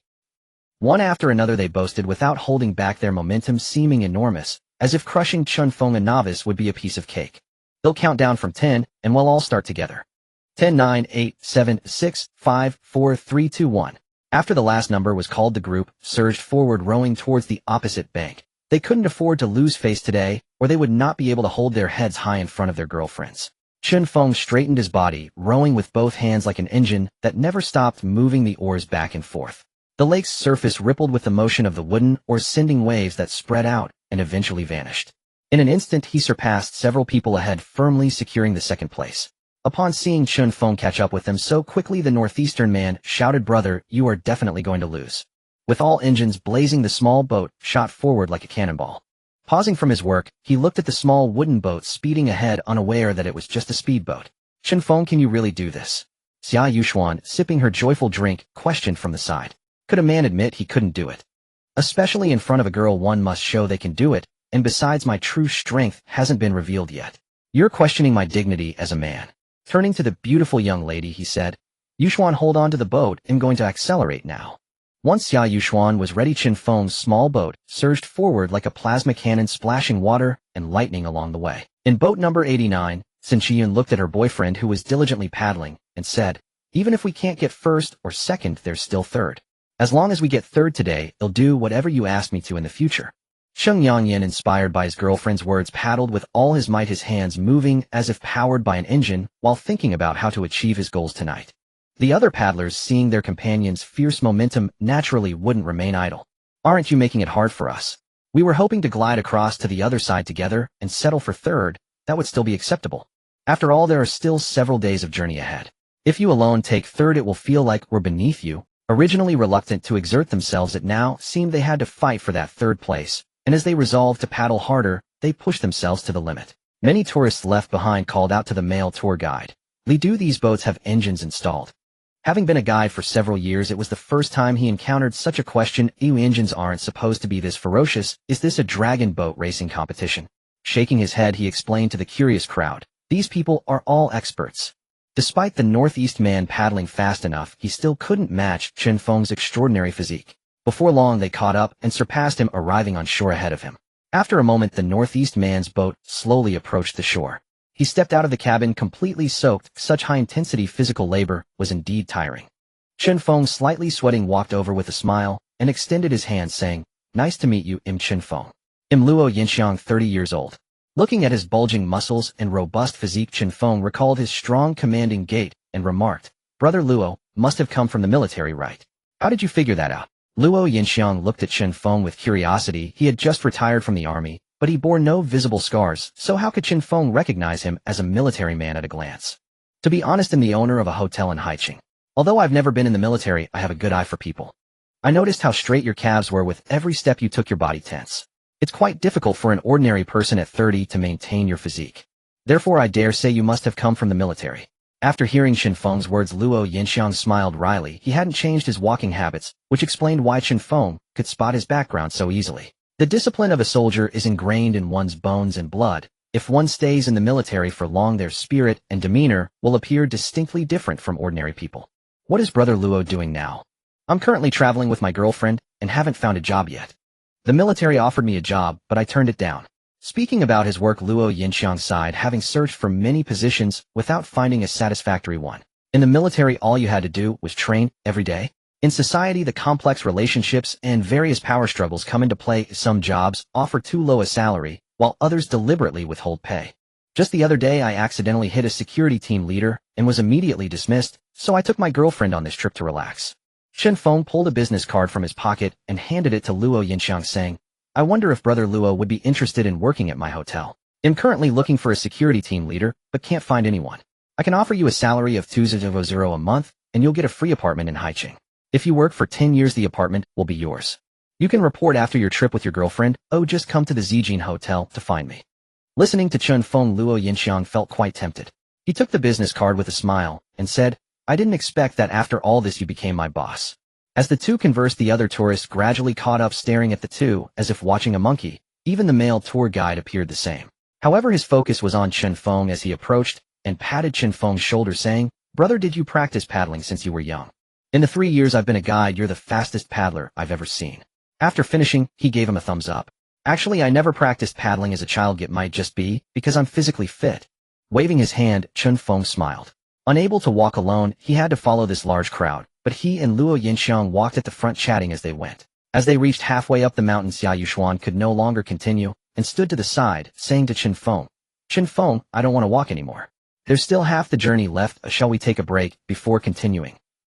A: One after another they boasted without holding back, their momentum seeming enormous, as if crushing Chen Feng, a novice, would be a piece of cake. They'll count down from 10, and we'll all start together. 10, 9, 8, 7, 6, 5, 4, 3, 2, 1. After the last number was called, the group surged forward, rowing towards the opposite bank. They couldn't afford to lose face today, or they would not be able to hold their heads high in front of their girlfriends. Chen Feng straightened his body, rowing with both hands like an engine that never stopped, moving the oars back and forth. The lake's surface rippled with the motion of the wooden oars, sending waves that spread out and eventually vanished. In an instant, he surpassed several people ahead, firmly securing the second place. Upon seeing Chen Feng catch up with them so quickly, the northeastern man shouted, "Brother, you are definitely going to lose." With all engines blazing, the small boat shot forward like a cannonball. Pausing from his work, he looked at the small wooden boat speeding ahead, unaware that it was just a speedboat. "Chen Feng, can you really do this?" Xia Yuxuan, sipping her joyful drink, questioned from the side. Could a man admit he couldn't do it? Especially in front of a girl, one must show they can do it, and besides, my true strength hasn't been revealed yet. You're questioning my dignity as a man. Turning to the beautiful young lady, he said, "Yuxuan, hold on to the boat. I'm going to accelerate now." Once Xia Yuxuan was ready, Chen Feng's small boat surged forward like a plasma cannon, splashing water and lightning along the way. In boat number 89, Sun Chiyun looked at her boyfriend, who was diligently paddling, and said, "Even if we can't get first or second, there's still third. As long as we get third today, I'll do whatever you ask me to in the future." Sheng Yangyan, inspired by his girlfriend's words, paddled with all his might, his hands moving as if powered by an engine, while thinking about how to achieve his goals tonight. The other paddlers, seeing their companions' fierce momentum, naturally wouldn't remain idle. "Aren't you making it hard for us? We were hoping to glide across to the other side together and settle for third. That would still be acceptable. After all, there are still several days of journey ahead. If you alone take third, it will feel like we're beneath you." Originally reluctant to exert themselves, it now seemed they had to fight for that third place, and as they resolved to paddle harder, they pushed themselves to the limit. Many tourists left behind called out to the male tour guide, "Do these boats have engines installed?" Having been a guide for several years, it was the first time he encountered such a question. Engines aren't supposed to be this ferocious. Is this a dragon boat racing competition? Shaking his head, he explained to the curious crowd, "These people are all experts." Despite the Northeast man paddling fast enough, he still couldn't match Chen Feng's extraordinary physique. Before long, they caught up and surpassed him, arriving on shore ahead of him. After a moment, the Northeast man's boat slowly approached the shore. He stepped out of the cabin completely soaked. Such high-intensity physical labor was indeed tiring. Chen Feng, slightly sweating, walked over with a smile and extended his hand, saying, "Nice to meet you, Chen Feng. I'm Luo Yinxiang, 30 years old." Looking at his bulging muscles and robust physique, Chen Feng recalled his strong, commanding gait and remarked, "Brother Luo, must have come from the military, right? How did you figure that out?" Luo Yinxiang looked at Chen Feng with curiosity. He had just retired from the army, but he bore no visible scars, so how could Chen Feng recognize him as a military man at a glance? "To be honest, I'm the owner of a hotel in Haicheng. Although I've never been in the military, I have a good eye for people. I noticed how straight your calves were with every step you took, your body tense. It's quite difficult for an ordinary person at 30 to maintain your physique. Therefore, I dare say you must have come from the military." After hearing Chen Feng's words, Luo Yinxiang smiled wryly. He hadn't changed his walking habits, which explained why Chen Feng could spot his background so easily. The discipline of a soldier is ingrained in one's bones and blood. If one stays in the military for long, their spirit and demeanor will appear distinctly different from ordinary people. "What is Brother Luo doing now?" "I'm currently traveling with my girlfriend and haven't found a job yet. The military offered me a job, but I turned it down." Speaking about his work, Luo Yinxiang sighed, having searched for many positions without finding a satisfactory one. In the military, all you had to do was train every day. In society, the complex relationships and various power struggles come into play. Some jobs offer too low a salary, while others deliberately withhold pay. Just the other day, I accidentally hit a security team leader and was immediately dismissed, so I took my girlfriend on this trip to relax. Chen Feng pulled a business card from his pocket and handed it to Luo Yinxiang, saying, "I wonder if Brother Luo would be interested in working at my hotel. I'm currently looking for a security team leader, but can't find anyone. I can offer you a salary of 200 a month, and you'll get a free apartment in Haicheng. If you work for 10 years, the apartment will be yours. You can report after your trip with your girlfriend. Oh, just come to the Zijin Hotel to find me." Listening to Chen Feng, Luo Yinxiang felt quite tempted. He took the business card with a smile and said, "I didn't expect that after all this you became my boss." As the two conversed, the other tourists gradually caught up, staring at the two as if watching a monkey. Even the male tour guide appeared the same. However, his focus was on Chen Feng as he approached and patted Chen Feng's shoulder, saying, "Brother, did you practice paddling since you were young? In the 3 years I've been a guide, you're the fastest paddler I've ever seen." After finishing, he gave him a thumbs up. "Actually, I never practiced paddling as a child. It might just be because I'm physically fit." Waving his hand, Chen Feng smiled. Unable to walk alone, he had to follow this large crowd, but he and Luo Yinxiang walked at the front, chatting as they went. As they reached halfway up the mountain, Xia Yuxuan could no longer continue and stood to the side, saying to Chen Feng, "Chen Feng, I don't want to walk anymore. There's still half the journey left. Shall we take a break before continuing?"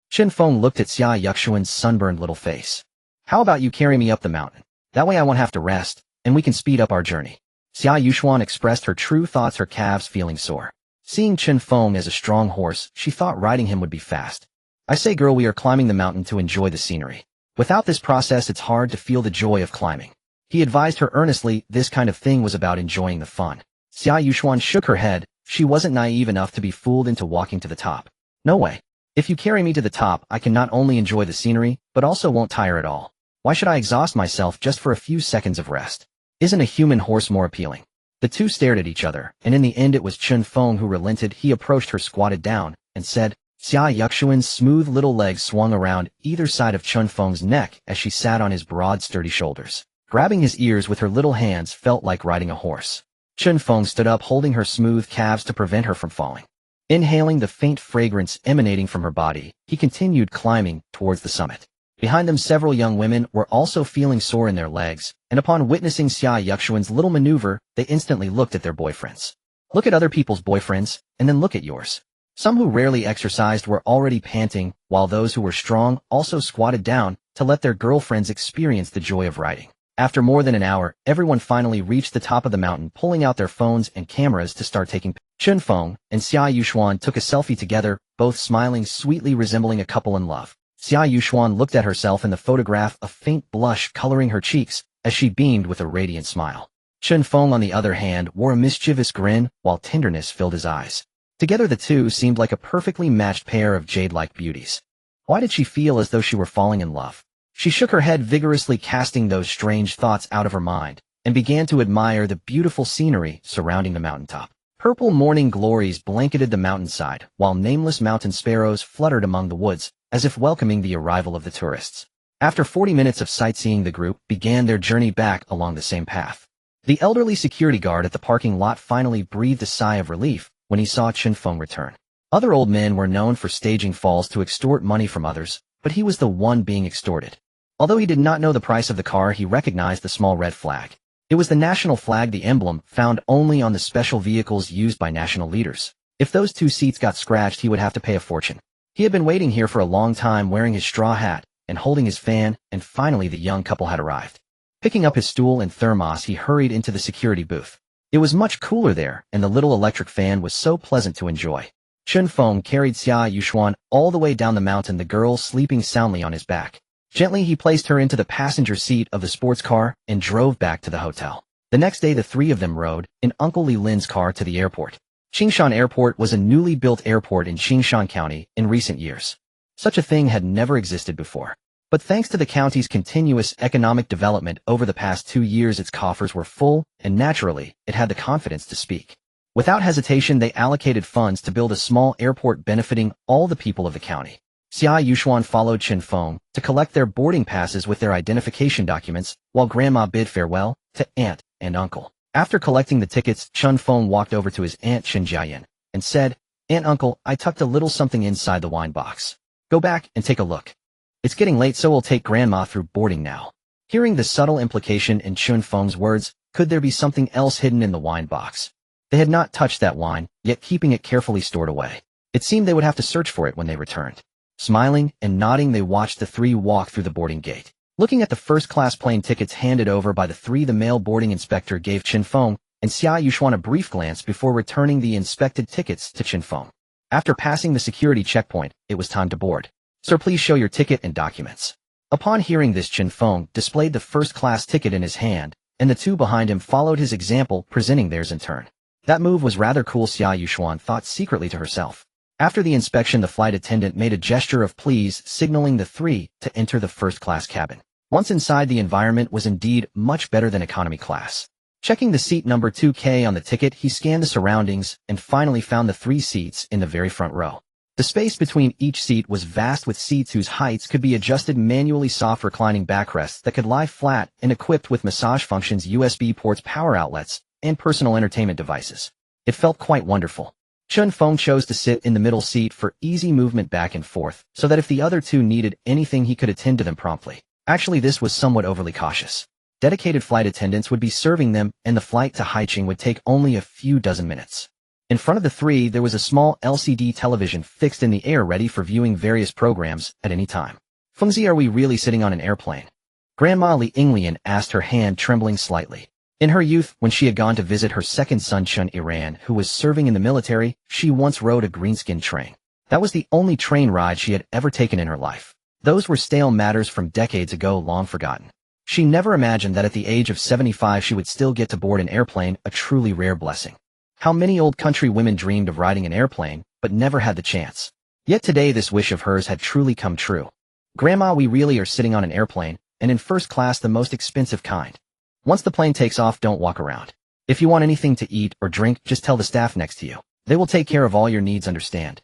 A: Chen Feng looked at Xia Yuxuan's sunburned little face. "How about you carry me up the mountain? That way I won't have to rest, and we can speed up our journey." Xia Yuxuan expressed her true thoughts, her calves feeling sore. Seeing Chen Feng as a strong horse, she thought riding him would be fast. "I say, girl, we are climbing the mountain to enjoy the scenery. Without this process, it's hard to feel the joy of climbing." He advised her earnestly. This kind of thing was about enjoying the fun. Xia Yuxuan shook her head. She wasn't naive enough to be fooled into walking to the top. "No way. If you carry me to the top, I can not only enjoy the scenery, but also won't tire at all. Why should I exhaust myself just for a few seconds of rest? Isn't a human horse more appealing?" The two stared at each other, and in the end it was Chen Feng who relented. He approached her, squatted down, and said, Xia Yuxuan's smooth little legs swung around either side of Chen Feng's neck as she sat on his broad, sturdy shoulders. Grabbing his ears with her little hands felt like riding a horse. Chen Feng stood up, holding her smooth calves to prevent her from falling. Inhaling the faint fragrance emanating from her body, he continued climbing towards the summit. Behind them, several young women were also feeling sore in their legs, and upon witnessing Xia Yuxuan's little maneuver, they instantly looked at their boyfriends. Look at other people's boyfriends, and then look at yours. Some who rarely exercised were already panting, while those who were strong also squatted down to let their girlfriends experience the joy of riding. After more than an hour, everyone finally reached the top of the mountain, pulling out their phones and cameras to start taking pictures. Chen Feng and Xia Yuxuan took a selfie together, both smiling sweetly, resembling a couple in love. Xia Yuxuan looked at herself in the photograph, a faint blush coloring her cheeks, as she beamed with a radiant smile. Chen Feng, on the other hand, wore a mischievous grin while tenderness filled his eyes. Together the two seemed like a perfectly matched pair of jade-like beauties. Why did she feel as though she were falling in love? She shook her head vigorously, casting those strange thoughts out of her mind, and began to admire the beautiful scenery surrounding the mountaintop. Purple morning glories blanketed the mountainside, while nameless mountain sparrows fluttered among the woods, as if welcoming the arrival of the tourists. After 40 minutes of sightseeing, the group began their journey back along the same path. The elderly security guard at the parking lot finally breathed a sigh of relief when he saw Chen Feng return. Other old men were known for staging falls to extort money from others, but he was the one being extorted. Although he did not know the price of the car, he recognized the small red flag. It was the national flag, the emblem found only on the special vehicles used by national leaders. If those 2 seats got scratched, he would have to pay a fortune. He had been waiting here for a long time, wearing his straw hat and holding his fan, and finally the young couple had arrived. Picking up his stool and thermos, he hurried into the security booth. It was much cooler there, and the little electric fan was so pleasant to enjoy. Chen Feng carried Xia Yuxuan all the way down the mountain, the girl sleeping soundly on his back. Gently, he placed her into the passenger seat of the sports car and drove back to the hotel. The next day, the 3 of them rode in Uncle Li Lin's car to the airport. Qingshan Airport was a newly built airport in Qingshan County in recent years. Such a thing had never existed before. But thanks to the county's continuous economic development over the past 2 years, its coffers were full, and naturally, it had the confidence to speak. Without hesitation, they allocated funds to build a small airport benefiting all the people of the county. Xia Yuxuan followed Chen Feng to collect their boarding passes with their identification documents, while Grandma bid farewell to Aunt and Uncle. After collecting the tickets, Chen Feng walked over to his Aunt Chen Jiayan and said, "Aunt, Uncle, I tucked a little something inside the wine box. Go back and take a look. It's getting late, so we'll take Grandma through boarding now." Hearing the subtle implication in Chen Feng's words, could there be something else hidden in the wine box? They had not touched that wine, yet keeping it carefully stored away. It seemed they would have to search for it when they returned. Smiling and nodding, they watched the 3 walk through the boarding gate. Looking at the first-class plane tickets handed over by the 3, the male boarding inspector gave Chen Feng and Xia Yuxuan a brief glance before returning the inspected tickets to Chen Feng. After passing the security checkpoint, it was time to board. "Sir, please show your ticket and documents." Upon hearing this, Chen Feng displayed the first-class ticket in his hand, and the 2 behind him followed his example, presenting theirs in turn. That move was rather cool, Xia Yuxuan thought secretly to herself. After the inspection, the flight attendant made a gesture of please, signaling the 3 to enter the first-class cabin. Once inside, the environment was indeed much better than economy class. Checking the seat number 2K on the ticket, he scanned the surroundings and finally found the 3 seats in the very front row. The space between each seat was vast, with seats whose heights could be adjusted manually, soft reclining backrests that could lie flat, and equipped with massage functions, USB ports, power outlets, and personal entertainment devices. It felt quite wonderful. Chen Feng chose to sit in the middle seat for easy movement back and forth, so that if the other 2 needed anything, he could attend to them promptly. Actually, this was somewhat overly cautious. Dedicated flight attendants would be serving them, and the flight to Haicheng would take only a few dozen minutes. In front of the 3, there was a small LCD television fixed in the air, ready for viewing various programs at any time. "Fengzi, are we really sitting on an airplane?" Grandma Li Inglian asked, her hand trembling slightly. In her youth, when she had gone to visit her second son Chen Iran, who was serving in the military, she once rode a greenskin train. That was the only train ride she had ever taken in her life. Those were stale matters from decades ago, long forgotten. She never imagined that at the age of 75 she would still get to board an airplane, a truly rare blessing. How many old country women dreamed of riding an airplane, but never had the chance. Yet today this wish of hers had truly come true. "Grandma, we really are sitting on an airplane, and in first class, the most expensive kind. Once the plane takes off, don't walk around. If you want anything to eat or drink, just tell the staff next to you. They will take care of all your needs, understand?"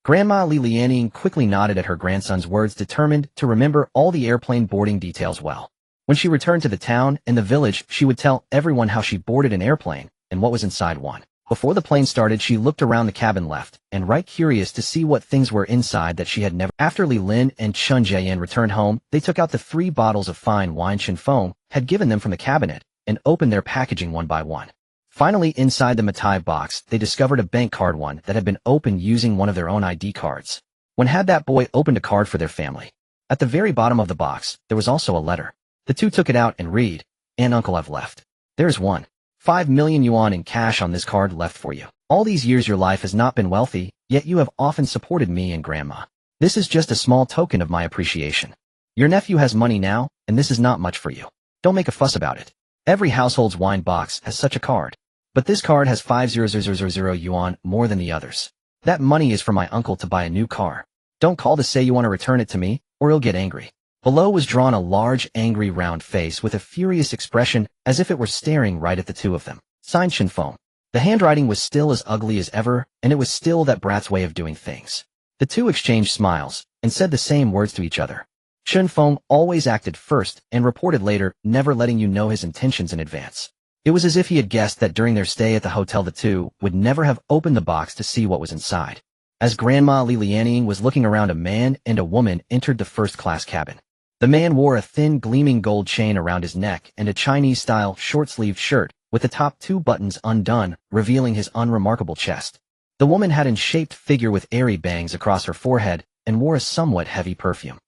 A: Grandma Li Lianing quickly nodded at her grandson's words, determined to remember all the airplane boarding details well. When she returned to the town and the village, she would tell everyone how she boarded an airplane and what was inside one. Before the plane started, she looked around the cabin left and right, curious to see what things were inside that she had never. After Li Lin and Chen Jiayan returned home, they took out the 3 bottles of fine wine Chen Feng had given them from the cabinet and opened their packaging one by one. Finally, inside the Matai box, they discovered a bank card, one that had been opened using one of their own ID cards. When had that boy opened a card for their family? At the very bottom of the box, there was also a letter. The 2 took it out and read, "And Uncle, I've left. There's 1.5 million yuan in cash on this card left for you. All these years your life has not been wealthy, yet you have often supported me and Grandma. This is just a small token of my appreciation. Your nephew has money now, and this is not much for you. Don't make a fuss about it. Every household's wine box has such a card. But this card has 5,000 yuan more than the others. That money is for my uncle to buy a new car. Don't call to say you want to return it to me, or he'll get angry. Below was drawn a large, angry round face with a furious expression as if it were staring right at the two of them. Signed Chen Feng. The handwriting was still as ugly as ever, and it was still that brat's way of doing things. The two exchanged smiles, and said the same words to each other. Chen Feng always acted first, and reported later, never letting you know his intentions in advance. It was as if he had guessed that during their stay at the hotel the two would never have opened the box to see what was inside. As Grandma Li Lianing was looking around, a man and a woman entered the first-class cabin. The man wore a thin, gleaming gold chain around his neck and a Chinese-style short-sleeved shirt, with the top two buttons undone, revealing his unremarkable chest. The woman had an shaped figure with airy bangs across her forehead and wore a somewhat heavy perfume.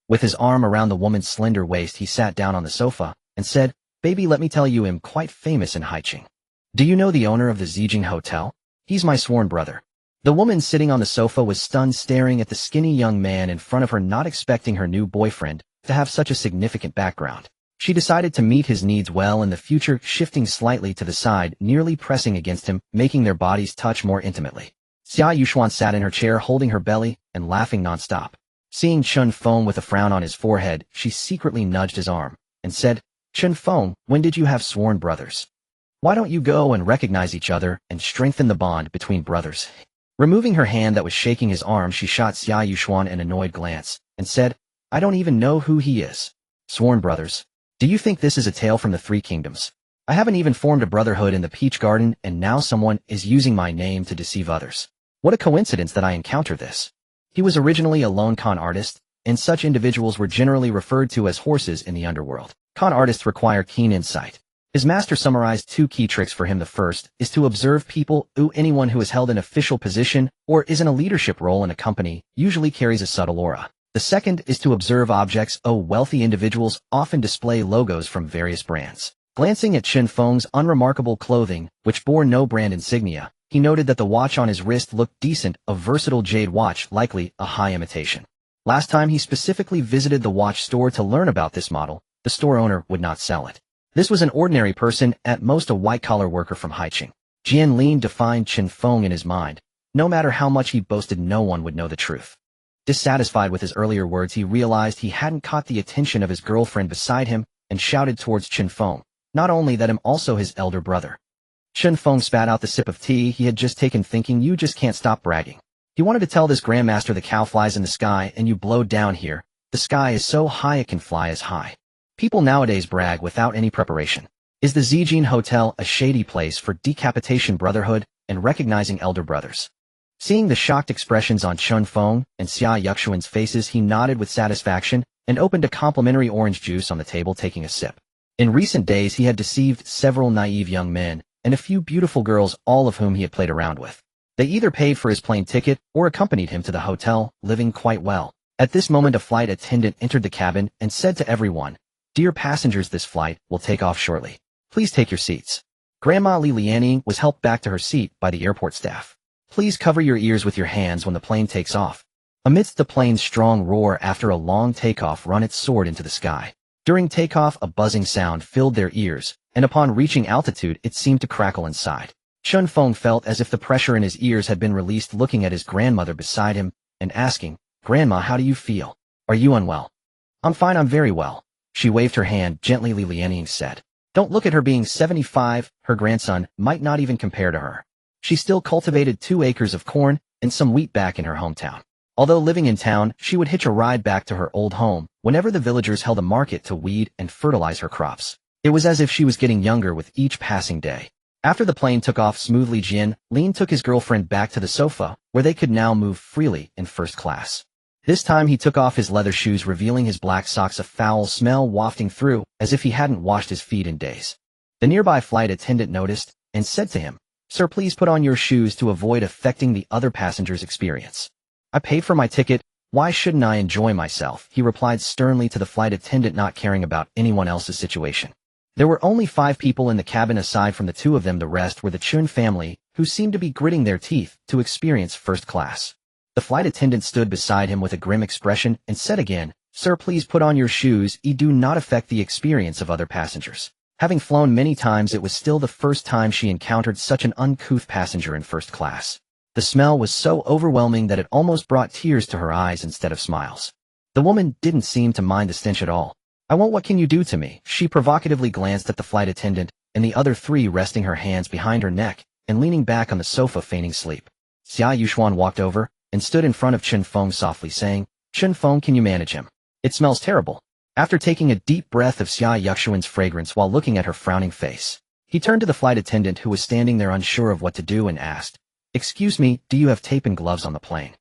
A: With his arm around the woman's slender waist, he sat down on the sofa and said, "Baby, let me tell you, I'm quite famous in Haicheng. Do you know the owner of the Zijing Hotel? He's my sworn brother." The woman sitting on the sofa was stunned, staring at the skinny young man in front of her, not expecting her new boyfriend to have such a significant background. She decided to meet his needs well in the future, shifting slightly to the side, nearly pressing against him, making their bodies touch more intimately. Xia Yuxuan sat in her chair holding her belly and laughing nonstop. Seeing Chen Feng with a frown on his forehead, she secretly nudged his arm and said, "Chen Feng, when did you have sworn brothers? Why don't you go and recognize each other and strengthen the bond between brothers?" Removing her hand that was shaking his arm, she shot Xia Yuxuan an annoyed glance and said, "I don't even know who he is. Sworn brothers? Do you think this is a tale from the Three Kingdoms? I haven't even formed a brotherhood in the Peach Garden, and now someone is using my name to deceive others. What a coincidence that I encounter this." He was originally a lone con artist, and such individuals were generally referred to as horses in the underworld. Con artists require keen insight. His master summarized two key tricks for him. The first is to observe people. Anyone who has held an official position or is in a leadership role in a company usually carries a subtle aura. The second is to observe objects. Wealthy individuals often display logos from various brands. Glancing at Chen Feng's unremarkable clothing, which bore no brand insignia, he noted that the watch on his wrist looked decent, a versatile jade watch, likely a high imitation. Last time he specifically visited the watch store to learn about this model, the store owner would not sell it. This was an ordinary person, at most a white-collar worker from Haicheng. Jian Lin defined Chen Feng in his mind. No matter how much he boasted, no one would know the truth. Dissatisfied with his earlier words, he realized he hadn't caught the attention of his girlfriend beside him and shouted towards Chen Feng, not only that, him also his elder brother. Chen Feng spat out the sip of tea he had just taken, thinking, "You just can't stop bragging. He wanted to tell this grandmaster the cow flies in the sky and you blow down here. The sky is so high it can fly as high." People nowadays brag without any preparation. Is the Zijing Hotel a shady place for decapitation, brotherhood, and recognizing elder brothers? Seeing the shocked expressions on Chen Feng and Xia Yuxuan's faces, he nodded with satisfaction and opened a complimentary orange juice on the table, taking a sip. In recent days he had deceived several naive young men and a few beautiful girls, all of whom he had played around with. They either paid for his plane ticket or accompanied him to the hotel, living quite well. At this moment a flight attendant entered the cabin and said to everyone, "Dear passengers, this flight will take off shortly. Please take your seats." Grandma Li Lianing was helped back to her seat by the airport staff. "Please cover your ears with your hands when the plane takes off." Amidst the plane's strong roar after a long takeoff, it soared into the sky. During takeoff, a buzzing sound filled their ears, and upon reaching altitude it seemed to crackle inside. Chen Feng felt as if the pressure in his ears had been released, looking at his grandmother beside him and asking, "Grandma, how do you feel? Are you unwell?" "I'm fine, I'm very well." She waved her hand gently. Li Lianing said, "Don't look at her being 75, her grandson might not even compare to her. She still cultivated 2 acres of corn and some wheat back in her hometown. Although living in town, she would hitch a ride back to her old home whenever the villagers held a market to weed and fertilize her crops. It was as if she was getting younger with each passing day." After the plane took off smoothly, Jian Lin took his girlfriend back to the sofa, where they could now move freely in first class. This time he took off his leather shoes, revealing his black socks, a foul smell wafting through, as if he hadn't washed his feet in days. The nearby flight attendant noticed and said to him, "Sir, please put on your shoes to avoid affecting the other passengers' experience." "I paid for my ticket, why shouldn't I enjoy myself?" he replied sternly to the flight attendant, not caring about anyone else's situation. There were only 5 people in the cabin aside from the 2 of them. The rest were the Chen family, who seemed to be gritting their teeth to experience first class. The flight attendant stood beside him with a grim expression and said again, "Sir, please put on your shoes. Do not affect the experience of other passengers." Having flown many times, it was still the first time she encountered such an uncouth passenger in first class. The smell was so overwhelming that it almost brought tears to her eyes instead of smiles. The woman didn't seem to mind the stench at all. "I won't. What can you do to me?" She provocatively glanced at the flight attendant and the other three, resting her hands behind her neck and leaning back on the sofa feigning sleep. Xia Yuxuan walked over and stood in front of Chen Feng softly saying, "Chen Feng, can you manage him? It smells terrible." After taking a deep breath of Xia Yuxuan's fragrance while looking at her frowning face, he turned to the flight attendant who was standing there unsure of what to do and asked, "Excuse me, do you have tape and gloves on the plane?"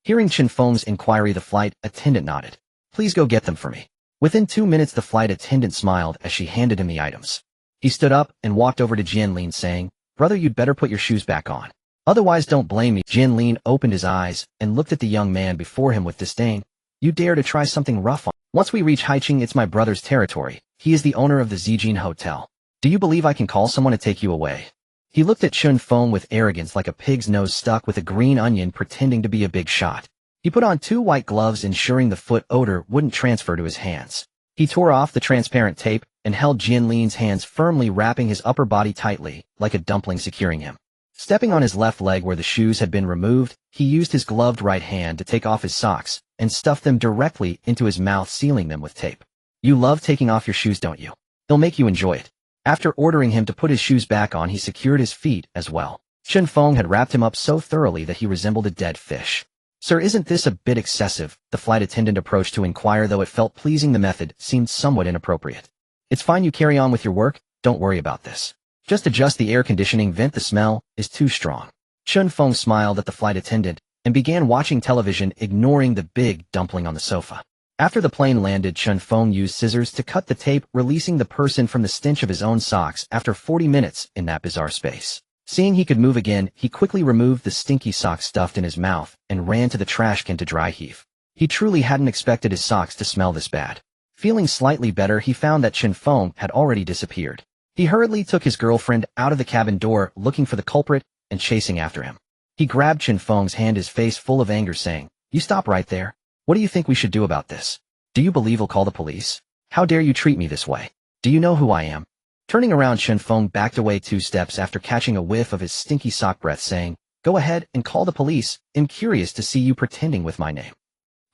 A: Hearing Chen Feng's inquiry, the flight attendant nodded. "Please go get them for me." Within 2 minutes, the flight attendant smiled as she handed him the items. He stood up and walked over to Jianlin saying, "Brother, you'd better put your shoes back on. Otherwise, don't blame me." Jianlin opened his eyes and looked at the young man before him with disdain. "You dare to try something rough on? Once we reach Haicheng, it's my brother's territory. He is the owner of the Zijin Hotel. Do you believe I can call someone to take you away?" He looked at Chen Feng with arrogance, like a pig's nose stuck with a green onion, pretending to be a big shot. He put on 2 white gloves, ensuring the foot odor wouldn't transfer to his hands. He tore off the transparent tape and held Jianlin's hands firmly, wrapping his upper body tightly, like a dumpling securing him. Stepping on his left leg where the shoes had been removed, he used his gloved right hand to take off his socks and stuff them directly into his mouth, sealing them with tape. "You love taking off your shoes, don't you? It'll make you enjoy it." After ordering him to put his shoes back on, he secured his feet as well. Chen Feng had wrapped him up so thoroughly that he resembled a dead fish. "Sir, isn't this a bit excessive?" the flight attendant approached to inquire, though it felt pleasing. The method seemed somewhat inappropriate. "It's fine, you carry on with your work. Don't worry about this. Just adjust the air conditioning vent. The smell is too strong." Chen Feng smiled at the flight attendant and began watching television, ignoring the big dumpling on the sofa. After the plane landed, Chen Feng used scissors to cut the tape, releasing the person from the stench of his own socks after 40 minutes in that bizarre space. Seeing he could move again, he quickly removed the stinky socks stuffed in his mouth and ran to the trash can to dry heave. He truly hadn't expected his socks to smell this bad. Feeling slightly better, he found that Chen Feng had already disappeared. He hurriedly took his girlfriend out of the cabin door, looking for the culprit and chasing after him. He grabbed Chen Feng's hand, his face full of anger, saying, "You stop right there. What do you think we should do about this? Do you believe he'll call the police? How dare you treat me this way? Do you know who I am?" Turning around, Chen Feng backed away 2 steps after catching a whiff of his stinky sock breath, saying, "Go ahead and call the police. I'm curious to see you pretending with my name."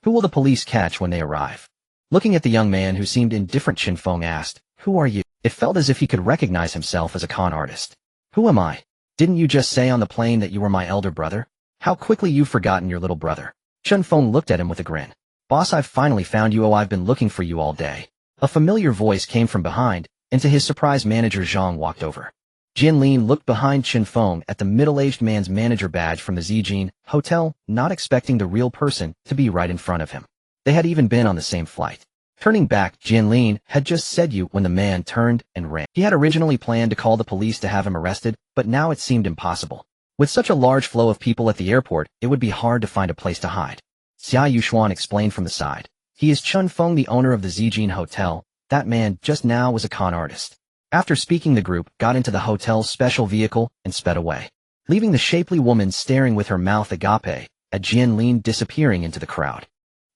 A: "Who will the police catch when they arrive?" Looking at the young man who seemed indifferent, Chen Feng asked, "Who are you?" It felt as if he could recognize himself as a con artist. "Who am I? Didn't you just say on the plane that you were my elder brother? How quickly you've forgotten your little brother." Chen Feng looked at him with a grin. "Boss, I've finally found you. Oh, I've been looking for you all day." A familiar voice came from behind, and to his surprise, manager Zhang walked over. Jianlin looked behind Chen Feng at the middle-aged man's manager badge from the Zijin Hotel, not expecting the real person to be right in front of him. They had even been on the same flight. Turning back, Jianlin had just said you when the man turned and ran. He had originally planned to call the police to have him arrested, but now it seemed impossible. With such a large flow of people at the airport, it would be hard to find a place to hide. Xia Yuxuan explained from the side. "He is Chen Feng, the owner of the Zijin Hotel. That man just now was a con artist." After speaking, the group got into the hotel's special vehicle and sped away, leaving the shapely woman staring with her mouth agape at Jianlin disappearing into the crowd.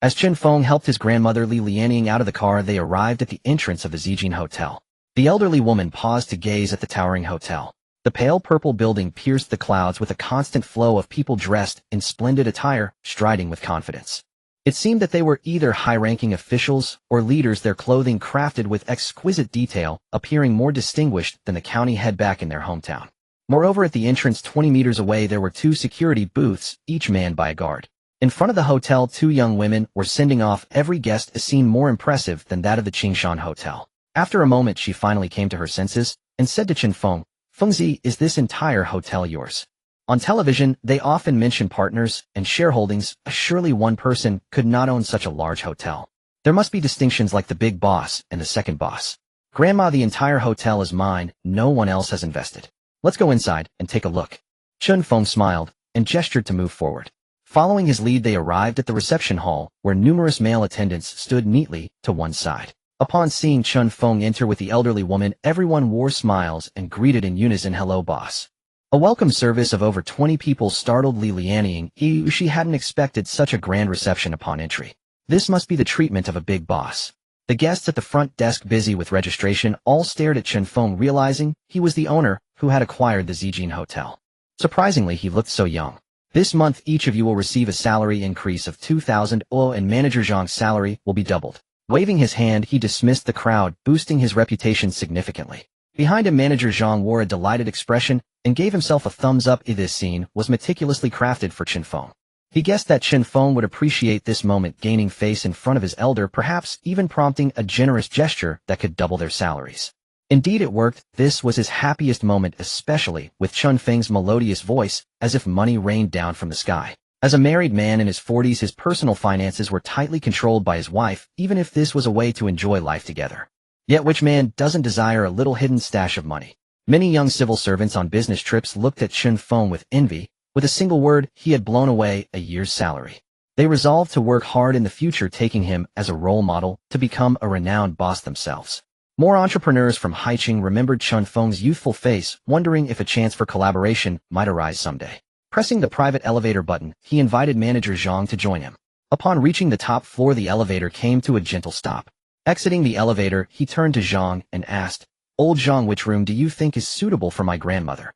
A: As Chen Feng helped his grandmother Li Lianing out of the car, they arrived at the entrance of the Zijin Hotel. The elderly woman paused to gaze at the towering hotel. The pale purple building pierced the clouds with a constant flow of people dressed in splendid attire, striding with confidence. It seemed that they were either high-ranking officials or leaders, their clothing crafted with exquisite detail, appearing more distinguished than the county head back in their hometown. Moreover, at the entrance 20 meters away, there were 2 security booths, each manned by a guard. In front of the hotel, 2 young women were sending off every guest, a scene more impressive than that of the Qingshan Hotel. After a moment, she finally came to her senses and said to Chen Feng, "Fengzi, is this entire hotel yours?" On television, they often mention partners and shareholdings. Surely one person could not own such a large hotel. There must be distinctions like the big boss and the second boss. "Grandma, the entire hotel is mine. No one else has invested. Let's go inside and take a look." Chen Feng smiled and gestured to move forward. Following his lead, they arrived at the reception hall, where numerous male attendants stood neatly to one side. Upon seeing Chen Feng enter with the elderly woman, everyone wore smiles and greeted in unison, "Hello, boss." A welcome service of over 20 people startled Li Lianing. She hadn't expected such a grand reception upon entry. This must be the treatment of a big boss. The guests at the front desk busy with registration all stared at Chen Feng, realizing he was the owner who had acquired the Zijin Hotel. Surprisingly, he looked so young. This month each of you will receive a salary increase of 2,000 and Manager Zhang's salary will be doubled. Waving his hand, he dismissed the crowd, boosting his reputation significantly. Behind him, Manager Zhang wore a delighted expression and gave himself a thumbs up. This scene was meticulously crafted for Chen Feng. He guessed that Chen Feng would appreciate this moment, gaining face in front of his elder, perhaps even prompting a generous gesture that could double their salaries. Indeed, it worked. This was his happiest moment, especially with Chen Feng's melodious voice, as if money rained down from the sky. As a married man in his 40s, his personal finances were tightly controlled by his wife, even if this was a way to enjoy life together. Yet which man doesn't desire a little hidden stash of money? Many young civil servants on business trips looked at Chen Feng with envy. With a single word, he had blown away a year's salary. They resolved to work hard in the future, taking him as a role model to become a renowned boss themselves. More entrepreneurs from Haicheng remembered Chen Feng's youthful face, wondering if a chance for collaboration might arise someday. Pressing the private elevator button, he invited Manager Zhang to join him. Upon reaching the top floor, the elevator came to a gentle stop. Exiting the elevator, he turned to Zhang and asked, "Old Zhang, which room do you think is suitable for my grandmother?"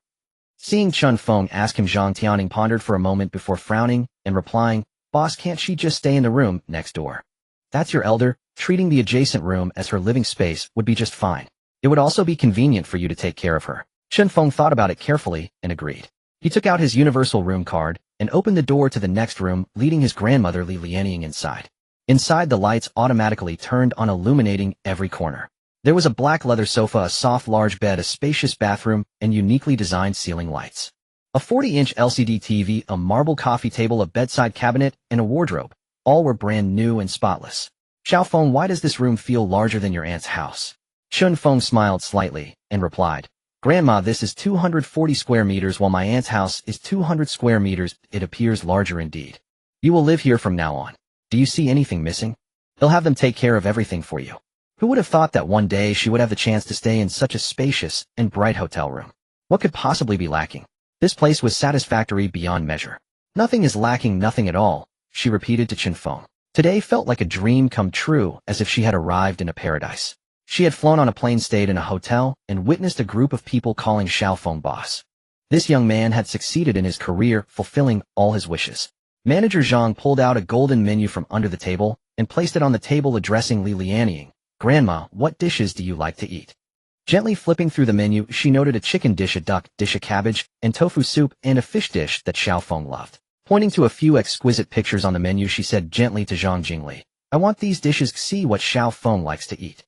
A: Seeing Chen Feng ask him, Zhang Tianing pondered for a moment before frowning and replying, "Boss, can't she just stay in the room next door? That's your elder. Treating the adjacent room as her living space would be just fine. It would also be convenient for you to take care of her." Chen Feng thought about it carefully and agreed. He took out his universal room card and opened the door to the next room, leading his grandmother Li Lianing inside. Inside, the lights automatically turned on, illuminating every corner. There was a black leather sofa, a soft large bed, a spacious bathroom, and uniquely designed ceiling lights. A 40-inch LCD TV, a marble coffee table, a bedside cabinet, and a wardrobe. All were brand new and spotless. "Xiao Feng, why does this room feel larger than your aunt's house?" Chen Feng smiled slightly and replied, "Grandma, this is 240 square meters while my aunt's house is 200 square meters. It appears larger indeed. You will live here from now on. Do you see anything missing? They'll have them take care of everything for you." Who would have thought that one day she would have the chance to stay in such a spacious and bright hotel room? What could possibly be lacking? This place was satisfactory beyond measure. "Nothing is lacking, nothing at all," she repeated to Chen Feng. Today felt like a dream come true, as if she had arrived in a paradise. She had flown on a plane, stayed in a hotel, and witnessed a group of people calling Xiao Feng boss. This young man had succeeded in his career, fulfilling all his wishes. Manager Zhang pulled out a golden menu from under the table and placed it on the table, addressing Li Lianing. "Grandma, what dishes do you like to eat?" Gently flipping through the menu, she noted a chicken dish, a duck dish, a cabbage and tofu soup, and a fish dish that Xiao Feng loved. Pointing to a few exquisite pictures on the menu, she said gently to Zhang Jingli, "I want these dishes. See what Xiao Feng likes to eat."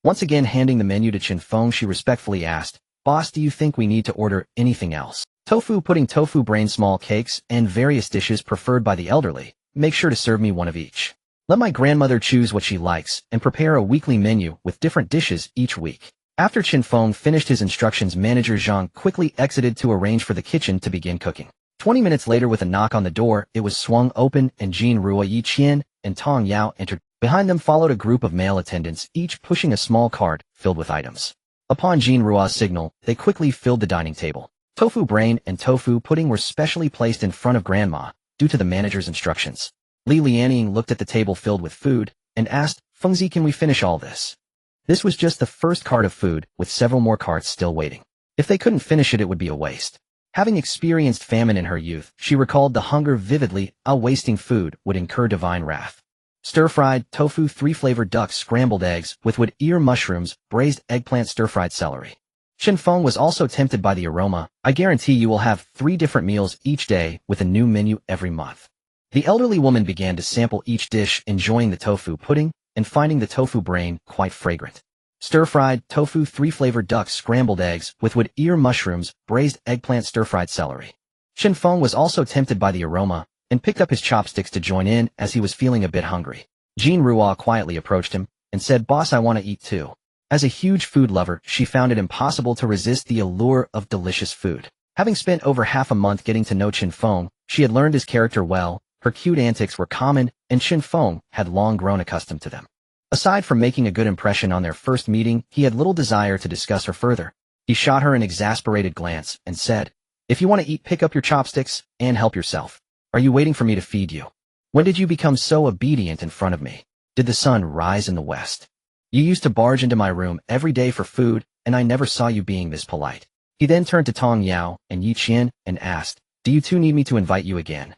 A: Once again handing the menu to Chen Feng, she respectfully asked, "Boss, do you think we need to order anything else?" "Tofu pudding, tofu brain, small cakes, and various dishes preferred by the elderly. Make sure to serve me one of each. Let my grandmother choose what she likes and prepare a weekly menu with different dishes each week." After Chen Feng finished his instructions, Manager Zhang quickly exited to arrange for the kitchen to begin cooking. 20 minutes later, with a knock on the door, it was swung open and Jin Rua, Yi Qian, and Tong Yao entered. Behind them followed a group of male attendants, each pushing a small cart filled with items. Upon Jin Rua's signal, they quickly filled the dining table. Tofu brain and tofu pudding were specially placed in front of Grandma, due to the manager's instructions. Li Lianing looked at the table filled with food and asked, "Fengzi, can we finish all this?" This was just the first cart of food, with several more carts still waiting. If they couldn't finish it, it would be a waste. Having experienced famine in her youth, she recalled the hunger vividly. Wasting food would incur divine wrath. Stir-fried tofu, 3-flavored ducks, scrambled eggs with wood ear mushrooms, braised eggplant, stir-fried celery. Chen Feng was also tempted by the aroma. "I guarantee you will have 3 different meals each day with a new menu every month." The elderly woman began to sample each dish, enjoying the tofu pudding and finding the tofu brain quite fragrant. Stir-fried tofu, 3-flavored ducks, scrambled eggs with wood ear mushrooms, braised eggplant, stir-fried celery. Chen Feng was also tempted by the aroma and picked up his chopsticks to join in, as he was feeling a bit hungry. Jin Rua quietly approached him and said, "Boss, I want to eat too." As a huge food lover, she found it impossible to resist the allure of delicious food. Having spent over half a month getting to know Chen Feng, she had learned his character well. Her cute antics were common, and Chen Feng had long grown accustomed to them. Aside from making a good impression on their first meeting, he had little desire to discuss her further. He shot her an exasperated glance and said, "If you want to eat, pick up your chopsticks and help yourself. Are you waiting for me to feed you?" When did you become so obedient in front of me? Did the sun rise in the west? You used to barge into my room every day for food, and I never saw you being this polite. He then turned to Tong Yao and Yi Qian and asked, do you two need me to invite you again?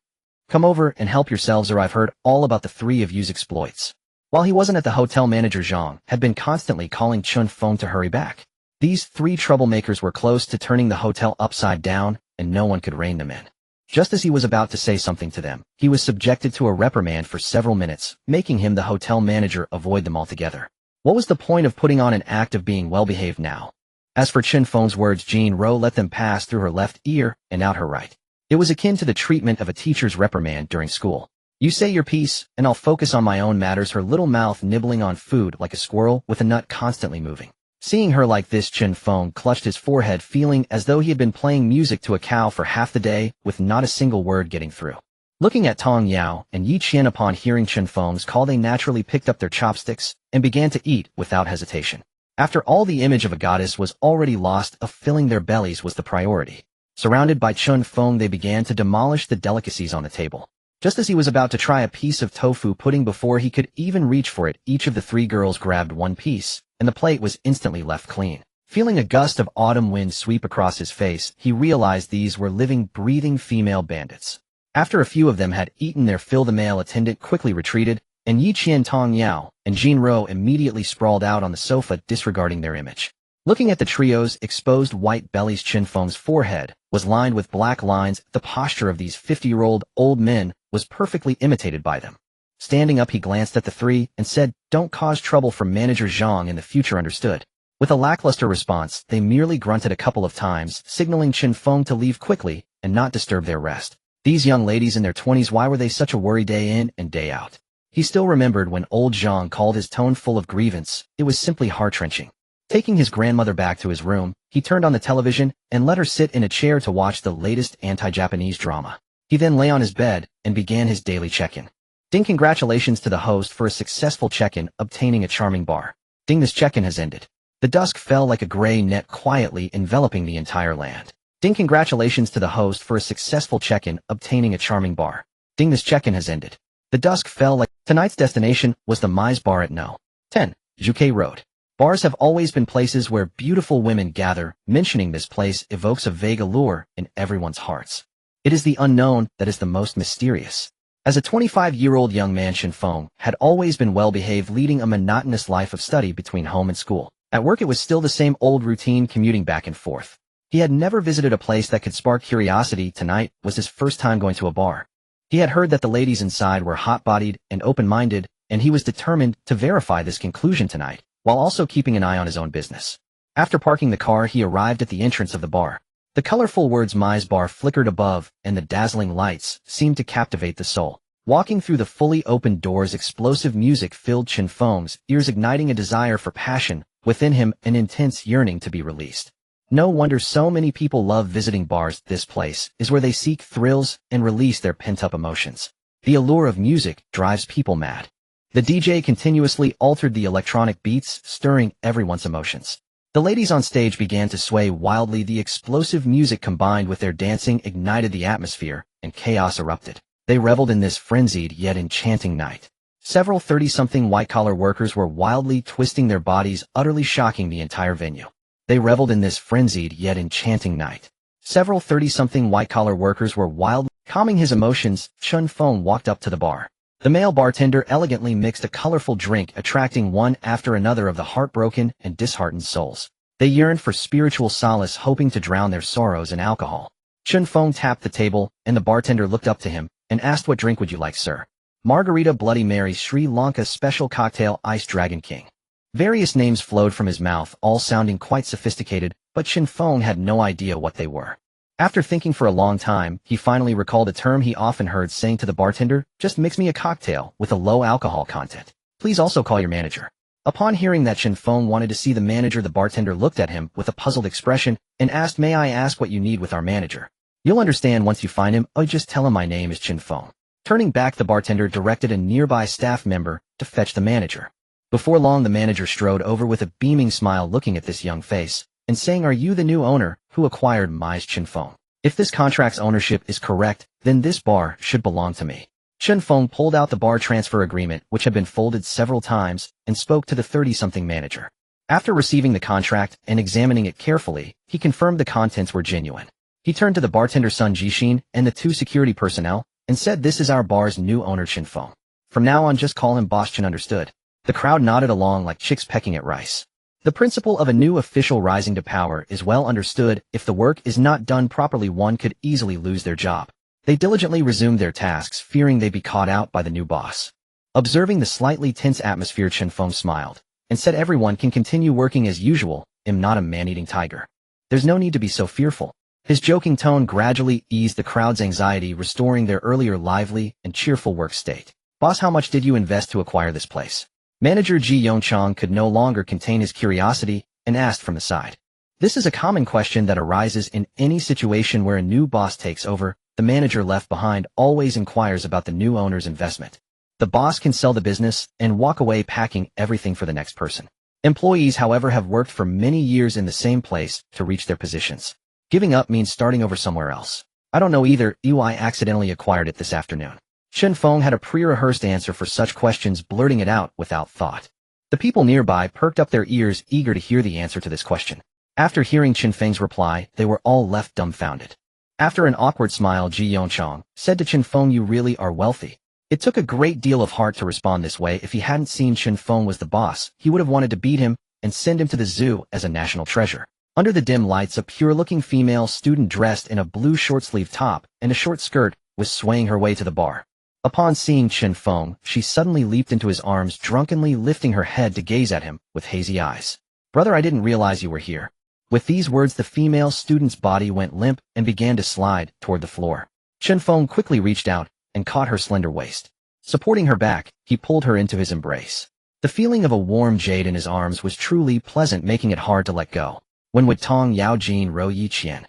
A: Come over and help yourselves, or I've heard all about the three of you's exploits. While he wasn't at the hotel, manager Zhang had been constantly calling Chen Feng to hurry back. These three troublemakers were close to turning the hotel upside down, and no one could rein them in. Just as he was about to say something to them, he was subjected to a reprimand for several minutes, making him, the hotel manager, avoid them altogether. What was the point of putting on an act of being well-behaved now? As for Chen Feng's words, Jean Ro let them pass through her left ear and out her right. It was akin to the treatment of a teacher's reprimand during school. You say your piece, and I'll focus on my own matters. Her little mouth nibbling on food like a squirrel with a nut constantly moving. Seeing her like this, Chen Feng clutched his forehead, feeling as though he had been playing music to a cow for half the day, with not a single word getting through. Looking at Tong Yao and Yi Qian, upon hearing Chen Feng's call, they naturally picked up their chopsticks and began to eat without hesitation. After all, the image of a goddess was already lost, of filling their bellies was the priority. Surrounded by Chen Feng, they began to demolish the delicacies on the table. Just as he was about to try a piece of tofu pudding, before he could even reach for it, each of the three girls grabbed one piece, and the plate was instantly left clean. Feeling a gust of autumn wind sweep across his face, he realized these were living, breathing female bandits. After a few of them had eaten their fill, the male attendant quickly retreated, and Yi Qian, Tong Yao, and Jean Ro immediately sprawled out on the sofa, disregarding their image. Looking at the trio's exposed white bellies, Chen Feng's forehead was lined with black lines. The posture of these 50-year-old old men was perfectly imitated by them. Standing up, he glanced at the three and said, don't cause trouble for Manager Zhang in the future, understood? With a lackluster response, they merely grunted a couple of times, signaling Chen Feng to leave quickly and not disturb their rest. These young ladies in their 20s, why were they such a worry day in and day out? He still remembered when old Zhang called his tone full of grievance. It was simply heart-wrenching. Taking his grandmother back to his room, he turned on the television and let her sit in a chair to watch the latest anti-Japanese drama. He then lay on his bed and began his daily check-in. Ding, congratulations to the host for a successful check-in, obtaining a charming bar. Ding, this check-in has ended. The dusk fell like a gray net, quietly enveloping the entire land. Ding, congratulations to the host for a successful check-in, obtaining a charming bar. Ding, this check-in has ended. The dusk fell like... Tonight's destination was the Mize Bar at No. 10 Juke Road. Bars have always been places where beautiful women gather. Mentioning this place evokes a vague allure in everyone's hearts. It is the unknown that is the most mysterious. As a 25-year-old young man, Chen Feng had always been well-behaved, leading a monotonous life of study between home and school. At work, it was still the same old routine, commuting back and forth. He had never visited a place that could spark curiosity. Tonight was his first time going to a bar. He had heard that the ladies inside were hot-bodied and open-minded, and he was determined to verify this conclusion tonight, while also keeping an eye on his own business. After parking the car, he arrived at the entrance of the bar. The colorful words Mize Bar flickered above, and the dazzling lights seemed to captivate the soul. Walking through the fully opened doors, explosive music filled Chen Feng's ears, igniting a desire for passion within him, an intense yearning to be released. No wonder so many people love visiting bars. This place is where they seek thrills and release their pent-up emotions. The allure of music drives people mad. The DJ continuously altered the electronic beats, stirring everyone's emotions. The ladies on stage began to sway wildly. The explosive music combined with their dancing ignited the atmosphere, and chaos erupted. They reveled in this frenzied yet enchanting night. Several 30-something white-collar workers were wildly twisting their bodies, utterly shocking the entire venue. They reveled in this frenzied yet enchanting night. Several 30-something white-collar workers were wildly calming his emotions. Chen Feng walked up to the bar. The male bartender elegantly mixed a colorful drink, attracting one after another of the heartbroken and disheartened souls. They yearned for spiritual solace, hoping to drown their sorrows in alcohol. Chen Feng tapped the table, and the bartender looked up to him and asked, what drink would you like, sir? Margarita, Bloody Mary, Sri Lanka Special Cocktail, Ice Dragon King. Various names flowed from his mouth, all sounding quite sophisticated, but Chen Feng had no idea what they were. After thinking for a long time, he finally recalled a term he often heard, saying to the bartender, just mix me a cocktail with a low alcohol content. Please also call your manager. Upon hearing that Chen Feng wanted to see the manager, the bartender looked at him with a puzzled expression and asked, may I ask what you need with our manager? You'll understand once you find him. Oh, just tell him my name is Chen Feng. Turning back, the bartender directed a nearby staff member to fetch the manager. Before long, the manager strode over with a beaming smile, looking at this young face and saying, are you the new owner who acquired Mize Chen Feng? If this contract's ownership is correct, then this bar should belong to me. Chen Feng pulled out the bar transfer agreement, which had been folded several times, and spoke to the 30-something manager. After receiving the contract and examining it carefully, he confirmed the contents were genuine. He turned to the bartender Sun Jixin and the 2 security personnel and said, "This is our bar's new owner Chen Feng. From now on just call him Boss Chen." Understood. The crowd nodded along like chicks pecking at rice. The principle of a new official rising to power is well understood. If the work is not done properly, one could easily lose their job. They diligently resumed their tasks, fearing they'd be caught out by the new boss. Observing the slightly tense atmosphere, Chen Feng smiled and said, "Everyone can continue working as usual. I'm not a man-eating tiger. There's no need to be so fearful." His joking tone gradually eased the crowd's anxiety, restoring their earlier lively and cheerful work state. "Boss, how much did you invest to acquire this place?" Manager Ji Yongchang could no longer contain his curiosity and asked from the side. This is a common question that arises in any situation where a new boss takes over. The manager left behind always inquires about the new owner's investment. The boss can sell the business and walk away packing everything for the next person. Employees, however, have worked for many years in the same place to reach their positions. Giving up means starting over somewhere else. "I don't know either. I accidentally acquired it this afternoon." Chen Feng had a pre-rehearsed answer for such questions, blurting it out without thought. The people nearby perked up their ears, eager to hear the answer to this question. After hearing Chen Feng's reply, they were all left dumbfounded. After an awkward smile, Ji Yongchang said to Chen Feng, "You really are wealthy." It took a great deal of heart to respond this way. If he hadn't seen Chen Feng was the boss, he would have wanted to beat him and send him to the zoo as a national treasure. Under the dim lights, a pure-looking female student dressed in a blue short-sleeved top and a short skirt was swaying her way to the bar. Upon seeing Chen Feng, she suddenly leaped into his arms, drunkenly lifting her head to gaze at him with hazy eyes. "Brother, I didn't realize you were here." With these words, the female student's body went limp and began to slide toward the floor. Chen Feng quickly reached out and caught her slender waist. Supporting her back, he pulled her into his embrace. The feeling of a warm jade in his arms was truly pleasant, making it hard to let go. When would Tong Yao Jin Ro Yi Qian?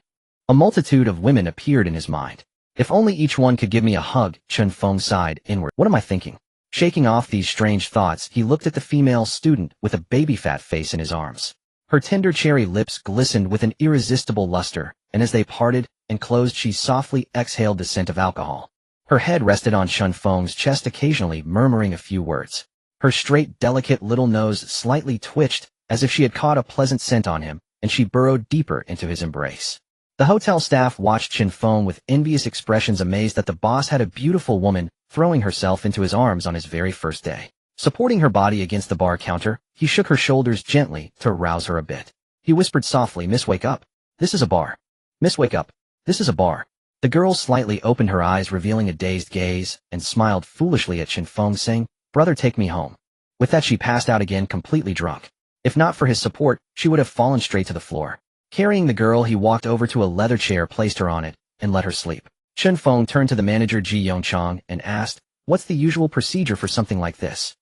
A: A multitude of women appeared in his mind. If only each one could give me a hug, Chen Feng sighed inward. What am I thinking? Shaking off these strange thoughts, he looked at the female student with a baby-fat face in his arms. Her tender cherry lips glistened with an irresistible luster, and as they parted and closed, she softly exhaled the scent of alcohol. Her head rested on Chen Feng's chest, occasionally murmuring a few words. Her straight, delicate little nose slightly twitched, as if she had caught a pleasant scent on him, and she burrowed deeper into his embrace. The hotel staff watched Chen Feng with envious expressions, amazed that the boss had a beautiful woman throwing herself into his arms on his very first day. Supporting her body against the bar counter, he shook her shoulders gently to rouse her a bit. He whispered softly, "Miss, wake up. This is a bar. Miss, wake up. This is a bar." The girl slightly opened her eyes, revealing a dazed gaze, and smiled foolishly at Chen Feng, saying, "Brother, take me home." With that, she passed out again, completely drunk. If not for his support, she would have fallen straight to the floor. Carrying the girl, he walked over to a leather chair, placed her on it, and let her sleep. Chen Feng turned to the manager Ji Yongchang and asked, "What's the usual procedure for something like this?"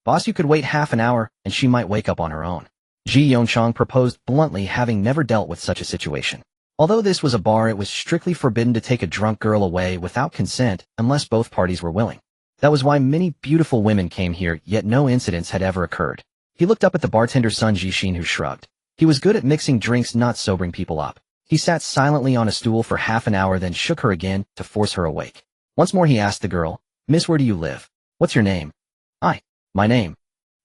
A: "Boss, you could wait half an hour, and she might wake up on her own," Ji Yongchang proposed bluntly, having never dealt with such a situation. Although this was a bar, it was strictly forbidden to take a drunk girl away without consent unless both parties were willing. That was why many beautiful women came here, yet no incidents had ever occurred. He looked up at the bartender Sun Jixin, who shrugged. He was good at mixing drinks, not sobering people up. He sat silently on a stool for half an hour, then shook her again to force her awake. Once more he asked the girl, "Miss, where do you live? What's your name?" My name.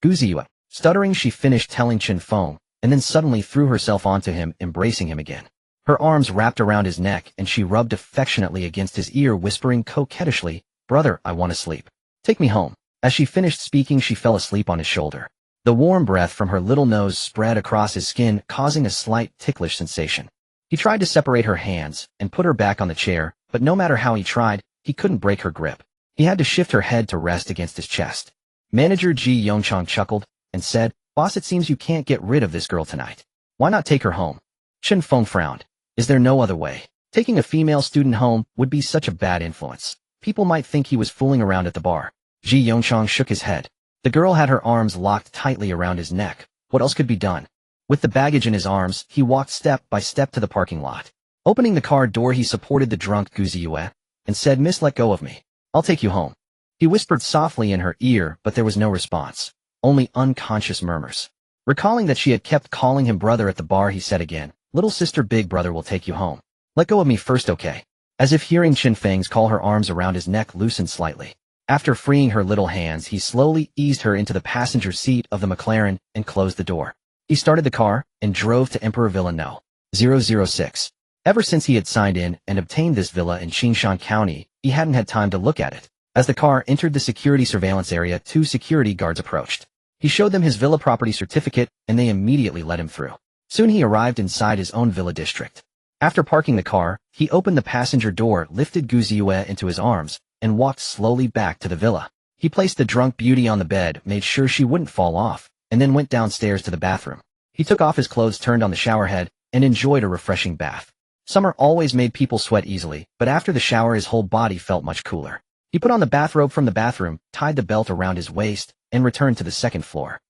A: Guziua." Stuttering, she finished telling Chen Feng, and then suddenly threw herself onto him, embracing him again. Her arms wrapped around his neck, and she rubbed affectionately against his ear, whispering coquettishly, "Brother, I want to sleep. Take me home." As she finished speaking, she fell asleep on his shoulder. The warm breath from her little nose spread across his skin, causing a slight ticklish sensation. He tried to separate her hands and put her back on the chair, but no matter how he tried, he couldn't break her grip. He had to shift her head to rest against his chest. Manager Ji Yongchang chuckled and said, "Boss, it seems you can't get rid of this girl tonight. Why not take her home?" Chen Feng frowned. Is there no other way? Taking a female student home would be such a bad influence. People might think he was fooling around at the bar. Ji Yongchang shook his head. The girl had her arms locked tightly around his neck. What else could be done? With the baggage in his arms, he walked step by step to the parking lot. Opening the car door, he supported the drunk Guziua and said, "Miss, let go of me. I'll take you home." He whispered softly in her ear, but there was no response, only unconscious murmurs. Recalling that she had kept calling him brother at the bar, he said again, "Little sister, big brother will take you home. Let go of me first, okay?" As if hearing Chen Feng's call, her arms around his neck loosened slightly. After freeing her little hands, he slowly eased her into the passenger seat of the McLaren and closed the door. He started the car and drove to Emperor Villa No. 006. Ever since he had signed in and obtained this villa in Qingshan County, he hadn't had time to look at it. As the car entered the security surveillance area, 2 security guards approached. He showed them his villa property certificate, and they immediately let him through. Soon he arrived inside his own villa district. After parking the car, he opened the passenger door, lifted Gu Ziyue into his arms, and walked slowly back to the villa. He placed the drunk beauty on the bed, made sure she wouldn't fall off, and then went downstairs to the bathroom. He took off his clothes, turned on the shower head, and enjoyed a refreshing bath. Summer always made people sweat easily, but after the shower his whole body felt much cooler. He put on the bathrobe from the bathroom, tied the belt around his waist, and returned to the second floor.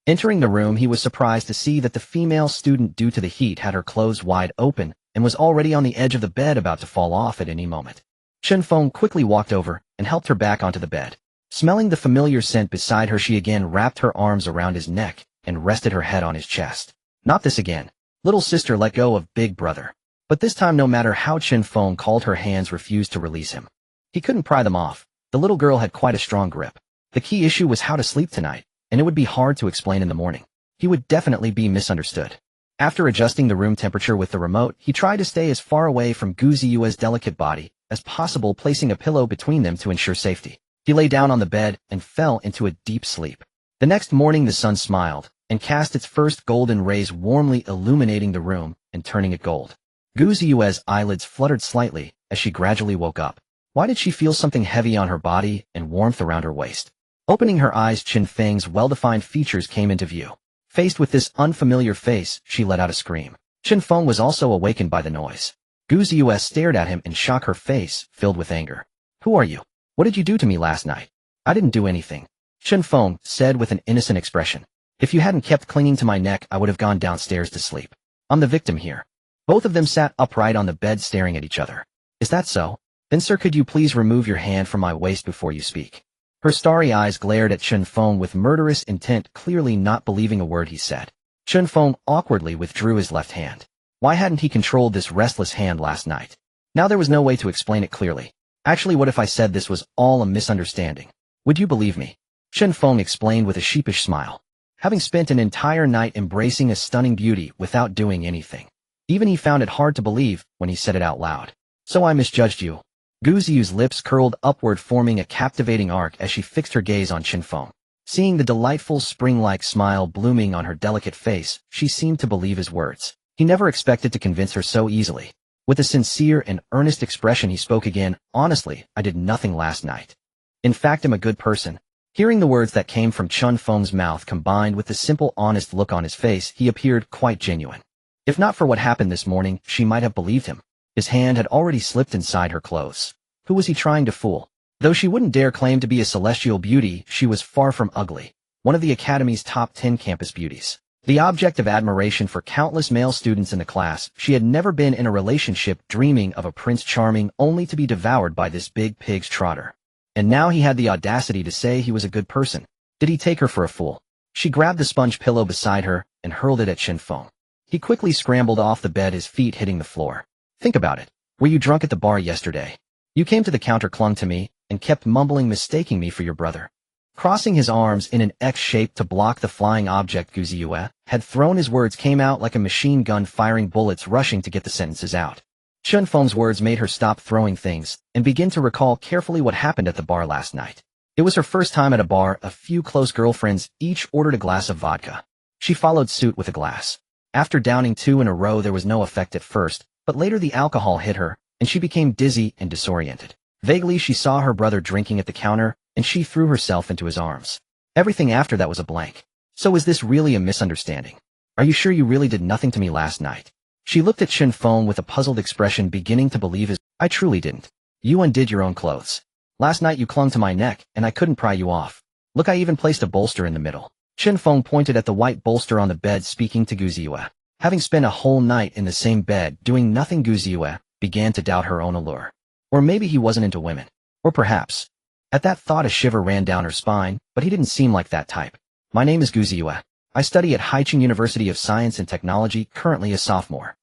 A: Entering the room, he was surprised to see that the female student, due to the heat, had her clothes wide open and was already on the edge of the bed, about to fall off at any moment. Chen Feng quickly walked over and helped her back onto the bed. Smelling the familiar scent beside her, she again wrapped her arms around his neck and rested her head on his chest. Not this again. Little sister let go of big brother. But this time, no matter how Chen Feng called, her hands refused to release him. He couldn't pry them off. The little girl had quite a strong grip. The key issue was how to sleep tonight, and it would be hard to explain in the morning. He would definitely be misunderstood. After adjusting the room temperature with the remote, he tried to stay as far away from Gu Ziyue's delicate body as possible, placing a pillow between them to ensure safety. He lay down on the bed and fell into a deep sleep. The next morning the sun smiled and cast its first golden rays, warmly illuminating the room and turning it gold. Gu Ziyue's eyelids fluttered slightly as she gradually woke up. Why did she feel something heavy on her body and warmth around her waist? Opening her eyes, Chen Feng's well-defined features came into view. Faced with this unfamiliar face, she let out a scream. Chen Feng was also awakened by the noise. Gu Ziyue stared at him in shock, her face filled with anger. "Who are you? What did you do to me last night?" "I didn't do anything," Chen Feng said with an innocent expression. "If you hadn't kept clinging to my neck, I would have gone downstairs to sleep. I'm the victim here." Both of them sat upright on the bed, staring at each other. "Is that so? Then sir, could you please remove your hand from my waist before you speak?" Her starry eyes glared at Chen Feng with murderous intent, clearly not believing a word he said. Chen Feng awkwardly withdrew his left hand. Why hadn't he controlled this restless hand last night? Now there was no way to explain it clearly. "Actually, what if I said this was all a misunderstanding? Would you believe me?" Chen Feng explained with a sheepish smile. Having spent an entire night embracing a stunning beauty without doing anything, even he found it hard to believe when he said it out loud. "So I misjudged you." Gu Ziyue's lips curled upward, forming a captivating arc as she fixed her gaze on Chen Feng. Seeing the delightful spring-like smile blooming on her delicate face, she seemed to believe his words. He never expected to convince her so easily. With a sincere and earnest expression, he spoke again. "Honestly, I did nothing last night. In fact, I'm a good person." Hearing the words that came from Chen Feng's mouth combined with the simple, honest look on his face, he appeared quite genuine. If not for what happened this morning, she might have believed him. His hand had already slipped inside her clothes. Who was he trying to fool? Though she wouldn't dare claim to be a celestial beauty, she was far from ugly. One of the Academy's top 10 campus beauties. The object of admiration for countless male students in the class, she had never been in a relationship, dreaming of a Prince Charming only to be devoured by this big pig's trotter. And now he had the audacity to say he was a good person. Did he take her for a fool? She grabbed the sponge pillow beside her and hurled it at Chen Feng. He quickly scrambled off the bed, his feet hitting the floor. "Think about it. Were you drunk at the bar yesterday? You came to the counter, clung to me, and kept mumbling, mistaking me for your brother." Crossing his arms in an X shape to block the flying object, Gu Ziyue had thrown. His words came out like a machine gun, firing bullets, rushing to get the sentences out. Chen Feng's words made her stop throwing things and begin to recall carefully what happened at the bar last night. It was her first time at a bar. A few close girlfriends each ordered a glass of vodka. She followed suit with a glass. After downing 2 in a row, there was no effect at first, but later the alcohol hit her, and she became dizzy and disoriented. Vaguely, she saw her brother drinking at the counter, and she threw herself into his arms. Everything after that was a blank. So is this really a misunderstanding? Are you sure you really did nothing to me last night? She looked at Chen Feng with a puzzled expression, beginning to believe his. "I truly didn't. You undid your own clothes. Last night you clung to my neck, and I couldn't pry you off. Look, I even placed a bolster in the middle." Chen Feng pointed at the white bolster on the bed, speaking to Gu Ziyue. Having spent a whole night in the same bed doing nothing, Gu Ziyue began to doubt her own allure. Or maybe he wasn't into women. Or perhaps. At that thought, a shiver ran down her spine, but he didn't seem like that type. "My name is Gu Ziyue. I study at Haicheng University of Science and Technology, currently a sophomore."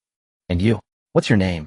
A: "And you? What's your name?"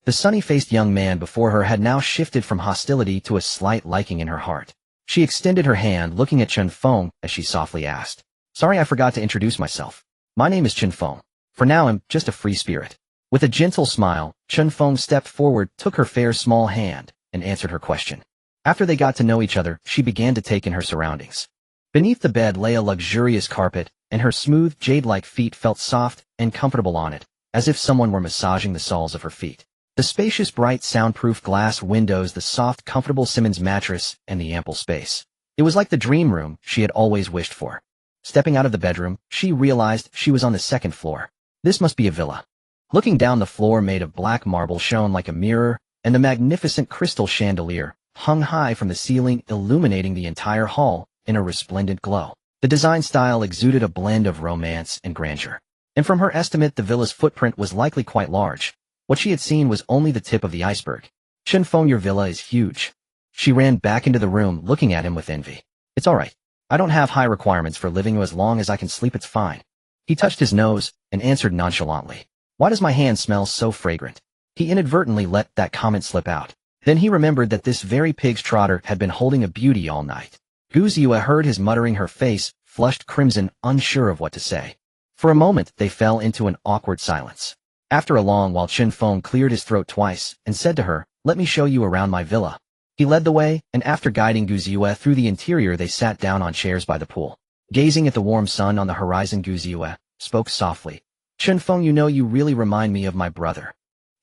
A: The sunny-faced young man before her had now shifted from hostility to a slight liking in her heart. She extended her hand, looking at Chen Feng as she softly asked, "Sorry, I forgot to introduce myself. My name is Chen Feng. For now, I'm just a free spirit." With a gentle smile, Chen Feng stepped forward, took her fair small hand, and answered her question. After they got to know each other, she began to take in her surroundings. Beneath the bed lay a luxurious carpet, and her smooth, jade-like feet felt soft and comfortable on it, as if someone were massaging the soles of her feet. The spacious, bright, soundproof glass windows, the soft, comfortable Simmons mattress, and the ample space. It was like the dream room she had always wished for. Stepping out of the bedroom, she realized she was on the second floor. This must be a villa. Looking down, the floor made of black marble shone like a mirror, and the magnificent crystal chandelier hung high from the ceiling, illuminating the entire hall in a resplendent glow. The design style exuded a blend of romance and grandeur. And from her estimate, the villa's footprint was likely quite large. What she had seen was only the tip of the iceberg. "Chen Feng, your villa is huge." She ran back into the room, looking at him with envy. "It's all right. I don't have high requirements for living. As long as I can sleep, it's fine." He touched his nose and answered nonchalantly, "Why does my hand smell so fragrant?" He inadvertently let that comment slip out. Then he remembered that this very pig's trotter had been holding a beauty all night. Gu Ziyue heard his muttering, her face flushed crimson, unsure of what to say. For a moment, they fell into an awkward silence. After a long while, Chen Feng cleared his throat twice and said to her, "Let me show you around my villa." He led the way, and after guiding Gu Ziyue through the interior, they sat down on chairs by the pool. Gazing at the warm sun on the horizon, Gu Ziyue spoke softly. "Chen Feng, you know, you really remind me of my brother.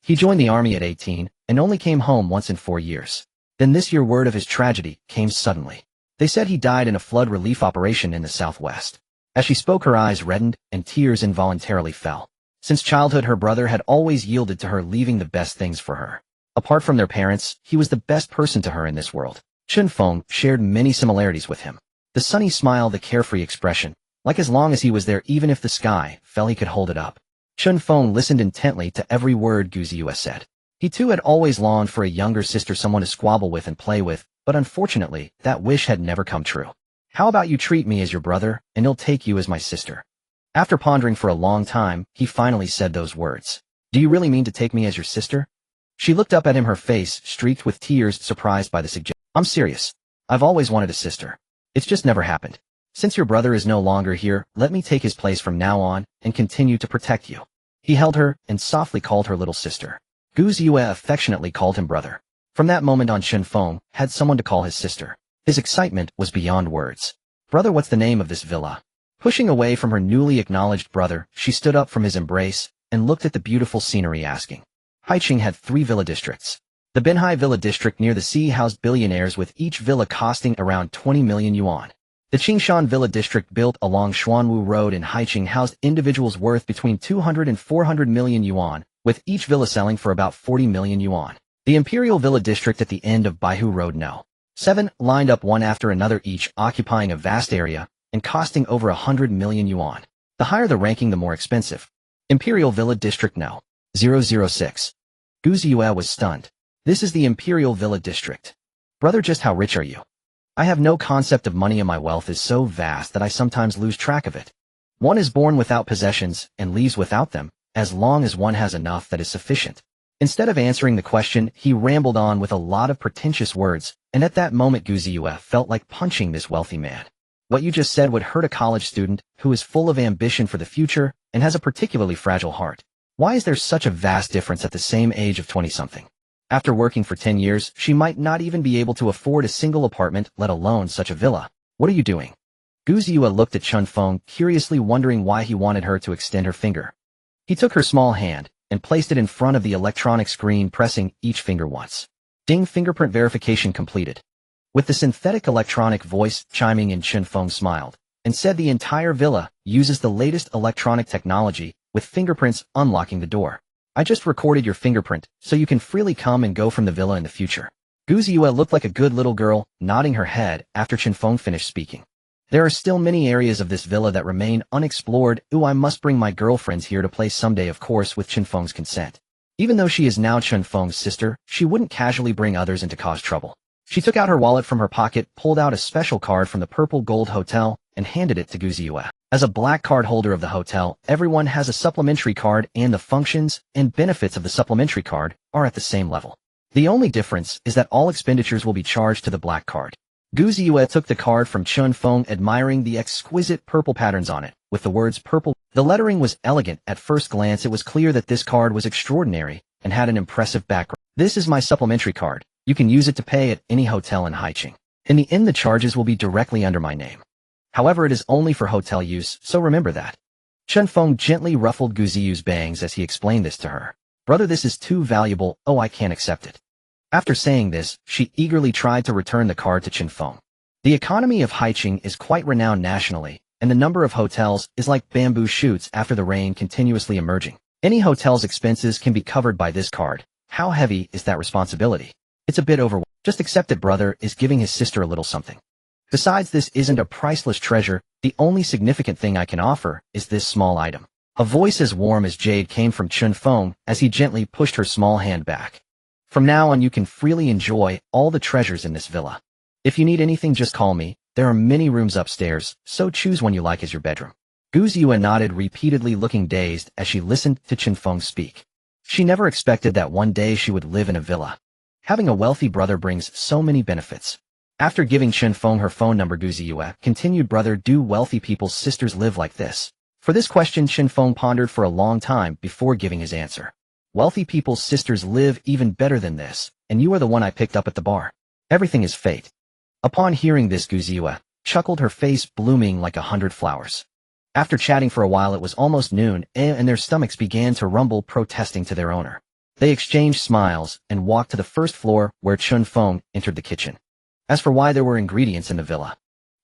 A: He joined the army at 18 and only came home once in 4 years. Then this year, word of his tragedy came suddenly. They said he died in a flood relief operation in the southwest." As she spoke, her eyes reddened and tears involuntarily fell. Since childhood, her brother had always yielded to her, leaving the best things for her. Apart from their parents, he was the best person to her in this world. Chen Feng shared many similarities with him. The sunny smile, the carefree expression, like as long as he was there, even if the sky fell, he could hold it up. Chen Feng listened intently to every word Gu Ziyue said. He too had always longed for a younger sister, someone to squabble with and play with, but unfortunately, that wish had never come true. "How about you treat me as your brother, and I'll take you as my sister?" After pondering for a long time, he finally said those words. "Do you really mean to take me as your sister?" She looked up at him, her face streaked with tears, surprised by the suggestion. "I'm serious. I've always wanted a sister. It's just never happened. Since your brother is no longer here, let me take his place from now on and continue to protect you." He held her and softly called her little sister. Gu Ziyue affectionately called him brother. From that moment on, Chen Feng had someone to call his sister. His excitement was beyond words. "Brother, what's the name of this villa?" Pushing away from her newly acknowledged brother, she stood up from his embrace and looked at the beautiful scenery, asking. Haicheng had 3 villa districts. The Binhai Villa District near the sea housed billionaires, with each villa costing around 20 million yuan. The Qingshan Villa District, built along Xuanwu Road in Haicheng, housed individuals worth between 200 and 400 million yuan, with each villa selling for about 40 million yuan. The Imperial Villa District at the end of Baihu Road No. 7 lined up one after another, each occupying a vast area and costing over 100 million yuan. The higher the ranking, the more expensive. Imperial Villa District No. 006. Gu Ziyue was stunned. "This is the Imperial Villa District. Brother, just how rich are you?" "I have no concept of money, and my wealth is so vast that I sometimes lose track of it. One is born without possessions and leaves without them, as long as one has enough, that is sufficient." Instead of answering the question, he rambled on with a lot of pretentious words, and at that moment Gu Ziyue felt like punching this wealthy man. What you just said would hurt a college student who is full of ambition for the future and has a particularly fragile heart. Why is there such a vast difference at the same age of 20-something? After working for 10 years, she might not even be able to afford a single apartment, let alone such a villa. What are you doing? Gu Ziyue looked at Chen Feng, curiously wondering why he wanted her to extend her finger. He took her small hand and placed it in front of the electronic screen, pressing each finger once. Ding, fingerprint verification completed. With the synthetic electronic voice chiming in, Chen Feng smiled and said, "The entire villa uses the latest electronic technology, with fingerprints unlocking the door. I just recorded your fingerprint, so you can freely come and go from the villa in the future." Gu Ziyue looked like a good little girl, nodding her head after Chen Feng finished speaking. "There are still many areas of this villa that remain unexplored. Ooh, I must bring my girlfriends here to play someday, of course with Chen Feng's consent." Even though she is now Chen Feng's sister, she wouldn't casually bring others in to cause trouble. She took out her wallet from her pocket, pulled out a special card from the Purple Gold Hotel, and handed it to Gu Ziyue. As a black card holder of the hotel, everyone has a supplementary card and the functions and benefits of the supplementary card are at the same level. The only difference is that all expenditures will be charged to the black card. Gu Ziyue took the card from Chen Feng, admiring the exquisite purple patterns on it, with the words purple. The lettering was elegant. At first glance it was clear that this card was extraordinary and had an impressive background. This is my supplementary card. You can use it to pay at any hotel in Haicheng. In the end the charges will be directly under my name. However, it is only for hotel use, so remember that. Chen Feng gently ruffled Gu Ziyue's bangs as he explained this to her. Brother, this is too valuable, oh I can't accept it. After saying this, she eagerly tried to return the card to Chen Feng. The economy of Haicheng is quite renowned nationally, and the number of hotels is like bamboo shoots after the rain continuously emerging. Any hotel's expenses can be covered by this card. How heavy is that responsibility? It's a bit overwhelming. Just accept it, brother is giving his sister a little something. Besides, this isn't a priceless treasure. The only significant thing I can offer is this small item. A voice as warm as jade came from Chen Feng as he gently pushed her small hand back. From now on you can freely enjoy all the treasures in this villa. If you need anything just call me. There are many rooms upstairs, so choose one you like as your bedroom. Gu Ziyue nodded repeatedly, looking dazed as she listened to Chen Feng speak. She never expected that one day she would live in a villa. Having a wealthy brother brings so many benefits. After giving Chen Feng her phone number, Gu Ziyue continued, brother, do wealthy people's sisters live like this? For this question Chen Feng pondered for a long time before giving his answer. Wealthy people's sisters live even better than this, and you are the one I picked up at the bar. Everything is fate. Upon hearing this, Gu Ziyue chuckled, her face blooming like 100 flowers. After chatting for a while, it was almost noon, and their stomachs began to rumble, protesting to their owner. They exchanged smiles and walked to the first floor where Chen Feng entered the kitchen. As for why there were ingredients in the villa,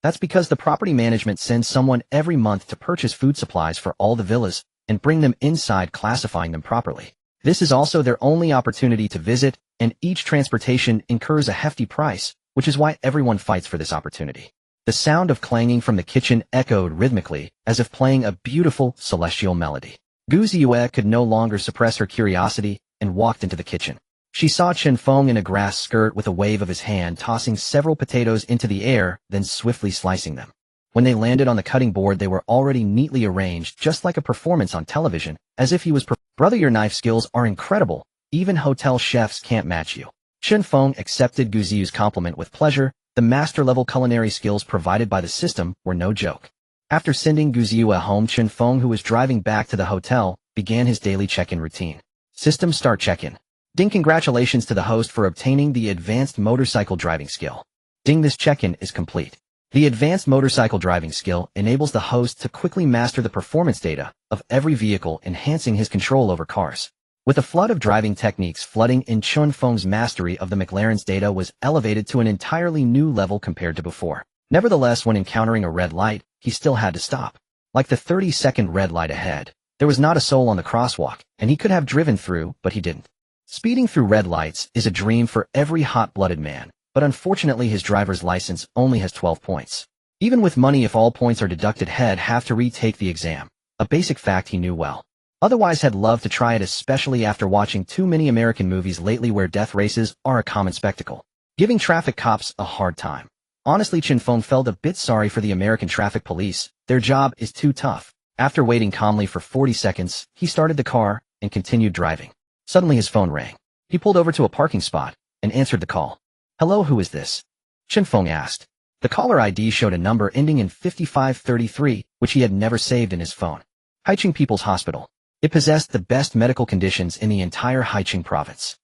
A: that's because the property management sends someone every month to purchase food supplies for all the villas and bring them inside, classifying them properly. This is also their only opportunity to visit, and each transportation incurs a hefty price, which is why everyone fights for this opportunity. The sound of clanging from the kitchen echoed rhythmically, as if playing a beautiful, celestial melody. Gu Ziyue could no longer suppress her curiosity and walked into the kitchen. She saw Chen Feng in a grass skirt with a wave of his hand tossing several potatoes into the air, then swiftly slicing them. When they landed on the cutting board they were already neatly arranged, just like a performance on television, as if he was Brother, your knife skills are incredible. Even hotel chefs can't match you. Chen Feng accepted Gu Ziyue's compliment with pleasure. The master-level culinary skills provided by the system were no joke. After sending Gu Ziyue home, Chen Feng, who was driving back to the hotel, began his daily check-in routine. System start check-in. Ding, congratulations to the host for obtaining the advanced motorcycle driving skill. Ding, this check-in is complete. The advanced motorcycle driving skill enables the host to quickly master the performance data of every vehicle, enhancing his control over cars. With a flood of driving techniques flooding in, Chen Feng's mastery of the McLaren's data was elevated to an entirely new level compared to before. Nevertheless, when encountering a red light, he still had to stop. Like the 30-second red light ahead, there was not a soul on the crosswalk, and he could have driven through, but he didn't. Speeding through red lights is a dream for every hot-blooded man, but unfortunately his driver's license only has 12 points. Even with money, if all points are deducted, he'd have to retake the exam, a basic fact he knew well. Otherwise, had loved to try it, especially after watching too many American movies lately where death races are a common spectacle, giving traffic cops a hard time. Honestly, Chen Feng felt a bit sorry for the American traffic police. Their job is too tough. After waiting calmly for 40 seconds, he started the car and continued driving. Suddenly his phone rang. He pulled over to a parking spot and answered the call. Hello, who is this? Chen Feng asked. The caller ID showed a number ending in 5533, which he had never saved in his phone. Haicheng People's Hospital. It possessed the best medical conditions in the entire Haicheng province.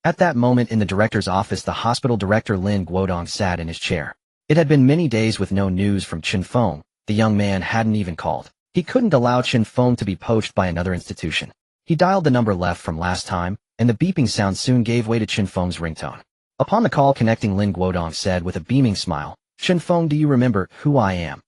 A: At that moment in the director's office, the hospital director Lin Guodong sat in his chair. It had been many days with no news from Chen Feng. The young man hadn't even called. He couldn't allow Chen Feng to be poached by another institution. He dialed the number left from last time, and the beeping sound soon gave way to Chen Feng's ringtone. Upon the call connecting, Lin Guodong said with a beaming smile, Chen Feng, do you remember who I am?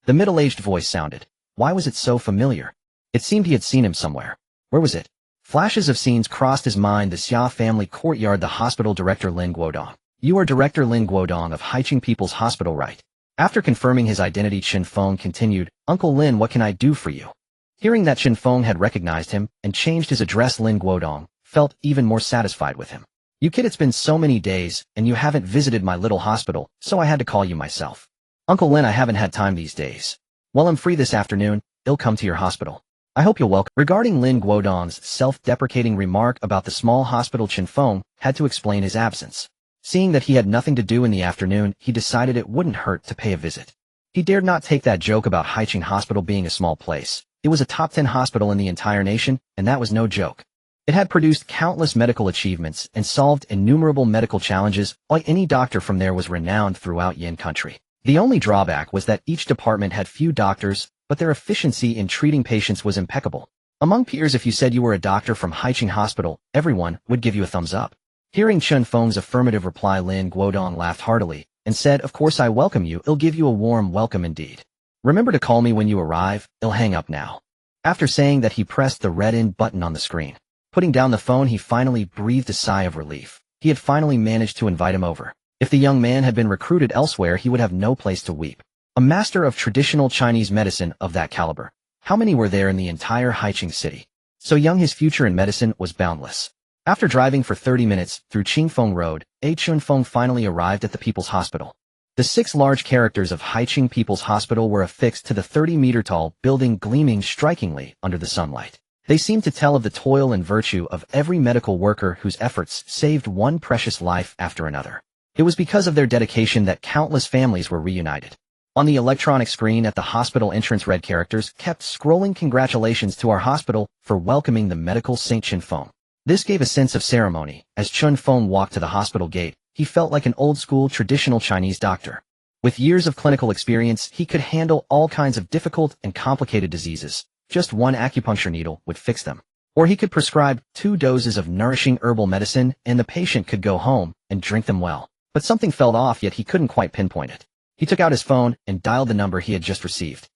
A: The middle-aged voice sounded. Why was it so familiar? It seemed he had seen him somewhere. Where was it? Flashes of scenes crossed his mind. The Xia family courtyard. The hospital director Lin Guodong. You are Director Lin Guodong of Haicheng People's Hospital, right? After confirming his identity, Chen Feng continued, Uncle Lin, what can I do for you? Hearing that Chen Feng had recognized him and changed his address, Lin Guodong felt even more satisfied with him. You kid, it's been so many days, and you haven't visited my little hospital, so I had to call you myself. Uncle Lin, I haven't had time these days. While I'm free this afternoon, I'll come to your hospital. I hope you'll welcome. Regarding Lin Guodong's self-deprecating remark about the small hospital, Chen Feng had to explain his absence. Seeing that he had nothing to do in the afternoon, he decided it wouldn't hurt to pay a visit. He dared not take that joke about Haicheng Hospital being a small place. It was a top 10 hospital in the entire nation, and that was no joke. It had produced countless medical achievements and solved innumerable medical challenges, while any doctor from there was renowned throughout Yin country. The only drawback was that each department had few doctors, but their efficiency in treating patients was impeccable. Among peers, if you said you were a doctor from Haicheng Hospital, everyone would give you a thumbs up. Hearing Chen Feng's affirmative reply, Lin Guodong laughed heartily and said, "Of course I welcome you. I'll give you a warm welcome indeed. Remember to call me when you arrive. I'll hang up now." After saying that, he pressed the red end button on the screen. Putting down the phone, he finally breathed a sigh of relief. He had finally managed to invite him over. If the young man had been recruited elsewhere, he would have no place to weep. A master of traditional Chinese medicine of that caliber. How many were there in the entire Haicheng city? So young, his future in medicine was boundless. After driving for 30 minutes through Qingfeng Road, Chen Feng finally arrived at the People's Hospital. The 6 large characters of Haicheng People's Hospital were affixed to the 30-meter-tall building, gleaming strikingly under the sunlight. They seemed to tell of the toil and virtue of every medical worker whose efforts saved one precious life after another. It was because of their dedication that countless families were reunited. On the electronic screen at the hospital entrance, red characters kept scrolling, "Congratulations to our hospital for welcoming the medical Saint Chen Feng." This gave a sense of ceremony. As Chen Feng walked to the hospital gate, he felt like an old-school traditional Chinese doctor. With years of clinical experience, he could handle all kinds of difficult and complicated diseases. Just one acupuncture needle would fix them. Or he could prescribe 2 doses of nourishing herbal medicine and the patient could go home and drink them well. But something felt off, yet he couldn't quite pinpoint it. He took out his phone and dialed the number he had just received.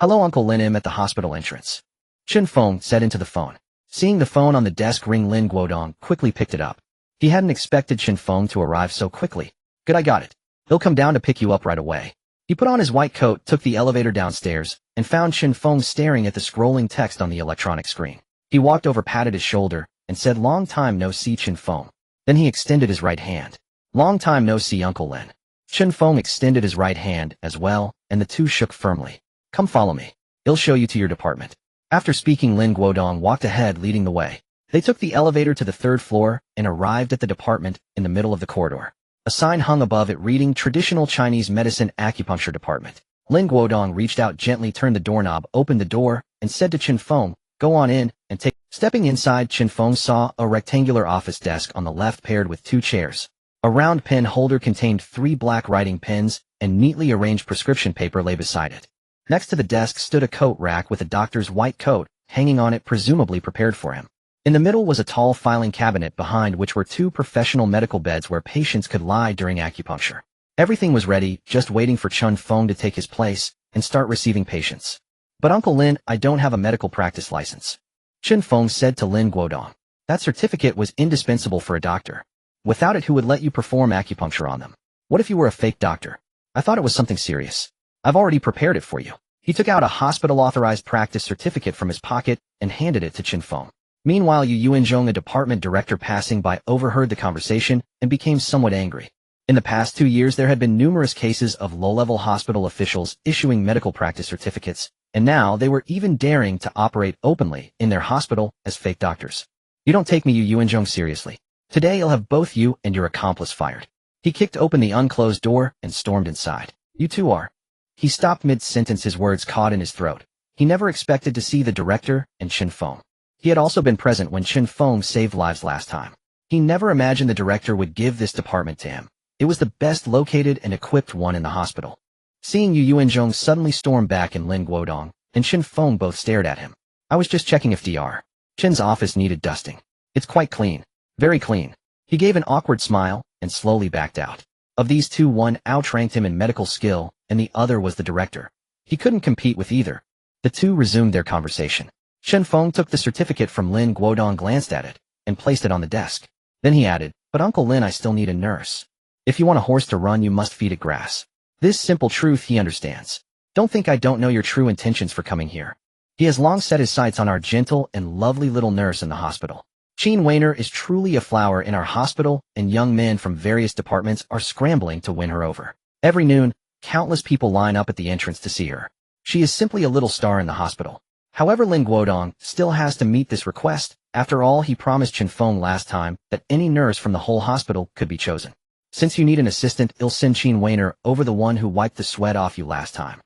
A: "Hello, Uncle Lin, I'm at the hospital entrance," Chen Feng said into the phone. Seeing the phone on the desk ring, Lin Guodong quickly picked it up. He hadn't expected Chen Feng to arrive so quickly. "Good, I got it. He'll come down to pick you up right away." He put on his white coat, took the elevator downstairs, and found Chen Feng staring at the scrolling text on the electronic screen. He walked over, patted his shoulder, and said, "Long time no see, Chen Feng." Then he extended his right hand. "Long time no see, Uncle Lin." Chen Feng extended his right hand as well, and the two shook firmly. "Come follow me. I'll show you to your department." After speaking, Lin Guodong walked ahead, leading the way. They took the elevator to the 3rd floor and arrived at the department in the middle of the corridor. A sign hung above it reading Traditional Chinese Medicine Acupuncture Department. Lin Guodong reached out gently, turned the doorknob, opened the door, and said to Chen Feng, "Go on in and take." Stepping inside, Chen Feng saw a rectangular office desk on the left paired with 2 chairs. A round pen holder contained 3 black writing pens, and neatly arranged prescription paper lay beside it. Next to the desk stood a coat rack with a doctor's white coat hanging on it, presumably prepared for him. In the middle was a tall filing cabinet, behind which were 2 professional medical beds where patients could lie during acupuncture. Everything was ready, just waiting for Chen Feng to take his place and start receiving patients. "But Uncle Lin, I don't have a medical practice license," Chen Feng said to Lin Guodong. "That certificate was indispensable for a doctor. Without it, who would let you perform acupuncture on them? What if you were a fake doctor? I thought it was something serious. I've already prepared it for you." He took out a hospital-authorized practice certificate from his pocket and handed it to Chen Feng. Meanwhile, Yu Yuanzhong, a department director passing by, overheard the conversation and became somewhat angry. In the past 2 years, there had been numerous cases of low-level hospital officials issuing medical practice certificates, and now they were even daring to operate openly in their hospital as fake doctors. "You don't take me, Yu Yuanzhong, seriously. Today I'll have both you and your accomplice fired." He kicked open the unclosed door and stormed inside. "You two are..." He stopped mid-sentence, his words caught in his throat. He never expected to see the director and Chen Feng. He had also been present when Chen Feng saved lives last time. He never imagined the director would give this department to him. It was the best located and equipped one in the hospital. Seeing Yu Yuanzhong suddenly storm back, and Lin Guodong and Chen Feng both stared at him. "I was just checking if Dr. Chen's office needed dusting. It's quite clean. Very clean." He gave an awkward smile and slowly backed out. Of these 2, one outranked him in medical skill, and the other was the director. He couldn't compete with either. The 2 resumed their conversation. Chen Feng took the certificate from Lin Guodong, glanced at it, and placed it on the desk. Then he added, "But Uncle Lin, I still need a nurse. If you want a horse to run, you must feed it grass. This simple truth he understands. Don't think I don't know your true intentions for coming here. He has long set his sights on our gentle and lovely little nurse in the hospital. Jean Weiner is truly a flower in our hospital, and young men from various departments are scrambling to win her over. Every noon, countless people line up at the entrance to see her. She is simply a little star in the hospital. However, Lin Guodong still has to meet this request. After all, he promised Chen Feng last time that any nurse from the whole hospital could be chosen. Since you need an assistant, I'll send Chen Weiner over, the one who wiped the sweat off you last time.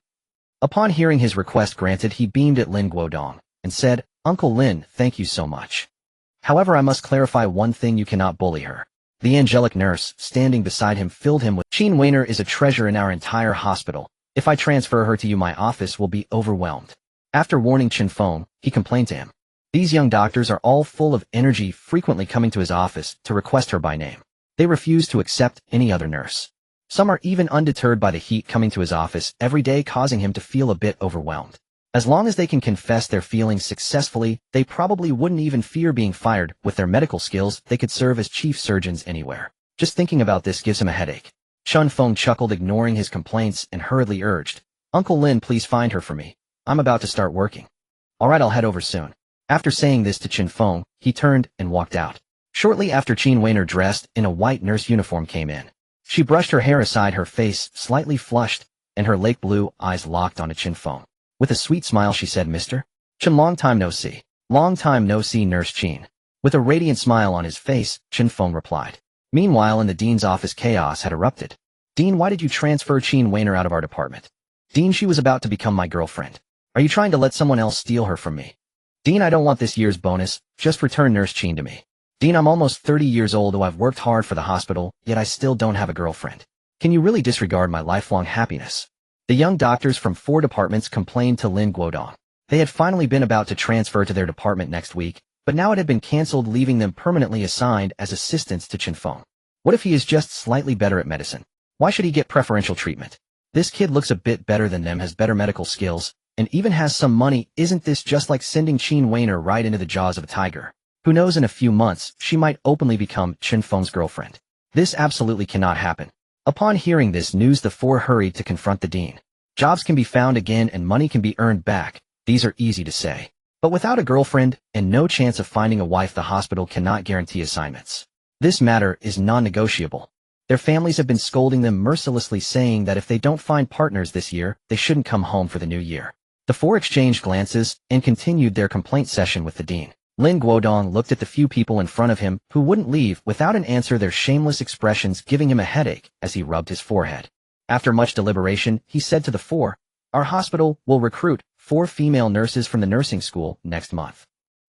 A: Upon hearing his request granted, he beamed at Lin Guodong and said, Uncle Lin, thank you so much. However, I must clarify one thing, you cannot bully her. The angelic nurse standing beside him filled him with, Chen Weiner is a treasure in our entire hospital. If I transfer her to you, my office will be overwhelmed. After warning Chen Feng, he complained to him. These young doctors are all full of energy, frequently coming to his office to request her by name. They refuse to accept any other nurse. Some are even undeterred by the heat coming to his office every day, causing him to feel a bit overwhelmed. As long as they can confess their feelings successfully, they probably wouldn't even fear being fired. With their medical skills, they could serve as chief surgeons anywhere. Just thinking about this gives him a headache. Chen Feng chuckled, ignoring his complaints, and hurriedly urged, Uncle Lin, please find her for me. I'm about to start working. Alright, I'll head over soon. After saying this to Chen Feng, he turned and walked out. Shortly after, Chen Weiner, dressed in a white nurse uniform, came in. She brushed her hair aside, her face slightly flushed, and her lake blue eyes locked onto Chen Feng. With a sweet smile, she said, Mr. Chen, long time no see. Long time no see, Nurse Chen. With a radiant smile on his face, Chen Feng replied. Meanwhile, in the dean's office, chaos had erupted. Dean, why did you transfer Chen Weiner out of our department? Dean, she was about to become my girlfriend. Are you trying to let someone else steal her from me? Dean, I don't want this year's bonus, just return Nurse Chen to me. Dean, I'm almost 30 years old, though I've worked hard for the hospital, yet I still don't have a girlfriend. Can you really disregard my lifelong happiness? The young doctors from 4 departments complained to Lin Guodong. They had finally been about to transfer to their department next week, but now it had been cancelled, leaving them permanently assigned as assistants to Chen Feng. What if he is just slightly better at medicine? Why should he get preferential treatment? This kid looks a bit better than them, has better medical skills, and even has some money. Isn't this just like sending Chen Weiner right into the jaws of a tiger? Who knows, in a few months, she might openly become Chen Feng's girlfriend. This absolutely cannot happen. Upon hearing this news, the 4 hurried to confront the dean. Jobs can be found again and money can be earned back. These are easy to say. But without a girlfriend and no chance of finding a wife, the hospital cannot guarantee assignments. This matter is non-negotiable. Their families have been scolding them mercilessly, saying that if they don't find partners this year, they shouldn't come home for the new year. The 4 exchanged glances and continued their complaint session with the dean. Lin Guodong looked at the few people in front of him who wouldn't leave without an answer, their shameless expressions giving him a headache as he rubbed his forehead. After much deliberation, he said to the 4, Our hospital will recruit 4 female nurses from the nursing school next month.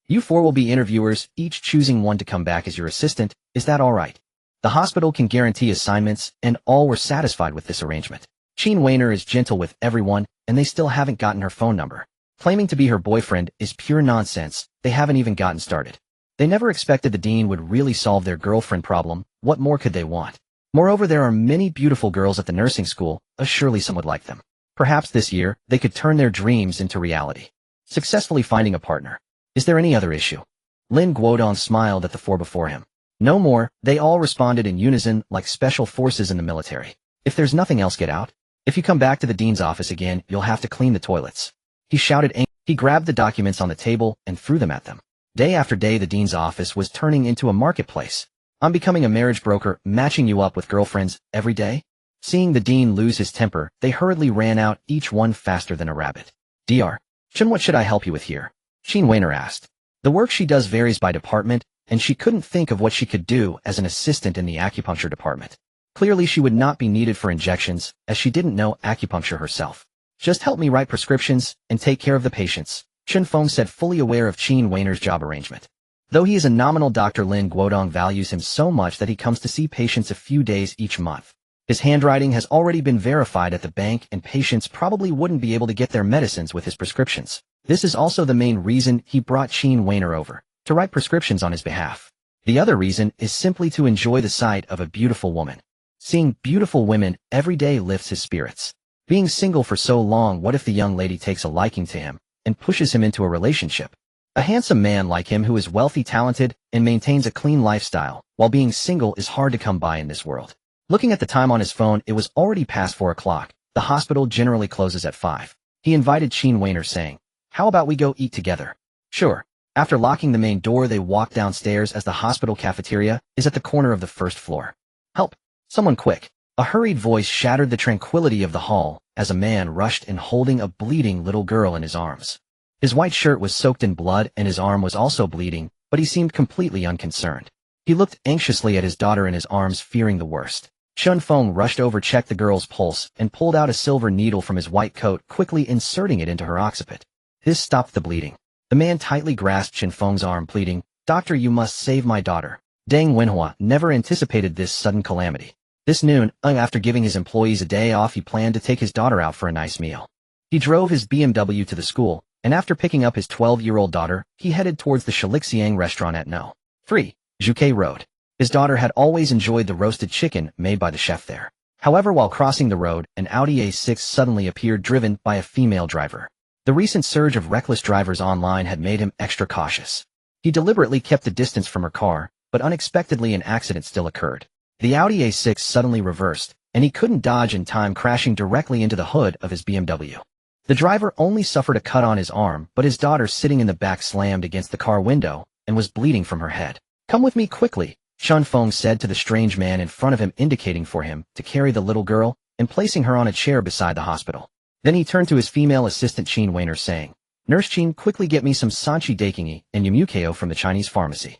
A: You 4 will be interviewers, each choosing one to come back as your assistant. Is that all right? The hospital can guarantee assignments, and all were satisfied with this arrangement. Chen Weiner is gentle with everyone, and they still haven't gotten her phone number. Claiming to be her boyfriend is pure nonsense. They haven't even gotten started. They never expected the dean would really solve their girlfriend problem. What more could they want? Moreover, there are many beautiful girls at the nursing school. Surely some would like them. Perhaps this year, they could turn their dreams into reality. Successfully finding a partner. Is there any other issue? Lin Guodong smiled at the 4 before him. No more, they all responded in unison, like special forces in the military. If there's nothing else, get out. If you come back to the dean's office again, you'll have to clean the toilets. He shouted angrily. He grabbed the documents on the table and threw them at them. Day after day, the dean's office was turning into a marketplace. I'm becoming a marriage broker, matching you up with girlfriends every day? Seeing the dean lose his temper, they hurriedly ran out, each one faster than a rabbit. Dr. Chen, what should I help you with here? Chen Weiner asked. The work she does varies by department, and she couldn't think of what she could do as an assistant in the acupuncture department. Clearly, she would not be needed for injections, as she didn't know acupuncture herself. Just help me write prescriptions and take care of the patients, Chen Feng said, fully aware of Chen Weiner's job arrangement. Though he is a nominal doctor, Lin Guodong values him so much that he comes to see patients a few days each month. His handwriting has already been verified at the bank, and patients probably wouldn't be able to get their medicines with his prescriptions. This is also the main reason he brought Chen Weiner over, to write prescriptions on his behalf. The other reason is simply to enjoy the sight of a beautiful woman. Seeing beautiful women every day lifts his spirits. Being single for so long, what if the young lady takes a liking to him and pushes him into a relationship? A handsome man like him who is wealthy, talented, and maintains a clean lifestyle while being single is hard to come by in this world. Looking at the time on his phone, it was already past 4 o'clock. The hospital generally closes at 5. He invited Chen Weiner, saying, How about we go eat together? Sure. After locking the main door, they walked downstairs as the hospital cafeteria is at the corner of the first floor. Help! Someone quick! A hurried voice shattered the tranquility of the hall as a man rushed in holding a bleeding little girl in his arms. His white shirt was soaked in blood and his arm was also bleeding, but he seemed completely unconcerned. He looked anxiously at his daughter in his arms, fearing the worst. Chen Feng rushed over, checked the girl's pulse, and pulled out a silver needle from his white coat, quickly inserting it into her occiput. This stopped the bleeding. The man tightly grasped Chen Feng's arm, pleading, "Doctor, you must save my daughter." Deng Wenhua never anticipated this sudden calamity. This noon, after giving his employees a day off, he planned to take his daughter out for a nice meal. He drove his BMW to the school, and after picking up his 12-year-old daughter, he headed towards the Shilixiang restaurant at No. 3. Juquet Road. His daughter had always enjoyed the roasted chicken made by the chef there. However, while crossing the road, an Audi A6 suddenly appeared, driven by a female driver. The recent surge of reckless drivers online had made him extra cautious. He deliberately kept a distance from her car, but unexpectedly an accident still occurred. The Audi A6 suddenly reversed, and he couldn't dodge in time, crashing directly into the hood of his BMW. The driver only suffered a cut on his arm, but his daughter, sitting in the back, slammed against the car window and was bleeding from her head. "Come with me quickly," Chen Feng said to the strange man in front of him, indicating for him to carry the little girl and placing her on a chair beside the hospital. Then he turned to his female assistant Qin Weiner, saying, "Nurse Qin, quickly get me some Sanchi Dakingi and Yumukeo from the Chinese pharmacy."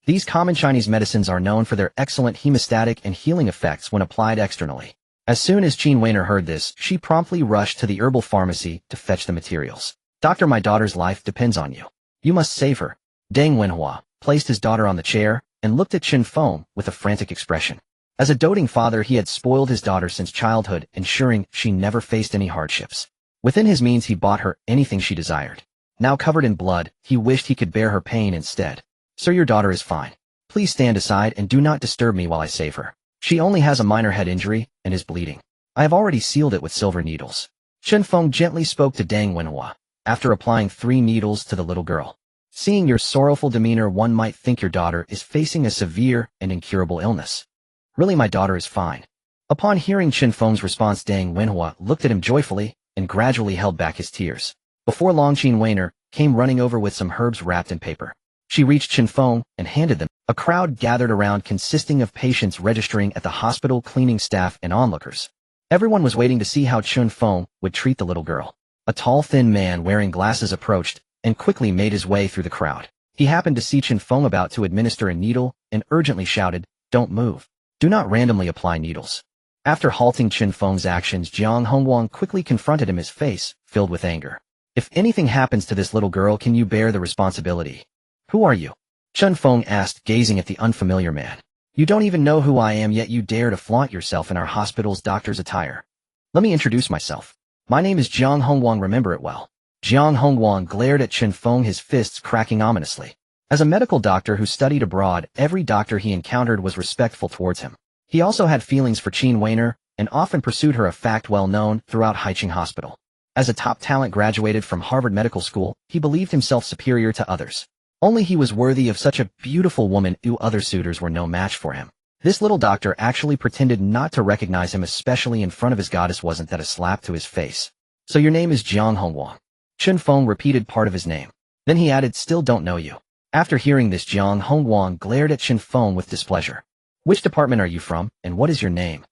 A: These common Chinese medicines are known for their excellent hemostatic and healing effects when applied externally. As soon as Qin Weiner heard this, she promptly rushed to the herbal pharmacy to fetch the materials. "Doctor, my daughter's life depends on you. You must save her." Deng Wenhua placed his daughter on the chair and looked at Chen Feng with a frantic expression. As a doting father, he had spoiled his daughter since childhood, ensuring she never faced any hardships. Within his means, he bought her anything she desired. Now covered in blood, he wished he could bear her pain instead. "Sir, your daughter is fine. Please stand aside and do not disturb me while I save her. She only has a minor head injury and is bleeding. I have already sealed it with silver needles." Chen Feng gently spoke to Deng Wenhua, after applying 3 needles to the little girl. "Seeing your sorrowful demeanor, one might think your daughter is facing a severe and incurable illness. Really, my daughter is fine." Upon hearing Chen Feng's response, Deng Wenhua looked at him joyfully and gradually held back his tears. Before long, Qin Weiner came running over with some herbs wrapped in paper. She reached Chen Feng and handed them. A crowd gathered around, consisting of patients registering at the hospital, cleaning staff, and onlookers. Everyone was waiting to see how Chen Feng would treat the little girl. A tall, thin man wearing glasses approached and quickly made his way through the crowd. He happened to see Chen Feng about to administer a needle and urgently shouted, "Don't move. Do not randomly apply needles." After halting Chen Feng's actions, Jiang Hongguang quickly confronted him, his face filled with anger. "If anything happens to this little girl, can you bear the responsibility?" "Who are you?" Chen Feng asked, gazing at the unfamiliar man. "You don't even know who I am, yet you dare to flaunt yourself in our hospital's doctor's attire." "Let me introduce myself. My name is Jiang Hongguang, remember it well." Jiang Hongguang glared at Chen Feng, his fists cracking ominously. As a medical doctor who studied abroad, every doctor he encountered was respectful towards him. He also had feelings for Qin Weiner and often pursued her, a fact well known throughout Haicheng Hospital. As a top talent graduated from Harvard Medical School, he believed himself superior to others. Only he was worthy of such a beautiful woman, other suitors were no match for him. This little doctor actually pretended not to recognize him, especially in front of his goddess. Wasn't that a slap to his face? "So your name is Jiang Hongguang." Chen Feng repeated part of his name. Then he added, "Still don't know you." After hearing this, Jiang Hongguang glared at Chen Feng with displeasure. "Which department are you from, and what is your name?"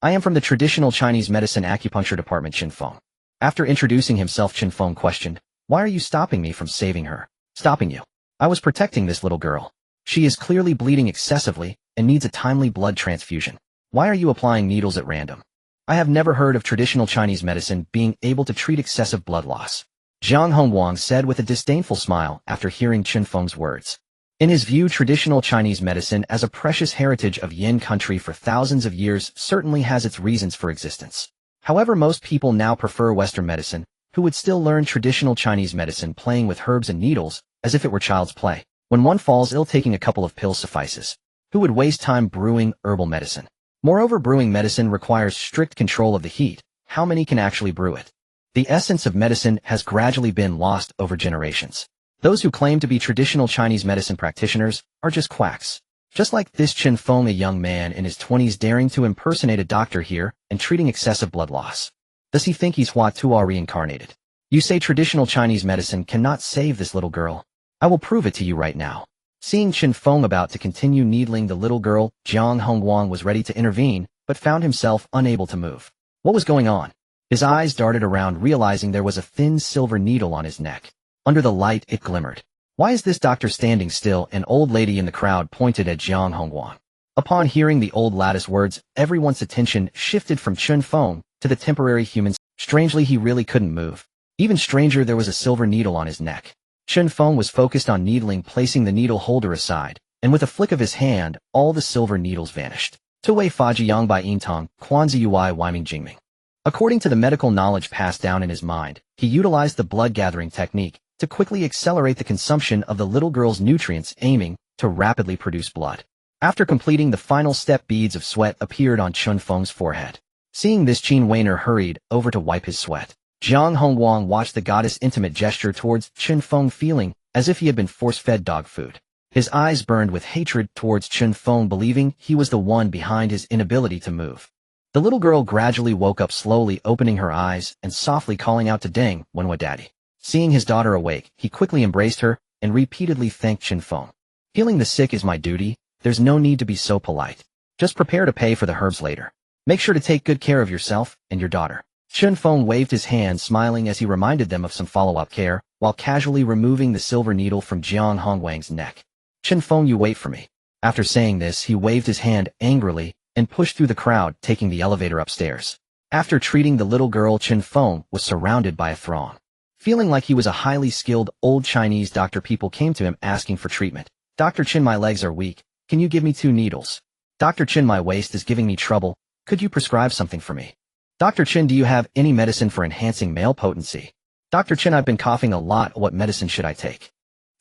A: "I am from the traditional Chinese medicine acupuncture department, Chen Feng." After introducing himself, Chen Feng questioned, "Why are you stopping me from saving her?" "Stopping you? I was protecting this little girl. She is clearly bleeding excessively and needs a timely blood transfusion. Why are you applying needles at random?" "I have never heard of traditional Chinese medicine being able to treat excessive blood loss," Jiang Hongguang said with a disdainful smile after hearing Chen Feng's words. In his view, traditional Chinese medicine, as a precious heritage of Yin country for thousands of years, certainly has its reasons for existence. However, most people now prefer Western medicine, who would still learn traditional Chinese medicine playing with herbs and needles as if it were child's play. When one falls ill, taking a couple of pills suffices. Who would waste time brewing herbal medicine? Moreover, brewing medicine requires strict control of the heat. How many can actually brew it? The essence of medicine has gradually been lost over generations. Those who claim to be traditional Chinese medicine practitioners are just quacks. Just like this Chen Feng, a young man in his 20s daring to impersonate a doctor here and treating excessive blood loss. Does he think he's Hua Tuo reincarnated? You say traditional Chinese medicine cannot save this little girl. I will prove it to you right now. Seeing Chen Feng about to continue needling the little girl, Jiang Hongguang was ready to intervene, but found himself unable to move. What was going on? His eyes darted around, realizing there was a thin silver needle on his neck. Under the light, it glimmered. Why is this doctor standing still? An old lady in the crowd pointed at Jiang Hongguang. Upon hearing the old lady's words, everyone's attention shifted from Chen Feng to the temporary human. Strangely, he really couldn't move. Even stranger, there was a silver needle on his neck. Chen Feng was focused on needling, placing the needle holder aside, and with a flick of his hand, all the silver needles vanished. Tuwei Faji Yang Bai Intong, Quanzi Ui Weiming Jingming. According to the medical knowledge passed down in his mind, he utilized the blood-gathering technique to quickly accelerate the consumption of the little girl's nutrients, aiming to rapidly produce blood. After completing the final step, beads of sweat appeared on Chen Feng's forehead. Seeing this, Qin Weiner hurried over to wipe his sweat. Jiang Hongguang watched the goddess' intimate gesture towards Chen Feng, feeling as if he had been force-fed dog food. His eyes burned with hatred towards Chen Feng, believing he was the one behind his inability to move. The little girl gradually woke up, slowly opening her eyes and softly calling out to Deng Wenhua Daddy. Seeing his daughter awake, he quickly embraced her and repeatedly thanked Chen Feng. Healing the sick is my duty. There's no need to be so polite. Just prepare to pay for the herbs later. Make sure to take good care of yourself and your daughter. Chen Feng waved his hand, smiling as he reminded them of some follow-up care, while casually removing the silver needle from Jiang Hongguang's neck. Chen Feng, you wait for me. After saying this, he waved his hand angrily and pushed through the crowd, taking the elevator upstairs. After treating the little girl, Chen Feng was surrounded by a throng. Feeling like he was a highly skilled old Chinese doctor, people came to him asking for treatment. Dr. Chen, my legs are weak. Can you give me 2 needles? Dr. Chen, my waist is giving me trouble. Could you prescribe something for me? Dr. Chen, do you have any medicine for enhancing male potency? Dr. Chen, I've been coughing a lot. What medicine should I take?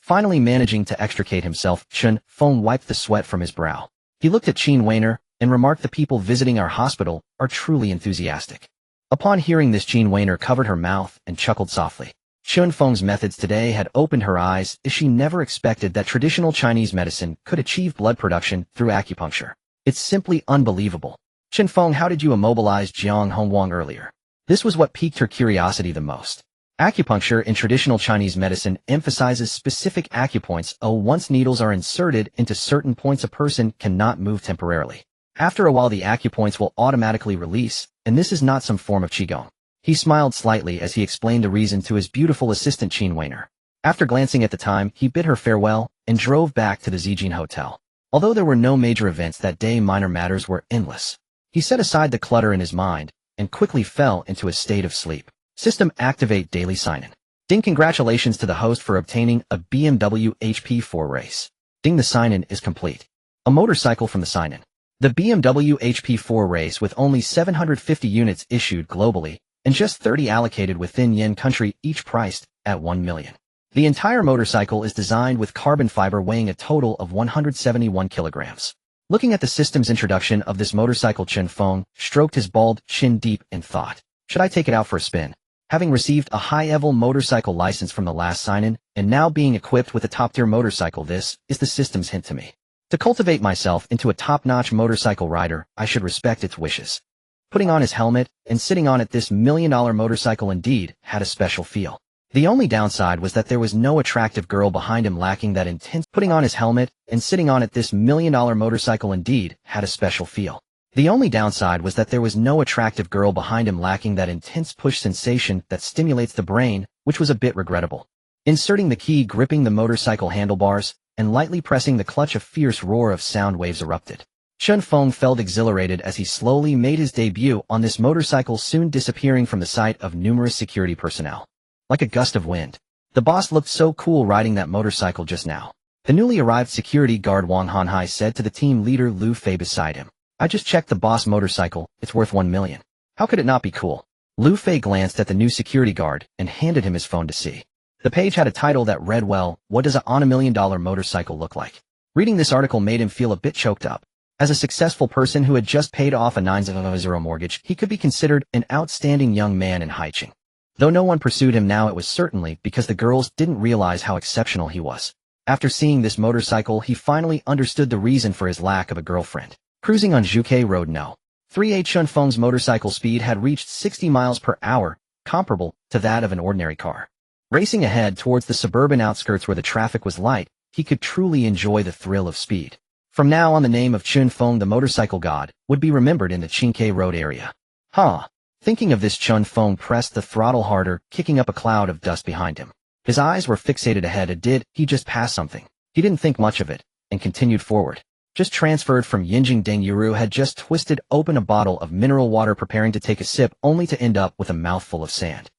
A: Finally managing to extricate himself, Chen Feng wiped the sweat from his brow. He looked at Qin Weiner and remarked, the people visiting our hospital are truly enthusiastic. Upon hearing this, Qin Weiner covered her mouth and chuckled softly. Chen Feng's methods today had opened her eyes, as she never expected that traditional Chinese medicine could achieve blood production through acupuncture. It's simply unbelievable. Chen Feng, how did you immobilize Jiang Hongguang earlier? This was what piqued her curiosity the most. Acupuncture in traditional Chinese medicine emphasizes specific acupoints. Once needles are inserted into certain points, a person cannot move temporarily. After a while, the acupoints will automatically release, and this is not some form of qigong. He smiled slightly as he explained the reason to his beautiful assistant Qin Weiner. After glancing at the time, he bid her farewell and drove back to the Zijin Hotel. Although there were no major events that day, minor matters were endless. He set aside the clutter in his mind and quickly fell into a state of sleep. System activate daily sign-in. Ding, congratulations to the host for obtaining a BMW HP4 race. Ding, the sign-in is complete. A motorcycle from the sign-in. The BMW HP4 race, with only 750 units issued globally and just 30 allocated within Yen country, each priced at 1 million. The entire motorcycle is designed with carbon fiber, weighing a total of 171 kilograms. Looking at the system's introduction of this motorcycle, Chen Feng stroked his bald chin deep in thought. Should I take it out for a spin? Having received a high-level motorcycle license from the last sign-in, and now being equipped with a top-tier motorcycle, this is the system's hint to me. To cultivate myself into a top-notch motorcycle rider, I should respect its wishes. Putting on his helmet and sitting on it, this million-dollar motorcycle indeed had a special feel. The only downside was that there was no attractive girl behind him, lacking that intense. Putting on his helmet and sitting on it, this million-dollar motorcycle indeed had a special feel. The only downside was that there was no attractive girl behind him, lacking that intense push sensation that stimulates the brain, which was a bit regrettable. Inserting the key, gripping the motorcycle handlebars, and lightly pressing the clutch, a fierce roar of sound waves erupted. Chen Feng felt exhilarated as he slowly made his debut on this motorcycle, soon disappearing from the sight of numerous security personnel. Like a gust of wind, the boss looked so cool riding that motorcycle just now. The newly arrived security guard Wang Hanhai said to the team leader Lu Fei beside him. I just checked the boss motorcycle, it's worth 1 million. How could it not be cool? Lu Fei glanced at the new security guard and handed him his phone to see. The page had a title that read, well, what does a $1 million motorcycle look like? Reading this article made him feel a bit choked up. As a successful person who had just paid off a 900 mortgage, he could be considered an outstanding young man in Haicheng. Though no one pursued him now, it was certainly because the girls didn't realize how exceptional he was. After seeing this motorcycle, he finally understood the reason for his lack of a girlfriend. Cruising on Zhuke Road No. 3A, Chen Feng's motorcycle speed had reached 60 miles per hour, comparable to that of an ordinary car. Racing ahead towards the suburban outskirts where the traffic was light, he could truly enjoy the thrill of speed. From now on, the name of Chen Feng, the motorcycle god, would be remembered in the Qingke Road area. Thinking of this, Chen Feng pressed the throttle harder, kicking up a cloud of dust behind him. His eyes were fixated ahead. Did he just pass something? He didn't think much of it, and continued forward. Just transferred from Yinjing. Deng Yuru had just twisted open a bottle of mineral water, preparing to take a sip, only to end up with a mouthful of sand.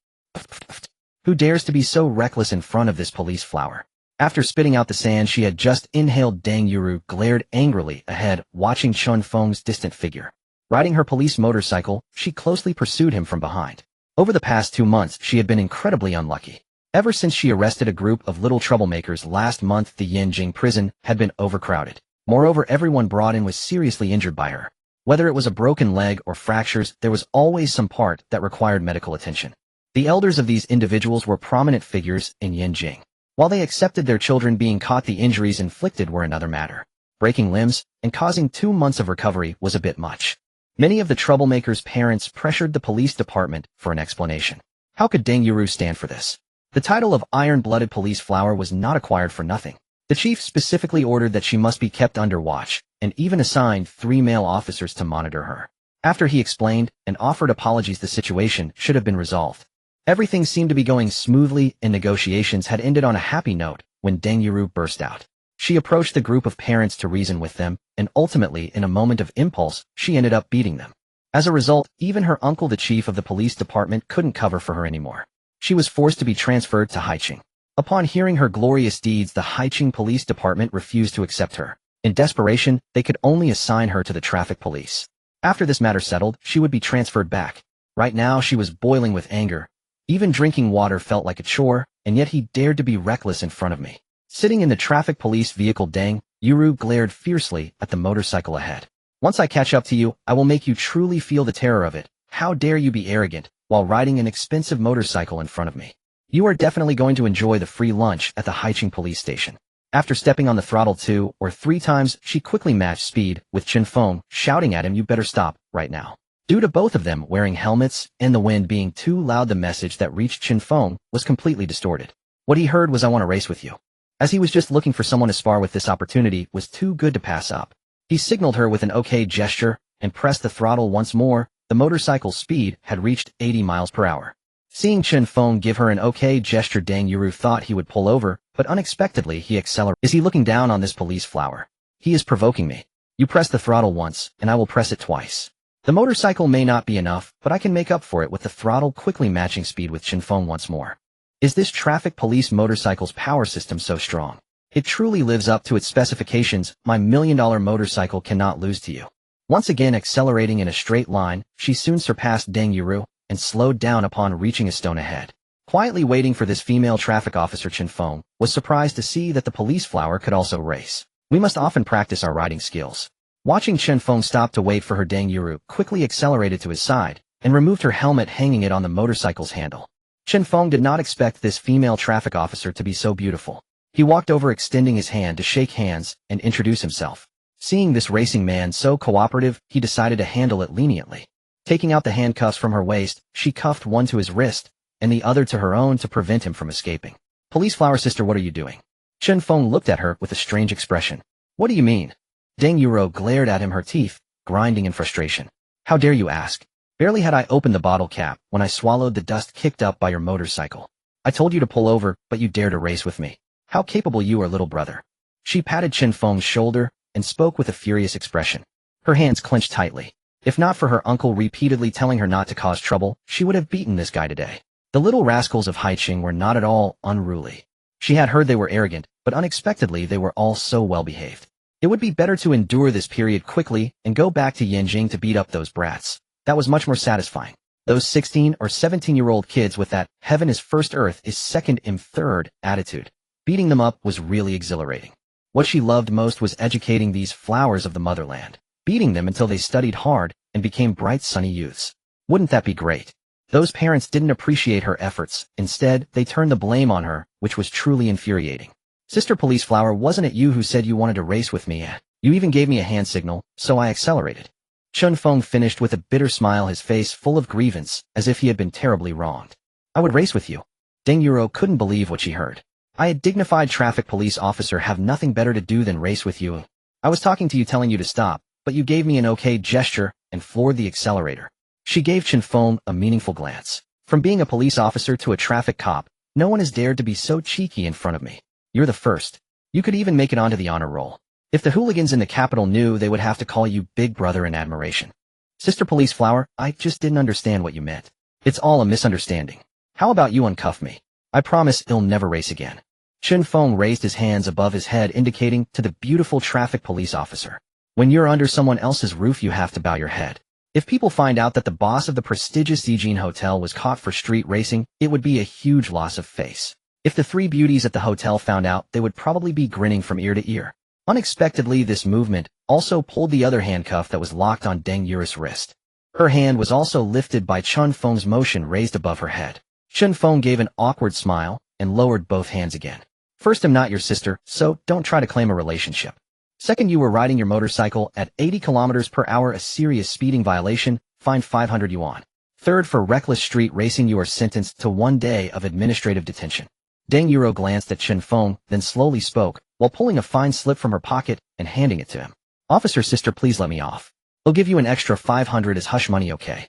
A: Who dares to be so reckless in front of this police flower? After spitting out the sand she had just inhaled, Deng Yuru glared angrily ahead, watching Chen Feng's distant figure. Riding her police motorcycle, she closely pursued him from behind. Over the past 2 months, she had been incredibly unlucky. Ever since she arrested a group of little troublemakers last month, the Yinjing prison had been overcrowded. Moreover, everyone brought in was seriously injured by her. Whether it was a broken leg or fractures, there was always some part that required medical attention. The elders of these individuals were prominent figures in Yinjing. While they accepted their children being caught, the injuries inflicted were another matter. Breaking limbs and causing 2 months of recovery was a bit much. Many of the troublemakers' parents pressured the police department for an explanation. How could Deng Yuru stand for this? The title of iron-blooded police flower was not acquired for nothing. The chief specifically ordered that she must be kept under watch, and even assigned 3 male officers to monitor her. After he explained and offered apologies, the situation should have been resolved. Everything seemed to be going smoothly, and negotiations had ended on a happy note when Deng Yuru burst out. She approached the group of parents to reason with them, and ultimately, in a moment of impulse, she ended up beating them. As a result, even her uncle, the chief of the police department, couldn't cover for her anymore. She was forced to be transferred to Haicheng. Upon hearing her glorious deeds, the Haicheng police department refused to accept her. In desperation, they could only assign her to the traffic police. After this matter settled, she would be transferred back. Right now, she was boiling with anger. Even drinking water felt like a chore, and yet he dared to be reckless in front of me. Sitting in the traffic police vehicle, Deng Yuru glared fiercely at the motorcycle ahead. Once I catch up to you, I will make you truly feel the terror of it. How dare you be arrogant while riding an expensive motorcycle in front of me? You are definitely going to enjoy the free lunch at the Haicheng police station. After stepping on the throttle 2 or 3 times, she quickly matched speed with Chen Feng, shouting at him, "You better stop, right now." Due to both of them wearing helmets and the wind being too loud, the message that reached Chen Feng was completely distorted. What he heard was, "I want to race with you." As he was just looking for someone to spar with, this opportunity was too good to pass up. He signaled her with an OK gesture and pressed the throttle once more. The motorcycle's speed had reached 80 miles per hour. Seeing Chen Feng give her an OK gesture, Deng Yuru thought he would pull over, but unexpectedly he accelerated. Is he looking down on this police flower? He is provoking me. You press the throttle once, and I will press it twice. The motorcycle may not be enough, but I can make up for it with the throttle quickly matching speed with Chen Feng once more. Is this traffic police motorcycle's power system so strong? It truly lives up to its specifications. My $1 million motorcycle cannot lose to you. Once again accelerating in a straight line, she soon surpassed Deng Yuru and slowed down upon reaching a stone ahead. Quietly waiting for this female traffic officer, Chen Feng was surprised to see that the police flower could also race. We must often practice our riding skills. Watching Chen Feng stop to wait for her, Deng Yuru quickly accelerated to his side and removed her helmet, hanging it on the motorcycle's handle. Chen Feng did not expect this female traffic officer to be so beautiful. He walked over, extending his hand to shake hands and introduce himself. Seeing this racing man so cooperative, he decided to handle it leniently. Taking out the handcuffs from her waist, she cuffed one to his wrist and the other to her own to prevent him from escaping. Police flower sister, what are you doing? Chen Feng looked at her with a strange expression. What do you mean? Deng Yuru glared at him, her teeth grinding in frustration. How dare you ask? Barely had I opened the bottle cap when I swallowed the dust kicked up by your motorcycle. I told you to pull over, but you dare to race with me. How capable you are, little brother. She patted Chen Feng's shoulder and spoke with a furious expression. Her hands clenched tightly. If not for her uncle repeatedly telling her not to cause trouble, she would have beaten this guy today. The little rascals of Haicheng were not at all unruly. She had heard they were arrogant, but unexpectedly they were all so well behaved. It would be better to endure this period quickly and go back to Yinjing to beat up those brats. That was much more satisfying. Those 16 or 17-year-old kids with that "heaven is first, earth is second, I'm third" attitude. Beating them up was really exhilarating. What she loved most was educating these flowers of the motherland, beating them until they studied hard and became bright, sunny youths. Wouldn't that be great? Those parents didn't appreciate her efforts. Instead, they turned the blame on her, which was truly infuriating. Sister Police Flower, wasn't it you who said you wanted to race with me? You even gave me a hand signal, so I accelerated. Chen Feng finished with a bitter smile, his face full of grievance, as if he had been terribly wronged. I would race with you. Deng Yuru couldn't believe what she heard. I, a dignified traffic police officer, have nothing better to do than race with you. I was talking to you telling you to stop, but you gave me an okay gesture and floored the accelerator. She gave Chen Feng a meaningful glance. From being a police officer to a traffic cop, no one has dared to be so cheeky in front of me. You're the first. You could even make it onto the honor roll. If the hooligans in the capital knew, they would have to call you Big Brother in admiration. Sister Police Flower, I just didn't understand what you meant. It's all a misunderstanding. How about you uncuff me? I promise I'll never race again. Chen Feng raised his hands above his head, indicating to the beautiful traffic police officer. When you're under someone else's roof, you have to bow your head. If people find out that the boss of the prestigious Haicheng hotel was caught for street racing, it would be a huge loss of face. If the three beauties at the hotel found out, they would probably be grinning from ear to ear. Unexpectedly, this movement also pulled the other handcuff that was locked on Deng Yure's wrist. Her hand was also lifted by Chen Feng's motion raised above her head. Chen Feng gave an awkward smile and lowered both hands again. First, I'm not your sister, so don't try to claim a relationship. Second, you were riding your motorcycle at 80 kilometers per hour, a serious speeding violation, fined 500 yuan. Third, for reckless street racing, you are sentenced to 1 day of administrative detention. Deng Yuro glanced at Chen Feng, then slowly spoke, while pulling a fine slip from her pocket and handing it to him. Officer sister, please let me off. I'll give you an extra 500 as hush money, okay?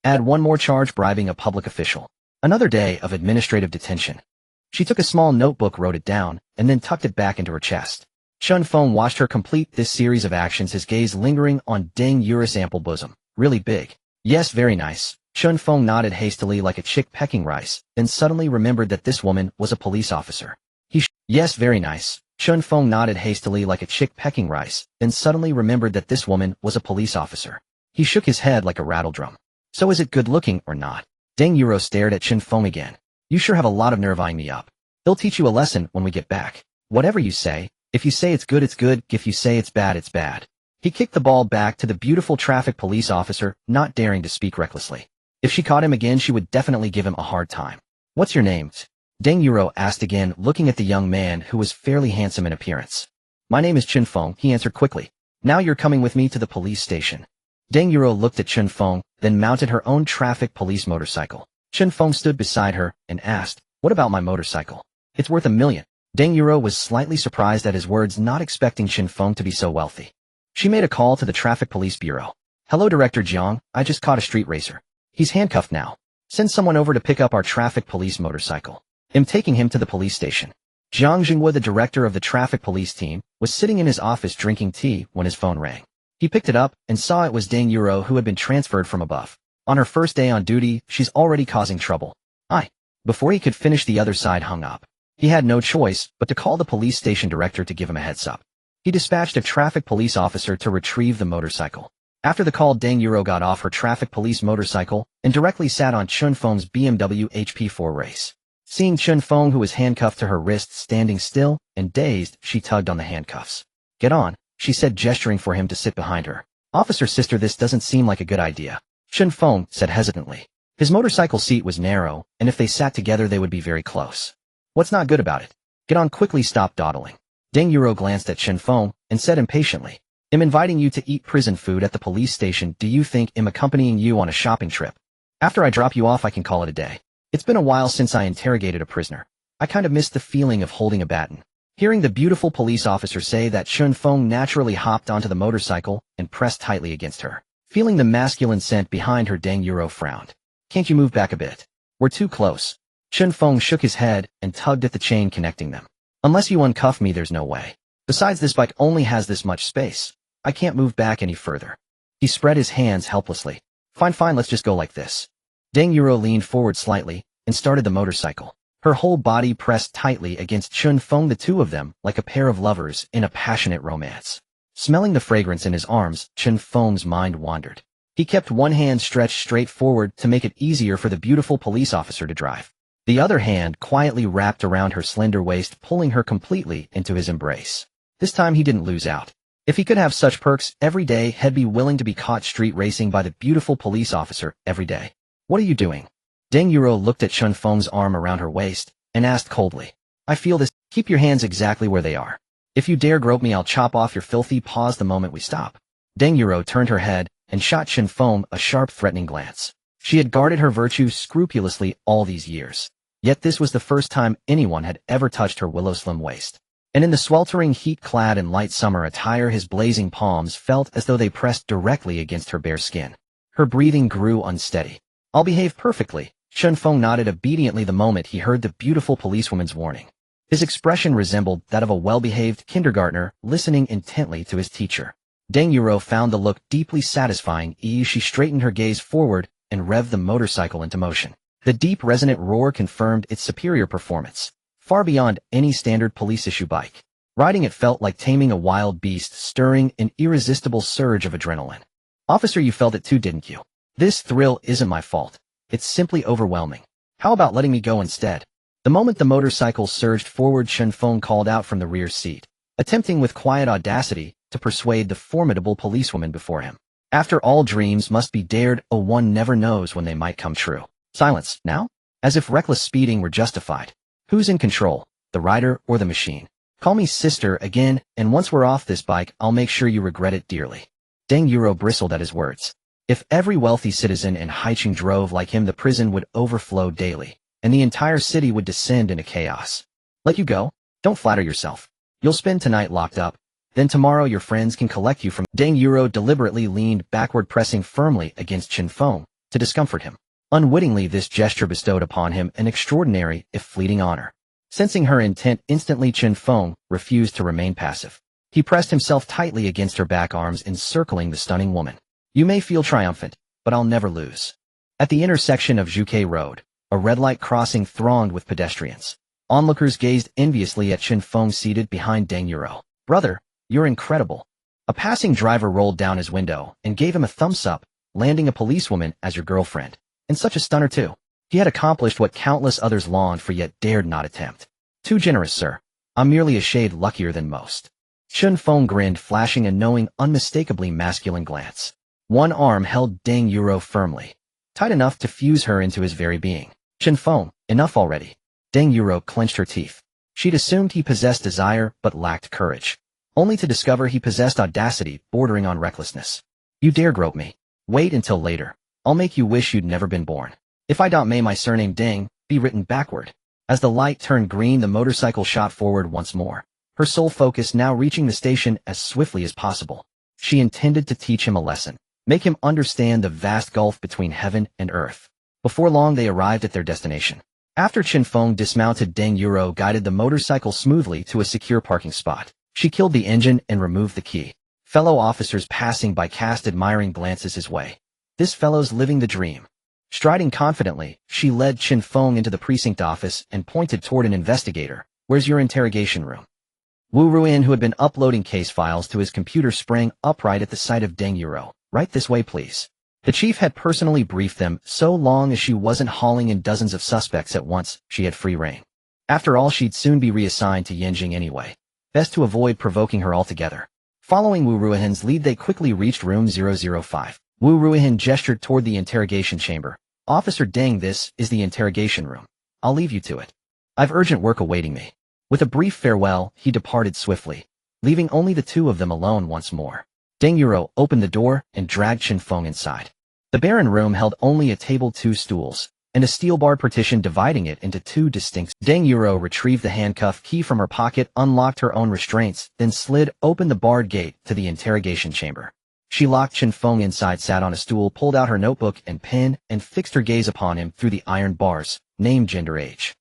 A: Add one more charge, bribing a public official. Another day of administrative detention. She took a small notebook, wrote it down, and then tucked it back into her chest. Chen Feng watched her complete this series of actions, his gaze lingering on Deng Yure's ample bosom. Really big. Yes, very nice. Chen Feng nodded hastily like a chick pecking rice, then suddenly remembered that this woman was a police officer. Yes, very nice. Chen Feng nodded hastily like a chick pecking rice, then suddenly remembered that this woman was a police officer. He shook his head like a rattle drum. So is it good looking or not? Deng Yuro stared at Chen Feng again. You sure have a lot of nerve eyeing me up. He'll teach you a lesson when we get back. Whatever you say. If you say it's good, it's good. If you say it's bad, it's bad. He kicked the ball back to the beautiful traffic police officer, not daring to speak recklessly. If she caught him again, she would definitely give him a hard time. What's your name? Deng Yuro asked again, looking at the young man who was fairly handsome in appearance. My name is Chen Feng, he answered quickly. Now you're coming with me to the police station. Deng Yuro looked at Chen Feng, then mounted her own traffic police motorcycle. Chen Feng stood beside her and asked, what about my motorcycle? It's worth $1 million. Deng Yuro was slightly surprised at his words, not expecting Chen Feng to be so wealthy. She made a call to the traffic police bureau. Hello, Director Jiang, I just caught a street racer. He's handcuffed now. Send someone over to pick up our traffic police motorcycle. I'm taking him to the police station. Jiang Jinghua, the director of the traffic police team, was sitting in his office drinking tea when his phone rang. He picked it up and saw it was Deng Yuro, who had been transferred from above. On her first day on duty, she's already causing trouble. Before he could finish, the other side hung up. He had no choice but to call the police station director to give him a heads up. He dispatched a traffic police officer to retrieve the motorcycle. After the call, Deng Yuro got off her traffic police motorcycle and directly sat on Chen Feng's BMW HP4 race. Seeing Chen Feng, who was handcuffed to her wrist, standing still and dazed, she tugged on the handcuffs. Get on, she said, gesturing for him to sit behind her. Officer sister, this doesn't seem like a good idea. Chen Feng said hesitantly. His motorcycle seat was narrow, and if they sat together they would be very close. What's not good about it? Get on quickly, stop dawdling. Deng Yuro glanced at Chen Feng and said impatiently. I'm inviting you to eat prison food at the police station. Do you think I'm accompanying you on a shopping trip? After I drop you off, I can call it a day. It's been a while since I interrogated a prisoner. I kind of missed the feeling of holding a baton. Hearing the beautiful police officer say that, Chen Feng naturally hopped onto the motorcycle and pressed tightly against her. Feeling the masculine scent behind her, Deng Yuro frowned. Can't you move back a bit? We're too close. Chen Feng shook his head and tugged at the chain connecting them. Unless you uncuff me, there's no way. Besides, this bike only has this much space. I can't move back any further. He spread his hands helplessly. Fine, let's just go like this. Deng Yuro leaned forward slightly and started the motorcycle. Her whole body pressed tightly against Chen Feng, the two of them like a pair of lovers in a passionate romance. Smelling the fragrance in his arms, Chen Feng's mind wandered. He kept one hand stretched straight forward to make it easier for the beautiful police officer to drive. The other hand quietly wrapped around her slender waist, pulling her completely into his embrace. This time he didn't lose out. If he could have such perks every day, he'd be willing to be caught street racing by the beautiful police officer every day. What are you doing? Deng Yuro looked at Chen Feng's arm around her waist and asked coldly. I feel this. Keep your hands exactly where they are. If you dare grope me, I'll chop off your filthy paws the moment we stop. Deng Yuro turned her head and shot Chen Feng a sharp, threatening glance. She had guarded her virtue scrupulously all these years. Yet this was the first time anyone had ever touched her willow-slim waist. and in the sweltering heat clad in light summer attire his blazing palms felt as though they pressed directly against her bare skin. Her breathing grew unsteady. "I'll behave perfectly." Chen Feng nodded obediently the moment he heard the beautiful policewoman's warning. His expression resembled that of a well-behaved kindergartner listening intently to his teacher. Deng Yuro found the look deeply satisfying as she straightened her gaze forward and revved the motorcycle into motion. The deep resonant roar confirmed its superior performance, far beyond any standard police-issue bike. Riding it felt like taming a wild beast, stirring an irresistible surge of adrenaline. "Officer, you felt it too, didn't you? This thrill isn't my fault. It's simply overwhelming. How about letting me go instead?" The moment the motorcycle surged forward, Chen Feng called out from the rear seat, attempting with quiet audacity to persuade the formidable policewoman before him. After all, dreams must be dared, one never knows when they might come true. "Silence, now?" As if reckless speeding were justified. "Who's in control, the rider or the machine? Call me sister again, and once we're off this bike, I'll make sure you regret it dearly." Deng Yuro bristled at his words. If every wealthy citizen in Haicheng drove like him, the prison would overflow daily, and the entire city would descend into chaos. "Let you go? Don't flatter yourself. You'll spend tonight locked up. Then tomorrow your friends can collect you from—" Deng Yuro deliberately leaned backward, pressing firmly against Chen Feng to discomfort him. Unwittingly, this gesture bestowed upon him an extraordinary, if fleeting, honor. Sensing her intent instantly, Chen Feng refused to remain passive. He pressed himself tightly against her back, arms encircling the stunning woman. "You may feel triumphant, but I'll never lose." At the intersection of Zhuke Road, a red light crossing thronged with pedestrians. Onlookers gazed enviously at Chen Feng seated behind Deng Yuro. "Brother, you're incredible." A passing driver rolled down his window and gave him a thumbs up, landing a policewoman as your girlfriend. And such a stunner too. He had accomplished what countless others longed for yet dared not attempt. "Too generous, sir. I'm merely a shade luckier than most." Chen Feng grinned, flashing a knowing, unmistakably masculine glance. One arm held Deng Yuro firmly, tight enough to fuse her into his very being. "Chen Feng, enough already." Deng Yuro clenched her teeth. She'd assumed he possessed desire but lacked courage, only to discover he possessed audacity bordering on recklessness. "You dare grope me? Wait until later. I'll make you wish you'd never been born. If I may my surname Deng be written backward." As the light turned green, the motorcycle shot forward once more, her sole focus now reaching the station as swiftly as possible. She intended to teach him a lesson, make him understand the vast gulf between heaven and earth. Before long they arrived at their destination. After Chen Feng dismounted, Deng Yuro guided the motorcycle smoothly to a secure parking spot. She killed the engine and removed the key. Fellow officers passing by cast admiring glances his way. This fellow's living the dream. Striding confidently, she led Chen Feng into the precinct office and pointed toward an investigator. "Where's your interrogation room?" Wu Ruin, who had been uploading case files to his computer, sprang upright at the sight of Deng Yuro. "Right this way, please." The chief had personally briefed them. So long as she wasn't hauling in dozens of suspects at once, she had free rein. After all, she'd soon be reassigned to Yanjing anyway. Best to avoid provoking her altogether. Following Wu Ruihan's lead, they quickly reached room 005. Wu Ruihan gestured toward the interrogation chamber. "Officer Deng, this is the interrogation room. I'll leave you to it. I've urgent work awaiting me." With a brief farewell, he departed swiftly, leaving only the two of them alone once more. Deng Yuro opened the door and dragged Chen Feng inside. The barren room held only a table, 2 stools, and a steel-barred partition dividing it into 2 distinct. Deng Yuro retrieved the handcuff key from her pocket, unlocked her own restraints, then slid open the barred gate to the interrogation chamber. She locked Chen Feng inside, sat on a stool, pulled out her notebook and pen, and fixed her gaze upon him through the iron bars. "Name, gender, age."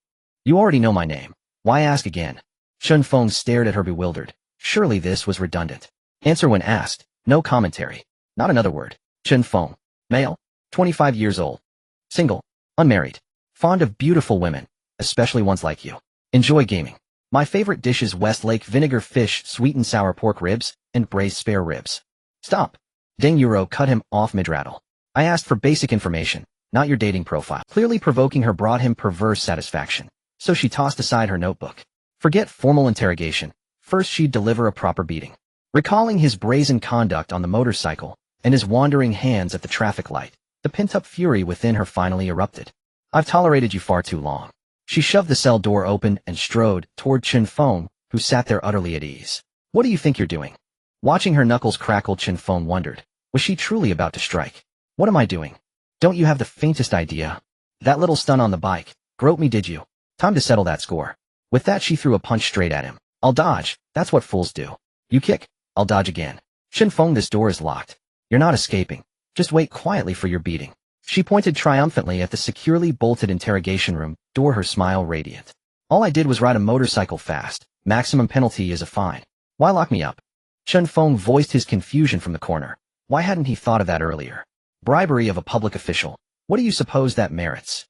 A: "You already know my name. Why ask again?" Chen Feng stared at her, bewildered. Surely this was redundant. "Answer when asked. No commentary. Not another word." Chen Feng. Male. 25 years old. Single. Unmarried. Fond of beautiful women, especially ones like you. Enjoy gaming. My favorite dish is Westlake vinegar fish, sweet and sour pork ribs, and braised spare ribs. "Stop." Deng Yuro cut him off mid-rattle. "I asked for basic information, not your dating profile." Clearly provoking her brought him perverse satisfaction, so she tossed aside her notebook. Forget formal interrogation. First she'd deliver a proper beating. Recalling his brazen conduct on the motorcycle and his wandering hands at the traffic light, the pent-up fury within her finally erupted. "I've tolerated you far too long." She shoved the cell door open and strode toward Chen Feng, who sat there utterly at ease. "What do you think you're doing?" Watching her knuckles crackle, Chen Feng wondered, was she truly about to strike? "What am I doing?" "Don't you have the faintest idea?" "That little stunt on the bike. Grope me, did you? Time to settle that score." With that, she threw a punch straight at him. I'll dodge. That's what fools do. You kick. I'll dodge again. Chen Feng, this door is locked. You're not escaping. Just wait quietly for your beating. She pointed triumphantly at the securely bolted interrogation room door, her smile radiant. All I did was ride a motorcycle fast. Maximum penalty is a fine. Why lock me up? Chen Feng voiced his confusion from the corner. Why hadn't he thought of that earlier? Bribery of a public official. What do you suppose that merits?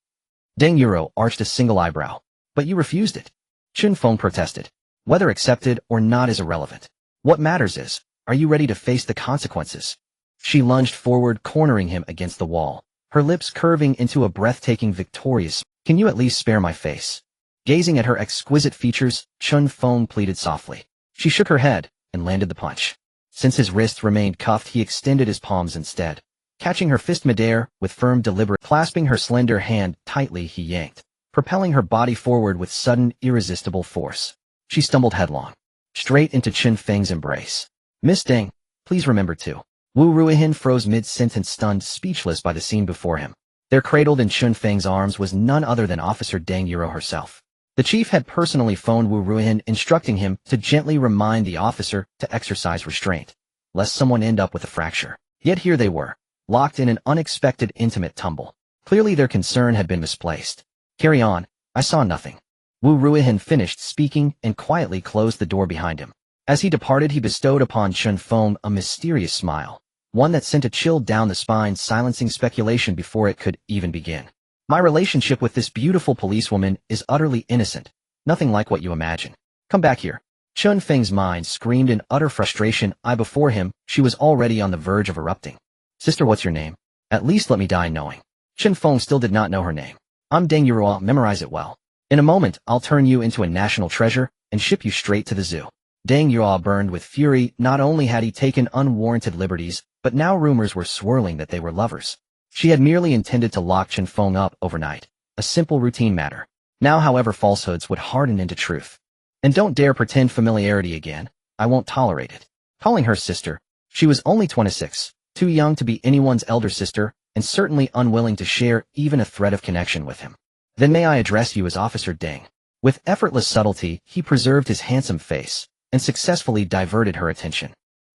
A: Deng Yuro arched a single eyebrow. But you refused it. Chen Feng protested. Whether accepted or not is irrelevant. What matters is, are you ready to face the consequences? She lunged forward, cornering him against the wall, her lips curving into a breathtaking victorious. Can you at least spare my face? Gazing at her exquisite features, Chen Feng pleaded softly. She shook her head and landed the punch. Since his wrists remained cuffed, he extended his palms instead. Catching her fist midair, with firm deliberate, clasping her slender hand tightly, he yanked, propelling her body forward with sudden, irresistible force. She stumbled headlong, straight into Chen Feng's embrace. Miss Deng, please remember to. Wu Ruihin froze mid-sentence, stunned, speechless by the scene before him. There, cradled in Chen Feng's arms, was none other than Officer Deng Yuro herself. The chief had personally phoned Wu Ruihin, instructing him to gently remind the officer to exercise restraint, lest someone end up with a fracture. Yet here they were, locked in an unexpected intimate tumble. Clearly their concern had been misplaced. Carry on, I saw nothing. Wu Ruihin finished speaking and quietly closed the door behind him. As he departed, he bestowed upon Chen Feng a mysterious smile, one that sent a chill down the spine, silencing speculation before it could even begin. My relationship with this beautiful policewoman is utterly innocent, nothing like what you imagine. Come back here. Chen Feng's mind screamed in utter frustration. Before him, she was already on the verge of erupting. Sister, what's your name? At least let me die knowing. Chen Feng still did not know her name. I'm Deng Yuro. Memorize it well. In a moment, I'll turn you into a national treasure and ship you straight to the zoo. Deng Yuro burned with fury. Not only had he taken unwarranted liberties, but now rumors were swirling that they were lovers. She had merely intended to lock Chen Feng up overnight, a simple routine matter. Now, however, falsehoods would harden into truth. And don't dare pretend familiarity again. I won't tolerate it. Calling her sister, she was only 26, too young to be anyone's elder sister, and certainly unwilling to share even a thread of connection with him. Then may I address you as Officer Deng? With effortless subtlety, he preserved his handsome face and successfully diverted her attention.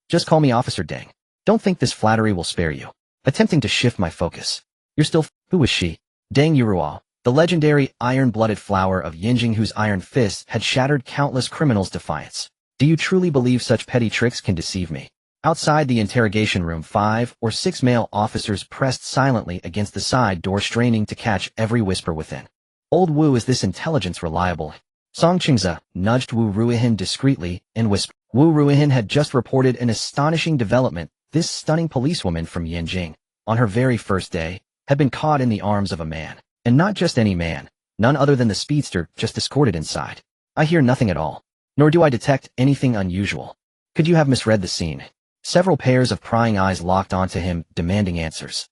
A: Just call me Officer Deng. Don't think this flattery will spare you. Attempting to shift my focus. You're still Who was she? Deng Yuro, the legendary iron-blooded flower of Yinjing, whose iron fists had shattered countless criminals' defiance. Do you truly believe such petty tricks can deceive me? Outside the interrogation room, 5 or 6 male officers pressed silently against the side door, straining to catch every whisper within. Old Wu, is this intelligence reliable? Song Qingze nudged Wu Ruihin discreetly and whispered. Wu Ruihin had just reported an astonishing development. This stunning policewoman from Yinjing, on her very first day, had been caught in the arms of a man. And not just any man, none other than the speedster just escorted inside. I hear nothing at all, nor do I detect anything unusual. Could you have misread the scene? Several pairs of prying eyes locked onto him, demanding answers.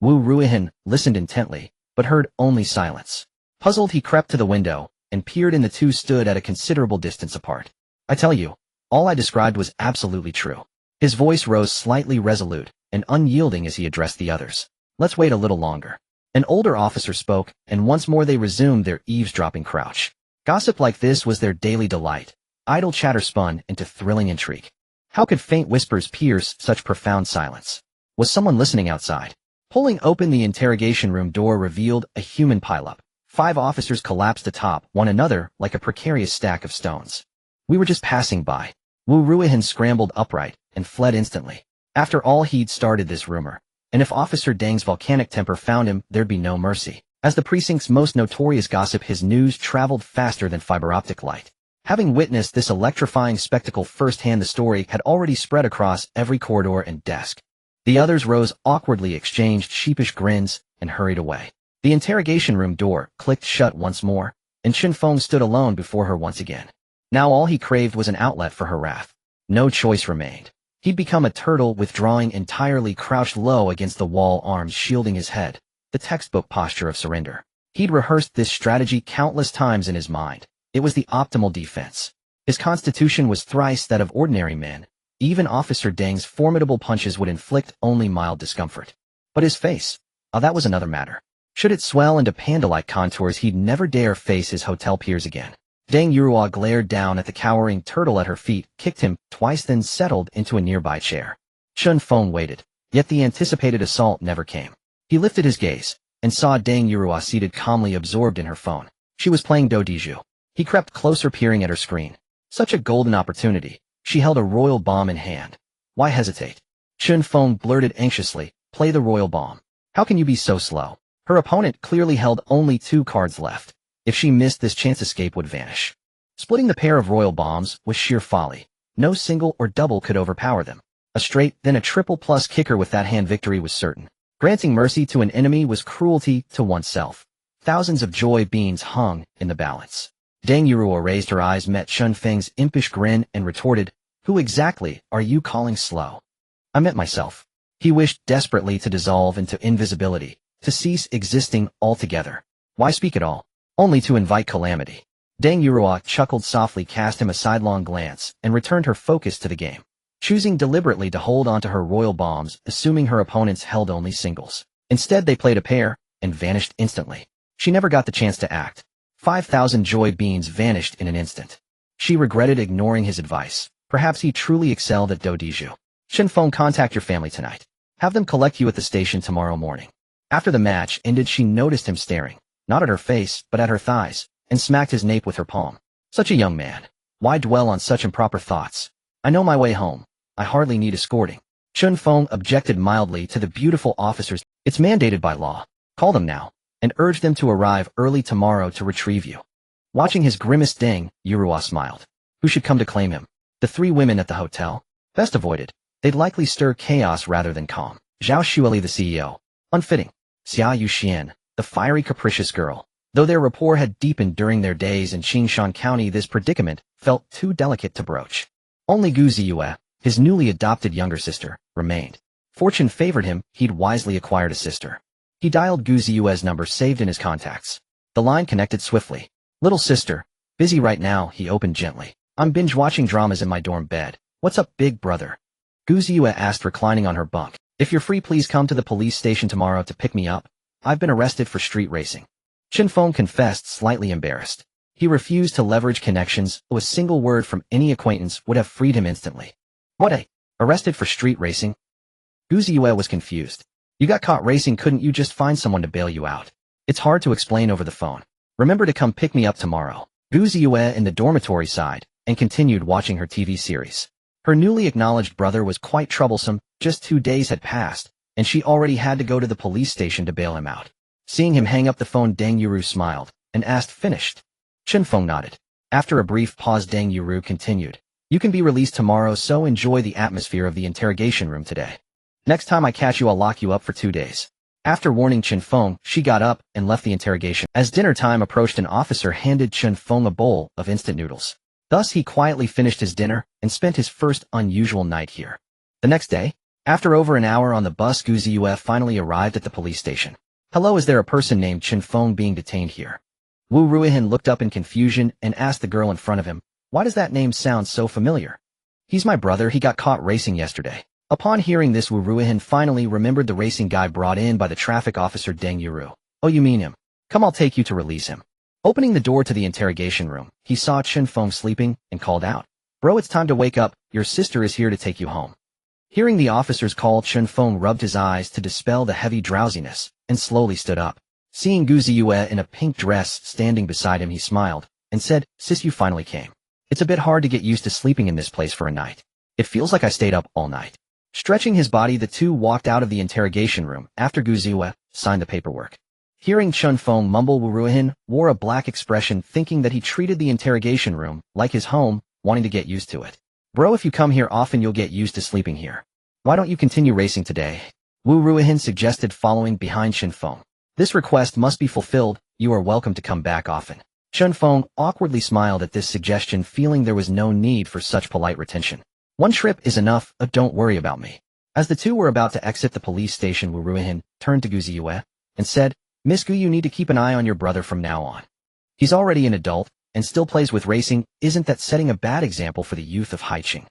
A: Wu Ruihin listened intently, but heard only silence. Puzzled, he crept to the window and peered in. The two stood at a considerable distance apart. I tell you, all I described was absolutely true. His voice rose slightly resolute and unyielding as he addressed the others. Let's wait a little longer. An older officer spoke, and once more they resumed their eavesdropping crouch. Gossip like this was their daily delight. Idle chatter spun into thrilling intrigue. How could faint whispers pierce such profound silence? Was someone listening outside? Pulling open the interrogation room door revealed a human pileup. 5 officers collapsed atop one another like a precarious stack of stones. We were just passing by. Wu Ruihin scrambled upright and fled instantly. After all, he'd started this rumor, and if Officer Deng's volcanic temper found him, there'd be no mercy. As the precinct's most notorious gossip, his news traveled faster than fiber optic light. Having witnessed this electrifying spectacle firsthand, the story had already spread across every corridor and desk. The others rose awkwardly, exchanged sheepish grins, and hurried away. The interrogation room door clicked shut once more, and Chen Feng stood alone before her once again. Now all he craved was an outlet for her wrath. No choice remained. He'd become a turtle, withdrawing entirely, crouched low against the wall, arms shielding his head, the textbook posture of surrender. He'd rehearsed this strategy countless times in his mind. It was the optimal defense. His constitution was thrice that of ordinary men. Even Officer Deng's formidable punches would inflict only mild discomfort. But his face, that was another matter. Should it swell into panda-like contours, he'd never dare face his hotel peers again. Dang Yurua glared down at the cowering turtle at her feet, kicked him twice, then settled into a nearby chair. Chen Feng waited, yet the anticipated assault never came. He lifted his gaze and saw Dang Yurua seated calmly absorbed in her phone. She was playing Dodiju. He crept closer, peering at her screen. Such a golden opportunity. She held a royal bomb in hand. Why hesitate? Chen Feng blurted anxiously, play the royal bomb. How can you be so slow? Her opponent clearly held only 2 cards left. If she missed this chance, escape would vanish. Splitting the pair of royal bombs was sheer folly. No single or double could overpower them. A straight, then a triple plus kicker with that hand, victory was certain. Granting mercy to an enemy was cruelty to oneself. Thousands of joy beans hung in the balance. Dang Yurua raised her eyes, met Chen Feng's impish grin, and retorted, "Who exactly are you calling slow?" "I meant myself." He wished desperately to dissolve into invisibility, to cease existing altogether. Why speak at all? Only to invite calamity. Dang Yurua chuckled softly, cast him a sidelong glance, and returned her focus to the game, choosing deliberately to hold onto her royal bombs, assuming her opponents held only singles. Instead, they played a pair and vanished instantly. She never got the chance to act. 5,000 joy beans vanished in an instant. She regretted ignoring his advice. Perhaps he truly excelled at Dodiju. Chen Feng, contact your family tonight. Have them collect you at the station tomorrow morning. After the match ended, she noticed him staring, not at her face, but at her thighs, and smacked his nape with her palm. Such a young man. Why dwell on such improper thoughts? I know my way home. I hardly need escorting. Chen Feng objected mildly to the beautiful officers. It's mandated by law. Call them now, and urge them to arrive early tomorrow to retrieve you. Watching his grimace, Dang Yurua smiled. Who should come to claim him? The 3 women at the hotel? Best avoided. They'd likely stir chaos rather than calm. Zhao Xueli, the CEO. Unfitting. Xia Yuxian, the fiery, capricious girl. Though their rapport had deepened during their days in Qingshan County, this predicament felt too delicate to broach. Only Gu Ziyue, his newly adopted younger sister, remained. Fortune favored him. He'd wisely acquired a sister. He dialed Gu Ziyue's number saved in his contacts. The line connected swiftly. Little sister. Busy right now, he opened gently. I'm binge-watching dramas in my dorm bed. What's up, big brother? Gu Ziyue asked, reclining on her bunk. If you're free, please come to the police station tomorrow to pick me up. I've been arrested for street racing. Chen Feng confessed, slightly embarrassed. He refused to leverage connections, though a single word from any acquaintance would have freed him instantly. What? Arrested for street racing? Gu Ziyue was confused. You got caught racing, couldn't you just find someone to bail you out? It's hard to explain over the phone. Remember to come pick me up tomorrow. Gu Ziyue in the dormitory sighed, and continued watching her TV series. Her newly acknowledged brother was quite troublesome. Just 2 days had passed, and she already had to go to the police station to bail him out. Seeing him hang up the phone, Dang Yuru smiled, and asked, finished? Chen Feng nodded. After a brief pause, Dang Yuru continued. You can be released tomorrow, so enjoy the atmosphere of the interrogation room today. Next time I catch you, I'll lock you up for 2 days. After warning Chen Feng, she got up and left the interrogation. As dinner time approached, an officer handed Chen Feng a bowl of instant noodles. Thus he quietly finished his dinner and spent his first unusual night here. The next day, after over an hour on the bus, Gu Ziyue finally arrived at the police station. Hello, is there a person named Chen Feng being detained here? Wu Ruihan looked up in confusion and asked the girl in front of him, why does that name sound so familiar? He's my brother, he got caught racing yesterday. Upon hearing this, Wu Ruihan finally remembered the racing guy brought in by the traffic officer Deng Yuru. Oh, you mean him? Come, I'll take you to release him. Opening the door to the interrogation room, he saw Chen Feng sleeping and called out, Bro, it's time to wake up, your sister is here to take you home. Hearing the officer's call, Chen Feng rubbed his eyes to dispel the heavy drowsiness and slowly stood up. Seeing Gu Ziyue in a pink dress standing beside him, he smiled and said, Sis, you finally came. It's a bit hard to get used to sleeping in this place for a night. It feels like I stayed up all night. Stretching his body, the two walked out of the interrogation room after Gu Ziyue signed the paperwork. Hearing Chen Feng mumble, Wu Ruihan wore a black expression, thinking that he treated the interrogation room like his home, wanting to get used to it. Bro, if you come here often, you'll get used to sleeping here. Why don't you continue racing today? Wu Ruihan suggested, following behind Chen Feng. This request must be fulfilled. You are welcome to come back often. Chen Feng awkwardly smiled at this suggestion, feeling there was no need for such polite retention. One trip is enough, don't worry about me. As the two were about to exit the police station, Wu Ruihan turned to Gu Ziyue and said, Miss Gu, you need to keep an eye on your brother from now on. He's already an adult and still plays with racing. Isn't that setting a bad example for the youth of Haicheng?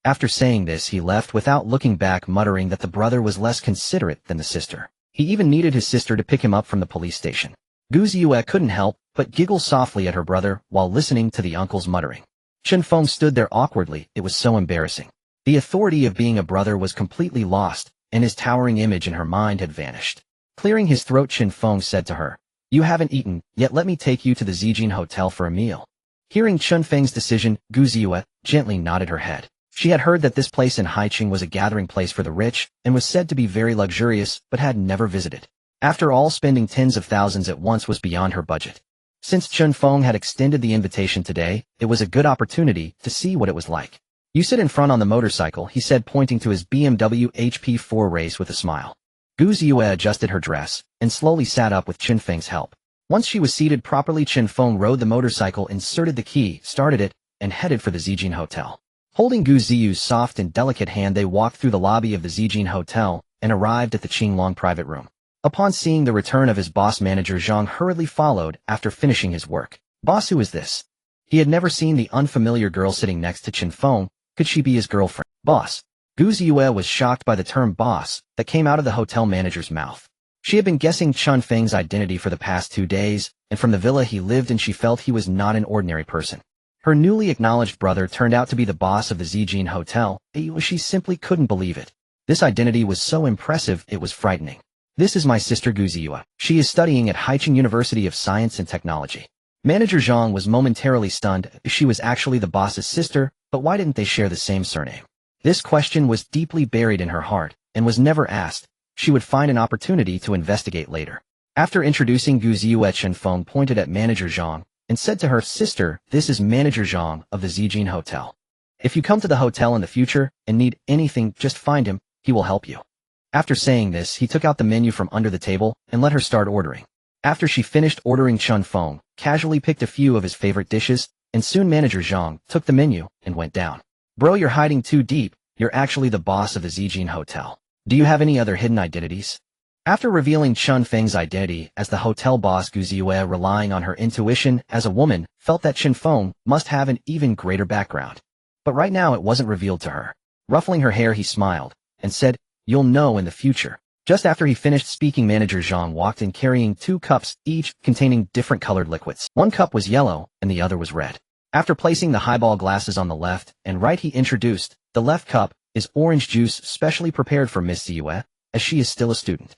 A: After saying this, he left without looking back, muttering that the brother was less considerate than the sister. He even needed his sister to pick him up from the police station. Gu Ziyue couldn't help but giggle softly at her brother while listening to the uncle's muttering. Chen Feng stood there awkwardly, it was so embarrassing. The authority of being a brother was completely lost, and his towering image in her mind had vanished. Clearing his throat, Chen Feng said to her, "You haven't eaten, yet let me take you to the Zijin Hotel for a meal." Hearing Chen Feng's decision, Gu Ziyue gently nodded her head. She had heard that this place in Haicheng was a gathering place for the rich, and was said to be very luxurious, but had never visited. After all, spending tens of thousands at once was beyond her budget. Since Chen Feng had extended the invitation today, it was a good opportunity to see what it was like. "You sit in front on the motorcycle," he said, pointing to his BMW HP4 race with a smile. Gu Ziyue adjusted her dress, and slowly sat up with Chen Feng's help. Once she was seated properly, Chen Feng rode the motorcycle, inserted the key, started it, and headed for the Zijin Hotel. Holding Gu Ziyue's soft and delicate hand, they walked through the lobby of the Zijin Hotel, and arrived at the Qinglong private room. Upon seeing the return of his boss, manager Zhang hurriedly followed after finishing his work. "Boss, who is this?" He had never seen the unfamiliar girl sitting next to Chen Feng. Could she be his girlfriend? "Boss." Gu Ziyue was shocked by the term boss that came out of the hotel manager's mouth. She had been guessing Chen Feng's identity for the past 2 days, and from the villa he lived in she felt he was not an ordinary person. Her newly acknowledged brother turned out to be the boss of the Zijin Hotel. She simply couldn't believe it. This identity was so impressive it was frightening. "This is my sister Gu Ziyue. She is studying at Haicheng University of Science and Technology." Manager Zhang was momentarily stunned. She was actually the boss's sister, but why didn't they share the same surname? This question was deeply buried in her heart, and was never asked. She would find an opportunity to investigate later. After introducing Gu Ziyue, Chen Feng pointed at Manager Zhang, and said to her, "Sister, this is Manager Zhang of the Zijin Hotel. If you come to the hotel in the future, and need anything, just find him, he will help you." After saying this, he took out the menu from under the table, and let her start ordering. After she finished ordering, Chen Feng casually picked a few of his favorite dishes, and soon Manager Zhang took the menu, and went down. "Bro, you're hiding too deep, you're actually the boss of the Zijin Hotel. Do you have any other hidden identities?" After revealing Chen Feng's identity as the hotel boss, Gu Ziyue, relying on her intuition as a woman, felt that Chen Feng must have an even greater background. But right now it wasn't revealed to her. Ruffling her hair, he smiled, and said, "You'll know in the future." Just after he finished speaking, Manager Zhang walked in carrying 2 cups, each containing different colored liquids. One cup was yellow, and the other was red. After placing the highball glasses on the left and right, he introduced, "The left cup is orange juice specially prepared for Miss Ziyue, as she is still a student.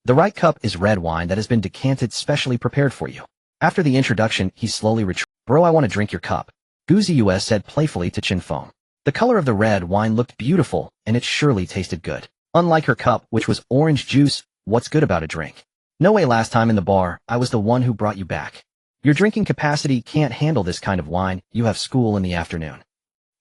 A: The right cup is red wine that has been decanted specially prepared for you." After the introduction, he slowly retreated. "Bro, I want to drink your cup," Gu Ziyue said playfully to Chen Feng. The color of the red wine looked beautiful, and it surely tasted good. Unlike her cup, which was orange juice, what's good about a drink? "No way, last time in the bar, I was the one who brought you back. Your drinking capacity can't handle this kind of wine, you have school in the afternoon."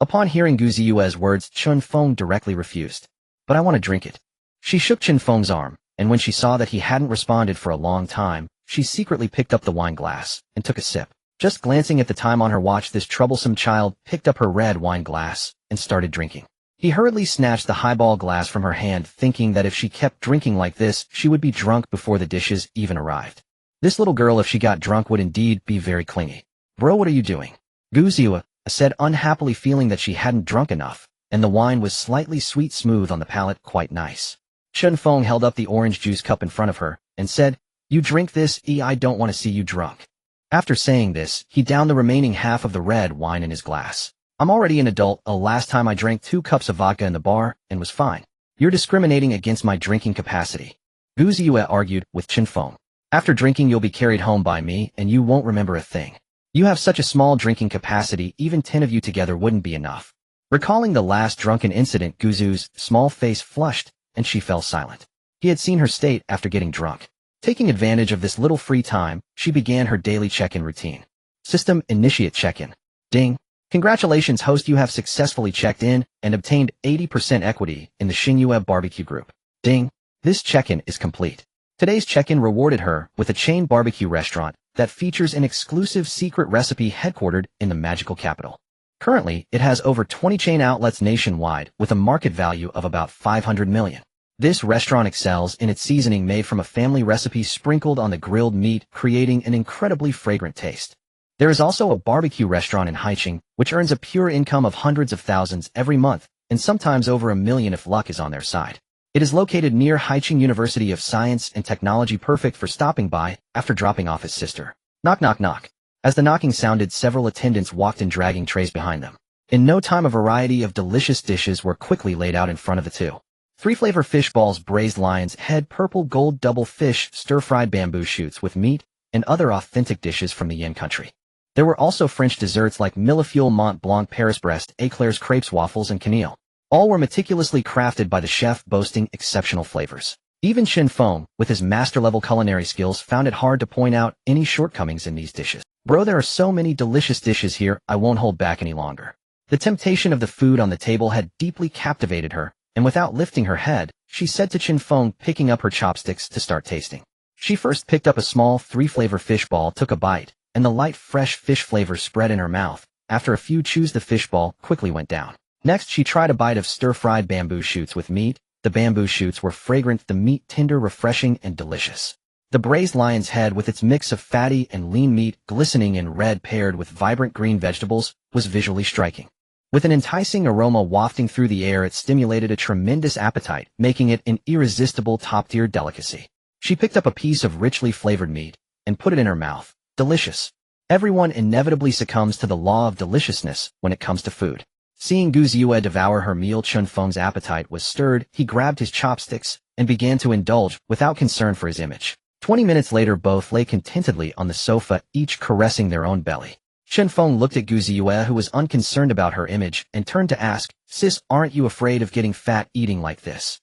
A: Upon hearing Gu Ziyue's words, Chen Feng directly refused. "But I want to drink it." She shook Chen Feng's arm, and when she saw that he hadn't responded for a long time, she secretly picked up the wine glass, and took a sip. Just glancing at the time on her watch, this troublesome child picked up her red wine glass, and started drinking. He hurriedly snatched the highball glass from her hand, thinking that if she kept drinking like this, she would be drunk before the dishes even arrived. This little girl, if she got drunk, would indeed be very clingy. "Bro, what are you doing?" Gu Ziyue said, unhappily, feeling that she hadn't drunk enough, and the wine was slightly sweet, smooth on the palate, quite nice. Chen Feng held up the orange juice cup in front of her, and said, "You drink this, I don't want to see you drunk." After saying this, he downed the remaining half of the red wine in his glass. "I'm already an adult. Last time I drank 2 cups of vodka in the bar, and was fine. You're discriminating against my drinking capacity," Gu Ziyue argued with Chen Feng. "After drinking, you'll be carried home by me, and you won't remember a thing. You have such a small drinking capacity, even 10 of you together wouldn't be enough." Recalling the last drunken incident, Gu Ziyue's small face flushed, and she fell silent. He had seen her state after getting drunk. Taking advantage of this little free time, she began her daily check-in routine. System initiate check-in. Ding. Congratulations, host, you have successfully checked in and obtained 80% equity in the Xingyue barbecue group. Ding. This check-in is complete. Today's check-in rewarded her with a chain barbecue restaurant that features an exclusive secret recipe headquartered in the magical capital. Currently, it has over 20 chain outlets nationwide with a market value of about 500 million. This restaurant excels in its seasoning made from a family recipe sprinkled on the grilled meat, creating an incredibly fragrant taste. There is also a barbecue restaurant in Haicheng, which earns a pure income of hundreds of thousands every month, and sometimes over 1 million if luck is on their side. It is located near Haicheng University of Science and Technology, perfect for stopping by after dropping off his sister. Knock knock knock. As the knocking sounded, several attendants walked in dragging trays behind them. In no time, a variety of delicious dishes were quickly laid out in front of the two. 3-flavor fish balls, braised lion's head, purple gold double fish, stir-fried bamboo shoots with meat, and other authentic dishes from the Yin country. There were also French desserts like millefeuille, Mont Blanc, Paris Brest, eclairs, crepes, waffles, and quenelle. All were meticulously crafted by the chef, boasting exceptional flavors. Even Chen Feng, with his master-level culinary skills, found it hard to point out any shortcomings in these dishes. Bro, there are so many delicious dishes here, I won't hold back any longer. The temptation of the food on the table had deeply captivated her, and without lifting her head, she said to Chen Feng, picking up her chopsticks to start tasting. She first picked up a small 3-flavor fish ball, took a bite, and the light fresh fish flavor spread in her mouth. After a few chews, the fish ball quickly went down. Next, she tried a bite of stir-fried bamboo shoots with meat. The bamboo shoots were fragrant, the meat tender, refreshing, and delicious. The braised lion's head, with its mix of fatty and lean meat, glistening in red paired with vibrant green vegetables, was visually striking. With an enticing aroma wafting through the air, it stimulated a tremendous appetite, making it an irresistible top-tier delicacy. She picked up a piece of richly flavored meat and put it in her mouth. Delicious. Everyone inevitably succumbs to the law of deliciousness when it comes to food. Seeing Gu Ziyue devour her meal, Chen Feng's appetite was stirred. He grabbed his chopsticks and began to indulge without concern for his image. 20 minutes later, both lay contentedly on the sofa, each caressing their own belly. Chen Feng looked at Gu Ziyue, who was unconcerned about her image, and turned to ask, "Sis, aren't you afraid of getting fat eating like this?"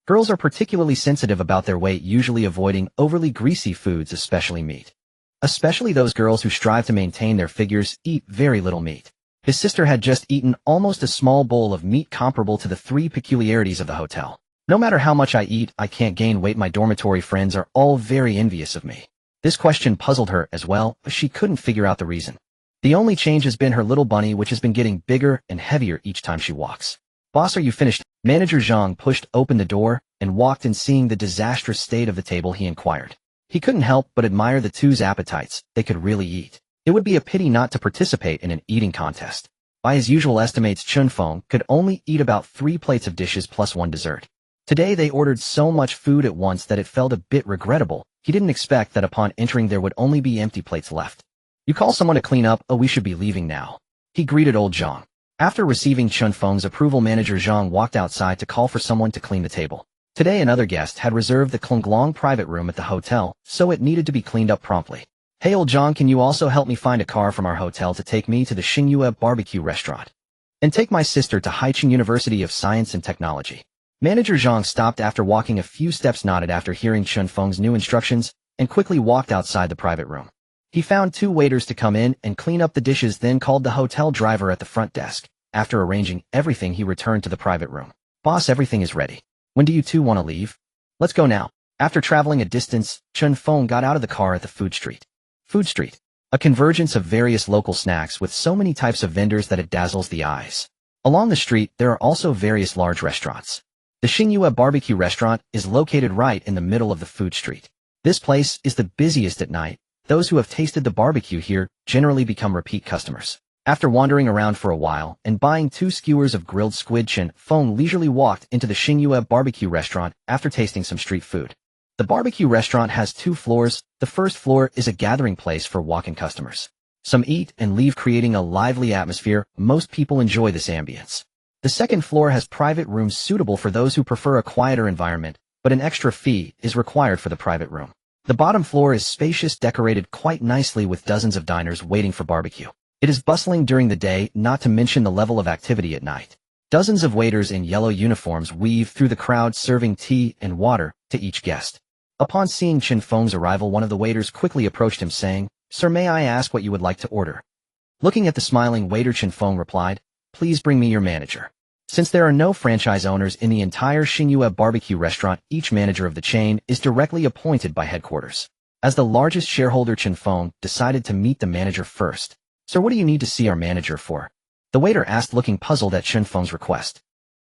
A: Girls are particularly sensitive about their weight, usually avoiding overly greasy foods, especially meat. Especially those girls who strive to maintain their figures eat very little meat. His sister had just eaten almost a small bowl of meat, comparable to the 3 peculiarities of the hotel. No matter how much I eat, I can't gain weight. My dormitory friends are all very envious of me. This question puzzled her as well, but she couldn't figure out the reason. The only change has been her little bunny, which has been getting bigger and heavier each time she walks. "Boss, are you finished?" Manager Zhang pushed open the door and walked in. Seeing the disastrous state of the table, he inquired. He couldn't help but admire the two's appetites. They could really eat. It would be a pity not to participate in an eating contest. By his usual estimates, Chen Feng could only eat about 3 plates of dishes plus 1 dessert. Today they ordered so much food at once that it felt a bit regrettable. He didn't expect that upon entering there would only be empty plates left. "You call someone to clean up? Oh, we should be leaving now," he greeted old Zhang. After receiving Chen Feng's approval, Manager Zhang walked outside to call for someone to clean the table. Today another guest had reserved the Klonglong private room at the hotel, so it needed to be cleaned up promptly. "Hey old Zhang, can you also help me find a car from our hotel to take me to the Xingyue barbecue restaurant? And take my sister to Haicheng University of Science and Technology." Manager Zhang stopped after walking a few steps, nodded after hearing Chen Feng's new instructions, and quickly walked outside the private room. He found 2 waiters to come in and clean up the dishes, then called the hotel driver at the front desk. After arranging everything, he returned to the private room. "Boss, everything is ready. When do you 2 want to leave?" "Let's go now." After traveling a distance, Chen Feng got out of the car at the food street. Food street, a convergence of various local snacks with so many types of vendors that it dazzles the eyes. Along the street, there are also various large restaurants. The Xingyue barbecue restaurant is located right in the middle of the food street. This place is the busiest at night. Those who have tasted the barbecue here generally become repeat customers. After wandering around for a while and buying 2 skewers of grilled squid, Chen Feng leisurely walked into the Xingyue barbecue restaurant after tasting some street food. The barbecue restaurant has 2 floors. The first floor is a gathering place for walk-in customers. Some eat and leave, creating a lively atmosphere. Most people enjoy this ambience. The second floor has private rooms suitable for those who prefer a quieter environment, but an extra fee is required for the private room. The bottom floor is spacious, decorated quite nicely with dozens of diners waiting for barbecue. It is bustling during the day, not to mention the level of activity at night. Dozens of waiters in yellow uniforms weave through the crowd, serving tea and water to each guest. Upon seeing Chen Feng's arrival, one of the waiters quickly approached him, saying, "Sir, may I ask what you would like to order?" Looking at the smiling waiter, Chen Feng replied, "Please bring me your manager." Since there are no franchise owners in the entire Xingyue barbecue restaurant, each manager of the chain is directly appointed by headquarters. As the largest shareholder, Chen Feng decided to meet the manager first. "Sir, what do you need to see our manager for?" the waiter asked, looking puzzled at Chen Feng's request.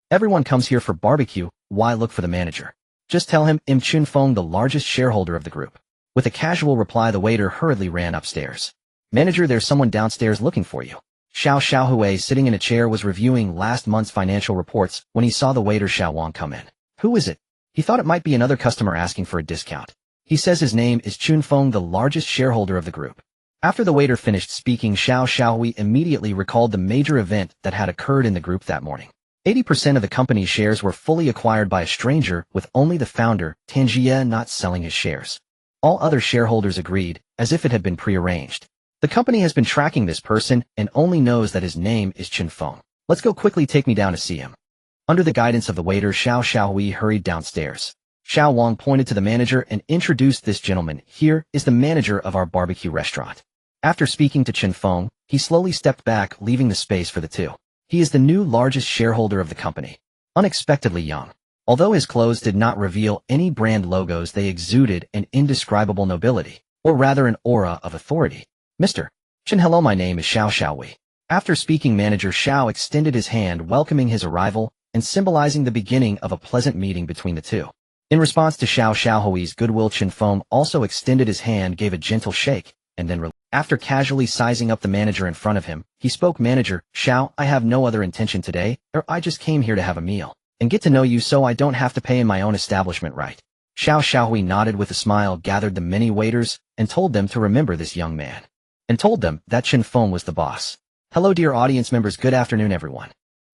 A: "Everyone comes here for barbecue. Why look for the manager? Just tell him I'm Chen Feng, the largest shareholder of the group." With a casual reply, the waiter hurriedly ran upstairs. "Manager, there's someone downstairs looking for you." Xiao Xiaohui, sitting in a chair, was reviewing last month's financial reports when he saw the waiter Xiao Wang come in. Who is it? He thought it might be another customer asking for a discount. He says his name is Chen Feng, the largest shareholder of the group. After the waiter finished speaking, Xiao Xiaohui immediately recalled the major event that had occurred in the group that morning. 80% of the company's shares were fully acquired by a stranger, with only the founder, Tan Jie, not selling his shares. All other shareholders agreed, as if it had been prearranged. The company has been tracking this person and only knows that his name is Chen Feng. Let's go quickly, take me down to see him. Under the guidance of the waiter, Xiao Xiaohui hurried downstairs. Xiao Wang pointed to the manager and introduced this gentleman. Here is the manager of our barbecue restaurant. After speaking to Chen Feng, he slowly stepped back, leaving the space for the two. He is the new largest shareholder of the company. Unexpectedly young. Although his clothes did not reveal any brand logos, they exuded an indescribable nobility, or rather an aura of authority. Mr. Chen, hello, my name is Xiao Xiaohui. After speaking, manager Xiao extended his hand, welcoming his arrival and symbolizing the beginning of a pleasant meeting between the two. In response to Xiao Xiaohui's goodwill, Chen Feng also extended his hand, gave a gentle shake, and then after casually sizing up the manager in front of him, he spoke. Manager Xiao, I have no other intention today, I just came here to have a meal and get to know you so I don't have to pay in my own establishment, right? Xiao Xiaohui nodded with a smile, gathered the many waiters, and told them to remember this young man. And told them that Chen Feng was the boss. Hello dear audience members, good afternoon everyone.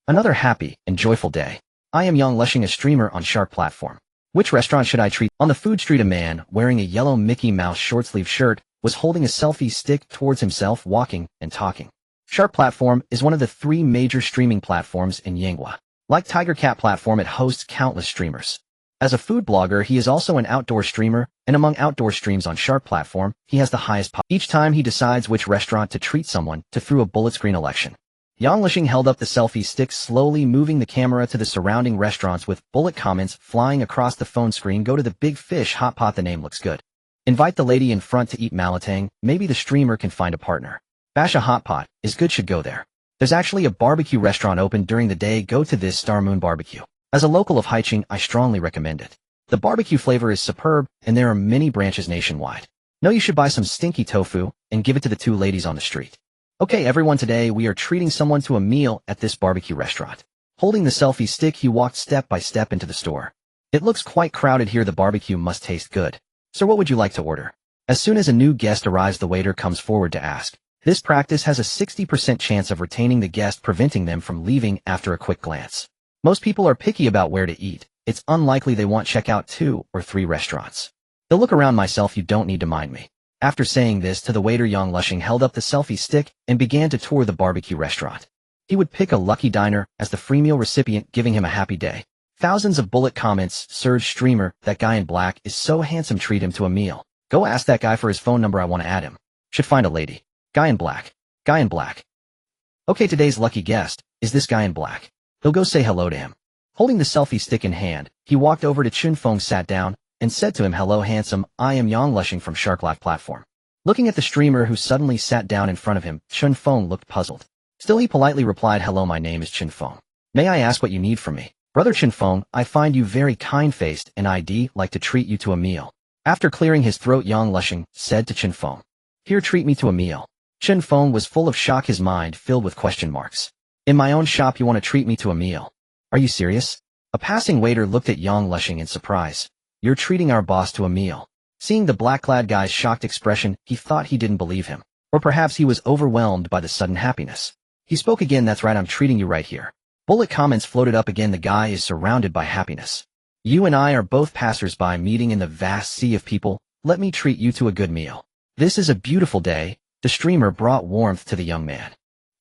A: Another happy and joyful day. I am Yang, a streamer on Shark platform. Which restaurant should I treat? On the food street, a man wearing a yellow Mickey Mouse short-sleeve shirt was holding a selfie stick towards himself, walking and talking. Shark platform is one of the 3 major streaming platforms in Yanghua. Like Tiger Cat platform, it hosts countless streamers. As a food blogger, he is also an outdoor streamer, and among outdoor streams on Shark platform, he has the highest pop. Each time he decides which restaurant to treat someone to through a bullet screen election. Yang held up the selfie stick, slowly moving the camera to the surrounding restaurants with bullet comments flying across the phone screen. Go to the Big Fish Hot Pot, the name looks good. Invite the lady in front to eat Malatang, maybe the streamer can find a partner. Basha Hot Pot is good, should go there. There's actually a barbecue restaurant open during the day, go to this Star Moon Barbecue. As a local of Haicheng, I strongly recommend it. The barbecue flavor is superb, and there are many branches nationwide. No, you should buy some stinky tofu and give it to the 2 ladies on the street. Okay everyone, today we are treating someone to a meal at this barbecue restaurant. Holding the selfie stick, he walked step by step into the store. It looks quite crowded here, the barbecue must taste good. Sir, what would you like to order? As soon as a new guest arrives, the waiter comes forward to ask. This practice has a 60% chance of retaining the guest, preventing them from leaving after a quick glance. Most people are picky about where to eat. It's unlikely they won't check out 2 or 3 restaurants. They'll look around, myself, you don't need to mind me. After saying this to the waiter, Yang held up the selfie stick and began to tour the barbecue restaurant. He would pick a lucky diner as the free meal recipient, giving him a happy day. Thousands of bullet comments surged. Streamer, that guy in black is so handsome, treat him to a meal. Go ask that guy for his phone number, I want to add him. Should find a lady. Guy in black. Guy in black. Okay, today's lucky guest is this guy in black. He'll go say hello to him. Holding the selfie stick in hand, he walked over to Chen Feng, sat down, and said to him, hello handsome, I am Yang from Shark Life platform. Looking at the streamer who suddenly sat down in front of him, Chen Feng looked puzzled. Still he politely replied, hello, my name is Chen Feng. May I ask what you need from me? Brother Chen Feng, I find you very kind-faced and I'd like to treat you to a meal. After clearing his throat, Yang said to Chen Feng, here, treat me to a meal. Chen Feng was full of shock, his mind filled with question marks. In my own shop you want to treat me to a meal? Are you serious? A passing waiter looked at Yang in surprise. You're treating our boss to a meal. Seeing the black-clad guy's shocked expression, he thought he didn't believe him. Or perhaps he was overwhelmed by the sudden happiness. He spoke again, that's right, I'm treating you right here. Bullet comments floated up again, the guy is surrounded by happiness. You and I are both passers-by meeting in the vast sea of people, let me treat you to a good meal. This is a beautiful day. The streamer brought warmth to the young man.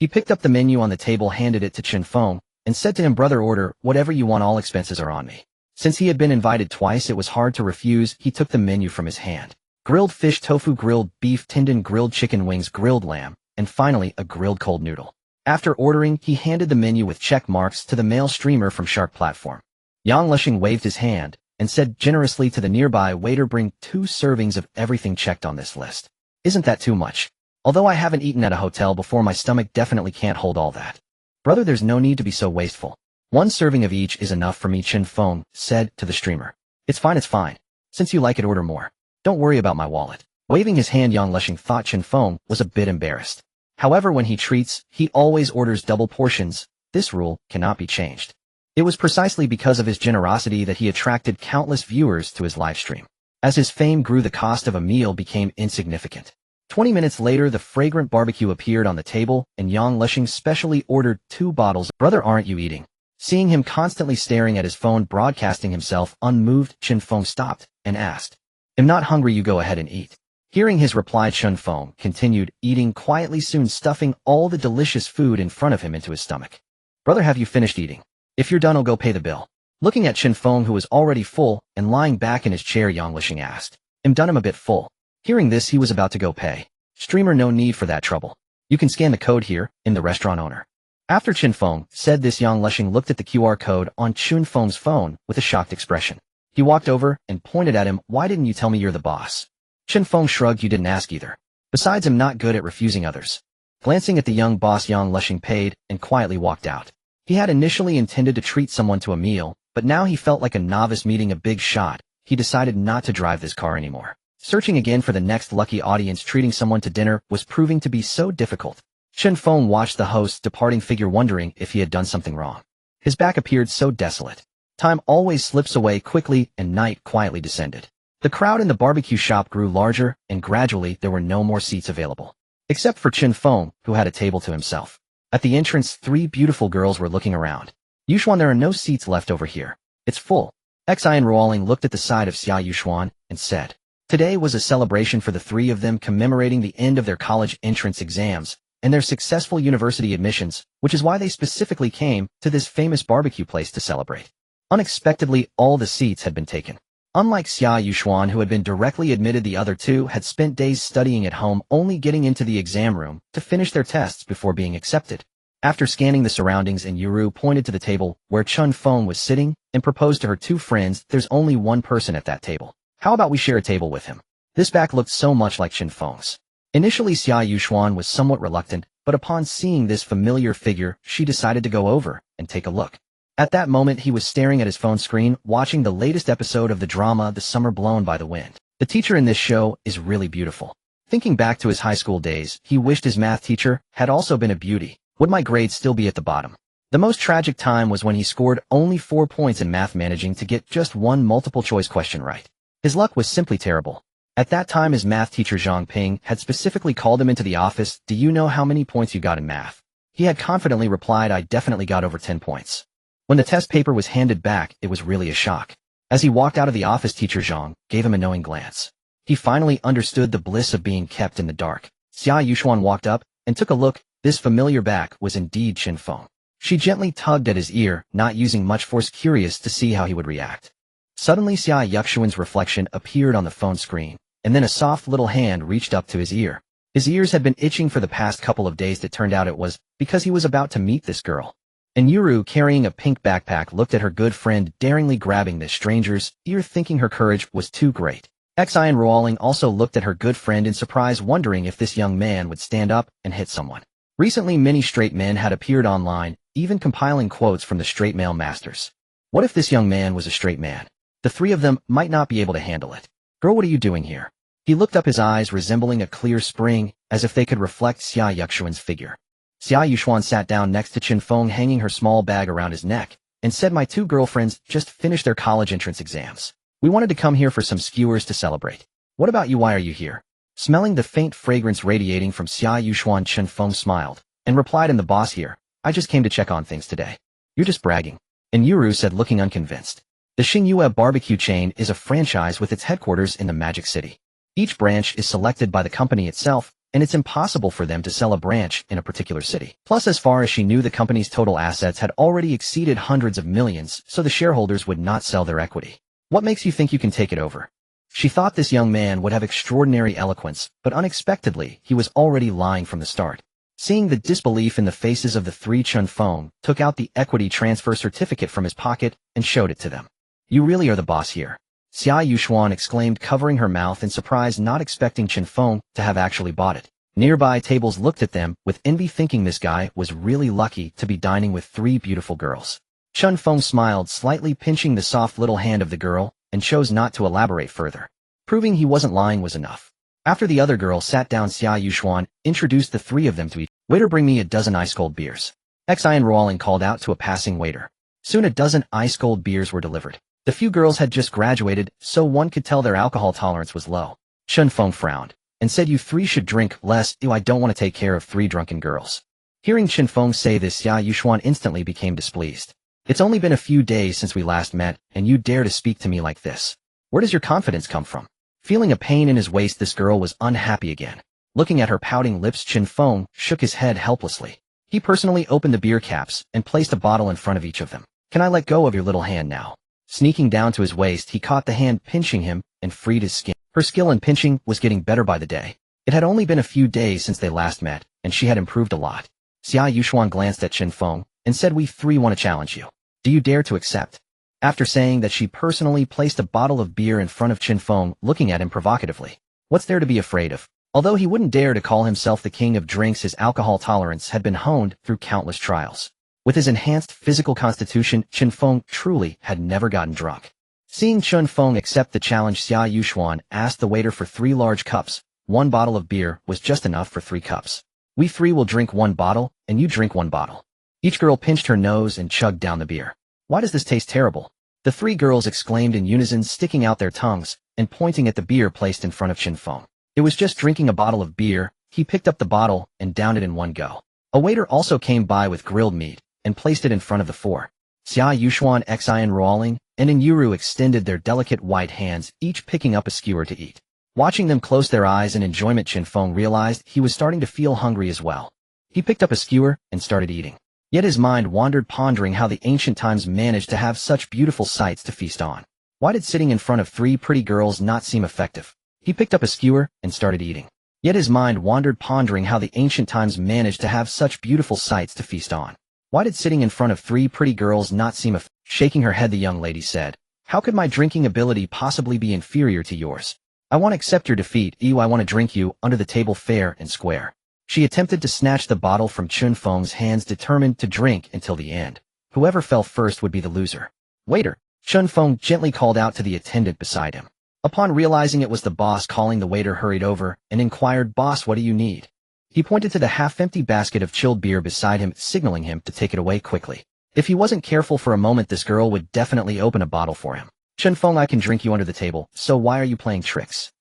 A: He picked up the menu on the table, handed it to Chen Feng, and said to him, brother, order whatever you want, all expenses are on me. Since he had been invited twice, it was hard to refuse. He took the menu from his hand. Grilled fish, tofu, grilled beef, tendon, grilled chicken wings, grilled lamb, and finally a grilled cold noodle. After ordering, he handed the menu with check marks to the male streamer from Shark platform. Yang waved his hand and said generously to the nearby waiter, bring 2 servings of everything checked on this list. Isn't that too much? Although I haven't eaten at a hotel before, my stomach definitely can't hold all that. Brother, there's no need to be so wasteful. 1 serving of each is enough for me, Chen Feng said to the streamer. It's fine. Since you like it, order more. Don't worry about my wallet. Waving his hand, Yang thought Chen Feng was a bit embarrassed. However, when he treats, he always orders double portions. This rule cannot be changed. It was precisely because of his generosity that he attracted countless viewers to his livestream. As his fame grew, the cost of a meal became insignificant. 20 minutes later, the fragrant barbecue appeared on the table, and Yang Lesheng specially ordered 2 bottles. Brother, aren't you eating? Seeing him constantly staring at his phone, broadcasting himself unmoved, Chen Feng stopped and asked, "I'm not hungry, you go ahead and eat." Hearing his reply, Chen Feng continued eating quietly, soon stuffing all the delicious food in front of him into his stomach. "Brother, have you finished eating? If you're done, I'll go pay the bill." Looking at Chen Feng, who was already full and lying back in his chair, Yang Lesheng asked, "I'm done, I'm a bit full." Hearing this, he was about to go pay. "Streamer, no need for that trouble. You can scan the code here," in the restaurant owner. After Chen Feng said this, Yang Lesheng looked at the QR code on Chen Feng's phone with a shocked expression. He walked over and pointed at him. "Why didn't you tell me you're the boss?" Chen Feng shrugged. "You didn't ask either. Besides, I'm not good at refusing others." Glancing at the young boss, Yang Lesheng paid and quietly walked out. He had initially intended to treat someone to a meal, but now he felt like a novice meeting a big shot. He decided not to drive this car anymore. Searching again for the next lucky audience, treating someone to dinner was proving to be so difficult. Chen Feng watched the host's departing figure, wondering if he had done something wrong. His back appeared so desolate. Time always slips away quickly, and night quietly descended. The crowd in the barbecue shop grew larger, and gradually there were no more seats available. Except for Chen Feng, who had a table to himself. At the entrance, 3 beautiful girls were looking around. "Yuxuan, there are no seats left over here. It's full." Xian Ruoling looked at the side of Xia Yuxuan and said, "Today was a celebration for the 3 of them, commemorating the end of their college entrance exams and their successful university admissions, which is why they specifically came to this famous barbecue place to celebrate." Unexpectedly, all the seats had been taken. Unlike Xia Yuxuan, who had been directly admitted, the other 2 had spent days studying at home, only getting into the exam room to finish their tests before being accepted. After scanning the surroundings, and Yuru pointed to the table where Chen Feng was sitting and proposed to her 2 friends, "There's only one person at that table. How about we share a table with him?" This back looked so much like Chen Feng's. Initially, Xia Yuxuan was somewhat reluctant, but upon seeing this familiar figure, she decided to go over and take a look. At that moment, he was staring at his phone screen, watching the latest episode of the drama The Summer Blown by the Wind. The teacher in this show is really beautiful. Thinking back to his high school days, he wished his math teacher had also been a beauty. Would my grades still be at the bottom? The most tragic time was when he scored only 4 points in math, managing to get just 1 multiple-choice question right. His luck was simply terrible. At that time, his math teacher Zhang Ping had specifically called him into the office. "Do you know how many points you got in math?" He had confidently replied, "I definitely got over 10 points. When the test paper was handed back, it was really a shock. As he walked out of the office, teacher Zhang gave him a knowing glance. He finally understood the bliss of being kept in the dark. Xia Yuxuan walked up and took a look. This familiar back was indeed Chen Feng. She gently tugged at his ear, not using much force, curious to see how he would react. Suddenly, Xia Yuxuan's reflection appeared on the phone screen, and then a soft little hand reached up to his ear. His ears had been itching for the past couple of days. It turned out it was because he was about to meet this girl. And Yuru, carrying a pink backpack, looked at her good friend, daringly grabbing this stranger's ear, thinking her courage was too great. Xian Ruoling also looked at her good friend in surprise, wondering if this young man would stand up and hit someone. Recently, many straight men had appeared online, even compiling quotes from the straight male masters. What if this young man was a straight man? The 3 of them might not be able to handle it. "Girl, what are you doing here?" He looked up, his eyes resembling a clear spring, as if they could reflect Xia Yuxuan's figure. Xia Yuxuan sat down next to Chen Feng, hanging her small bag around his neck, and said, "My 2 girlfriends just finished their college entrance exams. We wanted to come here for some skewers to celebrate. What about you? Why are you here?" Smelling the faint fragrance radiating from Xia Yuxuan, Chen Feng smiled and replied, "I'm the boss here. I just came to check on things today." "You're just bragging." And Yuru said, looking unconvinced. The Xingyue barbecue chain is a franchise with its headquarters in the Magic City. Each branch is selected by the company itself, and it's impossible for them to sell a branch in a particular city. Plus, as far as she knew, the company's total assets had already exceeded hundreds of millions, so the shareholders would not sell their equity. "What makes you think you can take it over?" She thought this young man would have extraordinary eloquence, but unexpectedly, he was already lying from the start. Seeing the disbelief in the faces of the 3, Chen Feng took out the equity transfer certificate from his pocket and showed it to them. "You really are the boss here?" Xia Yuxuan exclaimed, covering her mouth in surprise, not expecting Chen Feng to have actually bought it. Nearby tables looked at them with envy, thinking this guy was really lucky to be dining with 3 beautiful girls. Chen Feng smiled slightly, pinching the soft little hand of the girl, and chose not to elaborate further. Proving he wasn't lying was enough. After the other girl sat down, Xia Yuxuan introduced the 3 of them to each. "Waiter, bring me a dozen ice-cold beers." Xian Ruoling called out to a passing waiter. Soon a dozen ice-cold beers were delivered. The few girls had just graduated, so one could tell their alcohol tolerance was low. Chen Feng frowned and said, "You three should drink less. Ew, I don't want to take care of 3 drunken girls." Hearing Chen Feng say this, Xia Yuxuan instantly became displeased. "It's only been a few days since we last met, and you dare to speak to me like this. Where does your confidence come from?" Feeling a pain in his waist, this girl was unhappy again. Looking at her pouting lips, Chen Feng shook his head helplessly. He personally opened the beer caps and placed a bottle in front of each of them. "Can I let go of your little hand now?" Sneaking down to his waist, he caught the hand pinching him and freed his skin. Her skill in pinching was getting better by the day. It had only been a few days since they last met, and she had improved a lot. Xia Yuxuan glanced at Chen Feng and said, "We 3 want to challenge you. Do you dare to accept?" After saying that, she personally placed a bottle of beer in front of Chen Feng, looking at him provocatively. What's there to be afraid of? Although he wouldn't dare to call himself the king of drinks, his alcohol tolerance had been honed through countless trials. With his enhanced physical constitution, Chen Feng truly had never gotten drunk. Seeing Chen Feng accept the challenge, Xia Yuxuan asked the waiter for 3 large cups. 1 bottle of beer was just enough for 3 cups. "We 3 will drink 1 bottle, and you drink 1 bottle." Each girl pinched her nose and chugged down the beer. "Why does this taste terrible?" The 3 girls exclaimed in unison, sticking out their tongues and pointing at the beer placed in front of Chen Feng. It was just drinking a bottle of beer. He picked up the bottle and downed it in one go. A waiter also came by with grilled meat and placed it in front of the 4. Xia Yuxuan, Xian Ruoling, and Yuru extended their delicate white hands, each picking up a skewer to eat. Watching them close their eyes in enjoyment, Chen Feng realized he was starting to feel hungry as well. He picked up a skewer and started eating. Yet his mind wandered, pondering how the ancient times managed to have such beautiful sights to feast on. Why did sitting in front of 3 pretty girls not seem effective? He picked up a skewer and started eating. Yet his mind wandered, pondering how the ancient times managed to have such beautiful sights to feast on. Why did sitting in front of 3 pretty girls not seem effective? Shaking her head, the young lady said, "How could my drinking ability possibly be inferior to yours? I want to accept your defeat. I want to drink you under the table fair and square." She attempted to snatch the bottle from Chen Feng's hands, determined to drink until the end. Whoever fell first would be the loser. "Waiter," Chen Feng gently called out to the attendant beside him. Upon realizing it was the boss calling, the waiter hurried over and inquired, "Boss, what do you need?" He pointed to the half-empty basket of chilled beer beside him, signaling him to take it away quickly. If he wasn't careful for a moment, this girl would definitely open a bottle for him. "Chen Feng, I can drink you under the table, so why are you playing tricks?"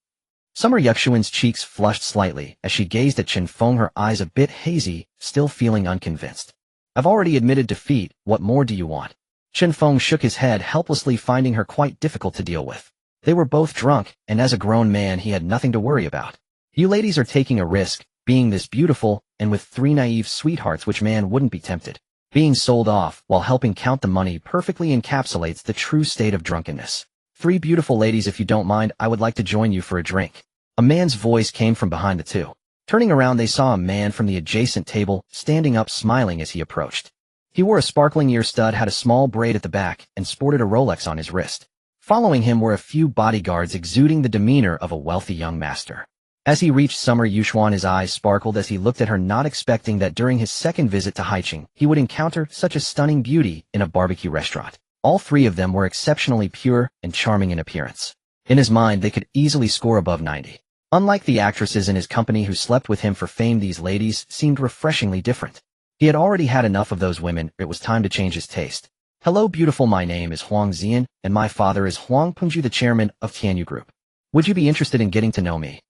A: Summer Yuxuan's cheeks flushed slightly as she gazed at Chen Feng, her eyes a bit hazy, still feeling unconvinced. "I've already admitted defeat. What more do you want?" Chen Feng shook his head helplessly, finding her quite difficult to deal with. They were both drunk, and as a grown man he had nothing to worry about. "You ladies are taking a risk, being this beautiful, and with 3 naive sweethearts, which man wouldn't be tempted? Being sold off while helping count the money perfectly encapsulates the true state of drunkenness. 3 beautiful ladies, if you don't mind, I would like to join you for a drink." A man's voice came from behind the 2. Turning around, they saw a man from the adjacent table, standing up smiling as he approached. He wore a sparkling ear stud, had a small braid at the back, and sported a Rolex on his wrist. Following him were a few bodyguards, exuding the demeanor of a wealthy young master. As he reached Summer Yuxuan, his eyes sparkled as he looked at her, not expecting that during his second visit to Haicheng, he would encounter such a stunning beauty in a barbecue restaurant. All 3 of them were exceptionally pure and charming in appearance. In his mind, they could easily score above 90. Unlike the actresses in his company who slept with him for fame, these ladies seemed refreshingly different. He had already had enough of those women. It was time to change his taste. "Hello, beautiful. My name is Huang Zian, and my father is Huang Pengju, the chairman of Tianyu Group. Would you be interested in getting to know me?"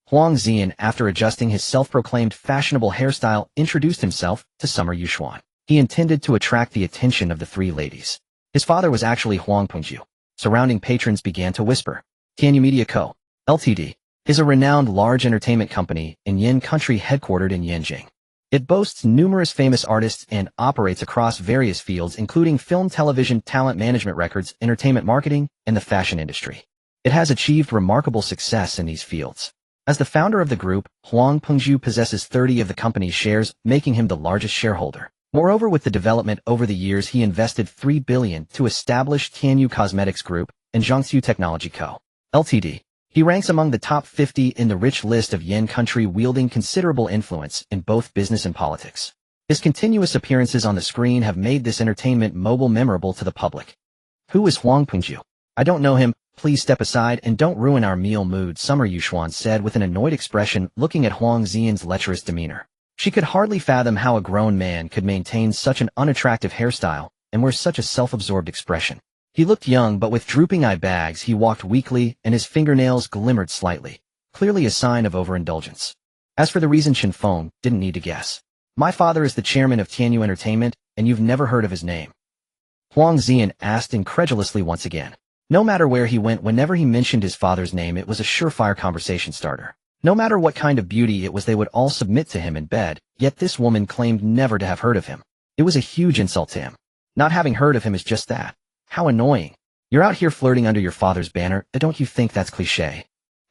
A: Huang Zian, after adjusting his self-proclaimed fashionable hairstyle, introduced himself to Summer Yuxuan. He intended to attract the attention of the 3 ladies. His father was actually Huang Pengju. Surrounding patrons began to whisper. Tianyu Media Co., Ltd. is a renowned large entertainment company in Yin Country, headquartered in Yanjing. It boasts numerous famous artists and operates across various fields, including film, television, talent management, records, entertainment marketing, and the fashion industry. It has achieved remarkable success in these fields. As the founder of the group, Huang Pengju possesses 30 of the company's shares, making him the largest shareholder. Moreover, with the development over the years, he invested 3 billion to establish Tianyu Cosmetics Group and Jiangsu Technology Co., Ltd. He ranks among the top 50 in the rich list of Yin Country, wielding considerable influence in both business and politics. His continuous appearances on the screen have made this entertainment mogul memorable to the public. "Who is Huang Pengju? I don't know him. Please step aside and don't ruin our meal mood," Summer Yuxuan said with an annoyed expression, looking at Huang Zian's lecherous demeanor. She could hardly fathom how a grown man could maintain such an unattractive hairstyle, and wears such a self-absorbed expression. He looked young, but with drooping eye bags he walked weakly, and his fingernails glimmered slightly, clearly a sign of overindulgence. As for the reason, Chen Feng didn't need to guess. My father is the chairman of Tianyu Entertainment, and you've never heard of his name? Huang Ziyan asked incredulously once again. No matter where he went, whenever he mentioned his father's name, it was a surefire conversation starter. No matter what kind of beauty it was, they would all submit to him in bed, yet this woman claimed never to have heard of him. It was a huge insult to him. Not having heard of him is just that. How annoying. You're out here flirting under your father's banner, don't you think that's cliché?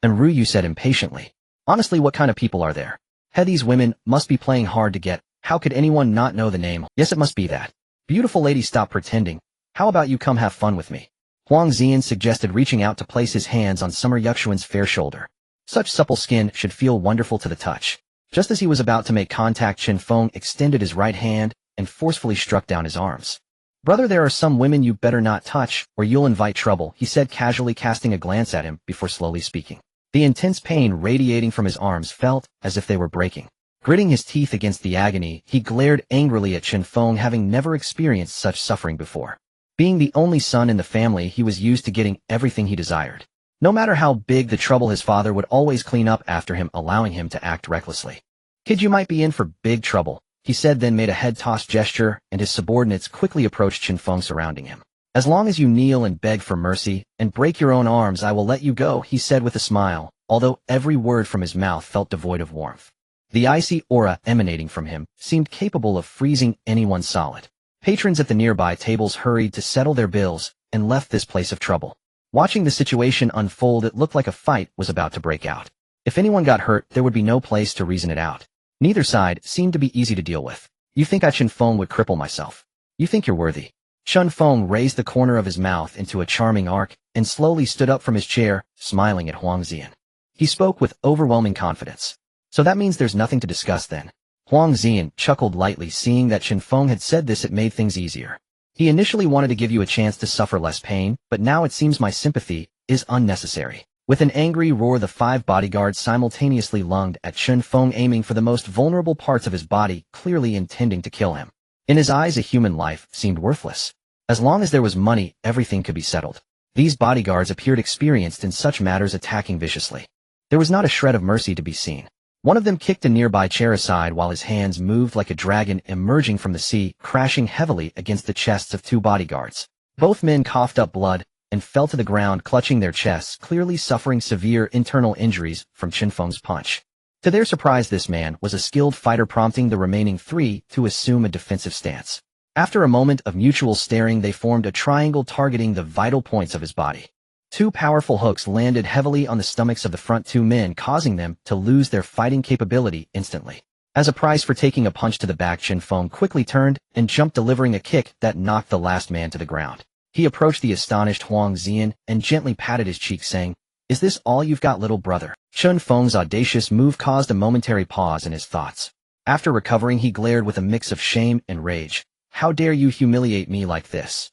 A: And Ruyu said impatiently. Honestly, what kind of people are there? These women must be playing hard to get. How could anyone not know the name? Yes, it must be that. Beautiful lady, stop pretending. How about you come have fun with me? Huang Ziyan suggested, reaching out to place his hands on Summer Yuxuan's fair shoulder. Such supple skin should feel wonderful to the touch. Just as he was about to make contact, Chen Feng extended his right hand and forcefully struck down his arms. Brother, there are some women you better not touch, or you'll invite trouble, he said casually, casting a glance at him before slowly speaking. The intense pain radiating from his arms felt as if they were breaking. Gritting his teeth against the agony, he glared angrily at Chen Feng, having never experienced such suffering before. Being the only son in the family, he was used to getting everything he desired. No matter how big the trouble, his father would always clean up after him, allowing him to act recklessly. Kid, you might be in for big trouble, he said, then made a head-toss gesture, and his subordinates quickly approached Chen Feng, surrounding him. As long as you kneel and beg for mercy, and break your own arms, I will let you go, he said with a smile, although every word from his mouth felt devoid of warmth. The icy aura emanating from him seemed capable of freezing anyone solid. Patrons at the nearby tables hurried to settle their bills and left this place of trouble. Watching the situation unfold, it looked like a fight was about to break out. If anyone got hurt, there would be no place to reason it out. Neither side seemed to be easy to deal with. You think Chen Feng would cripple myself? You think you're worthy? Chen Feng raised the corner of his mouth into a charming arc and slowly stood up from his chair, smiling at Huang Ziyan. He spoke with overwhelming confidence. So that means there's nothing to discuss then. Huang Ziyan chuckled lightly, seeing that Chen Feng had said this. It made things easier. He initially wanted to give you a chance to suffer less pain, but now it seems my sympathy is unnecessary. With an angry roar, the 5 bodyguards simultaneously lunged at Chen Feng, aiming for the most vulnerable parts of his body, clearly intending to kill him. In his eyes, a human life seemed worthless. As long as there was money, everything could be settled. These bodyguards appeared experienced in such matters, attacking viciously. There was not a shred of mercy to be seen. One of them kicked a nearby chair aside while his hands moved like a dragon emerging from the sea, crashing heavily against the chests of 2 bodyguards. Both men coughed up blood and fell to the ground, clutching their chests, clearly suffering severe internal injuries from Chen Feng's punch. To their surprise, this man was a skilled fighter, prompting the remaining 3 to assume a defensive stance. After a moment of mutual staring, they formed a triangle targeting the vital points of his body. 2 powerful hooks landed heavily on the stomachs of the front 2 men, causing them to lose their fighting capability instantly. As a price for taking a punch to the back, Chen Feng quickly turned and jumped, delivering a kick that knocked the last man to the ground. He approached the astonished Huang Ziyan and gently patted his cheek, saying, "Is this all you've got, little brother?" Chen Feng's audacious move caused a momentary pause in his thoughts. After recovering, he glared with a mix of shame and rage. How dare you humiliate me like this?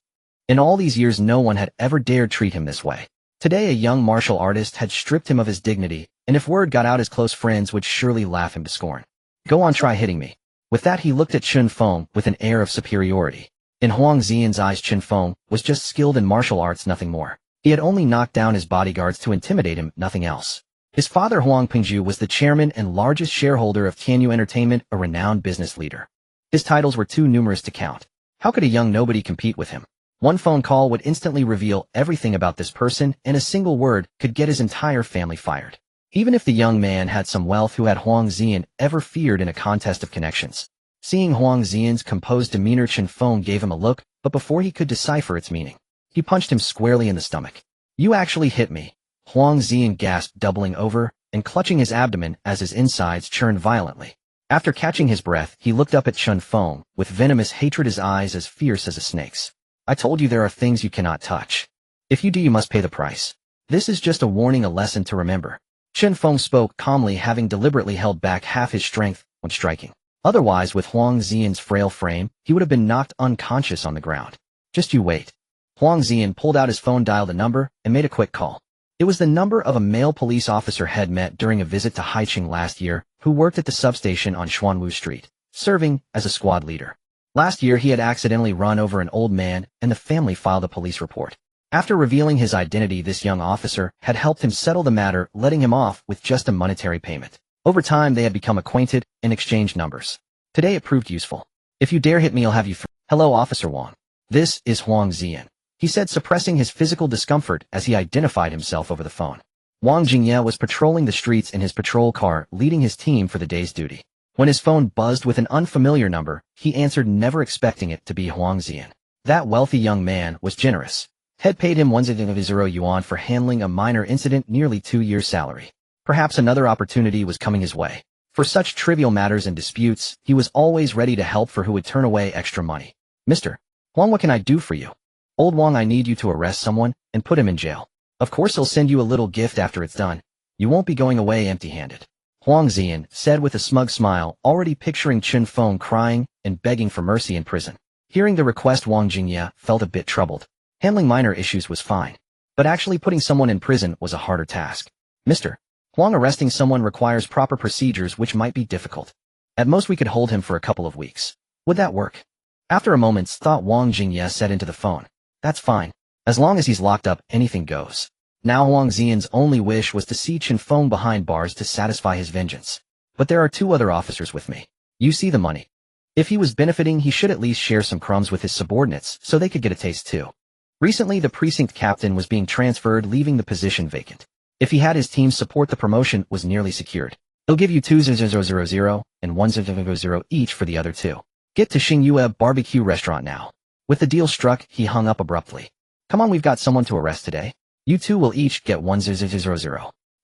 A: In all these years, no one had ever dared treat him this way. Today, a young martial artist had stripped him of his dignity, and if word got out, his close friends would surely laugh him to scorn. Go on, try hitting me. With that, he looked at Chen Feng with an air of superiority. In Huang Ziyan's eyes, Chen Feng was just skilled in martial arts, nothing more. He had only knocked down his bodyguards to intimidate him, nothing else. His father, Huang Pingju, was the chairman and largest shareholder of Tianyu Entertainment, a renowned business leader. His titles were too numerous to count. How could a young nobody compete with him? One phone call would instantly reveal everything about this person, and a single word could get his entire family fired. Even if the young man had some wealth, who had Huang Ziyan ever feared in a contest of connections? Seeing Huang Ziyan's composed demeanor, Chen Feng gave him a look, but before he could decipher its meaning, he punched him squarely in the stomach. You actually hit me, Huang Ziyan gasped, doubling over and clutching his abdomen as his insides churned violently. After catching his breath, he looked up at Chen Feng with venomous hatred, his eyes as fierce as a snake's. I told you there are things you cannot touch. If you do, you must pay the price. This is just a warning, a lesson to remember. Chen Feng spoke calmly, having deliberately held back half his strength when striking. Otherwise, with Huang Ziyan's frail frame, he would have been knocked unconscious on the ground. Just you wait. Huang Ziyan pulled out his phone, dialed a number, and made a quick call. It was the number of a male police officer had met during a visit to Haicheng last year, who worked at the substation on Xuanwu Street, serving as a squad leader. Last year he had accidentally run over an old man and the family filed a police report. After revealing his identity, this young officer had helped him settle the matter, letting him off with just a monetary payment. Over time they had become acquainted and exchanged numbers. Today it proved useful. If you dare hit me, I'll have you Hello, Officer Wang. This is Huang Ziyan, he said, suppressing his physical discomfort as he identified himself over the phone. Wang Jingye was patrolling the streets in his patrol car, leading his team for the day's duty. When his phone buzzed with an unfamiliar number, he answered, never expecting it to be Huang Ziyan. That wealthy young man was generous. Had paid him 1,000 yuan for handling a minor incident, nearly 2 years' salary. Perhaps another opportunity was coming his way. For such trivial matters and disputes, he was always ready to help for who would turn away extra money. Mr. Huang, what can I do for you? Old Wang, I need you to arrest someone and put him in jail. Of course he'll send you a little gift after it's done. You won't be going away empty-handed. Huang Ziyan said with a smug smile, already picturing Chen Feng crying and begging for mercy in prison. Hearing the request, Wang Jingye felt a bit troubled. Handling minor issues was fine, but actually putting someone in prison was a harder task. Mr. Huang, arresting someone requires proper procedures which might be difficult. At most we could hold him for a couple of weeks. Would that work? After a moment's thought, Wang Jingye said into the phone, that's fine. As long as he's locked up, anything goes. Now Huang Ziyan's only wish was to see Chen Feng behind bars to satisfy his vengeance. But there are 2 other officers with me. You see the money. If he was benefiting, he should at least share some crumbs with his subordinates so they could get a taste too. Recently the precinct captain was being transferred, leaving the position vacant. If he had his team support, the promotion was nearly secured. He'll give you 2,000 and 1,000 each for the other 2. Get to Xingyue barbecue restaurant now. With the deal struck, he hung up abruptly. Come on, we've got someone to arrest today. You 2 will each get 1,000.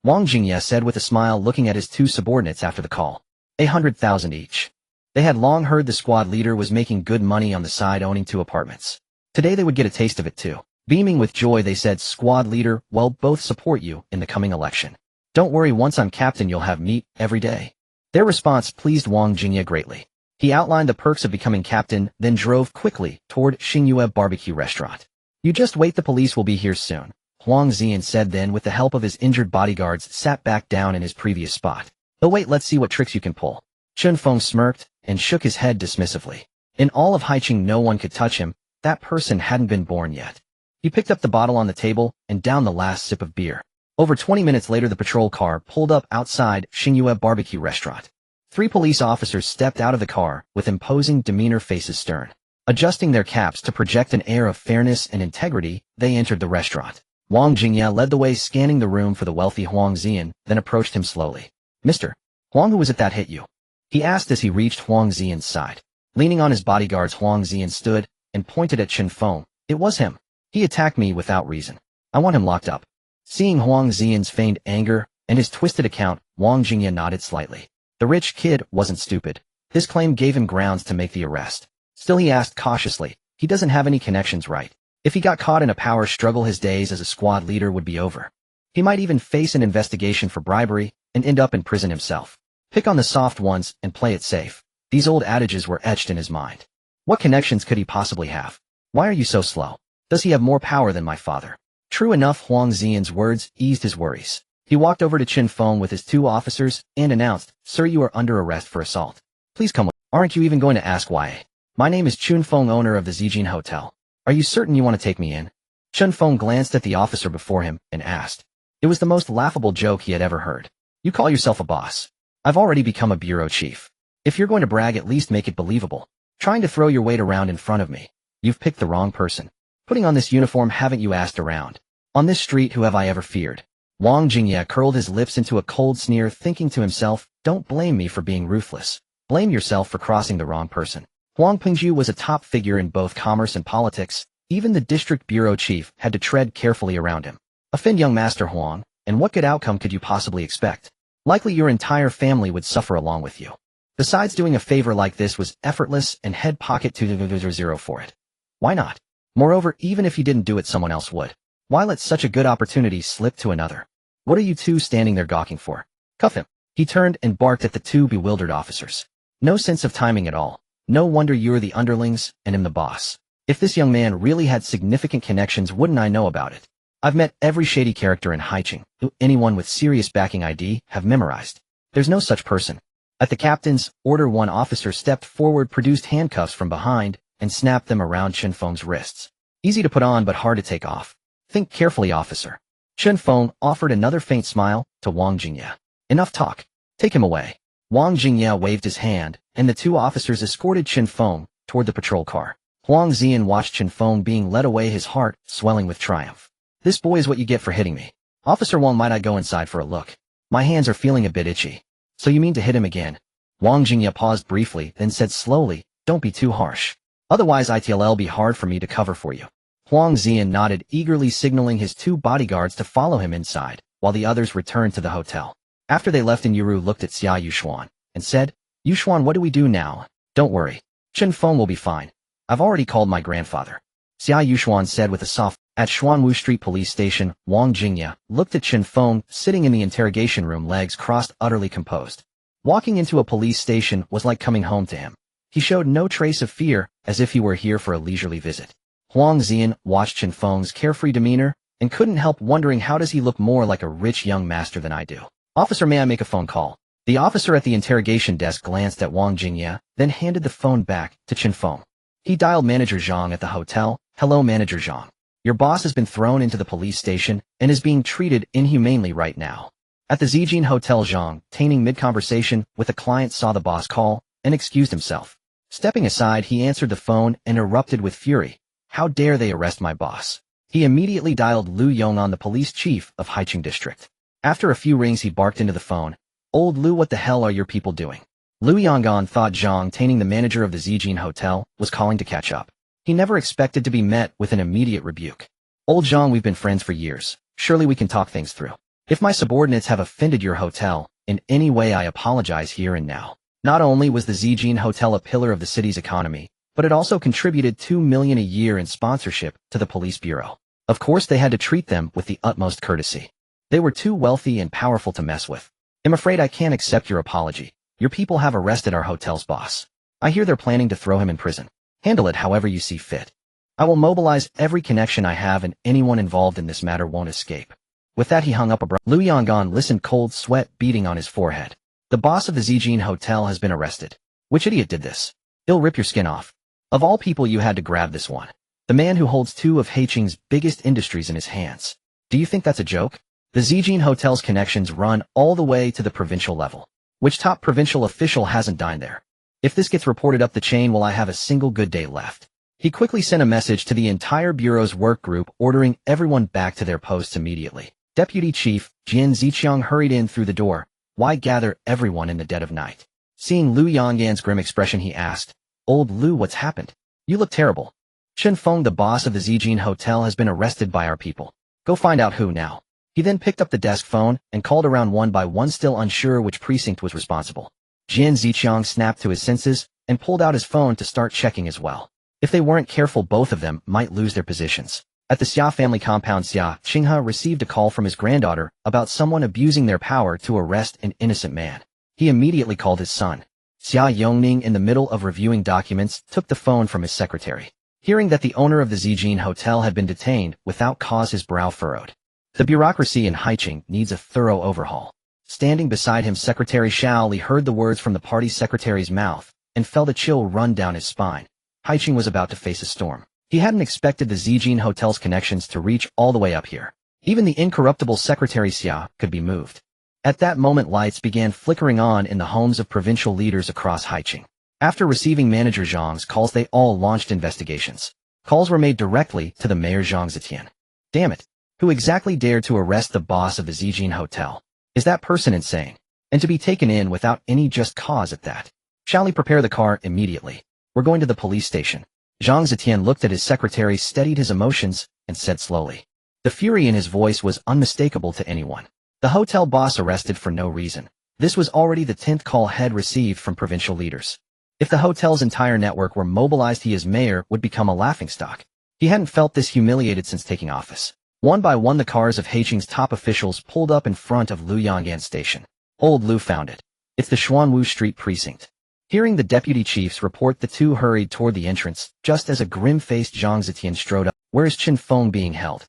A: Wang Jingye said with a smile, looking at his 2 subordinates after the call. 100,000 each. They had long heard the squad leader was making good money on the side, owning 2 apartments. Today they would get a taste of it too. Beaming with joy, they said, squad leader, well, both support you in the coming election. Don't worry, once I'm captain you'll have meat every day. Their response pleased Wang Jingye greatly. He outlined the perks of becoming captain, then drove quickly toward Xingyue barbecue restaurant. You just wait, the police will be here soon, Huang Ziyan said, then with the help of his injured bodyguards sat back down in his previous spot. Oh wait, let's see what tricks you can pull. Chen Feng smirked and shook his head dismissively. In all of Haicheng no one could touch him. That person hadn't been born yet. He picked up the bottle on the table and downed the last sip of beer. Over 20 minutes later the patrol car pulled up outside Xingyue barbecue restaurant. 3 police officers stepped out of the car with imposing demeanor, faces stern. Adjusting their caps to project an air of fairness and integrity, they entered the restaurant. Wang Jingye led the way, scanning the room for the wealthy Huang Ziyan, then approached him slowly. Mr. Huang, who was it that hit you? He asked as he reached Huang Ziyan's side. Leaning on his bodyguards, Huang Ziyan stood and pointed at Chen Feng. It was him. He attacked me without reason. I want him locked up. Seeing Huang Ziyan's feigned anger and his twisted account, Wang Jingye nodded slightly. The rich kid wasn't stupid. His claim gave him grounds to make the arrest. Still, he asked cautiously, he doesn't have any connections, right? If he got caught in a power struggle, his days as a squad leader would be over. He might even face an investigation for bribery and end up in prison himself. Pick on the soft ones and play it safe. These old adages were etched in his mind. What connections could he possibly have? Why are you so slow? Does he have more power than my father? True enough, Huang Ziyan's words eased his worries. He walked over to Chen Feng with his 2 officers and announced, Sir, you are under arrest for assault. Please come with. Aren't you even going to ask why? My name is Chen Feng, owner of the Zijin Hotel. Are you certain you want to take me in? Chen Feng glanced at the officer before him and asked. It was the most laughable joke he had ever heard. You call yourself a boss? I've already become a bureau chief. If you're going to brag, at least make it believable. Trying to throw your weight around in front of me. You've picked the wrong person. Putting on this uniform, haven't you asked around? On this street, who have I ever feared? Wang Jingye curled his lips into a cold sneer, thinking to himself, don't blame me for being ruthless. Blame yourself for crossing the wrong person. Huang Pingju was a top figure in both commerce and politics. Even the district bureau chief had to tread carefully around him. Offend young Master Huang, and what good outcome could you possibly expect? Likely your entire family would suffer along with you. Besides, doing a favor like this was effortless and head pocket 200 for it. Why not? Moreover, even if he didn't do it, someone else would. Why let such a good opportunity slip to another? What are you 2 standing there gawking for? Cuff him. He turned and barked at the 2 bewildered officers. No sense of timing at all. No wonder you're the underlings and am the boss. If this young man really had significant connections, wouldn't I know about it? I've met every shady character in Haicheng, who anyone with serious backing ID have memorized. There's no such person. At the captain's order, one officer stepped forward, produced handcuffs from behind, and snapped them around Chen Feng's wrists. Easy to put on but hard to take off. Think carefully, officer. Chen Feng offered another faint smile to Wang Jingye. Enough talk. Take him away. Wang Jingye waved his hand, and the two officers escorted Chen Feng toward the patrol car. Huang Ziyan watched Chen Feng being led away, his heart swelling with triumph. This boy is what you get for hitting me. Officer Wang, might I go inside for a look? My hands are feeling a bit itchy. So you mean to hit him again? Wang Jingye paused briefly, then said slowly, don't be too harsh. Otherwise it'll be hard for me to cover for you. Huang Ziyan nodded, eagerly signaling his two bodyguards to follow him inside, while the others returned to the hotel. After they left, Yuru looked at Xia Yuxuan and said, Yuxuan, what do we do now? Don't worry. Chen Feng will be fine. I've already called my grandfather. Xia Yuxuan said with a soft. At Xuanwu Street Police Station, Wang Jingye looked at Chen Feng sitting in the interrogation room, legs crossed, utterly composed. Walking into a police station was like coming home to him. He showed no trace of fear, as if he were here for a leisurely visit. Huang Ziyan watched Chen Feng's carefree demeanor and couldn't help wondering, how does he look more like a rich young master than I do? Officer, may I make a phone call? The officer at the interrogation desk glanced at Wang Jingye, then handed the phone back to Chen Feng. He dialed Manager Zhang at the hotel. Hello, Manager Zhang. Your boss has been thrown into the police station and is being treated inhumanely right now. At the Zijin Hotel, Zhang, taining mid-conversation with a client, saw the boss call and excused himself. Stepping aside, he answered the phone and erupted with fury. How dare they arrest my boss? He immediately dialed Lu Yong'an, the police chief of Haicheng district. After a few rings, he barked into the phone. Old Lu, what the hell are your people doing? Lu Yong'an thought Zhang, taining the manager of the Zijin Hotel, was calling to catch up. He never expected to be met with an immediate rebuke. Old Zhang, we've been friends for years. Surely we can talk things through. If my subordinates have offended your hotel in any way, I apologize here and now. Not only was the Zijin Hotel a pillar of the city's economy, but it also contributed $2 million a year in sponsorship to the police bureau. Of course, they had to treat them with the utmost courtesy. They were too wealthy and powerful to mess with. I'm afraid I can't accept your apology. Your people have arrested our hotel's boss. I hear they're planning to throw him in prison. Handle it however you see fit. I will mobilize every connection I have, and anyone involved in this matter won't escape. With that, he hung up abruptly. Lu Yong'an listened, cold sweat beating on his forehead. The boss of the Zijin Hotel has been arrested. Which idiot did this? He'll rip your skin off. Of all people, you had to grab this one. The man who holds two of Haicheng's biggest industries in his hands. Do you think that's a joke? The Zijin Hotel's connections run all the way to the provincial level. Which top provincial official hasn't dined there? If this gets reported up the chain, will I have a single good day left? He quickly sent a message to the entire bureau's work group, ordering everyone back to their posts immediately. Deputy Chief Jian Ziqiang hurried in through the door. Why gather everyone in the dead of night? Seeing Lu Yong'an's grim expression, he asked, Old Lu, what's happened? You look terrible. Chen Feng, the boss of the Zijin Hotel, has been arrested by our people. Go find out who now. He then picked up the desk phone and called around one by one, still unsure which precinct was responsible. Jian Ziqiang snapped to his senses and pulled out his phone to start checking as well. If they weren't careful, both of them might lose their positions. At the Xia family compound, Xia Qinghe received a call from his granddaughter about someone abusing their power to arrest an innocent man. He immediately called his son. Xia Yongning, in the middle of reviewing documents, took the phone from his secretary. Hearing that the owner of the Zijin Hotel had been detained without cause, his brow furrowed. The bureaucracy in Haicheng needs a thorough overhaul. Standing beside him, Secretary Xiao Li heard the words from the party secretary's mouth and felt a chill run down his spine. Haicheng was about to face a storm. He hadn't expected the Zijin Hotel's connections to reach all the way up here. Even the incorruptible Secretary Xia could be moved. At that moment, lights began flickering on in the homes of provincial leaders across Haicheng. After receiving Manager Zhang's calls, they all launched investigations. Calls were made directly to the mayor Zhang Zetian. Damn it! Who exactly dared to arrest the boss of the Zijin Hotel? Is that person insane? And to be taken in without any just cause at that? Shall we prepare the car immediately? We're going to the police station. Zhang Zetian looked at his secretary, steadied his emotions, and said slowly. The fury in his voice was unmistakable to anyone. The hotel boss arrested for no reason. This was already the 10th call head received from provincial leaders. If the hotel's entire network were mobilized, he as mayor would become a laughingstock. He hadn't felt this humiliated since taking office. One by one, the cars of Haicheng's top officials pulled up in front of Lu Yong'an station. Old Lu found it. It's the Xuanwu Street precinct. Hearing the deputy chief's report, the two hurried toward the entrance, just as a grim-faced Zhang Zetian strode up. Where is Chen Feng being held?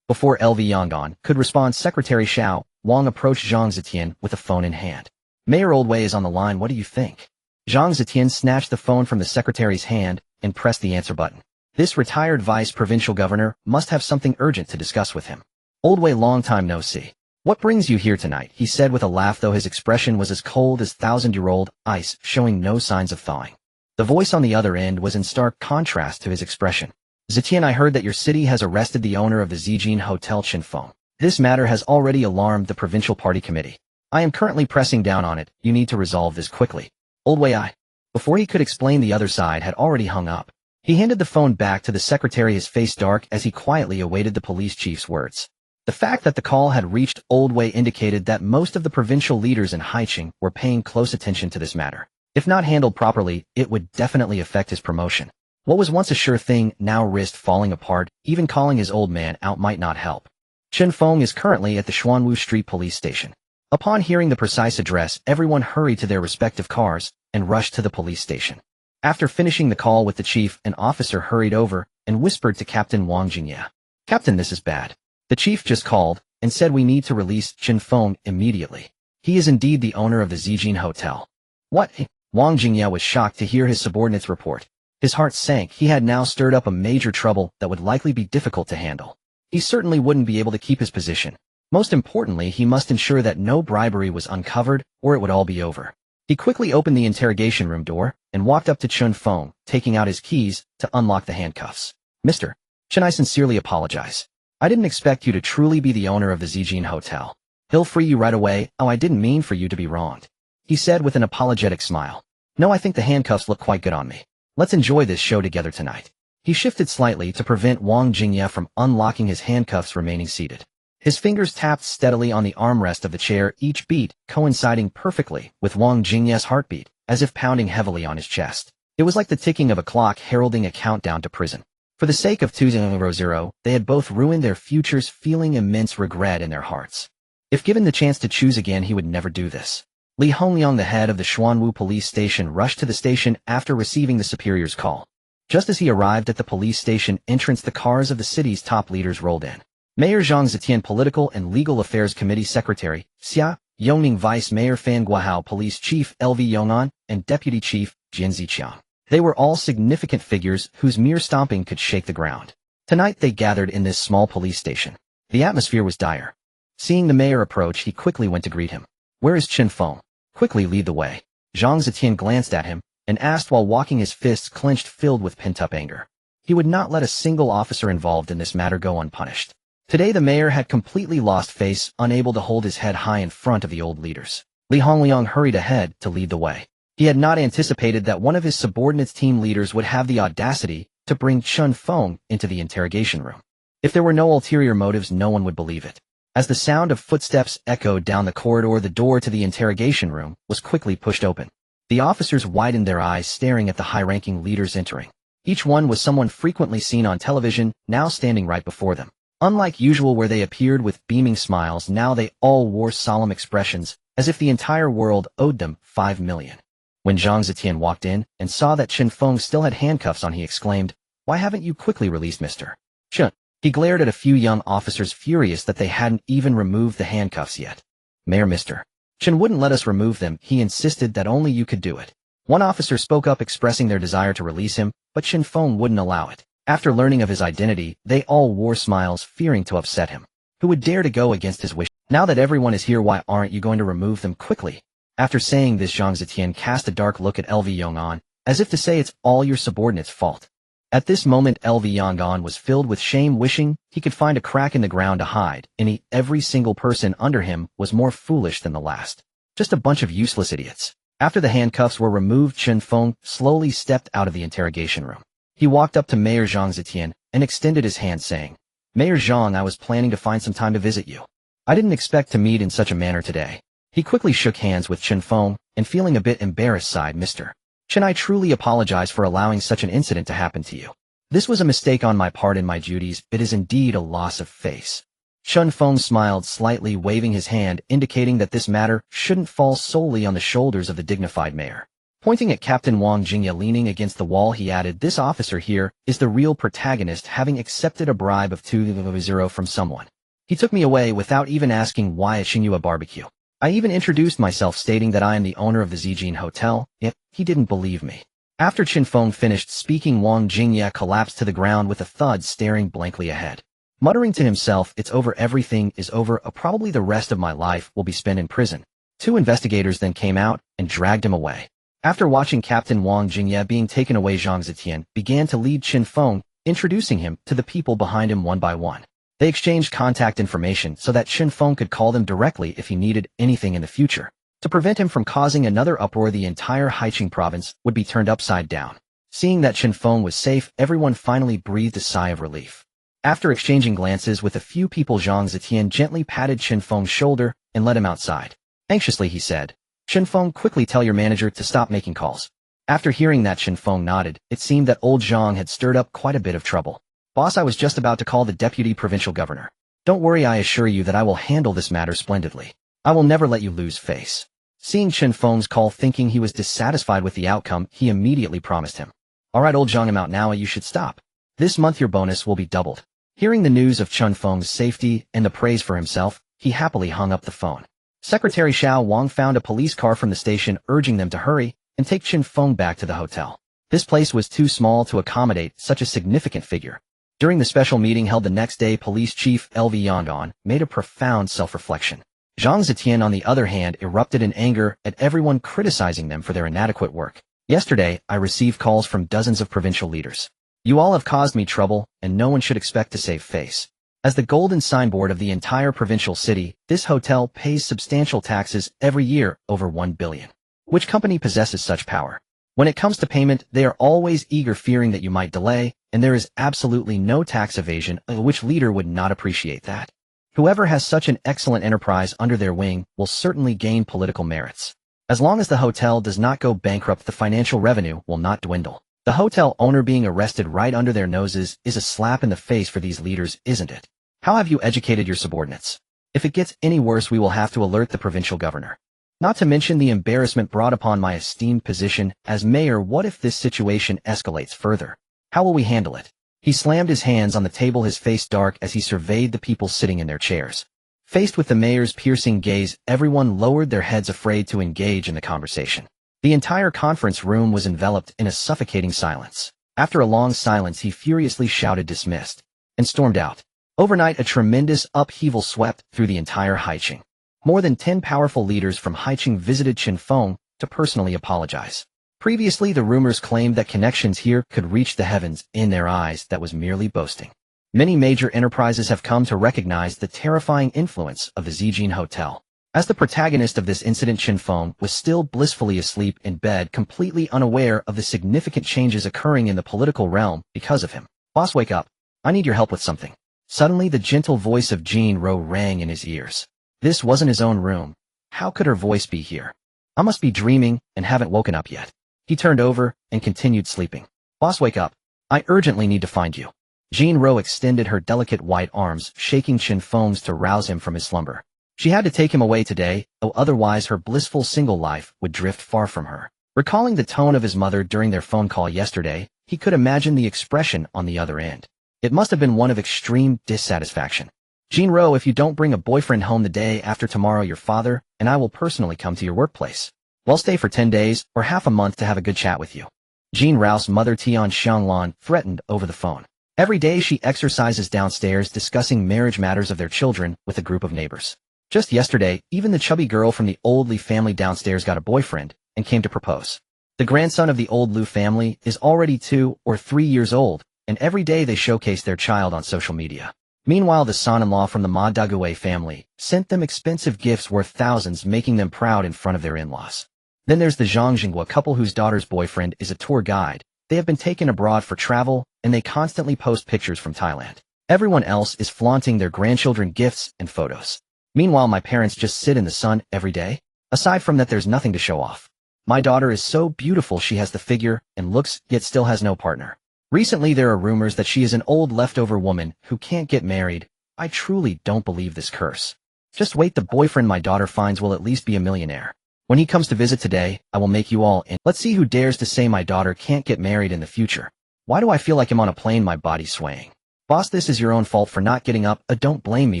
A: Before LV Yong'an could respond, Secretary Xiao Wang approached Zhang Zetian with a phone in hand. Mayor Oldway is on the line, what do you think? Zhang Zetian snatched the phone from the secretary's hand and pressed the answer button. This retired vice provincial governor must have something urgent to discuss with him. Oldway, long time no see. What brings you here tonight? He said with a laugh, though his expression was as cold as thousand-year-old ice, showing no signs of thawing. The voice on the other end was in stark contrast to his expression. Zetian, I heard that your city has arrested the owner of the Zijin Hotel, Chen Feng. This matter has already alarmed the provincial party committee. I am currently pressing down on it. You need to resolve this quickly. Oldway, Before he could explain, the other side had already hung up. He handed the phone back to the secretary, his face dark as he quietly awaited the police chief's words. The fact that the call had reached Oldway indicated that most of the provincial leaders in Haicheng were paying close attention to this matter. If not handled properly, it would definitely affect his promotion. What was once a sure thing now risked falling apart. Even calling his old man out might not help. Chen Feng is currently at the Xuanwu Street police station. Upon hearing the precise address, everyone hurried to their respective cars and rushed to the police station. After finishing the call with the chief, an officer hurried over and whispered to Captain Wang Jingye. Captain, this is bad. The chief just called and said we need to release Chen Feng immediately. He is indeed the owner of the Zijin Hotel. What? Wang Jingye was shocked to hear his subordinate's report. His heart sank. He had now stirred up a major trouble that would likely be difficult to handle. He certainly wouldn't be able to keep his position. Most importantly, he must ensure that no bribery was uncovered or it would all be over. He quickly opened the interrogation room door and walked up to Chen Feng, taking out his keys to unlock the handcuffs. Mr. Chen, I sincerely apologize. I didn't expect you to truly be the owner of the Zijin Hotel. He'll free you right away. Oh, I didn't mean for you to be wronged, he said with an apologetic smile. No, I think the handcuffs look quite good on me. Let's enjoy this show together tonight. He shifted slightly to prevent Wang Jingye from unlocking his handcuffs, remaining seated. His fingers tapped steadily on the armrest of the chair, each beat coinciding perfectly with Wang Jingye's heartbeat, as if pounding heavily on his chest. It was like the ticking of a clock heralding a countdown to prison. For the sake of 200, they had both ruined their futures, feeling immense regret in their hearts. If given the chance to choose again, he would never do this. Li Hongliang, the head of the Xuanwu police station, rushed to the station after receiving the superior's call. Just as he arrived at the police station entrance, the cars of the city's top leaders rolled in. Mayor Zhang Zetian, Political and Legal Affairs Committee Secretary, Xia Yongning, Vice Mayor Fan Guohao, Police Chief LV Yong'an, and Deputy Chief Jian Ziqiang. They were all significant figures whose mere stomping could shake the ground. Tonight they gathered in this small police station. The atmosphere was dire. Seeing the mayor approach, he quickly went to greet him. Where is Chen Feng? Quickly lead the way. Zhang Zetian glanced at him and asked while walking, his fists clenched, filled with pent-up anger. He would not let a single officer involved in this matter go unpunished. Today the mayor had completely lost face, unable to hold his head high in front of the old leaders. Li Hongliang hurried ahead to lead the way. He had not anticipated that one of his subordinates' team leaders would have the audacity to bring Chen Feng into the interrogation room. If there were no ulterior motives, no one would believe it. As the sound of footsteps echoed down the corridor, the door to the interrogation room was quickly pushed open. The officers widened their eyes, staring at the high-ranking leaders entering. Each one was someone frequently seen on television, now standing right before them. Unlike usual, where they appeared with beaming smiles, now they all wore solemn expressions, as if the entire world owed them 5 million. When Zhang Zetian walked in and saw that Chen Feng still had handcuffs on, he exclaimed, "Why haven't you quickly released Mr. Chen?" He glared at a few young officers, furious that they hadn't even removed the handcuffs yet. Mayor, Mr. Chen wouldn't let us remove them. He insisted that only you could do it. One officer spoke up, expressing their desire to release him, but Chen Feng wouldn't allow it. After learning of his identity, they all wore smiles, fearing to upset him. Who would dare to go against his wish? Now that everyone is here, why aren't you going to remove them quickly? After saying this, Zhang Zetian cast a dark look at LV Yong'an, as if to say it's all your subordinate's fault. At this moment, LV Yong'an was filled with shame, wishing he could find a crack in the ground to hide, and every single person under him was more foolish than the last. Just a bunch of useless idiots. After the handcuffs were removed, Chen Feng slowly stepped out of the interrogation room. He walked up to Mayor Zhang Zetian and extended his hand, saying, "Mayor Zhang, I was planning to find some time to visit you. I didn't expect to meet in such a manner today." He quickly shook hands with Chen Feng and, feeling a bit embarrassed, sighed, "Mr. Chen, I truly apologize for allowing such an incident to happen to you. This was a mistake on my part in my duties. It is indeed a loss of face." Chen Feng smiled slightly, waving his hand, indicating that this matter shouldn't fall solely on the shoulders of the dignified mayor. Pointing at Captain Wang Jingye leaning against the wall, he added, "This officer here is the real protagonist, having accepted a bribe of 200 from someone. He took me away without even asking why at Xingyue barbecue. I even introduced myself stating that I am the owner of the Zijin Hotel, yet he didn't believe me. After Chen Feng finished speaking, Wang Jingye collapsed to the ground with a thud, staring blankly ahead. Muttering to himself, "It's over, everything is over, probably the rest of my life will be spent in prison." Two investigators then came out and dragged him away. After watching Captain Wang Jingye being taken away, Zhang Zetian began to lead Chen Feng, introducing him to the people behind him one by one. They exchanged contact information so that Chen Feng could call them directly if he needed anything in the future. To prevent him from causing another uproar, the entire Haicheng province would be turned upside down. Seeing that Chen Feng was safe, everyone finally breathed a sigh of relief. After exchanging glances with a few people, Zhang Zetian gently patted Chen Feng's shoulder and led him outside. Anxiously he said, "Chen Feng, quickly tell your manager to stop making calls." After hearing that, Chen Feng nodded. It seemed that old Zhang had stirred up quite a bit of trouble. "Boss, I was just about to call the deputy provincial governor. Don't worry, I assure you that I will handle this matter splendidly. I will never let you lose face." Seeing Chen Feng's call, thinking he was dissatisfied with the outcome, he immediately promised him, "All right, old Zhang, I'm out now, you should stop. This month your bonus will be doubled." Hearing the news of Chen Feng's safety and the praise for himself, he happily hung up the phone. Secretary Xiao Wang found a police car from the station, urging them to hurry and take Chen Feng back to the hotel. This place was too small to accommodate such a significant figure. During the special meeting held the next day, Police Chief Lv Yangon made a profound self-reflection. Zhang Zetian, on the other hand, erupted in anger at everyone criticizing them for their inadequate work. "Yesterday, I received calls from dozens of provincial leaders. You all have caused me trouble, and no one should expect to save face. As the golden signboard of the entire provincial city, this hotel pays substantial taxes every year, over 1 billion. Which company possesses such power? When it comes to payment, they are always eager, fearing that you might delay, and there is absolutely no tax evasion. Which leader would not appreciate that? Whoever has such an excellent enterprise under their wing will certainly gain political merits. As long as the hotel does not go bankrupt, the financial revenue will not dwindle. The hotel owner being arrested right under their noses is a slap in the face for these leaders, isn't it? How have you educated your subordinates? If it gets any worse, we will have to alert the provincial governor. Not to mention the embarrassment brought upon my esteemed position as mayor. What if this situation escalates further? How will we handle it?" He slammed his hands on the table, his face dark as he surveyed the people sitting in their chairs. Faced with the mayor's piercing gaze, everyone lowered their heads, afraid to engage in the conversation. The entire conference room was enveloped in a suffocating silence. After a long silence, he furiously shouted, "Dismissed," and stormed out. Overnight, a tremendous upheaval swept through the entire Haicheng. More than 10 powerful leaders from Haicheng visited Chen Feng to personally apologize. Previously, the rumors claimed that connections here could reach the heavens. In their eyes, that was merely boasting. Many major enterprises have come to recognize the terrifying influence of the Zijin Hotel. As the protagonist of this incident, Chen Feng was still blissfully asleep in bed, completely unaware of the significant changes occurring in the political realm because of him. "Boss, wake up. I need your help with something." Suddenly, the gentle voice of Jean Ro rang in his ears. This wasn't his own room. How could her voice be here? I must be dreaming and haven't woken up yet. He turned over and continued sleeping. "Boss, wake up. I urgently need to find you." Jean Ro extended her delicate white arms, shaking Chen Feng's to rouse him from his slumber. She had to take him away today, otherwise her blissful single life would drift far from her. Recalling the tone of his mother during their phone call yesterday, he could imagine the expression on the other end. It must have been one of extreme dissatisfaction. "Jean Ro, if you don't bring a boyfriend home the day after tomorrow, your father and I will personally come to your workplace. We'll stay for 10 days or half a month to have a good chat with you." Jean Rao's mother Tian Xianglan threatened over the phone. Every day she exercises downstairs, discussing marriage matters of their children with a group of neighbors. Just yesterday, even the chubby girl from the old Li family downstairs got a boyfriend and came to propose. The grandson of the old Lu family is already 2 or 3 years old, and every day they showcase their child on social media. Meanwhile, the son-in-law from the Ma Daguay family sent them expensive gifts worth thousands, making them proud in front of their in-laws. Then there's the Zhang Jinghua couple, whose daughter's boyfriend is a tour guide. They have been taken abroad for travel, and they constantly post pictures from Thailand. Everyone else is flaunting their grandchildren gifts and photos. Meanwhile, my parents just sit in the sun every day. Aside from that, there's nothing to show off. My daughter is so beautiful, she has the figure and looks, yet still has no partner. Recently, there are rumors that she is an old leftover woman who can't get married. I truly don't believe this curse. Just wait, the boyfriend my daughter finds will at least be a millionaire. When he comes to visit today, I will make you all in. Let's see who dares to say my daughter can't get married in the future. Why do I feel like I'm on a plane, my body swaying? Boss, this is your own fault for not getting up. Don't blame me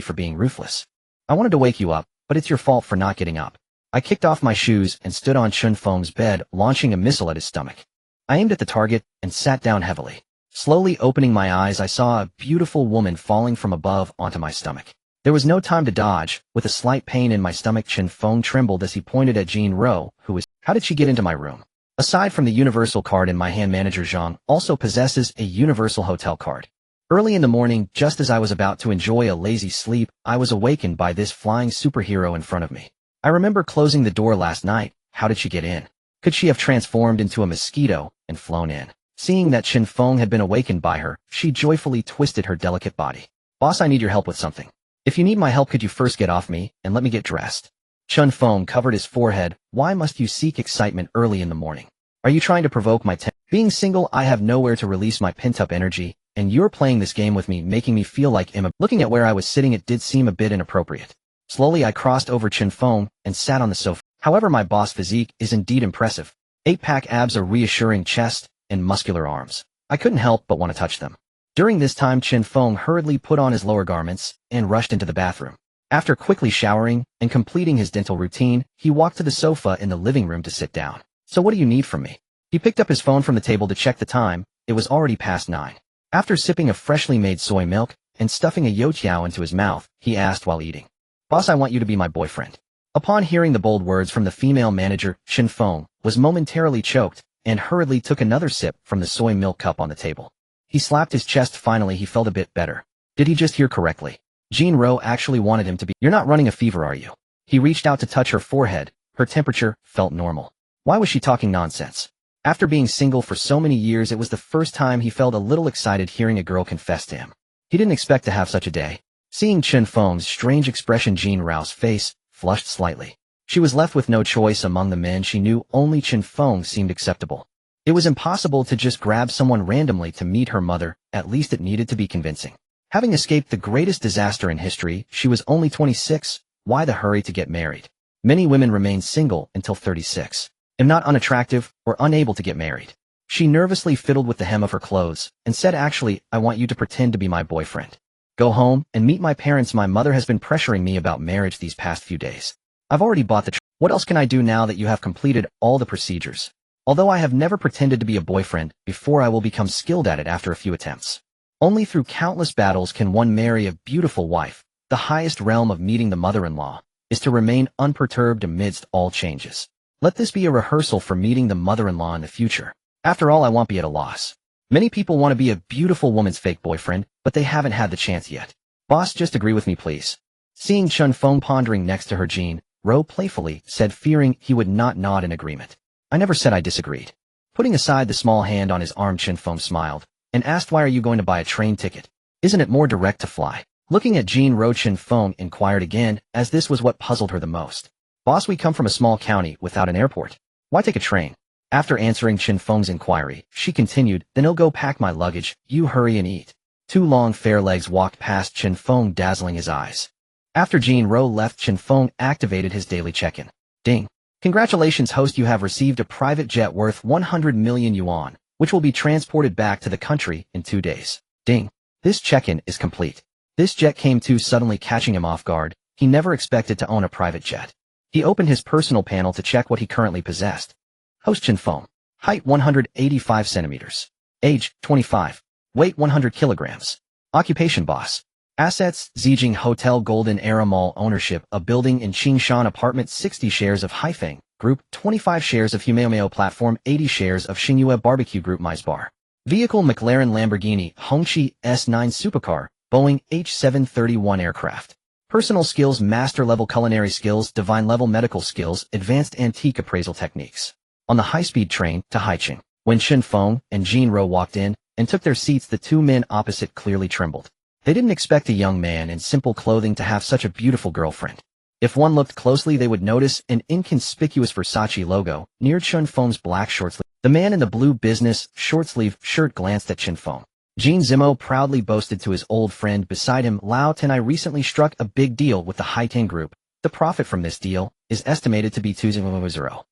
A: for being ruthless. I wanted to wake you up, but it's your fault for not getting up. I kicked off my shoes and stood on Chen Feng's bed, launching a missile at his stomach. I aimed at the target and sat down heavily. Slowly opening my eyes, I saw a beautiful woman falling from above onto my stomach. There was no time to dodge. With a slight pain in my stomach, Chen Feng trembled as he pointed at Jean Ro, who was, "How did she get into my room?" Aside from the universal card in my hand, Manager Zhang also possesses a universal hotel card. Early in the morning, just as I was about to enjoy a lazy sleep, I was awakened by this flying superhero in front of me. I remember closing the door last night. How did she get in? Could she have transformed into a mosquito and flown in? Seeing that Chen Feng had been awakened by her, she joyfully twisted her delicate body. "Boss, I need your help with something. If you need my help, could you first get off me and let me get dressed?" Chen Feng covered his forehead. "Why must you seek excitement early in the morning? Are you trying to provoke my temper? Being single, I have nowhere to release my pent-up energy, and you're playing this game with me, making me feel like Looking at where I was sitting, it did seem a bit inappropriate. Slowly I crossed over Chen Feng and sat on the sofa. However, my boss physique is indeed impressive. 8-pack abs, a reassuring chest, and muscular arms. I couldn't help but want to touch them. During this time, Chen Feng hurriedly put on his lower garments and rushed into the bathroom. After quickly showering and completing his dental routine, he walked to the sofa in the living room to sit down. "So what do you need from me?" He picked up his phone from the table to check the time. It was already past 9. After sipping a freshly made soy milk and stuffing a youtiao into his mouth, he asked while eating, "Boss, I want you to be my boyfriend." Upon hearing the bold words from the female manager, Chen Feng was momentarily choked and hurriedly took another sip from the soy milk cup on the table. He slapped his chest. Finally, he felt a bit better. Did he just hear correctly? Jean Ro actually wanted him to be. "You're not running a fever, are you?" He reached out to touch her forehead. Her temperature felt normal. Why was she talking nonsense? After being single for so many years, it was the first time he felt a little excited hearing a girl confess to him. He didn't expect to have such a day. Seeing Chen Feng's strange expression, Jean Ro's face flushed slightly. She was left with no choice among the men she knew. Only Chen Feng seemed acceptable. It was impossible to just grab someone randomly to meet her mother. At least it needed to be convincing. Having escaped the greatest disaster in history, she was only 26. Why the hurry to get married? Many women remain single until 36. Am not unattractive or unable to get married. She nervously fiddled with the hem of her clothes and said, "Actually, I want you to pretend to be my boyfriend. Go home and meet my parents. My mother has been pressuring me about marriage these past few days. I've already bought the What else can I do now that you have completed all the procedures? Although I have never pretended to be a boyfriend before, I will become skilled at it after a few attempts. Only through countless battles can one marry a beautiful wife. The highest realm of meeting the mother-in-law is to remain unperturbed amidst all changes. Let this be a rehearsal for meeting the mother-in-law in the future. After all, I won't be at a loss. Many people want to be a beautiful woman's fake boyfriend, but they haven't had the chance yet. Boss, just agree with me, please." Seeing Chen Feng pondering next to her, Jean Ro playfully said, fearing he would not nod in agreement, "I never said I disagreed." Putting aside the small hand on his arm, Chen Feng smiled and asked, "Why are you going to buy a train ticket? Isn't it more direct to fly?" Looking at Jean Ro, Chen Feng inquired again, as this was what puzzled her the most. "Boss, we come from a small county without an airport. Why take a train?" After answering Chen Feng's inquiry, she continued, "Then I'll go pack my luggage. You hurry and eat." 2 long fair legs walked past Chen Feng, dazzling his eyes. After Jean Ro left, Chen Feng activated his daily check-in. Ding. "Congratulations, host, you have received a private jet worth 100 million yuan, which will be transported back to the country in 2 days. Ding. This check-in is complete." This jet came too suddenly, catching him off guard. He never expected to own a private jet. He opened his personal panel to check what he currently possessed. Host Chen Feng. Height 185 centimeters. Age 25. Weight 100 kilograms. Occupation boss. Assets: Zijing Hotel, Golden Era Mall. Ownership: a building in Qingshan Apartment. 60 shares of Haicheng Group. 25 shares of Humeomeo Platform. 80 shares of Xingyue Barbecue Group. Mais Bar. Vehicle: McLaren, Lamborghini, Hongqi S9 Supercar, Boeing H731 aircraft. Personal skills: master-level culinary skills, divine-level medical skills, advanced antique appraisal techniques. On the high-speed train to Haicheng, when Chen Feng and Jean Ro walked in and took their seats, the 2 men opposite clearly trembled. They didn't expect a young man in simple clothing to have such a beautiful girlfriend. If one looked closely, they would notice an inconspicuous Versace logo near Chen Feng's black short sleeve. The man in the blue business short-sleeve shirt glanced at Chen Feng. Jean Zimo proudly boasted to his old friend beside him, "Lao Ten, I recently struck a big deal with the Haicheng Group. The profit from this deal is estimated to be 2,000.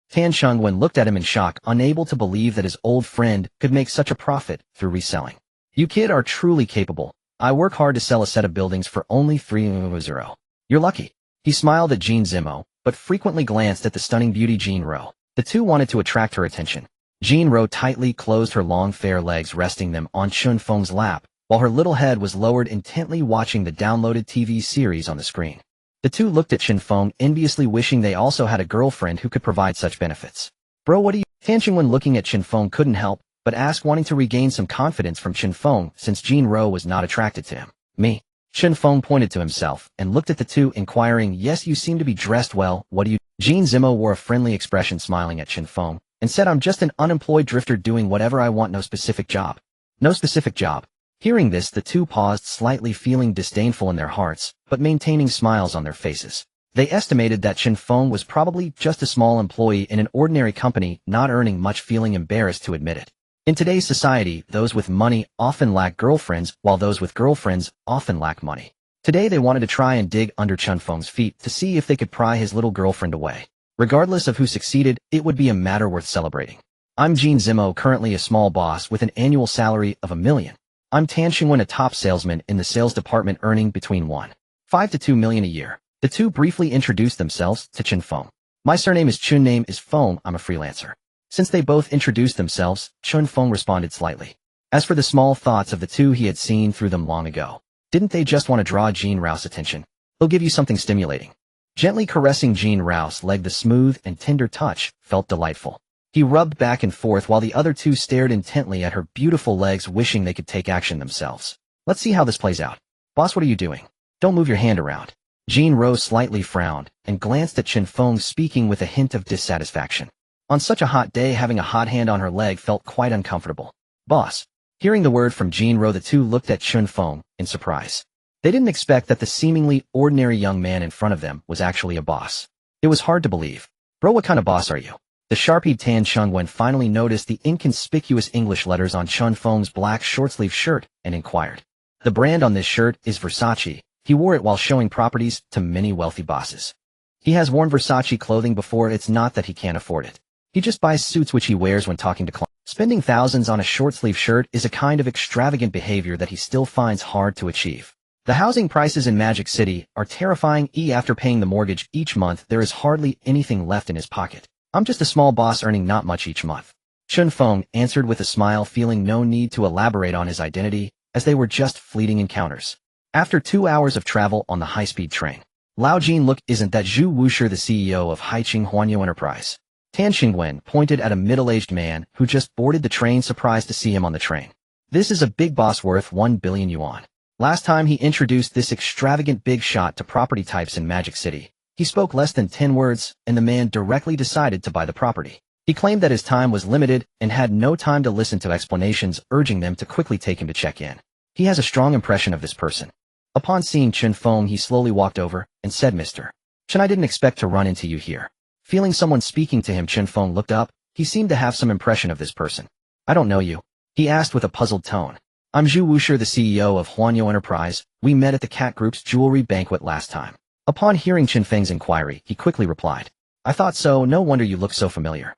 A: Tan Shengwen looked at him in shock, unable to believe that his old friend could make such a profit through reselling. "You kid are truly capable. I work hard to sell a set of buildings for only 3,000. You're lucky. He smiled at Jean Zimo, but frequently glanced at the stunning beauty Jean Ro. The two wanted to attract her attention. Jean Ro tightly closed her long fair legs, resting them on Chen Feng's lap, while her little head was lowered, intently watching the downloaded TV series on the screen. The two looked at Chen Feng, enviously wishing they also had a girlfriend who could provide such benefits. Bro, what do you— Tan Qingwen, looking at Chen Feng, couldn't help but ask, wanting to regain some confidence from Chen Feng since Jean Ro was not attracted to him. Me? Chen Feng pointed to himself and looked at the two, inquiring, yes, you seem to be dressed well, what do you— Jean Zimo wore a friendly expression, smiling at Chen Feng, and said, I'm just an unemployed drifter doing whatever I want, no specific job. No specific job. Hearing this, the two paused, slightly feeling disdainful in their hearts, but maintaining smiles on their faces. They estimated that Chen Feng was probably just a small employee in an ordinary company, not earning much, feeling embarrassed to admit it. In today's society, those with money often lack girlfriends, while those with girlfriends often lack money. Today they wanted to try and dig under Chen Feng's feet to see if they could pry his little girlfriend away. Regardless of who succeeded, it would be a matter worth celebrating. I'm Jean Zimo, currently a small boss with an annual salary of $1 million. I'm Tan Qingwen, a top salesman in the sales department, earning between $1.5 to $2 million a year. The two briefly introduced themselves to Chen Feng. My surname is Chen, name is Feng, I'm a freelancer. Since they both introduced themselves, Chen Feng responded slightly. As for the small thoughts of the two, he had seen through them long ago. Didn't they just want to draw Jean Rao's attention? He'll give you something stimulating. Gently caressing Jean Rao's leg, the smooth and tender touch felt delightful. He rubbed back and forth while the other two stared intently at her beautiful legs, wishing they could take action themselves. Let's see how this plays out. Boss, what are you doing? Don't move your hand around. Jean Ro slightly frowned and glanced at Chen Feng, speaking with a hint of dissatisfaction. On such a hot day, having a hot hand on her leg felt quite uncomfortable. Boss. Hearing the word from Jean Ro, the two looked at Chen Feng in surprise. They didn't expect that the seemingly ordinary young man in front of them was actually a boss. It was hard to believe. Bro, what kind of boss are you? The sharp-eyed Tan Qingwen finally noticed the inconspicuous English letters on Chen Feng's black short-sleeve shirt and inquired. The brand on this shirt is Versace. He wore it while showing properties to many wealthy bosses. He has worn Versace clothing before, it's not that he can't afford it. He just buys suits which he wears when talking to clients. Spending thousands on a short-sleeve shirt is a kind of extravagant behavior that he still finds hard to achieve. The housing prices in Magic City are terrifying. After paying the mortgage each month, there is hardly anything left in his pocket. I'm just a small boss earning not much each month. Chen Feng answered with a smile, feeling no need to elaborate on his identity, as they were just fleeting encounters. After 2 hours of travel on the high-speed train, Lao Jin looked, isn't that Zhu Wushi, the CEO of Haicheng Huanyo Enterprise? Tan Qingwen pointed at a middle-aged man who just boarded the train, surprised to see him on the train. This is a big boss worth 1 billion yuan. Last time he introduced this extravagant big shot to property types in Magic City, he spoke less than 10 words, and the man directly decided to buy the property. He claimed that his time was limited and had no time to listen to explanations, urging them to quickly take him to check in. He has a strong impression of this person. Upon seeing Chen Feng, he slowly walked over and said, Mr. Chen, I didn't expect to run into you here. Feeling someone speaking to him, Chen Feng looked up. He seemed to have some impression of this person. I don't know you, he asked with a puzzled tone. I'm Zhu Wushi, the CEO of Huanyo Enterprise. We met at the Cat Group's jewelry banquet last time. Upon hearing Chen Feng's inquiry, he quickly replied, I thought so, no wonder you look so familiar.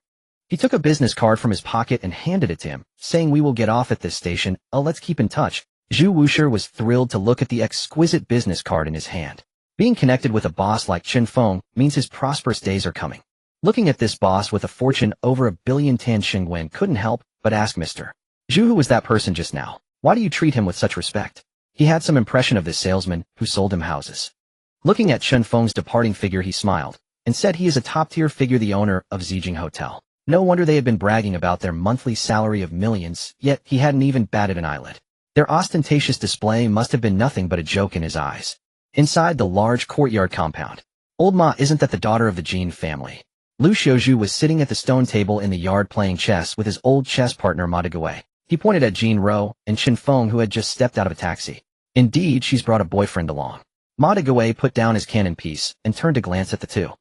A: He took a business card from his pocket and handed it to him, saying, we will get off at this station, let's keep in touch. Zhu Wushi was thrilled to look at the exquisite business card in his hand. Being connected with a boss like Chen Feng means his prosperous days are coming. Looking at this boss with a fortune over $1 billion, Tan Qingwen couldn't help but ask Mr. Zhu, who was that person just now? Why do you treat him with such respect? He had some impression of this salesman who sold him houses. Looking at Chen Feng's departing figure, he smiled and said, he is a top-tier figure, the owner of Zijing Hotel. No wonder they had been bragging about their monthly salary of millions, yet he hadn't even batted an eyelid. Their ostentatious display must have been nothing but a joke in his eyes. Inside the large courtyard compound, old Ma, isn't that the daughter of the Jin family? Lu Xiaozhu was sitting at the stone table in the yard playing chess with his old chess partner Ma Degui. He pointed at Jean Ro and Chen Feng, who had just stepped out of a taxi. Indeed, she's brought a boyfriend along. Ma Degui put down his cannon piece and turned to glance at the two.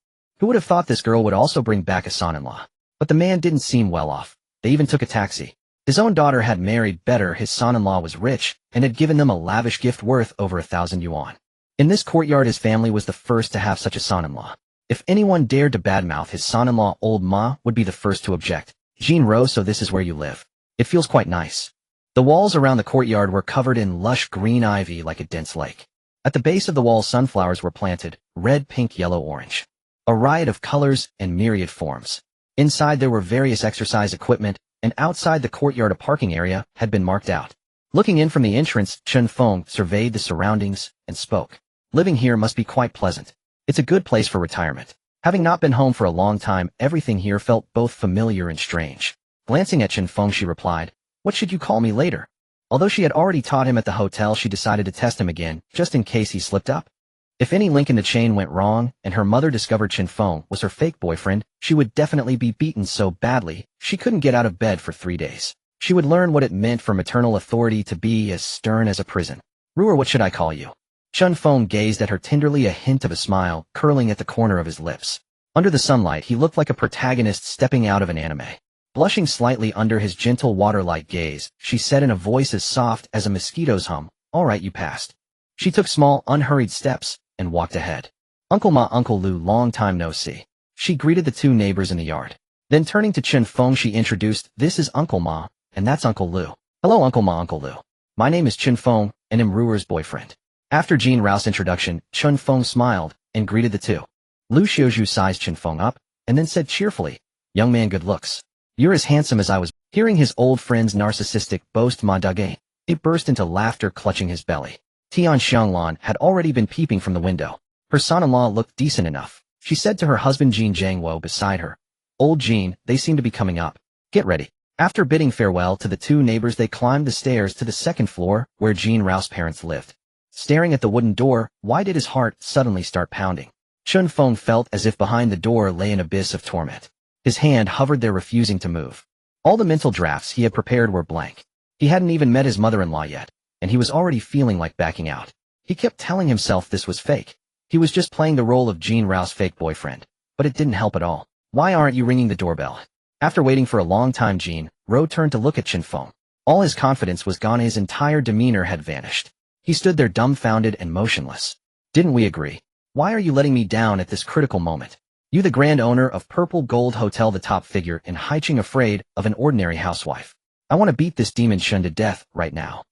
A: Who would have thought this girl would also bring back a son-in-law? But the man didn't seem well off. They even took a taxi. His own daughter had married better, his son-in-law was rich, and had given them a lavish gift worth over 1,000 yuan. In this courtyard, his family was the first to have such a son-in-law. If anyone dared to badmouth his son-in-law, old Ma would be the first to object. Jean Ro, so this is where you live. It feels quite nice. The walls around the courtyard were covered in lush green ivy like a dense lake. At the base of the wall, sunflowers were planted, red, pink, yellow, orange. A riot of colors and myriad forms. Inside there were various exercise equipment, and outside the courtyard a parking area had been marked out. Looking in from the entrance, Chen Feng surveyed the surroundings and spoke. Living here must be quite pleasant. It's a good place for retirement. Having not been home for a long time, everything here felt both familiar and strange. Glancing at Chen Feng, she replied, "What should you call me later?" Although she had already taught him at the hotel, she decided to test him again, just in case he slipped up. If any link in the chain went wrong, and her mother discovered Chen Feng was her fake boyfriend, she would definitely be beaten so badly, she couldn't get out of bed for 3 days. She would learn what it meant for maternal authority to be as stern as a prison. "Ruer, what should I call you?" Chen Feng gazed at her tenderly, a hint of a smile curling at the corner of his lips. Under the sunlight, he looked like a protagonist stepping out of an anime. Blushing slightly under his gentle water-like gaze, she said in a voice as soft as a mosquito's hum, "All right, you passed." She took small, unhurried steps and walked ahead. "Uncle Ma, Uncle Lu, long time no see." She greeted the two neighbors in the yard. Then turning to Chen Feng, she introduced, "This is Uncle Ma, and that's Uncle Lu." "Hello, Uncle Ma, Uncle Lu. My name is Chen Feng, and am Ruer's boyfriend." After Jean Rao's introduction, Chen Feng smiled and greeted the two. Lu Xiaozhu sized Chen Feng up, and then said cheerfully, "Young man, good looks. You're as handsome as I was." Hearing his old friend's narcissistic boast, Ma Dage, it burst into laughter, clutching his belly. Tian Xianglan had already been peeping from the window. Her son-in-law looked decent enough. She said to her husband Jean Jiangwo beside her, "Old Jean, they seem to be coming up. Get ready." After bidding farewell to the two neighbors, they climbed the stairs to the second floor, where Jean Rao's parents lived. Staring at the wooden door, why did his heart suddenly start pounding? Chen Feng felt as if behind the door lay an abyss of torment. His hand hovered there, refusing to move. All the mental drafts he had prepared were blank. He hadn't even met his mother-in-law yet, and he was already feeling like backing out. He kept telling himself this was fake. He was just playing the role of Jean Rao's fake boyfriend, but it didn't help at all. "Why aren't you ringing the doorbell?" After waiting for a long time, Jean Rao turned to look at Chen Feng. All his confidence was gone. His entire demeanor had vanished. He stood there dumbfounded and motionless. "Didn't we agree? Why are you letting me down at this critical moment? You, the grand owner of Purple Gold Hotel, the top figure in Haicheng, afraid of an ordinary housewife. I want to beat this demon Chen to death right now.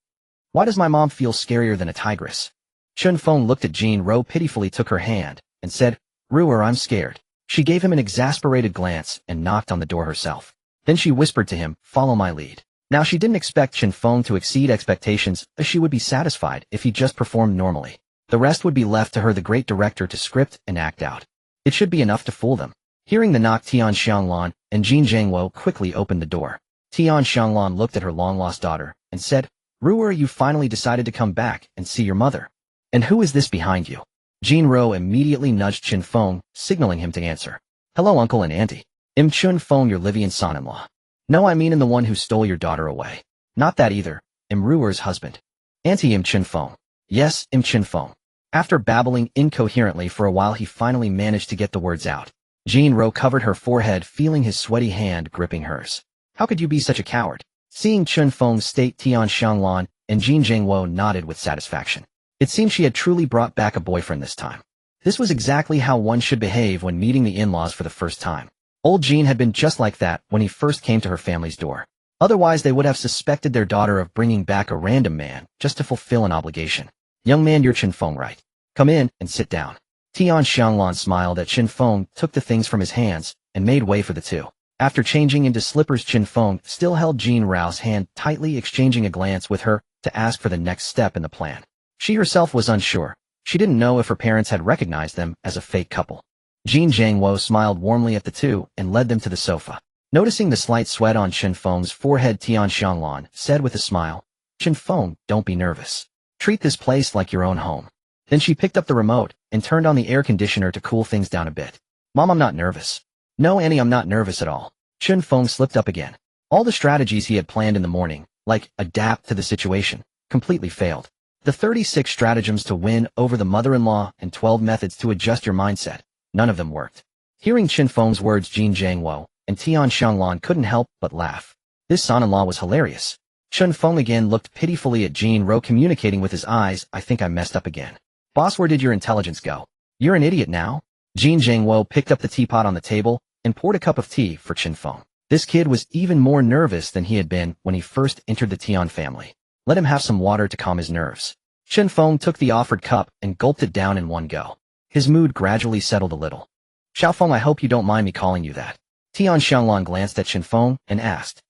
A: Why does my mom feel scarier than a tigress?" Chen Feng looked at Jean Rao, pitifully took her hand, and said, "Ruer, I'm scared." She gave him an exasperated glance and knocked on the door herself. Then she whispered to him, "Follow my lead." Now she didn't expect Chen Feng to exceed expectations, as she would be satisfied if he just performed normally. The rest would be left to her, the great director, to script and act out. It should be enough to fool them. Hearing the knock, Tian Xianglan and Jean Jiangwo quickly opened the door. Tian Xianglan looked at her long-lost daughter and said, "Ruer, you finally decided to come back and see your mother. And who is this behind you?" Jean Rao immediately nudged Chen Feng, signaling him to answer. "Hello, uncle and auntie. I'm Chen Feng, your Livian son-in-law." "No, I mean, I'm the one who stole your daughter away." "Not that either. I'm Ruer's husband." "Auntie, I'm Chen Feng." "Yes, I'm Chen Feng." After babbling incoherently for a while, he finally managed to get the words out. Jean Rao covered her forehead, feeling his sweaty hand gripping hers. "How could you be such a coward?" Seeing Chen Feng state, Tian Xianglan and Jean Jiangwo nodded with satisfaction. It seemed she had truly brought back a boyfriend this time. This was exactly how one should behave when meeting the in-laws for the first time. Old Jean had been just like that when he first came to her family's door. Otherwise, they would have suspected their daughter of bringing back a random man just to fulfill an obligation. "Young man, you're Chen Feng, right? Come in and sit down." Tian Xianglan smiled at Chen Feng, took the things from his hands, and made way for the two. After changing into slippers, Chen Feng still held Jean Rao's hand tightly, exchanging a glance with her to ask for the next step in the plan. She herself was unsure. She didn't know if her parents had recognized them as a fake couple. Jean Jiangwo smiled warmly at the two and led them to the sofa. Noticing the slight sweat on Chen Feng's forehead, Tian Xianglan said with a smile, "Chen Feng, don't be nervous. Treat this place like your own home." Then she picked up the remote and turned on the air conditioner to cool things down a bit. "Mom, I'm not nervous." "No, Annie, I'm not nervous at all." Chen Feng slipped up again. All the strategies he had planned in the morning, like adapt to the situation, completely failed. The 36 stratagems to win over the mother-in-law and 12 methods to adjust your mindset, none of them worked. Hearing Chen Feng's words, Jean Jiangwo and Tian Xianglan couldn't help but laugh. This son-in-law was hilarious. Chen Feng again looked pitifully at Jean Rao, communicating with his eyes, "I think I messed up again. Boss, where did your intelligence go? You're an idiot now?" Jean Jiangwo picked up the teapot on the table and poured a cup of tea for Chen Feng. This kid was even more nervous than he had been when he first entered the Tian family. Let him have some water to calm his nerves. Chen Feng took the offered cup and gulped it down in one go. His mood gradually settled a little. Xiao Feng, I hope you don't mind me calling you that. Tian Xianglan glanced at Chen Feng and asked.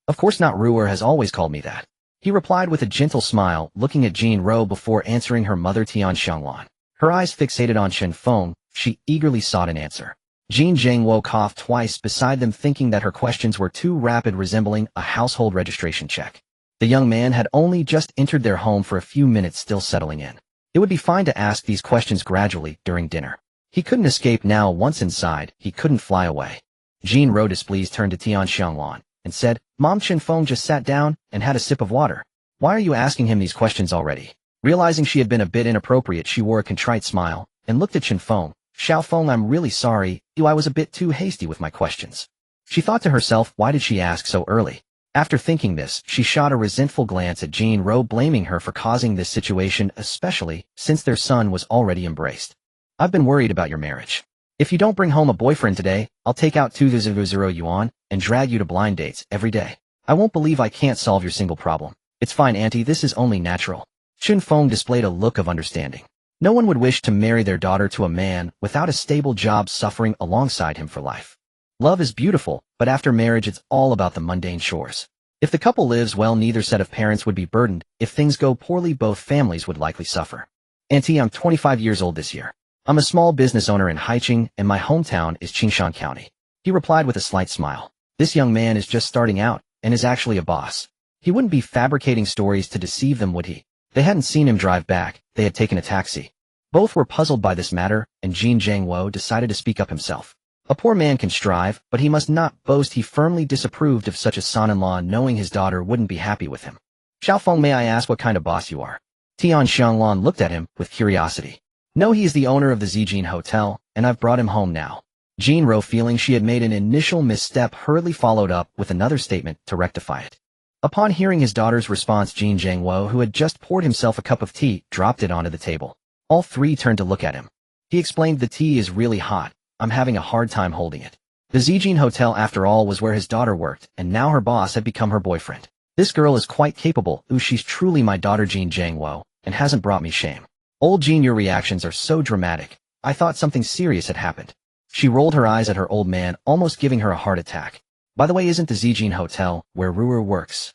A: Of course not, Ruer has always called me that. He replied with a gentle smile, looking at Jin Ro before answering her mother Tian Xianglan. Her eyes fixated on Chen Feng, she eagerly sought an answer. Jin Zhangwo coughed twice beside them, thinking that her questions were too rapid, resembling a household registration check. The young man had only just entered their home for a few minutes, still settling in. It would be fine to ask these questions gradually during dinner. He couldn't escape now. Once inside, he couldn't fly away. Jin Ro, displeased, turned to Tian Xianglan and said, Mom, Chen Feng just sat down and had a sip of water. Why are you asking him these questions already? Realizing she had been a bit inappropriate, she wore a contrite smile and looked at Chen Feng. Xiao Feng, I'm really sorry, I was a bit too hasty with my questions. She thought to herself, why did she ask so early? After thinking this, she shot a resentful glance at Jin Ro, blaming her for causing this situation, especially since their son was already embraced. I've been worried about your marriage. If you don't bring home a boyfriend today, I'll take out 2,000 yuan and drag you to blind dates every day. I won't believe I can't solve your single problem. It's fine, auntie, this is only natural. Chen Feng displayed a look of understanding. No one would wish to marry their daughter to a man without a stable job, suffering alongside him for life. Love is beautiful, but after marriage it's all about the mundane chores. If the couple lives well, neither set of parents would be burdened. If things go poorly, both families would likely suffer. Auntie, I'm 25 years old this year. I'm a small business owner in Haicheng, and my hometown is Qingshan County. He replied with a slight smile. This young man is just starting out, and is actually a boss. He wouldn't be fabricating stories to deceive them, would he? They hadn't seen him drive back, they had taken a taxi. Both were puzzled by this matter, and Jin Zhangwo decided to speak up himself. A poor man can strive, but he must not boast. He firmly disapproved of such a son-in-law, knowing his daughter wouldn't be happy with him. Xiao Feng, may I ask what kind of boss you are? Tian Xianglan looked at him with curiosity. No, he is the owner of the Zijin Hotel, and I've brought him home now. Jin Ro, feeling she had made an initial misstep, hurriedly followed up with another statement to rectify it. Upon hearing his daughter's response, Jin Zhangwo, who had just poured himself a cup of tea, dropped it onto the table. All three turned to look at him. He explained, the tea is really hot. I'm having a hard time holding it. The Zijin Hotel, after all, was where his daughter worked, and now her boss had become her boyfriend. This girl is quite capable. She's truly my daughter, Jin Zhangwo, and hasn't brought me shame. Old Jin, your reactions are so dramatic. I thought something serious had happened. She rolled her eyes at her old man, almost giving her a heart attack. By the way, isn't the Zijin Hotel where Ruer works?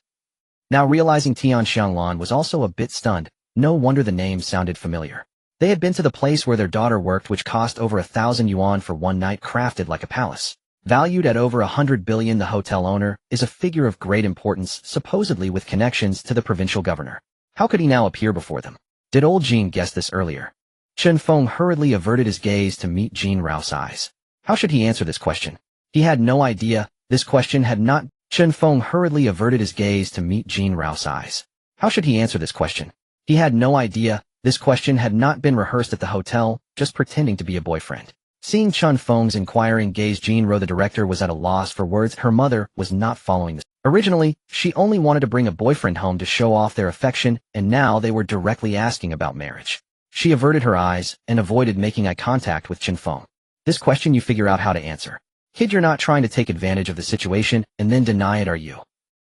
A: Now realizing Tian Xianglan was also a bit stunned, no wonder the name sounded familiar. They had been to the place where their daughter worked, which cost over 1,000 yuan for one night, crafted like a palace. Valued at over 100 billion, the hotel owner is a figure of great importance, supposedly with connections to the provincial governor. How could he now appear before them? Did old Jin guess this earlier? Chen Feng hurriedly averted his gaze to meet Jin Rao's eyes. How should he answer this question? He had no idea. This question had not... Chen Feng hurriedly averted his gaze to meet Jin Rao's eyes. How should he answer this question? He had no idea. This question had not been rehearsed at the hotel, just pretending to be a boyfriend. Seeing Chen Feng's inquiring gaze, Jin Ro, the director, was at a loss for words. Her mother was not following this. Originally, she only wanted to bring a boyfriend home to show off their affection, and now they were directly asking about marriage. She averted her eyes and avoided making eye contact with Chen Feng. This question you figure out how to answer. Kid, you're not trying to take advantage of the situation and then deny it, are you?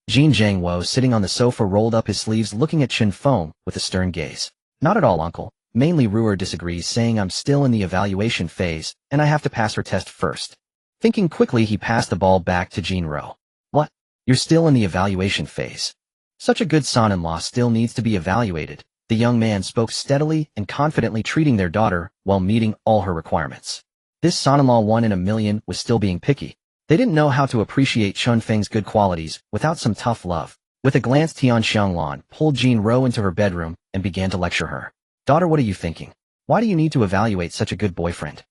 A: Jin Zhangwo, sitting on the sofa, rolled up his sleeves, looking at Chen Feng with a stern gaze. Not at all, uncle. Mainly Ruer disagrees, saying I'm still in the evaluation phase, and I have to pass her test first. Thinking quickly, he passed the ball back to Jin Ro. What? You're still in the evaluation phase? Such a good son-in-law still needs to be evaluated. The young man spoke steadily and confidently, treating their daughter while meeting all her requirements. This son-in-law, 1 in a million, was still being picky. They didn't know how to appreciate Chen Feng's good qualities without some tough love. With a glance, Tian Xianglan pulled Jin Ro into her bedroom and began to lecture her. Daughter, what are you thinking? Why do you need to evaluate such a good boyfriend?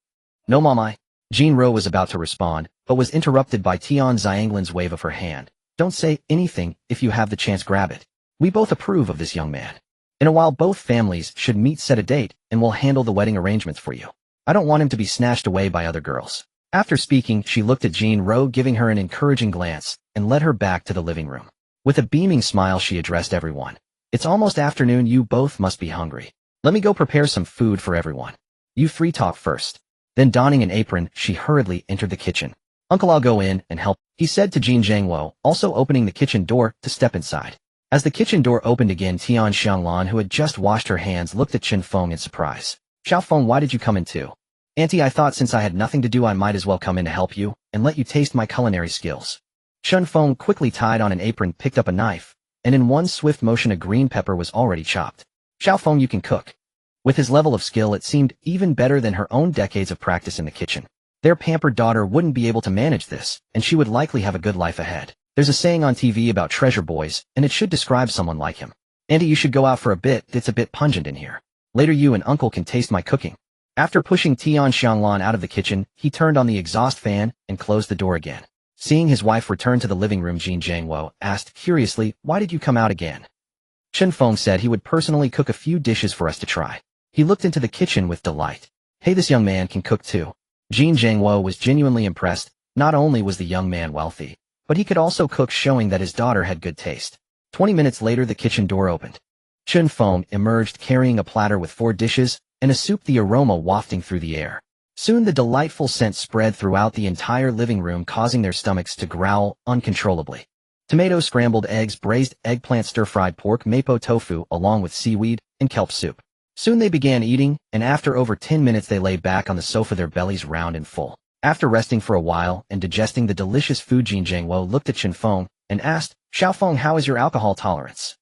A: No, Mom, Jin Ro was about to respond, but was interrupted by Tian Xianglan's wave of her hand. Don't say anything. If you have the chance, grab it. We both approve of this young man. In a while, both families should meet, set a date, and we'll handle the wedding arrangements for you. I don't want him to be snatched away by other girls. After speaking, she looked at Jin Ro, giving her an encouraging glance, and led her back to the living room. With a beaming smile, she addressed everyone. It's almost afternoon. You both must be hungry. Let me go prepare some food for everyone. You three talk first. Then, donning an apron, she hurriedly entered the kitchen. Uncle, I'll go in and help, he said to Jin Zhangwo, also opening the kitchen door to step inside. As the kitchen door opened again, Tian Xianglan, who had just washed her hands, looked at Chen Feng in surprise. Xiao Feng, why did you come in too? Auntie, I thought since I had nothing to do I might as well come in to help you, and let you taste my culinary skills. Chen Feng quickly tied on an apron, picked up a knife, and in one swift motion a green pepper was already chopped. Xiao Feng, you can cook. With his level of skill, it seemed even better than her own decades of practice in the kitchen. Their pampered daughter wouldn't be able to manage this, and she would likely have a good life ahead. There's a saying on TV about treasure boys, and it should describe someone like him. Auntie, you should go out for a bit, it's a bit pungent in here. Later you and uncle can taste my cooking. After pushing Tian Xianglan out of the kitchen, he turned on the exhaust fan and closed the door again. Seeing his wife return to the living room, Jin Jiangwo asked curiously, why did you come out again? Chen Feng said he would personally cook a few dishes for us to try. He looked into the kitchen with delight. Hey, this young man can cook too. Jin Jiangwo was genuinely impressed. Not only was the young man wealthy, but he could also cook, showing that his daughter had good taste. 20 minutes later, the kitchen door opened. Chen Feng emerged carrying a platter with 4 dishes and a soup, the aroma wafting through the air. Soon the delightful scent spread throughout the entire living room, causing their stomachs to growl uncontrollably. Tomato scrambled eggs, braised eggplant, stir-fried pork, mapo tofu, along with seaweed and kelp soup. Soon they began eating, and after over 10 minutes they lay back on the sofa, their bellies round and full. After resting for a while and digesting the delicious food, Jin Jiangwo looked at Chen Feng and asked, Xiao Feng, how is your alcohol tolerance?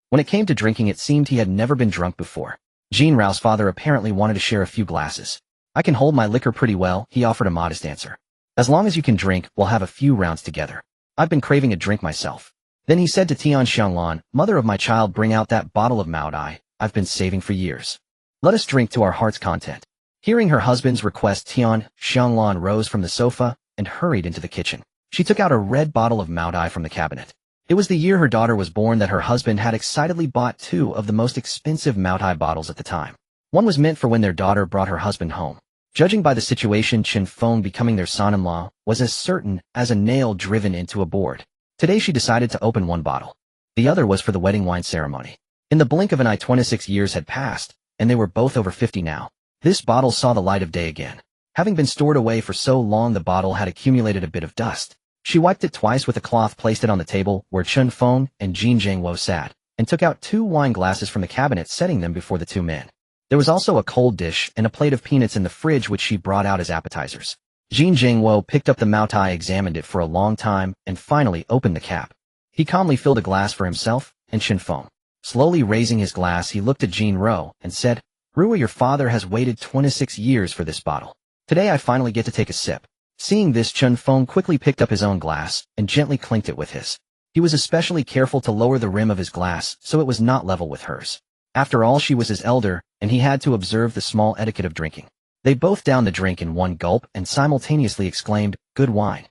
A: When it came to drinking, it seemed he had never been drunk before. Jin Rao's father apparently wanted to share a few glasses. I can hold my liquor pretty well, he offered a modest answer. As long as you can drink, we'll have a few rounds together. I've been craving a drink myself. Then he said to Tian Xianglan, mother of my child, bring out that bottle of Maodai I've been saving for years. Let us drink to our heart's content. Hearing her husband's request, Tian Xianglan rose from the sofa and hurried into the kitchen. She took out a red bottle of Maodai from the cabinet. It was the year her daughter was born that her husband had excitedly bought 2 of the most expensive Maodai bottles at the time. One was meant for when their daughter brought her husband home. Judging by the situation, Chen Feng becoming their son-in-law was as certain as a nail driven into a board. Today she decided to open one bottle. The other was for the wedding wine ceremony. In the blink of an eye, 26 years had passed, and they were both over 50 now. This bottle saw the light of day again. Having been stored away for so long, the bottle had accumulated a bit of dust. She wiped it twice with a cloth, placed it on the table where Chen Feng and Jin Jiangwo sat, and took out 2 wine glasses from the cabinet, setting them before the 2 men. There was also a cold dish and a plate of peanuts in the fridge, which she brought out as appetizers. Jin Jiangwo picked up the Maodai, examined it for a long time, and finally opened the cap. He calmly filled a glass for himself and Chen Feng. Slowly raising his glass, he looked at Jin Ro and said, Rua, your father has waited 26 years for this bottle. Today I finally get to take a sip. Seeing this, Chen Feng quickly picked up his own glass and gently clinked it with his. He was especially careful to lower the rim of his glass so it was not level with hers. After all, she was his elder, and he had to observe the small etiquette of drinking. They both downed the drink in one gulp and simultaneously exclaimed, good wine.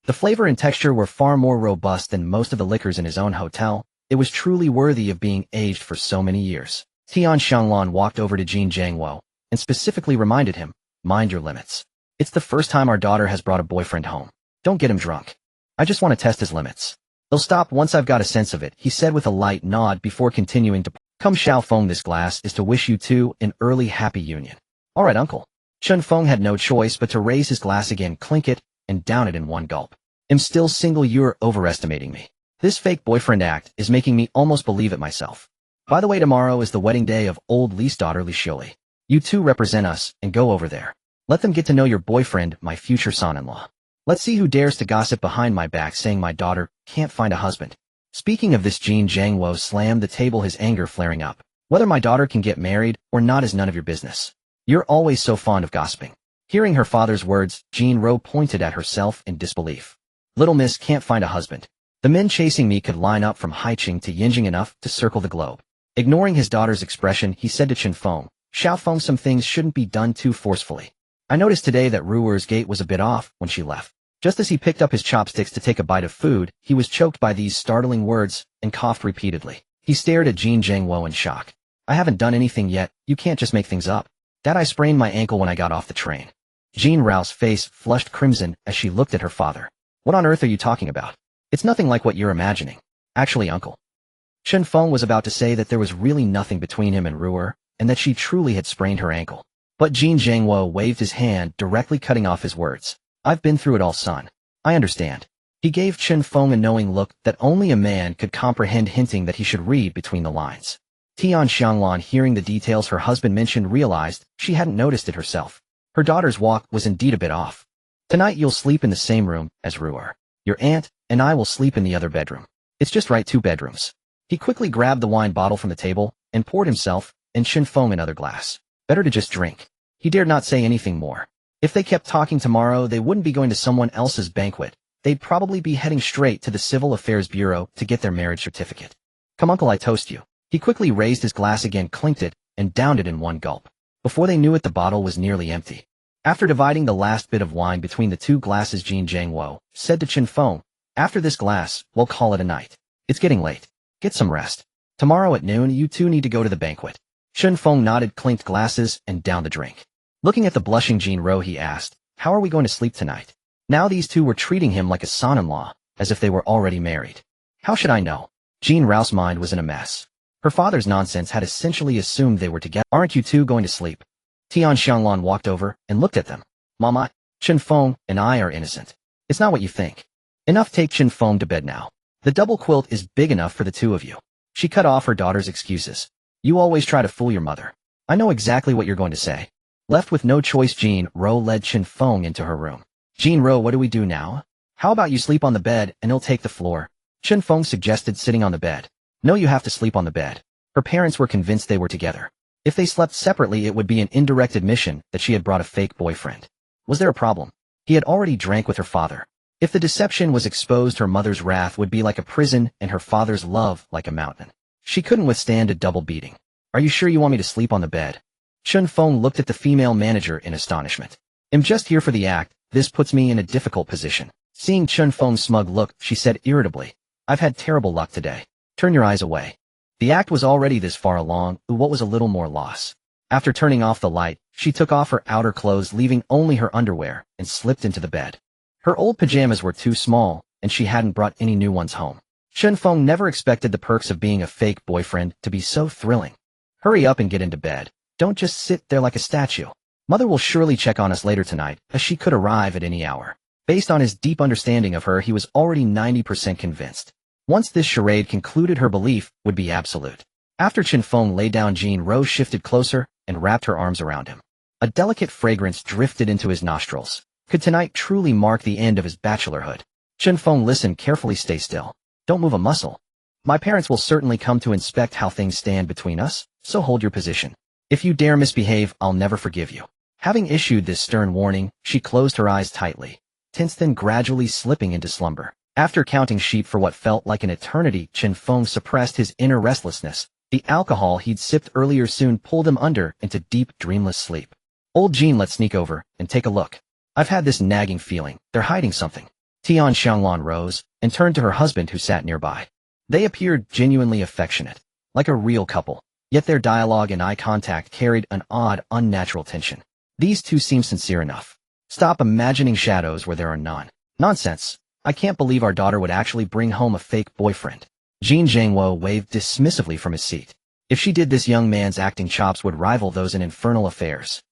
A: The flavor and texture were far more robust than most of the liquors in his own hotel. It was truly worthy of being aged for so many years. Tian Xianglan walked over to Jin Jiangwo and specifically reminded him, mind your limits. It's the first time our daughter has brought a boyfriend home. Don't get him drunk. I just want to test his limits. They'll stop once I've got a sense of it, he said with a light nod before continuing to come. Xiao Feng, this glass is to wish you two an early happy union. All right, uncle. Chen Feng had no choice but to raise his glass again, clink it, and down it in one gulp. I'm still single, you're overestimating me. This fake boyfriend act is making me almost believe it myself. By the way, tomorrow is the wedding day of old Li's daughter Li Xiuli. You two represent us and go over there. Let them get to know your boyfriend, my future son-in-law. Let's see who dares to gossip behind my back saying my daughter can't find a husband. Speaking of this, Jin Jiangwo slammed the table, his anger flaring up. Whether my daughter can get married or not is none of your business. You're always so fond of gossiping. Hearing her father's words, Jin Ro pointed at herself in disbelief. Little miss can't find a husband. The men chasing me could line up from Haicheng to Yinjing enough to circle the globe. Ignoring his daughter's expression, he said to Chen Feng, Xiao Feng, some things shouldn't be done too forcefully. I noticed today that Ruer's gait was a bit off when she left. Just as he picked up his chopsticks to take a bite of food, he was choked by these startling words and coughed repeatedly. He stared at Jin Jiangwo in shock. I haven't done anything yet, you can't just make things up. That I sprained my ankle when I got off the train. Jin Rao's face flushed crimson as she looked at her father. What on earth are you talking about? It's nothing like what you're imagining. Actually, uncle. Chen Feng was about to say that there was really nothing between him and Ruer, and that she truly had sprained her ankle. But Jin Jiangwo waved his hand, directly cutting off his words. I've been through it all, son. I understand. He gave Chen Feng a knowing look that only a man could comprehend, hinting that he should read between the lines. Tian Xianglan, hearing the details her husband mentioned, realized she hadn't noticed it herself. Her daughter's walk was indeed a bit off. Tonight you'll sleep in the same room as Ruer. Your aunt and I will sleep in the other bedroom. It's just right, 2 bedrooms. He quickly grabbed the wine bottle from the table and poured himself and Chen Feng another glass. Better to just drink. He dared not say anything more. If they kept talking tomorrow, they wouldn't be going to someone else's banquet. They'd probably be heading straight to the Civil Affairs Bureau to get their marriage certificate. Come, uncle, I toast you. He quickly raised his glass again, clinked it, and downed it in one gulp. Before they knew it, the bottle was nearly empty. After dividing the last bit of wine between the 2 glasses, Jin Zhangwo said to Chen Feng, "After this glass, we'll call it a night. It's getting late. Get some rest. Tomorrow at noon, you 2 need to go to the banquet." Chen Feng nodded, clinked glasses, and downed the drink. Looking at the blushing Jin Ro, he asked, "How are we going to sleep tonight?" Now these 2 were treating him like a son-in-law, as if they were already married. How should I know? Jin Rao's mind was in a mess. Her father's nonsense had essentially assumed they were together. "Aren't you 2 going to sleep?" Tian Xianglan walked over and looked at them. "Mama, Chen Feng and I are innocent. It's not what you think. Enough, take Chen Feng to bed now. The double quilt is big enough for the 2 of you." She cut off her daughter's excuses. "You always try to fool your mother. I know exactly what you're going to say." Left with no choice, Jin Ro led Chen Feng into her room. "Jin Ro, what do we do now? How about you sleep on the bed and he'll take the floor?" Chen Feng suggested, sitting on the bed. "No, you have to sleep on the bed." Her parents were convinced they were together. If they slept separately, it would be an indirect admission that she had brought a fake boyfriend. Was there a problem? He had already drank with her father. If the deception was exposed, her mother's wrath would be like a prison and her father's love like a mountain. She couldn't withstand a double beating. "Are you sure you want me to sleep on the bed?" Chen Feng looked at the female manager in astonishment. "I'm just here for the act. This puts me in a difficult position." Seeing Chen Feng's smug look, she said irritably, "I've had terrible luck today. Turn your eyes away." The act was already this far along, what was a little more loss? After turning off the light, she took off her outer clothes, leaving only her underwear, and slipped into the bed. Her old pajamas were too small, and she hadn't brought any new ones home. Chen Feng never expected the perks of being a fake boyfriend to be so thrilling. "Hurry up and get into bed. Don't just sit there like a statue. Mother will surely check on us later tonight, as she could arrive at any hour." Based on his deep understanding of her, he was already 90% convinced. Once this charade concluded, her belief would be absolute. After Chen Feng lay down, Jin Ro shifted closer and wrapped her arms around him. A delicate fragrance drifted into his nostrils. Could tonight truly mark the end of his bachelorhood? Chen Feng listened carefully. "Stay still. Don't move a muscle. My parents will certainly come to inspect how things stand between us, so hold your position. If you dare misbehave, I'll never forgive you." Having issued this stern warning, she closed her eyes tightly, tense, then gradually slipping into slumber. After counting sheep for what felt like an eternity, Chen Feng suppressed his inner restlessness. The alcohol he'd sipped earlier soon pulled him under into deep, dreamless sleep. "Old Jean, let's sneak over and take a look. I've had this nagging feeling. They're hiding something." Tian Xianglan rose and turned to her husband, who sat nearby. They appeared genuinely affectionate, like a real couple, yet their dialogue and eye contact carried an odd, unnatural tension. These 2 seem sincere enough. "Stop imagining shadows where there are none." "Nonsense. I can't believe our daughter would actually bring home a fake boyfriend." Jin Zhangwo waved dismissively from his seat. If she did, this young man's acting chops would rival those in Infernal Affairs.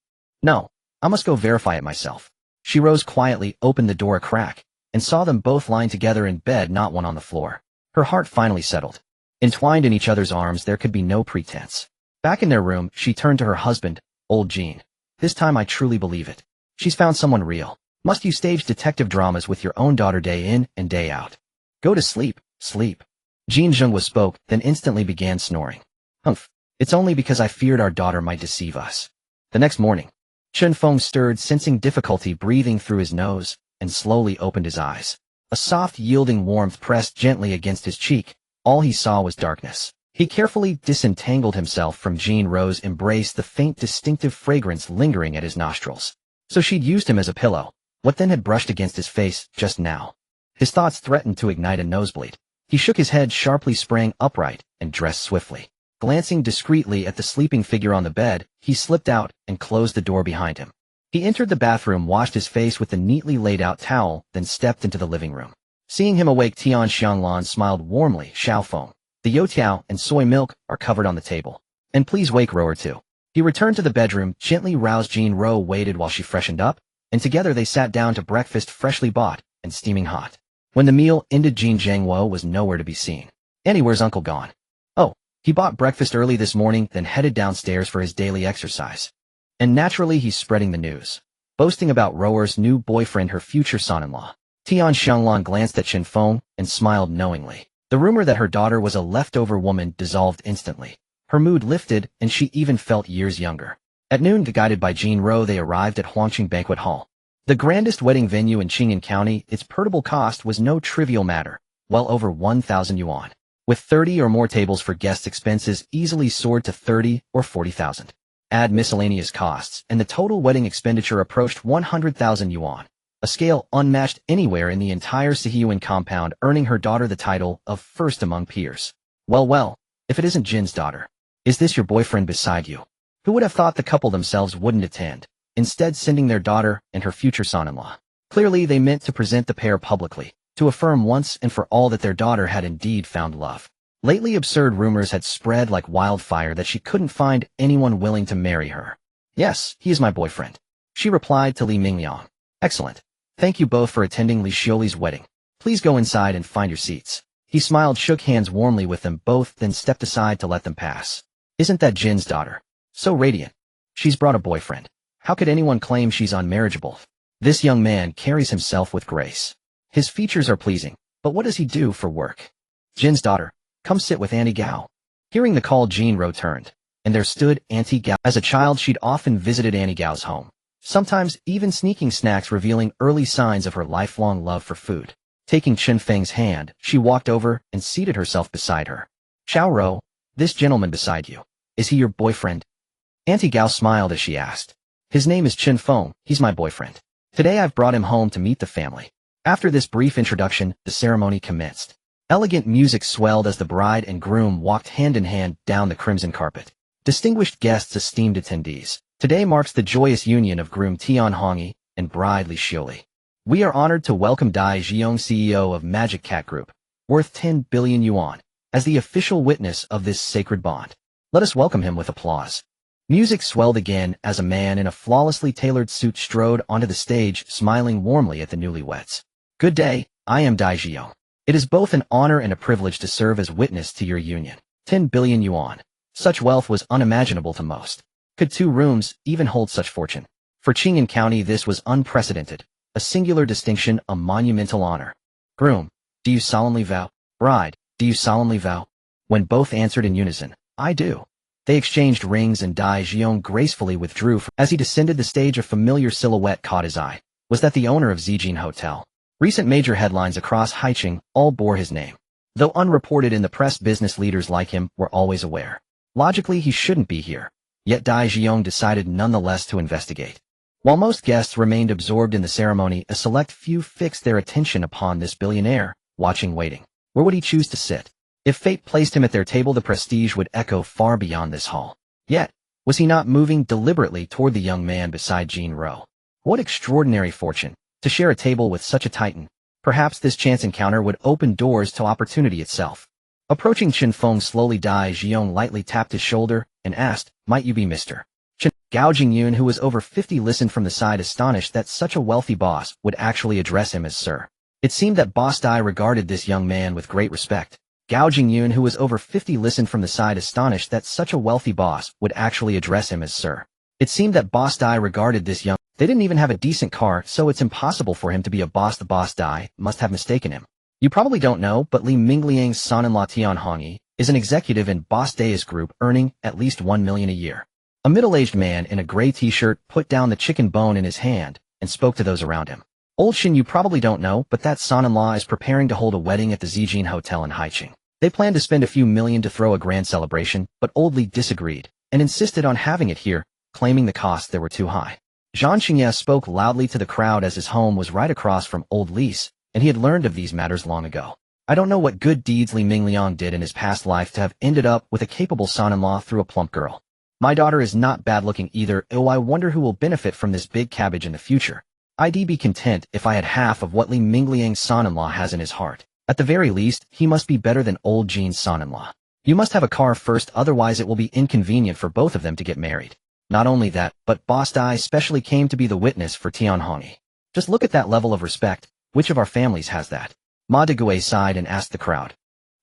A: "No, I must go verify it myself." She rose quietly, opened the door a crack, and saw them both lying together in bed, not one on the floor. Her heart finally settled. Entwined in each other's arms, there could be no pretense. Back in their room, she turned to her husband. "Old Jean, this time I truly believe it. She's found someone real. Must you stage detective dramas with your own daughter day in and day out? Go to sleep, sleep." Jin Zhengwa spoke, then instantly began snoring. "Humph, it's only because I feared our daughter might deceive us." The next morning, Chen Feng stirred, sensing difficulty breathing through his nose, and slowly opened his eyes. A soft, yielding warmth pressed gently against his cheek. All he saw was darkness. He carefully disentangled himself from Jin Ro's embrace, the faint, distinctive fragrance lingering at his nostrils. So she'd used him as a pillow. What then had brushed against his face just now? His thoughts threatened to ignite a nosebleed. He shook his head sharply, sprang upright, and dressed swiftly. Glancing discreetly at the sleeping figure on the bed, he slipped out and closed the door behind him. He entered the bathroom, washed his face with the neatly laid-out towel, then stepped into the living room. Seeing him awake, Tian Xianglan smiled warmly. "Xiao Feng, the youtiao and soy milk are covered on the table. And please wake Rower too." He returned to the bedroom, gently roused Jin Ro, waited while she freshened up, and together they sat down to breakfast, freshly bought and steaming hot. When the meal ended, Jean Zhangwo was nowhere to be seen. "Annie, where's Uncle gone?" "Oh, he bought breakfast early this morning, then headed downstairs for his daily exercise." And naturally he's spreading the news, boasting about Roer's new boyfriend, her future son-in-law. Tian Xianglan glanced at Chen Feng and smiled knowingly. The rumor that her daughter was a leftover woman dissolved instantly. Her mood lifted, and she even felt years younger. At noon, guided by Jean Ro, they arrived at Huangqing Banquet Hall. The grandest wedding venue in Qingyuan County. Its portable cost was no trivial matter, well over 1,000 yuan. With 30 or more tables for guests, expenses easily soared to 30 or 40,000. Add miscellaneous costs, and the total wedding expenditure approached 100,000 yuan, a scale unmatched anywhere in the entire Sihiyuan compound, earning her daughter the title of first among peers. Well, if it isn't Jin's daughter. "Is this your boyfriend beside you?" Who would have thought the couple themselves wouldn't attend, instead sending their daughter and her future son-in-law? Clearly they meant to present the pair publicly, to affirm once and for all that their daughter had indeed found love. Lately absurd rumors had spread like wildfire that she couldn't find anyone willing to marry her. "Yes, he is my boyfriend," she replied to Li Mingliang. "Excellent. Thank you both for attending Li Xiuli's wedding. Please go inside and find your seats." He smiled, shook hands warmly with them both, then stepped aside to let them pass. "Isn't that Jin's daughter? So radiant. She's brought a boyfriend. How could anyone claim she's unmarriageable? This young man carries himself with grace. His features are pleasing, but what does he do for work? Jin's daughter, come sit with Auntie Gao." Hearing the call, Jean Ro turned, and there stood Auntie Gao. As a child, she'd often visited Auntie Gao's home, sometimes even sneaking snacks revealing early signs of her lifelong love for food. Taking Chen Feng's hand, she walked over and seated herself beside her. "Xiao Ro, this gentleman beside you, is he your boyfriend?" Auntie Gao smiled as she asked. "His name is Chen Feng, he's my boyfriend. Today I've brought him home to meet the family." After this brief introduction, the ceremony commenced. Elegant music swelled as the bride and groom walked hand in hand down the crimson carpet. Distinguished guests, esteemed attendees, today marks the joyous union of groom Tian Hongyi and bride Li Xiuli. We are honored to welcome Dai Zhiyong, CEO of Magic Cat Group, worth 10 billion yuan, as the official witness of this sacred bond. Let us welcome him with applause. Music swelled again as a man in a flawlessly tailored suit strode onto the stage, smiling warmly at the newlyweds. "Good day, I am Dai Zhiyong. It is both an honor and a privilege to serve as witness to your union." 10 billion yuan. Such wealth was unimaginable to most. Could 2 rooms even hold such fortune? For Qingyuan County, this was unprecedented, a singular distinction, a monumental honor. "Groom, do you solemnly vow?" "Bride, do you solemnly vow?" When both answered in unison, "I do." They exchanged rings and Dai Zhiyong gracefully withdrew. As he descended the stage, a familiar silhouette caught his eye. Was that the owner of Zijin Hotel? Recent major headlines across Haicheng all bore his name. Though unreported in the press, business leaders like him were always aware. Logically, he shouldn't be here. Yet Dai Zhiyong decided nonetheless to investigate. While most guests remained absorbed in the ceremony, a select few fixed their attention upon this billionaire, watching, waiting. Where would he choose to sit? If fate placed him at their table, the prestige would echo far beyond this hall. Yet, was he not moving deliberately toward the young man beside Jean Ro? What extraordinary fortune, to share a table with such a titan. Perhaps this chance encounter would open doors to opportunity itself. Approaching Chen Feng slowly, Dai Zhiyong lightly tapped his shoulder and asked, "Might you be Mr. Chen?" Gao Jingyun, who was over 50, listened from the side, astonished that such a wealthy boss would actually address him as sir. It seemed that Boss Dai regarded this young man with great respect. Gao Jingyun, who was over 50, listened from the side, astonished that such a wealthy boss would actually address him as sir. It seemed that Boss Dai regarded this young... They didn't even have a decent car, so it's impossible for him to be a boss. The Boss Dai must have mistaken him. You probably don't know, but Li Mingliang's son-in-law Tian Hongyi is an executive in Boss Dai's group, earning at least 1 million a year. A middle-aged man in a gray t-shirt put down the chicken bone in his hand and spoke to those around him. "Old Shin, you probably don't know, but that son-in-law is preparing to hold a wedding at the Zijin Hotel in Haicheng. They plan to spend a few million to throw a grand celebration, but Old Li disagreed and insisted on having it here, claiming the costs there were too high." Zhang Xingye spoke loudly to the crowd as his home was right across from Old Li's, and he had learned of these matters long ago. "I don't know what good deeds Li Mingliang did in his past life to have ended up with a capable son-in-law through a plump girl. My daughter is not bad-looking either. Oh, I wonder who will benefit from this big cabbage in the future. I'd be content if I had half of what Li Mingliang's son-in-law has in his heart. At the very least, he must be better than old Jean's son-in-law. You must have a car first, otherwise it will be inconvenient for both of them to get married." Not only that, but Boss Dai specially came to be the witness for Tian Hongyi. "Just look at that level of respect. Which of our families has that? Ma Degui sighed and asked the crowd.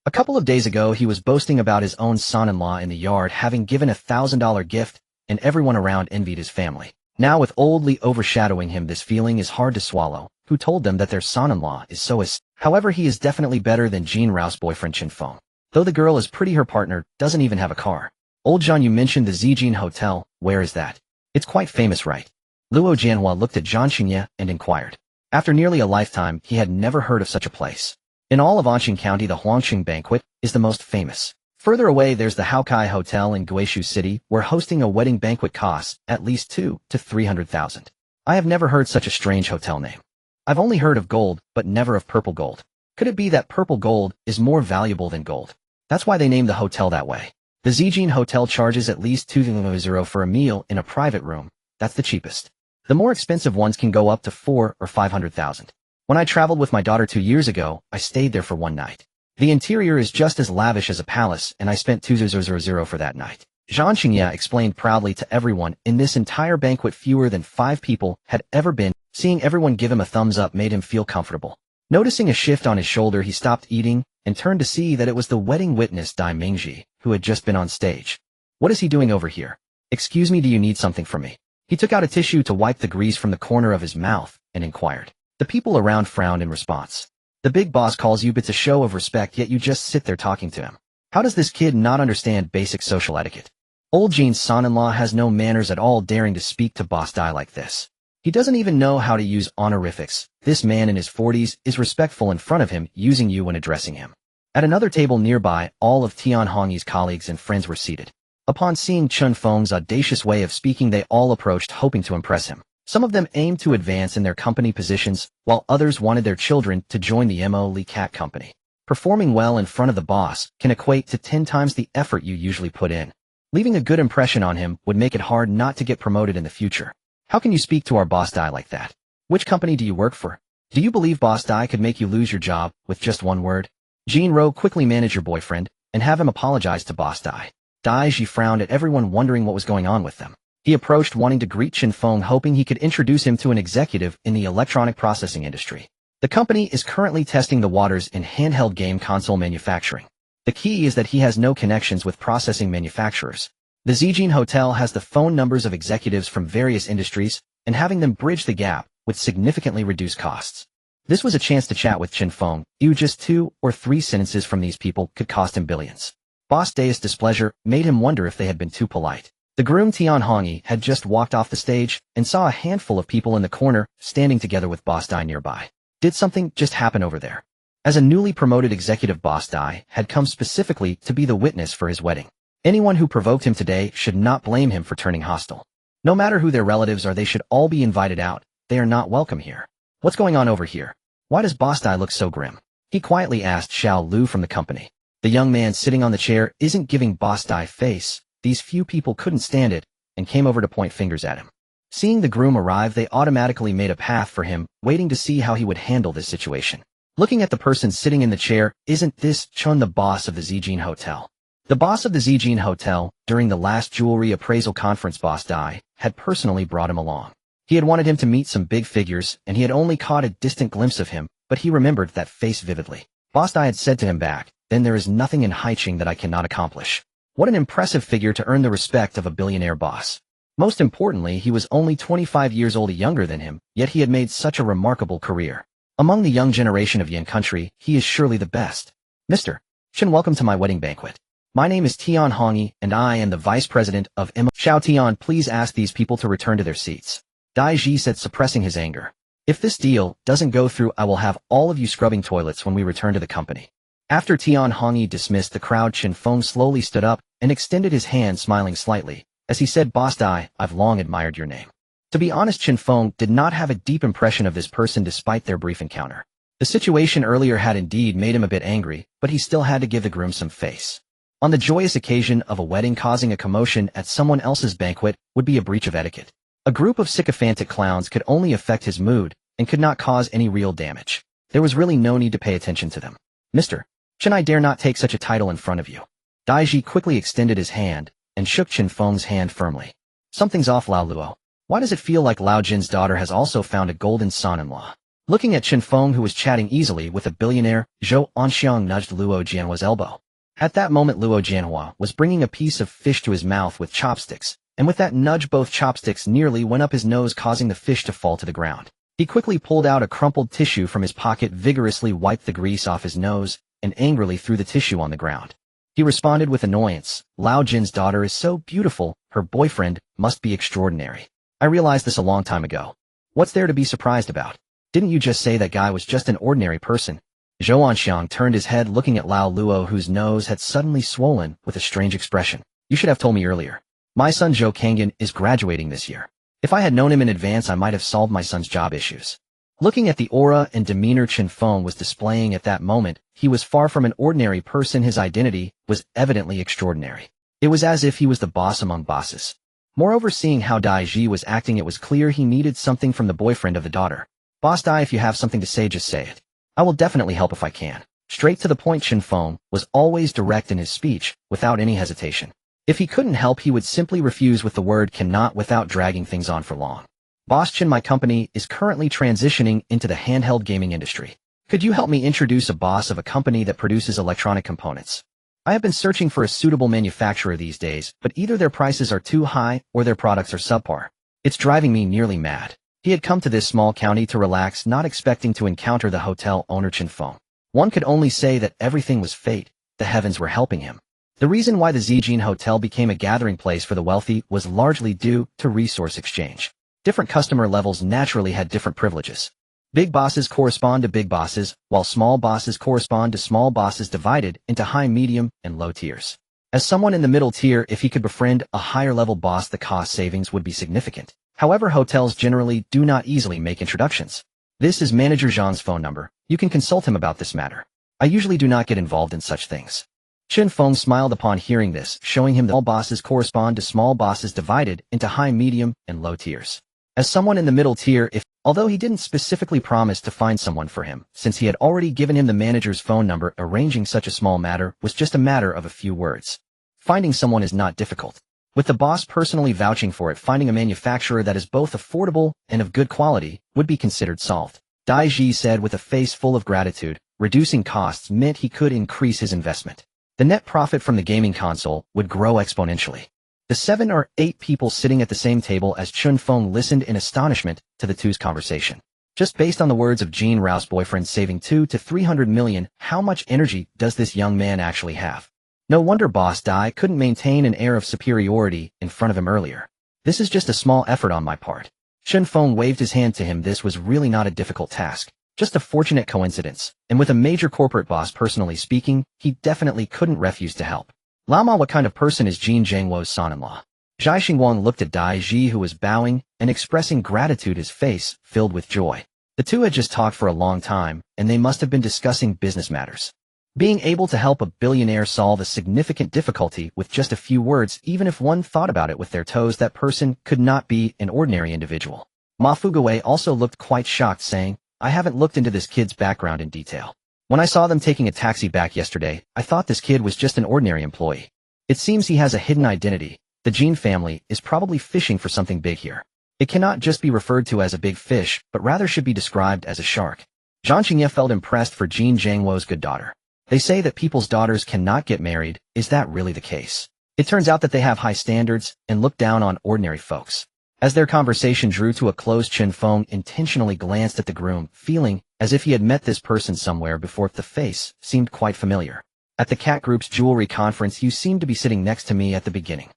A: A couple of days ago he was boasting about his own son-in-law in the yard having given $1,000 gift, and everyone around envied his family. Now with old Li overshadowing him, this feeling is hard to swallow. Who told them that their son-in-law is so is? However, he is definitely better than Jean Rao's boyfriend Chen Feng. Though the girl is pretty, her partner doesn't even have a car. Old John, you mentioned the Zijin Hotel. Where is that? It's quite famous, right? Luo Jianhua looked at Zhang Xingye and inquired. After nearly a lifetime, he had never heard of such a place. In all of Anqing County, the Huangqing Banquet is the most famous. Further away, there's the Haokai Hotel in Guishu City, where hosting a wedding banquet costs at least 200,000 to 300,000. I have never heard such a strange hotel name. I've only heard of gold, but never of purple gold. Could it be that purple gold is more valuable than gold? That's why they named the hotel that way. The Zijin Hotel charges at least 200 for a meal in a private room. That's the cheapest. The more expensive ones can go up to 400,000 or 500,000. When I traveled with my daughter 2 years ago, I stayed there for one night. The interior is just as lavish as a palace, and I spent 200 for that night. Zhang Xingye explained proudly to everyone. In this entire banquet, fewer than 5 people had ever been. Seeing everyone give him a thumbs up made him feel comfortable. Noticing a shift on his shoulder, he stopped eating and turned to see that it was the wedding witness Dai Mingji, who had just been on stage. What is he doing over here? Excuse me, do you need something from me? He took out a tissue to wipe the grease from the corner of his mouth and inquired. The people around frowned in response. The big boss calls you, but it's a show of respect, yet you just sit there talking to him. How does this kid not understand basic social etiquette? Old Jean's son-in-law has no manners at all, daring to speak to Boss Dai like this. He doesn't even know how to use honorifics. This man in his 40s is respectful in front of him, using you when addressing him. At another table nearby, all of Tian Hongyi's colleagues and friends were seated. Upon seeing Chen Feng's audacious way of speaking, they all approached, hoping to impress him. Some of them aimed to advance in their company positions, while others wanted their children to join the Mo Li Cat Company. Performing well in front of the boss can equate to 10 times the effort you usually put in. Leaving a good impression on him would make it hard not to get promoted in the future. How can you speak to our Boss Dai like that? Which company do you work for? Do you believe Boss Dai could make you lose your job with just one word? Jean Ro, quickly manage your boyfriend and have him apologize to Boss Dai. Dai Ji frowned at everyone, wondering what was going on with them. He approached, wanting to greet Chen Feng, hoping he could introduce him to an executive in the electronic processing industry. The company is currently testing the waters in handheld game console manufacturing. The key is that he has no connections with processing manufacturers. The Zijin Hotel has the phone numbers of executives from various industries, and having them bridge the gap would significantly reduce costs. This was a chance to chat with Chen Feng. Just 2 or 3 sentences from these people could cost him billions. Boss Dai's displeasure made him wonder if they had been too polite. The groom Tian Hongyi had just walked off the stage and saw a handful of people in the corner standing together with Boss Dai nearby. Did something just happen over there? As a newly promoted executive, Boss Dai had come specifically to be the witness for his wedding. Anyone who provoked him today should not blame him for turning hostile. No matter who their relatives are, they should all be invited out. They are not welcome here. What's going on over here? Why does Boss Dai look so grim? He quietly asked Xiao Lu from the company. The young man sitting on the chair isn't giving Boss Dai face. These few people couldn't stand it and came over to point fingers at him. Seeing the groom arrive, they automatically made a path for him, waiting to see how he would handle this situation. Looking at the person sitting in the chair, isn't this Chen, the boss of the Zijin Hotel? The boss of the Zijin Hotel, during the last jewelry appraisal conference, Boss Dai had personally brought him along. He had wanted him to meet some big figures, and he had only caught a distant glimpse of him, but he remembered that face vividly. Boss Dai had said to him back, then there is nothing in Haicheng that I cannot accomplish. What an impressive figure to earn the respect of a billionaire boss. Most importantly, he was only 25 years old, younger than him, yet he had made such a remarkable career. Among the young generation of Yan country, he is surely the best. Mr. Chen, welcome to my wedding banquet. My name is Tian Hongyi, and I am the vice president of Mo. Xiao Tian, please ask these people to return to their seats. Dai Ji said, suppressing his anger. If this deal doesn't go through, I will have all of you scrubbing toilets when we return to the company. After Tian Hongyi dismissed the crowd, Chen Feng slowly stood up and extended his hand, smiling slightly. As he said, Boss Dai, I've long admired your name. To be honest, Chen Feng did not have a deep impression of this person despite their brief encounter. The situation earlier had indeed made him a bit angry, but he still had to give the groom some face. On the joyous occasion of a wedding, causing a commotion at someone else's banquet would be a breach of etiquette. A group of sycophantic clowns could only affect his mood and could not cause any real damage. There was really no need to pay attention to them. Mr. Chen, I dare not take such a title in front of you. Dai Ji quickly extended his hand and shook Chen Feng's hand firmly. Something's off, Lao Luo. Why does it feel like Lao Jin's daughter has also found a golden son-in-law? Looking at Chen Feng, who was chatting easily with a billionaire, Zhou Anxiang nudged Luo Jianhua's elbow. At that moment, Luo Jianhua was bringing a piece of fish to his mouth with chopsticks, and with that nudge both chopsticks nearly went up his nose, causing the fish to fall to the ground. He quickly pulled out a crumpled tissue from his pocket, vigorously wiped the grease off his nose, and angrily threw the tissue on the ground. He responded with annoyance. Lao Jin's daughter is so beautiful, her boyfriend must be extraordinary. I realized this a long time ago. What's there to be surprised about? Didn't you just say that guy was just an ordinary person? Zhou Anxiang turned his head, looking at Lao Luo, whose nose had suddenly swollen, with a strange expression. You should have told me earlier. My son Zhou Kangyan is graduating this year. If I had known him in advance, I might have solved my son's job issues. Looking at the aura and demeanor Chen Feng was displaying at that moment, he was far from an ordinary person. His identity was evidently extraordinary. It was as if he was the boss among bosses. Moreover, seeing how Dai Ji was acting, it was clear he needed something from the boyfriend of the daughter. Boss Dai, if you have something to say, just say it. I will definitely help if I can. Straight to the point, Chen Feng was always direct in his speech, without any hesitation. If he couldn't help, he would simply refuse with the word cannot without dragging things on for long. Boss Chen, my company is currently transitioning into the handheld gaming industry. Could you help me introduce a boss of a company that produces electronic components? I have been searching for a suitable manufacturer these days, but either their prices are too high or their products are subpar. It's driving me nearly mad. He had come to this small county to relax, not expecting to encounter the hotel owner Chen Feng. One could only say that everything was fate. The heavens were helping him. The reason why the Zijin Hotel became a gathering place for the wealthy was largely due to resource exchange. Different customer levels naturally had different privileges. Big bosses correspond to big bosses, while small bosses correspond to small bosses, divided into high, medium, and low tiers. As someone in the middle tier, if he could befriend a higher-level boss, the cost savings would be significant. However, hotels generally do not easily make introductions. This is Manager Zhang's phone number. You can consult him about this matter. I usually do not get involved in such things. Chen Feng smiled upon hearing this, showing him that all bosses correspond to small bosses divided into high, medium, and low tiers. As someone in the middle tier, although he didn't specifically promise to find someone for him, since he had already given him the manager's phone number, arranging such a small matter was just a matter of a few words. Finding someone is not difficult. With the boss personally vouching for it, finding a manufacturer that is both affordable and of good quality would be considered solved. Dai Ji said with a face full of gratitude. Reducing costs meant he could increase his investment. The net profit from the gaming console would grow exponentially. The 7 or 8 people sitting at the same table as Chen Feng listened in astonishment to the two's conversation. Just based on the words of Jean Rao's boyfriend saving 2 to 300 million, how much energy does this young man actually have? No wonder Boss Dai couldn't maintain an air of superiority in front of him earlier. This is just a small effort on my part. Chen Feng waved his hand to him. This was really not a difficult task. Just a fortunate coincidence, and with a major corporate boss personally speaking, he definitely couldn't refuse to help. Lama, what kind of person is Jin Zhangwo's son-in-law? Zhai Xingguang looked at Dai Ji, who was bowing and expressing gratitude, his face filled with joy. The two had just talked for a long time, and they must have been discussing business matters. Being able to help a billionaire solve a significant difficulty with just a few words, even if one thought about it with their toes, that person could not be an ordinary individual. Ma Fugawei also looked quite shocked, saying, I haven't looked into this kid's background in detail. When I saw them taking a taxi back yesterday, I thought this kid was just an ordinary employee. It seems he has a hidden identity. The Jin family is probably fishing for something big here. It cannot just be referred to as a big fish, but rather should be described as a shark. Zhang Qingye felt impressed for Jin Zhangwo's good daughter. They say that people's daughters cannot get married. Is that really the case? It turns out that they have high standards and look down on ordinary folks. As their conversation drew to a close, Chen Feng intentionally glanced at the groom, feeling as if he had met this person somewhere before. The face seemed quite familiar. At the cat group's jewelry conference, you seemed to be sitting next to me at the beginning.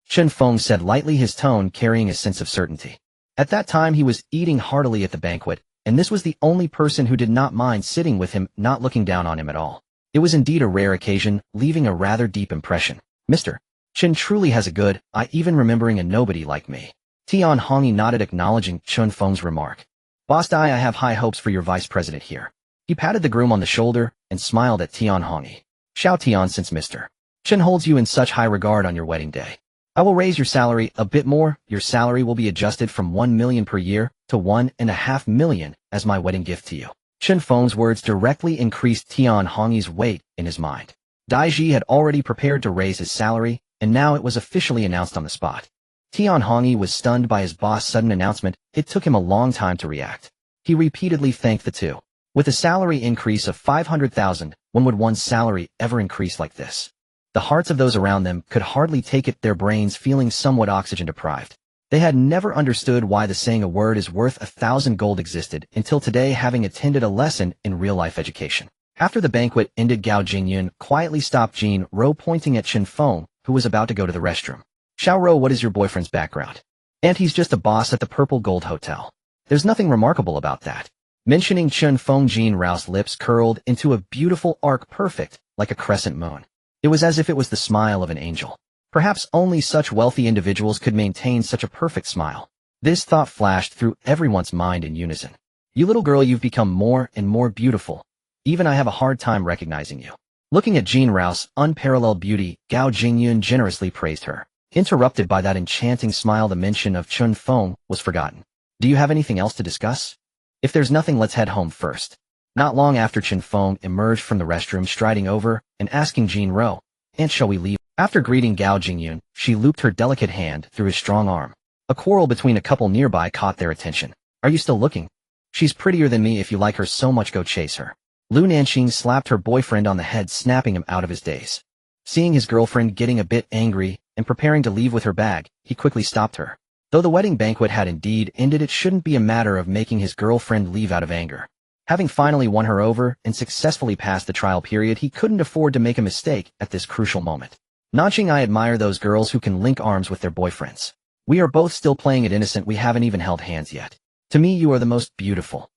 A: Chen Feng said lightly, his tone carrying a sense of certainty. At that time he was eating heartily at the banquet, and this was the only person who did not mind sitting with him, not looking down on him at all. It was indeed a rare occasion, leaving a rather deep impression. Mr. Chen truly has a good eye, even remembering a nobody like me. Tian Hongyi nodded, acknowledging Chen Feng's remark. Boss Dai, I have high hopes for your vice president here. He patted the groom on the shoulder and smiled at Tian Hongyi. Xiao Tian, since Mr. Chen holds you in such high regard on your wedding day, I will raise your salary a bit more. Your salary will be adjusted from 1 million per year to 1.5 million as my wedding gift to you. Chen Feng's words directly increased Tian Hongyi's weight in his mind. Dai Ji had already prepared to raise his salary, and now it was officially announced on the spot. Tian Hongyi was stunned by his boss' sudden announcement. It took him a long time to react. He repeatedly thanked the two. With a salary increase of 500,000, when would one's salary ever increase like this? The hearts of those around them could hardly take it, their brains feeling somewhat oxygen-deprived. They had never understood why the saying a word is worth 1,000 gold existed until today, having attended a lesson in real-life education. After the banquet ended, Gao Jingyun quietly stopped Jean Ro, pointing at Chen Feng, who was about to go to the restroom. Xiao Ro, what is your boyfriend's background? And he's just a boss at the Purple Gold Hotel. There's nothing remarkable about that. Mentioning Chen Feng, Jean Rao's lips curled into a beautiful arc, perfect, like a crescent moon. It was as if it was the smile of an angel. Perhaps only such wealthy individuals could maintain such a perfect smile. This thought flashed through everyone's mind in unison. You little girl, you've become more and more beautiful. Even I have a hard time recognizing you. Looking at Jean Rao's unparalleled beauty, Gao Jingyun generously praised her. Interrupted by that enchanting smile, the mention of Chen Feng was forgotten. Do you have anything else to discuss? If there's nothing, let's head home first. Not long after, Chen Feng emerged from the restroom, striding over and asking Jean Ro, "And shall we leave?" After greeting Gao Jingyun, she looped her delicate hand through his strong arm. A quarrel between a couple nearby caught their attention. Are you still looking? She's prettier than me. If you like her so much, go chase her. Lu Nanxing slapped her boyfriend on the head, snapping him out of his daze. Seeing his girlfriend getting a bit angry and preparing to leave with her bag, he quickly stopped her. Though the wedding banquet had indeed ended, it shouldn't be a matter of making his girlfriend leave out of anger. Having finally won her over and successfully passed the trial period, he couldn't afford to make a mistake at this crucial moment. Nanxing, I admire those girls who can link arms with their boyfriends. We are both still playing it innocent. We haven't even held hands yet. To me, you are the most beautiful.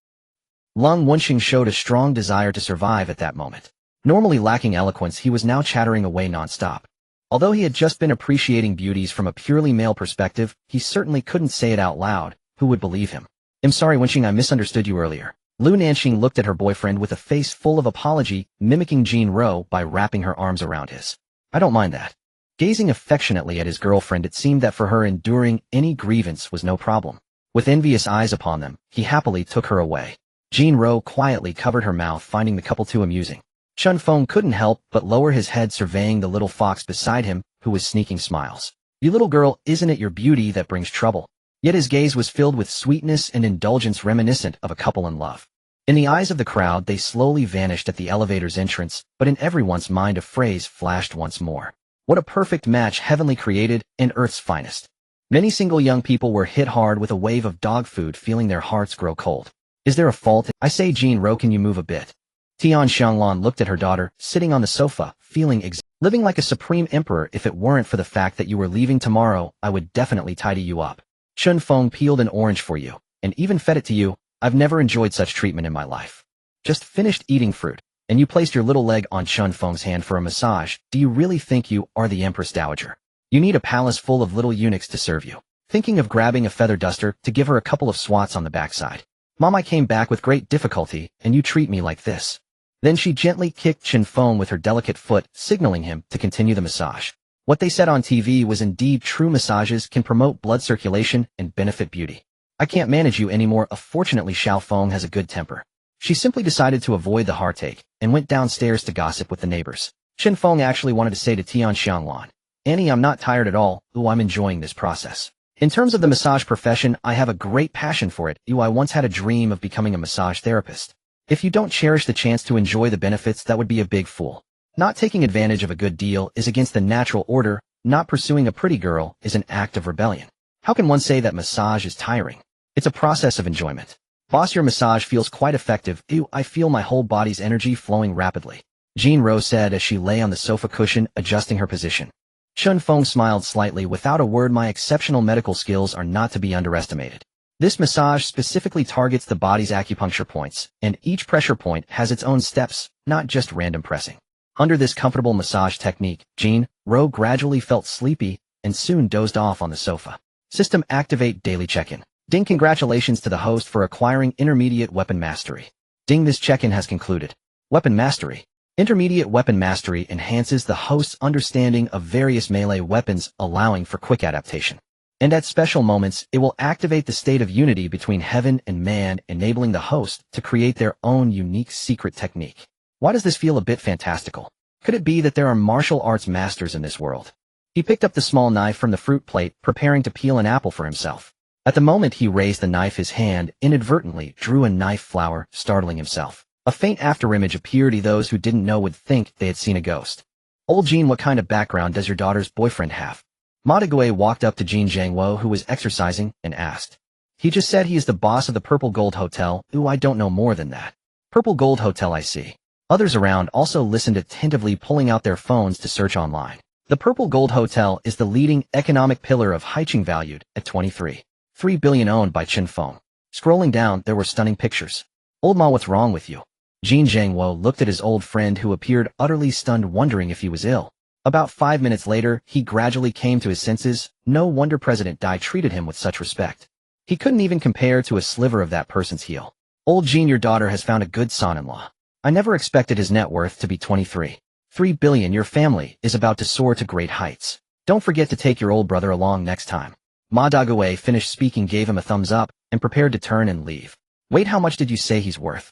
A: Lung Wenxing showed a strong desire to survive at that moment. Normally lacking eloquence, he was now chattering away non-stop. Although he had just been appreciating beauties from a purely male perspective, he certainly couldn't say it out loud. Who would believe him? I'm sorry, Wenxing, I misunderstood you earlier. Lu Nanxing looked at her boyfriend with a face full of apology, mimicking Jean Ro by wrapping her arms around his. I don't mind that. Gazing affectionately at his girlfriend, it seemed that for her, enduring any grievance was no problem. With envious eyes upon them, he happily took her away. Jean Ro quietly covered her mouth, finding the couple too amusing. Chen Feng couldn't help but lower his head, surveying the little fox beside him, who was sneaking smiles. You little girl, isn't it your beauty that brings trouble? Yet his gaze was filled with sweetness and indulgence, reminiscent of a couple in love. In the eyes of the crowd, they slowly vanished at the elevator's entrance, but in everyone's mind a phrase flashed once more. What a perfect match, heavenly created, and Earth's finest. Many single young people were hit hard with a wave of dog food, feeling their hearts grow cold. Is there a fault? I say, Jean Ro, can you move a bit? Tian Xianglan looked at her daughter, sitting on the sofa, feeling living like a supreme emperor. If it weren't for the fact that you were leaving tomorrow, I would definitely tidy you up. Chen Feng peeled an orange for you, and even fed it to you. I've never enjoyed such treatment in my life. Just finished eating fruit, and you placed your little leg on Chen Feng's hand for a massage. Do you really think you are the Empress Dowager? You need a palace full of little eunuchs to serve you. Thinking of grabbing a feather duster to give her a couple of swats on the backside. Mom, I came back with great difficulty, and you treat me like this. Then she gently kicked Chen Feng with her delicate foot, signaling him to continue the massage. What they said on TV was indeed true. Massages can promote blood circulation and benefit beauty. I can't manage you anymore. Fortunately, Xiao Feng has a good temper. She simply decided to avoid the heartache and went downstairs to gossip with the neighbors. Chen Feng actually wanted to say to Tian Xianglan, Annie, I'm not tired at all. Ooh, I'm enjoying this process. In terms of the massage profession, I have a great passion for it. I once had a dream of becoming a massage therapist. If you don't cherish the chance to enjoy the benefits, that would be a big fool. Not taking advantage of a good deal is against the natural order. Not pursuing a pretty girl is an act of rebellion. How can one say that massage is tiring? It's a process of enjoyment. Boss, your massage feels quite effective. Ew, I feel my whole body's energy flowing rapidly. Jean Ro said as she lay on the sofa cushion, adjusting her position. Chen Feng smiled slightly. Without a word, my exceptional medical skills are not to be underestimated. This massage specifically targets the body's acupuncture points, and each pressure point has its own steps, not just random pressing. Under this comfortable massage technique, Jean Ro gradually felt sleepy and soon dozed off on the sofa. System activate daily check-in. Ding, congratulations to the host for acquiring intermediate weapon mastery. Ding, this check-in has concluded. Weapon mastery. Intermediate weapon mastery enhances the host's understanding of various melee weapons, allowing for quick adaptation. And at special moments, it will activate the state of unity between heaven and man, enabling the host to create their own unique secret technique. Why does this feel a bit fantastical? Could it be that there are martial arts masters in this world? He picked up the small knife from the fruit plate, preparing to peel an apple for himself. At the moment he raised the knife, his hand inadvertently drew a knife flower, startling himself. A faint afterimage appeared. Those who didn't know would think they had seen a ghost. Old Jean, what kind of background does your daughter's boyfriend have? Ma Degui walked up to Jean Zhangwo, who was exercising, and asked. He just said he is the boss of the Purple Gold Hotel. Ooh, I don't know more than that. Purple Gold Hotel, I see. Others around also listened attentively, pulling out their phones to search online. The Purple Gold Hotel is the leading economic pillar of Haicheng, valued at 23.3 billion, owned by Chen Feng. Scrolling down, there were stunning pictures. Old Ma, what's wrong with you? Jean Zhangwo looked at his old friend, who appeared utterly stunned, wondering if he was ill. About 5 minutes later, he gradually came to his senses. No wonder President Dai treated him with such respect. He couldn't even compare to a sliver of that person's heel. Old Jean, your daughter has found a good son-in-law. I never expected his net worth to be 23.3 billion. Your family is about to soar to great heights. Don't forget to take your old brother along next time. Ma Dagui finished speaking, gave him a thumbs up, and prepared to turn and leave. Wait, how much did you say he's worth?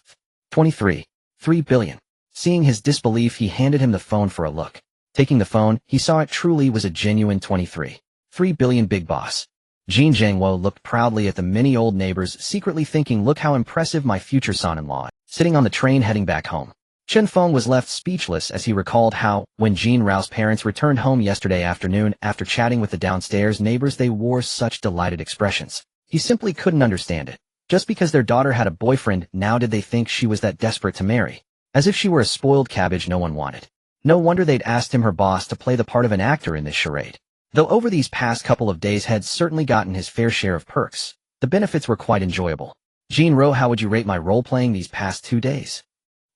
A: 23.3 billion. Seeing his disbelief, he handed him the phone for a look. Taking the phone, he saw it truly was a genuine 23.3 billion. Big boss. Jean Zhangwo looked proudly at the many old neighbors, secretly thinking, look how impressive my future son-in-law is. Sitting on the train heading back home, Chen Feng was left speechless as he recalled how, when Jean Rao's parents returned home yesterday afternoon after chatting with the downstairs neighbors, they wore such delighted expressions. He simply couldn't understand it. Just because their daughter had a boyfriend, now did they think she was that desperate to marry? As if she were a spoiled cabbage no one wanted. No wonder they'd asked him, her boss, to play the part of an actor in this charade. Though over these past couple of days had certainly gotten his fair share of perks, the benefits were quite enjoyable. Jean Ro, how would you rate my role-playing these past 2 days?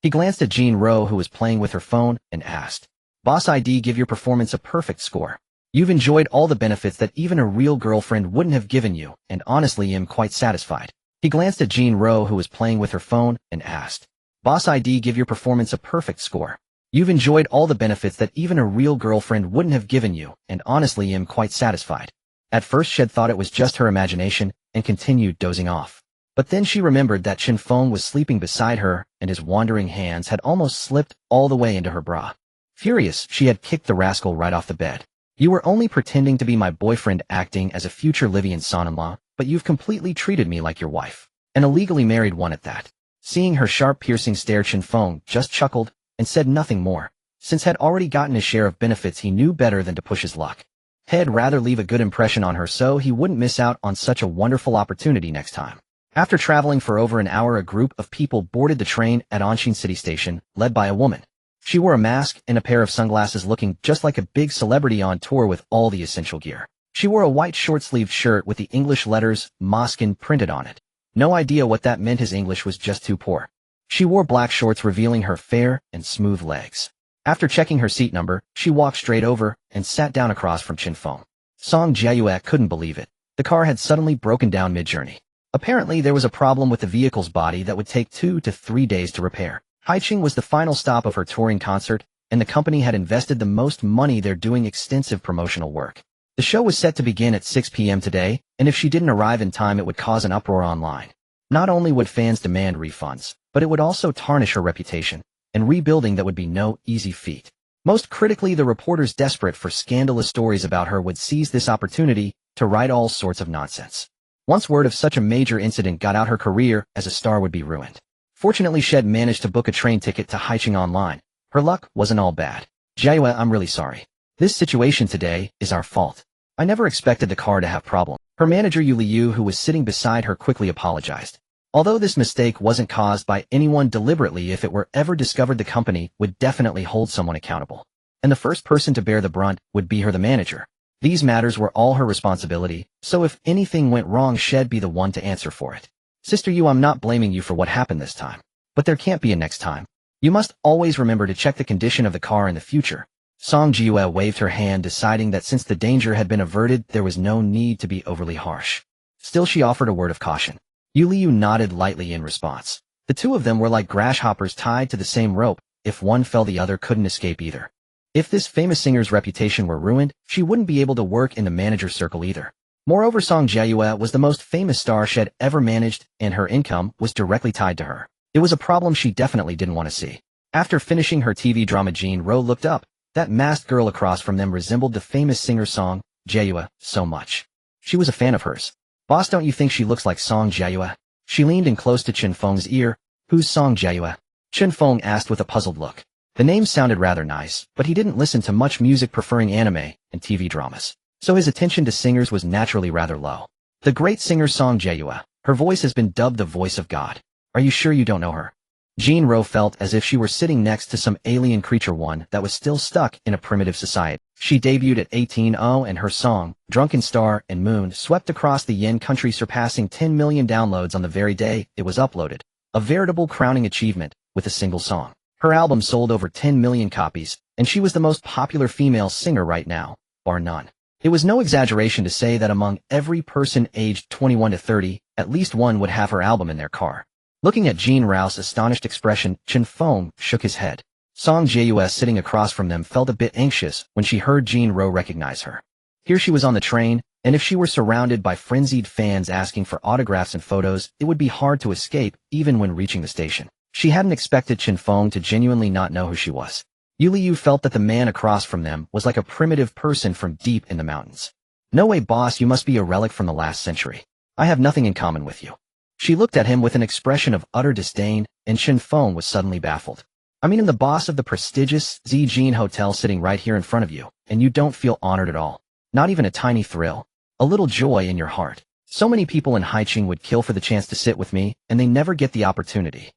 A: He glanced at Jean Ro, who was playing with her phone, and asked. Boss ID, give your performance a perfect score. You've enjoyed all the benefits that even a real girlfriend wouldn't have given you, and honestly am quite satisfied. He glanced at Jean Ro, who was playing with her phone, and asked. Boss ID, give your performance a perfect score. You've enjoyed all the benefits that even a real girlfriend wouldn't have given you, and honestly am quite satisfied. At first Shed thought it was just her imagination, and continued dozing off. But then she remembered that Chen Feng was sleeping beside her, and his wandering hands had almost slipped all the way into her bra. Furious, she had kicked the rascal right off the bed. You were only pretending to be my boyfriend, acting as a future Livian son-in-law, but you've completely treated me like your wife. An illegally married one at that. Seeing her sharp, piercing stare, Chen Feng just chuckled, and said nothing more. Since had already gotten his share of benefits, he knew better than to push his luck. He'd rather leave a good impression on her so he wouldn't miss out on such a wonderful opportunity next time. After traveling for over an hour, a group of people boarded the train at Anshin City Station, led by a woman. She wore a mask and a pair of sunglasses, looking just like a big celebrity on tour with all the essential gear. She wore a white short-sleeved shirt with the English letters Moskin printed on it. No idea what that meant, his English was just too poor. She wore black shorts revealing her fair and smooth legs. After checking her seat number, she walked straight over and sat down across from Chen Feng. Song Jiayue couldn't believe it. The car had suddenly broken down mid-journey. Apparently there was a problem with the vehicle's body that would take 2 to 3 days to repair. Haicheng was the final stop of her touring concert, and the company had invested the most money there doing extensive promotional work. The show was set to begin at 6 p.m. today, and if she didn't arrive in time it would cause an uproar online. Not only would fans demand refunds, but it would also tarnish her reputation, and rebuilding that would be no easy feat. Most critically, the reporters desperate for scandalous stories about her would seize this opportunity to write all sorts of nonsense. Once word of such a major incident got out, her career as a star would be ruined. Fortunately, Shed managed to book a train ticket to Haicheng online. Her luck wasn't all bad. Jiayue, I'm really sorry. This situation today is our fault. I never expected the car to have problems. Her manager Yu Liu, who was sitting beside her, quickly apologized. Although this mistake wasn't caused by anyone deliberately, if it were ever discovered, the company would definitely hold someone accountable. And the first person to bear the brunt would be her, the manager. These matters were all her responsibility, so if anything went wrong, she'd be the one to answer for it. Sister Yu, I'm not blaming you for what happened this time. But there can't be a next time. You must always remember to check the condition of the car in the future. Song Jiayue waved her hand, deciding that since the danger had been averted, there was no need to be overly harsh. Still, she offered a word of caution. Yu Liu nodded lightly in response. The two of them were like grasshoppers tied to the same rope. If one fell, the other couldn't escape either. If this famous singer's reputation were ruined, she wouldn't be able to work in the manager's circle either. Moreover, Song Jiayue was the most famous star she'd ever managed, and her income was directly tied to her. It was a problem she definitely didn't want to see. After finishing her TV drama, Jean Ro looked up. That masked girl across from them resembled the famous singer Song Jiayue so much. She was a fan of hers. Boss, don't you think she looks like Song Jiayue? She leaned in close to Chen Feng's ear. Who's Song Jiayue? Chen Feng asked with a puzzled look. The name sounded rather nice, but he didn't listen to much music, preferring anime and TV dramas. So his attention to singers was naturally rather low. The great singer Song Jiayue. Her voice has been dubbed the voice of God. Are you sure you don't know her? Jean Ro felt as if she were sitting next to some alien creature, one that was still stuck in a primitive society. She debuted at 18 and her song, Drunken Star and Moon, swept across the Yen country, surpassing 10 million downloads on the very day it was uploaded. A veritable crowning achievement with a single song. Her album sold over 10 million copies, and she was the most popular female singer right now, bar none. It was no exaggeration to say that among every person aged 21 to 30, at least one would have her album in their car. Looking at Jean Rao's astonished expression, Chen Feng shook his head. Song Jiayue, sitting across from them, felt a bit anxious when she heard Jean Ro recognize her. Here she was on the train, and if she were surrounded by frenzied fans asking for autographs and photos, it would be hard to escape even when reaching the station. She hadn't expected Chen Feng to genuinely not know who she was. Yu Liu felt that the man across from them was like a primitive person from deep in the mountains. No way, boss, you must be a relic from the last century. I have nothing in common with you. She looked at him with an expression of utter disdain, and Chen Feng was suddenly baffled. I mean, I'm the boss of the prestigious Zijin Hotel sitting right here in front of you, and you don't feel honored at all. Not even a tiny thrill. A little joy in your heart. So many people in Haicheng would kill for the chance to sit with me, and they never get the opportunity.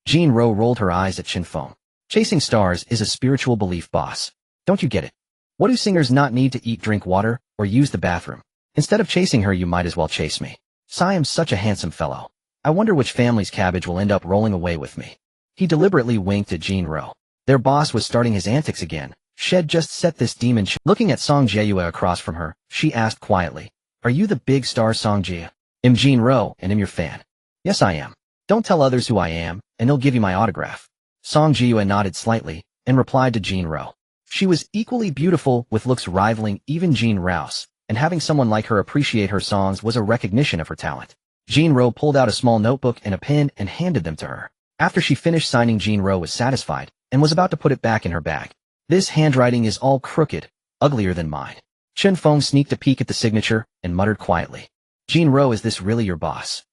A: Jean Ro rolled her eyes at Chen Feng. Chasing stars is a spiritual belief, boss. Don't you get it? What do singers not need to eat, drink water, or use the bathroom? Instead of chasing her, you might as well chase me. I am such a handsome fellow. I wonder which family's cabbage will end up rolling away with me. He deliberately winked at Jean Ro. Their boss was starting his antics again. Shed just set this demon. Looking at Song Jiayue across from her, she asked quietly, "Are you the big star Song Jia? I'm Jean Ro, and I'm your fan." "Yes, I am. Don't tell others who I am, and they'll give you my autograph." Song Jiayue nodded slightly, and replied to Jean Ro. She was equally beautiful, with looks rivaling even Jean Rao's, and having someone like her appreciate her songs was a recognition of her talent. Jean Ro pulled out a small notebook and a pen and handed them to her. After she finished signing, Jean Ro was satisfied, and was about to put it back in her bag. "This handwriting is all crooked, uglier than mine." Chen Feng sneaked a peek at the signature, and muttered quietly, "Jean Ro, is this really your boss?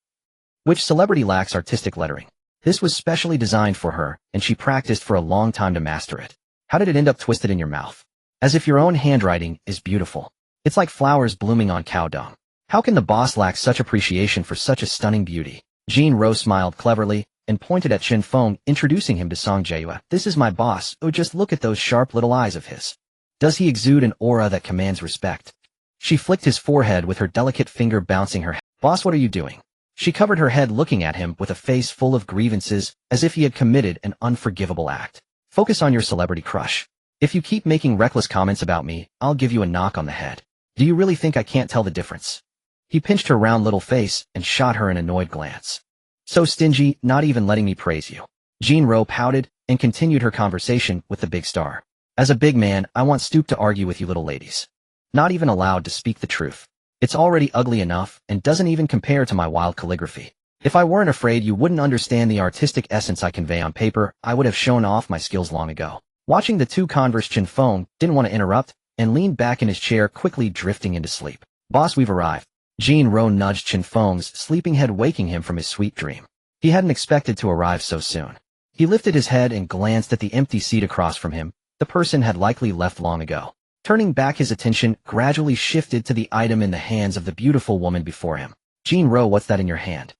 A: Which celebrity lacks artistic lettering? This was specially designed for her, and she practiced for a long time to master it. How did it end up twisted in your mouth? As if your own handwriting is beautiful. It's like flowers blooming on cow dung. How can the boss lack such appreciation for such a stunning beauty?" Jean Ro smiled cleverly, and pointed at Chen Feng, introducing him to Song Jiayue. "This is my boss. Oh, just look at those sharp little eyes of his. Does he exude an aura that commands respect?" She flicked his forehead with her delicate finger, bouncing her head. "Boss, what are you doing?" She covered her head, looking at him with a face full of grievances, as if he had committed an unforgivable act. "Focus on your celebrity crush. If you keep making reckless comments about me, I'll give you a knock on the head. Do you really think I can't tell the difference?" He pinched her round little face and shot her an annoyed glance. "So stingy, not even letting me praise you." Jean Ro pouted, and continued her conversation with the big star. "As a big man, I won't stoop to argue with you little ladies. Not even allowed to speak the truth. It's already ugly enough, and doesn't even compare to my wild calligraphy. If I weren't afraid you wouldn't understand the artistic essence I convey on paper, I would have shown off my skills long ago." Watching the two converse, Chen Feng didn't want to interrupt, and leaned back in his chair, quickly drifting into sleep. "Boss, we've arrived." Jean Ro nudged Chen Feng's sleeping head, waking him from his sweet dream. He hadn't expected to arrive so soon. He lifted his head and glanced at the empty seat across from him. The person had likely left long ago. Turning back, his attention gradually shifted to the item in the hands of the beautiful woman before him. "Jean Ro, what's that in your hand?"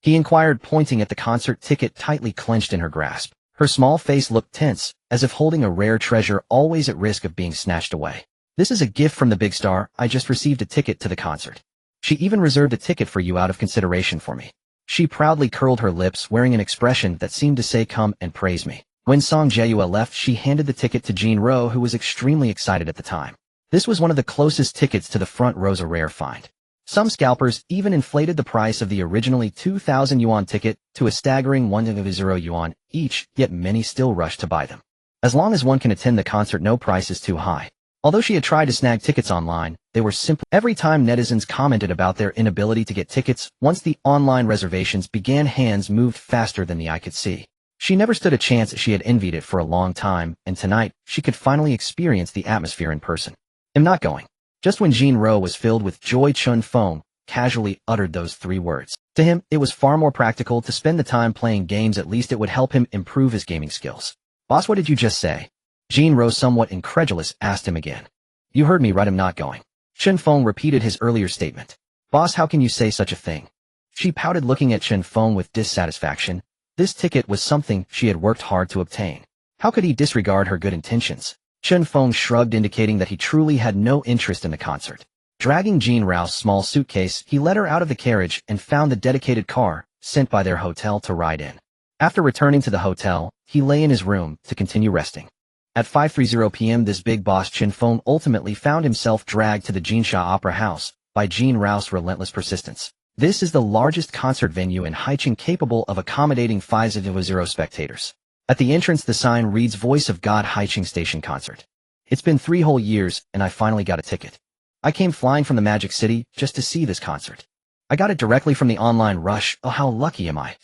A: he inquired, pointing at the concert ticket tightly clenched in her grasp. Her small face looked tense, as if holding a rare treasure always at risk of being snatched away. "This is a gift from the big star. I just received a ticket to the concert. She even reserved a ticket for you out of consideration for me." She proudly curled her lips, wearing an expression that seemed to say, "Come and praise me." When Song Jiayue left, she handed the ticket to Jean Ro, who was extremely excited at the time. This was one of the closest tickets to the front rows, a rare find. Some scalpers even inflated the price of the originally 2,000 yuan ticket to a staggering 1,000 yuan each, yet many still rushed to buy them. As long as one can attend the concert, no price is too high. Although she had tried to snag tickets online, they were simply... Every time netizens commented about their inability to get tickets, once the online reservations began, hands moved faster than the eye could see. She never stood a chance. She had envied it for a long time, and tonight, she could finally experience the atmosphere in person. "I'm not going." Just when Jean Ro was filled with joy, Chen Feng casually uttered those 3 words. To him, it was far more practical to spend the time playing games. At least it would help him improve his gaming skills. Boss, what did you just say? Jean Rose, somewhat incredulous, asked him again. You heard me right, I'm not going. Chen Feng repeated his earlier statement. Boss, how can you say such a thing? She pouted, looking at Chen Feng with dissatisfaction. This ticket was something she had worked hard to obtain. How could he disregard her good intentions? Chen Feng shrugged, indicating that he truly had no interest in the concert. Dragging Jean Rouse's small suitcase, he led her out of the carriage and found the dedicated car sent by their hotel to ride in. After returning to the hotel, he lay in his room to continue resting. At 5:30 p.m. this big boss Chen Feng ultimately found himself dragged to the Jinsha Opera House by Jean Rouse's relentless persistence. This is the largest concert venue in Haicheng, capable of accommodating 5,000 spectators. At the entrance the sign reads Voice of God Haicheng Station Concert. It's been 3 whole years and I finally got a ticket. I came flying from the Magic City just to see this concert. I got it directly from the online rush. Oh, how lucky am I?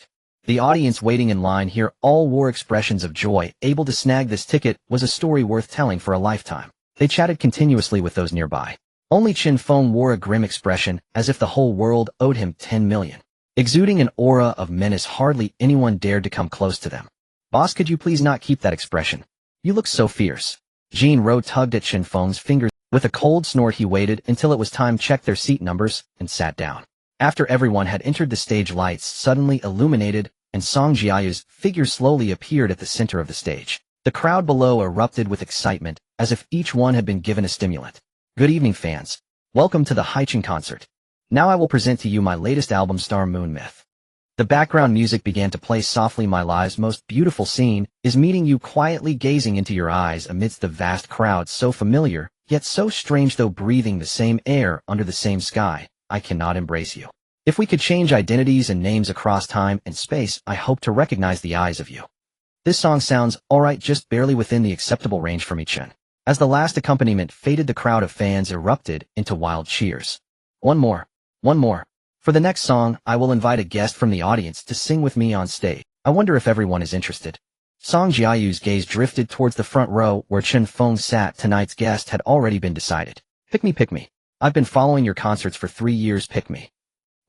A: The audience waiting in line here all wore expressions of joy. Able to snag this ticket was a story worth telling for a lifetime. They chatted continuously with those nearby. Only Chen Feng wore a grim expression, as if the whole world owed him 10 million. Exuding an aura of menace, hardly anyone dared to come close to them. Boss, could you please not keep that expression? You look so fierce. Jean Ro tugged at Chen Feng's fingers. With a cold snort he waited until it was time, checked their seat numbers, and sat down. After everyone had entered, the stage lights suddenly illuminated, and Song Jiayu's figure slowly appeared at the center of the stage. The crowd below erupted with excitement, as if each one had been given a stimulant. Good evening, fans. Welcome to the Haicheng concert. Now I will present to you my latest album, Star Moon Myth. The background music began to play softly. My life's most beautiful scene is meeting you, quietly gazing into your eyes amidst the vast crowd, so familiar, yet so strange. Though breathing the same air under the same sky, I cannot embrace you. If we could change identities and names across time and space, I hope to recognize the eyes of you. This song sounds alright, just barely within the acceptable range for me, Chen. As the last accompaniment faded, the crowd of fans erupted into wild cheers. One more. One more. For the next song, I will invite a guest from the audience to sing with me on stage. I wonder if everyone is interested. Song Jiayu's gaze drifted towards the front row where Chen Feng sat. Tonight's guest had already been decided. Pick me, pick me. I've been following your concerts for 3 years, pick me.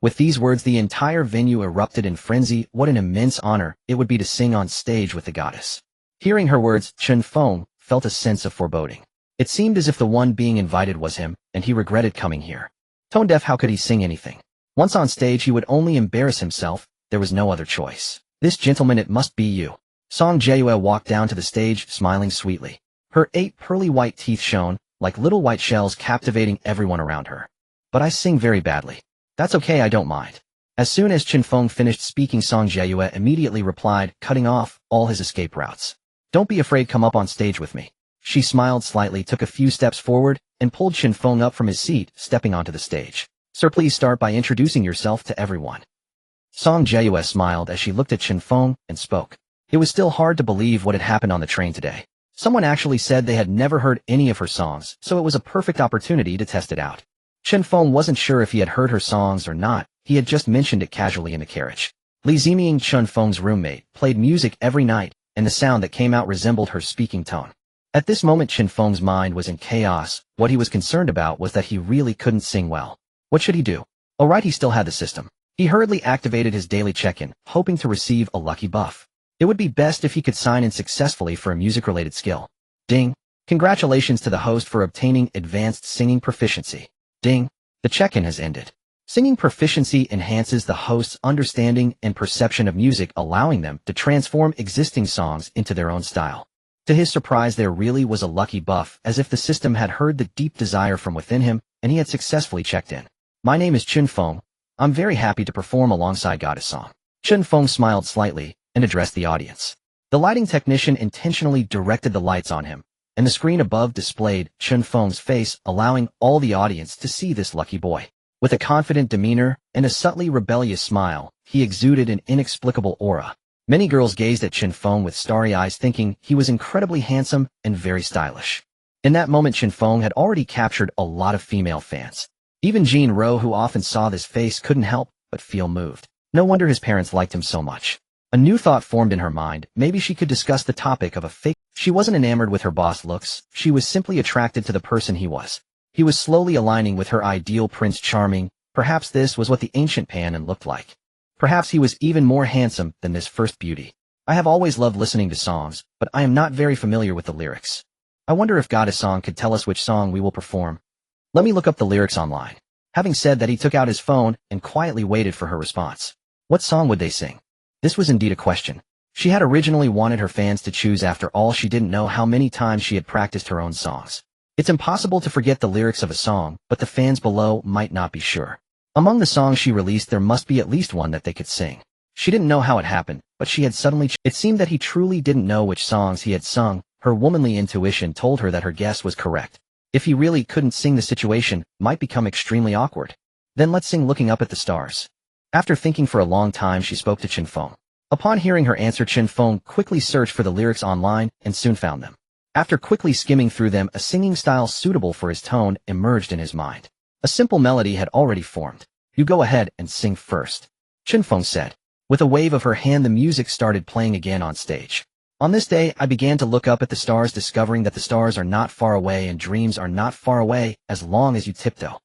A: With these words, the entire venue erupted in frenzy. What an immense honor it would be to sing on stage with the goddess. Hearing her words, Chen Feng felt a sense of foreboding. It seemed as if the one being invited was him, and he regretted coming here. Tone deaf, how could he sing anything? Once on stage, he would only embarrass himself. There was no other choice. This gentleman, it must be you. Song Jiayue walked down to the stage, smiling sweetly. Her 8 pearly white teeth shone like little white shells, captivating everyone around her. But I sing very badly. That's okay, I don't mind. As soon as Chen Feng finished speaking, Song Jiayue immediately replied, cutting off all his escape routes. Don't be afraid, come up on stage with me. She smiled slightly, took a few steps forward, and pulled Chen Feng up from his seat, stepping onto the stage. Sir, please start by introducing yourself to everyone. Song Jiayue smiled as she looked at Chen Feng and spoke. It was still hard to believe what had happened on the train today. Someone actually said they had never heard any of her songs, so it was a perfect opportunity to test it out. Chen Feng wasn't sure if he had heard her songs or not. He had just mentioned it casually in the carriage. Li Ziming, Chen Feng's roommate, played music every night, and the sound that came out resembled her speaking tone. At this moment, Chen Feng's mind was in chaos. What he was concerned about was that he really couldn't sing well. What should he do? Alright, he still had the system. He hurriedly activated his daily check-in, hoping to receive a lucky buff. It would be best if he could sign in successfully for a music-related skill. Ding. Congratulations to the host for obtaining advanced singing proficiency. Ding. The check-in has ended. Singing proficiency enhances the host's understanding and perception of music, allowing them to transform existing songs into their own style. To his surprise, there really was a lucky buff, as if the system had heard the deep desire from within him, and he had successfully checked in. My name is Chen Feng. I'm very happy to perform alongside Goddess Song. Chen Feng smiled slightly and addressed the audience. The lighting technician intentionally directed the lights on him, and the screen above displayed Chen Feng's face, allowing all the audience to see this lucky boy. With a confident demeanor and a subtly rebellious smile, he exuded an inexplicable aura. Many girls gazed at Chen Feng with starry eyes, thinking he was incredibly handsome and very stylish. In that moment, Chen Feng had already captured a lot of female fans. Even Jean Ro, who often saw this face, couldn't help but feel moved. No wonder his parents liked him so much. A new thought formed in her mind. Maybe she could discuss the topic of a fake. She wasn't enamored with her boss looks. She was simply attracted to the person he was. He was slowly aligning with her ideal, Prince Charming, Perhaps this was what the ancient Pan looked like. Perhaps he was even more handsome than this first beauty. I have always loved listening to songs, but I am not very familiar with the lyrics. I wonder if Goddess Song could tell us which song we will perform. Let me look up the lyrics online. Having said that, he took out his phone and quietly waited for her response. What song would they sing? This was indeed a question. She had originally wanted her fans to choose. After all, she didn't know how many times she had practiced her own songs. It's impossible to forget the lyrics of a song, but the fans below might not be sure. Among the songs she released, there must be at least one that they could sing. She didn't know how it happened, but she had suddenly it seemed that he truly didn't know which songs he had sung. Her womanly intuition told her that her guess was correct. If he really couldn't sing, the situation might become extremely awkward. Then let's sing Looking Up at the Stars. After thinking for a long time, she spoke to Chen Feng. Upon hearing her answer, Chen Feng quickly searched for the lyrics online and soon found them. After quickly skimming through them, a singing style suitable for his tone emerged in his mind. A simple melody had already formed. You go ahead and sing first, Chen Feng said. With a wave of her hand, the music started playing again on stage. On this day, I began to look up at the stars, discovering that the stars are not far away and dreams are not far away as long as you tiptoe.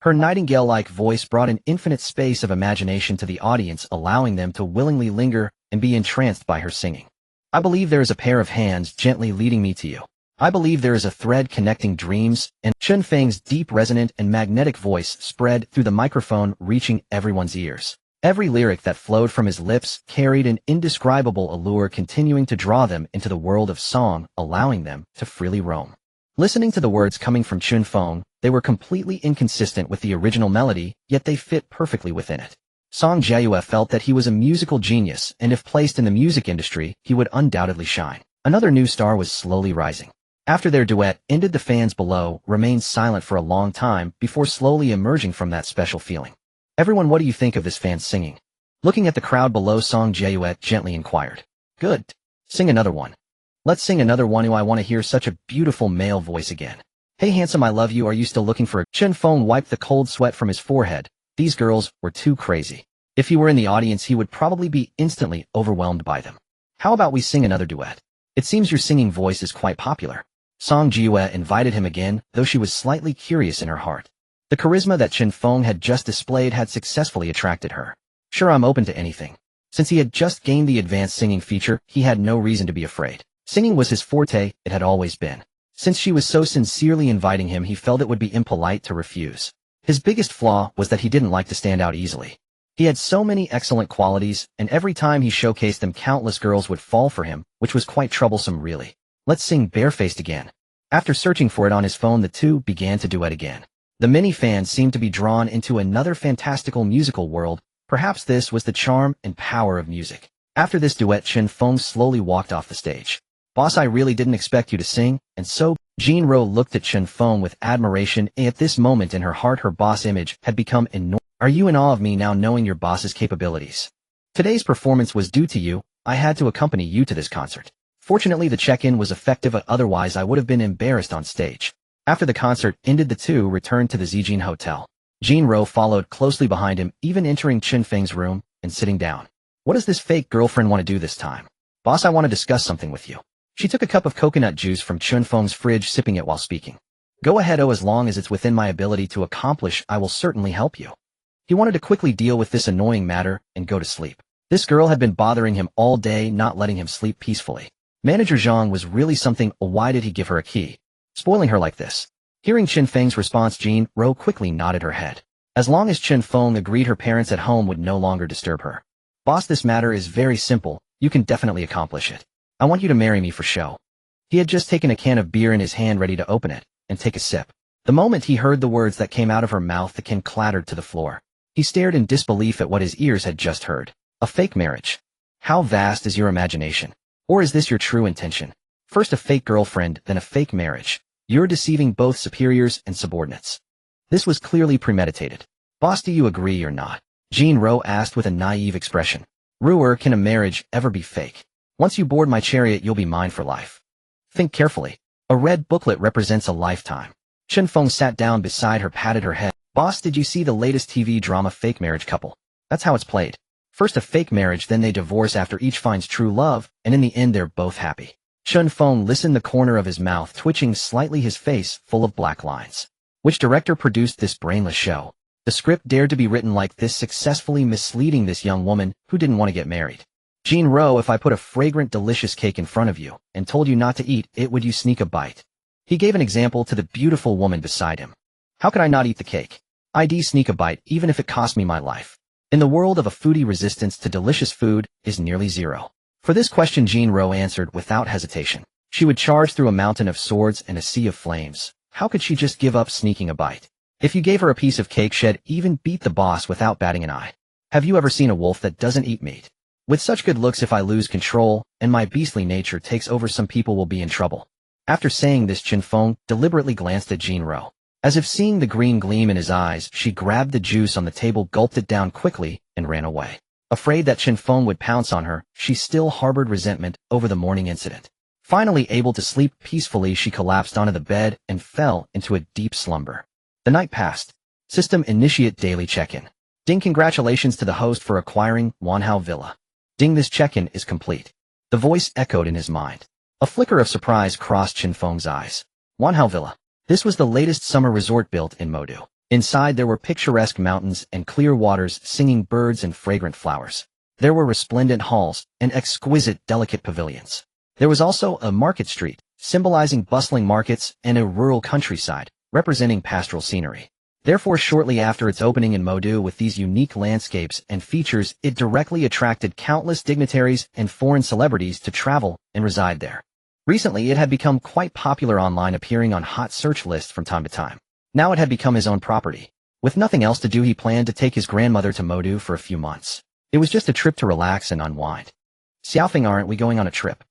A: Her nightingale-like voice brought an infinite space of imagination to the audience, allowing them to willingly linger and be entranced by her singing. I believe there is a pair of hands gently leading me to you. I believe there is a thread connecting dreams, and Chen Feng's deep, resonant, and magnetic voice spread through the microphone, reaching everyone's ears. Every lyric that flowed from his lips carried an indescribable allure, continuing to draw them into the world of song, allowing them to freely roam. Listening to the words coming from Chen Feng, they were completely inconsistent with the original melody, yet they fit perfectly within it. Song Jiayue felt that he was a musical genius, and if placed in the music industry, he would undoubtedly shine. Another new star was slowly rising. After their duet ended, the fans below remained silent for a long time before slowly emerging from that special feeling. Everyone, what do you think of this fan's singing? Looking at the crowd below, Song Jiayue gently inquired. Good. Sing another one. Let's sing another one. I want to hear such a beautiful male voice again. Hey handsome, I love you. Are you still looking for a... Chen Feng wiped the cold sweat from his forehead. These girls were too crazy. If he were in the audience, he would probably be instantly overwhelmed by them. How about we sing another duet? It seems your singing voice is quite popular. Song Jiayue invited him again, though she was slightly curious in her heart. The charisma that Chen Feng had just displayed had successfully attracted her. Sure, I'm open to anything. Since he had just gained the advanced singing feature, he had no reason to be afraid. Singing was his forte, it had always been. Since she was so sincerely inviting him, he felt it would be impolite to refuse. His biggest flaw was that he didn't like to stand out easily. He had so many excellent qualities, and every time he showcased them, countless girls would fall for him, which was quite troublesome really. Let's sing Barefaced again. After searching for it on his phone, the two began to duet again. The many fans seemed to be drawn into another fantastical musical world. Perhaps this was the charm and power of music. After this duet, Chen Feng slowly walked off the stage. Boss, I really didn't expect you to sing, and so... Jean Ro looked at Chen Feng with admiration. At this moment in her heart, her boss image had become enormous. Are you in awe of me now, knowing your boss's capabilities? Today's performance was due to you. I had to accompany you to this concert. Fortunately, the check-in was effective, otherwise I would have been embarrassed on stage. After the concert ended, the two returned to the Zijin Hotel. Jean Ro followed closely behind him, even entering Chen Feng's room and sitting down. What does this fake girlfriend want to do this time? Boss, I want to discuss something with you. She took a cup of coconut juice from Chen Feng's fridge, sipping it while speaking. Go ahead, as long as it's within my ability to accomplish, I will certainly help you. He wanted to quickly deal with this annoying matter and go to sleep. This girl had been bothering him all day, not letting him sleep peacefully. Manager Zhang was really something. Why did he give her a key? Spoiling her like this. Hearing Chen Feng's response, Jean Ro quickly nodded her head. As long as Chen Feng agreed, her parents at home would no longer disturb her. Boss, this matter is very simple. You can definitely accomplish it. I want you to marry me for show. He had just taken a can of beer in his hand, ready to open it and take a sip. The moment he heard the words that came out of her mouth, the can clattered to the floor. He stared in disbelief at what his ears had just heard. A fake marriage. How vast is your imagination? Or is this your true intention? First a fake girlfriend, then a fake marriage. You're deceiving both superiors and subordinates. This was clearly premeditated. Boss, do you agree or not? Jean Ro asked with a naive expression. Ruer, can a marriage ever be fake? Once you board my chariot, you'll be mine for life. Think carefully. A red booklet represents a lifetime. Chen Feng sat down beside her, patted her head. Boss, did you see the latest TV drama Fake Marriage Couple? That's how it's played. First a fake marriage, then they divorce after each finds true love, and in the end they're both happy. Chen Feng listened, the corner of his mouth twitching slightly, his face full of black lines. Which director produced this brainless show? The script dared to be written like this, successfully misleading this young woman who didn't want to get married. Jin-ro, if I put a fragrant, delicious cake in front of you and told you not to eat it, would you sneak a bite? He gave an example to the beautiful woman beside him. How could I not eat the cake? I'd sneak a bite even if it cost me my life. In the world of a foodie, resistance to delicious food is nearly zero. For this question, Jin-ro answered without hesitation. She would charge through a mountain of swords and a sea of flames. How could she just give up sneaking a bite? If you gave her a piece of cake, she'd even beat the boss without batting an eye. Have you ever seen a wolf that doesn't eat meat? With such good looks, if I lose control and my beastly nature takes over, some people will be in trouble. After saying this, Chen Feng deliberately glanced at Jin-ro. As if seeing the green gleam in his eyes, she grabbed the juice on the table, gulped it down quickly, and ran away. Afraid that Chen Feng would pounce on her, she still harbored resentment over the morning incident. Finally able to sleep peacefully, she collapsed onto the bed and fell into a deep slumber. The night passed. System initiate daily check-in. Ding, congratulations to the host for acquiring Wanhao Villa. Ding, this check-in is complete. The voice echoed in his mind. A flicker of surprise crossed Chen Feng's eyes. Wanhao Villa. This was the latest summer resort built in Modu. Inside there were picturesque mountains and clear waters, singing birds and fragrant flowers. There were resplendent halls and exquisite, delicate pavilions. There was also a market street, symbolizing bustling markets, and a rural countryside, representing pastoral scenery. Therefore, shortly after its opening in Modu with these unique landscapes and features, it directly attracted countless dignitaries and foreign celebrities to travel and reside there. Recently, it had become quite popular online, appearing on hot search lists from time to time. Now it had become his own property. With nothing else to do, he planned to take his grandmother to Modu for a few months. It was just a trip to relax and unwind. Xiaofeng, aren't we going on a trip?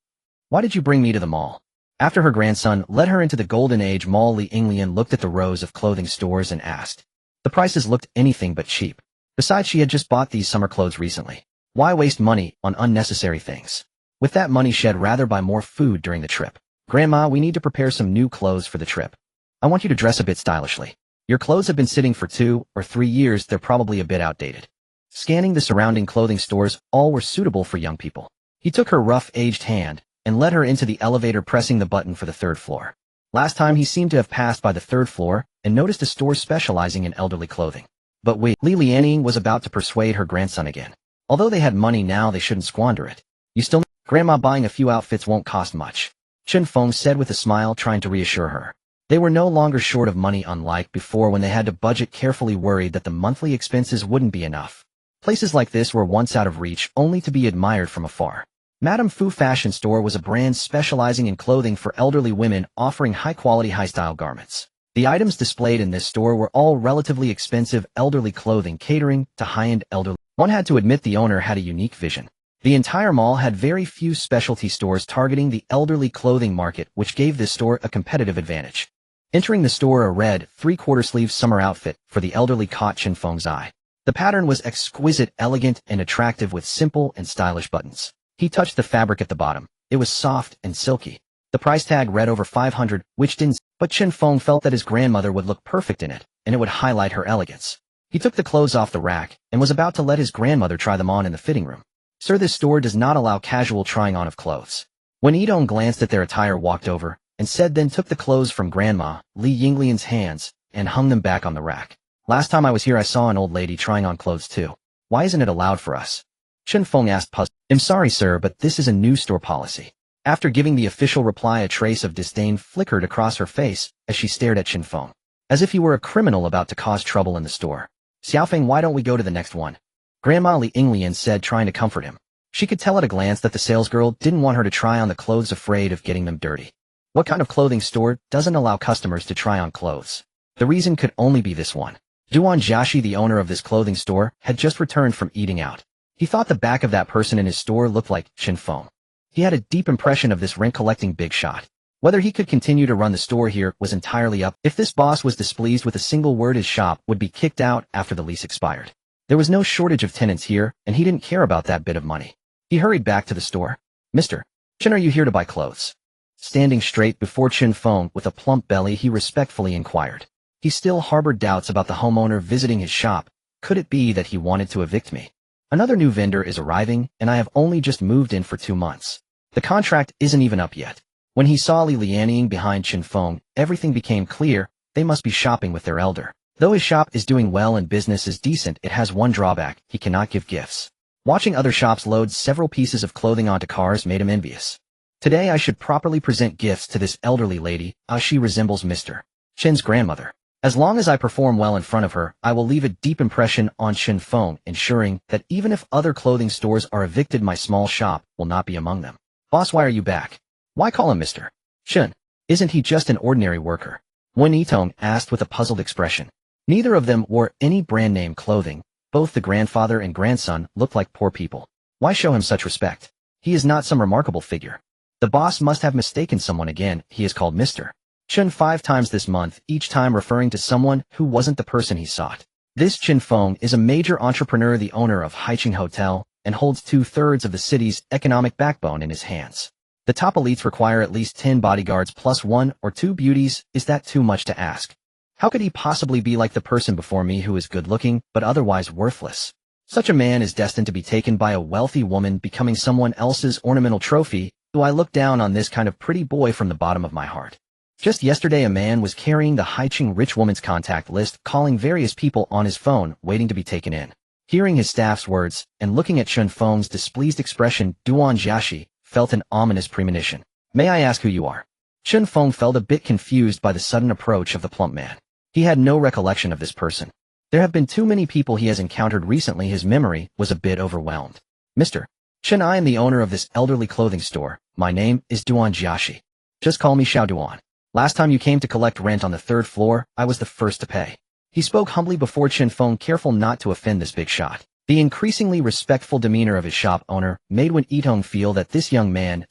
A: Why did you bring me to the mall? After her grandson led her into the Golden Age Mall, Li Yinglian looked at the rows of clothing stores and asked. The prices looked anything but cheap. Besides, she had just bought these summer clothes recently. Why waste money on unnecessary things? With that money, she'd rather buy more food during the trip. Grandma, we need to prepare some new clothes for the trip. I want you to dress a bit stylishly. Your clothes have been sitting for 2 or 3 years, they're probably a bit outdated. Scanning the surrounding clothing stores, all were suitable for young people. He took her rough, aged hand and led her into the elevator, pressing the button for the 3rd floor. Last time he seemed to have passed by the 3rd floor and noticed a store specializing in elderly clothing. But wait, Li Lianing was about to persuade her grandson again. Although they had money now, they shouldn't squander it. You still, Grandma, buying a few outfits won't cost much, Chen Feng said with a smile, trying to reassure her. They were no longer short of money, unlike before when they had to budget carefully, worried that the monthly expenses wouldn't be enough. Places like this were once out of reach, only to be admired from afar. Madame Fu Fashion Store was a brand specializing in clothing for elderly women, offering high-quality, high-style garments. The items displayed in this store were all relatively expensive elderly clothing, catering to high-end elderly. One had to admit the owner had a unique vision. The entire mall had very few specialty stores targeting the elderly clothing market, which gave this store a competitive advantage. Entering the store, a red, 3/4 sleeve summer outfit for the elderly caught Chen Feng's eye. The pattern was exquisite, elegant, and attractive, with simple and stylish buttons. He touched the fabric at the bottom. It was soft and silky. The price tag read over 500, which didn't, but Chen Feng felt that his grandmother would look perfect in it, and it would highlight her elegance. He took the clothes off the rack and was about to let his grandmother try them on in the fitting room. Sir, this store does not allow casual trying on of clothes. When Idong glanced at their attire, walked over, and said, then took the clothes from Grandma Li Yinglian's hands and hung them back on the rack. Last time I was here, I saw an old lady trying on clothes too. Why isn't it allowed for us? Chen Feng asked, puzzled. I'm sorry, sir, but this is a new store policy. After giving the official reply, a trace of disdain flickered across her face as she stared at Chen Feng, as if he were a criminal about to cause trouble in the store. Xiaofeng, why don't we go to the next one? Grandma Li Yinglian said, trying to comfort him. She could tell at a glance that the salesgirl didn't want her to try on the clothes, afraid of getting them dirty. What kind of clothing store doesn't allow customers to try on clothes? The reason could only be this one. Duan Jiaxi, the owner of this clothing store, had just returned from eating out. He thought the back of that person in his store looked like Chen Feng. He had a deep impression of this rent-collecting big shot. Whether he could continue to run the store here was entirely up. If this boss was displeased with a single word, his shop would be kicked out after the lease expired. There was no shortage of tenants here, and he didn't care about that bit of money. He hurried back to the store. Mr. Chen, are you here to buy clothes? Standing straight before Chen Feng with a plump belly, he respectfully inquired. He still harbored doubts about the homeowner visiting his shop. Could it be that he wanted to evict me? Another new vendor is arriving, and I have only just moved in for 2 months. The contract isn't even up yet. When he saw Li Lianing behind Chen Feng, everything became clear. They must be shopping with their elder. Though his shop is doing well and business is decent, it has one drawback: he cannot give gifts. Watching other shops load several pieces of clothing onto cars made him envious. Today I should properly present gifts to this elderly lady, as she resembles Mr. Chen's grandmother. As long as I perform well in front of her, I will leave a deep impression on Chen Feng, ensuring that even if other clothing stores are evicted, my small shop will not be among them. Boss, why are you back? Why call him Mr. Chen? Isn't he just an ordinary worker? Wen Yitong asked with a puzzled expression. Neither of them wore any brand name clothing. Both the grandfather and grandson looked like poor people. Why show him such respect? He is not some remarkable figure. The boss must have mistaken someone again. He is called Mr. Chen 5 times this month, each time referring to someone who wasn't the person he sought. This Chen Feng is a major entrepreneur, the owner of Haicheng Hotel, and holds 2/3 of the city's economic backbone in his hands. The top elites require at least 10 bodyguards plus 1 or 2 beauties. Is that too much to ask? How could he possibly be like the person before me, who is good-looking but otherwise worthless? Such a man is destined to be taken by a wealthy woman, becoming someone else's ornamental trophy. Do I look down on this kind of pretty boy from the bottom of my heart? Just yesterday a man was carrying the Haicheng rich woman's contact list, calling various people on his phone, waiting to be taken in. Hearing his staff's words, and looking at Chen Feng's displeased expression, Duan Jiaxi felt an ominous premonition. May I ask who you are? Chen Feng felt a bit confused by the sudden approach of the plump man. He had no recollection of this person. There have been too many people he has encountered recently. His memory was a bit overwhelmed. Mr. Chen, I am the owner of this elderly clothing store. My name is Duan Jiaxi. Just call me Xiao Duan. Last time you came to collect rent on the 3rd floor, I was the first to pay. He spoke humbly before Chen Feng, careful not to offend this big shot. The increasingly respectful demeanor of his shop owner made Wen Yitong feel that this young man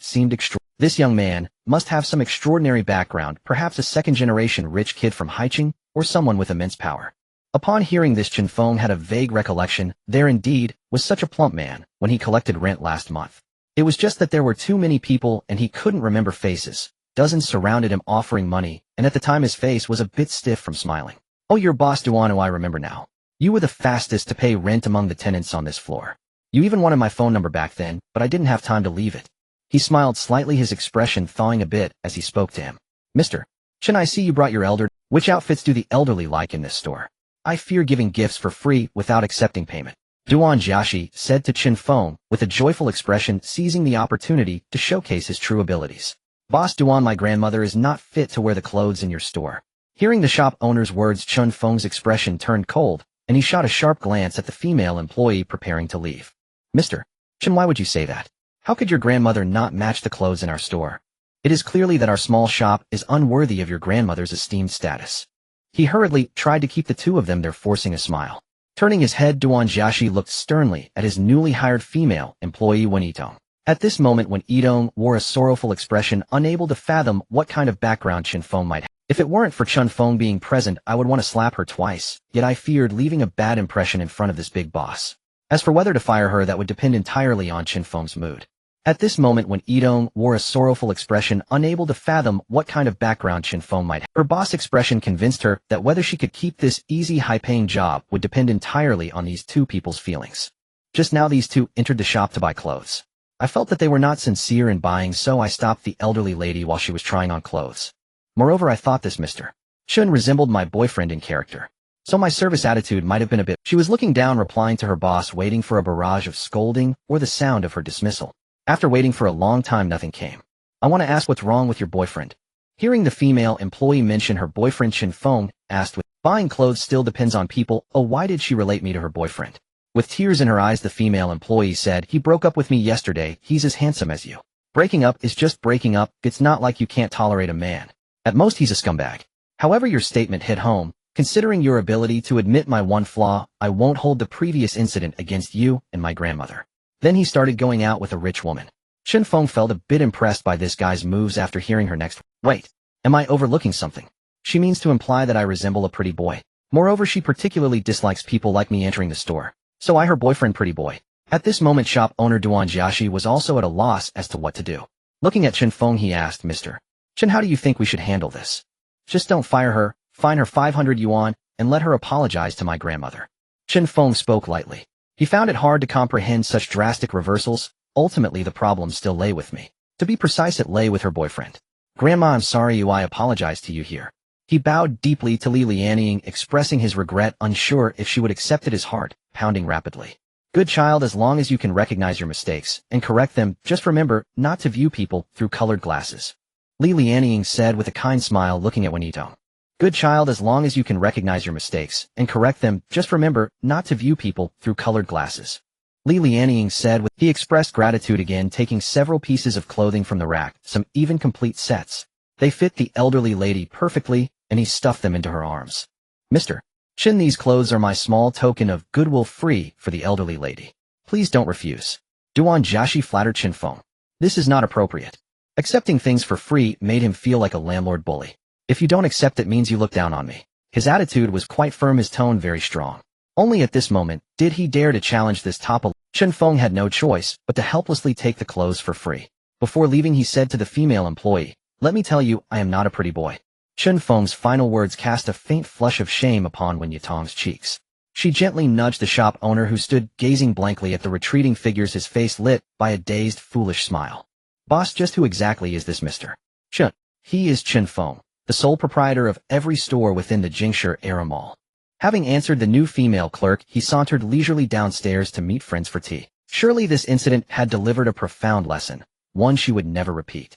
A: must have some extraordinary background, perhaps a second-generation rich kid from Haicheng, or someone with immense power. Upon hearing this, Chen Feng had a vague recollection. There indeed was such a plump man when he collected rent last month. It was just that there were too many people and he couldn't remember faces. Dozens surrounded him offering money, and at the time his face was a bit stiff from smiling. Oh, your boss Duan, I remember now. You were the fastest to pay rent among the tenants on this floor. You even wanted my phone number back then, but I didn't have time to leave it. He smiled slightly, his expression thawing a bit as he spoke to him. Mr. Chen, I see you brought your elder. Which outfits do the elderly like in this store? I fear giving gifts for free without accepting payment. Duan Jiaxi said to Chen Feng with a joyful expression, seizing the opportunity to showcase his true abilities. Boss Duan, my grandmother is not fit to wear the clothes in your store. Hearing the shop owner's words, Chen Feng's expression turned cold, and he shot a sharp glance at the female employee preparing to leave. Mr. Chen, why would you say that? How could your grandmother not match the clothes in our store? It is clearly that our small shop is unworthy of your grandmother's esteemed status. He hurriedly tried to keep the two of them there, forcing a smile. Turning his head, Duan Jiaxi looked sternly at his newly hired female employee Wen Yitong. At this moment, Wen Yitong wore a sorrowful expression, unable to fathom what kind of background Chen Feng might have. If it weren't for Chen Feng being present, I would want to slap her twice, yet I feared leaving a bad impression in front of this big boss. As for whether to fire her, that would depend entirely on Chen Feng's mood. At this moment, Wen Yitong wore a sorrowful expression, unable to fathom what kind of background Chen Feng might have. Her boss' expression convinced her that whether she could keep this easy, high-paying job would depend entirely on these two people's feelings. Just now these two entered the shop to buy clothes. I felt that they were not sincere in buying, so I stopped the elderly lady while she was trying on clothes. Moreover, I thought this Mr. Chen resembled my boyfriend in character, so my service attitude might have been a bit. She was looking down, replying to her boss, waiting for a barrage of scolding or the sound of her dismissal. After waiting for a long time, nothing came. I want to ask, what's wrong with your boyfriend? Hearing the female employee mention her boyfriend, Chen Feng asked, with buying clothes still depends on people. Oh, why did she relate me to her boyfriend? With tears in her eyes, the female employee said, he broke up with me yesterday. He's as handsome as you. Breaking up is just breaking up. It's not like you can't tolerate a man. At most, he's a scumbag. However, your statement hit home. Considering your ability to admit my one flaw, I won't hold the previous incident against you and my grandmother. Then he started going out with a rich woman. Chen Feng felt a bit impressed by this guy's moves after hearing her next. Wait, am I overlooking something? She means to imply that I resemble a pretty boy. Moreover, she particularly dislikes people like me entering the store. So I her boyfriend pretty boy. At this moment, shop owner Duan Jiaxi was also at a loss as to what to do. Looking at Chen Feng, he asked, Mr. Chen, how do you think we should handle this? Just don't fire her, fine her 500 yuan, and let her apologize to my grandmother. Chen Feng spoke lightly. He found it hard to comprehend such drastic reversals. Ultimately, the problem still lay with me. To be precise, it lay with her boyfriend. Grandma, I'm sorry I apologize to you here. He bowed deeply to Li Lianying, expressing his regret, unsure if she would accept it, his heart pounding rapidly. Good child, as long as you can recognize your mistakes and correct them, just remember not to view people through colored glasses. Li Lianying said with a kind smile, looking at Wen Yitong. Good child, as long as you can recognize your mistakes and correct them, just remember not to view people through colored glasses. Li Lianying said with he expressed gratitude again, taking several pieces of clothing from the rack, some even complete sets. They fit the elderly lady perfectly, and he stuffed them into her arms. Mr. Chen, these clothes are my small token of goodwill free for the elderly lady. Please don't refuse. Duan Jiaxi flattered Chen Feng. This is not appropriate. Accepting things for free made him feel like a landlord bully. If you don't accept it means you look down on me. His attitude was quite firm, his tone very strong. Only at this moment did he dare to challenge this top. Chen Feng had no choice but to helplessly take the clothes for free. Before leaving, he said to the female employee, "Let me tell you, I am not a pretty boy." Chen Feng's final words cast a faint flush of shame upon Wen Yitong's cheeks. She gently nudged the shop owner, who stood gazing blankly at the retreating figures, his face lit by a dazed, foolish smile. "Boss, just who exactly is this Mr. Chen?" "He is Chen Feng, the sole proprietor of every store within the Jingshe Era Mall." Having answered the new female clerk, he sauntered leisurely downstairs to meet friends for tea. Surely this incident had delivered a profound lesson, one she would never repeat.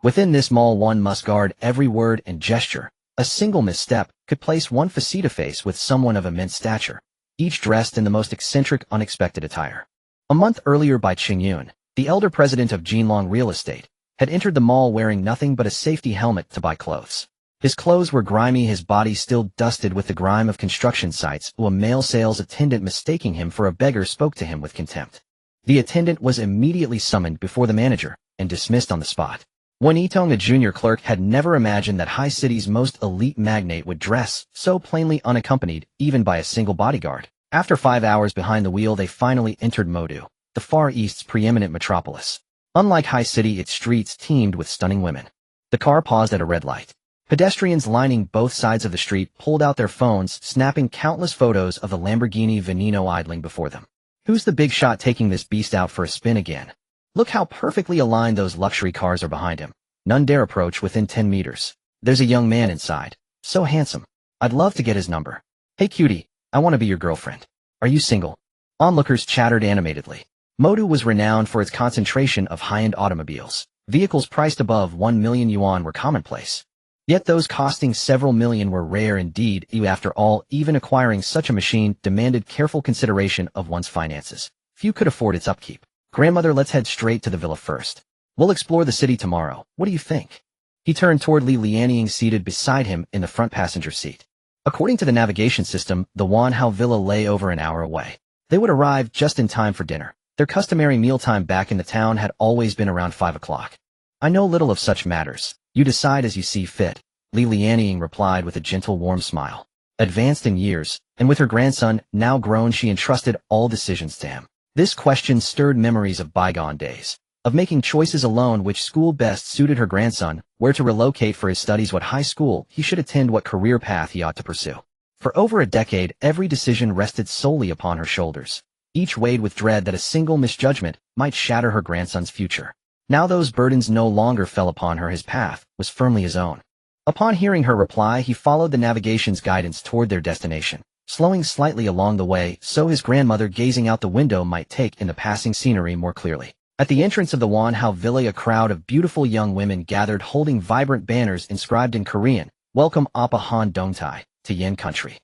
A: Within this mall, one must guard every word and gesture. A single misstep could place one face-to-face with someone of immense stature, each dressed in the most eccentric, unexpected attire. A month earlier, Bai Qingyun, the elder president of Jinlong Real Estate, had entered the mall wearing nothing but a safety helmet to buy clothes. His clothes were grimy, his body still dusted with the grime of construction sites. A male sales attendant, mistaking him for a beggar, spoke to him with contempt. The attendant was immediately summoned before the manager and dismissed on the spot. Wen Yitong, a junior clerk, had never imagined that High City's most elite magnate would dress so plainly, unaccompanied even by a single bodyguard. After 5 hours behind the wheel, they finally entered Modu, the Far East's preeminent metropolis. Unlike High City, its streets teemed with stunning women. The car paused at a red light. Pedestrians lining both sides of the street pulled out their phones, snapping countless photos of the Lamborghini Veneno idling before them. Who's the big shot taking this beast out for a spin again? Look how perfectly aligned those luxury cars are behind him. None dare approach within 10 meters. There's a young man inside. So handsome. I'd love to get his number. Hey cutie, I want to be your girlfriend. Are you single? Onlookers chattered animatedly. Modu was renowned for its concentration of high-end automobiles. Vehicles priced above 1 million yuan were commonplace. Yet those costing several million were rare indeed. After all, even acquiring such a machine demanded careful consideration of one's finances. Few could afford its upkeep. Grandmother, let's head straight to the villa first. We'll explore the city tomorrow. What do you think? He turned toward Li Lianying, seated beside him in the front passenger seat. According to the navigation system, the Wanhao villa lay over an hour away. They would arrive just in time for dinner. Their customary mealtime back in the town had always been around 5 o'clock. I know little of such matters. You decide as you see fit, Li Lianying replied with a gentle, warm smile. Advanced in years, and with her grandson now grown, she entrusted all decisions to him. This question stirred memories of bygone days, of making choices alone: which school best suited her grandson, where to relocate for his studies, what high school he should attend, what career path he ought to pursue. For over a decade, every decision rested solely upon her shoulders, each weighed with dread that a single misjudgment might shatter her grandson's future. Now those burdens no longer fell upon her. His path was firmly his own. Upon hearing her reply, he followed the navigation's guidance toward their destination, slowing slightly along the way so his grandmother, gazing out the window, might take in the passing scenery more clearly. At the entrance of the Wanhao villa, a crowd of beautiful young women gathered, holding vibrant banners inscribed in Korean, "Welcome Appa Han Dongtai to Yen Country."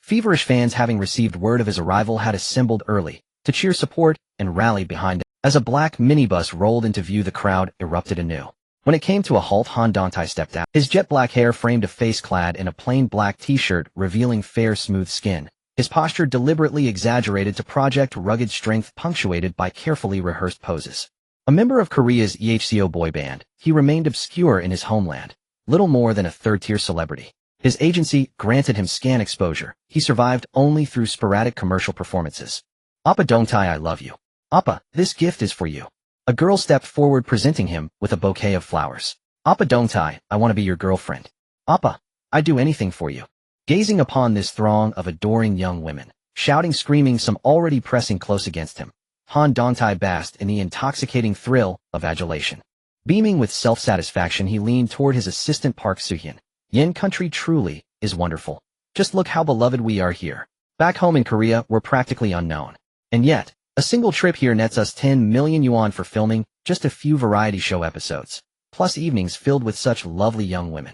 A: Feverish fans, having received word of his arrival, had assembled early to cheer, support, and rally behind him. As a black minibus rolled into view, the crowd erupted anew. When it came to a halt, Han Dongtai stepped out. His jet black hair framed a face clad in a plain black t-shirt, revealing fair, smooth skin. His posture deliberately exaggerated to project rugged strength, punctuated by carefully rehearsed poses. A member of Korea's EHCO boy band, he remained obscure in his homeland, little more than a third-tier celebrity. His agency granted him scant exposure. He survived only through sporadic commercial performances. "Appa Dongtai, I love you. Appa, this gift is for you." A girl stepped forward, presenting him with a bouquet of flowers. "Appa Dongtai, I want to be your girlfriend. Appa, I'd do anything for you." Gazing upon this throng of adoring young women, shouting, screaming, some already pressing close against him, Han Dongtai basked in the intoxicating thrill of adulation. Beaming with self-satisfaction, he leaned toward his assistant Park Soo-hyun. Yin country truly is wonderful. Just look how beloved we are here. Back home in Korea, we're practically unknown. And yet, a single trip here nets us 10 million yuan for filming just a few variety show episodes, plus evenings filled with such lovely young women.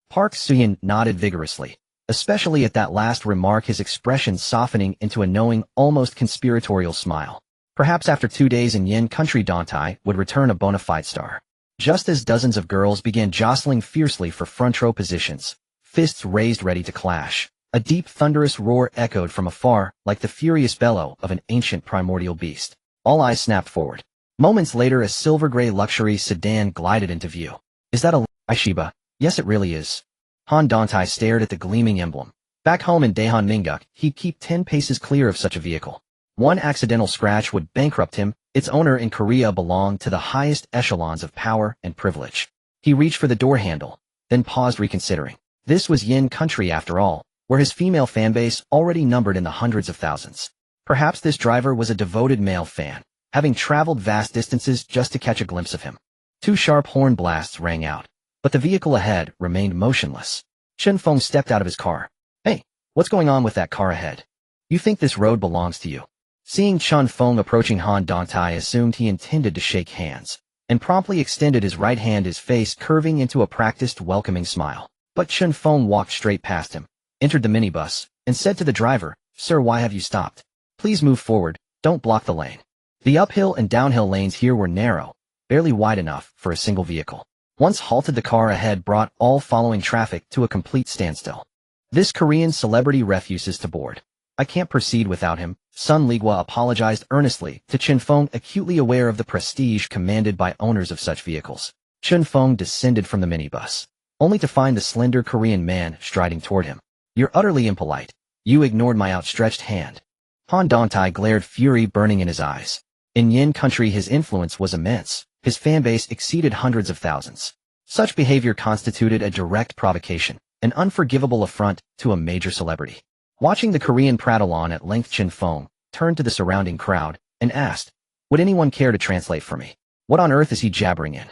A: Park Soo-hyun nodded vigorously, especially at that last remark, his expression softening into a knowing, almost conspiratorial smile. Perhaps after 2 days in Yin country, Dontai would return a bona fide star. Just as dozens of girls began jostling fiercely for front row positions, fists raised ready to clash, a deep thunderous roar echoed from afar like the furious bellow of an ancient primordial beast. All eyes snapped forward. Moments later, a silver-gray luxury sedan glided into view. Is that a Aishiba? Yes, it really is. Han Dontai stared at the gleaming emblem. Back home in Daehan Mingguk, he'd keep 10 paces clear of such a vehicle. One accidental scratch would bankrupt him. Its owner in Korea belonged to the highest echelons of power and privilege. He reached for the door handle, then paused, reconsidering. This was Yin country after all, where his female fanbase already numbered in the hundreds of thousands. Perhaps this driver was a devoted male fan, having traveled vast distances just to catch a glimpse of him. 2 sharp horn blasts rang out, but the vehicle ahead remained motionless. Chen Feng stepped out of his car. Hey, what's going on with that car ahead? You think this road belongs to you? Seeing Chen Feng approaching, Han Dontai assumed he intended to shake hands, and promptly extended his right hand, his face curving into a practiced, welcoming smile. But Chen Feng walked straight past him, entered the minibus, and said to the driver, Sir, why have you stopped? Please move forward, don't block the lane. The uphill and downhill lanes here were narrow, barely wide enough for a single vehicle. Once halted, the car ahead brought all following traffic to a complete standstill. This Korean celebrity refuses to board. I can't proceed without him. Sun Ligua apologized earnestly to Chen Feng, acutely aware of the prestige commanded by owners of such vehicles. Chen Feng descended from the minibus, only to find the slender Korean man striding toward him. You're utterly impolite. You ignored my outstretched hand. Han Dontai glared, fury burning in his eyes. In Yin country, his influence was immense. His fanbase exceeded hundreds of thousands. Such behavior constituted a direct provocation, an unforgivable affront to a major celebrity. Watching the Korean prattle on, at length Chen Feng turned to the surrounding crowd and asked, would anyone care to translate for me? What on earth is he jabbering in?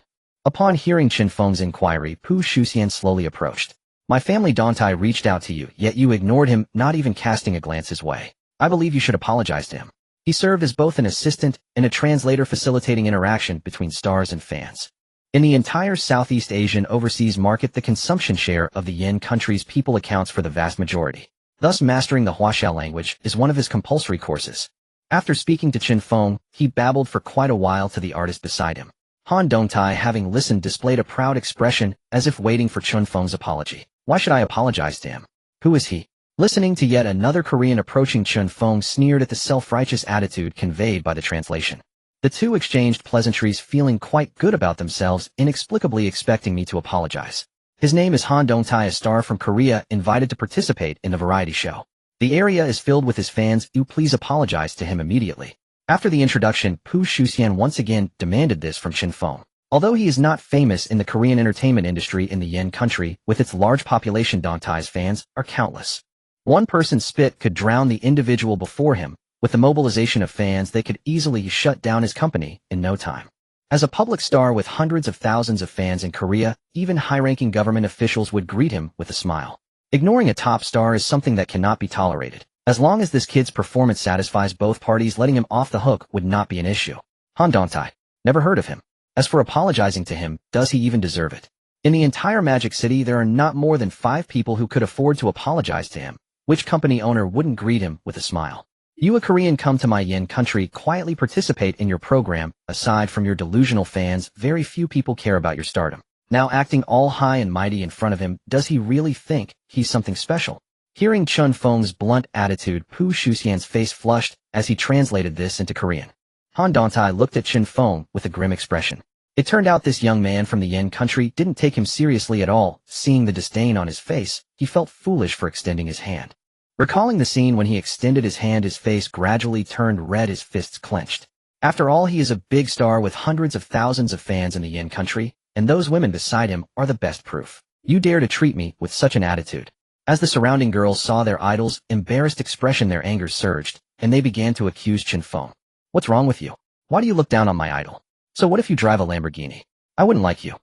A: Upon hearing Chen Feng's inquiry, Pu Shuxian slowly approached. My family Dontai reached out to you, yet you ignored him, not even casting a glance his way. I believe you should apologize to him. He served as both an assistant and a translator, facilitating interaction between stars and fans. In the entire Southeast Asian overseas market, the consumption share of the Yin country's people accounts for the vast majority. Thus, mastering the Huaxiao language is one of his compulsory courses. After speaking to Chen Feng, he babbled for quite a while to the artist beside him. Han Dontai, having listened, displayed a proud expression as if waiting for Chen Feng's apology. Why should I apologize to him? Who is he? Listening to yet another Korean approaching, Chen Feng sneered at the self-righteous attitude conveyed by the translation. The two exchanged pleasantries, feeling quite good about themselves, inexplicably expecting me to apologize. His name is Han Dontai, a star from Korea, invited to participate in the variety show. The area is filled with his fans. You please apologize to him immediately. After the introduction, Pu Shuxian once again demanded this from Chen Feng. Although he is not famous in the Korean entertainment industry, in the Yin country, with its large population, Dontai's fans are countless. One person's spit could drown the individual before him. With the mobilization of fans, they could easily shut down his company in no time. As a public star with hundreds of thousands of fans in Korea, even high-ranking government officials would greet him with a smile. Ignoring a top star is something that cannot be tolerated. As long as this kid's performance satisfies both parties, letting him off the hook would not be an issue. Han Dontai. Never heard of him. As for apologizing to him, does he even deserve it? In the entire Magic City, there are not more than 5 people who could afford to apologize to him. Which company owner wouldn't greet him with a smile? You, a Korean, come to my Yin country, quietly participate in your program. Aside from your delusional fans, very few people care about your stardom. Now, acting all high and mighty in front of him, does he really think he's something special? Hearing Chen Feng's blunt attitude, Pu Shuxian's face flushed as he translated this into Korean. Han Dontai looked at Chen Feng with a grim expression. It turned out this young man from the Yin country didn't take him seriously at all. Seeing the disdain on his face, he felt foolish for extending his hand. Recalling the scene when he extended his hand, his face gradually turned red, his fists clenched. After all, he is a big star with hundreds of thousands of fans in the Yin country, and those women beside him are the best proof. You dare to treat me with such an attitude? As the surrounding girls saw their idol's embarrassed expression, their anger surged, and they began to accuse Chen Feng. What's wrong with you? Why do you look down on my idol? So what if you drive a Lamborghini? I wouldn't like you.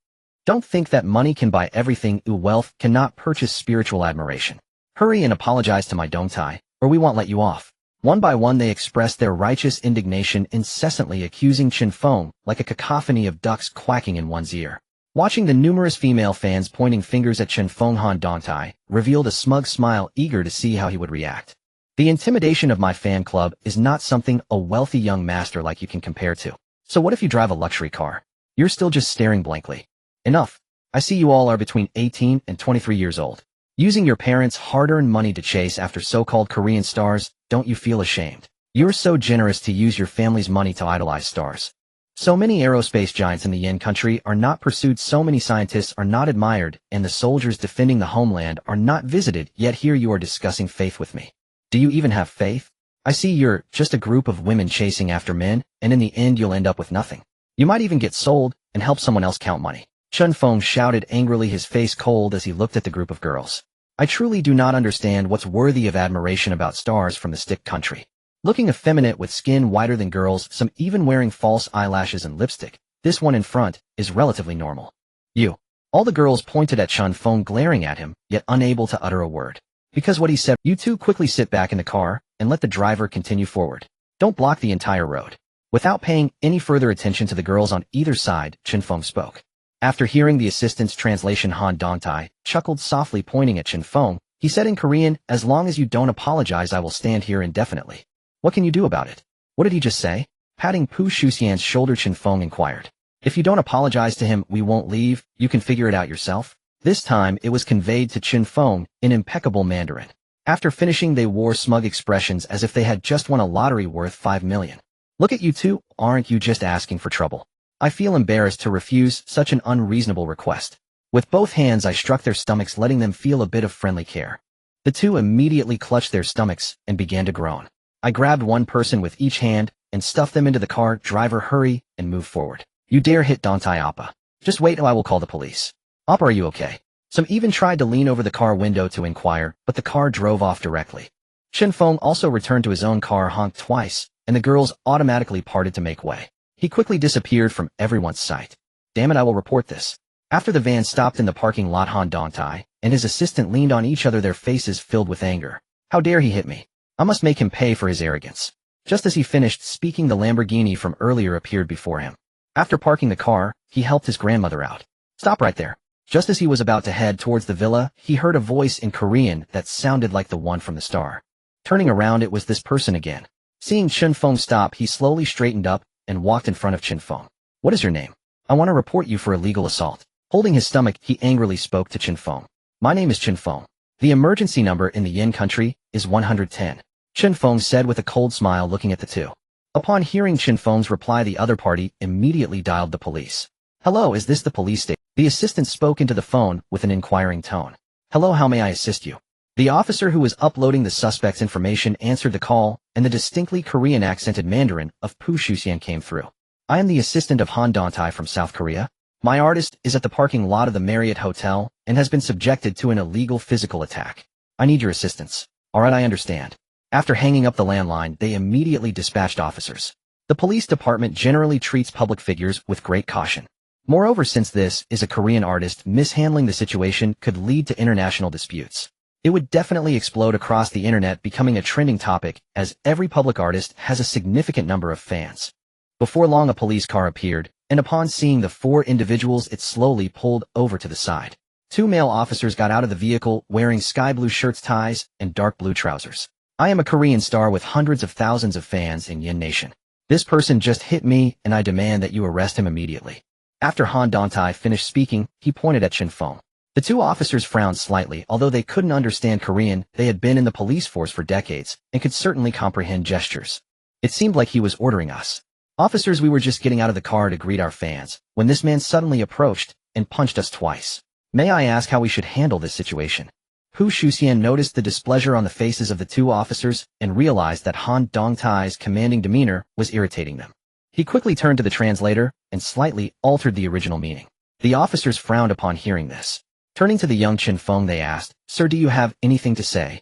A: Don't think that money can buy everything. Wealth cannot purchase spiritual admiration. Hurry and apologize to my Dongtai, or we won't let you off. One by one they expressed their righteous indignation, incessantly accusing Chen Feng like a cacophony of ducks quacking in one's ear. Watching the numerous female fans pointing fingers at Chen Feng, Han Dongtai revealed a smug smile, eager to see how he would react. The intimidation of my fan club is not something a wealthy young master like you can compare to. So what if you drive a luxury car? You're still just staring blankly. Enough. I see you all are between 18 and 23 years old. Using your parents' hard-earned money to chase after so-called Korean stars, don't you feel ashamed? You're so generous to use your family's money to idolize stars. So many aerospace giants in the Yin country are not pursued, so many scientists are not admired, and the soldiers defending the homeland are not visited, yet here you are discussing faith with me. Do you even have faith? I see you're just a group of women chasing after men, and in the end you'll end up with nothing. You might even get sold and help someone else count money. Chen Feng shouted angrily, his face cold as he looked at the group of girls. I truly do not understand what's worthy of admiration about stars from the stick country. Looking effeminate with skin whiter than girls, some even wearing false eyelashes and lipstick, this one in front is relatively normal. You. All the girls pointed at Chen Feng, glaring at him, yet unable to utter a word. Because what he said, you two quickly sit back in the car and let the driver continue forward. Don't block the entire road. Without paying any further attention to the girls on either side, Chen Feng spoke. After hearing the assistant's translation, Han Dongtai chuckled softly, pointing at Chen Feng. He said in Korean, as long as you don't apologize, I will stand here indefinitely. What can you do about it? What did he just say? Patting Pu Shuxian's shoulder, Chen Feng inquired. If you don't apologize to him, we won't leave. You can figure it out yourself. This time, it was conveyed to Chen Feng in impeccable Mandarin. After finishing, they wore smug expressions as if they had just won a lottery worth 5 million. Look at you two, aren't you just asking for trouble? I feel embarrassed to refuse such an unreasonable request. With both hands I struck their stomachs, letting them feel a bit of friendly care. The two immediately clutched their stomachs and began to groan. I grabbed one person with each hand and stuffed them into the car. Driver, hurry and move forward. You dare hit Dongtai Appa. Just wait till I will call the police. Appa, are you okay? Some even tried to lean over the car window to inquire, but the car drove off directly. Chen Feng also returned to his own car, honked twice, and the girls automatically parted to make way. He quickly disappeared from everyone's sight. Damn it, I will report this. After the van stopped in the parking lot, Han Dongtai and his assistant leaned on each other, their faces filled with anger. How dare he hit me? I must make him pay for his arrogance. Just as he finished speaking, the Lamborghini from earlier appeared before him. After parking the car, he helped his grandmother out. Stop right there. Just as he was about to head towards the villa, he heard a voice in Korean that sounded like the one from the star. Turning around, it was this person again. Seeing Chen Feng stop, he slowly straightened up and walked in front of Chen Feng. What is your name? I want to report you for illegal assault. Holding his stomach, he angrily spoke to Chen Feng. My name is Chen Feng. The emergency number in the Yin country is 110. Chen Feng said with a cold smile, looking at the two. Upon hearing Chen Feng's reply, the other party immediately dialed the police. Hello, is this the police station? The assistant spoke into the phone with an inquiring tone. Hello, how may I assist you? The officer who was uploading the suspect's information answered the call, and the distinctly Korean accented Mandarin of Pu Shuxian came through. I am the assistant of Han Dongtai from South Korea. My artist is at the parking lot of the Marriott Hotel and has been subjected to an illegal physical attack. I need your assistance. Alright, I understand. After hanging up the landline, they immediately dispatched officers. The police department generally treats public figures with great caution. Moreover, since this is a Korean artist, mishandling the situation could lead to international disputes. It would definitely explode across the internet, becoming a trending topic, as every public artist has a significant number of fans. Before long, a police car appeared, and upon seeing the four individuals, it slowly pulled over to the side. Two male officers got out of the vehicle wearing sky blue shirts, ties, and dark blue trousers. I am a Korean star with hundreds of thousands of fans in Yin Nation. This person just hit me, and I demand that you arrest him immediately. After Han Dongtai finished speaking, he pointed at Chen Feng. The two officers frowned slightly. Although they couldn't understand Korean, they had been in the police force for decades and could certainly comprehend gestures. It seemed like he was ordering us. Officers, we were just getting out of the car to greet our fans, when this man suddenly approached and punched us twice. May I ask how we should handle this situation? Pu Shuxian noticed the displeasure on the faces of the two officers and realized that Han Dongtai's commanding demeanor was irritating them. He quickly turned to the translator and slightly altered the original meaning. The officers frowned upon hearing this. Turning to the young Chen Feng, they asked, Sir, do you have anything to say?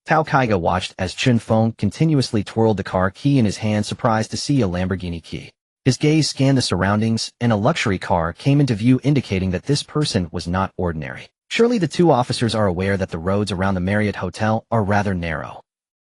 A: Tao Kaiga watched as Chen Feng continuously twirled the car key in his hand, surprised to see a Lamborghini key. His gaze scanned the surroundings, and a luxury car came into view indicating that this person was not ordinary. Surely the two officers are aware that the roads around the Marriott Hotel are rather narrow.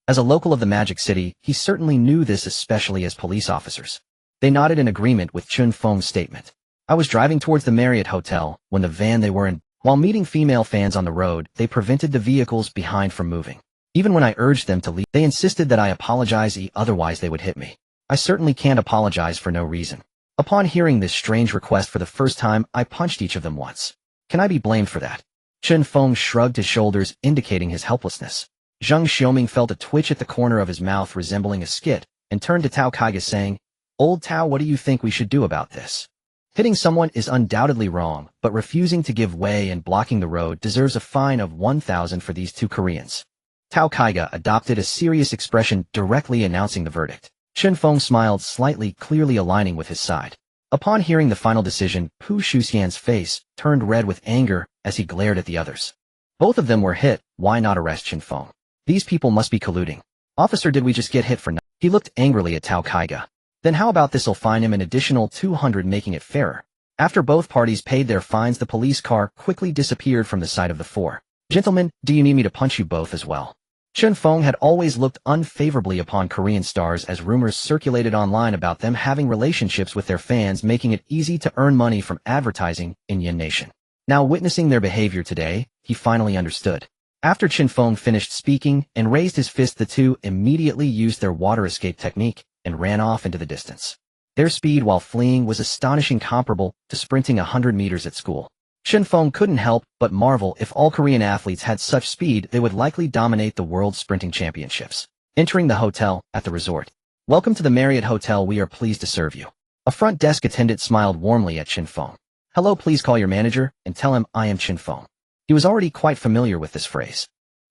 A: As a local of the Magic City, he certainly knew this, especially as police officers. They nodded in agreement with Chen Feng's statement. I was driving towards the Marriott Hotel when the van they were in. While meeting female fans on the road, they prevented the vehicles behind from moving. Even when I urged them to leave, they insisted that I apologize, otherwise they would hit me. I certainly can't apologize for no reason. Upon hearing this strange request for the first time, I punched each of them once. Can I be blamed for that? Chen Feng shrugged his shoulders, indicating his helplessness. Zheng Xiaoming felt a twitch at the corner of his mouth resembling a skit, and turned to Tao Kaiga saying, Old Tao, what do you think we should do about this? Hitting someone is undoubtedly wrong, but refusing to give way and blocking the road deserves a fine of 1,000 for these two Koreans. Tao Kaiga adopted a serious expression, directly announcing the verdict. Chen Feng smiled slightly, clearly aligning with his side. Upon hearing the final decision, Pu Shuxian's face turned red with anger as he glared at the others. Both of them were hit, why not arrest Chen Feng? These people must be colluding. Officer, did we just get hit for nothing? He looked angrily at Tao Kaiga. Then how about this'll fine him an additional 200, making it fairer. After both parties paid their fines, the police car quickly disappeared from the sight of the four. Gentlemen, do you need me to punch you both as well? Chen Feng had always looked unfavorably upon Korean stars, as rumors circulated online about them having relationships with their fans, making it easy to earn money from advertising in Yen Nation. Now witnessing their behavior today, he finally understood. After Chen Feng finished speaking and raised his fist, the two immediately used their water escape technique and ran off into the distance. Their speed while fleeing was astonishing, comparable to sprinting 100 meters at school. Chen Feng couldn't help but marvel. If all Korean athletes had such speed, they would likely dominate the World Sprinting Championships. Entering the hotel at the resort. Welcome to the Marriott Hotel, we are pleased to serve you. A front desk attendant smiled warmly at Chen Feng. Hello, please call your manager and tell him I am Chen Feng. He was already quite familiar with this phrase.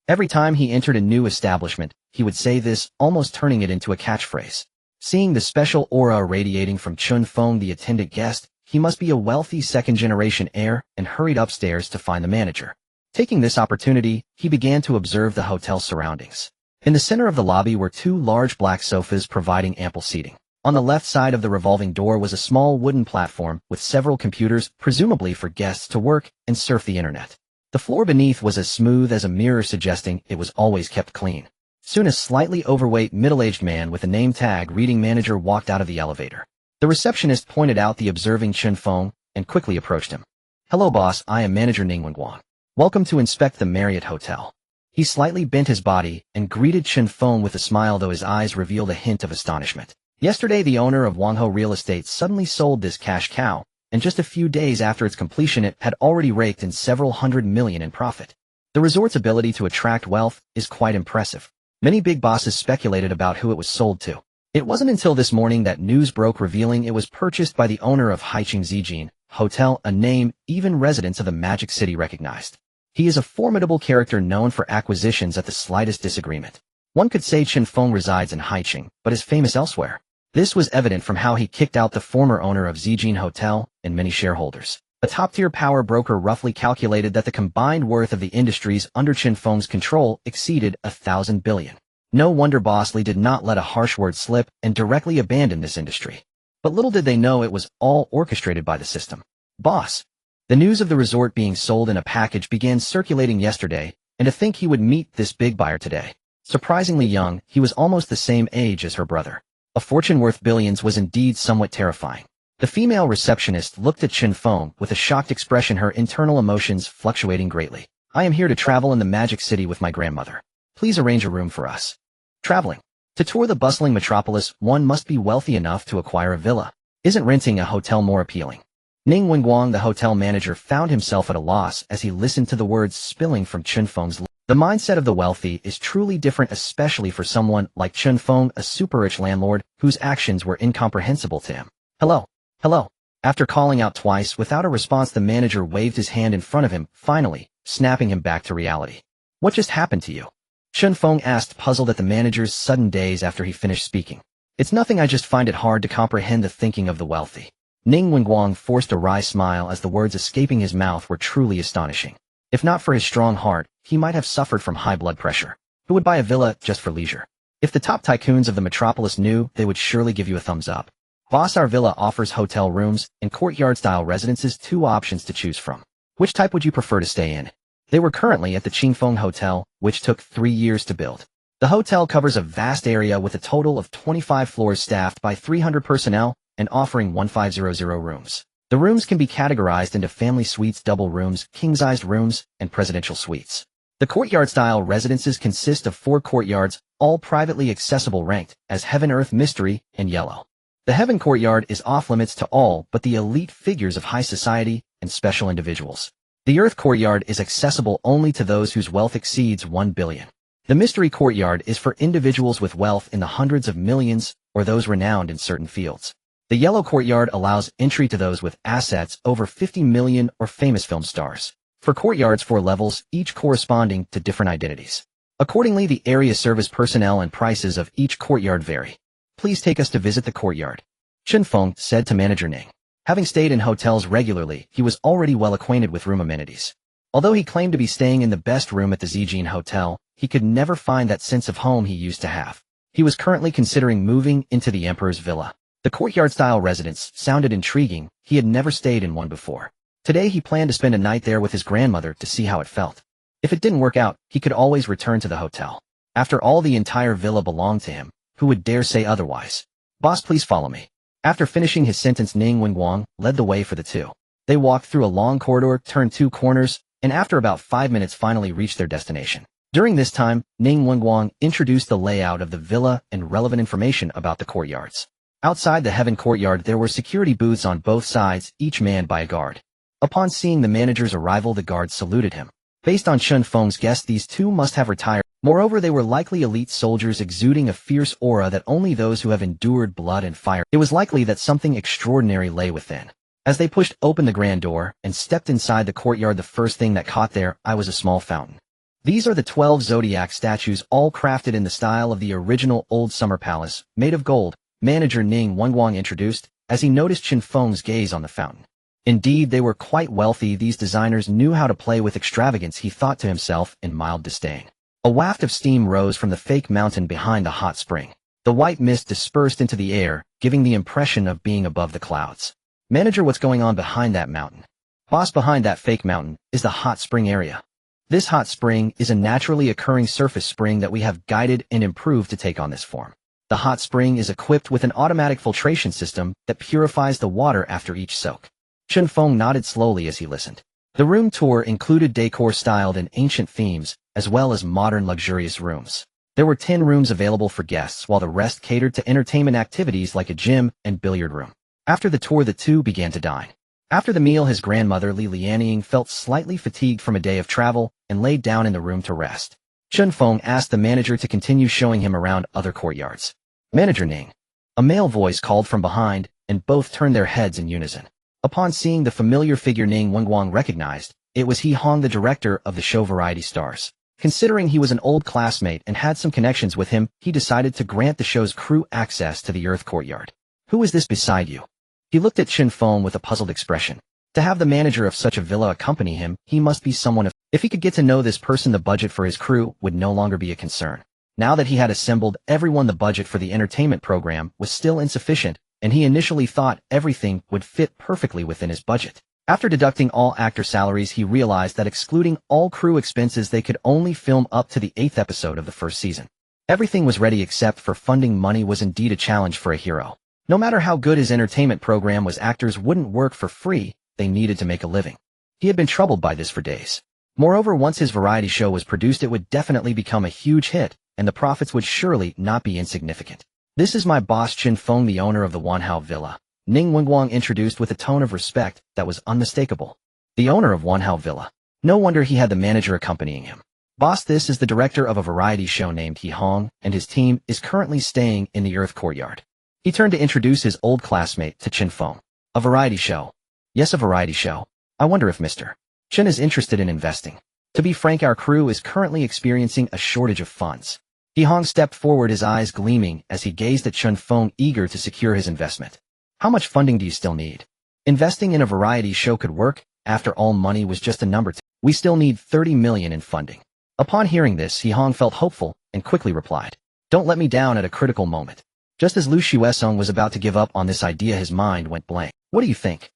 A: Every time he entered a new establishment, he would say this, almost turning it into a catchphrase. Seeing the special aura radiating from Chen Feng, the attendant guessed he must be a wealthy second-generation heir and hurried upstairs to find the manager. Taking this opportunity, he began to observe the hotel's surroundings. In the center of the lobby were two large black sofas providing ample seating. On the left side of the revolving door was a small wooden platform with several computers, presumably for guests to work and surf the internet. The floor beneath was as smooth as a mirror, suggesting it was always kept clean. Soon a slightly overweight middle-aged man with a name tag reading manager walked out of the elevator. The receptionist pointed out the observing Chen Feng and quickly approached him. Hello boss, I am manager Ning Wenguang. Welcome to inspect the Marriott Hotel. He slightly bent his body and greeted Chen Feng with a smile, though his eyes revealed a hint of astonishment. Yesterday the owner of Wangho Real Estate suddenly sold this cash cow, and just a few days after its completion it had already raked in several hundred million in profit. The resort's ability to attract wealth is quite impressive. Many big bosses speculated about who it was sold to. It wasn't until this morning that news broke revealing it was purchased by the owner of Haicheng Zijin Hotel, a name even residents of the Magic City recognized. He is a formidable character known for acquisitions at the slightest disagreement. One could say Chen Feng resides in Haicheng, but is famous elsewhere. This was evident from how he kicked out the former owner of Zijin Hotel and many shareholders. A top-tier power broker roughly calculated that the combined worth of the industries under Chen Feng's control exceeded 1,000 billion. No wonder Boss Lee did not let a harsh word slip and directly abandon this industry. But little did they know it was all orchestrated by the system. Boss. The news of the resort being sold in a package began circulating yesterday, and to think he would meet this big buyer today. Surprisingly young, he was almost the same age as her brother. A fortune worth billions was indeed somewhat terrifying. The female receptionist looked at Chen Feng with a shocked expression, her internal emotions fluctuating greatly. I am here to travel in the Magic City with my grandmother. Please arrange a room for us. Traveling. To tour the bustling metropolis, one must be wealthy enough to acquire a villa. Isn't renting a hotel more appealing? Ning Wenguang, the hotel manager, found himself at a loss as he listened to the words spilling from Chen Feng's lips. The mindset of the wealthy is truly different, especially for someone like Chen Feng, a super-rich landlord whose actions were incomprehensible to him. Hello. Hello. After calling out twice without a response, the manager waved his hand in front of him, finally snapping him back to reality. What just happened to you? Chen Feng asked, puzzled at the manager's sudden daze after he finished speaking. It's nothing, I just find it hard to comprehend the thinking of the wealthy. Ning Wenguang forced a wry smile as the words escaping his mouth were truly astonishing. If not for his strong heart, he might have suffered from high blood pressure. Who would buy a villa just for leisure? If the top tycoons of the metropolis knew, they would surely give you a thumbs up. Boss, our villa offers hotel rooms and courtyard-style residences, 2 options to choose from. Which type would you prefer to stay in? They were currently at the Chen Feng Hotel, which took 3 years to build. The hotel covers a vast area with a total of 25 floors staffed by 300 personnel and offering 1500 rooms. The rooms can be categorized into family suites, double rooms, king-sized rooms, and presidential suites. The courtyard-style residences consist of 4 courtyards, all privately accessible, ranked as Heaven, Earth, Mystery, and Yellow. The Heaven courtyard is off-limits to all but the elite figures of high society and special individuals. The Earth courtyard is accessible only to those whose wealth exceeds 1 billion. The Mystery courtyard is for individuals with wealth in the hundreds of millions or those renowned in certain fields. The Yellow courtyard allows entry to those with assets over 50 million or famous film stars. For courtyards, 4 levels, each corresponding to different identities. Accordingly, the area service personnel and prices of each courtyard vary. Please take us to visit the courtyard, Chen Feng said to manager Ning. Having stayed in hotels regularly, he was already well acquainted with room amenities. Although he claimed to be staying in the best room at the Zijin Hotel, he could never find that sense of home he used to have. He was currently considering moving into the Emperor's Villa. The courtyard-style residence sounded intriguing. He had never stayed in one before. Today he planned to spend a night there with his grandmother to see how it felt. If it didn't work out, he could always return to the hotel. After all, the entire villa belonged to him. Who would dare say otherwise? Boss, please follow me. After finishing his sentence, Ning Wenguang led the way for the two. They walked through a long corridor, turned 2 corners, and after about 5 minutes finally reached their destination. During this time, Ning Wenguang introduced the layout of the villa and relevant information about the courtyards. Outside the Heaven courtyard there were security booths on both sides, each manned by a guard. Upon seeing the manager's arrival, the guard saluted him. Based on Chen Feng's guess, these 2 must have retired. Moreover, they were likely elite soldiers exuding a fierce aura that only those who have endured blood and fire. It was likely that something extraordinary lay within. As they pushed open the grand door and stepped inside the courtyard, the first thing that caught their eye was a small fountain. These are the 12 zodiac statues, all crafted in the style of the original old summer palace, made of gold, manager Ning Wenguang introduced, as he noticed Chen Feng's gaze on the fountain. Indeed, they were quite wealthy. These designers knew how to play with extravagance, he thought to himself in mild disdain. A waft of steam rose from the fake mountain behind the hot spring. The white mist dispersed into the air, giving the impression of being above the clouds. Manager, what's going on behind that mountain? Boss, behind that fake mountain is the hot spring area. This hot spring is a naturally occurring surface spring that we have guided and improved to take on this form. The hot spring is equipped with an automatic filtration system that purifies the water after each soak. Chen Feng nodded slowly as he listened. The room tour included decor styled in ancient themes, as well as modern luxurious rooms. There were 10 rooms available for guests, while the rest catered to entertainment activities like a gym and billiard room. After the tour, the 2 began to dine. After the meal, his grandmother Li Lianying felt slightly fatigued from a day of travel and laid down in the room to rest. Chen Feng asked the manager to continue showing him around other courtyards. Manager Ning. A male voice called from behind, and both turned their heads in unison. Upon seeing the familiar figure Ning Wenguang recognized, it was He Hong, the director of the show Variety Stars. Considering he was an old classmate and had some connections with him, he decided to grant the show's crew access to the Earth courtyard. Who is this beside you? He looked at Chen Feng with a puzzled expression. To have the manager of such a villa accompany him, he must be someone of... If he could get to know this person, the budget for his crew would no longer be a concern. Now that he had assembled everyone, the budget for the entertainment program was still insufficient, and he initially thought everything would fit perfectly within his budget. After deducting all actor salaries, he realized that excluding all crew expenses, they could only film up to the 8th episode of the first season. Everything was ready except for funding. Money was indeed a challenge for a hero. No matter how good his entertainment program was, actors wouldn't work for free. They needed to make a living. He had been troubled by this for days. Moreover, once his variety show was produced, it would definitely become a huge hit, and the profits would surely not be insignificant. This is my boss Chen Feng, the owner of the Wanhao Villa. Ning Wenguang introduced with a tone of respect that was unmistakable. The owner of Wanhao Villa. No wonder he had the manager accompanying him. Boss, this is the director of a variety show named He Hong, and his team is currently staying in the Earth courtyard. He turned to introduce his old classmate to Chen Feng. A variety show? Yes, a variety show. I wonder if Mr. Chen is interested in investing. To be frank, our crew is currently experiencing a shortage of funds. He Hong stepped forward, his eyes gleaming as he gazed at Chen Feng, eager to secure his investment. How much funding do you still need? Investing in a variety show could work. After all, money was just a number. We still need 30 million in funding. Upon hearing this, He Hong felt hopeful and quickly replied, "Don't let me down at a critical moment." Just as Lu Xuesong was about to give up on this idea, his mind went blank. What do you think?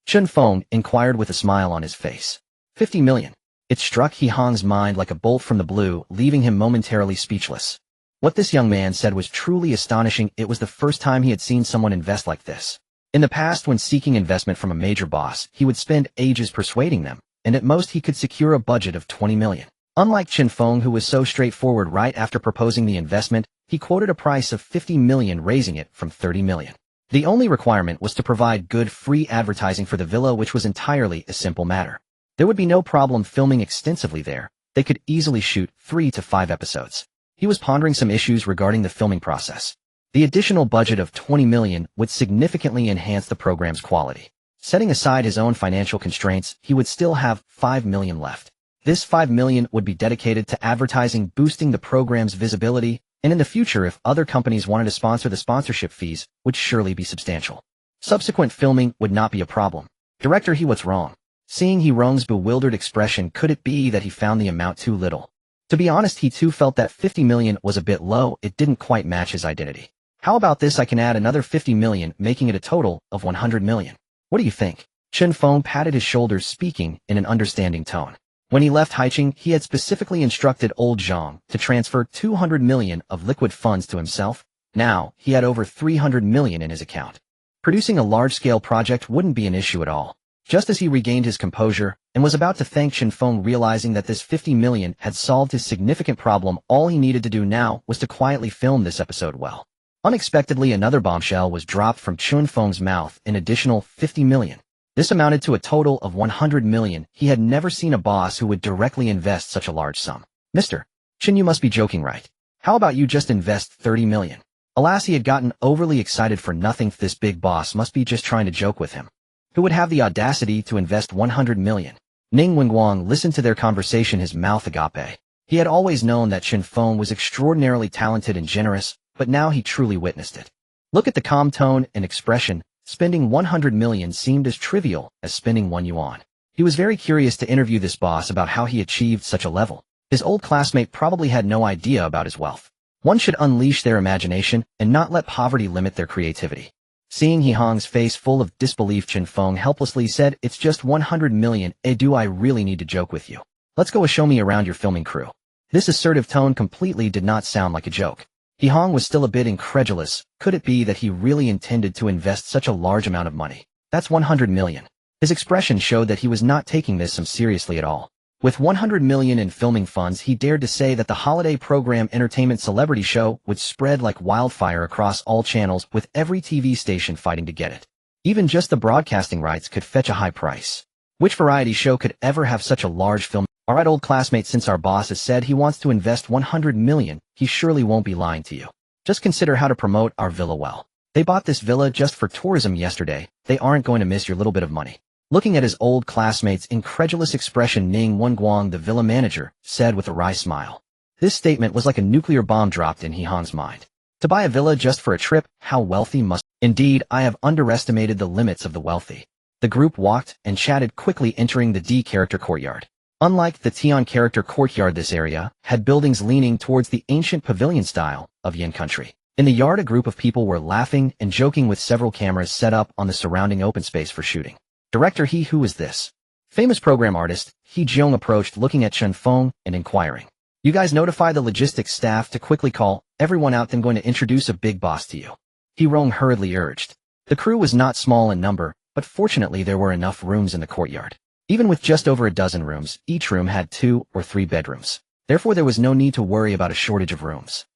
A: Chen Feng inquired with a smile on his face. 50 million. It struck He Hong's mind like a bolt from the blue, leaving him momentarily speechless. What this young man said was truly astonishing. It was the first time he had seen someone invest like this. In the past, when seeking investment from a major boss, he would spend ages persuading them, and at most he could secure a budget of 20 million. Unlike Chen Feng, who was so straightforward right after proposing the investment, he quoted a price of 50 million, raising it from 30 million. The only requirement was to provide good free advertising for the villa, which was entirely a simple matter. There would be no problem filming extensively there. They could easily shoot 3 to 5 episodes. He was pondering some issues regarding the filming process. The additional budget of 20 million would significantly enhance the program's quality. Setting aside his own financial constraints, he would still have 5 million left. This 5 million would be dedicated to advertising, boosting the program's visibility, and in the future, if other companies wanted to sponsor, the sponsorship fees would surely be substantial. Subsequent filming would not be a problem. Director He, what's wrong? Seeing He Rong's bewildered expression, could it be that he found the amount too little? To be honest, he too felt that 50 million was a bit low. It didn't quite match his identity. How about this? I can add another 50 million, making it a total of 100 million. What do you think? Chen Feng patted his shoulders, speaking in an understanding tone. When he left Haicheng, he had specifically instructed old Zhang to transfer 200 million of liquid funds to himself. Now, he had over 300 million in his account. Producing a large-scale project wouldn't be an issue at all. Just as he regained his composure and was about to thank Chen Feng, realizing that this 50 million had solved his significant problem, all he needed to do now was to quietly film this episode well. Unexpectedly, another bombshell was dropped from Chen Feng's mouth, an additional 50 million. This amounted to a total of 100 million. He had never seen a boss who would directly invest such a large sum. Mr. Chen, you must be joking, right? How about you just invest 30 million? Alas, he had gotten overly excited for nothing. This big boss must be just trying to joke with him. Who would have the audacity to invest 100 million? Ning Wenguang listened to their conversation, his mouth agape. He had always known that Chen Feng was extraordinarily talented and generous, but now he truly witnessed it. Look at the calm tone and expression. Spending 100 million seemed as trivial as spending 1 yuan. He was very curious to interview this boss about how he achieved such a level. His old classmate probably had no idea about his wealth. One should unleash their imagination and not let poverty limit their creativity. Seeing He Hong's face full of disbelief, Chen Feng helplessly said, "It's just 100 million. Do I really need to joke with you? Let's go show me around your filming crew." This assertive tone completely did not sound like a joke. He Hong was still a bit incredulous. Could it be that he really intended to invest such a large amount of money? That's 100 million. His expression showed that he was not taking this seriously at all. With 100 million in filming funds, he dared to say that the holiday program entertainment celebrity show would spread like wildfire across all channels, with every TV station fighting to get it. Even just the broadcasting rights could fetch a high price. Which variety show could ever have such a large film? Alright, old classmate, since our boss has said he wants to invest 100 million, he surely won't be lying to you. Just consider how to promote our villa well. They bought this villa just for tourism yesterday. They aren't going to miss your little bit of money. Looking at his old classmate's incredulous expression, Ning Wenguang, the villa manager, said with a wry smile. This statement was like a nuclear bomb dropped in He Hong's mind. To buy a villa just for a trip, how wealthy must... Indeed, I have underestimated the limits of the wealthy. The group walked and chatted, quickly entering the D character courtyard. Unlike the Tian character courtyard, this area had buildings leaning towards the ancient pavilion style of Yin country. In the yard, a group of people were laughing and joking with several cameras set up on the surrounding open space for shooting. Director He, who is this? Famous program artist He Jiong approached, looking at Chen Feng and inquiring. You guys notify the logistics staff to quickly call everyone out, then going to introduce a big boss to you. He Rong hurriedly urged. The crew was not small in number, but fortunately there were enough rooms in the courtyard. Even with just over a dozen rooms, each room had 2 or 3 bedrooms. Therefore, there was no need to worry about a shortage of rooms.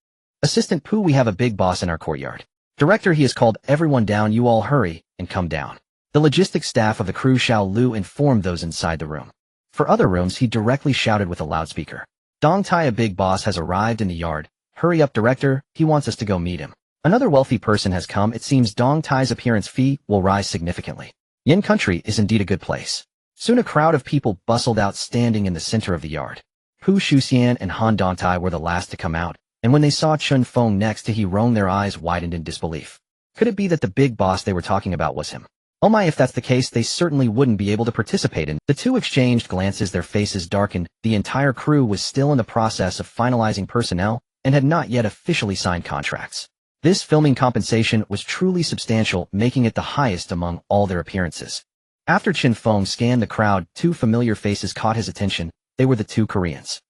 A: Assistant Pooh, we have a big boss in our courtyard. Director, he has called everyone down. You all hurry and come down. The logistics staff of the crew Xiao Lu informed those inside the room. For other rooms, he directly shouted with a loudspeaker. Dong Tai, a big boss, has arrived in the yard. Hurry up, director, he wants us to go meet him. Another wealthy person has come. It seems Dong Tai's appearance fee will rise significantly. Yin country is indeed a good place. Soon a crowd of people bustled out, standing in the center of the yard. Pu Shuxian and Han Dongtai were the last to come out, and when they saw Chen Feng next to He Rong, their eyes widened in disbelief. Could it be that the big boss they were talking about was him? Oh my, if that's the case, they certainly wouldn't be able to participate in. The two exchanged glances, their faces darkened. The entire crew was still in the process of finalizing personnel and had not yet officially signed contracts. This filming compensation was truly substantial, making it the highest among all their appearances. After Chen Feng scanned the crowd, two familiar faces caught his attention. They were the two Koreans.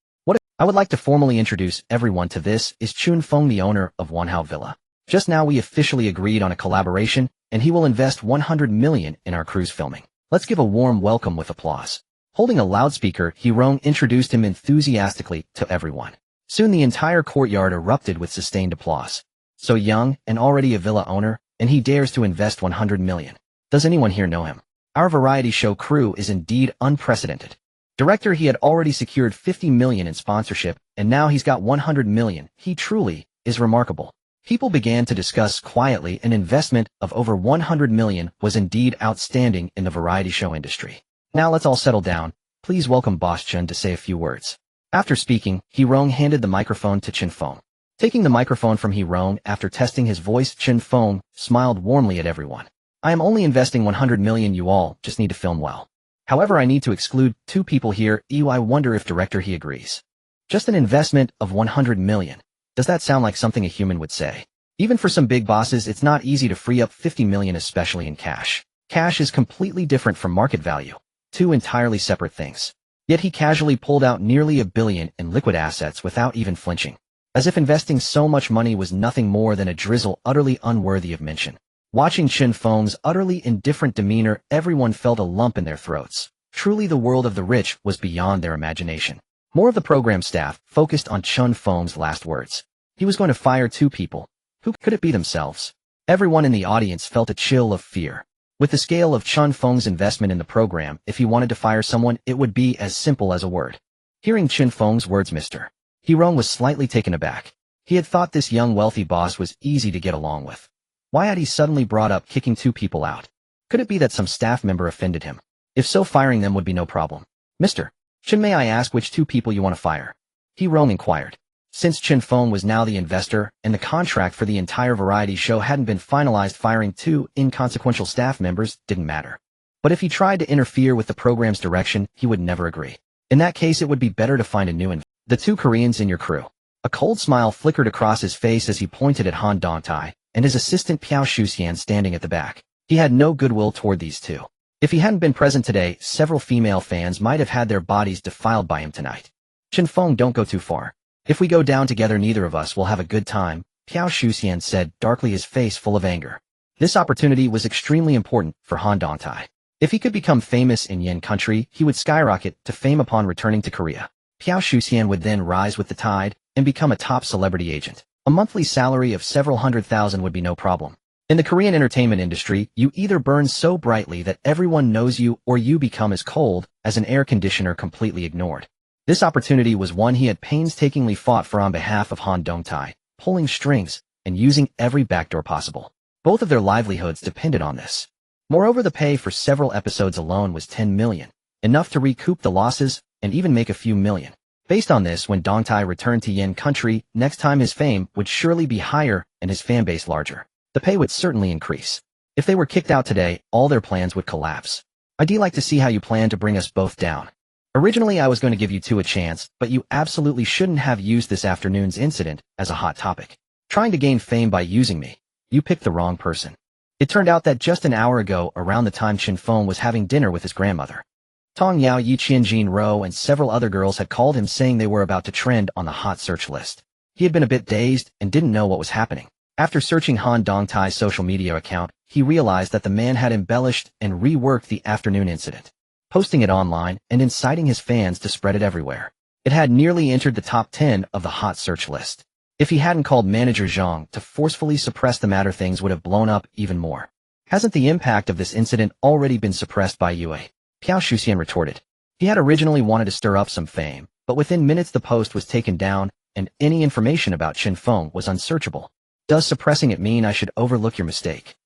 A: I would like to formally introduce everyone to this is Chen Feng, the owner of Wanhao Villa. Just now we officially agreed on a collaboration, and he will invest 100 million in our cruise filming. Let's give a warm welcome with applause. Holding a loudspeaker, Haicheng introduced him enthusiastically to everyone. Soon the entire courtyard erupted with sustained applause. So young, and already a villa owner, and he dares to invest 100 million. Does anyone here know him? Our variety show crew is indeed unprecedented. Director, he had already secured 50 million in sponsorship, and now he's got 100 million. He truly is remarkable. People began to discuss quietly an investment of over 100 million was indeed outstanding in the variety show industry. Now let's all settle down. Please welcome Boss Chen to say a few words. After speaking, Haicheng handed the microphone to Chen Feng. Taking the microphone from Haicheng after testing his voice, Chen Feng smiled warmly at everyone. I am only investing 100 million, you all just need to film well. However, I need to exclude two people here. I wonder if director he agrees. Just an investment of 100 million. Does that sound like something a human would say? Even for some big bosses, it's not easy to free up 50 million, especially in cash. Cash is completely different from market value. Two entirely separate things. Yet he casually pulled out nearly 1 billion in liquid assets without even flinching. As if investing so much money was nothing more than a drizzle utterly unworthy of mention. Watching Chen Feng's utterly indifferent demeanor, everyone felt a lump in their throats. Truly the world of the rich was beyond their imagination. More of the program staff focused on Chen Feng's last words. He was going to fire two people. Who could it be? Themselves? Everyone in the audience felt a chill of fear. With the scale of Chen Feng's investment in the program, if he wanted to fire someone, it would be as simple as a word. Hearing Chen Feng's words, Mr. Haicheng was slightly taken aback. He had thought this young wealthy boss was easy to get along with. Why had he suddenly brought up kicking two people out? Could it be that some staff member offended him? If so, firing them would be no problem. Mr. Chen, may I ask which two people you want to fire? Haicheng inquired. Since Chen Feng was now the investor, and the contract for the entire variety show hadn't been finalized, firing two inconsequential staff members didn't matter. But if he tried to interfere with the program's direction, he would never agree. In that case, it would be better to find a new investor. The two Koreans in your crew. A cold smile flickered across his face as he pointed at Han Dongtai and his assistant Piao Shuxian standing at the back. He had no goodwill toward these two. If he hadn't been present today, several female fans might have had their bodies defiled by him tonight. Chen Feng, don't go too far. If we go down together, neither of us will have a good time, Piao Shuxian said, darkly, his face full of anger. This opportunity was extremely important for Han Dongtai. If he could become famous in Yen country, he would skyrocket to fame upon returning to Korea. Piao Shuxian would then rise with the tide and become a top celebrity agent. A monthly salary of several 100,000 would be no problem. In the Korean entertainment industry, you either burn so brightly that everyone knows you, or you become as cold as an air conditioner, completely ignored. This opportunity was one he had painstakingly fought for on behalf of Han Dongtai, pulling strings and using every backdoor possible. Both of their livelihoods depended on this. Moreover, the pay for several episodes alone was 10 million, enough to recoup the losses and even make a few million. Based on this, when Dongtai returned to Yen country, next time his fame would surely be higher and his fan base larger. The pay would certainly increase. If they were kicked out today, all their plans would collapse. I'd like to see how you plan to bring us both down. Originally, I was going to give you two a chance, but you absolutely shouldn't have used this afternoon's incident as a hot topic. Trying to gain fame by using me. You picked the wrong person. It turned out that just an hour ago, around the time Chen Feng was having dinner with his grandmother, Tong Yao, Yi Qianjin Ro, and several other girls had called him, saying they were about to trend on the hot search list. He had been a bit dazed and didn't know what was happening. After searching Han Dongtai's social media account, he realized that the man had embellished and reworked the afternoon incident, posting it online and inciting his fans to spread it everywhere. It had nearly entered the top 10 of the hot search list. If he hadn't called manager Zhang to forcefully suppress the matter, things would have blown up even more. Hasn't the impact of this incident already been suppressed by Yue? Piao Shuxian retorted. He had originally wanted to stir up some fame, but within minutes the post was taken down, and any information about Chen Feng was unsearchable. Does suppressing it mean I should overlook your mistake?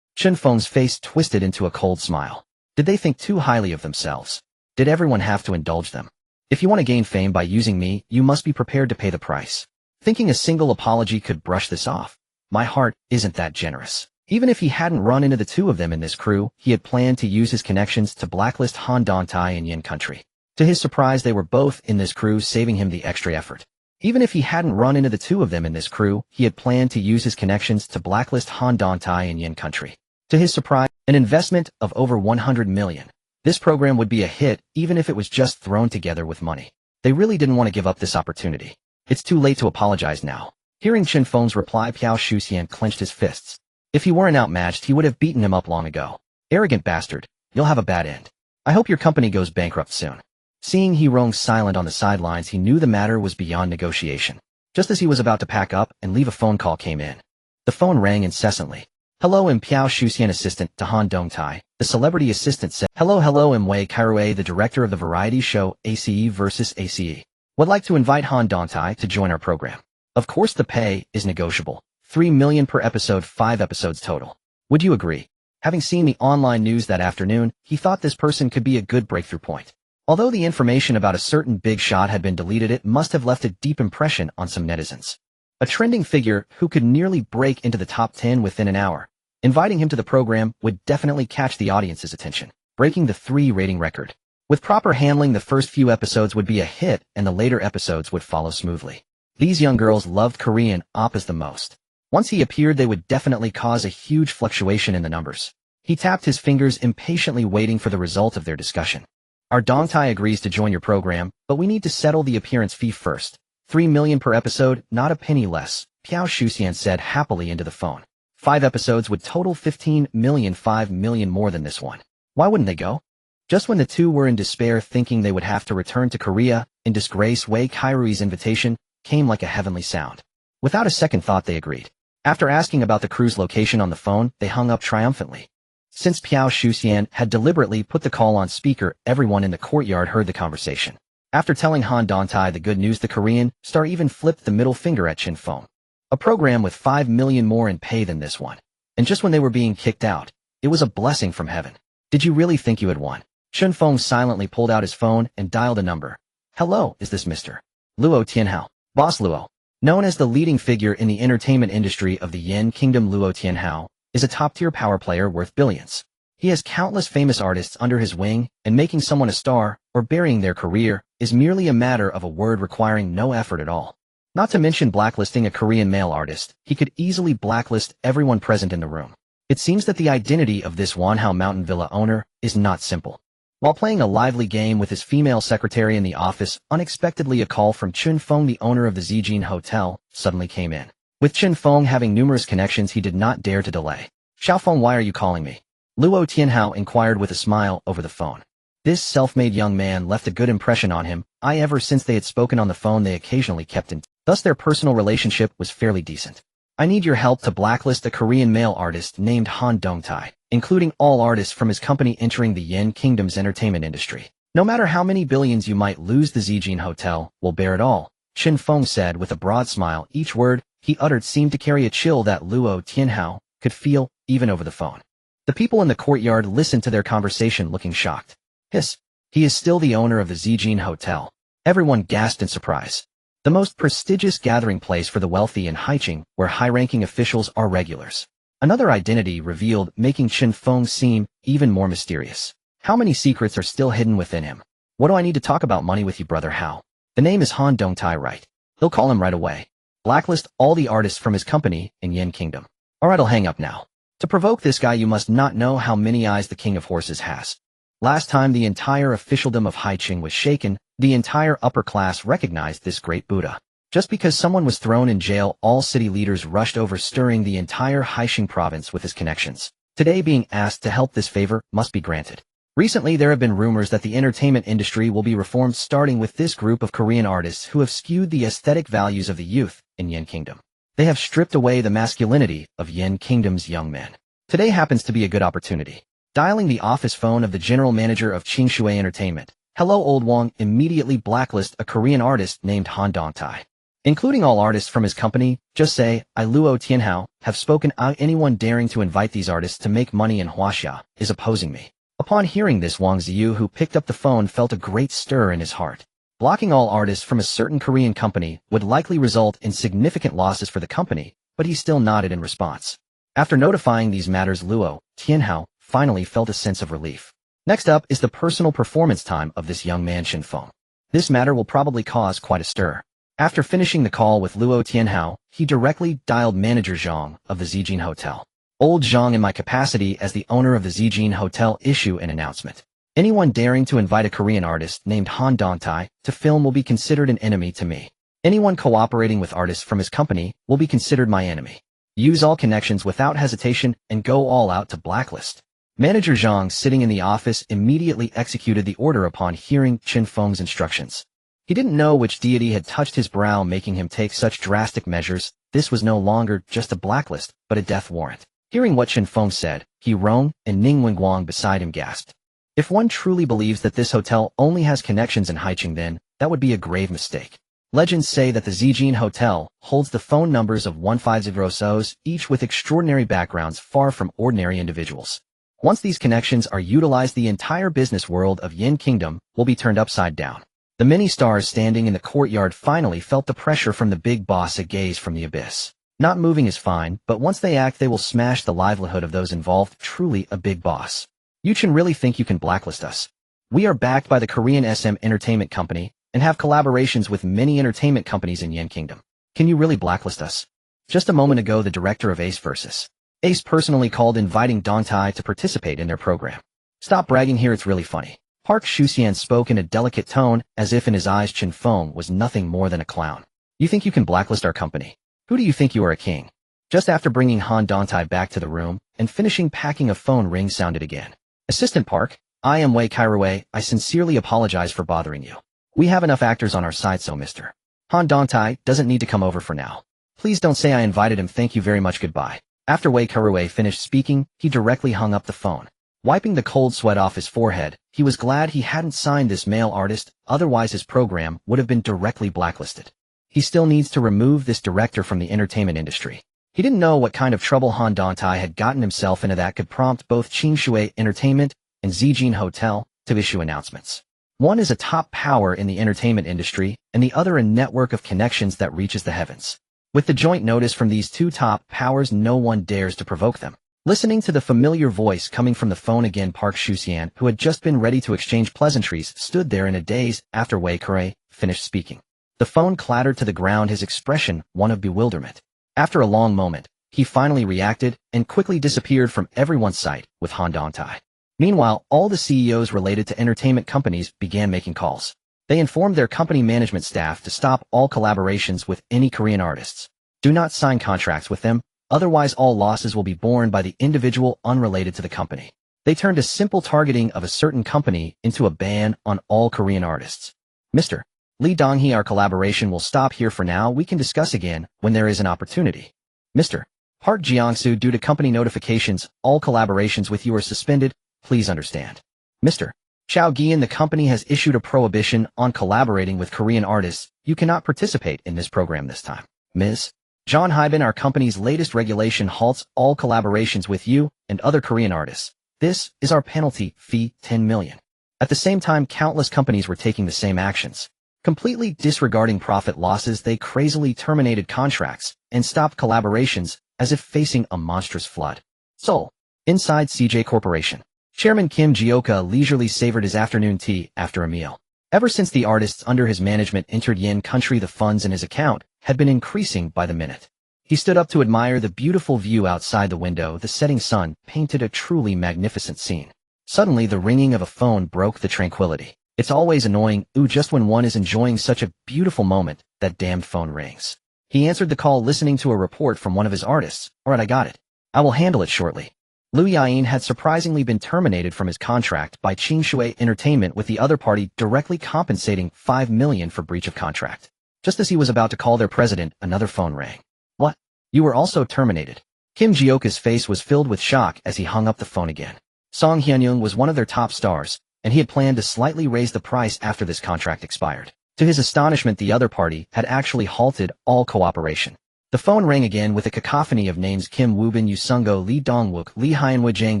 A: Chen Feng's face twisted into a cold smile. Did they think too highly of themselves? Did everyone have to indulge them? If you want to gain fame by using me, you must be prepared to pay the price. Thinking a single apology could brush this off. My heart isn't that generous. Even if he hadn't run into the two of them in this crew, he had planned to use his connections to blacklist Han Dongtai in Yen country. To his surprise, they were both in this crew, saving him the extra effort. Even if he hadn't run into the two of them in this crew, he had planned to use his connections to blacklist Han Dongtai in Yin country. To his surprise, an investment of over 100 million. This program would be a hit even if it was just thrown together with money. They really didn't want to give up this opportunity. It's too late to apologize now. Hearing Chen Feng's reply, Piao Shuxian clenched his fists. If he weren't outmatched, he would have beaten him up long ago. Arrogant bastard, you'll have a bad end. I hope your company goes bankrupt soon. Seeing He Rong silent on the sidelines, he knew the matter was beyond negotiation. Just as he was about to pack up and leave, a phone call came in. The phone rang incessantly. Hello, I'm Piao Shuxian, assistant to Han Dongtai. The celebrity assistant said, Hello, I'm Wei Kairue, the director of the variety show ACE vs. ACE. Would like to invite Han Dongtai to join our program. Of course the pay is negotiable. 3 million per episode, 5 episodes total. Would you agree? Having seen the online news that afternoon, he thought this person could be a good breakthrough point. Although the information about a certain big shot had been deleted, it must have left a deep impression on some netizens. A trending figure who could nearly break into the top 10 within an hour. Inviting him to the program would definitely catch the audience's attention, breaking the 3 rating record. With proper handling, the first few episodes would be a hit and the later episodes would follow smoothly. These young girls loved Korean oppas the most. Once he appeared, they would definitely cause a huge fluctuation in the numbers. He tapped his fingers, impatiently waiting for the result of their discussion. Our Dongtai agrees to join your program, but we need to settle the appearance fee first. 3 million per episode, not a penny less, Piao Shuxian said happily into the phone. 5 episodes would total 15 million, 5 million more than this one. Why wouldn't they go? Just when the two were in despair, thinking they would have to return to Korea in disgrace, Wei Kairui's invitation came like a heavenly sound. Without a second thought, they agreed. After asking about the crew's location on the phone, they hung up triumphantly. Since Piao Shuxian had deliberately put the call on speaker, everyone in the courtyard heard the conversation. After telling Han Dongtai the good news, the Korean star even flipped the middle finger at Chen Feng. A program with 5 million more in pay than this one. And just when they were being kicked out, it was a blessing from heaven. Did you really think you had won? Chen Feng silently pulled out his phone and dialed a number. Hello, is this Mr. Luo Tianhao? Boss Luo. Known as the leading figure in the entertainment industry of the Yin Kingdom, Luo Tianhao is a top-tier power player worth billions. He has countless famous artists under his wing, and making someone a star, or burying their career, is merely a matter of a word, requiring no effort at all. Not to mention blacklisting a Korean male artist, he could easily blacklist everyone present in the room. It seems that the identity of this Wanhao Mountain Villa owner is not simple. While playing a lively game with his female secretary in the office, unexpectedly a call from Chen Feng, the owner of the Zijin Hotel, suddenly came in. With Chen Feng having numerous connections, he did not dare to delay. Xiaofeng, why are you calling me? Luo Tianhao inquired with a smile over the phone. This self-made young man left a good impression on him. Ever since they had spoken on the phone, they occasionally kept in touch. Thus their personal relationship was fairly decent. I need your help to blacklist a Korean male artist named Han Dongtai, including all artists from his company entering the Yin Kingdom's entertainment industry. No matter how many billions you might lose, the Zijin Hotel will bear it all, Chen Feng said with a broad smile. Each word he uttered seemed to carry a chill that Luo Tianhao could feel, even over the phone. The people in the courtyard listened to their conversation looking shocked. Hiss. He is still the owner of the Zijin Hotel. Everyone gasped in surprise. The most prestigious gathering place for the wealthy in Haicheng, where high-ranking officials are regulars. Another identity revealed, making Chen Feng seem even more mysterious. How many secrets are still hidden within him? What do I need to talk about money with you, brother? How? The name is Han Dongtai, right? He'll call him right away. Blacklist all the artists from his company in Yin Kingdom. Alright, I'll hang up now. To provoke this guy, you must not know how many eyes the King of Horses has. Last time the entire officialdom of Haicheng was shaken, the entire upper class recognized this great Buddha. Just because someone was thrown in jail, all city leaders rushed over, stirring the entire Haicheng province with his connections. Today, being asked to help, this favor must be granted. Recently, there have been rumors that the entertainment industry will be reformed, starting with this group of Korean artists who have skewed the aesthetic values of the youth in Yin Kingdom. They have stripped away the masculinity of Yin Kingdom's young men. Today happens to be a good opportunity. Dialing the office phone of the general manager of Qingshui Entertainment. Hello, old Wang. Immediately blacklist a Korean artist named Han Dongtai. Including all artists from his company. Just say, I, Luo Tianhao, have spoken out. Anyone daring to invite these artists to make money in Huaxia is opposing me. Upon hearing this, Wang Ziyu, who picked up the phone, felt a great stir in his heart. Blocking all artists from a certain Korean company would likely result in significant losses for the company, but he still nodded in response. After notifying these matters, Luo Tianhao finally felt a sense of relief. Next up is the personal performance time of this young man Chen Feng. This matter will probably cause quite a stir. After finishing the call with Luo Tianhao, he directly dialed manager Zhang of the Zijin Hotel. Old Zhang, in my capacity as the owner of the Zijin Hotel, issue an announcement. Anyone daring to invite a Korean artist named Han Dongtai to film will be considered an enemy to me. Anyone cooperating with artists from his company will be considered my enemy. Use all connections without hesitation and go all out to blacklist. Manager Zhang, sitting in the office, immediately executed the order upon hearing Chen Feng's instructions. He didn't know which deity had touched his brow, making him take such drastic measures. This was no longer just a blacklist, but a death warrant. Hearing what Chen Feng said, He Rong and Ning Wenguang beside him gasped. If one truly believes that this hotel only has connections in Haicheng, then that would be a grave mistake. Legends say that the Zijin Hotel holds the phone numbers of 150 each with extraordinary backgrounds far from ordinary individuals. Once these connections are utilized, the entire business world of Yin Kingdom will be turned upside down. The many stars standing in the courtyard finally felt the pressure from the big boss. A gaze from the abyss. Not moving is fine, but once they act, they will smash the livelihood of those involved. Truly a big boss. You Chen really think you can blacklist us? We are backed by the Korean SM Entertainment Company and have collaborations with many entertainment companies in Yin Kingdom. Can you really blacklist us? Just a moment ago, the director of Ace vs. Ace personally called inviting Dongtai to participate in their program. Stop bragging here, it's really funny. Park Shuxian spoke in a delicate tone, as if in his eyes Chen Feng was nothing more than a clown. You think you can blacklist our company? Who do you think you are, a king? Just after bringing Han Dongtai back to the room and finishing packing, a phone ring sounded again. Assistant Park, I am Wei Kairuwei. I sincerely apologize for bothering you. We have enough actors on our side, so Mr. Han Dongtai doesn't need to come over for now. Please don't say I invited him. Thank you very much. Goodbye. After Wei Kairuwei finished speaking, he directly hung up the phone. Wiping the cold sweat off his forehead, he was glad he hadn't signed this male artist, otherwise his program would have been directly blacklisted. He still needs to remove this director from the entertainment industry. He didn't know what kind of trouble Han Dongtai had gotten himself into that could prompt both Qingshui Entertainment and Zijin Hotel to issue announcements. One is a top power in the entertainment industry, and the other a network of connections that reaches the heavens. With the joint notice from these two top powers, no one dares to provoke them. Listening to the familiar voice coming from the phone again, Park Shuxian, who had just been ready to exchange pleasantries, stood there in a daze after Wei Kairuwei finished speaking. The phone clattered to the ground, his expression one of bewilderment. After a long moment, he finally reacted and quickly disappeared from everyone's sight with Han Dongtai. Meanwhile, all the CEOs related to entertainment companies began making calls. They informed their company management staff to stop all collaborations with any Korean artists. Do not sign contracts with them, otherwise all losses will be borne by the individual unrelated to the company. They turned a simple targeting of a certain company into a ban on all Korean artists. Mr. Lee Dong-hee, our collaboration will stop here for now. We can discuss again when there is an opportunity. Mr. Park Jiangsu, due to company notifications, all collaborations with you are suspended. Please understand. Mr. Chao Gian, the company has issued a prohibition on collaborating with Korean artists. You cannot participate in this program this time. Ms. John Hyben, our company's latest regulation halts all collaborations with you and other Korean artists. This is our penalty fee, 10 million. At the same time, countless companies were taking the same actions. Completely disregarding profit losses, they crazily terminated contracts and stopped collaborations as if facing a monstrous flood. Seoul. Inside CJ Corporation. Chairman Kim Ji-oka leisurely savored his afternoon tea after a meal. Ever since the artists under his management entered Yin country, the funds in his account had been increasing by the minute. He stood up to admire the beautiful view outside the window. The setting sun painted a truly magnificent scene. Suddenly, the ringing of a phone broke the tranquility. It's always annoying, just when one is enjoying such a beautiful moment, that damned phone rings. He answered the call, listening to a report from one of his artists. Alright, I got it. I will handle it shortly. Liu Yain had surprisingly been terminated from his contract by Qingshui Entertainment, with the other party directly compensating 5 million for breach of contract. Just as he was about to call their president, another phone rang. What? You were also terminated? Kim Ji-oka's face was filled with shock as he hung up the phone again. Song Hyun-young was one of their top stars, and he had planned to slightly raise the price after this contract expired. To his astonishment, the other party had actually halted all cooperation. The phone rang again with a cacophony of names: Kim Woobin, Yu Sung-go, Lee Dong-wook, Lee Hyun-woo, Jang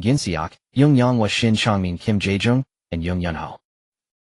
A: Gin-seok, Young Yang-hwa, Shin Chong-min, Kim Jae-jung, and Young Yun-ho.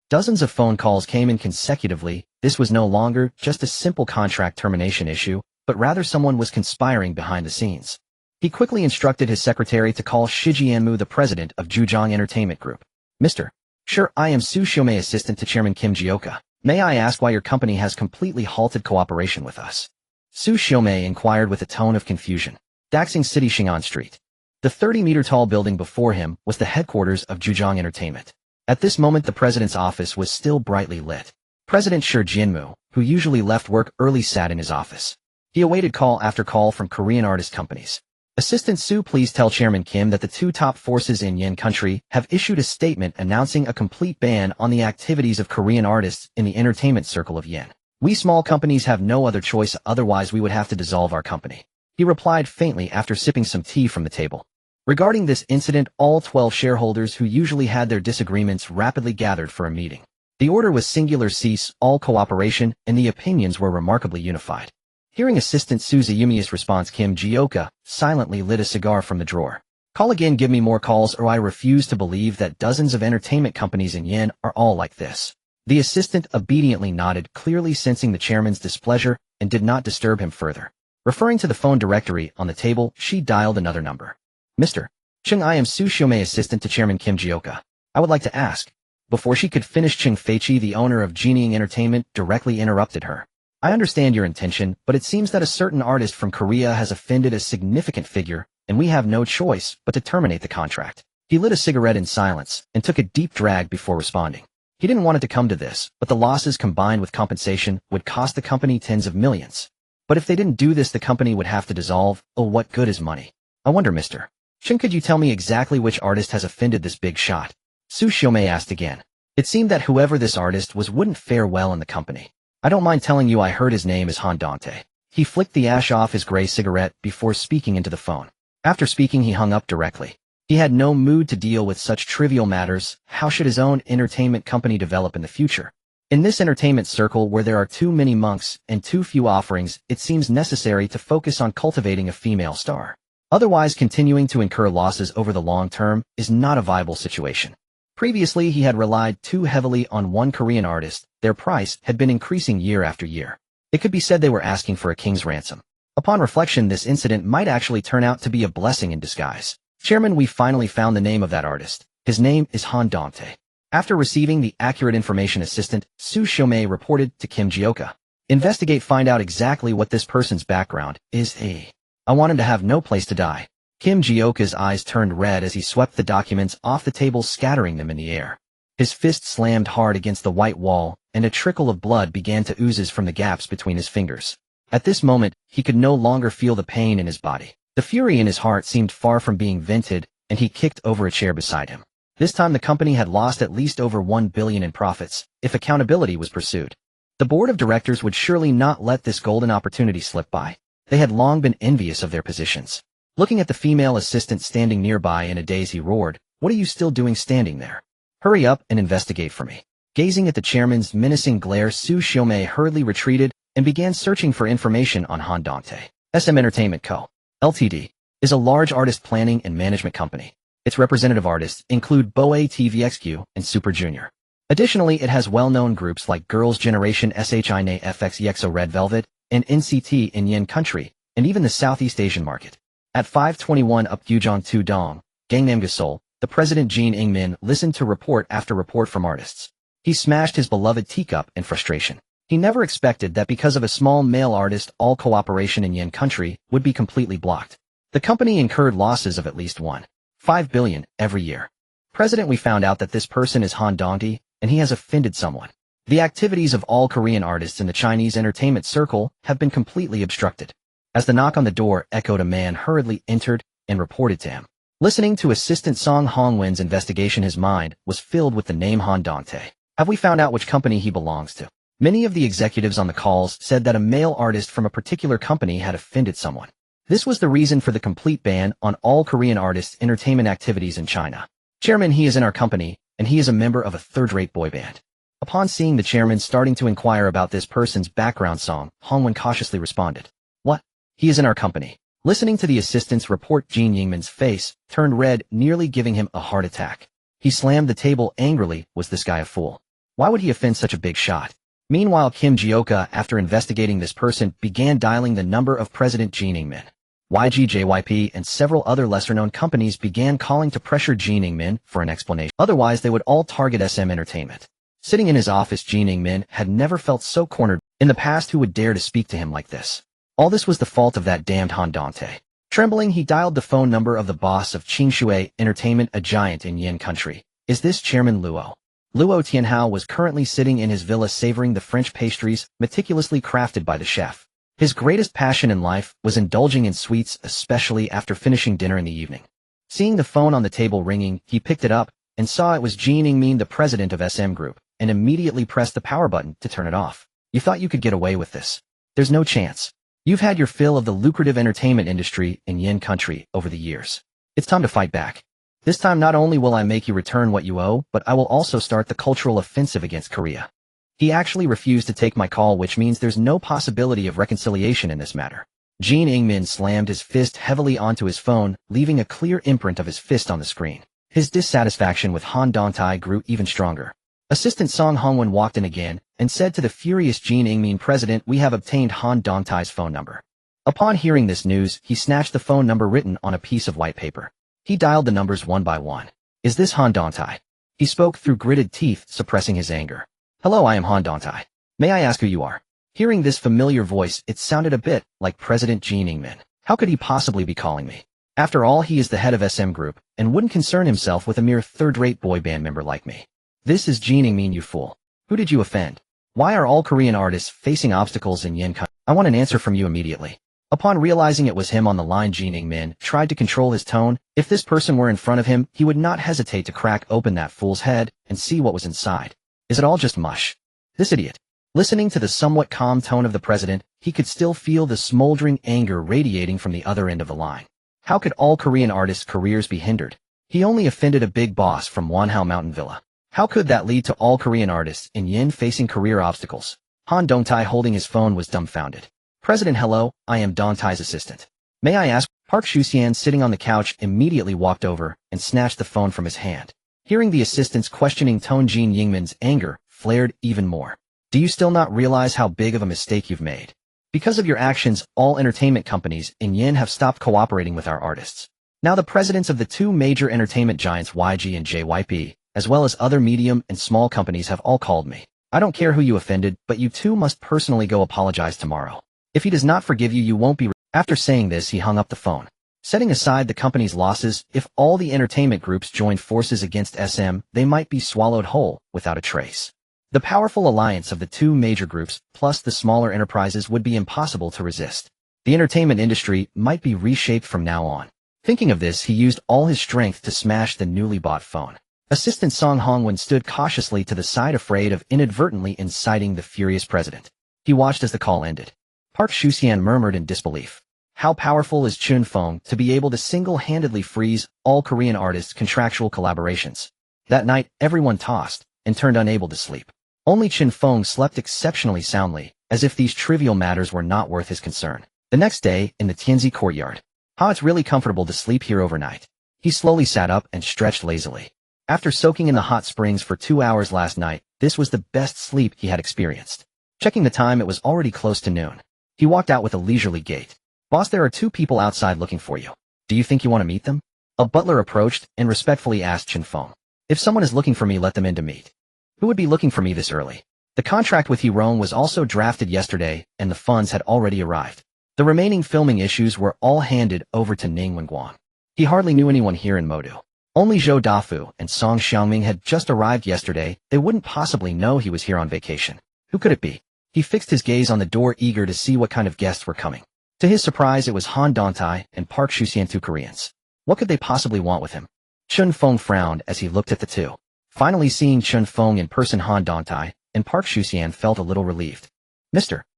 A: Dozens of phone calls came in consecutively. This was no longer just a simple contract termination issue, but rather someone was conspiring behind the scenes. He quickly instructed his secretary to call Shi Jianmu, the president of Jujong Entertainment Group. Mr. Sure, I am Su Xiaomei, assistant to Chairman Kim Ji-oka. May I ask why your company has completely halted cooperation with us? Su Xiaomei inquired with a tone of confusion. Daxing City Xing'an Street. The 30-meter-tall building before him was the headquarters of Zhejiang Entertainment. At this moment the president's office was still brightly lit. President Shi Jianmu, who usually left work early, sat in his office. He awaited call after call from Korean artist companies. Assistant Su, please tell Chairman Kim that the two top forces in Yin country have issued a statement announcing a complete ban on the activities of Korean artists in the entertainment circle of Yin. We small companies have no other choice, otherwise we would have to dissolve our company. He replied faintly after sipping some tea from the table. Regarding this incident, all 12 shareholders who usually had their disagreements rapidly gathered for a meeting. The order was singular: cease all cooperation, and the opinions were remarkably unified. Hearing Assistant Su's Yumi's response, Kim Ji-oka silently lit a cigar from the drawer. Call again, give me more calls, or I refuse to believe that dozens of entertainment companies in Yin are all like this. The assistant obediently nodded, clearly sensing the chairman's displeasure, and did not disturb him further. Referring to the phone directory on the table, she dialed another number. Mr. Cheng, I am Su Xiaomei, assistant to Chairman Kim Ji-oka. I would like to ask. Before she could finish, Cheng Feiqi, the owner of Jining Entertainment, directly interrupted her. I understand your intention, but it seems that a certain artist from Korea has offended a significant figure, and we have no choice but to terminate the contract. He lit a cigarette in silence and took a deep drag before responding. He didn't want it to come to this, but the losses combined with compensation would cost the company tens of millions. But if they didn't do this, the company would have to dissolve. Oh, what good is money? I wonder, Mr. Chen, could you tell me exactly which artist has offended this big shot? Su Xiaomei asked again. It seemed that whoever this artist was wouldn't fare well in the company. I don't mind telling you, I heard his name is Han Dante. He flicked the ash off his gray cigarette before speaking into the phone. After speaking, he hung up directly. He had no mood to deal with such trivial matters. How should his own entertainment company develop in the future? In this entertainment circle where there are too many monks and too few offerings, it seems necessary to focus on cultivating a female star. Otherwise, continuing to incur losses over the long term is not a viable situation. Previously, he had relied too heavily on one Korean artist. Their price had been increasing year after year. It could be said they were asking for a king's ransom. Upon reflection, this incident might actually turn out to be a blessing in disguise. Chairman, we finally found the name of that artist. His name is Han Dante. After receiving the accurate information, Assistant Su Xiaomei reported to Kim Ji-oka. Investigate, find out exactly what this person's background is. I want him to have no place to die. Kim Ji-oka's eyes turned red as he swept the documents off the table, scattering them in the air. His fist slammed hard against the white wall, and a trickle of blood began to ooze from the gaps between his fingers. At this moment, he could no longer feel the pain in his body. The fury in his heart seemed far from being vented, and he kicked over a chair beside him. This time the company had lost at least over 1 billion in profits, if accountability was pursued. The board of directors would surely not let this golden opportunity slip by. They had long been envious of their positions. Looking at the female assistant standing nearby in a daze, he roared, "What are you still doing standing there? Hurry up and investigate for me." Gazing at the chairman's menacing glare, Su Xiaomei hurriedly retreated and began searching for information on Han Dante. SM Entertainment Co. Ltd. is a large artist planning and management company. Its representative artists include Boa TVXQ and Super Junior. Additionally, it has well-known groups like Girls' Generation, SHINA FX EXO, Red Velvet, and NCT in Yin country, and even the Southeast Asian market. At 521 up Guzhong 2 Dong, Gangnam Gasol, the president Jin Ingmin listened to report after report from artists. He smashed his beloved teacup in frustration. He never expected that because of a small male artist, all cooperation in Yin country would be completely blocked. The company incurred losses of at least 1.5 billion every year. President, we found out that this person is Han Dante, and he has offended someone. The activities of all Korean artists in the Chinese entertainment circle have been completely obstructed. As the knock on the door echoed, a man hurriedly entered and reported to him. Listening to Assistant Song Hongwen's investigation, his mind was filled with the name Han Dante. Have we found out which company he belongs to? Many of the executives on the calls said that a male artist from a particular company had offended someone. This was the reason for the complete ban on all Korean artists' entertainment activities in China. Chairman, he is in our company, and he is a member of a third-rate boy band. Upon seeing the chairman starting to inquire about this person's background, Song Hongwen cautiously responded, "What? He is in our company." Listening to the assistant's report, Jin Yingman's face turned red, nearly giving him a heart attack. He slammed the table angrily. Was this guy a fool? Why would he offend such a big shot? Meanwhile, Kim Ji-oka, after investigating this person, began dialing the number of President Jin Ingmin. YGJYP and several other lesser-known companies began calling to pressure Jin Ingmin for an explanation. Otherwise, they would all target SM Entertainment. Sitting in his office, Jin Ingmin had never felt so cornered. In the past, who would dare to speak to him like this? All this was the fault of that damned Han Dante. Trembling, he dialed the phone number of the boss of Qingshui Entertainment, a giant in Yin country. Is this Chairman Luo? Luo Tianhao was currently sitting in his villa savoring the French pastries meticulously crafted by the chef. His greatest passion in life was indulging in sweets, especially after finishing dinner in the evening. Seeing the phone on the table ringing, he picked it up and saw it was Jin Ingmin, the president of SM Group, and immediately pressed the power button to turn it off. You thought you could get away with this? There's no chance. You've had your fill of the lucrative entertainment industry in Yin country over the years. It's time to fight back. This time not only will I make you return what you owe, but I will also start the cultural offensive against Korea. He actually refused to take my call, which means there's no possibility of reconciliation in this matter. Jin Ingmin slammed his fist heavily onto his phone, leaving a clear imprint of his fist on the screen. His dissatisfaction with Han Dongtai grew even stronger. Assistant Song Hongwen walked in again and said to the furious Jin Ingmin, President, we have obtained Han Dongtai's phone number. Upon hearing this news, he snatched the phone number written on a piece of white paper. He dialed the numbers one by one. Is this Han Dongtai? He spoke through gritted teeth, suppressing his anger. Hello, I am Han Dongtai. May I ask who you are? Hearing this familiar voice, it sounded a bit like President Jin Ingmin. How could he possibly be calling me? After all, he is the head of SM Group and wouldn't concern himself with a mere third-rate boy band member like me. This is Jin Ingmin, you fool. Who did you offend? Why are all Korean artists facing obstacles in Yin country? I want an answer from you immediately. Upon realizing it was him on the line, Jin Ingmin tried to control his tone. If this person were in front of him, he would not hesitate to crack open that fool's head and see what was inside. Is it all just mush? This idiot. Listening to the somewhat calm tone of the president, he could still feel the smoldering anger radiating from the other end of the line. How could all Korean artists' careers be hindered? He only offended a big boss from Wanhao Mountain Villa. How could that lead to all Korean artists in Yin facing career obstacles? Han Dongtai, holding his phone, was dumbfounded. President, hello, I am Dongtai's assistant. May I ask? Park Shuxian, sitting on the couch, immediately walked over and snatched the phone from his hand. Hearing the assistant's questioning tone, Jin Ingmin's anger flared even more. Do you still not realize how big of a mistake you've made? Because of your actions, all entertainment companies in Yin have stopped cooperating with our artists. Now the presidents of the two major entertainment giants YG and JYP, as well as other medium and small companies, have all called me. I don't care who you offended, but you two must personally go apologize tomorrow. If he does not forgive you, you won't be. After saying this, he hung up the phone. Setting aside the company's losses, if all the entertainment groups joined forces against SM, they might be swallowed whole without a trace. The powerful alliance of the two major groups, plus the smaller enterprises, would be impossible to resist. The entertainment industry might be reshaped from now on. Thinking of this, he used all his strength to smash the newly bought phone. Assistant Song Hongwen stood cautiously to the side, afraid of inadvertently inciting the furious president. He watched as the call ended. Park Shuxian murmured in disbelief. How powerful is Chen Feng to be able to single-handedly freeze all Korean artists' contractual collaborations? That night, everyone tossed and turned, unable to sleep. Only Chen Feng slept exceptionally soundly, as if these trivial matters were not worth his concern. The next day, in the Tianzi courtyard. It's really comfortable to sleep here overnight. He slowly sat up and stretched lazily. After soaking in the hot springs for 2 hours last night, this was the best sleep he had experienced. Checking the time, it was already close to noon. He walked out with a leisurely gait. Boss, there are 2 people outside looking for you. Do you think you want to meet them? A butler approached and respectfully asked Chen Feng. If someone is looking for me, let them in to meet. Who would be looking for me this early? The contract with Haicheng was also drafted yesterday, and the funds had already arrived. The remaining filming issues were all handed over to Ning Wenguang. He hardly knew anyone here in Modu. Only Zhou Dafu and Song Xiaoming had just arrived yesterday. They wouldn't possibly know he was here on vacation. Who could it be? He fixed his gaze on the door, eager to see what kind of guests were coming. To his surprise, it was Han Dongtai and Park Shuxian, 2 Koreans. What could they possibly want with him? Chen Feng frowned as he looked at the two. Finally seeing Chen Feng in person, Han Dongtai and Park Shuxian felt a little relieved. Mr.